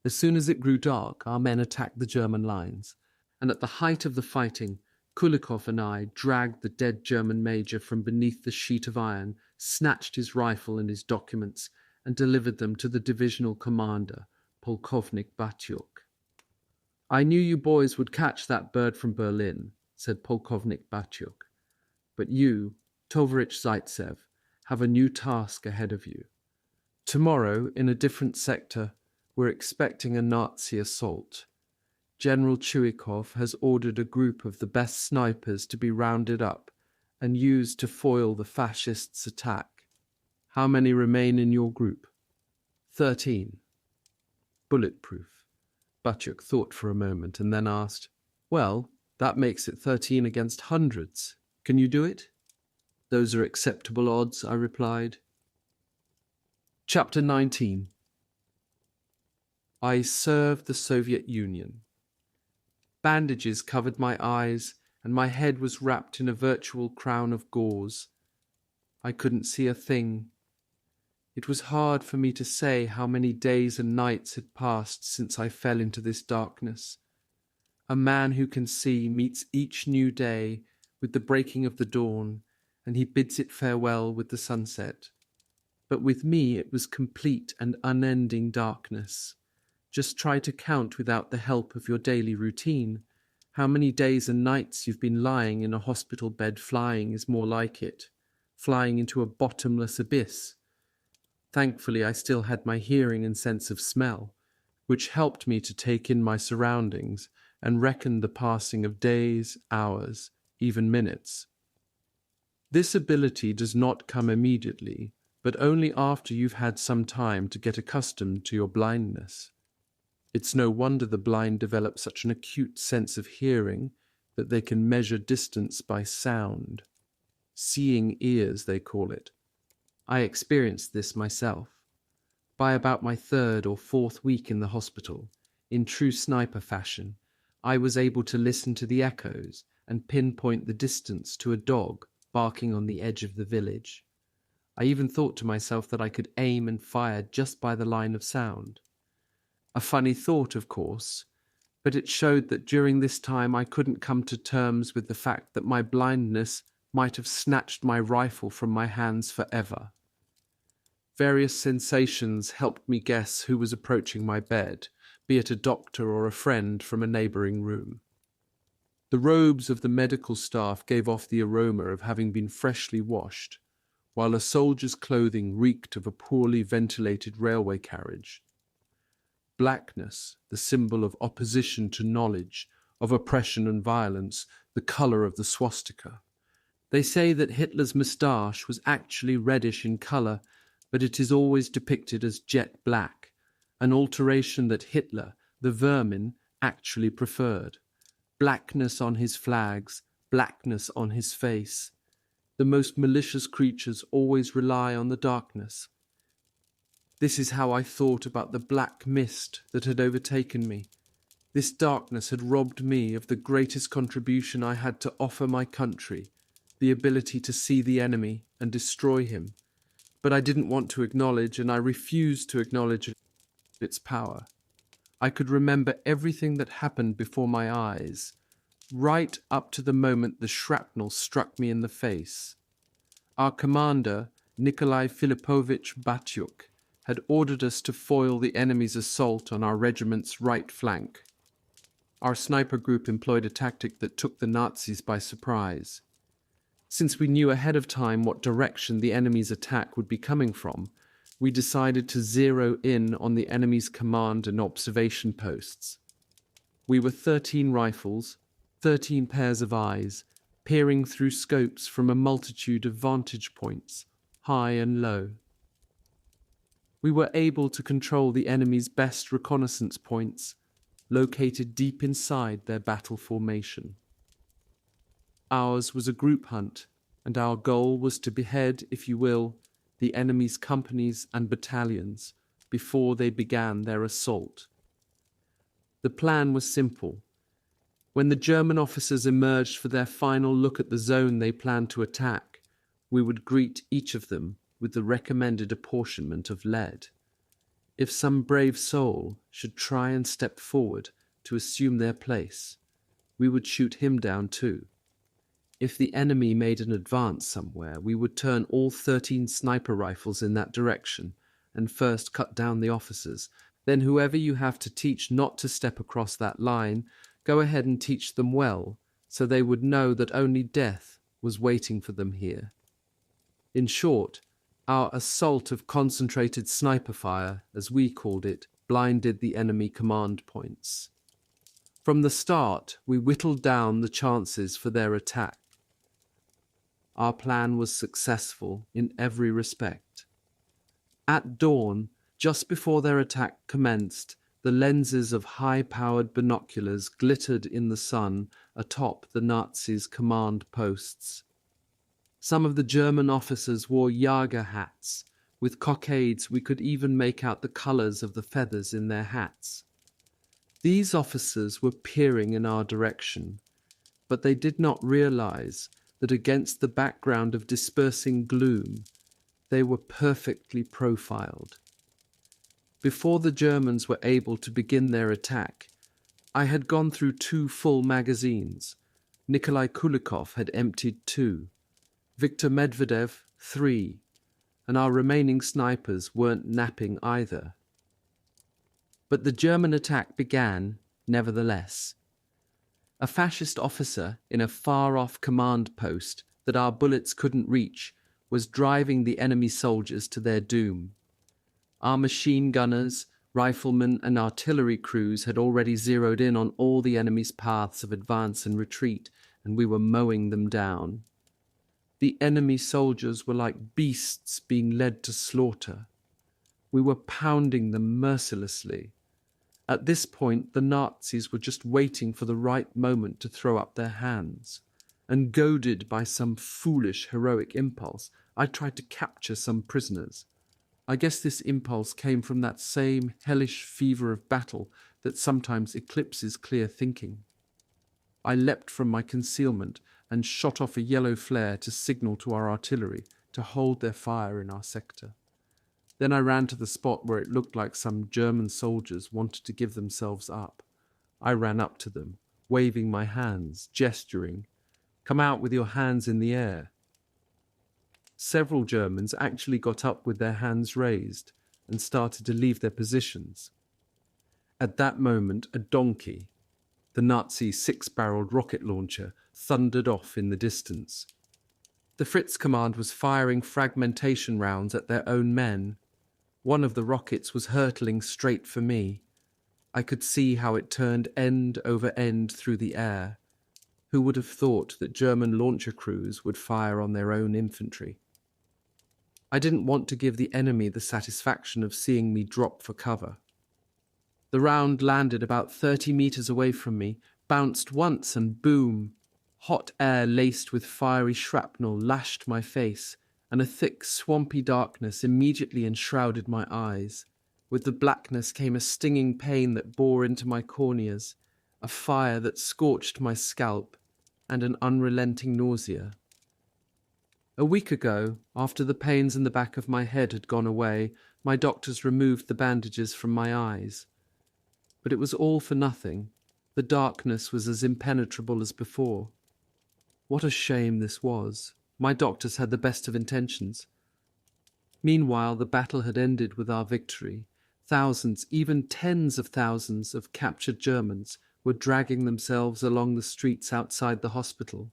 As soon as it grew dark, our men attacked the German lines, and at the height of the fighting, Kulikov and I dragged the dead German major from beneath the sheet of iron, snatched his rifle and his documents, and delivered them to the divisional commander, Polkovnik Batyuk. "I knew you boys would catch that bird from Berlin," said Polkovnik Batyuk. "But you, Vassili Zaitsev, have a new task ahead of you. Tomorrow, in a different sector, we're expecting a Nazi assault. General Chuikov has ordered a group of the best snipers to be rounded up and used to foil the fascists' attack. How many remain in your group?" 13. Bulletproof. Batyuk thought for a moment and then asked, "Well, That makes it 13 against hundreds. Can you do it? Those are acceptable odds, I replied. Chapter 19. I served the Soviet Union. Bandages covered my eyes, and my head was wrapped in a virtual crown of gauze. I couldn't see a thing. It was hard for me to say how many days and nights had passed since I fell into this darkness. A man who can see meets each new day with the breaking of the dawn, and he bids it farewell with the sunset. But with me it was complete and unending darkness. Just try to count without the help of your daily routine. How many days and nights you've been lying in a hospital bed. Flying is more like it. Flying into a bottomless abyss. Thankfully, I still had my hearing and sense of smell, which helped me to take in my surroundings and reckon the passing of days, hours, even minutes. This ability does not come immediately, but only after you've had some time to get accustomed to your blindness. It's no wonder the blind develop such an acute sense of hearing that they can measure distance by sound. Seeing ears, they call it. I experienced this myself. By about my 3rd or 4th week in the hospital, in true sniper fashion, I was able to listen to the echoes and pinpoint the distance to a dog barking on the edge of the village. I even thought to myself that I could aim and fire just by the line of sound. A funny thought, of course, but it showed that during this time I couldn't come to terms with the fact that my blindness might have snatched my rifle from my hands forever. Various sensations helped me guess who was approaching my bed, be it a doctor or a friend from a neighbouring room. The robes of the medical staff gave off the aroma of having been freshly washed, while a soldier's clothing reeked of a poorly ventilated railway carriage. Blackness, the symbol of opposition to knowledge, of oppression and violence, the colour of the swastika. They say that Hitler's moustache was actually reddish in colour, but it is always depicted as jet black, an alteration that Hitler, the vermin, actually preferred. Blackness on his flags, blackness on his face. The most malicious creatures always rely on the darkness. This is how I thought about the black mist that had overtaken me. This darkness had robbed me of the greatest contribution I had to offer my country, the ability to see the enemy and destroy him. But I didn't want to acknowledge, and I refused to acknowledge its power. I could remember everything that happened before my eyes, right up to the moment the shrapnel struck me in the face. Our commander, Nikolai Filipovich Batyuk, had ordered us to foil the enemy's assault on our regiment's right flank. Our sniper group employed a tactic that took the Nazis by surprise. Since we knew ahead of time what direction the enemy's attack would be coming from, we decided to zero in on the enemy's command and observation posts. We were 13 rifles, 13 pairs of eyes, peering through scopes from a multitude of vantage points, high and low. We were able to control the enemy's best reconnaissance points, located deep inside their battle formation. Ours was a group hunt, and our goal was to behead, if you will, the enemy's companies and battalions before they began their assault. The plan was simple. When the German officers emerged for their final look at the zone they planned to attack, we would greet each of them with the recommended apportionment of lead. If some brave soul should try and step forward to assume their place, we would shoot him down too. If the enemy made an advance somewhere, we would turn all 13 sniper rifles in that direction and first cut down the officers. Then whoever you have to teach not to step across that line, go ahead and teach them well, so they would know that only death was waiting for them here. In short, our assault of concentrated sniper fire, as we called it, blinded the enemy command points. From the start, we whittled down the chances for their attack. Our plan was successful in every respect. At dawn, just before their attack commenced, The lenses of high-powered binoculars glittered in the sun atop the Nazis' command posts. Some of the German officers wore Jager hats. With cockades, we could even make out the colors of the feathers in their hats. These officers were peering in our direction, but they did not realize that against the background of dispersing gloom, they were perfectly profiled. Before the Germans were able to begin their attack, I had gone through 2 full magazines. Nikolai Kulikov had emptied 2, Viktor Medvedev 3, and our remaining snipers weren't napping either. But the German attack began, nevertheless. A fascist officer in a far-off command post that our bullets couldn't reach was driving the enemy soldiers to their doom. Our machine gunners, riflemen, and artillery crews had already zeroed in on all the enemy's paths of advance and retreat, and we were mowing them down. The enemy soldiers were like beasts being led to slaughter. We were pounding them mercilessly. At this point, the Nazis were just waiting for the right moment to throw up their hands, and goaded by some foolish heroic impulse, I tried to capture some prisoners. I guess this impulse came from that same hellish fever of battle that sometimes eclipses clear thinking. I leapt from my concealment and shot off a yellow flare to signal to our artillery to hold their fire in our sector. Then I ran to the spot where it looked like some German soldiers wanted to give themselves up. I ran up to them, waving my hands, gesturing, "Come out with your hands in the air." Several Germans actually got up with their hands raised and started to leave their positions. At that moment, a donkey, the Nazi 6-barreled rocket launcher, thundered off in the distance. The Fritz Command was firing fragmentation rounds at their own men. One of the rockets was hurtling straight for me. I could see how it turned end over end through the air. Who would have thought that German launcher crews would fire on their own infantry? I didn't want to give the enemy the satisfaction of seeing me drop for cover. The round landed about 30 meters away from me, bounced once and boom! Hot air laced with fiery shrapnel lashed my face, and a thick, swampy darkness immediately enshrouded my eyes. With the blackness came a stinging pain that bore into my corneas, a fire that scorched my scalp, and an unrelenting nausea. A week ago, after the pains in the back of my head had gone away, my doctors removed the bandages from my eyes. But it was all for nothing. The darkness was as impenetrable as before. What a shame this was. My doctors had the best of intentions. Meanwhile, the battle had ended with our victory. Thousands, even tens of thousands of captured Germans were dragging themselves along the streets outside the hospital.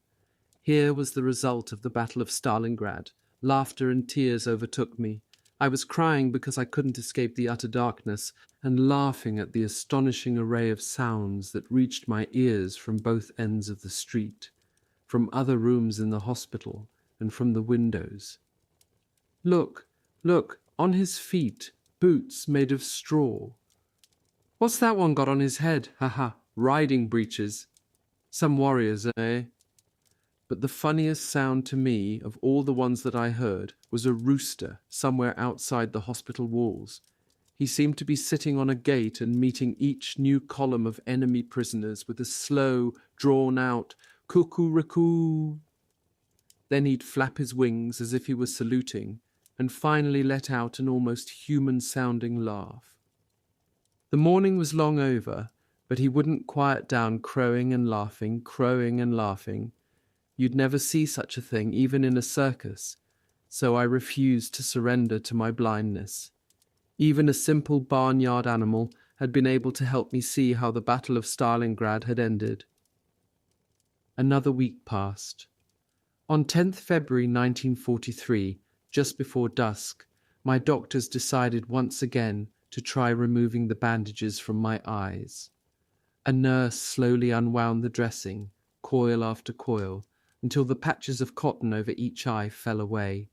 Here was the result of the Battle of Stalingrad. Laughter and tears overtook me. I was crying because I couldn't escape the utter darkness, and laughing at the astonishing array of sounds that reached my ears from both ends of the street, from other rooms in the hospital, and from the windows. Look, look, on his feet, boots made of straw. What's that one got on his head? Ha! Riding breeches. Some warriors, eh? But the funniest sound to me of all the ones that I heard was a rooster somewhere outside the hospital walls. He seemed to be sitting on a gate and meeting each new column of enemy prisoners with a slow, drawn-out cuckoo-racoo. Then he'd flap his wings as if he was saluting, and finally let out an almost human-sounding laugh. The morning was long over, but he wouldn't quiet down, crowing and laughing, crowing and laughing. You'd never see such a thing, even in a circus, so I refused to surrender to my blindness. Even a simple barnyard animal had been able to help me see how the Battle of Stalingrad had ended. Another week passed. On 10th February 1943, just before dusk, my doctors decided once again to try removing the bandages from my eyes. A nurse slowly unwound the dressing, coil after coil, until the patches of cotton over each eye fell away.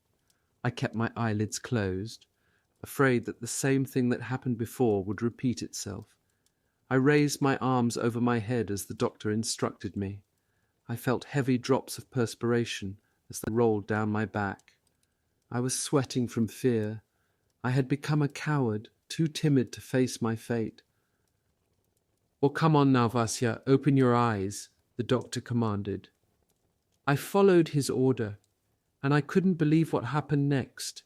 I kept my eyelids closed, afraid that the same thing that happened before would repeat itself, I raised my arms over my head as the doctor instructed me. I felt heavy drops of perspiration as they rolled down my back. I was sweating from fear. I had become a coward, too timid to face my fate. "Well, come on now, Vasya, open your eyes," the doctor commanded. I followed his order, and I couldn't believe what happened next.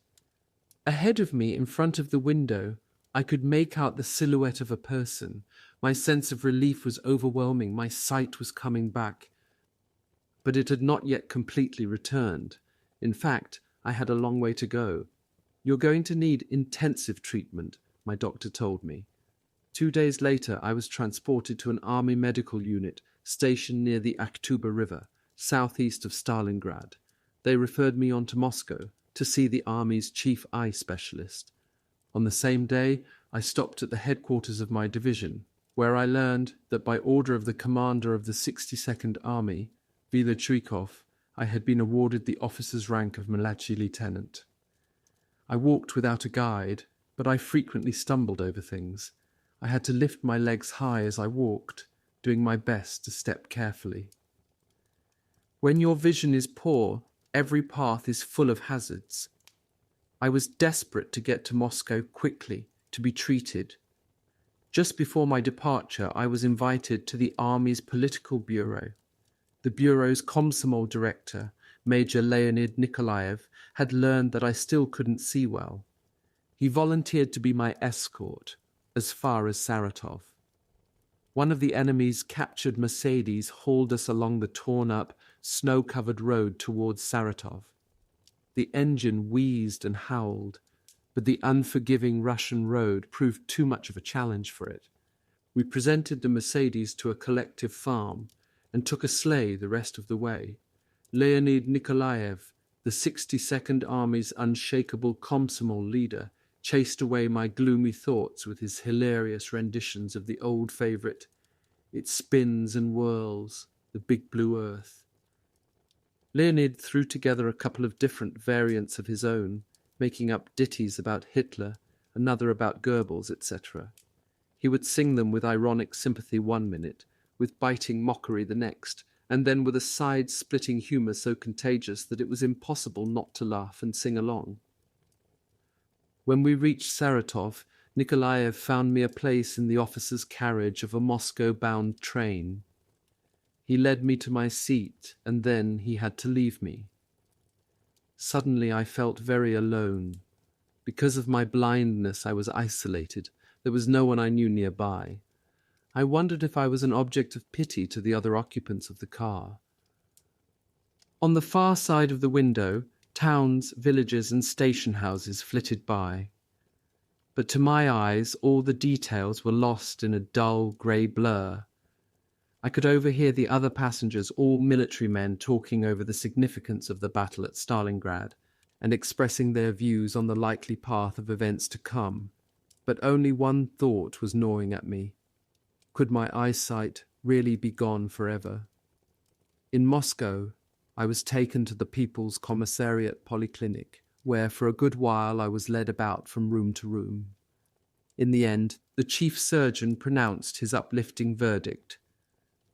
Ahead of me, in front of the window, I could make out the silhouette of a person. My sense of relief was overwhelming. My sight was coming back. But it had not yet completely returned. In fact, I had a long way to go. "You're going to need intensive treatment," my doctor told me. 2 days later, I was transported to an army medical unit stationed near the Aktuba River, southeast of Stalingrad. They referred me on to Moscow to see the army's chief eye specialist. On the same day, I stopped at the headquarters of my division, where I learned that by order of the commander of the 62nd Army, Vila, I had been awarded the officer's rank of Mladshy Lieutenant. I walked without a guide, but I frequently stumbled over things. I had to lift my legs high as I walked, doing my best to step carefully. When your vision is poor, every path is full of hazards. I was desperate to get to Moscow quickly, to be treated. Just before my departure, I was invited to the Army's political bureau. The bureau's Komsomol director, Major Leonid Nikolaev, had learned that I still couldn't see well. He volunteered to be my escort, as far as Saratov. One of the enemy's captured Mercedes hauled us along the torn-up, snow-covered road towards Saratov. The engine wheezed and howled, but the unforgiving Russian road proved too much of a challenge for it. We presented the Mercedes to a collective farm and took a sleigh the rest of the way. Leonid Nikolaev, the 62nd Army's unshakable Komsomol leader, chased away my gloomy thoughts with his hilarious renditions of the old favourite, "It spins and whirls, the big blue earth." Leonid threw together a couple of different variants of his own, making up ditties about Hitler, another about Goebbels, etc. He would sing them with ironic sympathy one minute, with biting mockery the next, and then with a side-splitting humour so contagious that it was impossible not to laugh and sing along. When we reached Saratov, Nikolaev found me a place in the officer's carriage of a Moscow-bound train. He led me to my seat, and then he had to leave me. Suddenly I felt very alone. Because of my blindness, I was isolated. There was no one I knew nearby. I wondered if I was an object of pity to the other occupants of the car. On the far side of the window, towns, villages, and station houses flitted by. But to my eyes, all the details were lost in a dull, grey blur. I could overhear the other passengers, all military men, talking over the significance of the battle at Stalingrad and expressing their views on the likely path of events to come. But only one thought was gnawing at me. Could my eyesight really be gone forever? In Moscow, I was taken to the People's Commissariat Polyclinic, where for a good while I was led about from room to room. In the end, the chief surgeon pronounced his uplifting verdict.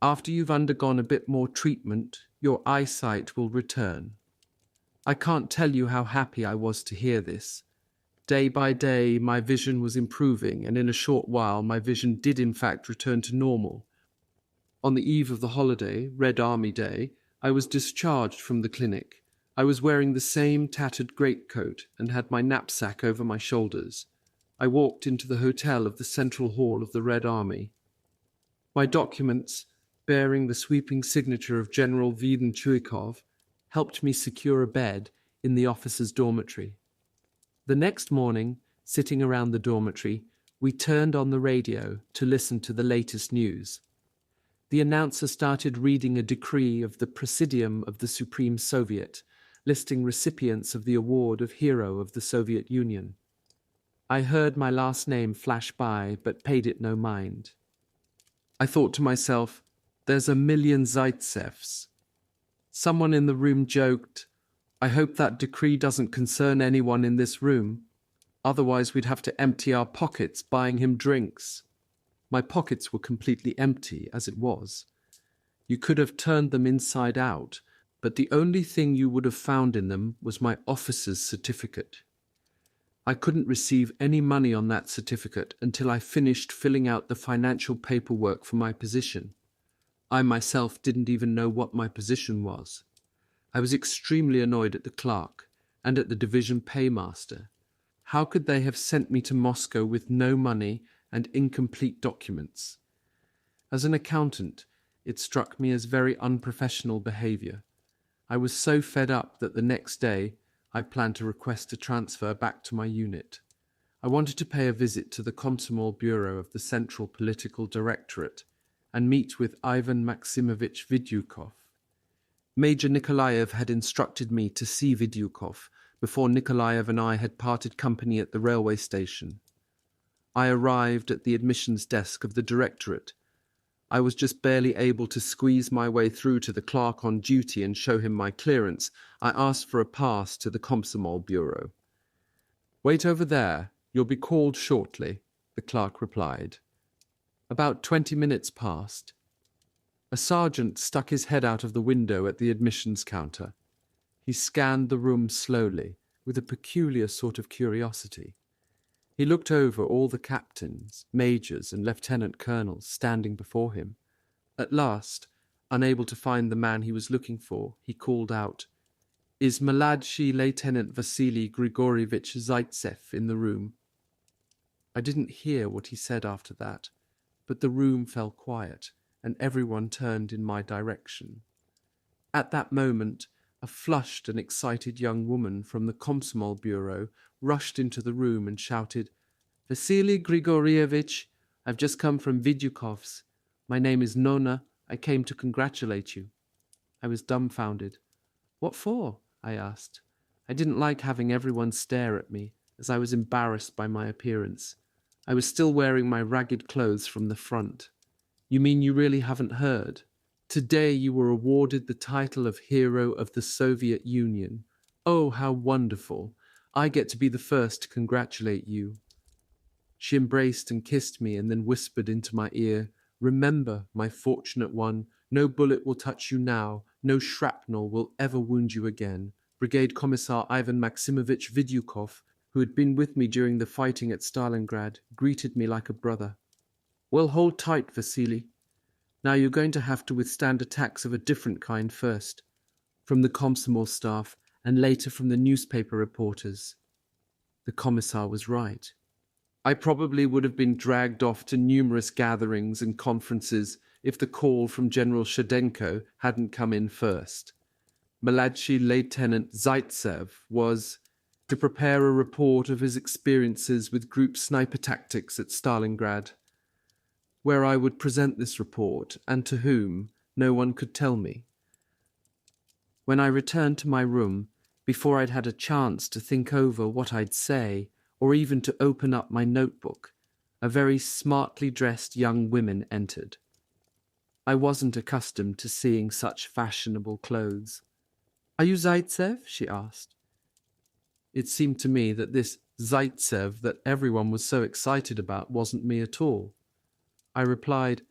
"After you've undergone a bit more treatment, your eyesight will return." I can't tell you how happy I was to hear this. Day by day, my vision was improving, and in a short while my vision did in fact return to normal. On the eve of the holiday, Red Army Day, I was discharged from the clinic. I was wearing the same tattered greatcoat and had my knapsack over my shoulders. I walked into the hotel of the Central Hall of the Red Army. My documents, bearing the sweeping signature of General Wiedenchuikov, helped me secure a bed in the officers' dormitory. The next morning, sitting around the dormitory, we turned on the radio to listen to the latest news. The announcer started reading a decree of the Presidium of the Supreme Soviet, listing recipients of the award of Hero of the Soviet Union. I heard my last name flash by, but paid it no mind. I thought to myself, there's 1,000,000 Zaitsevs. Someone in the room joked, "I hope that decree doesn't concern anyone in this room. Otherwise we'd have to empty our pockets buying him drinks." My pockets were completely empty as it was. You could have turned them inside out, but the only thing you would have found in them was my officer's certificate. I couldn't receive any money on that certificate until I finished filling out the financial paperwork for my position. I myself didn't even know what my position was. I was extremely annoyed at the clerk and at the division paymaster. How could they have sent me to Moscow with no money and incomplete documents? As an accountant, it struck me as very unprofessional behavior. I was so fed up that the next day I planned to request a transfer back to my unit. I wanted to pay a visit to the Komsomol Bureau of the Central Political Directorate and meet with Ivan Maximovich Vidyukov. Major Nikolaev had instructed me to see Vidyukov before Nikolaev and I had parted company at the railway station. I arrived at the admissions desk of the directorate. I was just barely able to squeeze my way through to the clerk on duty and show him my clearance. I asked for a pass to the Komsomol Bureau. "Wait over there. You'll be called shortly," the clerk replied. About 20 minutes passed. A sergeant stuck his head out of the window at the admissions counter. He scanned the room slowly, with a peculiar sort of curiosity. He looked over all the captains, majors, and lieutenant colonels standing before him. At last, unable to find the man he was looking for, he called out, "Is Mladshi Lieutenant Vasily Grigorievich Zaitsev in the room?" I didn't hear what he said after that, but the room fell quiet, and everyone turned in my direction. At that moment, a flushed and excited young woman from the Komsomol Bureau rushed into the room and shouted, "Vasily Grigorievich, I've just come from Vidyukov's. My name is Nona. I came to congratulate you." I was dumbfounded. "What for?" I asked. I didn't like having everyone stare at me, as I was embarrassed by my appearance. I was still wearing my ragged clothes from the front. "You mean you really haven't heard? Today you were awarded the title of Hero of the Soviet Union. Oh, how wonderful! I get to be the first to congratulate you." She embraced and kissed me and then whispered into my ear, "Remember, my fortunate one, no bullet will touch you now, no shrapnel will ever wound you again. Brigade Commissar Ivan Maximovich Vidyukov, who had been with me during the fighting at Stalingrad, greeted me like a brother. Well, hold tight, Vasily. Now you're going to have to withstand attacks of a different kind first, from the Komsomol staff and later from the newspaper reporters." The commissar was right. I probably would have been dragged off to numerous gatherings and conferences if the call from General Shadenko hadn't come in first. Mladshi Lieutenant Zaitsev was to prepare a report of his experiences with group sniper tactics at Stalingrad. Where I would present this report, and to whom, no one could tell me. When I returned to my room, before I'd had a chance to think over what I'd say, or even to open up my notebook, a very smartly dressed young woman entered. I wasn't accustomed to seeing such fashionable clothes. "Are you Zaitsev?" she asked. It seemed to me that this Zaitsev that everyone was so excited about wasn't me at all. I replied,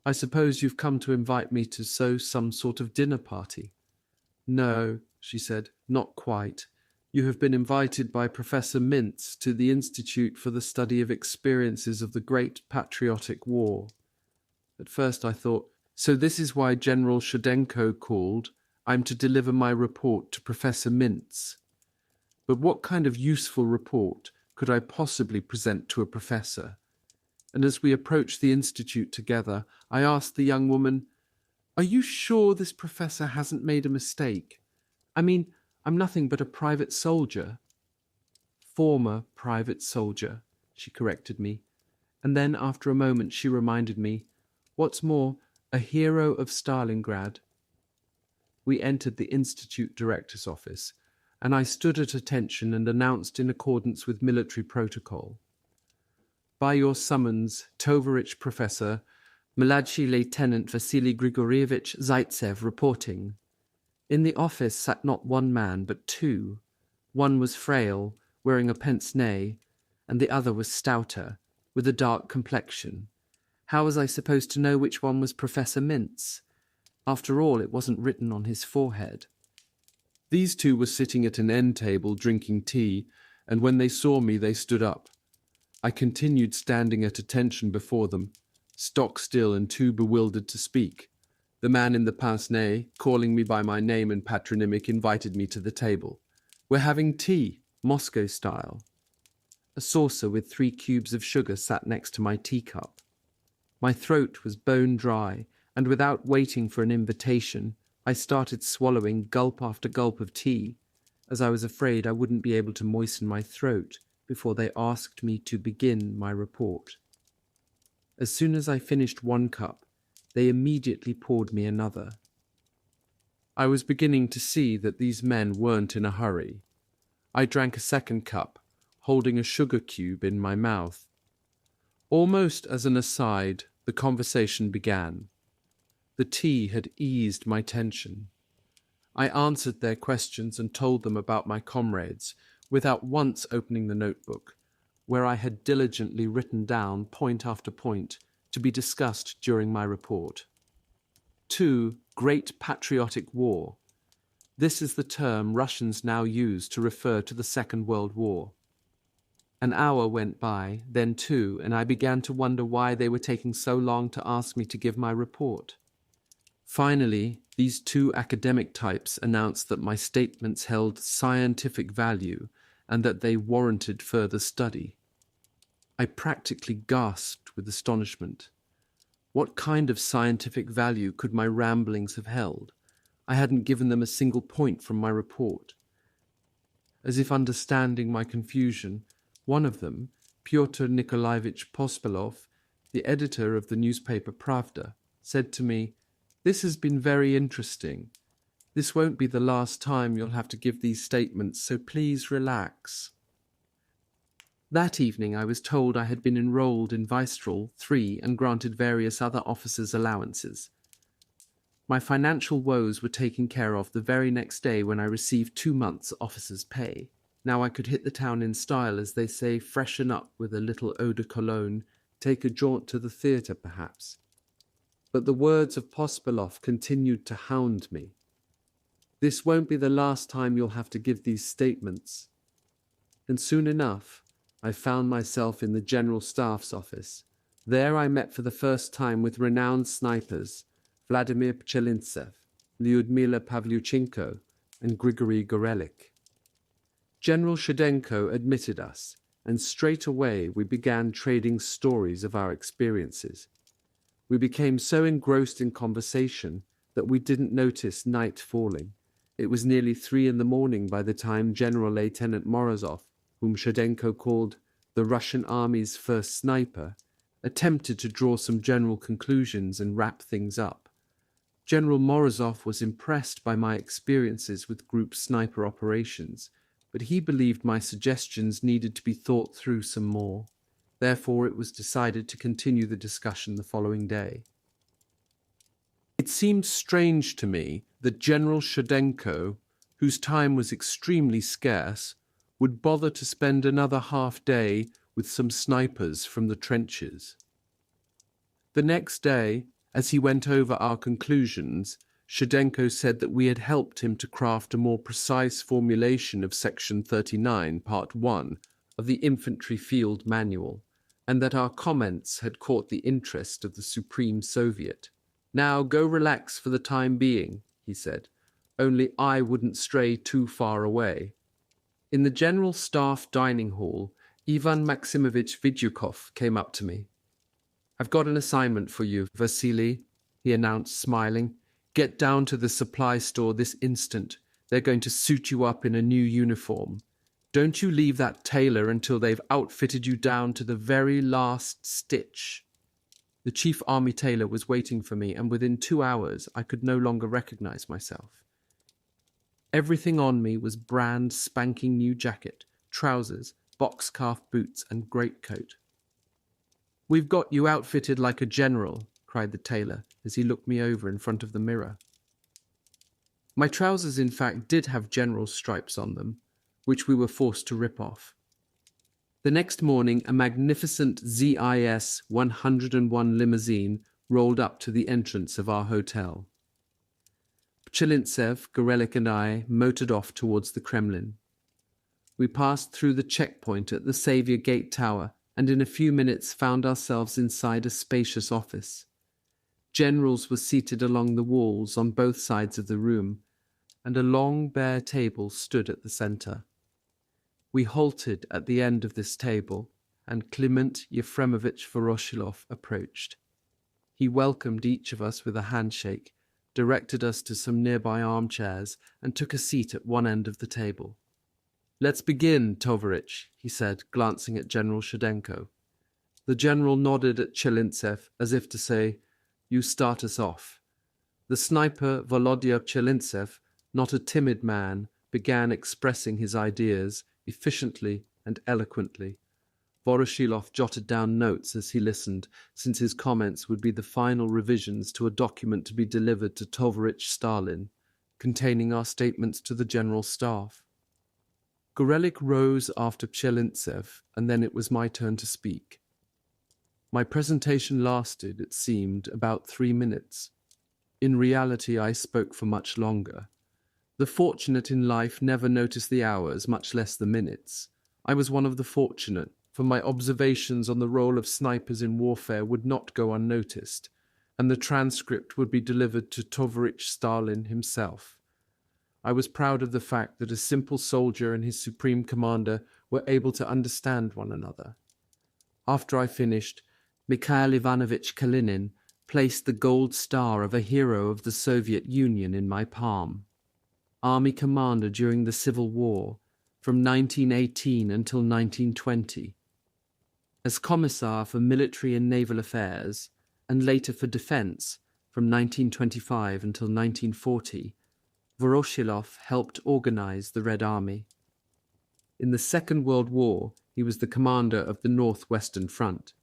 "I suppose you've come to invite me to some sort of dinner party." "No," she said, "not quite. You have been invited by Professor Mintz to the Institute for the Study of Experiences of the Great Patriotic War." At first I thought, so this is why General Shadenko called. I'm to deliver my report to Professor Mintz. But what kind of useful report could I possibly present to a professor? And as we approached the institute together, I asked the young woman, "Are you sure this professor hasn't made a mistake? I mean, I'm nothing but a private soldier." "Former private soldier," she corrected me. And then, after a moment, she reminded me, "What's more, a hero of Stalingrad." We entered the institute director's office, and I stood at attention and announced in accordance with military protocol. "By your summons, Tovarich Professor, Mladshi Lieutenant Vasily Grigorievich Zaitsev reporting." In the office sat not one man, but two. One was frail, wearing a pince-nez, and the other was stouter, with a dark complexion. How was I supposed to know which one was Professor Mintz? After all, it wasn't written on his forehead. These two were sitting at an end table drinking tea, and when they saw me, they stood up. I continued standing at attention before them, stock still and too bewildered to speak. The man in the pince-nez, calling me by my name and patronymic, invited me to the table. "We're having tea, Moscow style." A saucer with 3 cubes of sugar sat next to my teacup. My throat was bone dry, and without waiting for an invitation, I started swallowing gulp after gulp of tea, as I was afraid I wouldn't be able to moisten my throat before they asked me to begin my report. As soon as I finished 1 cup, they immediately poured me another. I was beginning to see that these men weren't in a hurry. I drank a 2nd cup, holding a sugar cube in my mouth. Almost as an aside, the conversation began. The tea had eased my tension. I answered their questions and told them about my comrades, without once opening the notebook, where I had diligently written down point after point to be discussed during my report. 2. Great Patriotic War. This is the term Russians now use to refer to the Second World War. An hour went by, then 2, and I began to wonder why they were taking so long to ask me to give my report. Finally, these 2 academic types announced that my statements held scientific value and that they warranted further study. I practically gasped with astonishment. What kind of scientific value could my ramblings have held? I hadn't given them a single point from my report. As if understanding my confusion, one of them, Pyotr Nikolaevich Pospelov, the editor of the newspaper Pravda, said to me, "This has been very interesting. This won't be the last time you'll have to give these statements, so please relax." That evening I was told I had been enrolled in Viceroy 3 and granted various other officers' allowances. My financial woes were taken care of the very next day when I received 2 months' officer's pay. Now I could hit the town in style, as they say, freshen up with a little eau de cologne, take a jaunt to the theatre perhaps. But the words of Pospelov continued to hound me. "This won't be the last time you'll have to give these statements." And soon enough, I found myself in the General Staff's office. There I met for the first time with renowned snipers, Vladimir Pchelintsev, Lyudmila Pavlyuchenko, and Grigory Gorelik. General Shchedenko admitted us, and straight away we began trading stories of our experiences. We became so engrossed in conversation that we didn't notice night falling. It was nearly 3 a.m. by the time General Lieutenant Morozov, whom Shchedenko called the Russian Army's first sniper, attempted to draw some general conclusions and wrap things up. General Morozov was impressed by my experiences with group sniper operations, but he believed my suggestions needed to be thought through some more. Therefore, it was decided to continue the discussion the following day. It seemed strange to me that General Shchedenko, whose time was extremely scarce, would bother to spend another half day with some snipers from the trenches. The next day, as he went over our conclusions, Shchedenko said that we had helped him to craft a more precise formulation of Section 39, Part 1 of the Infantry Field Manual, and that our comments had caught the interest of the Supreme Soviet. "Now go relax for the time being," he said, "only I wouldn't stray too far away." In the General Staff dining hall, Ivan Maximovich Vidyukov came up to me. "I've got an assignment for you, Vasily," he announced, smiling. "Get down to the supply store this instant. They're going to suit you up in a new uniform. Don't you leave that tailor until they've outfitted you down to the very last stitch." The chief army tailor was waiting for me, and within 2 hours I could no longer recognize myself. Everything on me was brand spanking new jacket, trousers, box-calf boots, and greatcoat. "We've got you outfitted like a general," cried the tailor as he looked me over in front of the mirror. My trousers, in fact, did have general stripes on them, which we were forced to rip off. The next morning, a magnificent ZIS 101 limousine rolled up to the entrance of our hotel. Chilintsev, Gorelik and I motored off towards the Kremlin. We passed through the checkpoint at the Saviour Gate Tower and in a few minutes found ourselves inside a spacious office. Generals were seated along the walls on both sides of the room, and a long bare table stood at the centre. We halted at the end of this table, and Kliment Yefremovitch Voroshilov approached. He welcomed each of us with a handshake, directed us to some nearby armchairs, and took a seat at one end of the table. "Let's begin, Tovarich," he said, glancing at General Shchedenko. The general nodded at Chilintsev, as if to say, "You start us off." The sniper Volodya Chilintsev, not a timid man, began expressing his ideas efficiently and eloquently. Voroshilov jotted down notes as he listened, since his comments would be the final revisions to a document to be delivered to Tovarich Stalin, containing our statements to the General Staff. Gorelik rose after Chilintsev, and then it was my turn to speak. My presentation lasted, it seemed, about 3 minutes. In reality, I spoke for much longer. The fortunate in life never notice the hours, much less the minutes. I was one of the fortunate, for my observations on the role of snipers in warfare would not go unnoticed, and the transcript would be delivered to Tovarich Stalin himself. I was proud of the fact that a simple soldier and his supreme commander were able to understand one another. After I finished, Mikhail Ivanovich Kalinin placed the gold star of a hero of the Soviet Union in my palm. Army commander during the Civil War, from 1918 until 1920. As Commissar for Military and Naval Affairs, and later for Defense, from 1925 until 1940, Voroshilov helped organize the Red Army. In the Second World War, he was the commander of the Northwestern Front.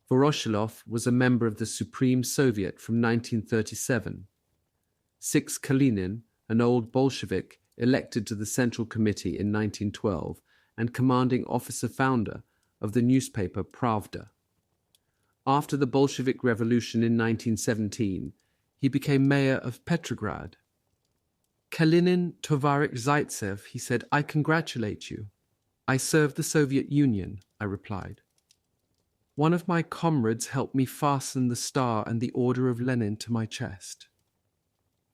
Voroshilov was a member of the Supreme Soviet from 1937. Six Kalinin, an old Bolshevik, elected to the Central Committee in 1912 and commanding officer-founder of the newspaper Pravda. After the Bolshevik Revolution in 1917, he became mayor of Petrograd. "Kalinin Tovarich Zaitsev," he said, "I congratulate you." "I served the Soviet Union," I replied. One of my comrades helped me fasten the star and the Order of Lenin to my chest.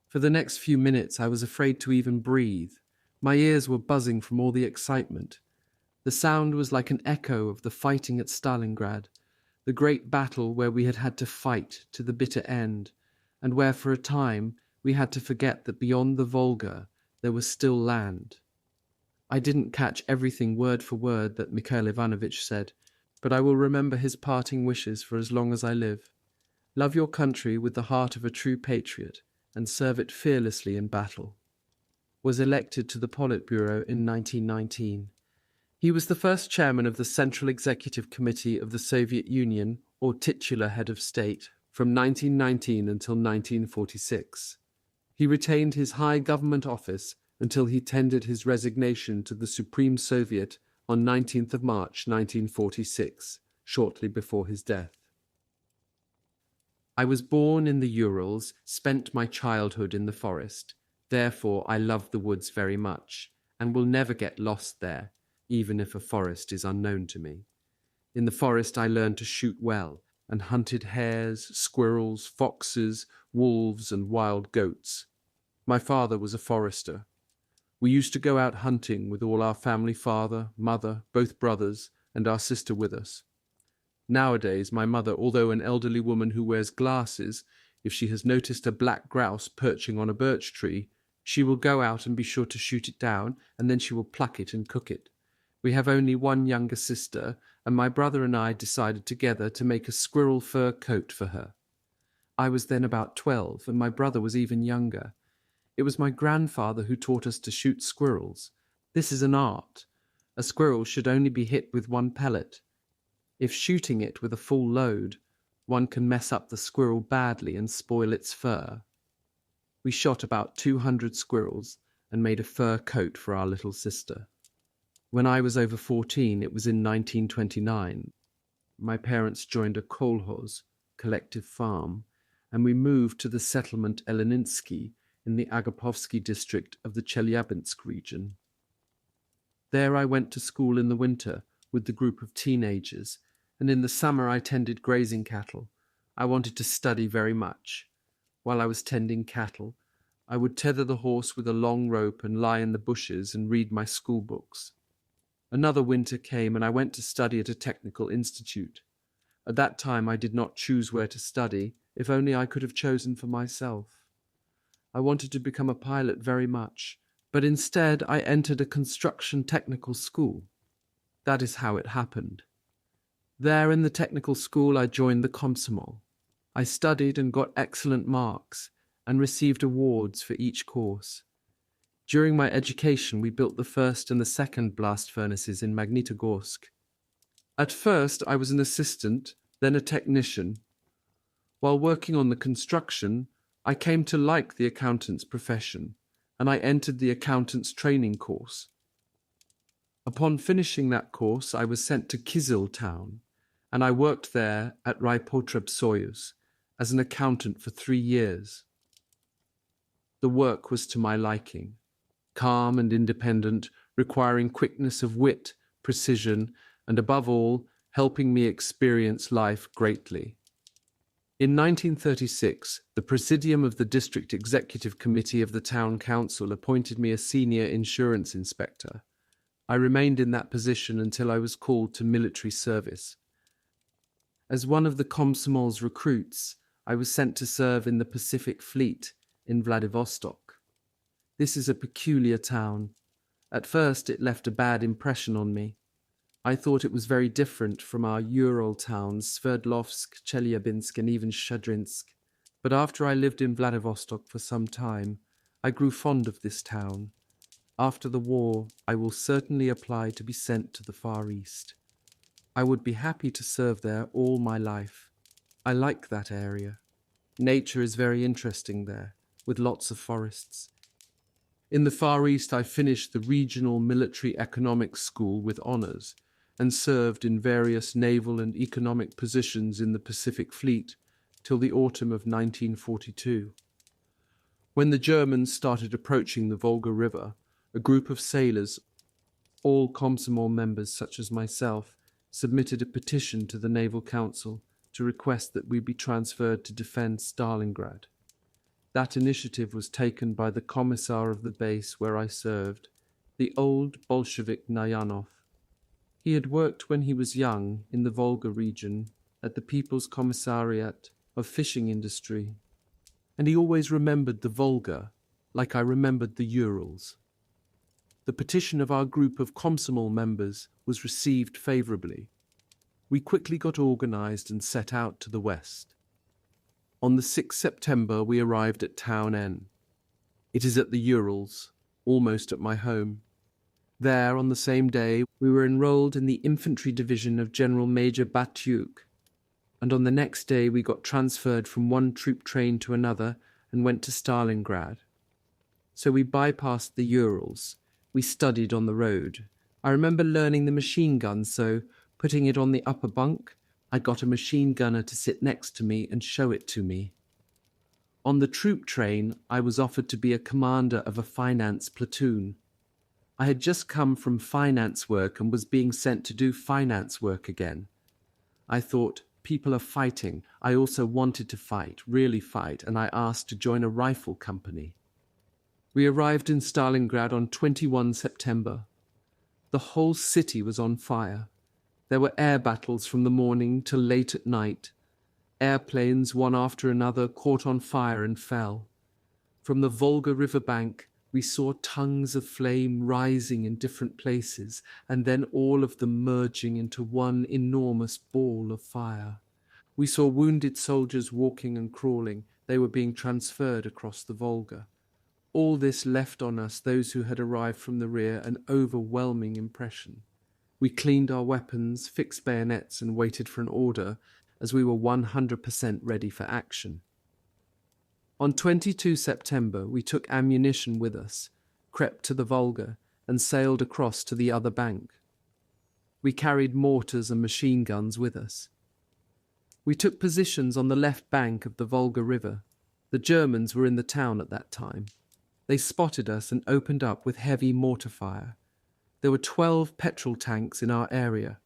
For the next few minutes I was afraid to even breathe. My ears were buzzing from all the excitement. The sound was like an echo of the fighting at Stalingrad, the great battle where we had had to fight to the bitter end, and where for a time we had to forget that beyond the Volga there was still land. I didn't catch everything word for word that Mikhail Ivanovich said, but I will remember his parting wishes for as long as I live. Love your country with the heart of a true patriot, and serve it fearlessly in battle. Was elected to the Politburo in 1919. He was the first chairman of the Central Executive Committee of the Soviet Union, or titular head of state, from 1919 until 1946. He retained his high government office until he tendered his resignation to the Supreme Soviet on 19th of March 1946, shortly before his death. I was born in the Urals, spent my childhood in the forest. Therefore I love the woods very much, and will never get lost there, even if a forest is unknown to me. In the forest I learned to shoot well, and hunted hares, squirrels, foxes, wolves, and wild goats. My father was a forester. We used to go out hunting with all our family, father, mother, both brothers, and our sister with us. Nowadays, my mother, although an elderly woman who wears glasses, if she has noticed a black grouse perching on a birch tree, she will go out and be sure to shoot it down, and then she will pluck it and cook it. We have only one younger sister, and my brother and I decided together to make a squirrel fur coat for her. I was then about 12, and my brother was even younger. It was my grandfather who taught us to shoot squirrels. This is an art. A squirrel should only be hit with one pellet. If shooting it with a full load, one can mess up the squirrel badly and spoil its fur. We shot about 200 squirrels and made a fur coat for our little sister. When I was over 14, it was in 1929. My parents joined a kolhoz, collective farm, and we moved to the settlement Eleninsky in the Agapovsky district of the Chelyabinsk region. There I went to school in the winter with the group of teenagers, and in the summer I tended grazing cattle. I wanted to study very much. While I was tending cattle, I would tether the horse with a long rope and lie in the bushes and read my school books. Another winter came and I went to study at a technical institute. At that time I did not choose where to study, if only I could have chosen for myself. I wanted to become a pilot very much, but instead I entered a construction technical school. That is how it happened. There in the technical school I joined the Komsomol. I studied and got excellent marks and received awards for each course. During my education we built the first and the second blast furnaces in Magnitogorsk. At first I was an assistant, then a technician. While working on the construction, I came to like the accountant's profession, and I entered the accountant's training course. Upon finishing that course, I was sent to Kyzyl town, and I worked there at Raipotreb-Soyuz as an accountant for 3 years. The work was to my liking, calm and independent, requiring quickness of wit, precision, and above all, helping me experience life greatly. In 1936, the Presidium of the District Executive Committee of the Town Council appointed me a senior insurance inspector. I remained in that position until I was called to military service. As one of the Komsomol's recruits, I was sent to serve in the Pacific Fleet in Vladivostok. This is a peculiar town. At first it left a bad impression on me. I thought it was very different from our Ural towns, Sverdlovsk, Chelyabinsk, and even Shadrinsk. But after I lived in Vladivostok for some time, I grew fond of this town. After the war, I will certainly apply to be sent to the Far East. I would be happy to serve there all my life. I like that area. Nature is very interesting there, with lots of forests. In the Far East, I finished the Regional Military Economics School with honors, and served in various naval and economic positions in the Pacific Fleet till the autumn of 1942. When the Germans started approaching the Volga River, a group of sailors, all Komsomol members such as myself, submitted a petition to the Naval Council to request that we be transferred to defend Stalingrad. That initiative was taken by the commissar of the base where I served, the old Bolshevik Nayanov. He had worked when he was young in the Volga region at the People's Commissariat of Fishing Industry, and he always remembered the Volga like I remembered the Urals. The petition of our group of Komsomol members was received favourably. We quickly got organised and set out to the west. On the 6th September we arrived at Town N. It is at the Urals, almost at my home. There, on the same day, we were enrolled in the infantry division of General Major Batyuk, and on the next day we got transferred from one troop train to another and went to Stalingrad. So we bypassed the Urals. We studied on the road. I remember learning the machine gun, so, putting it on the upper bunk, I got a machine gunner to sit next to me and show it to me. On the troop train, I was offered to be a commander of a finance platoon. I had just come from finance work and was being sent to do finance work again. I thought, people are fighting. I also wanted to fight, really fight, and I asked to join a rifle company. We arrived in Stalingrad on 21 September. The whole city was on fire. There were air battles from the morning till late at night. Airplanes, one after another, caught on fire and fell. From the Volga riverbank, we saw tongues of flame rising in different places, and then all of them merging into one enormous ball of fire. We saw wounded soldiers walking and crawling. They were being transferred across the Volga. All this left on us, those who had arrived from the rear, an overwhelming impression. We cleaned our weapons, fixed bayonets, and waited for an order, as we were 100% ready for action. On 22 September, we took ammunition with us, crept to the Volga, and sailed across to the other bank. We carried mortars and machine guns with us. We took positions on the left bank of the Volga River. The Germans were in the town at that time. They spotted us and opened up with heavy mortar fire. There were 12 petrol tanks in our area.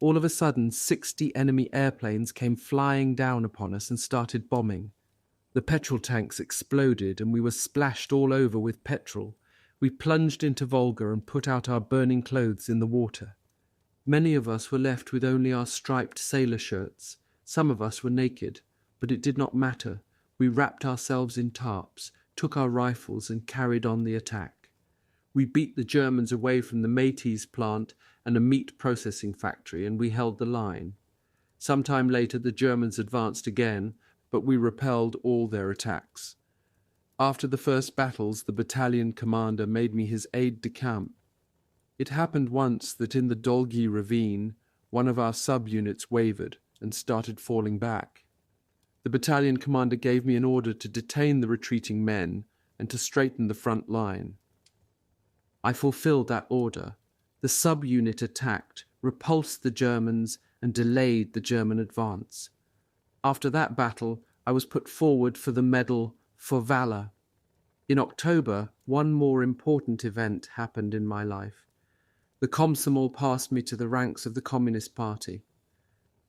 All of a sudden, 60 enemy airplanes came flying down upon us and started bombing. The petrol tanks exploded and we were splashed all over with petrol. We plunged into Volga and put out our burning clothes in the water. Many of us were left with only our striped sailor shirts. Some of us were naked, but it did not matter. We wrapped ourselves in tarps, took our rifles and carried on the attack. We beat the Germans away from the Métis plant and a meat processing factory, and we held the line. Sometime later the Germans advanced again, but we repelled all their attacks. After the first battles, the battalion commander made me his aide-de-camp. It happened once that in the Dolgi ravine, one of our sub-units wavered and started falling back. The battalion commander gave me an order to detain the retreating men and to straighten the front line. I fulfilled that order. The sub-unit attacked, repulsed the Germans, and delayed the German advance. After that battle, I was put forward for the medal for valor. In October, one more important event happened in my life. The Komsomol passed me to the ranks of the Communist Party.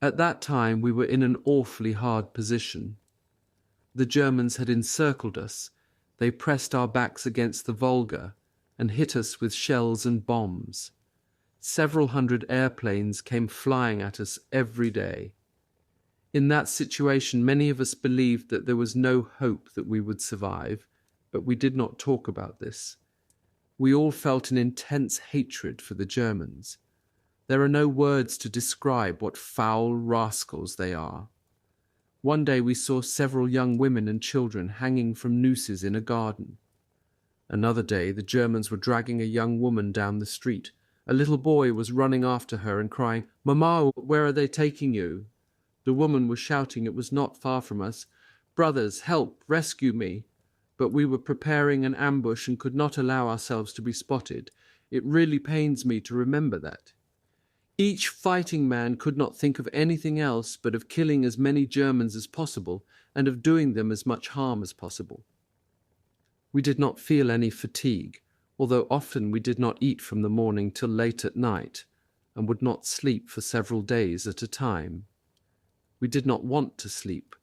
At that time, we were in an awfully hard position. The Germans had encircled us. They pressed our backs against the Volga and hit us with shells and bombs. Several hundred airplanes came flying at us every day. In that situation, many of us believed that there was no hope that we would survive, but we did not talk about this. We all felt an intense hatred for the Germans. There are no words to describe what foul rascals they are. One day we saw several young women and children hanging from nooses in a garden. Another day the Germans were dragging a young woman down the street. A little boy was running after her and crying, "Mama, where are they taking you?" The woman was shouting it was not far from us, "Brothers, help, rescue me." But we were preparing an ambush and could not allow ourselves to be spotted. It really pains me to remember that. Each fighting man could not think of anything else but of killing as many Germans as possible and of doing them as much harm as possible. We did not feel any fatigue, although often we did not eat from the morning till late at night and would not sleep for several days at a time. We did not want to sleep.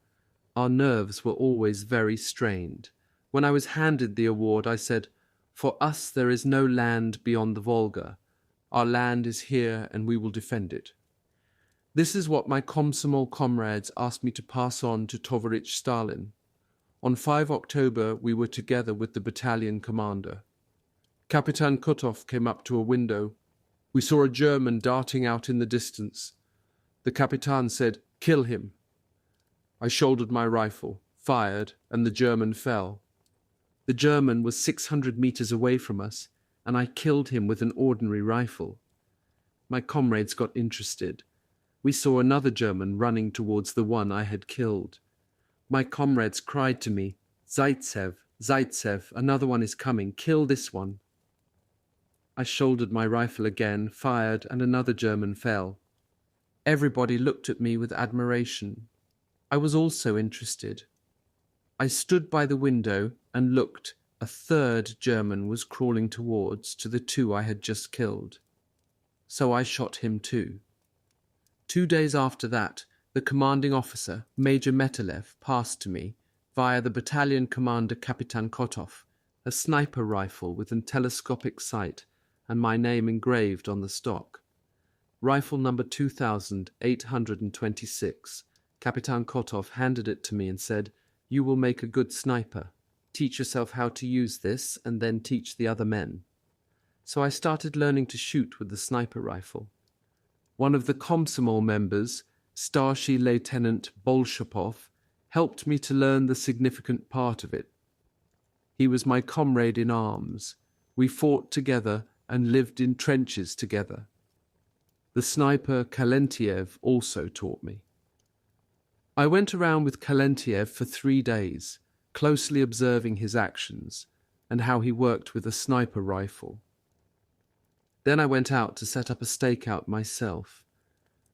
Our nerves were always very strained. When I was handed the award, I said, "For us there is no land beyond the Volga. Our land is here and we will defend it." This is what my Komsomol comrades asked me to pass on to Tovarich Stalin. On 5 October we were together with the battalion commander. Kapitan Kotov came up to a window. We saw a German darting out in the distance. The Kapitan said, "Kill him." I shouldered my rifle, fired, and the German fell. The German was 600 meters away from us, and I killed him with an ordinary rifle. My comrades got interested. We saw another German running towards the one I had killed. My comrades cried to me, "Zaitsev, Zaitsev, another one is coming, kill this one." I shouldered my rifle again, fired, and another German fell. Everybody looked at me with admiration. I was also interested. I stood by the window and looked. A third German was crawling towards to the two I had just killed. So I shot him too. 2 days after that, the commanding officer, Major Metalev, passed to me, via the battalion commander Kapitan Kotov, a sniper rifle with a telescopic sight and my name engraved on the stock. Rifle number 2826. Kapitan Kotov handed it to me and said, "You will make a good sniper. Teach yourself how to use this and then teach the other men." So I started learning to shoot with the sniper rifle. One of the Komsomol members, Starshий Lieutenant Bolshapov, helped me to learn the significant part of it. He was my comrade in arms. We fought together and lived in trenches together. The sniper Kalentiev also taught me. I went around with Kalentiev for 3 days, closely observing his actions and how he worked with a sniper rifle. Then I went out to set up a stakeout myself.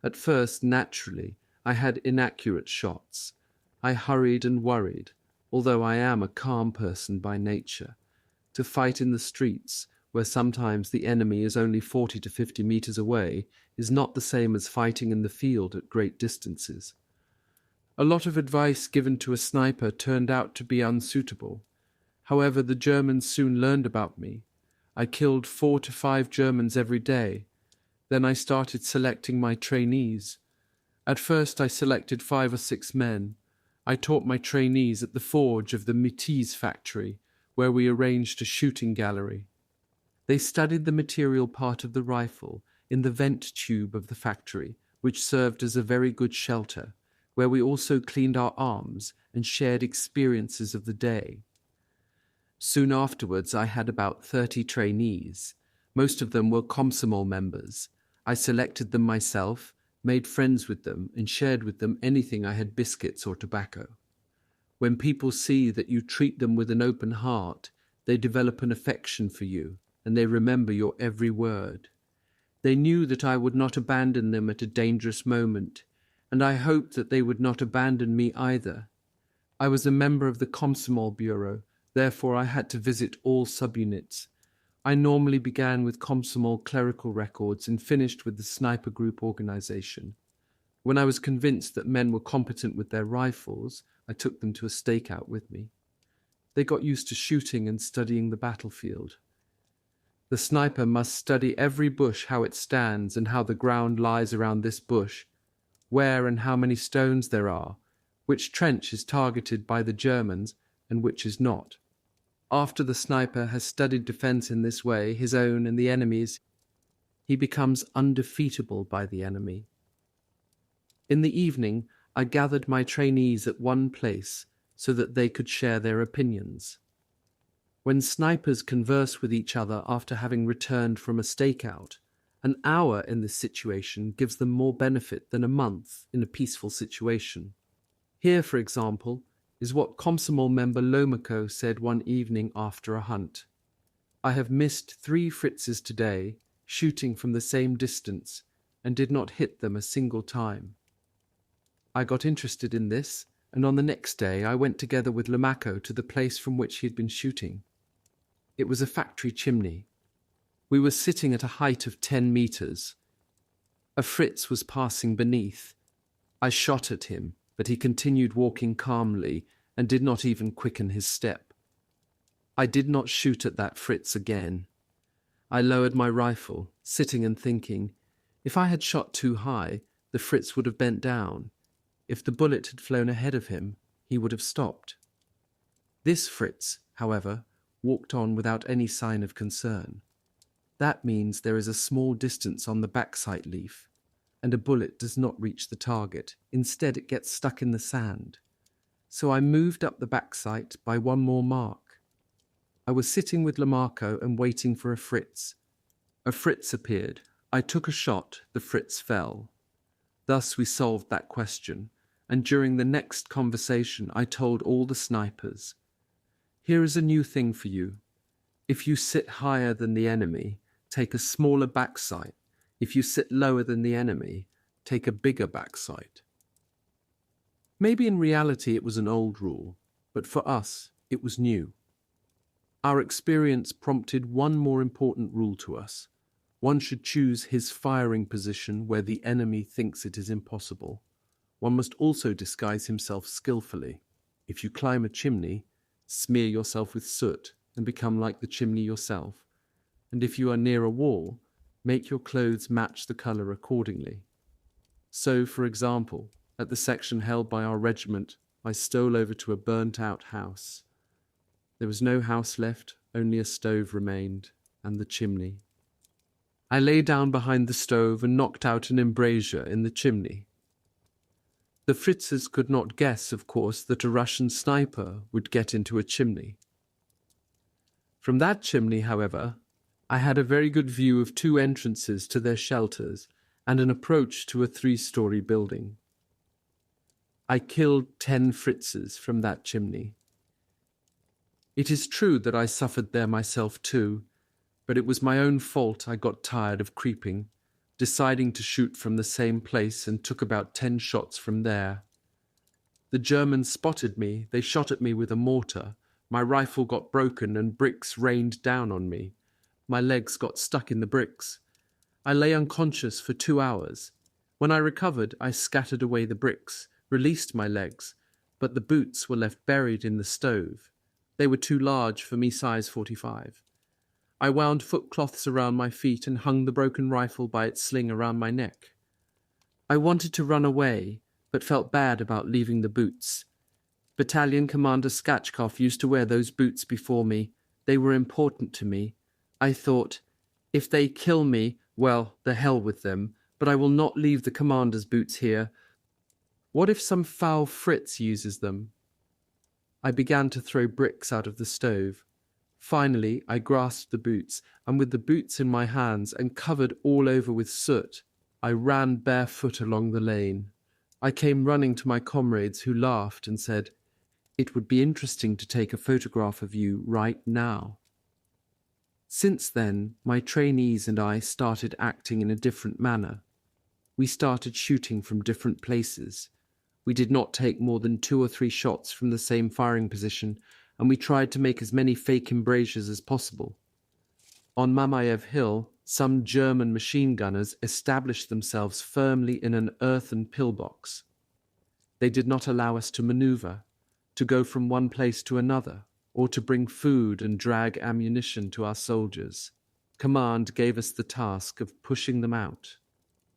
At first, naturally, I had inaccurate shots. I hurried and worried, although I am a calm person by nature. To fight in the streets, where sometimes the enemy is only 40 to 50 meters away, is not the same as fighting in the field at great distances. A lot of advice given to a sniper turned out to be unsuitable. However, the Germans soon learned about me. I killed 4 to 5 Germans every day. Then I started selecting my trainees. At first I selected 5 or 6 men. I taught my trainees at the forge of the Métis factory, where we arranged a shooting gallery. They studied the material part of the rifle in the vent tube of the factory, which served as a very good shelter, where we also cleaned our arms and shared experiences of the day. Soon afterwards I had about 30 trainees. Most of them were Komsomol members. I selected them myself, made friends with them, and shared with them anything I had, biscuits or tobacco. When people see that you treat them with an open heart, they develop an affection for you, and they remember your every word. They knew that I would not abandon them at a dangerous moment, and I hoped that they would not abandon me either. I was a member of the Komsomol Bureau, therefore I had to visit all subunits. I normally began with Komsomol clerical records and finished with the sniper group organization. When I was convinced that men were competent with their rifles, I took them to a stakeout with me. They got used to shooting and studying the battlefield. The sniper must study every bush, how it stands and how the ground lies around this bush, where and how many stones there are, which trench is targeted by the Germans and which is not. After the sniper has studied defense in this way, his own and the enemy's, he becomes undefeatable by the enemy. In the evening, I gathered my trainees at one place so that they could share their opinions. When snipers converse with each other after having returned from a stakeout, an hour in this situation gives them more benefit than a month in a peaceful situation. Here, for example, is what Komsomol member Lomako said one evening after a hunt. I have missed 3 Fritzes today, shooting from the same distance, and did not hit them a single time. I got interested in this, and on the next day I went together with Lomako to the place from which he had been shooting. It was a factory chimney. We were sitting at a height of 10 meters. A Fritz was passing beneath. I shot at him, but he continued walking calmly and did not even quicken his step. I did not shoot at that Fritz again. I lowered my rifle, sitting and thinking, if I had shot too high, the Fritz would have bent down. If the bullet had flown ahead of him, he would have stopped. This Fritz, however, walked on without any sign of concern. That means there is a small distance on the backsight leaf, and a bullet does not reach the target. Instead, it gets stuck in the sand. So I moved up the backsight by one more mark. I was sitting with Lomako and waiting for a Fritz. A Fritz appeared. I took a shot. The Fritz fell. Thus we solved that question, and during the next conversation I told all the snipers, here is a new thing for you. If you sit higher than the enemy, take a smaller backsight. If you sit lower than the enemy, take a bigger backsight. Maybe in reality it was an old rule, but for us it was new. Our experience prompted one more important rule to us. One should choose his firing position where the enemy thinks it is impossible. One must also disguise himself skillfully. If you climb a chimney, smear yourself with soot and become like the chimney yourself. And if you are near a wall, make your clothes match the color accordingly. So, for example, at the section held by our regiment, I stole over to a burnt-out house. There was no house left, only a stove remained, and the chimney. I lay down behind the stove and knocked out an embrasure in the chimney. The Fritzes could not guess, of course, that a Russian sniper would get into a chimney. From that chimney, however, I had a very good view of 2 entrances to their shelters and an approach to a 3-story building. I killed 10 Fritzes from that chimney. It is true that I suffered there myself too, But it was my own fault I got tired of creeping, deciding to shoot from the same place, and took about 10 shots from there. The Germans spotted me. They shot at me with a mortar. My rifle got broken and bricks rained down on me. My legs got stuck in the bricks. I lay unconscious for 2 hours. When I recovered, I scattered away the bricks, released my legs, but the boots were left buried in the stove. They were too large for me, size 45. I wound footcloths around my feet and hung the broken rifle by its sling around my neck. I wanted to run away, but felt bad about leaving the boots. Battalion Commander Skachkov used to wear those boots before me. They were important to me. I thought, if they kill me, well, the hell with them, but I will not leave the commander's boots here. What if some foul Fritz uses them? I began to throw bricks out of the stove. Finally, I grasped the boots, and with the boots in my hands and covered all over with soot, I ran barefoot along the lane. I came running to my comrades, who laughed and said, "It would be interesting to take a photograph of you right now." Since then, my trainees and I started acting in a different manner. We started shooting from different places. We did not take more than 2 or 3 shots from the same firing position, and we tried to make as many fake embrasures as possible. On Mamayev Hill, some German machine gunners established themselves firmly in an earthen pillbox. They did not allow us to maneuver, to go from one place to another, or to bring food and drag ammunition to our soldiers. Command gave us the task of pushing them out.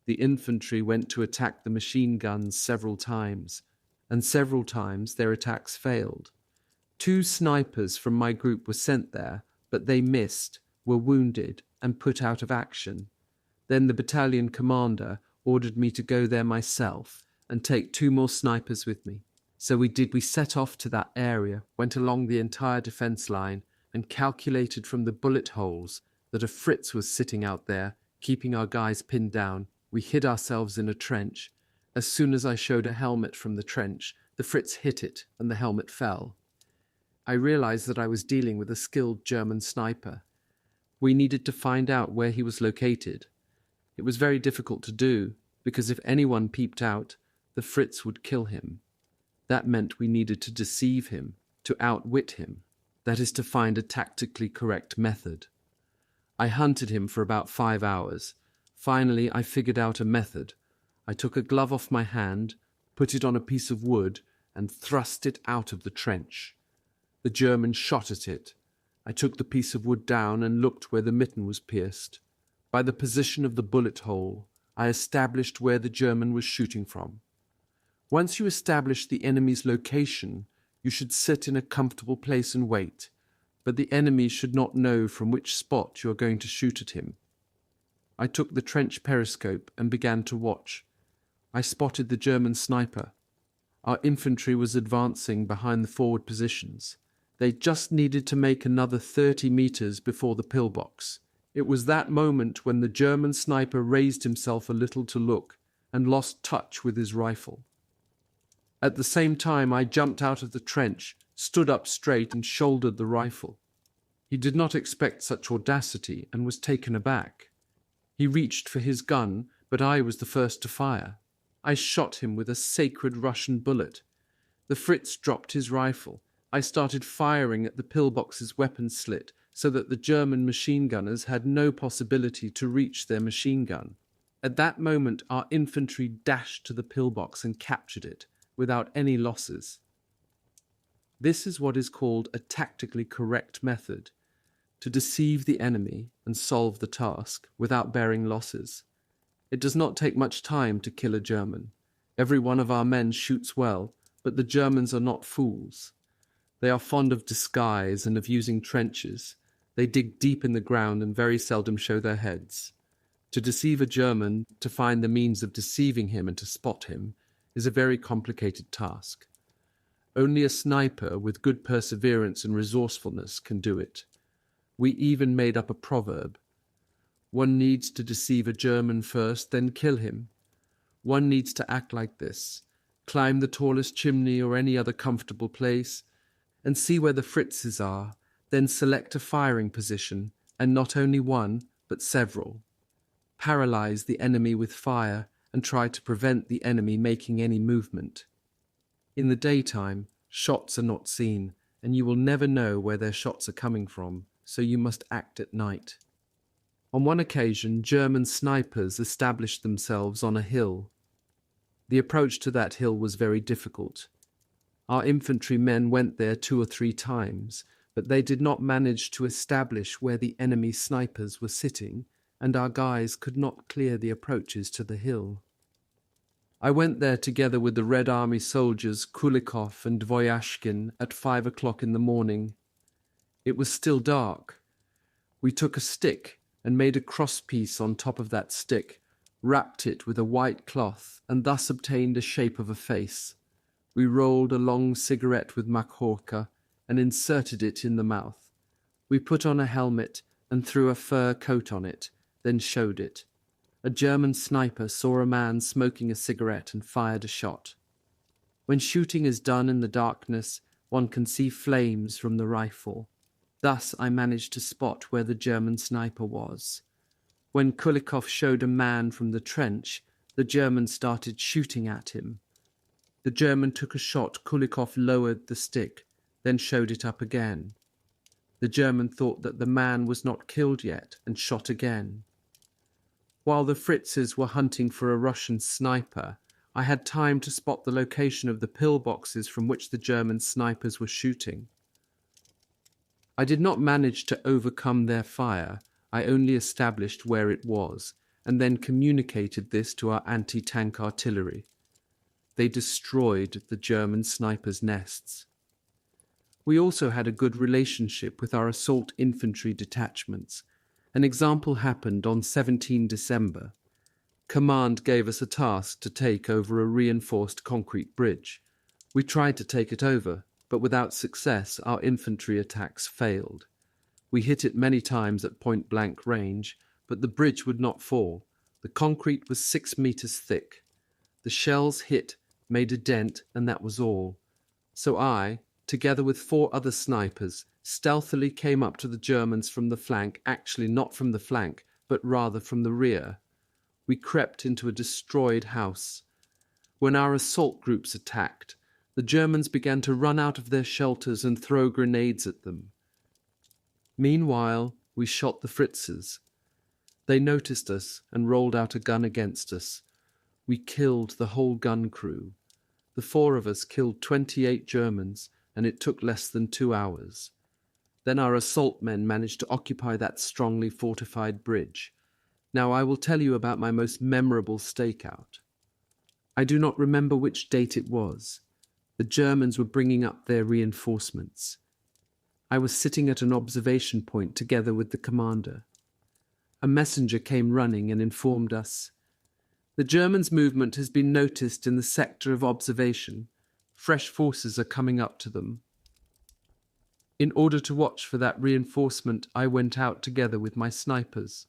The infantry went to attack the machine guns several times, and several times their attacks failed. 2 snipers from my group were sent there, but they missed, were wounded, and put out of action. Then the battalion commander ordered me to go there myself and take 2 more snipers with me. So we set off to that area, went along the entire defense line, and calculated from the bullet holes that a Fritz was sitting out there, keeping our guys pinned down. We hid ourselves in a trench. As soon as I showed a helmet from the trench, the Fritz hit it, and the helmet fell. I realized that I was dealing with a skilled German sniper. We needed to find out where he was located. It was very difficult to do, because if anyone peeped out, the Fritz would kill him. That meant we needed to deceive him, to outwit him. That is, to find a tactically correct method. I hunted him for about 5 hours. Finally, I figured out a method. I took a glove off my hand, put it on a piece of wood, and thrust it out of the trench. The German shot at it. I took the piece of wood down and looked where the mitten was pierced. By the position of the bullet hole, I established where the German was shooting from. Once you establish the enemy's location, you should sit in a comfortable place and wait, but the enemy should not know from which spot you are going to shoot at him. I took the trench periscope and began to watch. I spotted the German sniper. Our infantry was advancing behind the forward positions. They just needed to make another 30 meters before the pillbox. It was that moment when the German sniper raised himself a little to look and lost touch with his rifle. At the same time, I jumped out of the trench, stood up straight, and shouldered the rifle. He did not expect such audacity and was taken aback. He reached for his gun, but I was the first to fire. I shot him with a sacred Russian bullet. The Fritz dropped his rifle. I started firing at the pillbox's weapon slit so that the German machine gunners had no possibility to reach their machine gun. At that moment, our infantry dashed to the pillbox and captured it, without any losses. This is what is called a tactically correct method, to deceive the enemy and solve the task without bearing losses. It does not take much time to kill a German. Every one of our men shoots well, but the Germans are not fools. They are fond of disguise and of using trenches. They dig deep in the ground and very seldom show their heads. To deceive a German, to find the means of deceiving him and to spot him, is a very complicated task. Only a sniper with good perseverance and resourcefulness can do it. We even made up a proverb. One needs to deceive a German first, then kill him. One needs to act like this. Climb the tallest chimney or any other comfortable place, and see where the Fritzes are, then select a firing position, and not only one, but several. Paralyze the enemy with fire and try to prevent the enemy making any movement. In the daytime, shots are not seen, and you will never know where their shots are coming from, so you must act at night. On one occasion, German snipers established themselves on a hill. The approach to that hill was very difficult. Our infantrymen went there 2 or 3 times, but they did not manage to establish where the enemy snipers were sitting, and our guys could not clear the approaches to the hill. I went there together with the Red Army soldiers Kulikov and Dvoyashkin at 5 o'clock in the morning. It was still dark. We took a stick and made a crosspiece on top of that stick, wrapped it with a white cloth, and thus obtained a shape of a face. We rolled a long cigarette with makhorka and inserted it in the mouth. We put on a helmet and threw a fur coat on it, then showed it. A German sniper saw a man smoking a cigarette and fired a shot. When shooting is done in the darkness, one can see flames from the rifle. Thus I managed to spot where the German sniper was. When Kulikov showed a man from the trench, the German started shooting at him. The German took a shot. Kulikov lowered the stick, then showed it up again. The German thought that the man was not killed yet and shot again. While the Fritzes were hunting for a Russian sniper, I had time to spot the location of the pillboxes from which the German snipers were shooting. I did not manage to overcome their fire. I only established where it was, and then communicated this to our anti-tank artillery. They destroyed the German snipers' nests. We also had a good relationship with our assault infantry detachments. An example happened on 17 December. Command gave us a task to take over a reinforced concrete bridge. We tried to take it over, but without success our infantry attacks failed. We hit it many times at point-blank range, but the bridge would not fall. The concrete was 6 meters thick. The shells hit, made a dent, and that was all. So I, together with 4 other snipers, stealthily came up to the Germans from the flank, actually not from the flank, but rather from the rear. We crept into a destroyed house. When our assault groups attacked, the Germans began to run out of their shelters and throw grenades at them. Meanwhile, we shot the Fritzes. They noticed us and rolled out a gun against us. We killed the whole gun crew. The 4 of us killed 28 Germans, and it took less than 2 hours. Then our assault men managed to occupy that strongly fortified bridge. Now I will tell you about my most memorable stakeout. I do not remember which date it was. The Germans were bringing up their reinforcements. I was sitting at an observation point together with the commander. A messenger came running and informed us. The Germans' movement has been noticed in the sector of observation. Fresh forces are coming up to them. In order to watch for that reinforcement, I went out together with my snipers.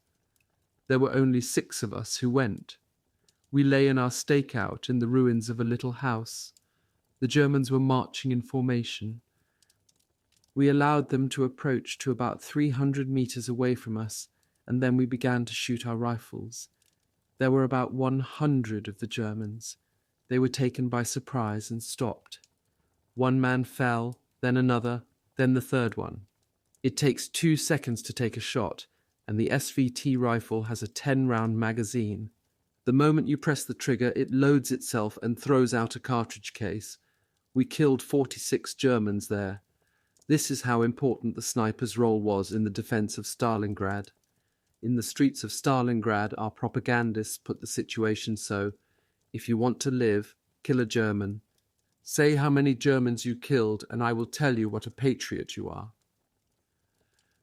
There were only 6 of us who went. We lay in our stakeout in the ruins of a little house. The Germans were marching in formation. We allowed them to approach to about 300 meters away from us, and then we began to shoot our rifles. There were about 100 of the Germans. They were taken by surprise and stopped. 1 man fell, then another, then the 3rd one. It takes 2 seconds to take a shot, and the SVT rifle has a 10-round magazine. The moment you press the trigger, it loads itself and throws out a cartridge case. We killed 46 Germans there. This is how important the sniper's role was in the defense of Stalingrad. In the streets of Stalingrad, our propagandists put the situation so: if you want to live, kill a German. Say how many Germans you killed, and I will tell you what a patriot you are.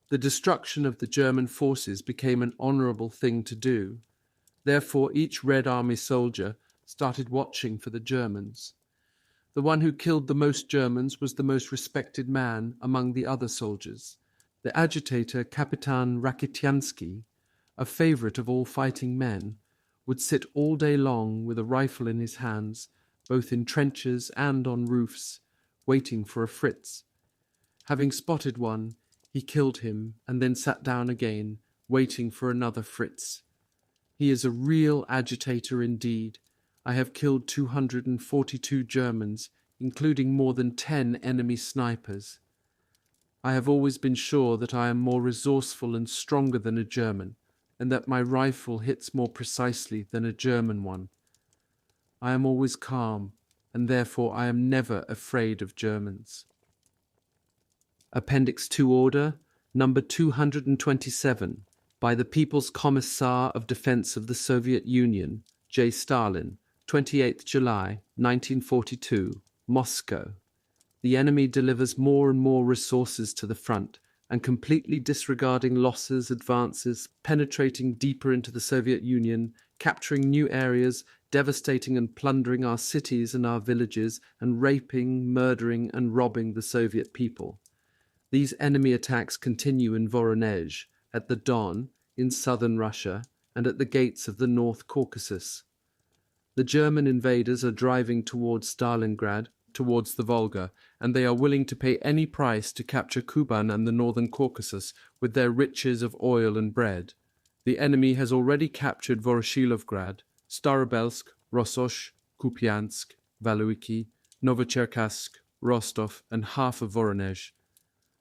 The destruction of the German forces became an honourable thing to do. Therefore, each Red Army soldier started watching for the Germans. The one who killed the most Germans was the most respected man among the other soldiers. The agitator, Kapitan Rakitiansky, a favourite of all fighting men, would sit all day long with a rifle in his hands, both in trenches and on roofs, waiting for a Fritz. Having spotted one, He killed him and then sat down again, waiting for another Fritz. He is a real agitator indeed. I have killed 242 Germans, including more than 10 enemy snipers. I have always been sure that I am more resourceful and stronger than a German, and that my rifle hits more precisely than a German one. I am always calm, and therefore I am never afraid of Germans. Appendix 2 Order, number 227, by the People's Commissar of Defense of the Soviet Union, J. Stalin, 28th July, 1942, Moscow. The enemy delivers more and more resources to the front, and completely disregarding losses, advances, penetrating deeper into the Soviet Union, capturing new areas, devastating and plundering our cities and our villages, and raping, murdering, and robbing the Soviet people. These enemy attacks continue in Voronezh, at the Don, in southern Russia, and at the gates of the North Caucasus. The German invaders are driving towards Stalingrad, towards the Volga, and they are willing to pay any price to capture Kuban and the Northern Caucasus with their riches of oil and bread. The enemy has already captured Voroshilovgrad, Starobelsk, Rososh, Kupiansk, Valuiki, Novocherkassk, Rostov, and half of Voronezh.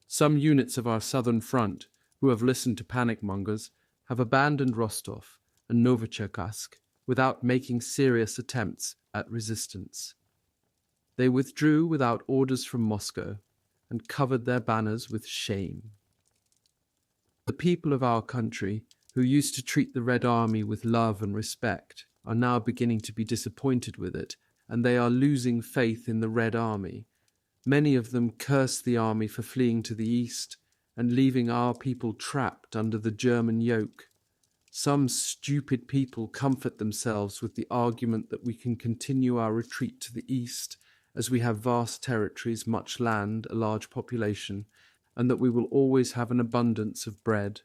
Some units of our southern front, who have listened to panic mongers, have abandoned Rostov and Novocherkassk without making serious attempts at resistance. They withdrew without orders from Moscow and covered their banners with shame. The people of our country, who used to treat the Red Army with love and respect, are now beginning to be disappointed with it, and they are losing faith in the Red Army. Many of them curse the army for fleeing to the east and leaving our people trapped under the German yoke. Some stupid people comfort themselves with the argument that we can continue our retreat to the east, as we have vast territories, much land, a large population, and that we will always have an abundance of bread.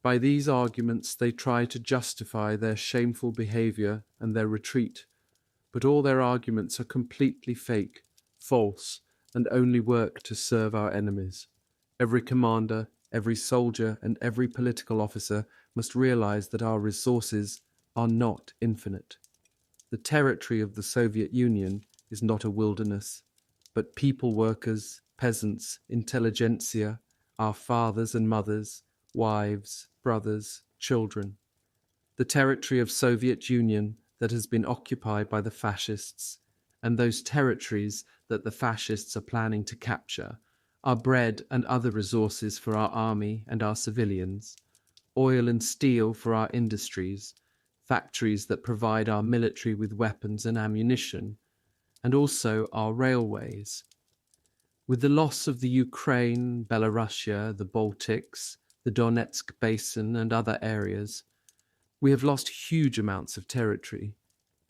By these arguments they try to justify their shameful behavior and their retreat, but all their arguments are completely fake, false, and only work to serve our enemies. Every commander, every soldier, and every political officer must realize that our resources are not infinite. The territory of the Soviet Union is not a wilderness, but people workers, peasants, intelligentsia, our fathers and mothers, wives, brothers, children. The territory of Soviet Union that has been occupied by the fascists, and those territories that the fascists are planning to capture, are bread and other resources for our army and our civilians, oil and steel for our industries, factories that provide our military with weapons and ammunition, and also our railways. With the loss of the Ukraine, Belarusia, the Baltics, the Donetsk Basin, and other areas, we have lost huge amounts of territory,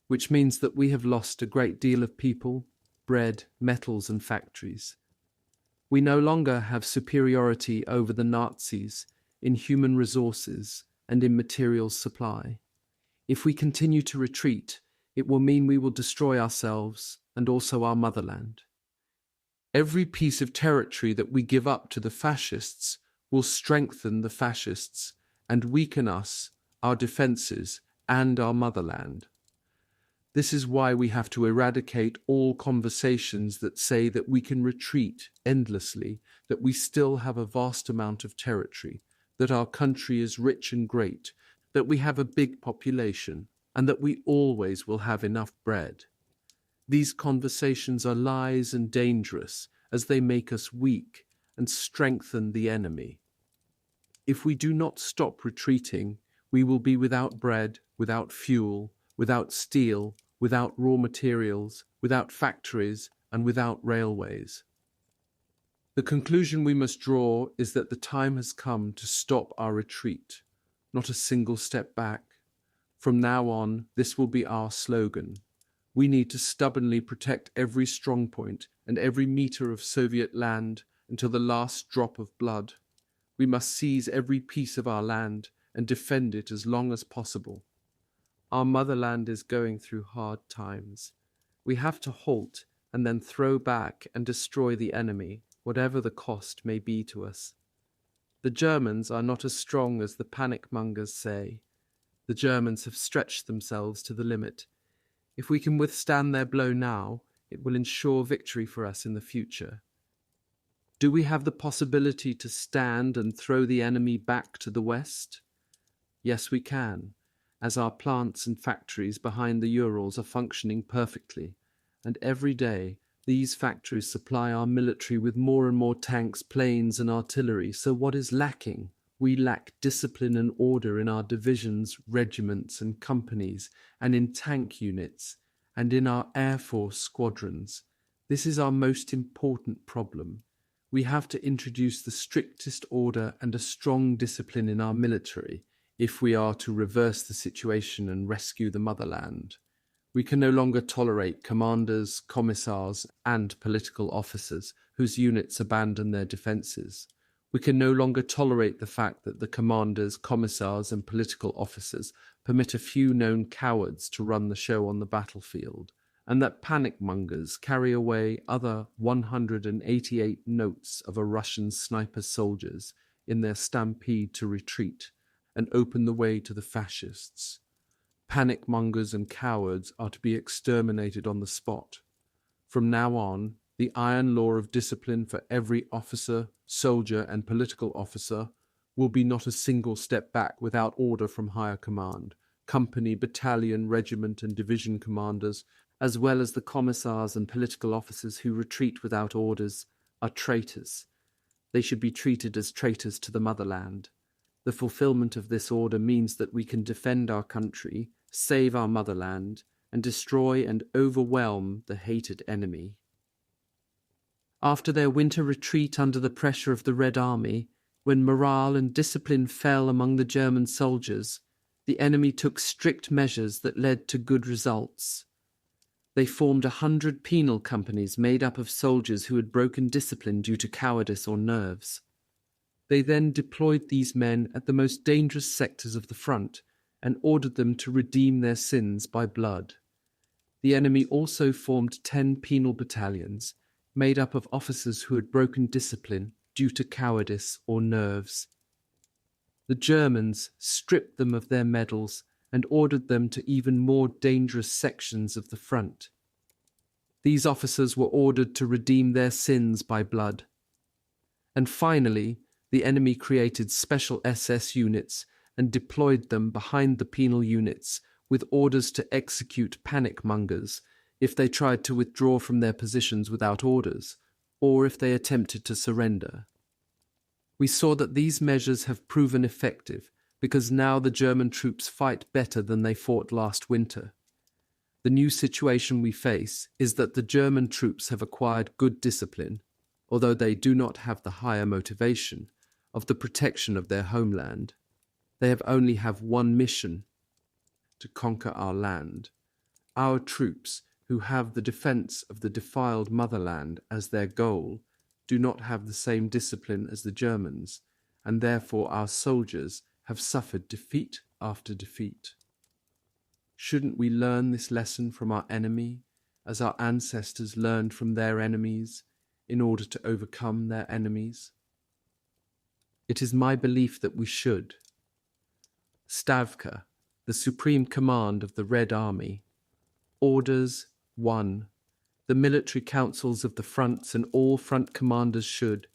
which means that we have lost a great deal of people, bread, metals, and factories. We no longer have superiority over the Nazis in human resources and in materials supply. If we continue to retreat, it will mean we will destroy ourselves and also our motherland. Every piece of territory that we give up to the fascists will strengthen the fascists and weaken us, our defenses, and our motherland. This is why we have to eradicate all conversations that say that we can retreat endlessly, that we still have a vast amount of territory, that our country is rich and great, that we have a big population, and that we always will have enough bread. These conversations are lies and dangerous, as they make us weak and strengthen the enemy. If we do not stop retreating, we will be without bread, without fuel, without steel, without raw materials, without factories, and without railways. The conclusion we must draw is that the time has come to stop our retreat, not a single step back. From now on, this will be our slogan. We need to stubbornly protect every strong point and every meter of Soviet land until the last drop of blood. We must seize every piece of our land and defend it as long as possible. Our motherland is going through hard times. We have to halt and then throw back and destroy the enemy, whatever the cost may be to us. The Germans are not as strong as the panic mongers say. The Germans have stretched themselves to the limit. If we can withstand their blow now, it will ensure victory for us in the future. Do we have the possibility to stand and throw the enemy back to the west? Yes, we can, as our plants and factories behind the Urals are functioning perfectly, and every day these factories supply our military with more and more tanks, planes, and artillery. So what is lacking? We lack discipline and order in our divisions, regiments, and companies, and in tank units, and in our Air Force squadrons. This is our most important problem. We have to introduce the strictest order and a strong discipline in our military if we are to reverse the situation and rescue the motherland. We can no longer tolerate commanders, commissars, and political officers whose units abandon their defences. We can no longer tolerate the fact that the commanders, commissars, and political officers permit a few known cowards to run the show on the battlefield, and that panic mongers carry away other 188 notes of a Russian sniper soldiers in their stampede to retreat and open the way to the fascists. Panic mongers and cowards are to be exterminated on the spot. From now on, the iron law of discipline for every officer, soldier, and political officer will be not a single step back without order from higher command. Company, battalion, regiment, and division commanders, as well as the commissars and political officers who retreat without orders, are traitors. They should be treated as traitors to the motherland. The fulfillment of this order means that we can defend our country, save our motherland, and destroy and overwhelm the hated enemy. After their winter retreat under the pressure of the Red Army, when morale and discipline fell among the German soldiers, the enemy took strict measures that led to good results. They formed 100 penal companies made up of soldiers who had broken discipline due to cowardice or nerves. They then deployed these men at the most dangerous sectors of the front and ordered them to redeem their sins by blood. The enemy also formed 10 penal battalions, made up of officers who had broken discipline due to cowardice or nerves. The Germans stripped them of their medals and ordered them to even more dangerous sections of the front. These officers were ordered to redeem their sins by blood. And finally, the enemy created special SS units and deployed them behind the penal units with orders to execute panic mongers if they tried to withdraw from their positions without orders, or if they attempted to surrender. We saw that these measures have proven effective because now the German troops fight better than they fought last winter. The new situation we face is that the German troops have acquired good discipline, although they do not have the higher motivation of the protection of their homeland. They only have one mission: to conquer our land. Our troops, who have the defense of the defiled motherland as their goal, do not have the same discipline as the Germans, and therefore our soldiers have suffered defeat after defeat. Shouldn't we learn this lesson from our enemy, as our ancestors learned from their enemies, in order to overcome their enemies? It is my belief that we should. Stavka, the supreme command of the Red Army. Orders 1. The military councils of the fronts and all front commanders should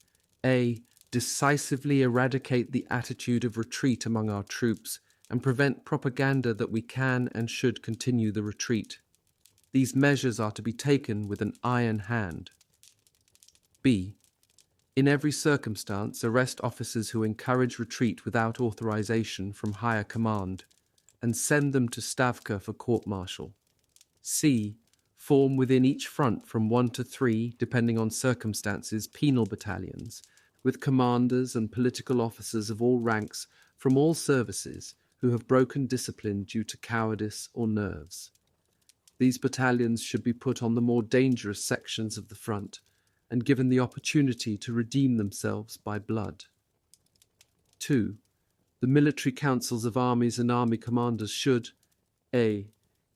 a. Decisively eradicate the attitude of retreat among our troops and prevent propaganda that we can and should continue the retreat. These measures are to be taken with an iron hand. B. In every circumstance, arrest officers who encourage retreat without authorization from higher command and send them to Stavka for court-martial. C. Form within each front from 1 to 3, depending on circumstances, penal battalions, with commanders and political officers of all ranks from all services who have broken discipline due to cowardice or nerves. These battalions should be put on the more dangerous sections of the front and given the opportunity to redeem themselves by blood. 2. The military councils of armies and army commanders should a.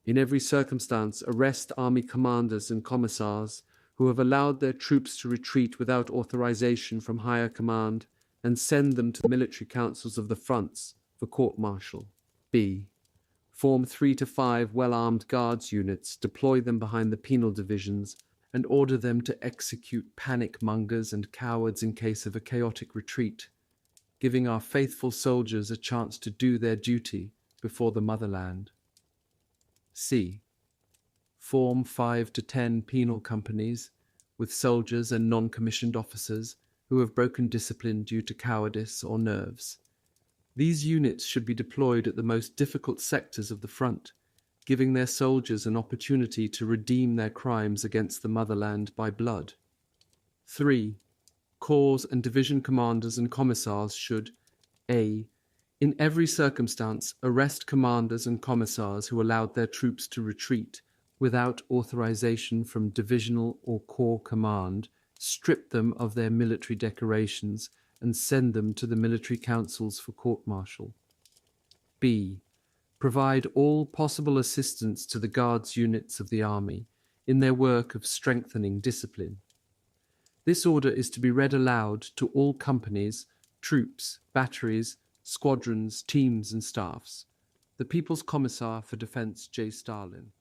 In every circumstance arrest army commanders and commissars who have allowed their troops to retreat without authorization from higher command and send them to the military councils of the fronts for court-martial. B. Form 3 to 5 well-armed guards units, deploy them behind the penal divisions, and order them to execute panic-mongers and cowards in case of a chaotic retreat, giving our faithful soldiers a chance to do their duty before the motherland. C. Form 5 to 10 penal companies with soldiers and non-commissioned officers who have broken discipline due to cowardice or nerves. These units should be deployed at the most difficult sectors of the front, giving their soldiers an opportunity to redeem their crimes against the motherland by blood. 3. Corps and division commanders and commissars should a. In every circumstance, arrest commanders and commissars who allowed their troops to retreat without authorization from divisional or corps command, strip them of their military decorations, and send them to the military councils for court-martial. B. Provide all possible assistance to the guards units of the army in their work of strengthening discipline. This order is to be read aloud to all companies, troops, batteries, squadrons, teams, and staffs. The People's Commissar for Defense J. Stalin.